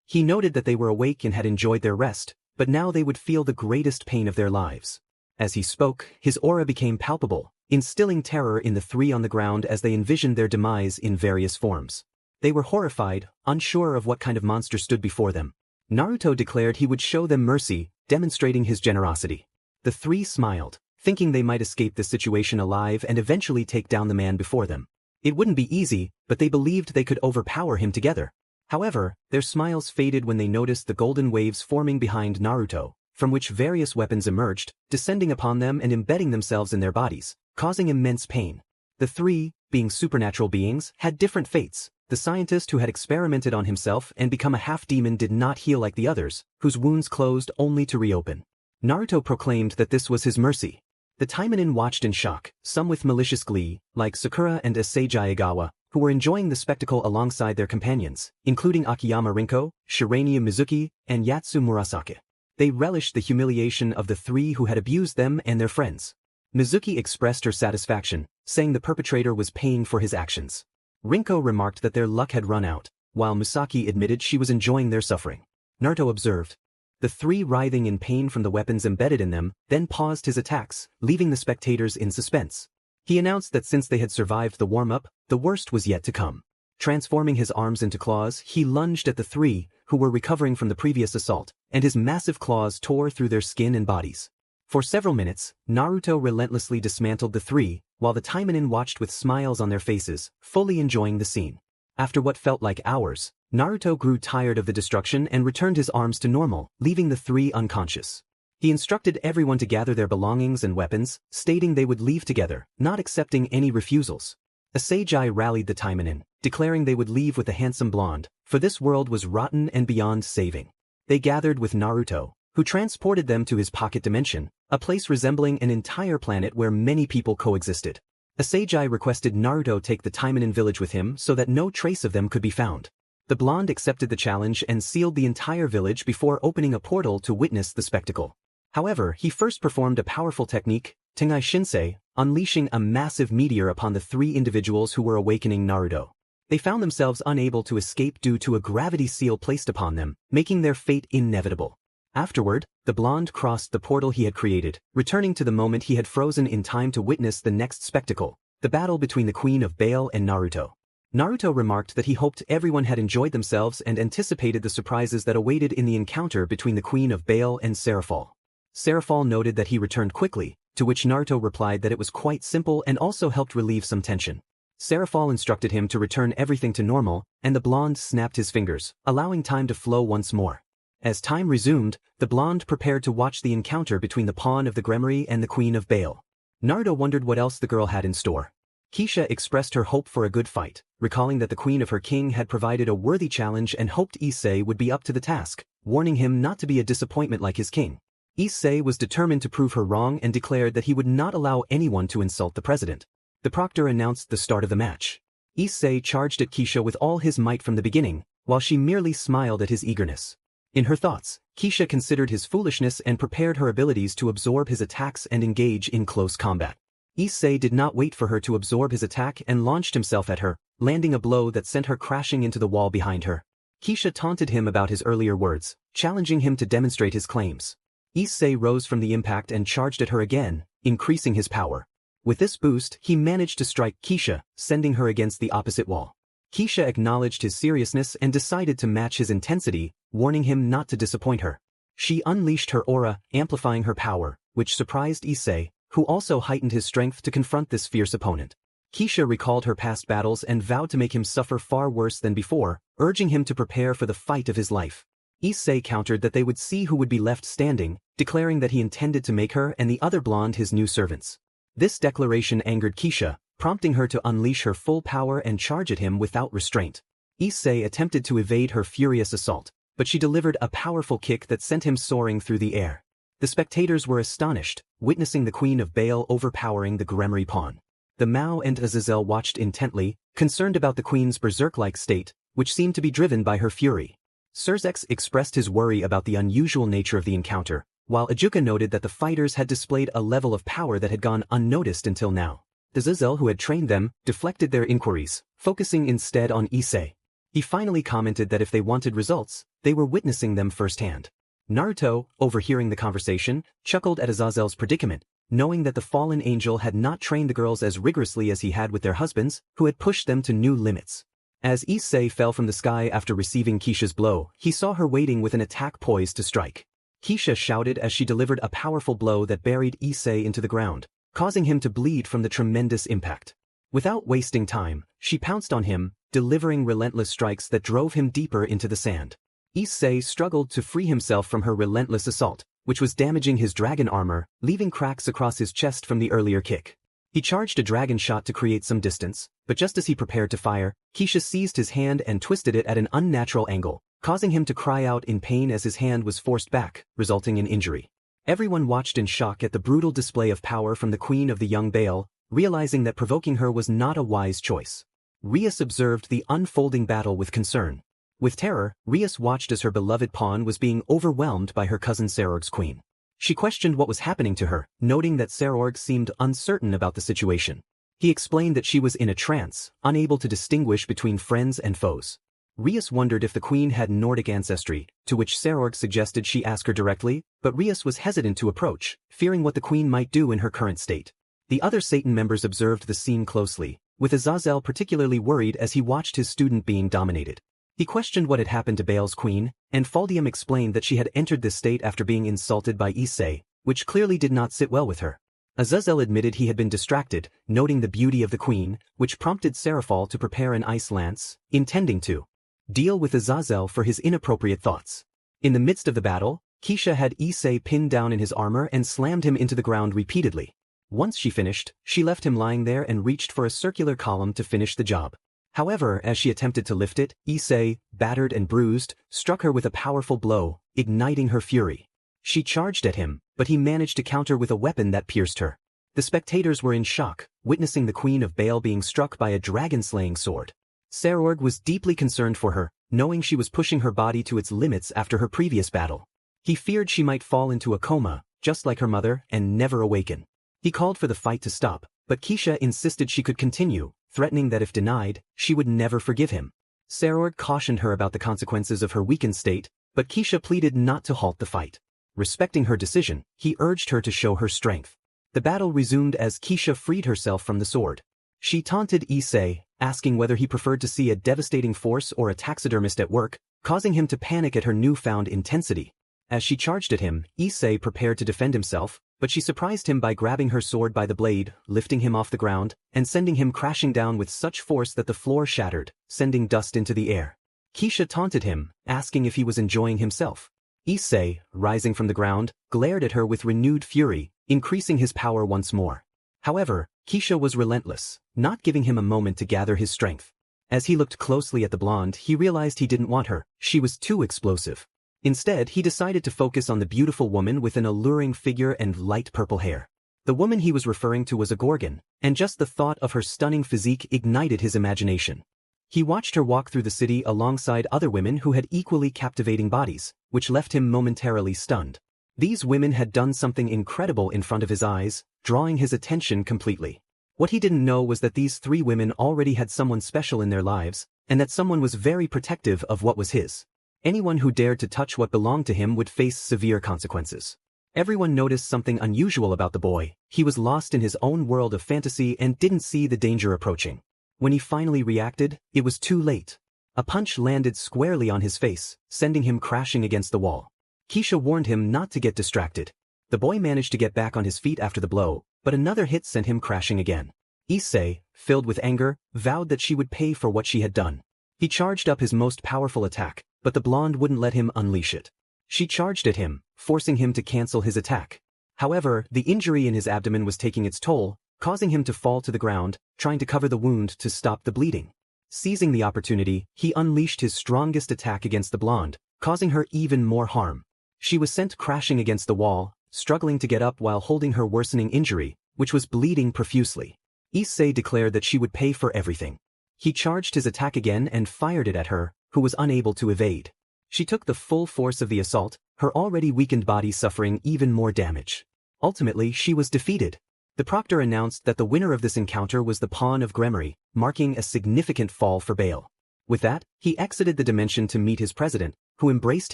Speaker 1: He noted that they were awake and had enjoyed their rest, but now they would feel the greatest pain of their lives. As he spoke, his aura became palpable, instilling terror in the three on the ground as they envisioned their demise in various forms. They were horrified, unsure of what kind of monster stood before them. Naruto declared he would show them mercy, demonstrating his generosity. The three smiled, thinking they might escape the situation alive and eventually take down the man before them. It wouldn't be easy, but they believed they could overpower him together. However, their smiles faded when they noticed the golden waves forming behind Naruto, from which various weapons emerged, descending upon them and embedding themselves in their bodies, causing immense pain. The three, being supernatural beings, had different fates. The scientist who had experimented on himself and become a half-demon did not heal like the others, whose wounds closed only to reopen. Naruto proclaimed that this was his mercy. The Taimanin watched in shock, some with malicious glee, like Sakura and Issei Jayagawa, who were enjoying the spectacle alongside their companions, including Akiyama Rinko, Shiraniya Mizuki, and Yatsu Murasake. They relished the humiliation of the three who had abused them and their friends. Mizuki expressed her satisfaction, saying the perpetrator was paying for his actions. Rinko remarked that their luck had run out, while Misaki admitted she was enjoying their suffering. Naruto observed. The three, writhing in pain from the weapons embedded in them, then paused his attacks, leaving the spectators in suspense. He announced that since they had survived the warm-up, the worst was yet to come. Transforming his arms into claws, he lunged at the three, who were recovering from the previous assault, and his massive claws tore through their skin and bodies. For several minutes, Naruto relentlessly dismantled the three, while the Taimanin watched with smiles on their faces, fully enjoying the scene. After what felt like hours, Naruto grew tired of the destruction and returned his arms to normal, leaving the three unconscious. He instructed everyone to gather their belongings and weapons, stating they would leave together, not accepting any refusals. Issei rallied the Taimanin, declaring they would leave with the handsome blonde, for this world was rotten and beyond saving. They gathered with Naruto, who transported them to his pocket dimension, a place resembling an entire planet where many people coexisted. Issei requested Naruto take the Taimanin village with him so that no trace of them could be found. The blonde accepted the challenge and sealed the entire village before opening a portal to witness the spectacle. However, he first performed a powerful technique, Tengai Shinsei, unleashing a massive meteor upon the three individuals who were awakening Naruto. They found themselves unable to escape due to a gravity seal placed upon them, making their fate inevitable. Afterward, the blonde crossed the portal he had created, returning to the moment he had frozen in time to witness the next spectacle, the battle between the Queen of Bale and Naruto. Naruto remarked that he hoped everyone had enjoyed themselves and anticipated the surprises that awaited in the encounter between the Queen of Bale and Seraphol. Seraphol noted that he returned quickly, to which Naruto replied that it was quite simple and also helped relieve some tension. Seraphol instructed him to return everything to normal, and the blonde snapped his fingers, allowing time to flow once more. As time resumed, the blonde prepared to watch the encounter between the pawn of the Gremory and the Queen of Bale. Naruto wondered what else the girl had in store. Kisha expressed her hope for a good fight, recalling that the queen of her king had provided a worthy challenge and hoped Issei would be up to the task, warning him not to be a disappointment like his king. Issei was determined to prove her wrong and declared that he would not allow anyone to insult the president. The proctor announced the start of the match. Issei charged at Kisha with all his might from the beginning, while she merely smiled at his eagerness. In her thoughts, Kisha considered his foolishness and prepared her abilities to absorb his attacks and engage in close combat. Issei did not wait for her to absorb his attack and launched himself at her, landing a blow that sent her crashing into the wall behind her. Kisha taunted him about his earlier words, challenging him to demonstrate his claims. Issei rose from the impact and charged at her again, increasing his power. With this boost, he managed to strike Kisha, sending her against the opposite wall. Kisha acknowledged his seriousness and decided to match his intensity, warning him not to disappoint her. She unleashed her aura, amplifying her power, which surprised Issei, who also heightened his strength to confront this fierce opponent. Kisha recalled her past battles and vowed to make him suffer far worse than before, urging him to prepare for the fight of his life. Issei countered that they would see who would be left standing, declaring that he intended to make her and the other blonde his new servants. This declaration angered Kisha, prompting her to unleash her full power and charge at him without restraint. Issei attempted to evade her furious assault, but she delivered a powerful kick that sent him soaring through the air. The spectators were astonished, witnessing the Queen of Bale overpowering the Gremory pawn. The Mao and Azazel watched intently, concerned about the Queen's berserk-like state, which seemed to be driven by her fury. Surzex expressed his worry about the unusual nature of the encounter, while Ajuka noted that the fighters had displayed a level of power that had gone unnoticed until now. Azazel, who had trained them, deflected their inquiries, focusing instead on Issei. He finally commented that if they wanted results, they were witnessing them firsthand. Naruto, overhearing the conversation, chuckled at Azazel's predicament, knowing that the fallen angel had not trained the girls as rigorously as he had with their husbands, who had pushed them to new limits. As Issei fell from the sky after receiving Kisha's blow, he saw her waiting with an attack poised to strike. Kisha shouted as she delivered a powerful blow that buried Issei into the ground, causing him to bleed from the tremendous impact. Without wasting time, she pounced on him, delivering relentless strikes that drove him deeper into the sand. Issei struggled to free himself from her relentless assault, which was damaging his dragon armor, leaving cracks across his chest from the earlier kick. He charged a dragon shot to create some distance, but just as he prepared to fire, Kisha seized his hand and twisted it at an unnatural angle, causing him to cry out in pain as his hand was forced back, resulting in injury. Everyone watched in shock at the brutal display of power from the Queen of the Young Bale, realizing that provoking her was not a wise choice. Rias observed the unfolding battle with concern. With terror, Rias watched as her beloved pawn was being overwhelmed by her cousin Sarorg's queen. She questioned what was happening to her, noting that Sarorg seemed uncertain about the situation. He explained that she was in a trance, unable to distinguish between friends and foes. Rias wondered if the queen had Nordic ancestry, to which Sarorg suggested she ask her directly, but Rias was hesitant to approach, fearing what the queen might do in her current state. The other Satan members observed the scene closely, with Azazel particularly worried as he watched his student being dominated. He questioned what had happened to Bale's queen, and Faldium explained that she had entered this state after being insulted by Issei, which clearly did not sit well with her. Azazel admitted he had been distracted, noting the beauty of the queen, which prompted Seraphol to prepare an ice lance, intending to deal with Azazel for his inappropriate thoughts. In the midst of the battle, Kisha had Issei pinned down in his armor and slammed him into the ground repeatedly. Once she finished, she left him lying there and reached for a circular column to finish the job. However, as she attempted to lift it, Issei, battered and bruised, struck her with a powerful blow, igniting her fury. She charged at him, but he managed to counter with a weapon that pierced her. The spectators were in shock, witnessing the Queen of Bale being struck by a dragon-slaying sword. Sarorg was deeply concerned for her, knowing she was pushing her body to its limits after her previous battle. He feared she might fall into a coma, just like her mother, and never awaken. He called for the fight to stop, but Kisha insisted she could continue, threatening that if denied, she would never forgive him. Sarorg cautioned her about the consequences of her weakened state, but Kisha pleaded not to halt the fight. Respecting her decision, he urged her to show her strength. The battle resumed as Kisha freed herself from the sword. She taunted Issei, asking whether he preferred to see a devastating force or a taxidermist at work, causing him to panic at her newfound intensity. As she charged at him, Issei prepared to defend himself, but she surprised him by grabbing her sword by the blade, lifting him off the ground, and sending him crashing down with such force that the floor shattered, sending dust into the air. Keisha taunted him, asking if he was enjoying himself. Issei, rising from the ground, glared at her with renewed fury, increasing his power once more. However, Keisha was relentless, not giving him a moment to gather his strength. As he looked closely at the blonde, he realized he didn't want her, she was too explosive. Instead, he decided to focus on the beautiful woman with an alluring figure and light purple hair. The woman he was referring to was a Gorgon, and just the thought of her stunning physique ignited his imagination. He watched her walk through the city alongside other women who had equally captivating bodies, which left him momentarily stunned. These women had done something incredible in front of his eyes, drawing his attention completely. What he didn't know was that these three women already had someone special in their lives, and that someone was very protective of what was his. Anyone who dared to touch what belonged to him would face severe consequences. Everyone noticed something unusual about the boy. He was lost in his own world of fantasy and didn't see the danger approaching. When he finally reacted, it was too late. A punch landed squarely on his face, sending him crashing against the wall. Keisha warned him not to get distracted. The boy managed to get back on his feet after the blow, but another hit sent him crashing again. Issei, filled with anger, vowed that she would pay for what she had done. He charged up his most powerful attack, but the blonde wouldn't let him unleash it. She charged at him, forcing him to cancel his attack. However, the injury in his abdomen was taking its toll, causing him to fall to the ground, trying to cover the wound to stop the bleeding. Seizing the opportunity, he unleashed his strongest attack against the blonde, causing her even more harm. She was sent crashing against the wall, struggling to get up while holding her worsening injury, which was bleeding profusely. Issei declared that she would pay for everything. He charged his attack again and fired it at her, who was unable to evade. She took the full force of the assault, her already weakened body suffering even more damage. Ultimately, she was defeated. The proctor announced that the winner of this encounter was the Pawn of Gremory, marking a significant fall for Bale. With that, he exited the dimension to meet his president, who embraced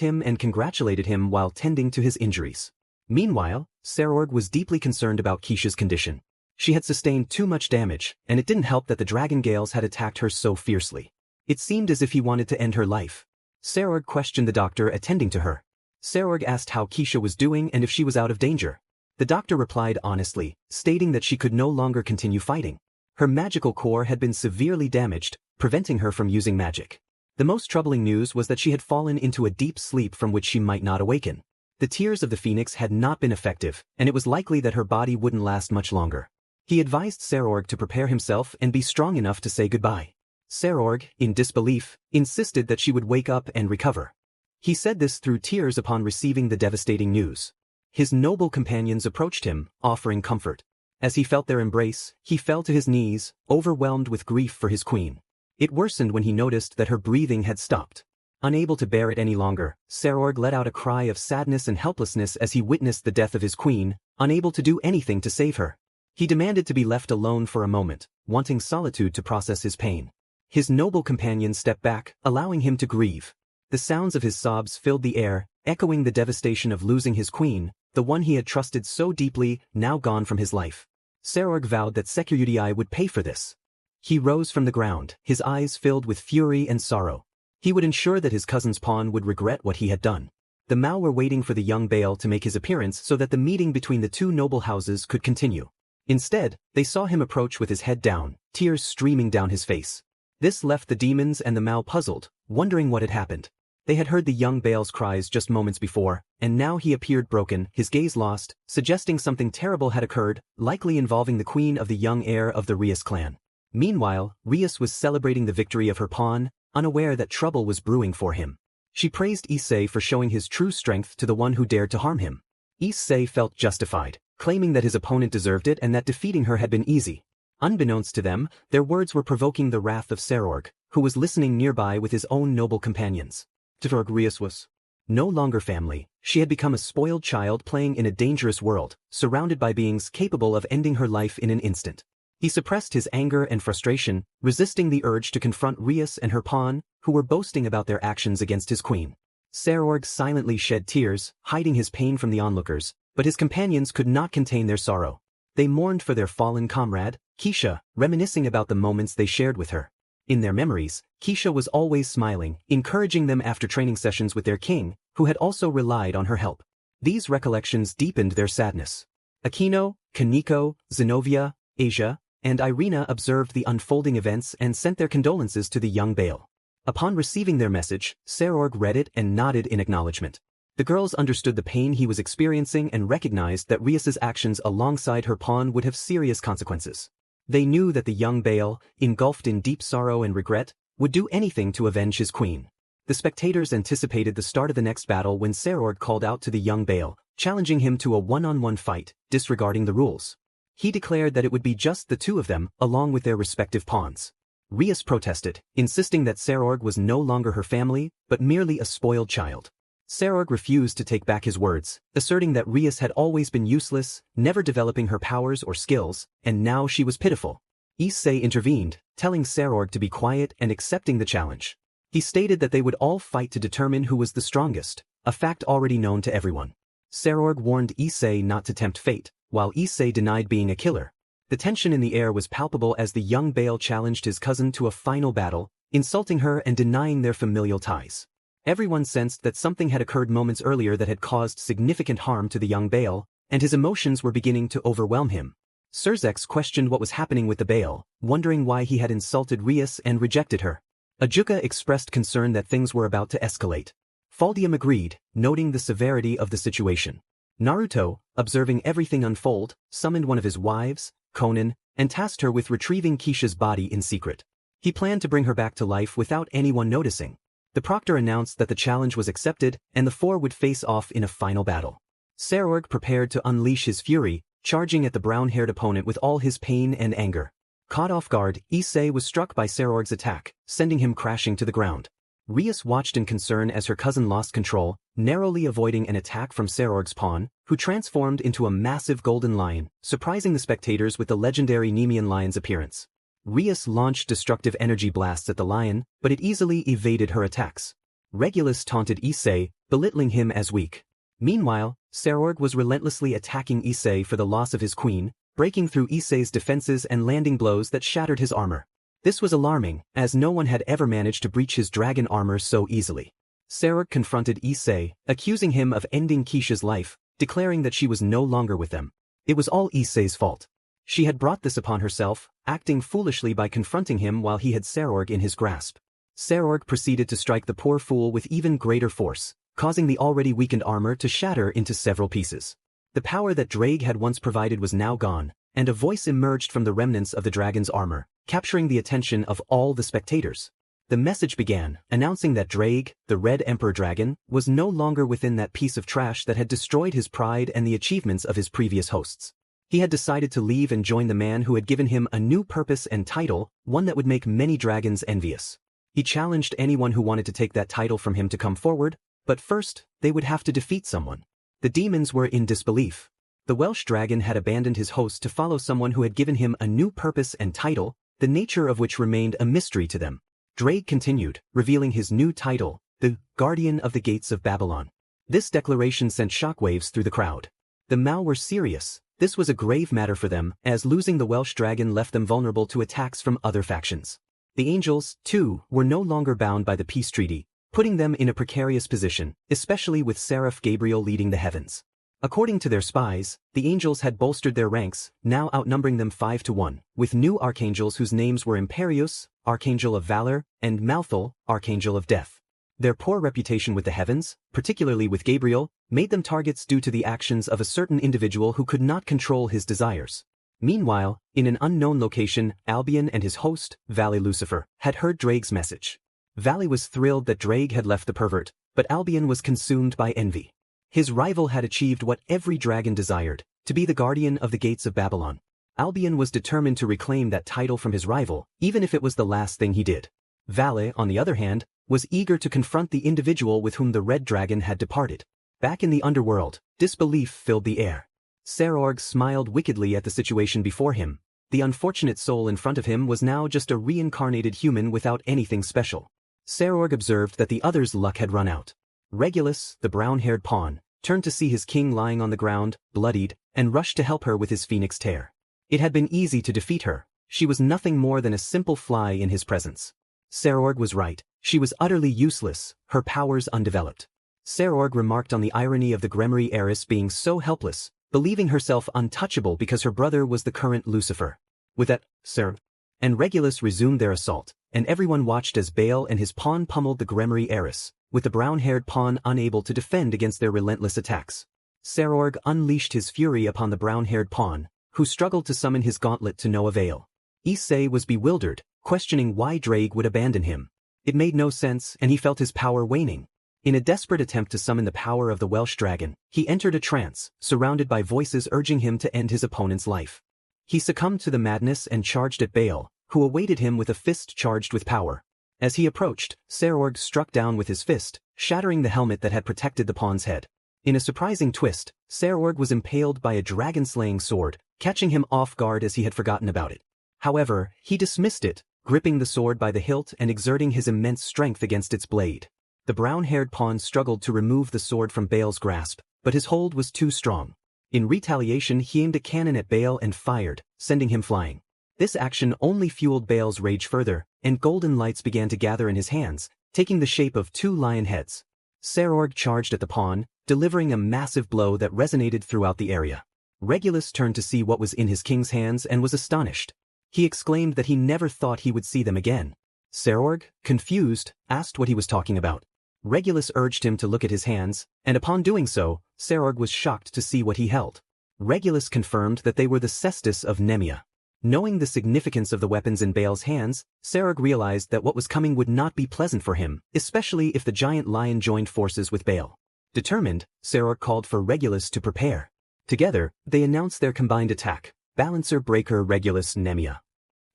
Speaker 1: him and congratulated him while tending to his injuries. Meanwhile, Sarorg was deeply concerned about Keisha's condition. She had sustained too much damage, and it didn't help that the dragon gales had attacked her so fiercely. It seemed as if he wanted to end her life. Sarorg questioned the doctor attending to her. Sarorg asked how Keisha was doing and if she was out of danger. The doctor replied honestly, stating that she could no longer continue fighting. Her magical core had been severely damaged, preventing her from using magic. The most troubling news was that she had fallen into a deep sleep from which she might not awaken. The tears of the phoenix had not been effective, and it was likely that her body wouldn't last much longer. He advised Sarorg to prepare himself and be strong enough to say goodbye. Sarorg, in disbelief, insisted that she would wake up and recover. He said this through tears upon receiving the devastating news. His noble companions approached him, offering comfort. As he felt their embrace, he fell to his knees, overwhelmed with grief for his queen. It worsened when he noticed that her breathing had stopped. Unable to bear it any longer, Sarorg let out a cry of sadness and helplessness as he witnessed the death of his queen, unable to do anything to save her. He demanded to be left alone for a moment, wanting solitude to process his pain. His noble companion stepped back, allowing him to grieve. The sounds of his sobs filled the air, echoing the devastation of losing his queen, the one he had trusted so deeply, now gone from his life. Sarorg vowed that Securudii would pay for this. He rose from the ground, his eyes filled with fury and sorrow. He would ensure that his cousin's pawn would regret what he had done. The Mao were waiting for the young Bale to make his appearance so that the meeting between the two noble houses could continue. Instead, they saw him approach with his head down, tears streaming down his face. This left the demons and the Mao puzzled, wondering what had happened. They had heard the young Bale's cries just moments before, and now he appeared broken, his gaze lost, suggesting something terrible had occurred, likely involving the queen of the young heir of the Rias clan. Meanwhile, Rias was celebrating the victory of her pawn, unaware that trouble was brewing for him. She praised Issei for showing his true strength to the one who dared to harm him. Issei felt justified, claiming that his opponent deserved it and that defeating her had been easy. Unbeknownst to them, their words were provoking the wrath of Sarorg, who was listening nearby with his own noble companions. Sarorg Rias was no longer family. She had become a spoiled child playing in a dangerous world, surrounded by beings capable of ending her life in an instant. He suppressed his anger and frustration, resisting the urge to confront Rias and her pawn, who were boasting about their actions against his queen. Sarorg silently shed tears, hiding his pain from the onlookers, but his companions could not contain their sorrow. They mourned for their fallen comrade, Keisha, reminiscing about the moments they shared with her. In their memories, Keisha was always smiling, encouraging them after training sessions with their king, who had also relied on her help. These recollections deepened their sadness. Akino, Kaneko, Zenobia, Asia, and Irina observed the unfolding events and sent their condolences to the young Bale. Upon receiving their message, Serorg read it and nodded in acknowledgement. The girls understood the pain he was experiencing and recognized that Rias's actions alongside her pawn would have serious consequences. They knew that the young Bale, engulfed in deep sorrow and regret, would do anything to avenge his queen. The spectators anticipated the start of the next battle when Serorg called out to the young Bale, challenging him to a one-on-one fight, disregarding the rules. He declared that it would be just the two of them, along with their respective pawns. Rias protested, insisting that Serorg was no longer her family, but merely a spoiled child. Serorg refused to take back his words, asserting that Rias had always been useless, never developing her powers or skills, and now she was pitiful. Issei intervened, telling Serorg to be quiet and accepting the challenge. He stated that they would all fight to determine who was the strongest, a fact already known to everyone. Serorg warned Issei not to tempt fate, while Issei denied being a killer. The tension in the air was palpable as the young Bale challenged his cousin to a final battle, insulting her and denying their familial ties. Everyone sensed that something had occurred moments earlier that had caused significant harm to the young Bale, and his emotions were beginning to overwhelm him. Surzex questioned what was happening with the Bale, wondering why he had insulted Rias and rejected her. Ajuka expressed concern that things were about to escalate. Faldium agreed, noting the severity of the situation. Naruto, observing everything unfold, summoned one of his wives, Konan, and tasked her with retrieving Keisha's body in secret. He planned to bring her back to life without anyone noticing. The proctor announced that the challenge was accepted and the four would face off in a final battle. Serorg prepared to unleash his fury, charging at the brown-haired opponent with all his pain and anger. Caught off guard, Issei was struck by Serorg's attack, sending him crashing to the ground. Rias watched in concern as her cousin lost control, narrowly avoiding an attack from Serorg's pawn, who transformed into a massive golden lion, surprising the spectators with the legendary Nemean lion's appearance. Rias launched destructive energy blasts at the lion, but it easily evaded her attacks. Regulus taunted Issei, belittling him as weak. Meanwhile, Serorg was relentlessly attacking Issei for the loss of his queen, breaking through Issei's defenses and landing blows that shattered his armor. This was alarming, as no one had ever managed to breach his dragon armor so easily. Serorg confronted Issei, accusing him of ending Keisha's life, declaring that she was no longer with them. It was all Issei's fault. She had brought this upon herself, acting foolishly by confronting him while he had Serorg in his grasp. Serorg proceeded to strike the poor fool with even greater force, causing the already weakened armor to shatter into several pieces. The power that Drake had once provided was now gone, and a voice emerged from the remnants of the dragon's armor, capturing the attention of all the spectators. The message began, announcing that Drake, the Red Emperor Dragon, was no longer within that piece of trash that had destroyed his pride and the achievements of his previous hosts. He had decided to leave and join the man who had given him a new purpose and title, one that would make many dragons envious. He challenged anyone who wanted to take that title from him to come forward, but first, they would have to defeat someone. The demons were in disbelief. The Welsh dragon had abandoned his host to follow someone who had given him a new purpose and title, the nature of which remained a mystery to them. Drake continued, revealing his new title, the Guardian of the Gates of Babylon. This declaration sent shockwaves through the crowd. The Mao were serious. This was a grave matter for them, as losing the Welsh dragon left them vulnerable to attacks from other factions. The angels, too, were no longer bound by the peace treaty, putting them in a precarious position, especially with Seraph Gabriel leading the heavens. According to their spies, the angels had bolstered their ranks, now outnumbering them 5-1, with new archangels whose names were Imperius, Archangel of Valor, and Malthal, Archangel of Death. Their poor reputation with the heavens, particularly with Gabriel, made them targets due to the actions of a certain individual who could not control his desires. Meanwhile, in an unknown location, Albion and his host, Valley Lucifer, had heard Drake's message. Valley was thrilled that Drake had left the pervert, but Albion was consumed by envy. His rival had achieved what every dragon desired, to be the guardian of the gates of Babylon. Albion was determined to reclaim that title from his rival, even if it was the last thing he did. Valley, on the other hand, was eager to confront the individual with whom the red dragon had departed. Back in the underworld, disbelief filled the air. Serorg smiled wickedly at the situation before him. The unfortunate soul in front of him was now just a reincarnated human without anything special. Serorg observed that the others' luck had run out. Regulus, the brown-haired pawn, turned to see his king lying on the ground, bloodied, and rushed to help her with his phoenix tear. It had been easy to defeat her. She was nothing more than a simple fly in his presence. Sarorg was right. She was utterly useless, her powers undeveloped. Sarorg remarked on the irony of the Gremry heiress being so helpless, believing herself untouchable because her brother was the current Lucifer. With that, Sir and Regulus resumed their assault, and everyone watched as Bale and his pawn pummeled the Gremry heiress, with the brown-haired pawn unable to defend against their relentless attacks. Sarorg unleashed his fury upon the brown-haired pawn, who struggled to summon his gauntlet to no avail. Issei was bewildered, questioning why Drake would abandon him. It made no sense, and he felt his power waning. In a desperate attempt to summon the power of the Welsh dragon, he entered a trance, surrounded by voices urging him to end his opponent's life. He succumbed to the madness and charged at Bale, who awaited him with a fist charged with power. As he approached, Sarorg struck down with his fist, shattering the helmet that had protected the pawn's head. In a surprising twist, Sarorg was impaled by a dragon-slaying sword, catching him off guard as he had forgotten about it. However, he dismissed it, gripping the sword by the hilt and exerting his immense strength against its blade. The brown-haired pawn struggled to remove the sword from Bale's grasp, but his hold was too strong. In retaliation, he aimed a cannon at Bale and fired, sending him flying. This action only fueled Bale's rage further, and golden lights began to gather in his hands, taking the shape of two lion heads. Sarorg charged at the pawn, delivering a massive blow that resonated throughout the area. Regulus turned to see what was in his king's hands and was astonished. He exclaimed that he never thought he would see them again. Sarorg, confused, asked what he was talking about. Regulus urged him to look at his hands, and upon doing so, Sarorg was shocked to see what he held. Regulus confirmed that they were the cestus of Nemia. Knowing the significance of the weapons in Bale's hands, Sarorg realized that what was coming would not be pleasant for him, especially if the giant lion joined forces with Bale. Determined, Sarorg called for Regulus to prepare. Together, they announced their combined attack, Balancer Breaker Regulus Nemia.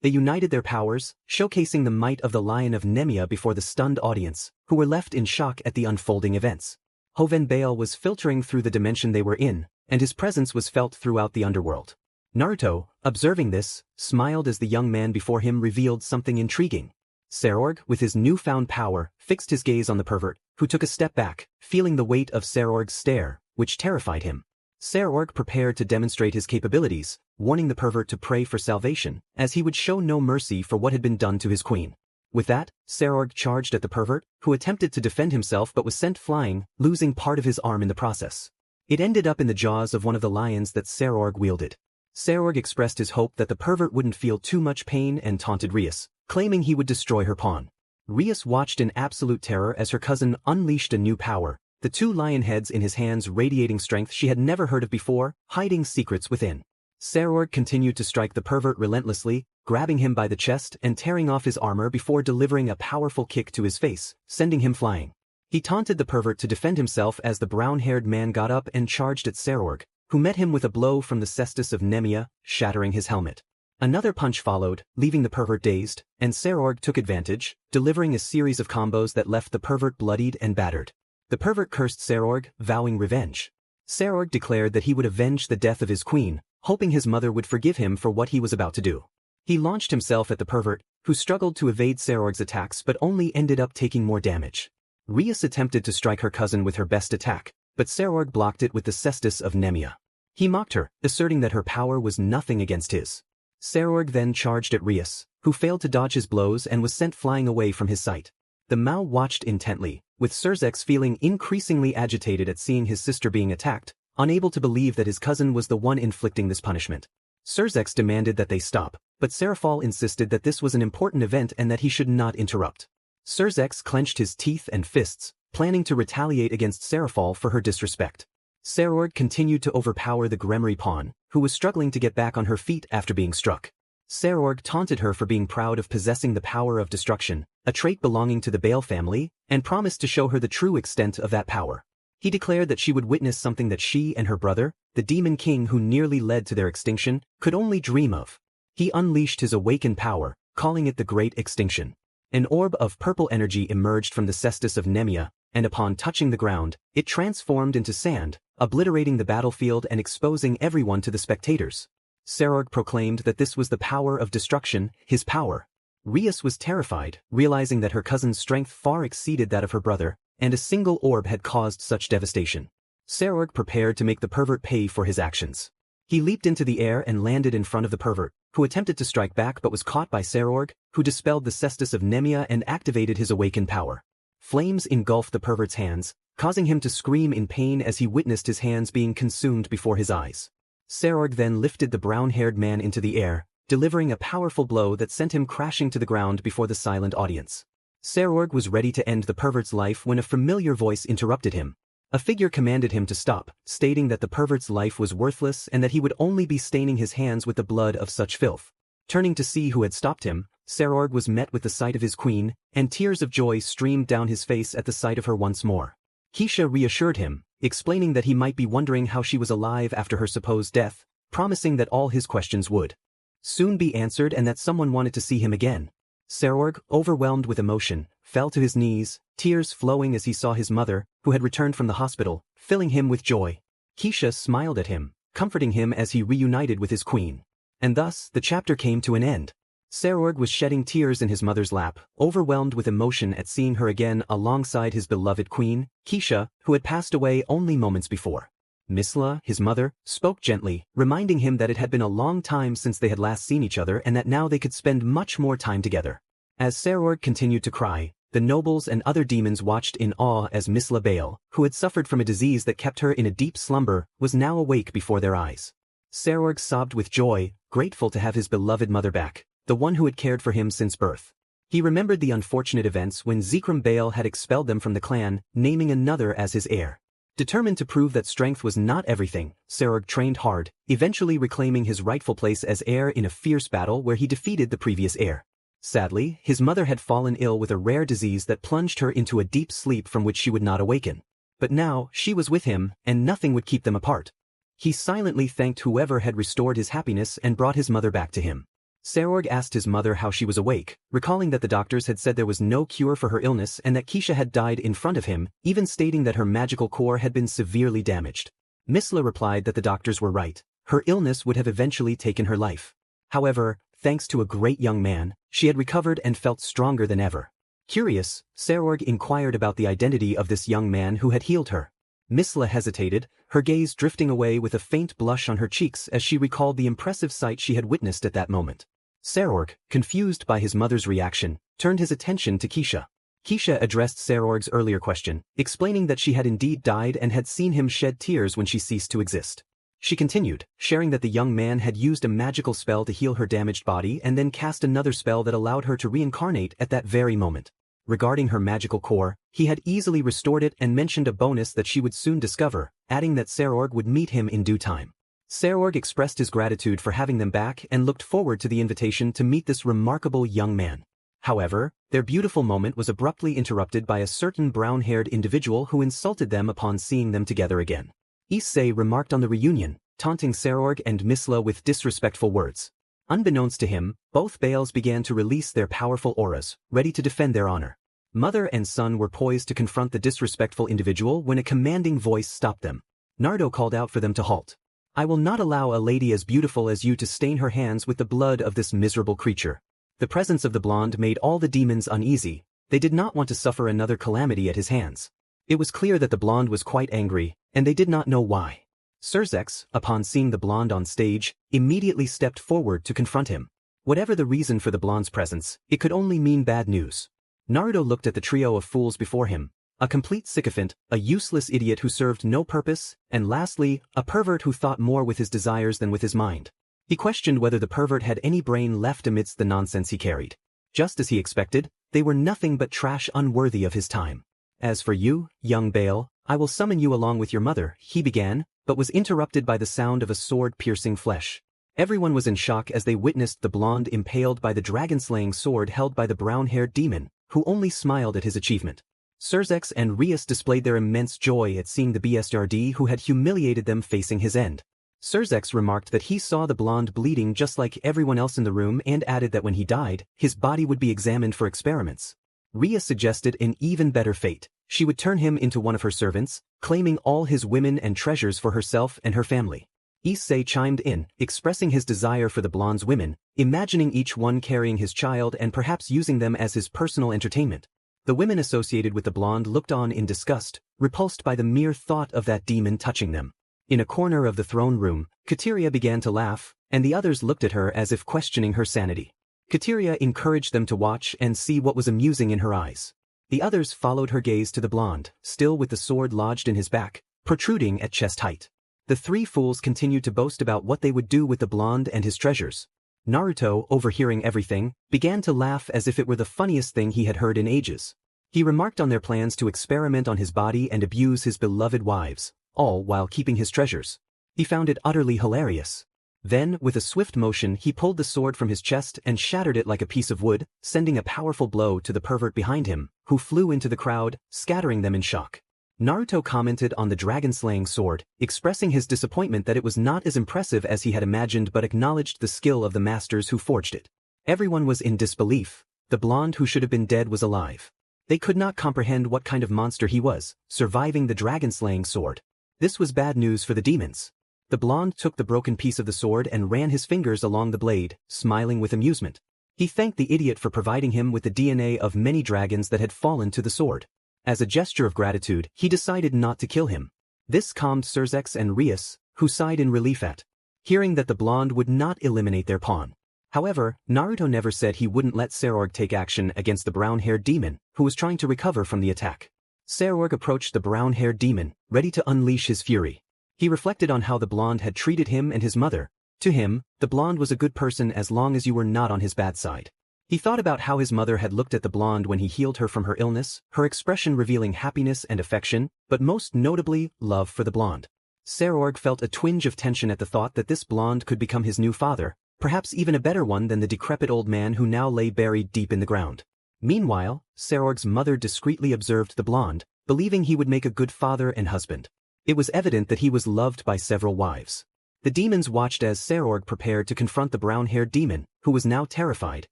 Speaker 1: They united their powers, showcasing the might of the Lion of Nemia before the stunned audience, who were left in shock at the unfolding events. Hoven Bale was filtering through the dimension they were in, and his presence was felt throughout the underworld. Naruto, observing this, smiled as the young man before him revealed something intriguing. Sarorg, with his newfound power, fixed his gaze on the pervert, who took a step back, feeling the weight of Sarorg's stare, which terrified him. Sarorg prepared to demonstrate his capabilities, warning the pervert to pray for salvation, as he would show no mercy for what had been done to his queen. With that, Sarorg charged at the pervert, who attempted to defend himself but was sent flying, losing part of his arm in the process. It ended up in the jaws of one of the lions that Sarorg wielded. Sarorg expressed his hope that the pervert wouldn't feel too much pain and taunted Rias, claiming he would destroy her pawn. Rias watched in absolute terror as her cousin unleashed a new power, the two lion heads in his hands radiating strength she had never heard of before, hiding secrets within. Sarorg continued to strike the pervert relentlessly, grabbing him by the chest and tearing off his armor before delivering a powerful kick to his face, sending him flying. He taunted the pervert to defend himself as the brown-haired man got up and charged at Sarorg, who met him with a blow from the cestus of Nemia, shattering his helmet. Another punch followed, leaving the pervert dazed, and Sarorg took advantage, delivering a series of combos that left the pervert bloodied and battered. The pervert cursed Sarorg, vowing revenge. Sarorg declared that he would avenge the death of his queen, hoping his mother would forgive him for what he was about to do. He launched himself at the pervert, who struggled to evade Sarorg's attacks but only ended up taking more damage. Rias attempted to strike her cousin with her best attack, but Sarorg blocked it with the cestus of Nemia. He mocked her, asserting that her power was nothing against his. Sarorg then charged at Rias, who failed to dodge his blows and was sent flying away from his sight. The Mao watched intently, with Surzex feeling increasingly agitated at seeing his sister being attacked, unable to believe that his cousin was the one inflicting this punishment. Surzex demanded that they stop, but Serafal insisted that this was an important event and that he should not interrupt. Surzex clenched his teeth and fists, planning to retaliate against Serafal for her disrespect. Sarorg continued to overpower the Gremry pawn, who was struggling to get back on her feet after being struck. Sarorg taunted her for being proud of possessing the power of destruction, a trait belonging to the Bale family, and promised to show her the true extent of that power. He declared that she would witness something that she and her brother, the Demon King who nearly led to their extinction, could only dream of. He unleashed his awakened power, calling it the Great Extinction. An orb of purple energy emerged from the cestus of Nemia, and upon touching the ground, it transformed into sand, obliterating the battlefield and exposing everyone to the spectators. Sarorg proclaimed that this was the power of destruction, his power. Rias was terrified, realizing that her cousin's strength far exceeded that of her brother, and a single orb had caused such devastation. Sarorg prepared to make the pervert pay for his actions. He leaped into the air and landed in front of the pervert, who attempted to strike back but was caught by Sarorg, who dispelled the cestus of Nemia and activated his awakened power. Flames engulfed the pervert's hands, causing him to scream in pain as he witnessed his hands being consumed before his eyes. Sarorg then lifted the brown-haired man into the air, delivering a powerful blow that sent him crashing to the ground before the silent audience. Sarorg was ready to end the pervert's life when a familiar voice interrupted him. A figure commanded him to stop, stating that the pervert's life was worthless and that he would only be staining his hands with the blood of such filth. Turning to see who had stopped him, Sarorg was met with the sight of his queen, and tears of joy streamed down his face at the sight of her once more. Keisha reassured him, explaining that he might be wondering how she was alive after her supposed death, promising that all his questions would soon be answered and that someone wanted to see him again. Sarorg, overwhelmed with emotion, fell to his knees, tears flowing as he saw his mother, who had returned from the hospital, filling him with joy. Keisha smiled at him, comforting him as he reunited with his queen. And thus, the chapter came to an end. Sarorg was shedding tears in his mother's lap, overwhelmed with emotion at seeing her again alongside his beloved queen, Keisha, who had passed away only moments before. Misla, his mother, spoke gently, reminding him that it had been a long time since they had last seen each other and that now they could spend much more time together. As Sarorg continued to cry, the nobles and other demons watched in awe as Misla Bale, who had suffered from a disease that kept her in a deep slumber, was now awake before their eyes. Sarorg sobbed with joy, grateful to have his beloved mother back, the one who had cared for him since birth. He remembered the unfortunate events when Zikram Bale had expelled them from the clan, naming another as his heir. Determined to prove that strength was not everything, Sarorg trained hard, eventually reclaiming his rightful place as heir in a fierce battle where he defeated the previous heir. Sadly, his mother had fallen ill with a rare disease that plunged her into a deep sleep from which she would not awaken. But now, she was with him, and nothing would keep them apart. He silently thanked whoever had restored his happiness and brought his mother back to him. Sarorg asked his mother how she was awake, recalling that the doctors had said there was no cure for her illness and that Keisha had died in front of him, even stating that her magical core had been severely damaged. Misla replied that the doctors were right. Her illness would have eventually taken her life. However, thanks to a great young man, she had recovered and felt stronger than ever. Curious, Sarorg inquired about the identity of this young man who had healed her. Misla hesitated, her gaze drifting away with a faint blush on her cheeks as she recalled the impressive sight she had witnessed at that moment. Sarorg, confused by his mother's reaction, turned his attention to Keisha. Keisha addressed Sarorg's earlier question, explaining that she had indeed died and had seen him shed tears when she ceased to exist. She continued, sharing that the young man had used a magical spell to heal her damaged body and then cast another spell that allowed her to reincarnate at that very moment. Regarding her magical core, he had easily restored it and mentioned a bonus that she would soon discover, adding that Sarorg would meet him in due time. Sarorg expressed his gratitude for having them back and looked forward to the invitation to meet this remarkable young man. However, their beautiful moment was abruptly interrupted by a certain brown-haired individual who insulted them upon seeing them together again. Issei remarked on the reunion, taunting Sarorg and Misla with disrespectful words. Unbeknownst to him, both Bales began to release their powerful auras, ready to defend their honor. Mother and son were poised to confront the disrespectful individual when a commanding voice stopped them. Naruto called out for them to halt. "I will not allow a lady as beautiful as you to stain her hands with the blood of this miserable creature." The presence of the blonde made all the demons uneasy. They did not want to suffer another calamity at his hands. It was clear that the blonde was quite angry, and they did not know why. Surzex, upon seeing the blonde on stage, immediately stepped forward to confront him. Whatever the reason for the blonde's presence, it could only mean bad news. Naruto looked at the trio of fools before him, a complete sycophant, a useless idiot who served no purpose, and lastly, a pervert who thought more with his desires than with his mind. He questioned whether the pervert had any brain left amidst the nonsense he carried. Just as he expected, they were nothing but trash unworthy of his time. "As for you, young Bale, I will summon you along with your mother," he began, but was interrupted by the sound of a sword piercing flesh. Everyone was in shock as they witnessed the blonde impaled by the dragon-slaying sword held by the brown-haired demon, who only smiled at his achievement. Surzex and Rias displayed their immense joy at seeing the BSRD who had humiliated them facing his end. Surzex remarked that he saw the blonde bleeding just like everyone else in the room and added that when he died, his body would be examined for experiments. Rias suggested an even better fate. She would turn him into one of her servants, claiming all his women and treasures for herself and her family. Issei chimed in, expressing his desire for the blonde's women, imagining each one carrying his child and perhaps using them as his personal entertainment. The women associated with the blonde looked on in disgust, repulsed by the mere thought of that demon touching them. In a corner of the throne room, Kateria began to laugh, and the others looked at her as if questioning her sanity. Kateria encouraged them to watch and see what was amusing in her eyes. The others followed her gaze to the blonde, still with the sword lodged in his back, protruding at chest height. The three fools continued to boast about what they would do with the blonde and his treasures. Naruto, overhearing everything, began to laugh as if it were the funniest thing he had heard in ages. He remarked on their plans to experiment on his body and abuse his beloved wives, all while keeping his treasures. He found it utterly hilarious. Then, with a swift motion, he pulled the sword from his chest and shattered it like a piece of wood, sending a powerful blow to the pervert behind him, who flew into the crowd, scattering them in shock. Naruto commented on the dragon-slaying sword, expressing his disappointment that it was not as impressive as he had imagined but acknowledged the skill of the masters who forged it. Everyone was in disbelief. The blonde who should have been dead was alive. They could not comprehend what kind of monster he was, surviving the dragon-slaying sword. This was bad news for the demons. The blonde took the broken piece of the sword and ran his fingers along the blade, smiling with amusement. He thanked the idiot for providing him with the DNA of many dragons that had fallen to the sword. As a gesture of gratitude, he decided not to kill him. This calmed Cerzex and Rias, who sighed in relief at hearing that the blonde would not eliminate their pawn. However, Naruto never said he wouldn't let Cerorg take action against the brown-haired demon, who was trying to recover from the attack. Cerorg approached the brown-haired demon, ready to unleash his fury. He reflected on how the blonde had treated him and his mother. To him, the blonde was a good person as long as you were not on his bad side. He thought about how his mother had looked at the blonde when he healed her from her illness, her expression revealing happiness and affection, but most notably, love for the blonde. Cerorg felt a twinge of tension at the thought that this blonde could become his new father, perhaps even a better one than the decrepit old man who now lay buried deep in the ground. Meanwhile, Cerorg's mother discreetly observed the blonde, believing he would make a good father and husband. It was evident that he was loved by several wives. The demons watched as Cerorg prepared to confront the brown-haired demon, who was now terrified,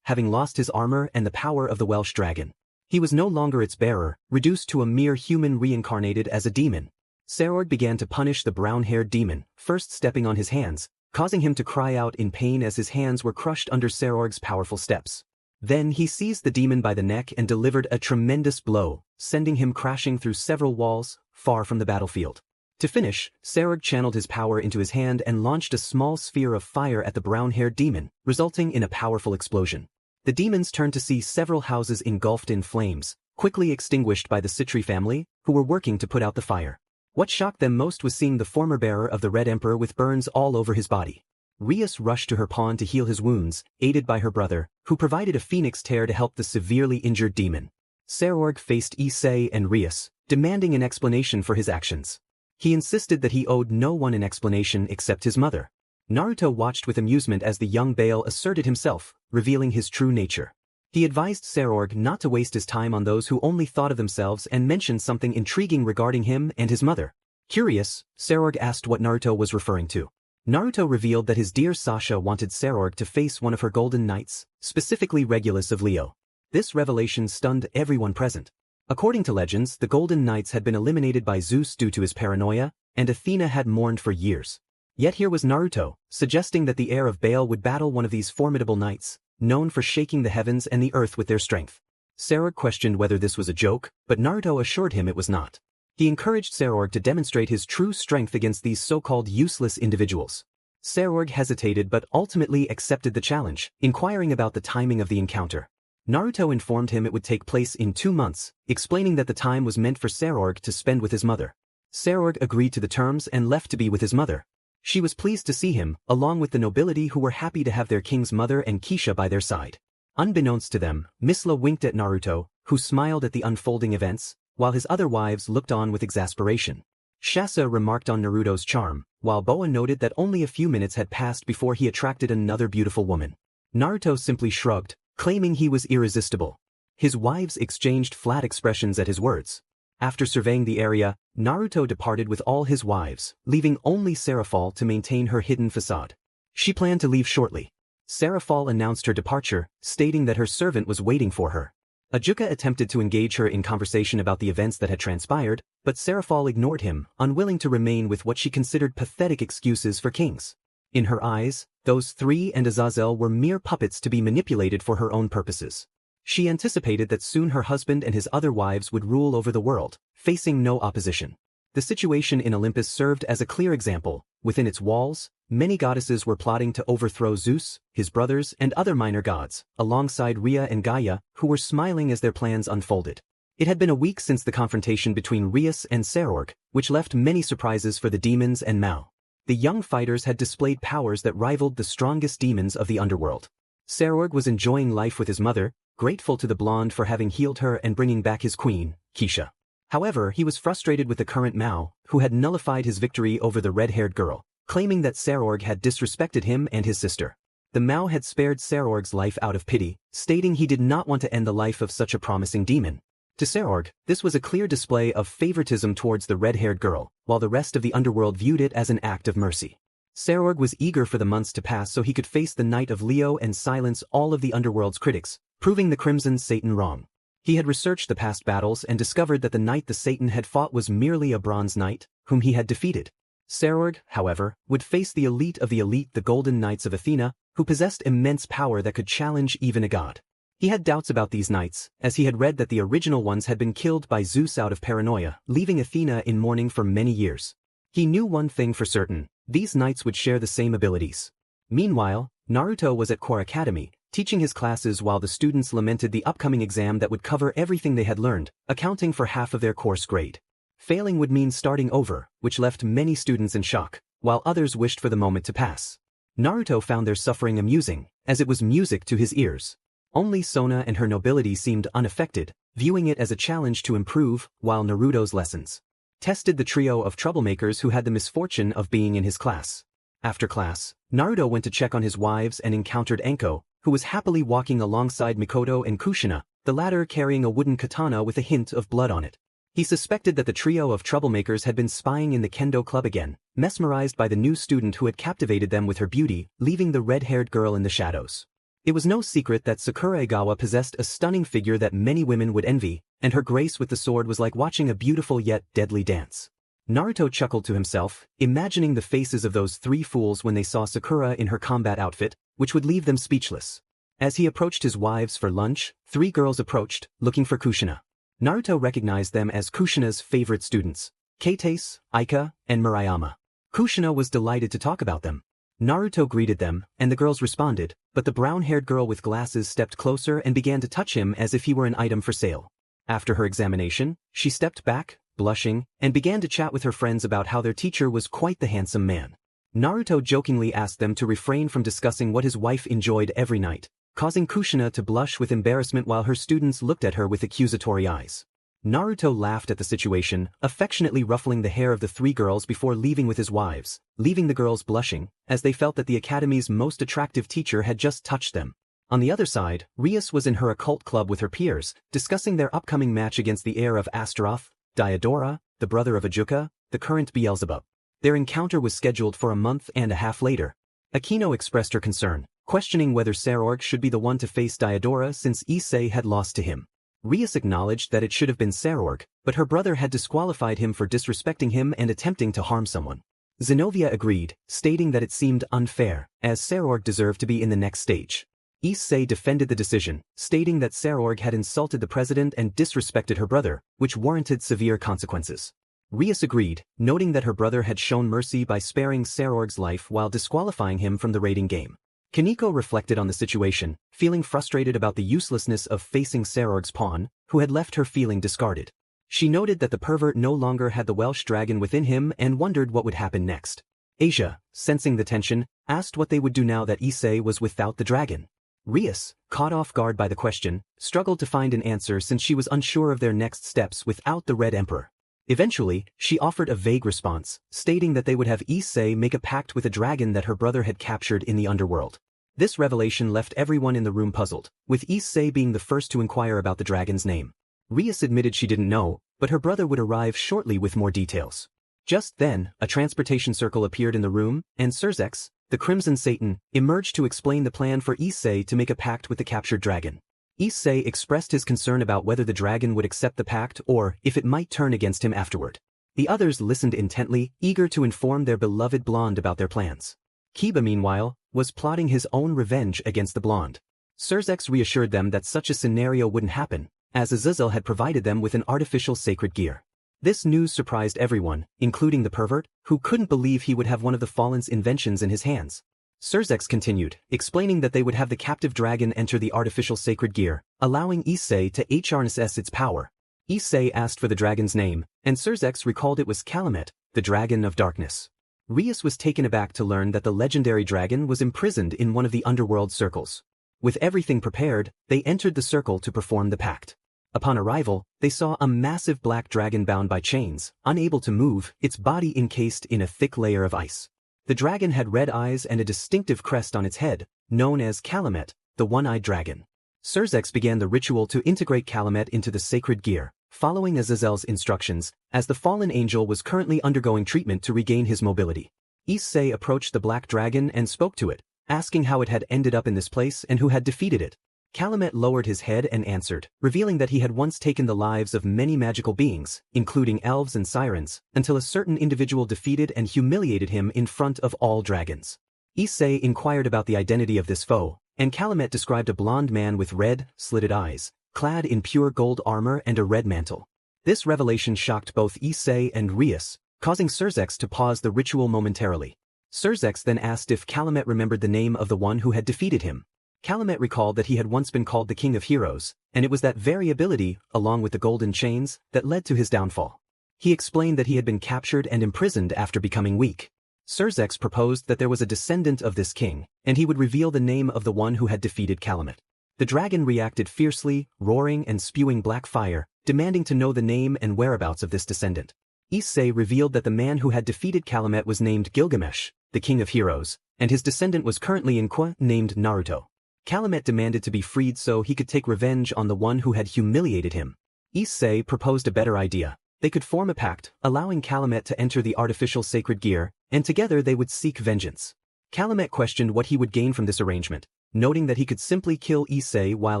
Speaker 1: having lost his armor and the power of the Welsh dragon. He was no longer its bearer, reduced to a mere human reincarnated as a demon. Cerorg began to punish the brown-haired demon, first stepping on his hands, causing him to cry out in pain as his hands were crushed under Cerorg's powerful steps. Then he seized the demon by the neck and delivered a tremendous blow, sending him crashing through several walls, far from the battlefield. To finish, Cerorg channeled his power into his hand and launched a small sphere of fire at the brown-haired demon, resulting in a powerful explosion. The demons turned to see several houses engulfed in flames, quickly extinguished by the Citri family, who were working to put out the fire. What shocked them most was seeing the former bearer of the Red Emperor with burns all over his body. Rias rushed to her pawn to heal his wounds, aided by her brother, who provided a phoenix tear to help the severely injured demon. Cerorg faced Issei and Rias, demanding an explanation for his actions. He insisted that he owed no one an explanation except his mother. Naruto watched with amusement as the young Bale asserted himself, revealing his true nature. He advised Cerorg not to waste his time on those who only thought of themselves and mentioned something intriguing regarding him and his mother. Curious, Cerorg asked what Naruto was referring to. Naruto revealed that his dear Sasha wanted Cerorg to face one of her golden knights, specifically Regulus of Leo. This revelation stunned everyone present. According to legends, the Golden Knights had been eliminated by Zeus due to his paranoia, and Athena had mourned for years. Yet here was Naruto, suggesting that the heir of Baal would battle one of these formidable knights, known for shaking the heavens and the earth with their strength. Cerorg questioned whether this was a joke, but Naruto assured him it was not. He encouraged Cerorg to demonstrate his true strength against these so-called useless individuals. Cerorg hesitated but ultimately accepted the challenge, inquiring about the timing of the encounter. Naruto informed him it would take place in 2 months, explaining that the time was meant for Cerorg to spend with his mother. Cerorg agreed to the terms and left to be with his mother. She was pleased to see him, along with the nobility who were happy to have their king's mother and Kisha by their side. Unbeknownst to them, Misla winked at Naruto, who smiled at the unfolding events, while his other wives looked on with exasperation. Shasa remarked on Naruto's charm, while Boa noted that only a few minutes had passed before he attracted another beautiful woman. Naruto simply shrugged, claiming he was irresistible. His wives exchanged flat expressions at his words. After surveying the area, Naruto departed with all his wives, leaving only Seraphal to maintain her hidden facade. She planned to leave shortly. Seraphal announced her departure, stating that her servant was waiting for her. Ajuka attempted to engage her in conversation about the events that had transpired, but Seraphal ignored him, unwilling to remain with what she considered pathetic excuses for kings. In her eyes, those three and Azazel were mere puppets to be manipulated for her own purposes. She anticipated that soon her husband and his other wives would rule over the world, facing no opposition. The situation in Olympus served as a clear example. Within its walls, many goddesses were plotting to overthrow Zeus, his brothers, and other minor gods, alongside Rhea and Gaia, who were smiling as their plans unfolded. It had been a week since the confrontation between Rheus and Sarorg, which left many surprises for the demons and Mao. The young fighters had displayed powers that rivaled the strongest demons of the underworld. Sarorg was enjoying life with his mother, grateful to the blonde for having healed her and bringing back his queen, Keisha. However, he was frustrated with the current Mao, who had nullified his victory over the red-haired girl, claiming that Sarorg had disrespected him and his sister. The Mao had spared Sarorg's life out of pity, stating he did not want to end the life of such a promising demon. To Sarorg, this was a clear display of favoritism towards the red-haired girl, while the rest of the underworld viewed it as an act of mercy. Sarorg was eager for the months to pass so he could face the Knight of Leo and silence all of the underworld's critics, proving the Crimson Satan wrong. He had researched the past battles and discovered that the knight the Satan had fought was merely a bronze knight, whom he had defeated. Sarorg, however, would face the elite, the Golden Knights of Athena, who possessed immense power that could challenge even a god. He had doubts about these knights, as he had read that the original ones had been killed by Zeus out of paranoia, leaving Athena in mourning for many years. He knew one thing for certain: these knights would share the same abilities. Meanwhile, Naruto was at Core Academy, teaching his classes while the students lamented the upcoming exam that would cover everything they had learned, accounting for half of their course grade. Failing would mean starting over, which left many students in shock, while others wished for the moment to pass. Naruto found their suffering amusing, as it was music to his ears. Only Sona and her nobility seemed unaffected, viewing it as a challenge to improve, while Naruto's lessons tested the trio of troublemakers who had the misfortune of being in his class. After class, Naruto went to check on his wives and encountered Enko, who was happily walking alongside Mikoto and Kushina, the latter carrying a wooden katana with a hint of blood on it. He suspected that the trio of troublemakers had been spying in the kendo club again, mesmerized by the new student who had captivated them with her beauty, leaving the red-haired girl in the shadows. It was no secret that Sakura Egawa possessed a stunning figure that many women would envy, and her grace with the sword was like watching a beautiful yet deadly dance. Naruto chuckled to himself, imagining the faces of those three fools when they saw Sakura in her combat outfit, which would leave them speechless. As he approached his wives for lunch, three girls approached, looking for Kushina. Naruto recognized them as Kushina's favorite students, Keitase, Aika, and Murayama. Kushina was delighted to talk about them. Naruto greeted them, and the girls responded, but the brown-haired girl with glasses stepped closer and began to touch him as if he were an item for sale. After her examination, she stepped back, blushing, and began to chat with her friends about how their teacher was quite the handsome man. Naruto jokingly asked them to refrain from discussing what his wife enjoyed every night, causing Kushina to blush with embarrassment while her students looked at her with accusatory eyes. Naruto laughed at the situation, affectionately ruffling the hair of the three girls before leaving with his wives, leaving the girls blushing, as they felt that the academy's most attractive teacher had just touched them. On the other side, Rheus was in her occult club with her peers, discussing their upcoming match against the heir of Astaroth, Diodora, the brother of Ajuka, the current Beelzebub. Their encounter was scheduled for a month and a half later. Akino expressed her concern, questioning whether Sarorg should be the one to face Diodora since Issei had lost to him. Rheus acknowledged that it should have been Sarorg, but her brother had disqualified him for disrespecting him and attempting to harm someone. Zenobia agreed, stating that it seemed unfair, as Sarorg deserved to be in the next stage. Issei defended the decision, stating that Sarorg had insulted the president and disrespected her brother, which warranted severe consequences. Rheus agreed, noting that her brother had shown mercy by sparing Sarorg's life while disqualifying him from the raiding game. Kaneko reflected on the situation, feeling frustrated about the uselessness of facing Sarorg's pawn, who had left her feeling discarded. She noted that the pervert no longer had the Welsh dragon within him and wondered what would happen next. Asia, sensing the tension, asked what they would do now that Issei was without the dragon. Rheus, caught off guard by the question, struggled to find an answer since she was unsure of their next steps without the Red Emperor. Eventually, she offered a vague response, stating that they would have Issei make a pact with a dragon that her brother had captured in the underworld. This revelation left everyone in the room puzzled, with Issei being the first to inquire about the dragon's name. Rheus admitted she didn't know, but her brother would arrive shortly with more details. Just then, a transportation circle appeared in the room, and Surzex, the Crimson Satan, emerged to explain the plan for Issei to make a pact with the captured dragon. Issei expressed his concern about whether the dragon would accept the pact or if it might turn against him afterward. The others listened intently, eager to inform their beloved blonde about their plans. Kiba, meanwhile, was plotting his own revenge against the blonde. Cerzex reassured them that such a scenario wouldn't happen, as Azazel had provided them with an artificial sacred gear. This news surprised everyone, including the pervert, who couldn't believe he would have one of the Fallen's inventions in his hands. Cerzex continued, explaining that they would have the captive dragon enter the artificial sacred gear, allowing Issei to harness its power. Issei asked for the dragon's name, and Cerzex recalled it was Calumet, the dragon of darkness. Rias was taken aback to learn that the legendary dragon was imprisoned in one of the underworld circles. With everything prepared, they entered the circle to perform the pact. Upon arrival, they saw a massive black dragon bound by chains, unable to move, its body encased in a thick layer of ice. The dragon had red eyes and a distinctive crest on its head, known as Calumet, the one-eyed dragon. Cerzex began the ritual to integrate Calumet into the sacred gear, following Azazel's instructions, as the fallen angel was currently undergoing treatment to regain his mobility. Issei approached the black dragon and spoke to it, asking how it had ended up in this place and who had defeated it. Calumet lowered his head and answered, revealing that he had once taken the lives of many magical beings, including elves and sirens, until a certain individual defeated and humiliated him in front of all dragons. Issei inquired about the identity of this foe, and Calumet described a blond man with red, slitted eyes, clad in pure gold armor and a red mantle. This revelation shocked both Issei and Rias, causing Cerzex to pause the ritual momentarily. Cerzex then asked if Calumet remembered the name of the one who had defeated him. Calumet recalled that he had once been called the King of Heroes, and it was that very ability, along with the golden chains, that led to his downfall. He explained that he had been captured and imprisoned after becoming weak. Cerzex proposed that there was a descendant of this king, and he would reveal the name of the one who had defeated Calumet. The dragon reacted fiercely, roaring and spewing black fire, demanding to know the name and whereabouts of this descendant. Issei revealed that the man who had defeated Calumet was named Gilgamesh, the King of Heroes, and his descendant was currently in Kwa, named Naruto. Calumet demanded to be freed so he could take revenge on the one who had humiliated him. Issei proposed a better idea. They could form a pact, allowing Calumet to enter the artificial sacred gear, and together they would seek vengeance. Calumet questioned what he would gain from this arrangement, noting that he could simply kill Issei while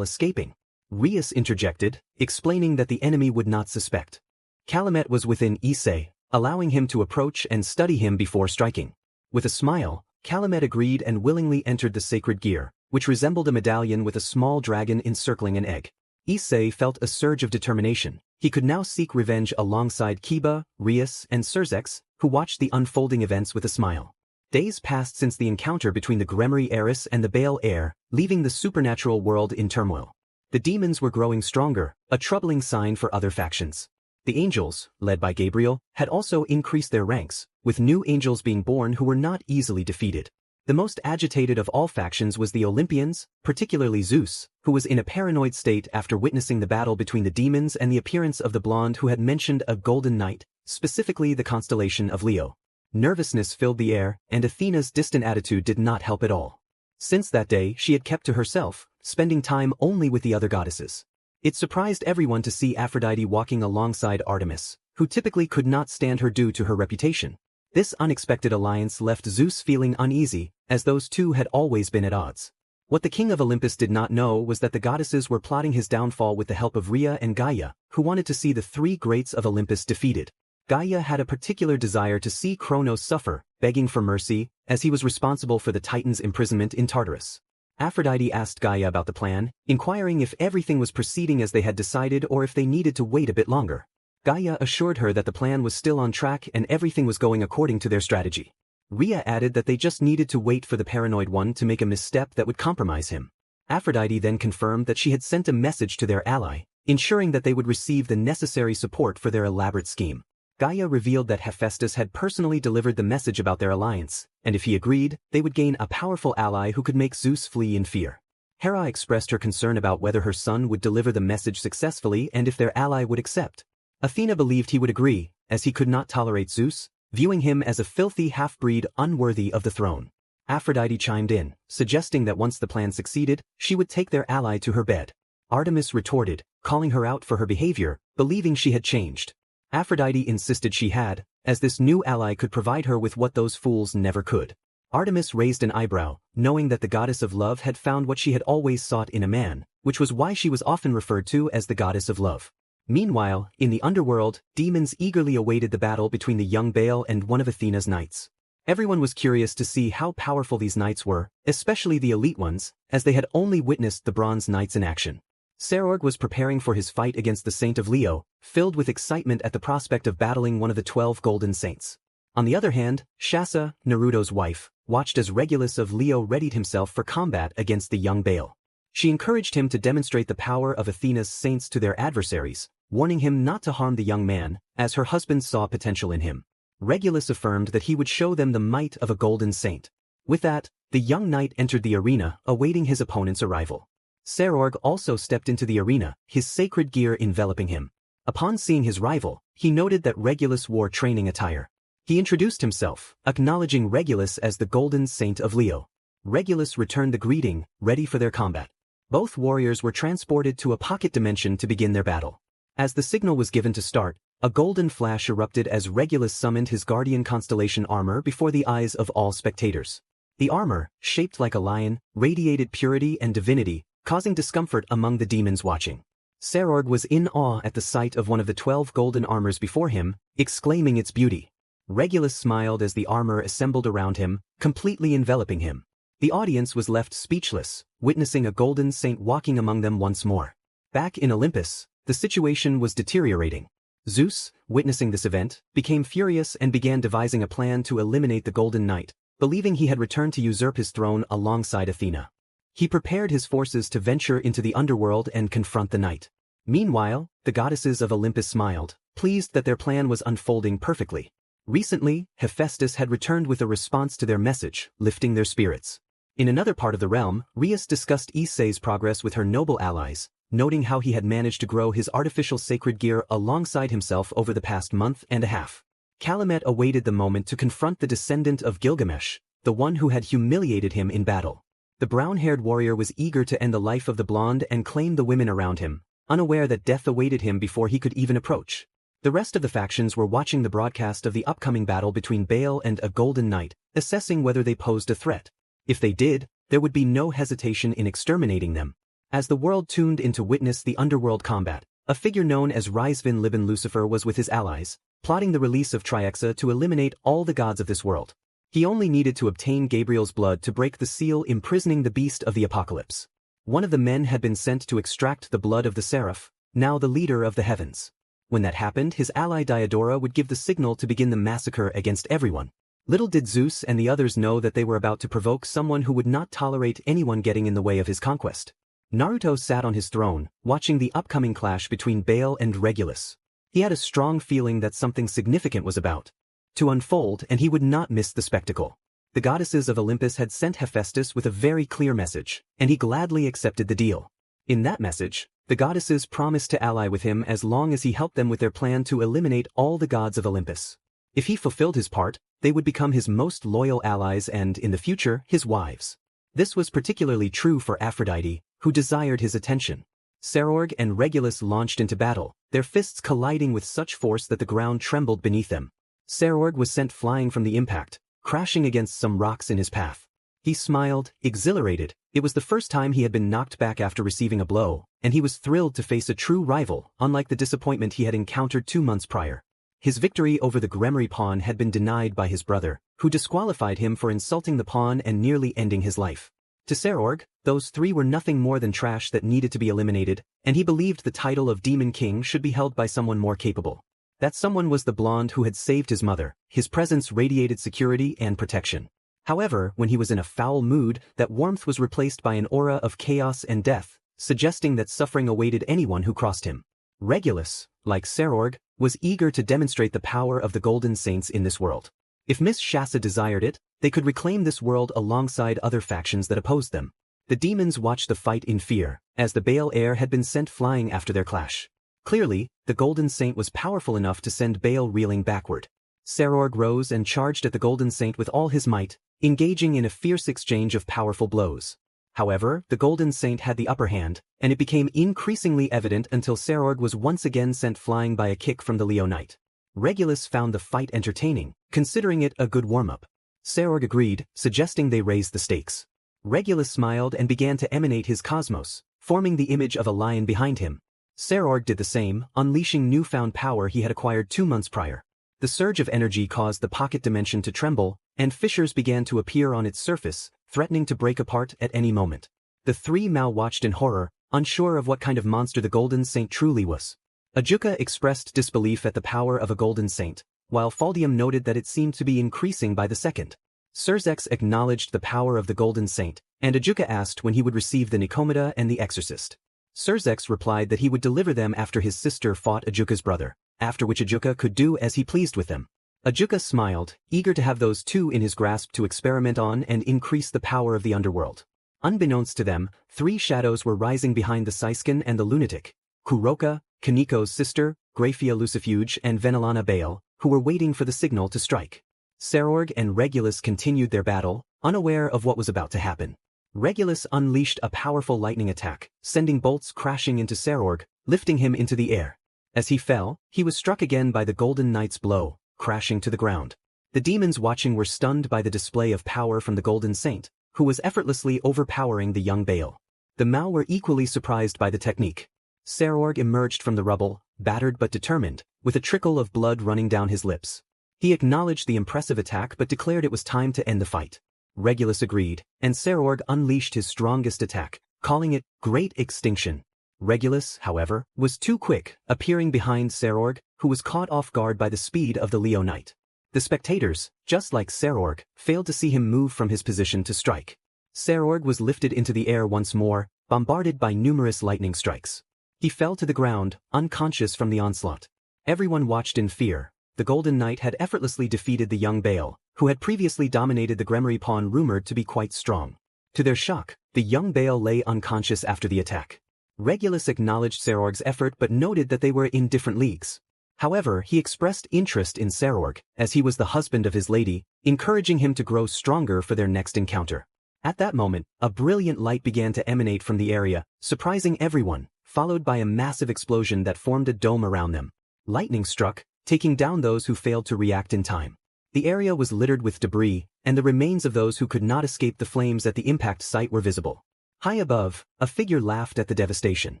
Speaker 1: escaping. Rias interjected, explaining that the enemy would not suspect. Calumet was within Issei, allowing him to approach and study him before striking. With a smile, Calumet agreed and willingly entered the sacred gear, which resembled a medallion with a small dragon encircling an egg. Issei felt a surge of determination. He could now seek revenge alongside Kiba, Rias, and Cerzex, who watched the unfolding events with a smile. Days passed since the encounter between the Gremry heiress and the Baal heir, leaving the supernatural world in turmoil. The demons were growing stronger, a troubling sign for other factions. The angels, led by Gabriel, had also increased their ranks, with new angels being born who were not easily defeated. The most agitated of all factions was the Olympians, particularly Zeus, who was in a paranoid state after witnessing the battle between the demons and the appearance of the blonde who had mentioned a golden night, specifically the constellation of Leo. Nervousness filled the air, and Athena's distant attitude did not help at all. Since that day, she had kept to herself, spending time only with the other goddesses. It surprised everyone to see Aphrodite walking alongside Artemis, who typically could not stand her due to her reputation. This unexpected alliance left Zeus feeling uneasy, as those two had always been at odds. What the king of Olympus did not know was that the goddesses were plotting his downfall with the help of Rhea and Gaia, who wanted to see the three greats of Olympus defeated. Gaia had a particular desire to see Kronos suffer, begging for mercy, as he was responsible for the Titan's imprisonment in Tartarus. Aphrodite asked Gaia about the plan, inquiring if everything was proceeding as they had decided or if they needed to wait a bit longer. Gaia assured her that the plan was still on track and everything was going according to their strategy. Rhea added that they just needed to wait for the paranoid one to make a misstep that would compromise him. Aphrodite then confirmed that she had sent a message to their ally, ensuring that they would receive the necessary support for their elaborate scheme. Gaia revealed that Hephaestus had personally delivered the message about their alliance, and if he agreed, they would gain a powerful ally who could make Zeus flee in fear. Hera expressed her concern about whether her son would deliver the message successfully and if their ally would accept. Athena believed he would agree, as he could not tolerate Zeus, viewing him as a filthy half-breed unworthy of the throne. Aphrodite chimed in, suggesting that once the plan succeeded, she would take their ally to her bed. Artemis retorted, calling her out for her behavior, believing she had changed. Aphrodite insisted she had, as this new ally could provide her with what those fools never could. Artemis raised an eyebrow, knowing that the goddess of love had found what she had always sought in a man, which was why she was often referred to as the goddess of love. Meanwhile, in the underworld, demons eagerly awaited the battle between the young Baal and one of Athena's knights. Everyone was curious to see how powerful these knights were, especially the elite ones, as they had only witnessed the bronze knights in action. Sarorg was preparing for his fight against the Saint of Leo, filled with excitement at the prospect of battling one of the 12 golden saints. On the other hand, Shasa, Naruto's wife, watched as Regulus of Leo readied himself for combat against the young Baal. She encouraged him to demonstrate the power of Athena's saints to their adversaries, warning him not to harm the young man, as her husband saw potential in him. Regulus affirmed that he would show them the might of a golden saint. With that, the young knight entered the arena, awaiting his opponent's arrival. Sarorg also stepped into the arena, his sacred gear enveloping him. Upon seeing his rival, he noted that Regulus wore training attire. He introduced himself, acknowledging Regulus as the Golden Saint of Leo. Regulus returned the greeting, ready for their combat. Both warriors were transported to a pocket dimension to begin their battle. As the signal was given to start, a golden flash erupted as Regulus summoned his guardian constellation armor before the eyes of all spectators. The armor, shaped like a lion, radiated purity and divinity, causing discomfort among the demons watching. Sarorg was in awe at the sight of one of the 12 golden armors before him, exclaiming its beauty. Regulus smiled as the armor assembled around him, completely enveloping him. The audience was left speechless, witnessing a golden saint walking among them once more. Back in Olympus, the situation was deteriorating. Zeus, witnessing this event, became furious and began devising a plan to eliminate the Golden Knight, believing he had returned to usurp his throne alongside Athena. He prepared his forces to venture into the underworld and confront the knight. Meanwhile, the goddesses of Olympus smiled, pleased that their plan was unfolding perfectly. Recently, Hephaestus had returned with a response to their message, lifting their spirits. In another part of the realm, Rheus discussed Issei's progress with her noble allies, noting how he had managed to grow his artificial sacred gear alongside himself over the past month and a half. Calumet awaited the moment to confront the descendant of Gilgamesh, the one who had humiliated him in battle. The brown-haired warrior was eager to end the life of the blonde and claim the women around him, unaware that death awaited him before he could even approach. The rest of the factions were watching the broadcast of the upcoming battle between Baal and a Golden Knight, assessing whether they posed a threat. If they did, there would be no hesitation in exterminating them. As the world tuned in to witness the underworld combat, a figure known as Rizvin Libin Lucifer was with his allies, plotting the release of Triaxa to eliminate all the gods of this world. He only needed to obtain Gabriel's blood to break the seal imprisoning the beast of the apocalypse. One of the men had been sent to extract the blood of the Seraph, now the leader of the heavens. When that happened, his ally Diodora would give the signal to begin the massacre against everyone. Little did Zeus and the others know that they were about to provoke someone who would not tolerate anyone getting in the way of his conquest. Naruto sat on his throne, watching the upcoming clash between Baal and Regulus. He had a strong feeling that something significant was about to unfold and he would not miss the spectacle. The goddesses of Olympus had sent Hephaestus with a very clear message, and he gladly accepted the deal. In that message, the goddesses promised to ally with him as long as he helped them with their plan to eliminate all the gods of Olympus. If he fulfilled his part, they would become his most loyal allies and, in the future, his wives. This was particularly true for Aphrodite, who desired his attention. Sarorg and Regulus launched into battle, their fists colliding with such force that the ground trembled beneath them. Sarorg was sent flying from the impact, crashing against some rocks in his path. He smiled, exhilarated. It was the first time he had been knocked back after receiving a blow, and he was thrilled to face a true rival, unlike the disappointment he had encountered 2 months prior. His victory over the Gremory pawn had been denied by his brother, who disqualified him for insulting the pawn and nearly ending his life. To Sarorg, those 3 were nothing more than trash that needed to be eliminated, and he believed the title of Demon King should be held by someone more capable. That someone was the blonde who had saved his mother. His presence radiated security and protection. However, when he was in a foul mood, that warmth was replaced by an aura of chaos and death, suggesting that suffering awaited anyone who crossed him. Regulus, like Sarorg, was eager to demonstrate the power of the Golden Saints in this world. If Miss Shasa desired it, they could reclaim this world alongside other factions that opposed them. The demons watched the fight in fear, as the Baal heir had been sent flying after their clash. Clearly, the Golden Saint was powerful enough to send Baal reeling backward. Sarorg rose and charged at the Golden Saint with all his might, engaging in a fierce exchange of powerful blows. However, the Golden Saint had the upper hand, and it became increasingly evident until Sarorg was once again sent flying by a kick from the Leo Knight. Regulus found the fight entertaining, considering it a good warm-up. Sarorg agreed, suggesting they raise the stakes. Regulus smiled and began to emanate his cosmos, forming the image of a lion behind him. Sarorg did the same, unleashing newfound power he had acquired 2 months prior. The surge of energy caused the pocket dimension to tremble, and fissures began to appear on its surface, threatening to break apart at any moment. The three Mao watched in horror, unsure of what kind of monster the Golden Saint truly was. Ajuka expressed disbelief at the power of a Golden Saint, while Faldium noted that it seemed to be increasing by the second. Surzex acknowledged the power of the Golden Saint, and Ajuka asked when he would receive the Nicomeda and the Exorcist. Surzex replied that he would deliver them after his sister fought Ajuka's brother, after which Ajuka could do as he pleased with them. Ajuka smiled, eager to have those two in his grasp to experiment on and increase the power of the underworld. Unbeknownst to them, three shadows were rising behind the Siskin and the lunatic, Kuroka, Kaniko's sister, Graphia Lucifuge and Venelana Bale, who were waiting for the signal to strike. Serorg and Regulus continued their battle, unaware of what was about to happen. Regulus unleashed a powerful lightning attack, sending bolts crashing into Serorg, lifting him into the air. As he fell, he was struck again by the Golden Knight's blow, crashing to the ground. The demons watching were stunned by the display of power from the Golden Saint, who was effortlessly overpowering the young Bale. The Mao were equally surprised by the technique. Serorg emerged from the rubble, battered but determined, with a trickle of blood running down his lips. He acknowledged the impressive attack but declared it was time to end the fight. Regulus agreed, and Serorg unleashed his strongest attack, calling it Great Extinction. Regulus, however, was too quick, appearing behind Serorg, who was caught off guard by the speed of the Leo Knight. The spectators, just like Serorg, failed to see him move from his position to strike. Serorg was lifted into the air once more, bombarded by numerous lightning strikes. He fell to the ground, unconscious from the onslaught. Everyone watched in fear. The Golden Knight had effortlessly defeated the young Bale, who had previously dominated the Gremory pawn rumored to be quite strong. To their shock, the young Bale lay unconscious after the attack. Regulus acknowledged Serorg's effort but noted that they were in different leagues. However, he expressed interest in Serorg, as he was the husband of his lady, encouraging him to grow stronger for their next encounter. At that moment, a brilliant light began to emanate from the area, surprising everyone, followed by a massive explosion that formed a dome around them. Lightning struck, taking down those who failed to react in time. The area was littered with debris, and the remains of those who could not escape the flames at the impact site were visible. High above, a figure laughed at the devastation.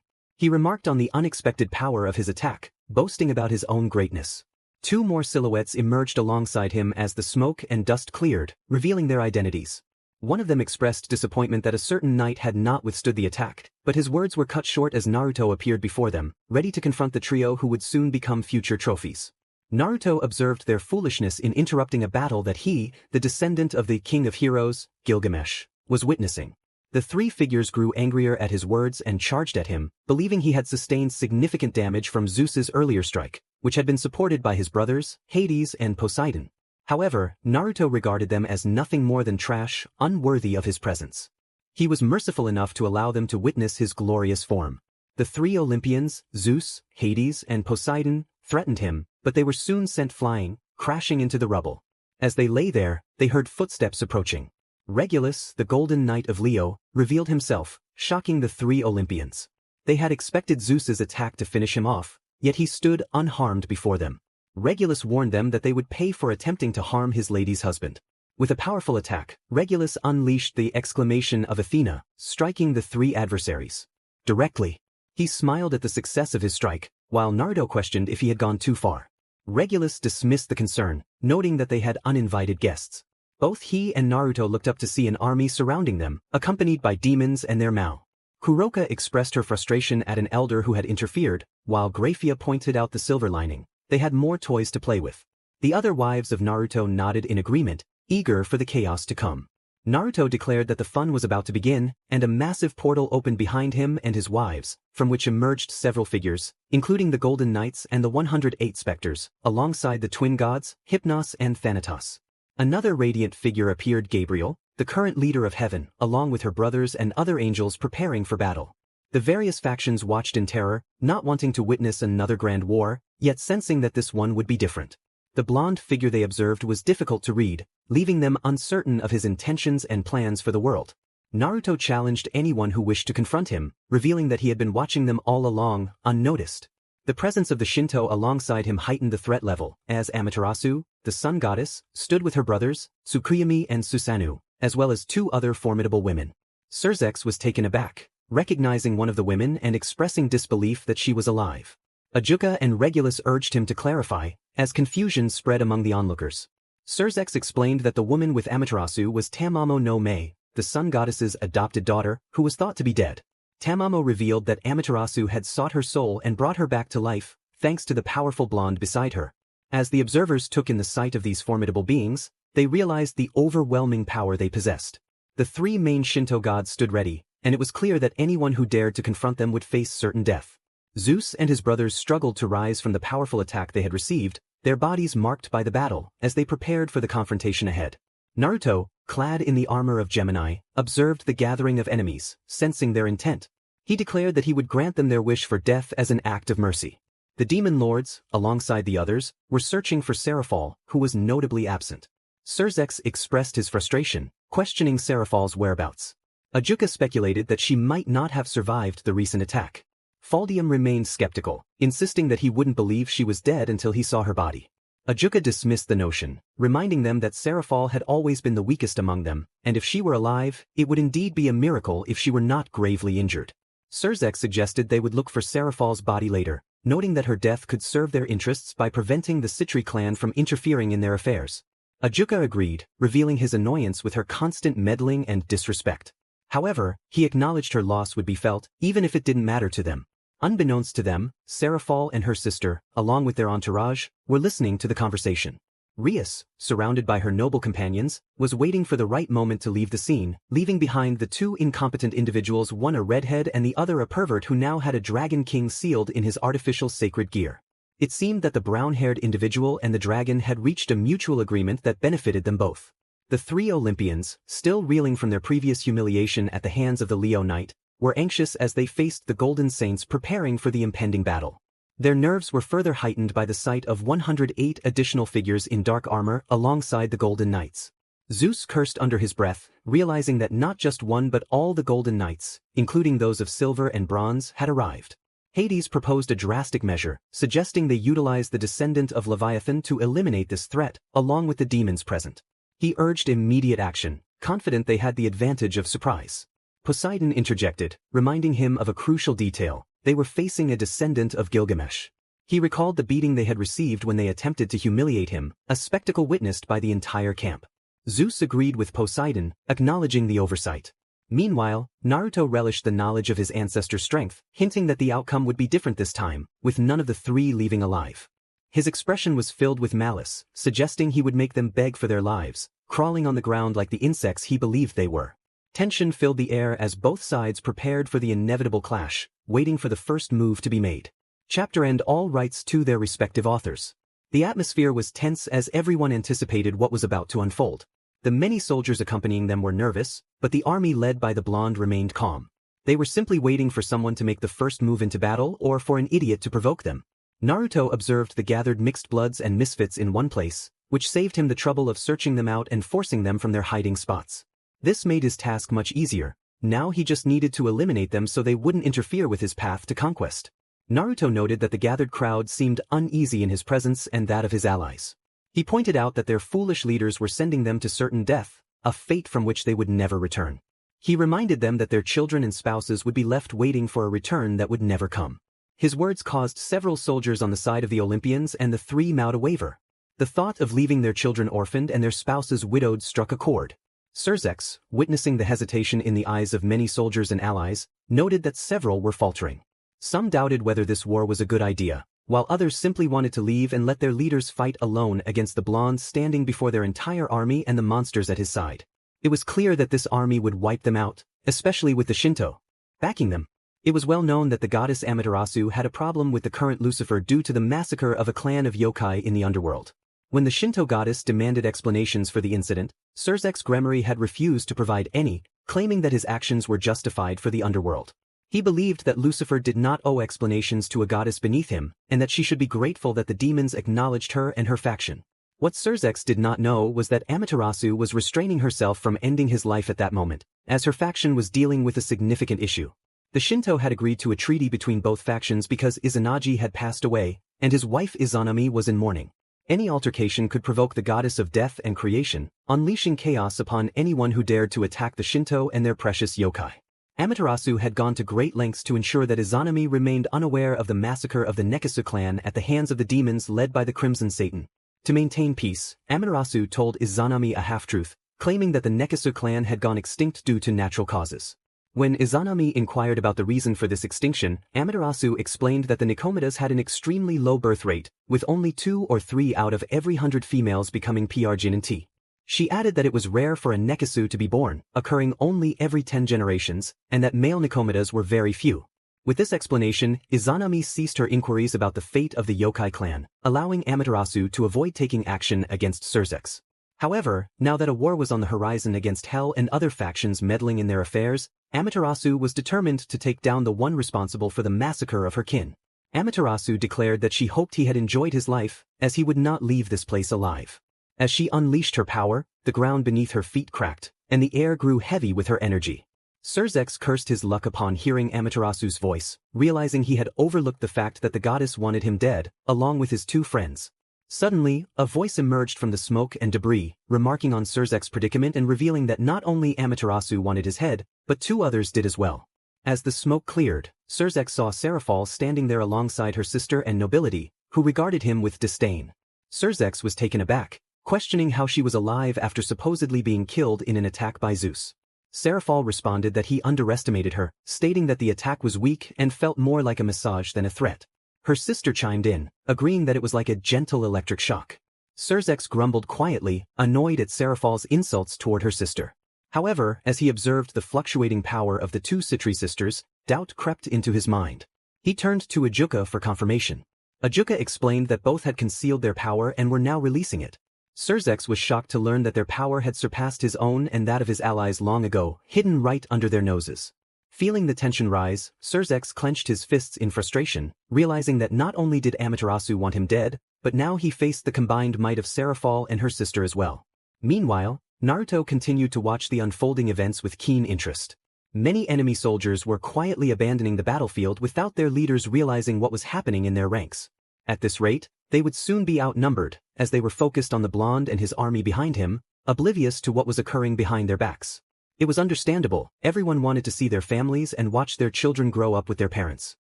Speaker 1: He remarked on the unexpected power of his attack, boasting about his own greatness. Two more silhouettes emerged alongside him as the smoke and dust cleared, revealing their identities. One of them expressed disappointment that a certain knight had not withstood the attack, but his words were cut short as Naruto appeared before them, ready to confront the trio who would soon become future trophies. Naruto observed their foolishness in interrupting a battle that he, the descendant of the King of Heroes, Gilgamesh, was witnessing. The three figures grew angrier at his words and charged at him, believing he had sustained significant damage from Zeus's earlier strike, which had been supported by his brothers, Hades and Poseidon. However, Naruto regarded them as nothing more than trash, unworthy of his presence. He was merciful enough to allow them to witness his glorious form. The three Olympians, Zeus, Hades, and Poseidon, threatened him, but they were soon sent flying, crashing into the rubble. As they lay there, they heard footsteps approaching. Regulus, the Golden Knight of Leo, revealed himself, shocking the three Olympians. They had expected Zeus's attack to finish him off, yet he stood unharmed before them. Regulus warned them that they would pay for attempting to harm his lady's husband. With a powerful attack, Regulus unleashed the exclamation of Athena, striking the three adversaries. Directly. He smiled at the success of his strike, while Naruto questioned if he had gone too far. Regulus dismissed the concern, noting that they had uninvited guests. Both he and Naruto looked up to see an army surrounding them, accompanied by demons and their Mao. Kuroka expressed her frustration at an elder who had interfered, while Graphia pointed out the silver lining. They had more toys to play with. The other wives of Naruto nodded in agreement, eager for the chaos to come. Naruto declared that the fun was about to begin, and a massive portal opened behind him and his wives, from which emerged several figures, including the Golden Knights and the 108 Spectres, alongside the twin gods, Hypnos and Thanatos. Another radiant figure appeared, Gabriel, the current leader of heaven, along with her brothers and other angels preparing for battle. The various factions watched in terror, not wanting to witness another grand war, yet sensing that this one would be different. The blonde figure they observed was difficult to read, leaving them uncertain of his intentions and plans for the world. Naruto challenged anyone who wished to confront him, revealing that he had been watching them all along, unnoticed. The presence of the Shinto alongside him heightened the threat level, as Amaterasu, the sun goddess, stood with her brothers, Tsukuyomi and Susanoo, as well as two other formidable women. Surzex was taken aback, recognizing one of the women and expressing disbelief that she was alive. Ajuka and Regulus urged him to clarify, as confusion spread among the onlookers. Surzex explained that the woman with Amaterasu was Tamamo no Mei, the sun goddess's adopted daughter, who was thought to be dead. Tamamo revealed that Amaterasu had sought her soul and brought her back to life, thanks to the powerful blonde beside her. As the observers took in the sight of these formidable beings, they realized the overwhelming power they possessed. The three main Shinto gods stood ready, and it was clear that anyone who dared to confront them would face certain death. Zeus and his brothers struggled to rise from the powerful attack they had received, their bodies marked by the battle, as they prepared for the confrontation ahead. Naruto, clad in the armor of Gemini, observed the gathering of enemies, sensing their intent. He declared that he would grant them their wish for death as an act of mercy. The demon lords, alongside the others, were searching for Seraphal, who was notably absent. Surzex expressed his frustration, questioning Seraphal's whereabouts. Ajuka speculated that she might not have survived the recent attack. Faldium remained skeptical, insisting that he wouldn't believe she was dead until he saw her body. Ajuka dismissed the notion, reminding them that Seraphal had always been the weakest among them, and if she were alive, it would indeed be a miracle if she were not gravely injured. Surzex suggested they would look for Seraphal's body later, noting that her death could serve their interests by preventing the Citri clan from interfering in their affairs. Ajuka agreed, revealing his annoyance with her constant meddling and disrespect. However, he acknowledged her loss would be felt, even if it didn't matter to them. Unbeknownst to them, Seraphal and her sister, along with their entourage, were listening to the conversation. Rias, surrounded by her noble companions, was waiting for the right moment to leave the scene, leaving behind the two incompetent individuals, one a redhead and the other a pervert who now had a dragon king sealed in his artificial sacred gear. It seemed that the brown-haired individual and the dragon had reached a mutual agreement that benefited them both. The three Olympians, still reeling from their previous humiliation at the hands of the Leo Knight, were anxious as they faced the Golden Saints preparing for the impending battle. Their nerves were further heightened by the sight of 108 additional figures in dark armor alongside the Golden Knights. Zeus cursed under his breath, realizing that not just one but all the Golden Knights, including those of silver and bronze, had arrived. Hades proposed a drastic measure, suggesting they utilize the descendant of Leviathan to eliminate this threat, along with the demons present. He urged immediate action, confident they had the advantage of surprise. Poseidon interjected, reminding him of a crucial detail: they were facing a descendant of Gilgamesh. He recalled the beating they had received when they attempted to humiliate him, a spectacle witnessed by the entire camp. Zeus agreed with Poseidon, acknowledging the oversight. Meanwhile, Naruto relished the knowledge of his ancestor's strength, hinting that the outcome would be different this time, with none of the three leaving alive. His expression was filled with malice, suggesting he would make them beg for their lives, crawling on the ground like the insects he believed they were. Tension filled the air as both sides prepared for the inevitable clash, waiting for the first move to be made. Chapter end. All rights to their respective authors. The atmosphere was tense as everyone anticipated what was about to unfold. The many soldiers accompanying them were nervous, but the army led by the blonde remained calm. They were simply waiting for someone to make the first move into battle or for an idiot to provoke them. Naruto observed the gathered mixed bloods and misfits in one place, which saved him the trouble of searching them out and forcing them from their hiding spots. This made his task much easier. Now he just needed to eliminate them so they wouldn't interfere with his path to conquest. Naruto noted that the gathered crowd seemed uneasy in his presence and that of his allies. He pointed out that their foolish leaders were sending them to certain death, a fate from which they would never return. He reminded them that their children and spouses would be left waiting for a return that would never come. His words caused several soldiers on the side of the Olympians and the three Mao to waver. The thought of leaving their children orphaned and their spouses widowed struck a chord. Surzex, witnessing the hesitation in the eyes of many soldiers and allies, noted that several were faltering. Some doubted whether this war was a good idea, while others simply wanted to leave and let their leaders fight alone against the blonde standing before their entire army and the monsters at his side. It was clear that this army would wipe them out, especially with the Shinto backing them. It was well known that the goddess Amaterasu had a problem with the current Lucifer due to the massacre of a clan of yokai in the underworld. When the Shinto goddess demanded explanations for the incident, Surzex Gremory had refused to provide any, claiming that his actions were justified for the underworld. He believed that Lucifer did not owe explanations to a goddess beneath him, and that she should be grateful that the demons acknowledged her and her faction. What Surzex did not know was that Amaterasu was restraining herself from ending his life at that moment, as her faction was dealing with a significant issue. The Shinto had agreed to a treaty between both factions because Izanagi had passed away, and his wife Izanami was in mourning. Any altercation could provoke the goddess of death and creation, unleashing chaos upon anyone who dared to attack the Shinto and their precious yokai. Amaterasu had gone to great lengths to ensure that Izanami remained unaware of the massacre of the Nekisu clan at the hands of the demons led by the Crimson Satan. To maintain peace, Amaterasu told Izanami a half-truth, claiming that the Nekisu clan had gone extinct due to natural causes. When Izanami inquired about the reason for this extinction, Amaterasu explained that the Nikomadas had an extremely low birth rate, with only 2 or 3 out of every 100 females becoming Prgnt. She added that it was rare for a Nekisu to be born, occurring only every 10 generations, and that male Nikomadas were very few. With this explanation, Izanami ceased her inquiries about the fate of the yokai clan, allowing Amaterasu to avoid taking action against Surzex. However, now that a war was on the horizon against Hell and other factions meddling in their affairs, Amaterasu was determined to take down the one responsible for the massacre of her kin. Amaterasu declared that she hoped he had enjoyed his life, as he would not leave this place alive. As she unleashed her power, the ground beneath her feet cracked, and the air grew heavy with her energy. Surzex cursed his luck upon hearing Amaterasu's voice, realizing he had overlooked the fact that the goddess wanted him dead, along with his 2 friends. Suddenly, a voice emerged from the smoke and debris, remarking on Surzex's predicament and revealing that not only Amaterasu wanted his head, but 2 others did as well. As the smoke cleared, Surzex saw Serafal standing there alongside her sister and nobility, who regarded him with disdain. Surzex was taken aback, questioning how she was alive after supposedly being killed in an attack by Zeus. Serafal responded that he underestimated her, stating that the attack was weak and felt more like a massage than a threat. Her sister chimed in, agreeing that it was like a gentle electric shock. Surzex grumbled quietly, annoyed at Serafal's insults toward her sister. However, as he observed the fluctuating power of the 2 Citri sisters, doubt crept into his mind. He turned to Ajuka for confirmation. Ajuka explained that both had concealed their power and were now releasing it. Surzex was shocked to learn that their power had surpassed his own and that of his allies long ago, hidden right under their noses. Feeling the tension rise, Surzex clenched his fists in frustration, realizing that not only did Amaterasu want him dead, but now he faced the combined might of Serafal and her sister as well. Meanwhile, Naruto continued to watch the unfolding events with keen interest. Many enemy soldiers were quietly abandoning the battlefield without their leaders realizing what was happening in their ranks. At this rate, they would soon be outnumbered, as they were focused on the blonde and his army behind him, oblivious to what was occurring behind their backs. It was understandable, everyone wanted to see their families and watch their children grow up with their parents.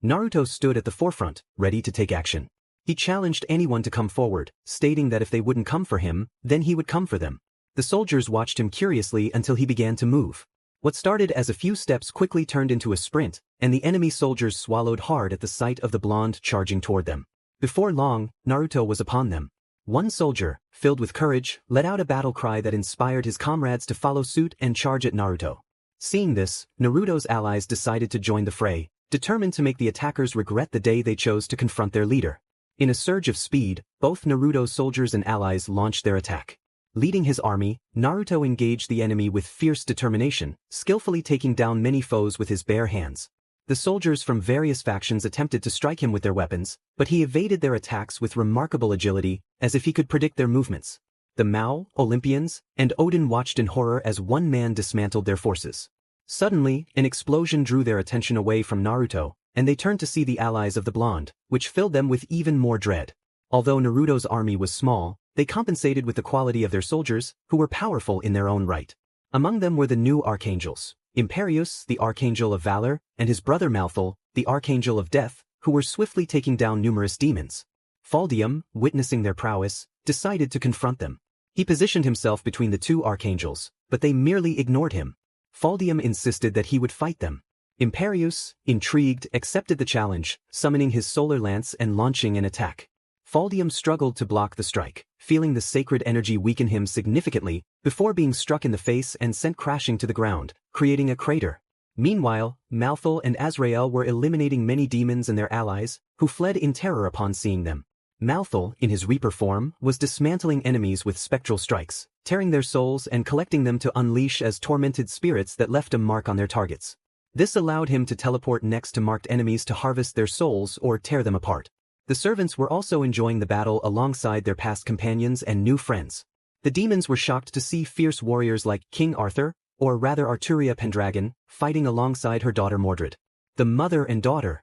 Speaker 1: Naruto stood at the forefront, ready to take action. He challenged anyone to come forward, stating that if they wouldn't come for him, then he would come for them. The soldiers watched him curiously until he began to move. What started as a few steps quickly turned into a sprint, and the enemy soldiers swallowed hard at the sight of the blonde charging toward them. Before long, Naruto was upon them. One soldier, filled with courage, let out a battle cry that inspired his comrades to follow suit and charge at Naruto. Seeing this, Naruto's allies decided to join the fray, determined to make the attackers regret the day they chose to confront their leader. In a surge of speed, both Naruto's soldiers and allies launched their attack. Leading his army, Naruto engaged the enemy with fierce determination, skillfully taking down many foes with his bare hands. The soldiers from various factions attempted to strike him with their weapons, but he evaded their attacks with remarkable agility, as if he could predict their movements. The Mao, Olympians, and Odin watched in horror as one man dismantled their forces. Suddenly, an explosion drew their attention away from Naruto, and they turned to see the allies of the blonde, which filled them with even more dread. Although Naruto's army was small, they compensated with the quality of their soldiers, who were powerful in their own right. Among them were the new archangels, Imperius, the Archangel of Valor, and his brother Malthul, the Archangel of Death, who were swiftly taking down numerous demons. Faldium, witnessing their prowess, decided to confront them. He positioned himself between the 2 archangels, but they merely ignored him. Faldium insisted that he would fight them. Imperius, intrigued, accepted the challenge, summoning his solar lance and launching an attack. Faldium struggled to block the strike, feeling the sacred energy weaken him significantly, before being struck in the face and sent crashing to the ground, creating a crater. Meanwhile, Malthul and Azrael were eliminating many demons and their allies, who fled in terror upon seeing them. Malthul, in his Reaper form, was dismantling enemies with spectral strikes, tearing their souls and collecting them to unleash as tormented spirits that left a mark on their targets. This allowed him to teleport next to marked enemies to harvest their souls or tear them apart. The servants were also enjoying the battle alongside their past companions and new friends. The demons were shocked to see fierce warriors like King Arthur, or rather Arturia Pendragon, fighting alongside her daughter Mordred. The mother and daughter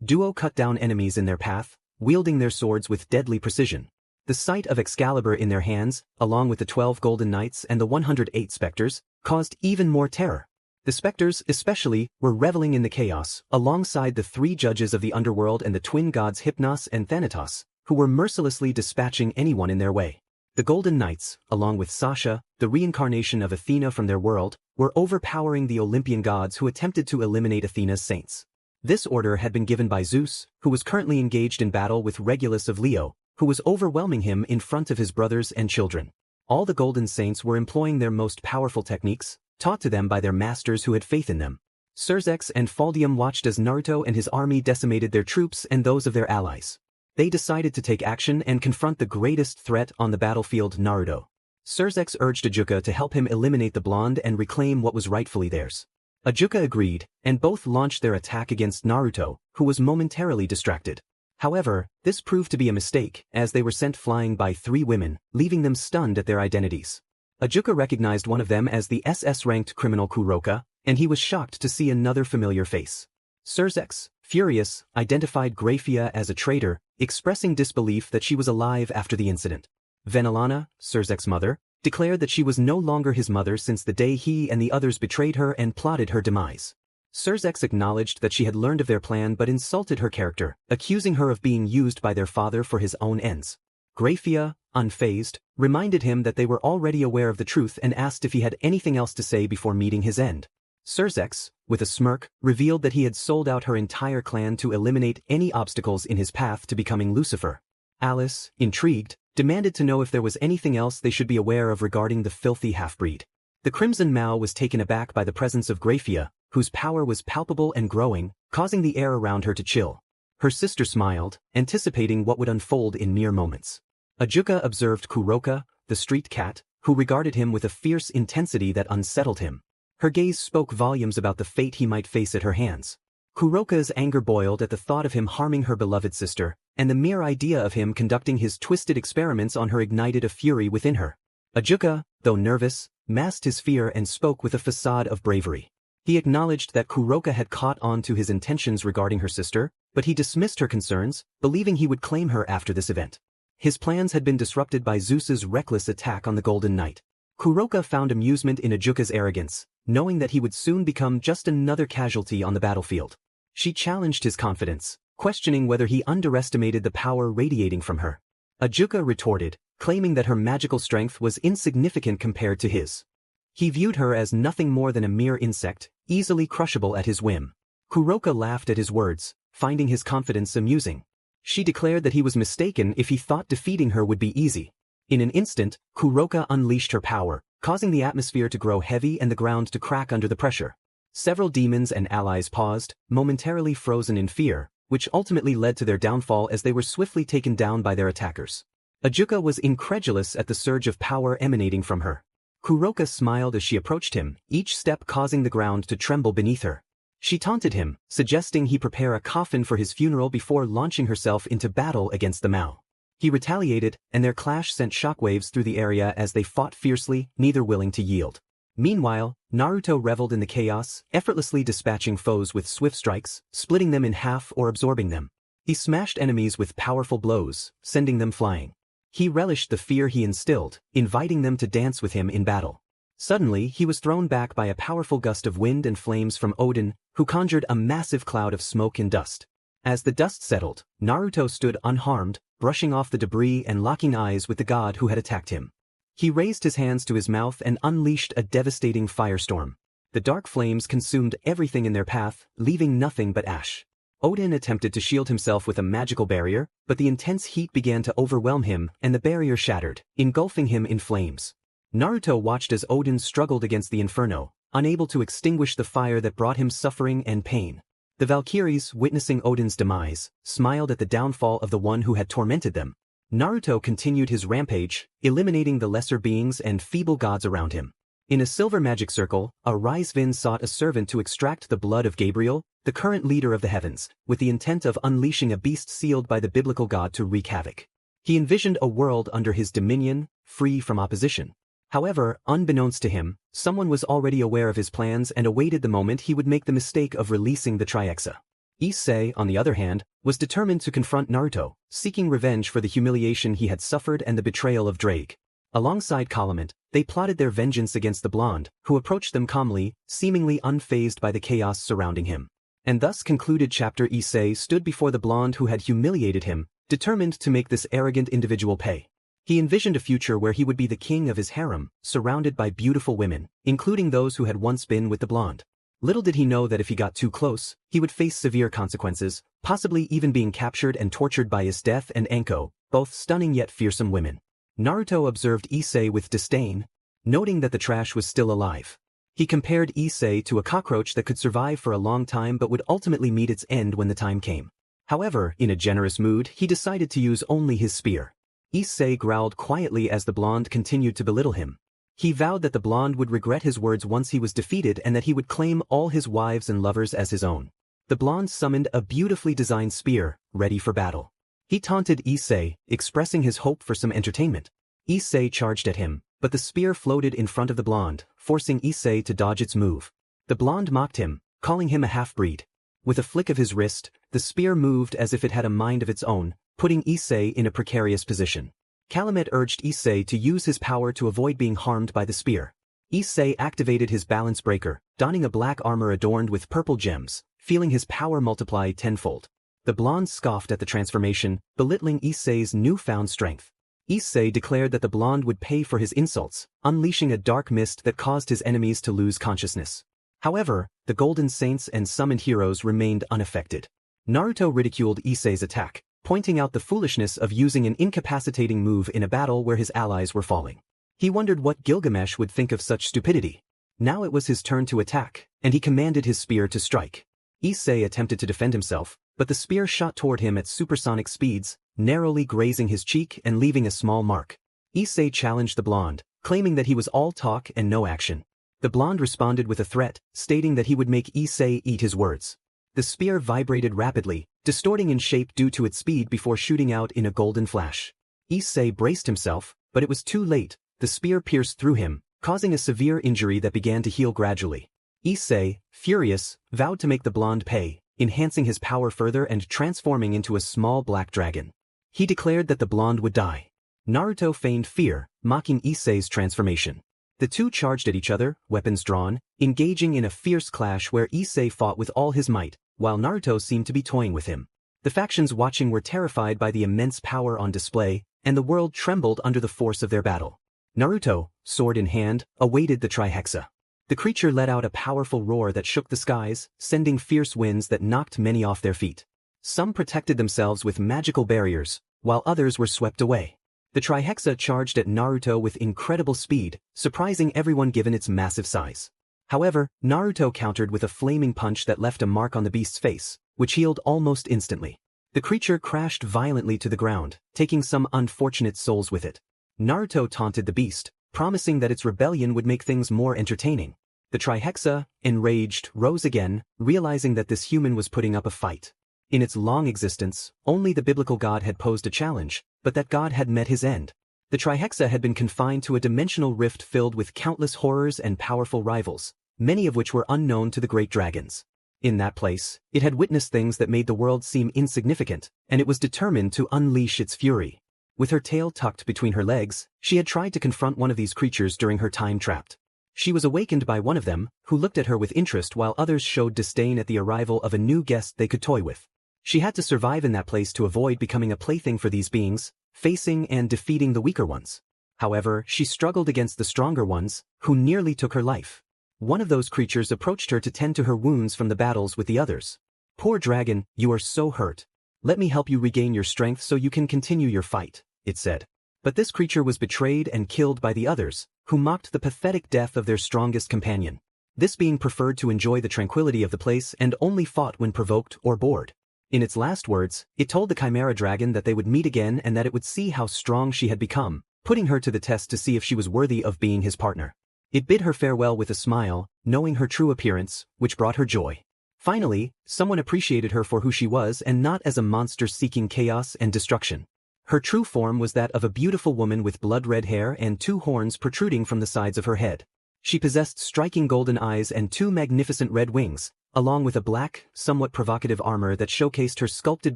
Speaker 1: duo cut down enemies in their path, wielding their swords with deadly precision. The sight of Excalibur in their hands, along with the 12 Golden Knights and the 108 Spectres, caused even more terror. The Spectres, especially, were reveling in the chaos, alongside the 3 judges of the underworld and the twin gods Hypnos and Thanatos, who were mercilessly dispatching anyone in their way. The Golden Knights, along with Sasha, the reincarnation of Athena from their world, were overpowering the Olympian gods who attempted to eliminate Athena's saints. This order had been given by Zeus, who was currently engaged in battle with Regulus of Leo, who was overwhelming him in front of his brothers and children. All the Golden Saints were employing their most powerful techniques, taught to them by their masters who had faith in them. Cersex and Faldium watched as Naruto and his army decimated their troops and those of their allies. They decided to take action and confront the greatest threat on the battlefield, Naruto. Cersex urged Ajuka to help him eliminate the blonde and reclaim what was rightfully theirs. Ajuka agreed, and both launched their attack against Naruto, who was momentarily distracted. However, this proved to be a mistake, as they were sent flying by 3 women, leaving them stunned at their identities. Ajuka recognized one of them as the SS-ranked criminal Kuroka, and he was shocked to see another familiar face. Cersex, furious, identified Graphia as a traitor, expressing disbelief that she was alive after the incident. Venelana, Cersex's mother, declared that she was no longer his mother since the day he and the others betrayed her and plotted her demise. Cersex acknowledged that she had learned of their plan but insulted her character, accusing her of being used by their father for his own ends. Graphia, unfazed, reminded him that they were already aware of the truth and asked if he had anything else to say before meeting his end. Cersex, with a smirk, revealed that he had sold out her entire clan to eliminate any obstacles in his path to becoming Lucifer. Alice, intrigued, demanded to know if there was anything else they should be aware of regarding the filthy half-breed. The Crimson Mao was taken aback by the presence of Graphia, whose power was palpable and growing, causing the air around her to chill. Her sister smiled, anticipating what would unfold in mere moments. Ajuka observed Kuroka, the street cat, who regarded him with a fierce intensity that unsettled him. Her gaze spoke volumes about the fate he might face at her hands. Kuroka's anger boiled at the thought of him harming her beloved sister, and the mere idea of him conducting his twisted experiments on her ignited a fury within her. Ajuka, though nervous, masked his fear and spoke with a facade of bravery. He acknowledged that Kuroka had caught on to his intentions regarding her sister, but he dismissed her concerns, believing he would claim her after this event. His plans had been disrupted by Zeus's reckless attack on the Golden Knight. Kuroka found amusement in Ajuka's arrogance, knowing that he would soon become just another casualty on the battlefield. She challenged his confidence, questioning whether he underestimated the power radiating from her. Ajuka retorted, claiming that her magical strength was insignificant compared to his. He viewed her as nothing more than a mere insect, easily crushable at his whim. Kuroka laughed at his words, finding his confidence amusing. She declared that he was mistaken if he thought defeating her would be easy. In an instant, Kuroka unleashed her power, causing the atmosphere to grow heavy and the ground to crack under the pressure. Several demons and allies paused, momentarily frozen in fear, which ultimately led to their downfall as they were swiftly taken down by their attackers. Ajuka was incredulous at the surge of power emanating from her. Kuroka smiled as she approached him, each step causing the ground to tremble beneath her. She taunted him, suggesting he prepare a coffin for his funeral before launching herself into battle against the Mao. He retaliated, and their clash sent shockwaves through the area as they fought fiercely, neither willing to yield. Meanwhile, Naruto reveled in the chaos, effortlessly dispatching foes with swift strikes, splitting them in half or absorbing them. He smashed enemies with powerful blows, sending them flying. He relished the fear he instilled, inviting them to dance with him in battle. Suddenly, he was thrown back by a powerful gust of wind and flames from Odin, who conjured a massive cloud of smoke and dust. As the dust settled, Naruto stood unharmed, brushing off the debris and locking eyes with the god who had attacked him. He raised his hands to his mouth and unleashed a devastating firestorm. The dark flames consumed everything in their path, leaving nothing but ash. Odin attempted to shield himself with a magical barrier, but the intense heat began to overwhelm him and the barrier shattered, engulfing him in flames. Naruto watched as Odin struggled against the inferno, unable to extinguish the fire that brought him suffering and pain. The Valkyries, witnessing Odin's demise, smiled at the downfall of the one who had tormented them. Naruto continued his rampage, eliminating the lesser beings and feeble gods around him. In a silver magic circle, Arisvin sought a servant to extract the blood of Gabriel, the current leader of the heavens, with the intent of unleashing a beast sealed by the biblical god to wreak havoc. He envisioned a world under his dominion, free from opposition. However, unbeknownst to him, someone was already aware of his plans and awaited the moment he would make the mistake of releasing the Trihexa. Issei, on the other hand, was determined to confront Naruto, seeking revenge for the humiliation he had suffered and the betrayal of Drake. Alongside Calamant, they plotted their vengeance against the blonde, who approached them calmly, seemingly unfazed by the chaos surrounding him. And thus concluded chapter. Issei stood before the blonde who had humiliated him, determined to make this arrogant individual pay. He envisioned a future where he would be the king of his harem, surrounded by beautiful women, including those who had once been with the blonde. Little did he know that if he got too close, he would face severe consequences, possibly even being captured and tortured by his death and Anko, both stunning yet fearsome women. Naruto observed Issei with disdain, noting that the trash was still alive. He compared Issei to a cockroach that could survive for a long time but would ultimately meet its end when the time came. However, in a generous mood, he decided to use only his spear. Issei growled quietly as the blonde continued to belittle him. He vowed that the blonde would regret his words once he was defeated and that he would claim all his wives and lovers as his own. The blonde summoned a beautifully designed spear, ready for battle. He taunted Issei, expressing his hope for some entertainment. Issei charged at him, but the spear floated in front of the blonde, forcing Issei to dodge its move. The blonde mocked him, calling him a half-breed. With a flick of his wrist, the spear moved as if it had a mind of its own, putting Issei in a precarious position. Calumet urged Issei to use his power to avoid being harmed by the spear. Issei activated his balance breaker, donning a black armor adorned with purple gems, feeling his power multiply tenfold. The blonde scoffed at the transformation, belittling Issei's newfound strength. Issei declared that the blonde would pay for his insults, unleashing a dark mist that caused his enemies to lose consciousness. However, the Golden Saints and summoned heroes remained unaffected. Naruto ridiculed Issei's attack, pointing out the foolishness of using an incapacitating move in a battle where his allies were falling. He wondered what Gilgamesh would think of such stupidity. Now it was his turn to attack, and he commanded his spear to strike. Issei attempted to defend himself, but the spear shot toward him at supersonic speeds, narrowly grazing his cheek and leaving a small mark. Issei challenged the blonde, claiming that he was all talk and no action. The blonde responded with a threat, stating that he would make Issei eat his words. The spear vibrated rapidly, distorting in shape due to its speed before shooting out in a golden flash. Issei braced himself, but it was too late. The spear pierced through him, causing a severe injury that began to heal gradually. Issei, furious, vowed to make the blonde pay, enhancing his power further and transforming into a small black dragon. He declared that the blonde would die. Naruto feigned fear, mocking Issei's transformation. The two charged at each other, weapons drawn, engaging in a fierce clash where Issei fought with all his might, while Naruto seemed to be toying with him. The factions watching were terrified by the immense power on display, and the world trembled under the force of their battle. Naruto, sword in hand, awaited the Trihexa. The creature let out a powerful roar that shook the skies, sending fierce winds that knocked many off their feet. Some protected themselves with magical barriers, while others were swept away. The Trihexa charged at Naruto with incredible speed, surprising everyone given its massive size. However, Naruto countered with a flaming punch that left a mark on the beast's face, which healed almost instantly. The creature crashed violently to the ground, taking some unfortunate souls with it. Naruto taunted the beast, promising that its rebellion would make things more entertaining. The Trihexa, enraged, rose again, realizing that this human was putting up a fight. In its long existence, only the biblical god had posed a challenge, but that god had met his end. The Trihexa had been confined to a dimensional rift filled with countless horrors and powerful rivals, many of which were unknown to the great dragons. In that place, it had witnessed things that made the world seem insignificant, and it was determined to unleash its fury. With her tail tucked between her legs, she had tried to confront one of these creatures during her time trapped. She was awakened by one of them, who looked at her with interest while others showed disdain at the arrival of a new guest they could toy with. She had to survive in that place to avoid becoming a plaything for these beings, facing and defeating the weaker ones. However, she struggled against the stronger ones, who nearly took her life. One of those creatures approached her to tend to her wounds from the battles with the others. "Poor dragon, you are so hurt. Let me help you regain your strength so you can continue your fight," it said. But this creature was betrayed and killed by the others, who mocked the pathetic death of their strongest companion. This being preferred to enjoy the tranquility of the place and only fought when provoked or bored. In its last words, it told the Chimera Dragon that they would meet again and that it would see how strong she had become, putting her to the test to see if she was worthy of being his partner. It bid her farewell with a smile, knowing her true appearance, which brought her joy. Finally, someone appreciated her for who she was and not as a monster seeking chaos and destruction. Her true form was that of a beautiful woman with blood-red hair and two horns protruding from the sides of her head. She possessed striking golden eyes and two magnificent red wings, along with a black, somewhat provocative armor that showcased her sculpted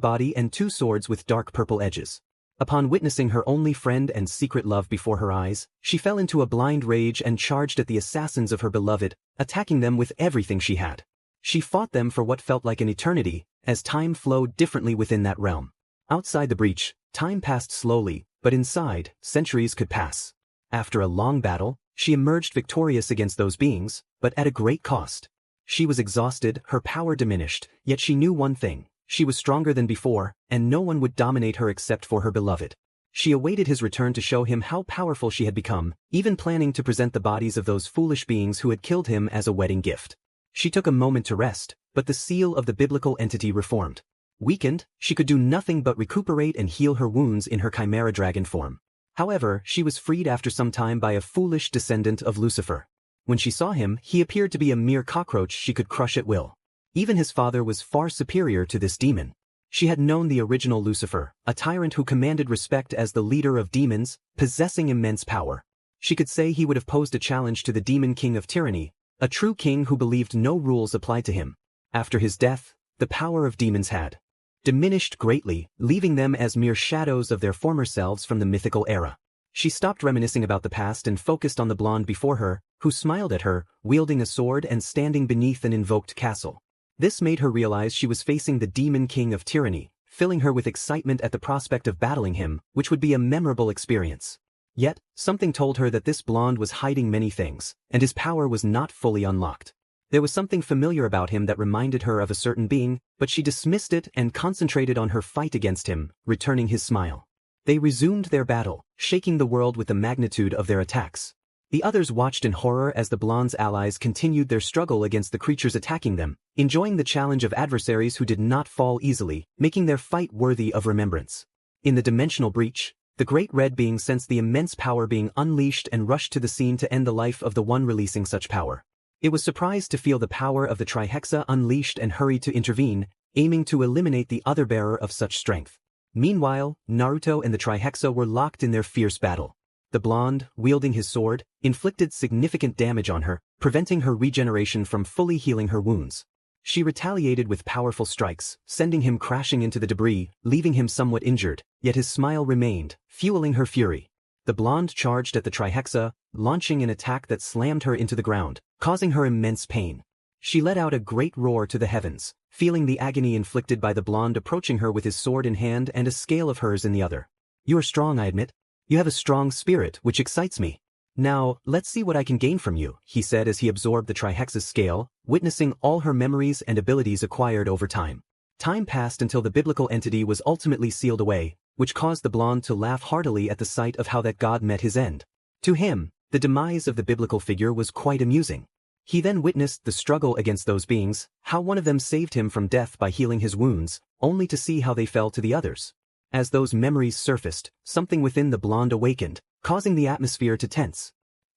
Speaker 1: body and two swords with dark purple edges. Upon witnessing her only friend and secret love before her eyes, she fell into a blind rage and charged at the assassins of her beloved, attacking them with everything she had. She fought them for what felt like an eternity, as time flowed differently within that realm. Outside the breach, time passed slowly, but inside, centuries could pass. After a long battle, she emerged victorious against those beings, but at a great cost. She was exhausted, her power diminished, yet she knew one thing: she was stronger than before, and no one would dominate her except for her beloved. She awaited his return to show him how powerful she had become, even planning to present the bodies of those foolish beings who had killed him as a wedding gift. She took a moment to rest, but the seal of the biblical entity reformed. Weakened, she could do nothing but recuperate and heal her wounds in her chimera dragon form. However, she was freed after some time by a foolish descendant of Lucifer. When she saw him, he appeared to be a mere cockroach she could crush at will. Even his father was far superior to this demon. She had known the original Lucifer, a tyrant who commanded respect as the leader of demons, possessing immense power. She could say he would have posed a challenge to the demon king of tyranny, a true king who believed no rules applied to him. After his death, the power of demons had diminished greatly, leaving them as mere shadows of their former selves from the mythical era. She stopped reminiscing about the past and focused on the blonde before her, who smiled at her, wielding a sword and standing beneath an invoked castle. This made her realize she was facing the demon king of tyranny, filling her with excitement at the prospect of battling him, which would be a memorable experience. Yet, something told her that this blonde was hiding many things, and his power was not fully unlocked. There was something familiar about him that reminded her of a certain being, but she dismissed it and concentrated on her fight against him, returning his smile. They resumed their battle, shaking the world with the magnitude of their attacks. The others watched in horror as the blonde's allies continued their struggle against the creatures attacking them, enjoying the challenge of adversaries who did not fall easily, making their fight worthy of remembrance. In the dimensional breach, the great red being sensed the immense power being unleashed and rushed to the scene to end the life of the one releasing such power. It was surprised to feel the power of the Trihexa unleashed and hurried to intervene, aiming to eliminate the other bearer of such strength. Meanwhile, Naruto and the Trihexa were locked in their fierce battle. The blonde, wielding his sword, inflicted significant damage on her, preventing her regeneration from fully healing her wounds. She retaliated with powerful strikes, sending him crashing into the debris, leaving him somewhat injured, yet his smile remained, fueling her fury. The blonde charged at the Trihexa, launching an attack that slammed her into the ground, causing her immense pain. She let out a great roar to the heavens, feeling the agony inflicted by the blonde approaching her with his sword in hand and a scale of hers in the other. "You are strong, I admit. You have a strong spirit, which excites me. Now, let's see what I can gain from you," he said as he absorbed the Trihexa's scale, witnessing all her memories and abilities acquired over time. Time passed until the biblical entity was ultimately sealed away, which caused the blonde to laugh heartily at the sight of how that god met his end. To him, the demise of the biblical figure was quite amusing. He then witnessed the struggle against those beings, how one of them saved him from death by healing his wounds, only to see how they fell to the others. As those memories surfaced, something within the blonde awakened, causing the atmosphere to tense.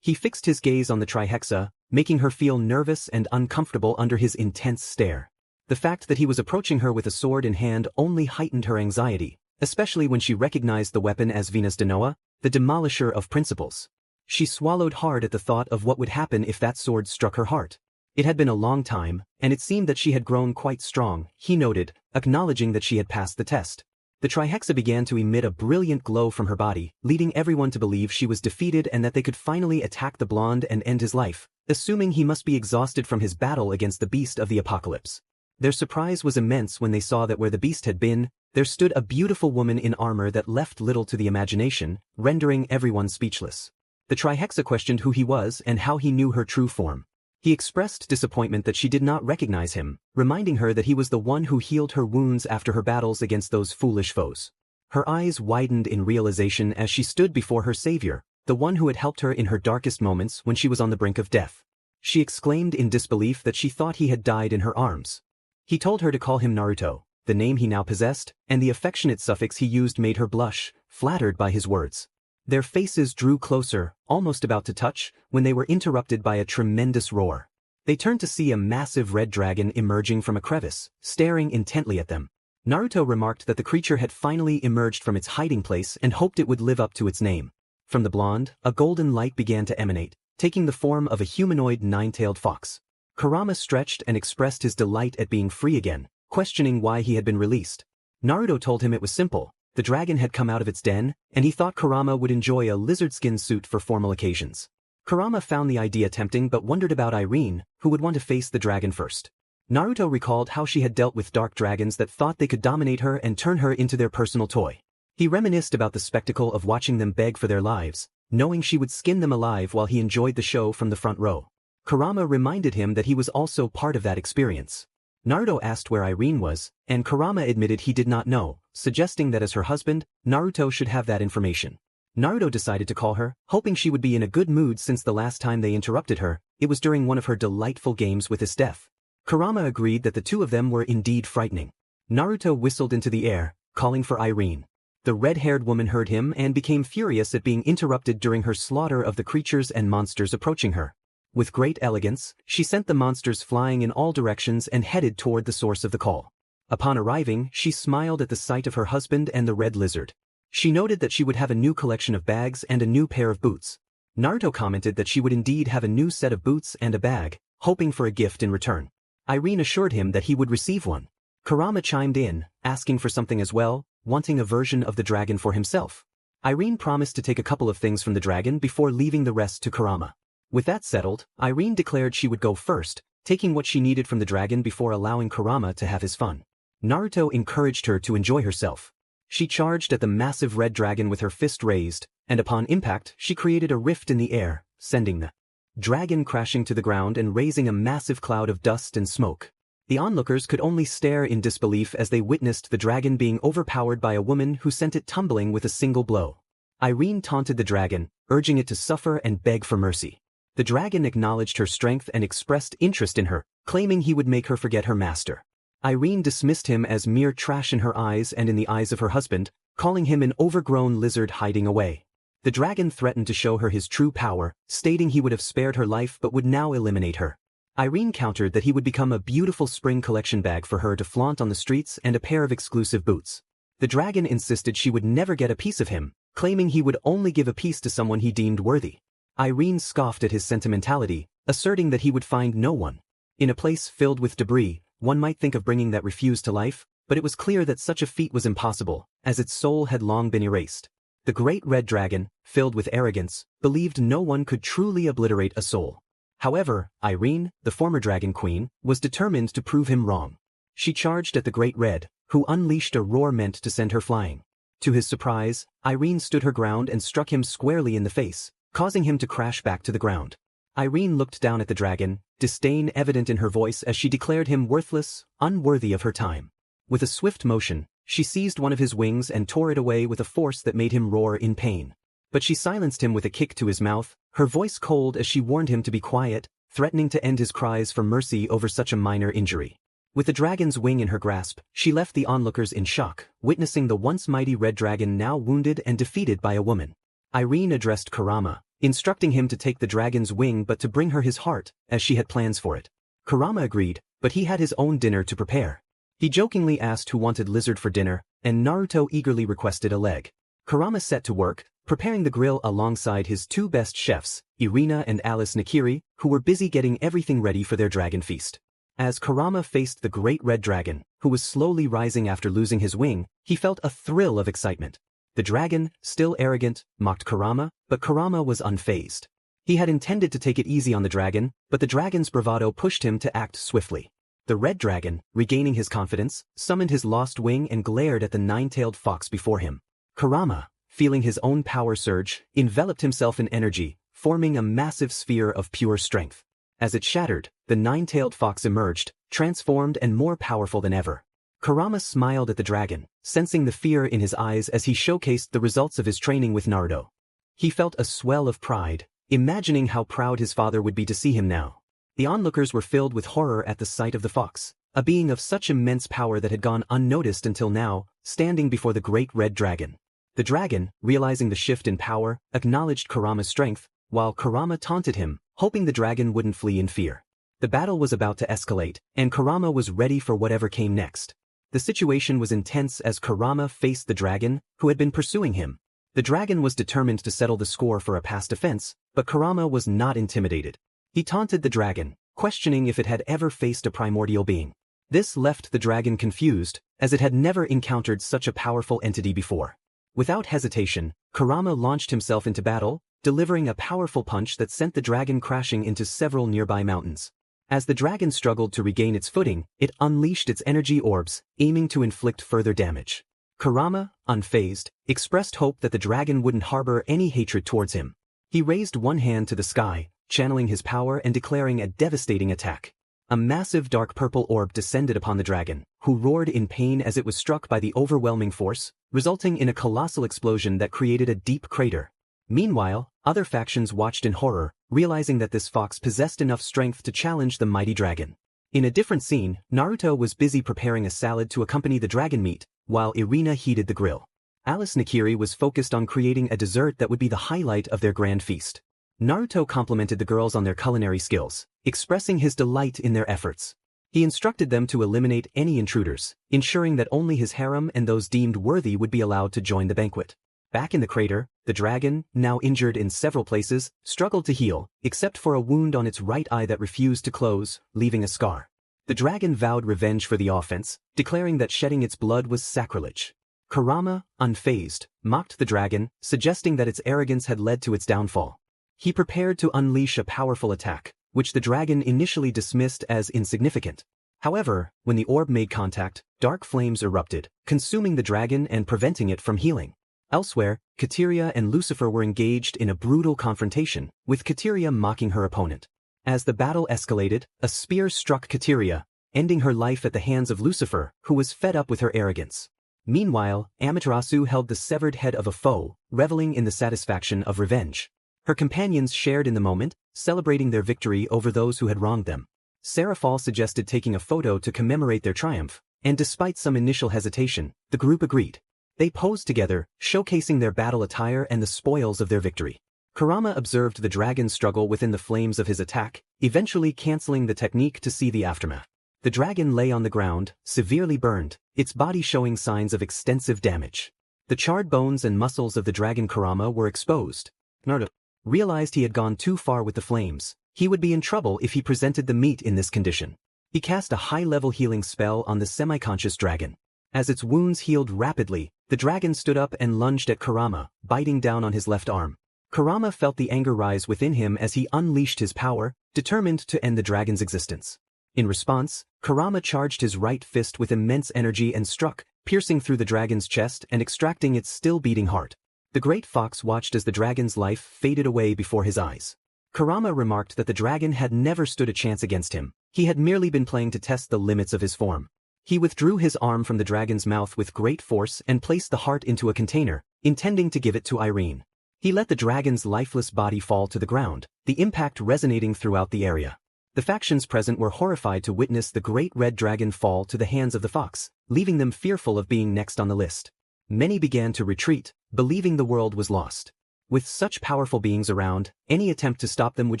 Speaker 1: He fixed his gaze on the Trihexa, making her feel nervous and uncomfortable under his intense stare. The fact that he was approaching her with a sword in hand only heightened her anxiety, especially when she recognized the weapon as Venus de Noah, the demolisher of principles. She swallowed hard at the thought of what would happen if that sword struck her heart. It had been a long time, and it seemed that she had grown quite strong, he noted, acknowledging that she had passed the test. The Trihexa began to emit a brilliant glow from her body, leading everyone to believe she was defeated and that they could finally attack the blonde and end his life, assuming he must be exhausted from his battle against the beast of the apocalypse. Their surprise was immense when they saw that where the beast had been, there stood a beautiful woman in armor that left little to the imagination, rendering everyone speechless. The Trihexa questioned who he was and how he knew her true form. He expressed disappointment that she did not recognize him, reminding her that he was the one who healed her wounds after her battles against those foolish foes. Her eyes widened in realization as she stood before her savior, the one who had helped her in her darkest moments when she was on the brink of death. She exclaimed in disbelief that she thought he had died in her arms. He told her to call him Naruto, the name he now possessed, and the affectionate suffix he used made her blush, flattered by his words. Their faces drew closer, almost about to touch, when they were interrupted by a tremendous roar. They turned to see a massive red dragon emerging from a crevice, staring intently at them. Naruto remarked that the creature had finally emerged from its hiding place and hoped it would live up to its name. From the blonde, a golden light began to emanate, taking the form of a humanoid nine-tailed fox. Kurama stretched and expressed his delight at being free again, questioning why he had been released. Naruto told him it was simple. The dragon had come out of its den, and he thought Kurama would enjoy a lizard-skin suit for formal occasions. Kurama found the idea tempting but wondered about Irene, who would want to face the dragon first. Naruto recalled how she had dealt with dark dragons that thought they could dominate her and turn her into their personal toy. He reminisced about the spectacle of watching them beg for their lives, knowing she would skin them alive while he enjoyed the show from the front row. Kurama reminded him that he was also part of that experience. Naruto asked where Irene was, and Kurama admitted he did not know, suggesting that as her husband, Naruto should have that information. Naruto decided to call her, hoping she would be in a good mood since the last time they interrupted her, it was during one of her delightful games with his death. Kurama agreed that the two of them were indeed frightening. Naruto whistled into the air, calling for Irene. The red-haired woman heard him and became furious at being interrupted during her slaughter of the creatures and monsters approaching her. With great elegance, she sent the monsters flying in all directions and headed toward the source of the call. Upon arriving, she smiled at the sight of her husband and the red lizard. She noted that she would have a new collection of bags and a new pair of boots. Naruto commented that she would indeed have a new set of boots and a bag, hoping for a gift in return. Irene assured him that he would receive one. Kurama chimed in, asking for something as well, wanting a version of the dragon for himself. Irene promised to take a couple of things from the dragon before leaving the rest to Kurama. With that settled, Irene declared she would go first, taking what she needed from the dragon before allowing Kurama to have his fun. Naruto encouraged her to enjoy herself. She charged at the massive red dragon with her fist raised, and upon impact she created a rift in the air, sending the dragon crashing to the ground and raising a massive cloud of dust and smoke. The onlookers could only stare in disbelief as they witnessed the dragon being overpowered by a woman who sent it tumbling with a single blow. Irene taunted the dragon, urging it to suffer and beg for mercy. The dragon acknowledged her strength and expressed interest in her, claiming he would make her forget her master. Irene dismissed him as mere trash in her eyes and in the eyes of her husband, calling him an overgrown lizard hiding away. The dragon threatened to show her his true power, stating he would have spared her life but would now eliminate her. Irene countered that he would become a beautiful spring collection bag for her to flaunt on the streets and a pair of exclusive boots. The dragon insisted she would never get a piece of him, claiming he would only give a piece to someone he deemed worthy. Irene scoffed at his sentimentality, asserting that he would find no one. In a place filled with debris, one might think of bringing that refuse to life, but it was clear that such a feat was impossible, as its soul had long been erased. The great red dragon, filled with arrogance, believed no one could truly obliterate a soul. However, Irene, the former dragon queen, was determined to prove him wrong. She charged at the great red, who unleashed a roar meant to send her flying. To his surprise, Irene stood her ground and struck him squarely in the face, causing him to crash back to the ground. Irene looked down at the dragon, disdain evident in her voice as she declared him worthless, unworthy of her time. With a swift motion, she seized one of his wings and tore it away with a force that made him roar in pain. But she silenced him with a kick to his mouth, her voice cold as she warned him to be quiet, threatening to end his cries for mercy over such a minor injury. With the dragon's wing in her grasp, she left the onlookers in shock, witnessing the once mighty red dragon now wounded and defeated by a woman. Irene addressed Kurama, instructing him to take the dragon's wing but to bring her his heart, as she had plans for it. Kurama agreed, but he had his own dinner to prepare. He jokingly asked who wanted lizard for dinner, and Naruto eagerly requested a leg. Kurama set to work, preparing the grill alongside his two best chefs, Irina and Alice Nakiri, who were busy getting everything ready for their dragon feast. As Kurama faced the great red dragon, who was slowly rising after losing his wing, he felt a thrill of excitement. The dragon, still arrogant, mocked Kurama, but Kurama was unfazed. He had intended to take it easy on the dragon, but the dragon's bravado pushed him to act swiftly. The red dragon, regaining his confidence, summoned his lost wing and glared at the nine-tailed fox before him. Kurama, feeling his own power surge, enveloped himself in energy, forming a massive sphere of pure strength. As it shattered, the nine-tailed fox emerged, transformed and more powerful than ever. Kurama smiled at the dragon, sensing the fear in his eyes as he showcased the results of his training with Naruto. He felt a swell of pride, imagining how proud his father would be to see him now. The onlookers were filled with horror at the sight of the fox, a being of such immense power that had gone unnoticed until now, standing before the great red dragon. The dragon, realizing the shift in power, acknowledged Kurama's strength, while Kurama taunted him, hoping the dragon wouldn't flee in fear. The battle was about to escalate, and Kurama was ready for whatever came next. The situation was intense as Kurama faced the dragon, who had been pursuing him. The dragon was determined to settle the score for a past offense, but Kurama was not intimidated. He taunted the dragon, questioning if it had ever faced a primordial being. This left the dragon confused, as it had never encountered such a powerful entity before. Without hesitation, Kurama launched himself into battle, delivering a powerful punch that sent the dragon crashing into several nearby mountains. As the dragon struggled to regain its footing, it unleashed its energy orbs, aiming to inflict further damage. Kurama, unfazed, expressed hope that the dragon wouldn't harbor any hatred towards him. He raised one hand to the sky, channeling his power and declaring a devastating attack. A massive dark purple orb descended upon the dragon, who roared in pain as it was struck by the overwhelming force, resulting in a colossal explosion that created a deep crater. Meanwhile, other factions watched in horror, realizing that this fox possessed enough strength to challenge the mighty dragon. In a different scene, Naruto was busy preparing a salad to accompany the dragon meat, while Irina heated the grill. Alice Nakiri was focused on creating a dessert that would be the highlight of their grand feast. Naruto complimented the girls on their culinary skills, expressing his delight in their efforts. He instructed them to eliminate any intruders, ensuring that only his harem and those deemed worthy would be allowed to join the banquet. Back in the crater, the dragon, now injured in several places, struggled to heal, except for a wound on its right eye that refused to close, leaving a scar. The dragon vowed revenge for the offense, declaring that shedding its blood was sacrilege. Kurama, unfazed, mocked the dragon, suggesting that its arrogance had led to its downfall. He prepared to unleash a powerful attack, which the dragon initially dismissed as insignificant. However, when the orb made contact, dark flames erupted, consuming the dragon and preventing it from healing. Elsewhere, Kateria and Lucifer were engaged in a brutal confrontation, with Kateria mocking her opponent. As the battle escalated, a spear struck Kateria, ending her life at the hands of Lucifer, who was fed up with her arrogance. Meanwhile, Amaterasu held the severed head of a foe, reveling in the satisfaction of revenge. Her companions shared in the moment, celebrating their victory over those who had wronged them. Seraphal suggested taking a photo to commemorate their triumph, and despite some initial hesitation, the group agreed. They posed together, showcasing their battle attire and the spoils of their victory. Kurama observed the dragon's struggle within the flames of his attack, eventually canceling the technique to see the aftermath. The dragon lay on the ground, severely burned, its body showing signs of extensive damage. The charred bones and muscles of the dragon Kurama were exposed. Naruto realized he had gone too far with the flames. He would be in trouble if he presented the meat in this condition. He cast a high-level healing spell on the semi-conscious dragon. As its wounds healed rapidly, the dragon stood up and lunged at Kurama, biting down on his left arm. Kurama felt the anger rise within him as he unleashed his power, determined to end the dragon's existence. In response, Kurama charged his right fist with immense energy and struck, piercing through the dragon's chest and extracting its still-beating heart. The great fox watched as the dragon's life faded away before his eyes. Kurama remarked that the dragon had never stood a chance against him. He had merely been playing to test the limits of his form. He withdrew his arm from the dragon's mouth with great force and placed the heart into a container, intending to give it to Irene. He let the dragon's lifeless body fall to the ground, the impact resonating throughout the area. The factions present were horrified to witness the great red dragon fall to the hands of the fox, leaving them fearful of being next on the list. Many began to retreat, believing the world was lost. With such powerful beings around, any attempt to stop them would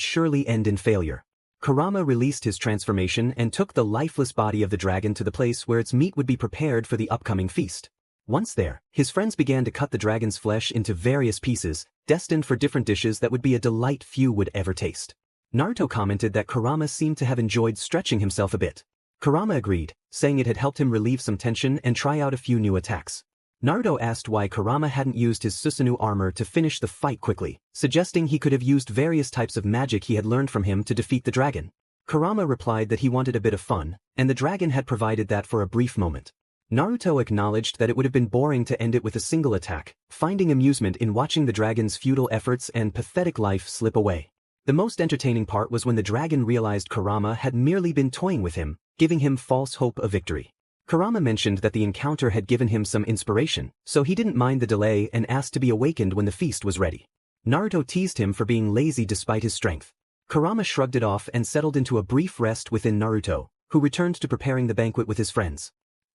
Speaker 1: surely end in failure. Kurama released his transformation and took the lifeless body of the dragon to the place where its meat would be prepared for the upcoming feast. Once there, his friends began to cut the dragon's flesh into various pieces, destined for different dishes that would be a delight few would ever taste. Naruto commented that Kurama seemed to have enjoyed stretching himself a bit. Kurama agreed, saying it had helped him relieve some tension and try out a few new attacks. Naruto asked why Kurama hadn't used his Susanoo armor to finish the fight quickly, suggesting he could have used various types of magic he had learned from him to defeat the dragon. Kurama replied that he wanted a bit of fun, and the dragon had provided that for a brief moment. Naruto acknowledged that it would have been boring to end it with a single attack, finding amusement in watching the dragon's futile efforts and pathetic life slip away. The most entertaining part was when the dragon realized Kurama had merely been toying with him, giving him false hope of victory. Kurama mentioned that the encounter had given him some inspiration, so he didn't mind the delay and asked to be awakened when the feast was ready. Naruto teased him for being lazy despite his strength. Kurama shrugged it off and settled into a brief rest within Naruto, who returned to preparing the banquet with his friends.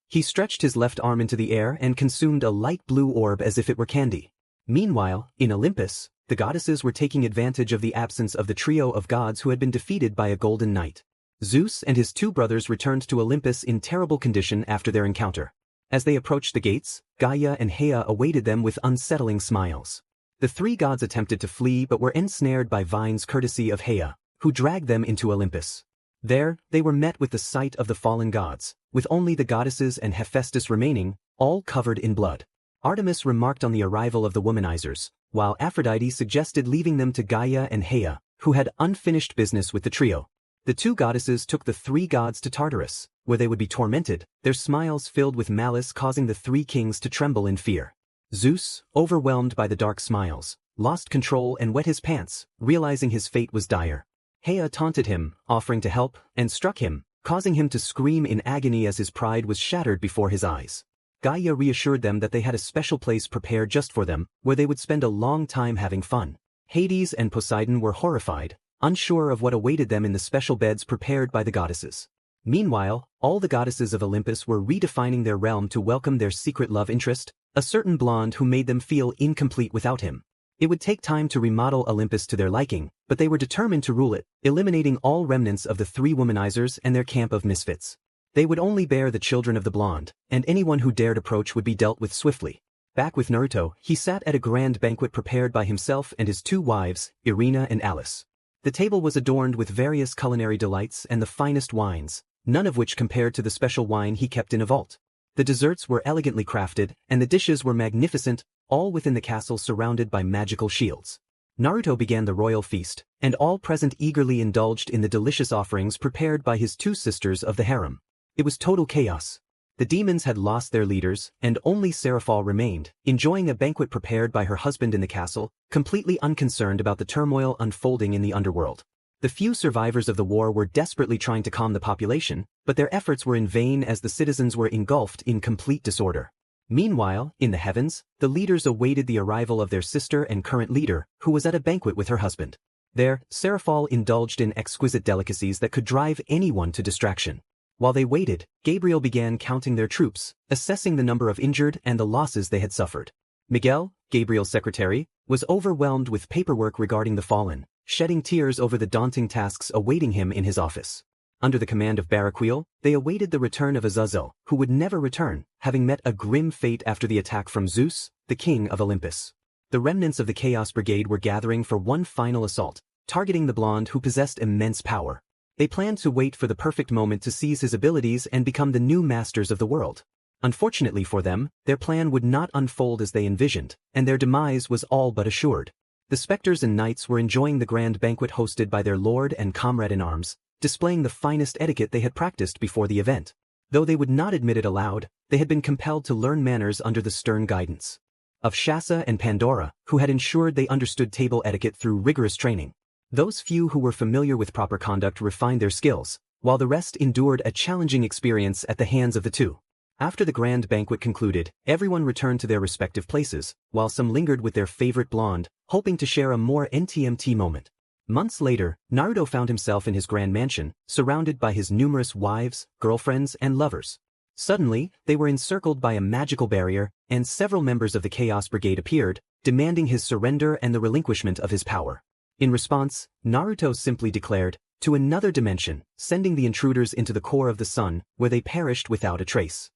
Speaker 1: He stretched his left arm into the air and consumed a light blue orb as if it were candy. Meanwhile, in Olympus, the goddesses were taking advantage of the absence of the trio of gods who had been defeated by a golden knight. Zeus and his two brothers returned to Olympus in terrible condition after their encounter. As they approached the gates, Gaia and Hea awaited them with unsettling smiles. The three gods attempted to flee but were ensnared by Vine's courtesy of Hea, who dragged them into Olympus. There, they were met with the sight of the fallen gods, with only the goddesses and Hephaestus remaining, all covered in blood. Artemis remarked on the arrival of the womanizers, while Aphrodite suggested leaving them to Gaia and Hea, who had unfinished business with the trio. The two goddesses took the three gods to Tartarus, where they would be tormented, their smiles filled with malice causing the three kings to tremble in fear. Zeus, overwhelmed by the dark smiles, lost control and wet his pants, realizing his fate was dire. Hea taunted him, offering to help, and struck him, causing him to scream in agony as his pride was shattered before his eyes. Gaia reassured them that they had a special place prepared just for them, where they would spend a long time having fun. Hades and Poseidon were horrified, unsure of what awaited them in the special beds prepared by the goddesses. Meanwhile, all the goddesses of Olympus were redefining their realm to welcome their secret love interest, a certain blonde who made them feel incomplete without him. It would take time to remodel Olympus to their liking, but they were determined to rule it, eliminating all remnants of the three womanizers and their camp of misfits. They would only bear the children of the blonde, and anyone who dared approach would be dealt with swiftly. Back with Naruto, he sat at a grand banquet prepared by himself and his two wives, Irina and Alice. The table was adorned with various culinary delights and the finest wines, none of which compared to the special wine he kept in a vault. The desserts were elegantly crafted, and the dishes were magnificent, all within the castle surrounded by magical shields. Naruto began the royal feast, and all present eagerly indulged in the delicious offerings prepared by his two sisters of the harem. It was total chaos. The demons had lost their leaders, and only Seraphol remained, enjoying a banquet prepared by her husband in the castle, completely unconcerned about the turmoil unfolding in the underworld. The few survivors of the war were desperately trying to calm the population, but their efforts were in vain as the citizens were engulfed in complete disorder. Meanwhile, in the heavens, the leaders awaited the arrival of their sister and current leader, who was at a banquet with her husband. There, Seraphol indulged in exquisite delicacies that could drive anyone to distraction. While they waited, Gabriel began counting their troops, assessing the number of injured and the losses they had suffered. Miguel, Gabriel's secretary, was overwhelmed with paperwork regarding the fallen, shedding tears over the daunting tasks awaiting him in his office. Under the command of Baraquil, they awaited the return of Azazel, who would never return, having met a grim fate after the attack from Zeus, the king of Olympus. The remnants of the Chaos Brigade were gathering for one final assault, targeting the blonde who possessed immense power. They planned to wait for the perfect moment to seize his abilities and become the new masters of the world. Unfortunately for them, their plan would not unfold as they envisioned, and their demise was all but assured. The specters and knights were enjoying the grand banquet hosted by their lord and comrade-in-arms, displaying the finest etiquette they had practiced before the event. Though they would not admit it aloud, they had been compelled to learn manners under the stern guidance of Shasa and Pandora, who had ensured they understood table etiquette through rigorous training. Those few who were familiar with proper conduct refined their skills, while the rest endured a challenging experience at the hands of the two. After the grand banquet concluded, everyone returned to their respective places, while some lingered with their favorite blonde, hoping to share a more NTMT moment. Months later, Naruto found himself in his grand mansion, surrounded by his numerous wives, girlfriends, and lovers. Suddenly, they were encircled by a magical barrier, and several members of the Chaos Brigade appeared, demanding his surrender and the relinquishment of his power. In response, Naruto simply declared, "To another dimension," sending the intruders into the core of the sun, where they perished without a trace.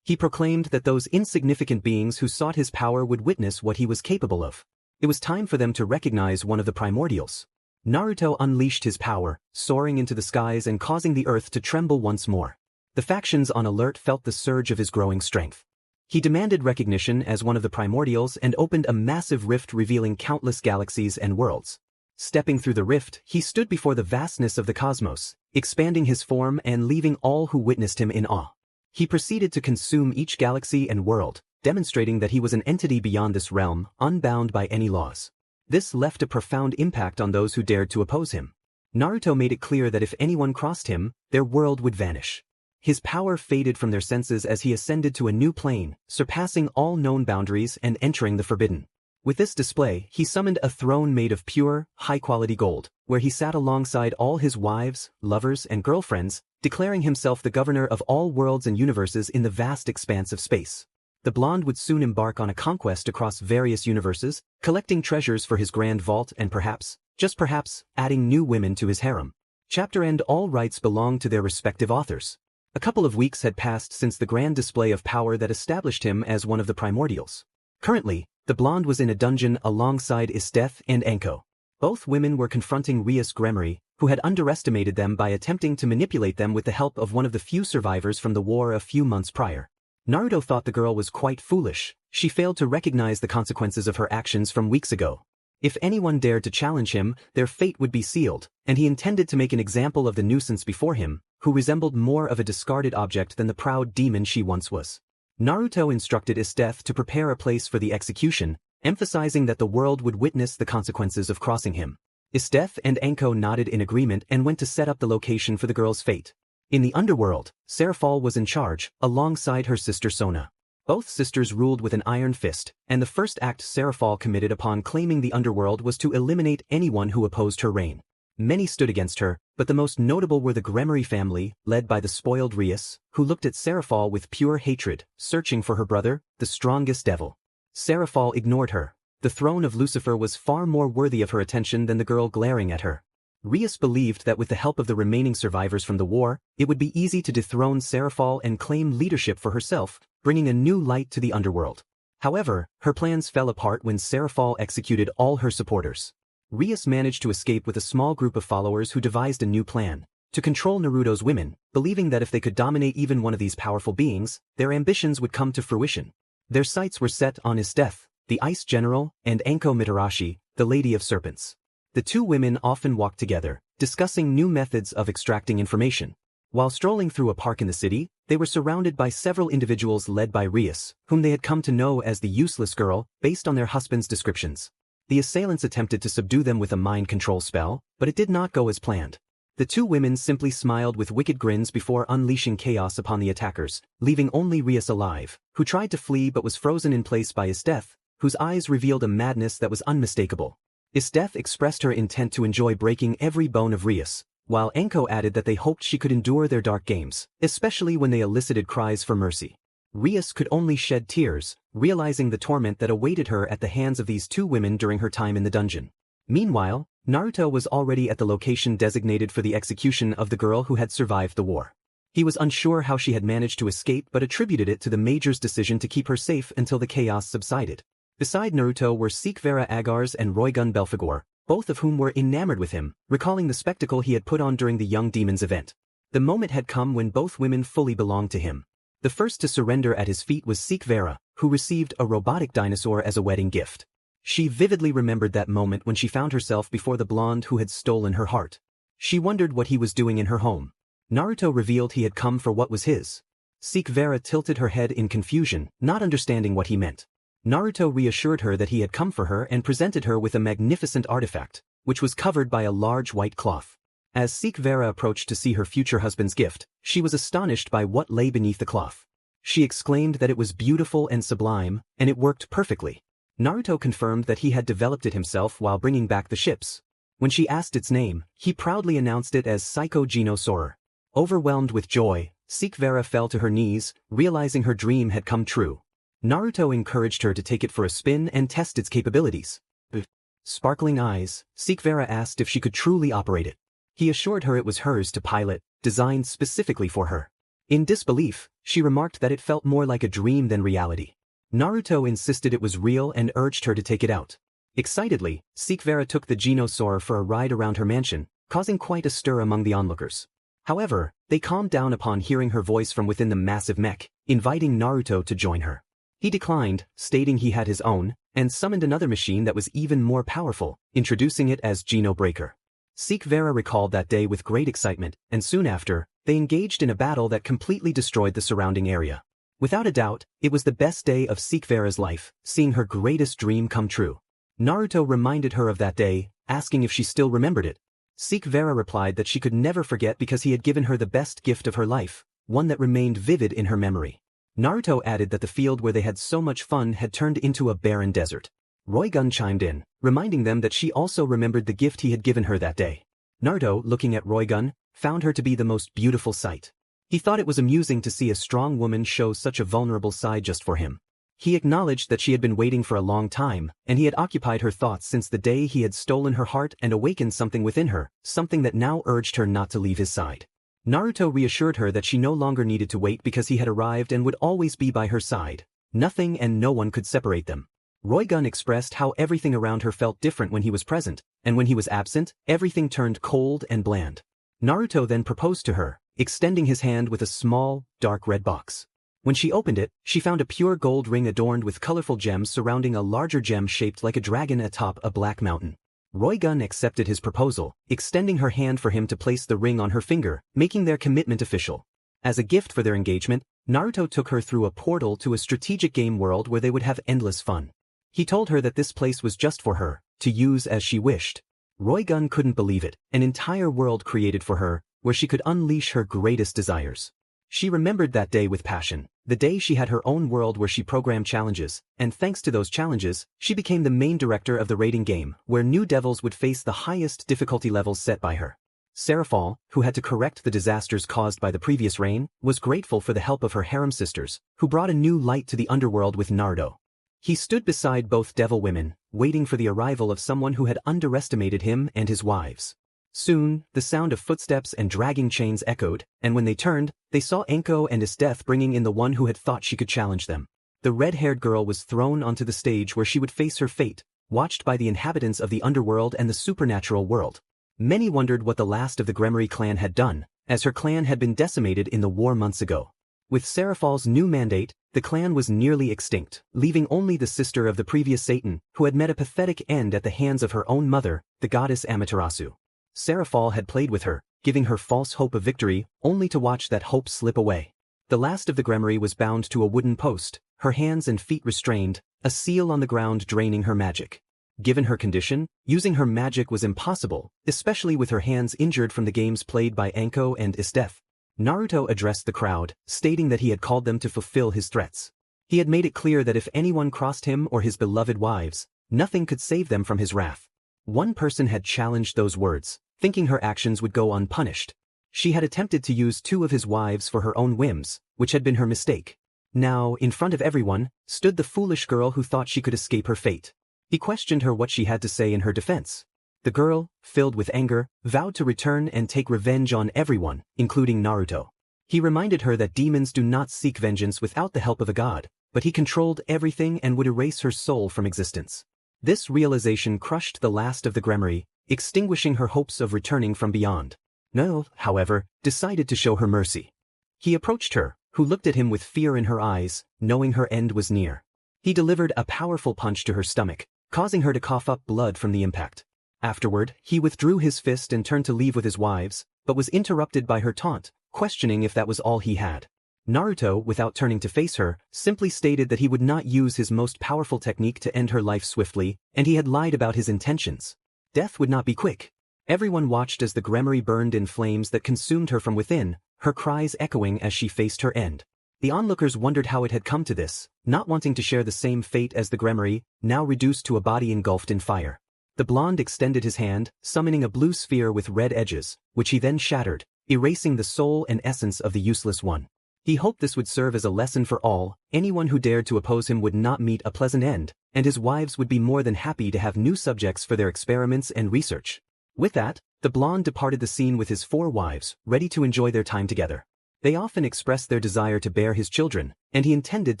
Speaker 1: He proclaimed that those insignificant beings who sought his power would witness what he was capable of. It was time for them to recognize one of the primordials. Naruto unleashed his power, soaring into the skies and causing the earth to tremble once more. The factions on alert felt the surge of his growing strength. He demanded recognition as one of the primordials and opened a massive rift revealing countless galaxies and worlds. Stepping through the rift, he stood before the vastness of the cosmos, expanding his form and leaving all who witnessed him in awe. He proceeded to consume each galaxy and world, demonstrating that he was an entity beyond this realm, unbound by any laws. This left a profound impact on those who dared to oppose him. Naruto made it clear that if anyone crossed him, their world would vanish. His power faded from their senses as he ascended to a new plane, surpassing all known boundaries and entering the forbidden. With this display, he summoned a throne made of pure, high-quality gold, where he sat alongside all his wives, lovers, and girlfriends, declaring himself the governor of all worlds and universes in the vast expanse of space. The blonde would soon embark on a conquest across various universes, collecting treasures for his grand vault and perhaps, just perhaps, adding new women to his harem. Chapter end. All rights belong to their respective authors. A couple of weeks had passed since the grand display of power that established him as one of the primordials. Currently, the blonde was in a dungeon alongside Isteth and Anko. Both women were confronting Rias Gremory, who had underestimated them by attempting to manipulate them with the help of one of the few survivors from the war a few months prior. Naruto thought the girl was quite foolish. She failed to recognize the consequences of her actions from weeks ago. If anyone dared to challenge him, their fate would be sealed, and he intended to make an example of the nuisance before him, who resembled more of a discarded object than the proud demon she once was. Naruto instructed Isdeth to prepare a place for the execution, emphasizing that the world would witness the consequences of crossing him. Isdeth and Anko nodded in agreement and went to set up the location for the girl's fate. In the underworld, Serafal was in charge, alongside her sister Sona. Both sisters ruled with an iron fist, and the first act Serafal committed upon claiming the underworld was to eliminate anyone who opposed her reign. Many stood against her, but the most notable were the Gremory family, led by the spoiled Rias, who looked at Serafal with pure hatred, searching for her brother, the strongest devil. Serafal ignored her. The throne of Lucifer was far more worthy of her attention than the girl glaring at her. Rias believed that with the help of the remaining survivors from the war, it would be easy to dethrone Serafal and claim leadership for herself, bringing a new light to the underworld. However, her plans fell apart when Serafal executed all her supporters. Rias managed to escape with a small group of followers who devised a new plan, to control Naruto's women, believing that if they could dominate even one of these powerful beings, their ambitions would come to fruition. Their sights were set on Isdeth, the Ice General, and Anko Mitarashi, the Lady of Serpents. The two women often walked together, discussing new methods of extracting information. While strolling through a park in the city, they were surrounded by several individuals led by Rias, whom they had come to know as the useless girl, based on their husbands' descriptions. The assailants attempted to subdue them with a mind control spell, but it did not go as planned. The two women simply smiled with wicked grins before unleashing chaos upon the attackers, leaving only Rias alive, who tried to flee but was frozen in place by Isdeth, whose eyes revealed a madness that was unmistakable. Isdeth expressed her intent to enjoy breaking every bone of Rias, while Anko added that they hoped she could endure their dark games, especially when they elicited cries for mercy. Rias could only shed tears, realizing the torment that awaited her at the hands of these two women during her time in the dungeon. Meanwhile, Naruto was already at the location designated for the execution of the girl who had survived the war. He was unsure how she had managed to escape but attributed it to the Major's decision to keep her safe until the chaos subsided. Beside Naruto were Sikvera Agars and Roygun Belphegor, both of whom were enamored with him, recalling the spectacle he had put on during the young demon's event. The moment had come when both women fully belonged to him. The first to surrender at his feet was Sikvera, who received a robotic dinosaur as a wedding gift. She vividly remembered that moment when she found herself before the blonde who had stolen her heart. She wondered what he was doing in her home. Naruto revealed he had come for what was his. Sikvera tilted her head in confusion, not understanding what he meant. Naruto reassured her that he had come for her and presented her with a magnificent artifact, which was covered by a large white cloth. As Sikvera approached to see her future husband's gift, she was astonished by what lay beneath the cloth. She exclaimed that it was beautiful and sublime, and it worked perfectly. Naruto confirmed that he had developed it himself while bringing back the ships. When she asked its name, he proudly announced it as Psycho Geno Soarer. Overwhelmed with joy, Sikvera fell to her knees, realizing her dream had come true. Naruto encouraged her to take it for a spin and test its capabilities. With sparkling eyes, Sikvera asked if she could truly operate it. He assured her it was hers to pilot, designed specifically for her. In disbelief, she remarked that it felt more like a dream than reality. Naruto insisted it was real and urged her to take it out. Excitedly, Sikvera took the Genosaur for a ride around her mansion, causing quite a stir among the onlookers. However, they calmed down upon hearing her voice from within the massive mech, inviting Naruto to join her. He declined, stating he had his own, and summoned another machine that was even more powerful, introducing it as Geno Breaker. Sikvera recalled that day with great excitement, and soon after, they engaged in a battle that completely destroyed the surrounding area. Without a doubt, it was the best day of Sikvera's life, seeing her greatest dream come true. Naruto reminded her of that day, asking if she still remembered it. Sikvera replied that she could never forget because he had given her the best gift of her life, one that remained vivid in her memory. Naruto added that the field where they had so much fun had turned into a barren desert. Roygun chimed in, reminding them that she also remembered the gift he had given her that day. Naruto, looking at Roygun, found her to be the most beautiful sight. He thought it was amusing to see a strong woman show such a vulnerable side just for him. He acknowledged that she had been waiting for a long time, and he had occupied her thoughts since the day he had stolen her heart and awakened something within her, something that now urged her not to leave his side. Naruto reassured her that she no longer needed to wait because he had arrived and would always be by her side. Nothing and no one could separate them. Roygun expressed how everything around her felt different when he was present, and when he was absent, everything turned cold and bland. Naruto then proposed to her, extending his hand with a small, dark red box. When she opened it, she found a pure gold ring adorned with colorful gems surrounding a larger gem shaped like a dragon atop a black mountain. Roygun accepted his proposal, extending her hand for him to place the ring on her finger, making their commitment official. As a gift for their engagement, Naruto took her through a portal to a strategic game world where they would have endless fun. He told her that this place was just for her, to use as she wished. Roygun couldn't believe it, an entire world created for her, where she could unleash her greatest desires. She remembered that day with passion, the day she had her own world where she programmed challenges, and thanks to those challenges, she became the main director of the raiding game, where new devils would face the highest difficulty levels set by her. Seraphal, who had to correct the disasters caused by the previous reign, was grateful for the help of her harem sisters, who brought a new light to the underworld with Naruto. He stood beside both devil women, waiting for the arrival of someone who had underestimated him and his wives. Soon, the sound of footsteps and dragging chains echoed, and when they turned, they saw Anko and Isdeth bringing in the one who had thought she could challenge them. The red-haired girl was thrown onto the stage where she would face her fate, watched by the inhabitants of the underworld and the supernatural world. Many wondered what the last of the Gremory clan had done, as her clan had been decimated in the war months ago. With Seraphal's new mandate, the clan was nearly extinct, leaving only the sister of the previous Satan, who had met a pathetic end at the hands of her own mother, the goddess Amaterasu. Seraphal had played with her, giving her false hope of victory, only to watch that hope slip away. The last of the Gremory was bound to a wooden post, her hands and feet restrained, a seal on the ground draining her magic. Given her condition, using her magic was impossible, especially with her hands injured from the games played by Anko and Isdeth. Naruto addressed the crowd, stating that he had called them to fulfill his threats. He had made it clear that if anyone crossed him or his beloved wives, nothing could save them from his wrath. One person had challenged those words, thinking her actions would go unpunished. She had attempted to use 2 of his wives for her own whims, which had been her mistake. Now, in front of everyone, stood the foolish girl who thought she could escape her fate. He questioned her what she had to say in her defense. The girl, filled with anger, vowed to return and take revenge on everyone, including Naruto. He reminded her that demons do not seek vengeance without the help of a god, but he controlled everything and would erase her soul from existence. This realization crushed the last of the Gremory, extinguishing her hopes of returning from beyond. Naruto, however, decided to show her mercy. He approached her, who looked at him with fear in her eyes, knowing her end was near. He delivered a powerful punch to her stomach, causing her to cough up blood from the impact. Afterward, he withdrew his fist and turned to leave with his wives, but was interrupted by her taunt, questioning if that was all he had. Naruto, without turning to face her, simply stated that he would not use his most powerful technique to end her life swiftly, and he had lied about his intentions. Death would not be quick. Everyone watched as the Gremory burned in flames that consumed her from within, her cries echoing as she faced her end. The onlookers wondered how it had come to this, not wanting to share the same fate as the Gremory, now reduced to a body engulfed in fire. The blonde extended his hand, summoning a blue sphere with red edges, which he then shattered, erasing the soul and essence of the useless one. He hoped this would serve as a lesson for all. Anyone who dared to oppose him would not meet a pleasant end, and his wives would be more than happy to have new subjects for their experiments and research. With that, the blonde departed the scene with his 4 wives, ready to enjoy their time together. They often expressed their desire to bear his children, and he intended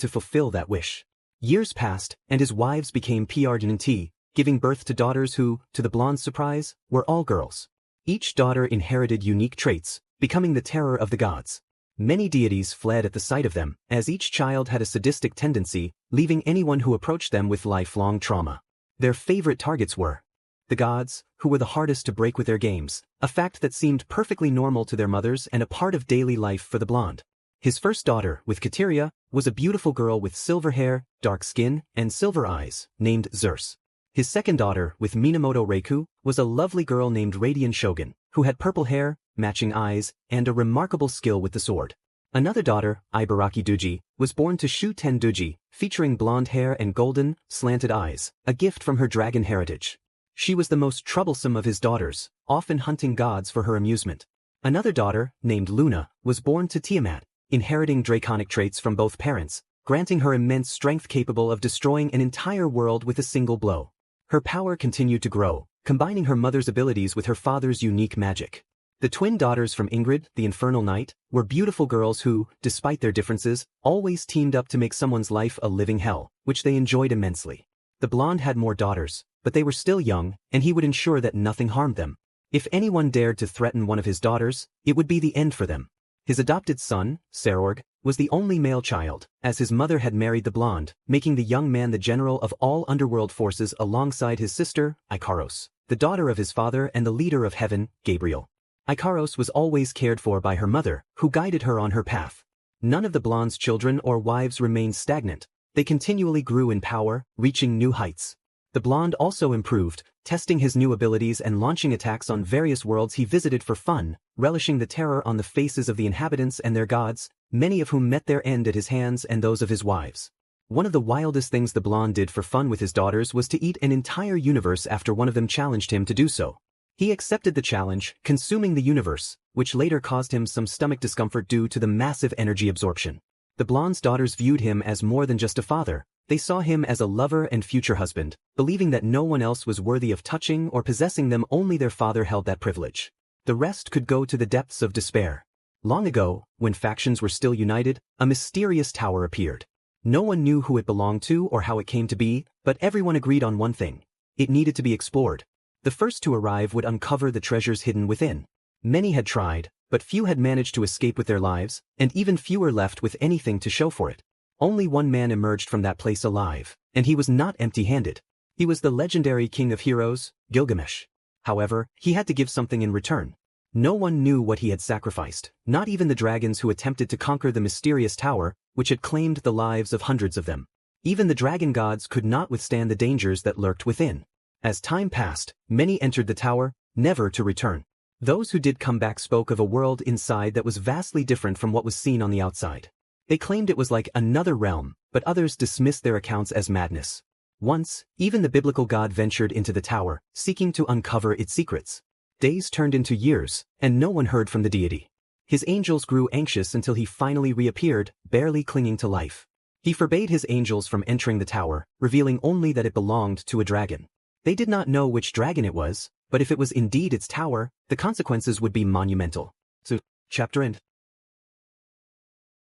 Speaker 1: to fulfill that wish. Years passed, and his wives became pregnant, giving birth to daughters who, to the blonde's surprise, were all girls. Each daughter inherited unique traits, becoming the terror of the gods. Many deities fled at the sight of them, as each child had a sadistic tendency, leaving anyone who approached them with lifelong trauma. Their favorite targets were the gods, who were the hardest to break with their games, a fact that seemed perfectly normal to their mothers and a part of daily life for the blonde. His first daughter, with Kateria, was a beautiful girl with silver hair, dark skin, and silver eyes, named Zerse. His second daughter, with Minamoto Reiku, was a lovely girl named Radiant Shogun, who had purple hair, matching eyes, and a remarkable skill with the sword. Another daughter, Ibaraki Duji, was born to Shuten Duji, featuring blonde hair and golden, slanted eyes, a gift from her dragon heritage. She was the most troublesome of his daughters, often hunting gods for her amusement. Another daughter, named Luna, was born to Tiamat, inheriting draconic traits from both parents, granting her immense strength capable of destroying an entire world with a single blow. Her power continued to grow, combining her mother's abilities with her father's unique magic. The twin daughters from Ingrid, the Infernal Knight, were beautiful girls who, despite their differences, always teamed up to make someone's life a living hell, which they enjoyed immensely. The blonde had more daughters, but they were still young, and he would ensure that nothing harmed them. If anyone dared to threaten one of his daughters, it would be the end for them. His adopted son, Sarorg, was the only male child, as his mother had married the blonde, making the young man the general of all underworld forces alongside his sister, Ikaros, the daughter of his father and the leader of heaven, Gabriel. Ikaros was always cared for by her mother, who guided her on her path. None of the blonde's children or wives remained stagnant. They continually grew in power, reaching new heights. The blonde also improved, testing his new abilities and launching attacks on various worlds he visited for fun, relishing the terror on the faces of the inhabitants and their gods, many of whom met their end at his hands and those of his wives. One of the wildest things the blonde did for fun with his daughters was to eat an entire universe after one of them challenged him to do so. He accepted the challenge, consuming the universe, which later caused him some stomach discomfort due to the massive energy absorption. The blonde's daughters viewed him as more than just a father. They saw him as a lover and future husband, believing that no one else was worthy of touching or possessing them. Only their father held that privilege. The rest could go to the depths of despair. Long ago, when factions were still united, a mysterious tower appeared. No one knew who it belonged to or how it came to be, but everyone agreed on one thing. It needed to be explored. The first to arrive would uncover the treasures hidden within. Many had tried, but few had managed to escape with their lives, and even fewer left with anything to show for it. Only one man emerged from that place alive, and he was not empty-handed. He was the legendary king of heroes, Gilgamesh. However, he had to give something in return. No one knew what he had sacrificed, not even the dragons who attempted to conquer the mysterious tower, which had claimed the lives of hundreds of them. Even the dragon gods could not withstand the dangers that lurked within. As time passed, many entered the tower, never to return. Those who did come back spoke of a world inside that was vastly different from what was seen on the outside. They claimed it was like another realm, but others dismissed their accounts as madness. Once, even the biblical god ventured into the tower, seeking to uncover its secrets. Days turned into years, and no one heard from the deity. His angels grew anxious until he finally reappeared, barely clinging to life. He forbade his angels from entering the tower, revealing only that it belonged to a dragon. They did not know which dragon it was, but if it was indeed its tower, the consequences would be monumental. So, chapter end.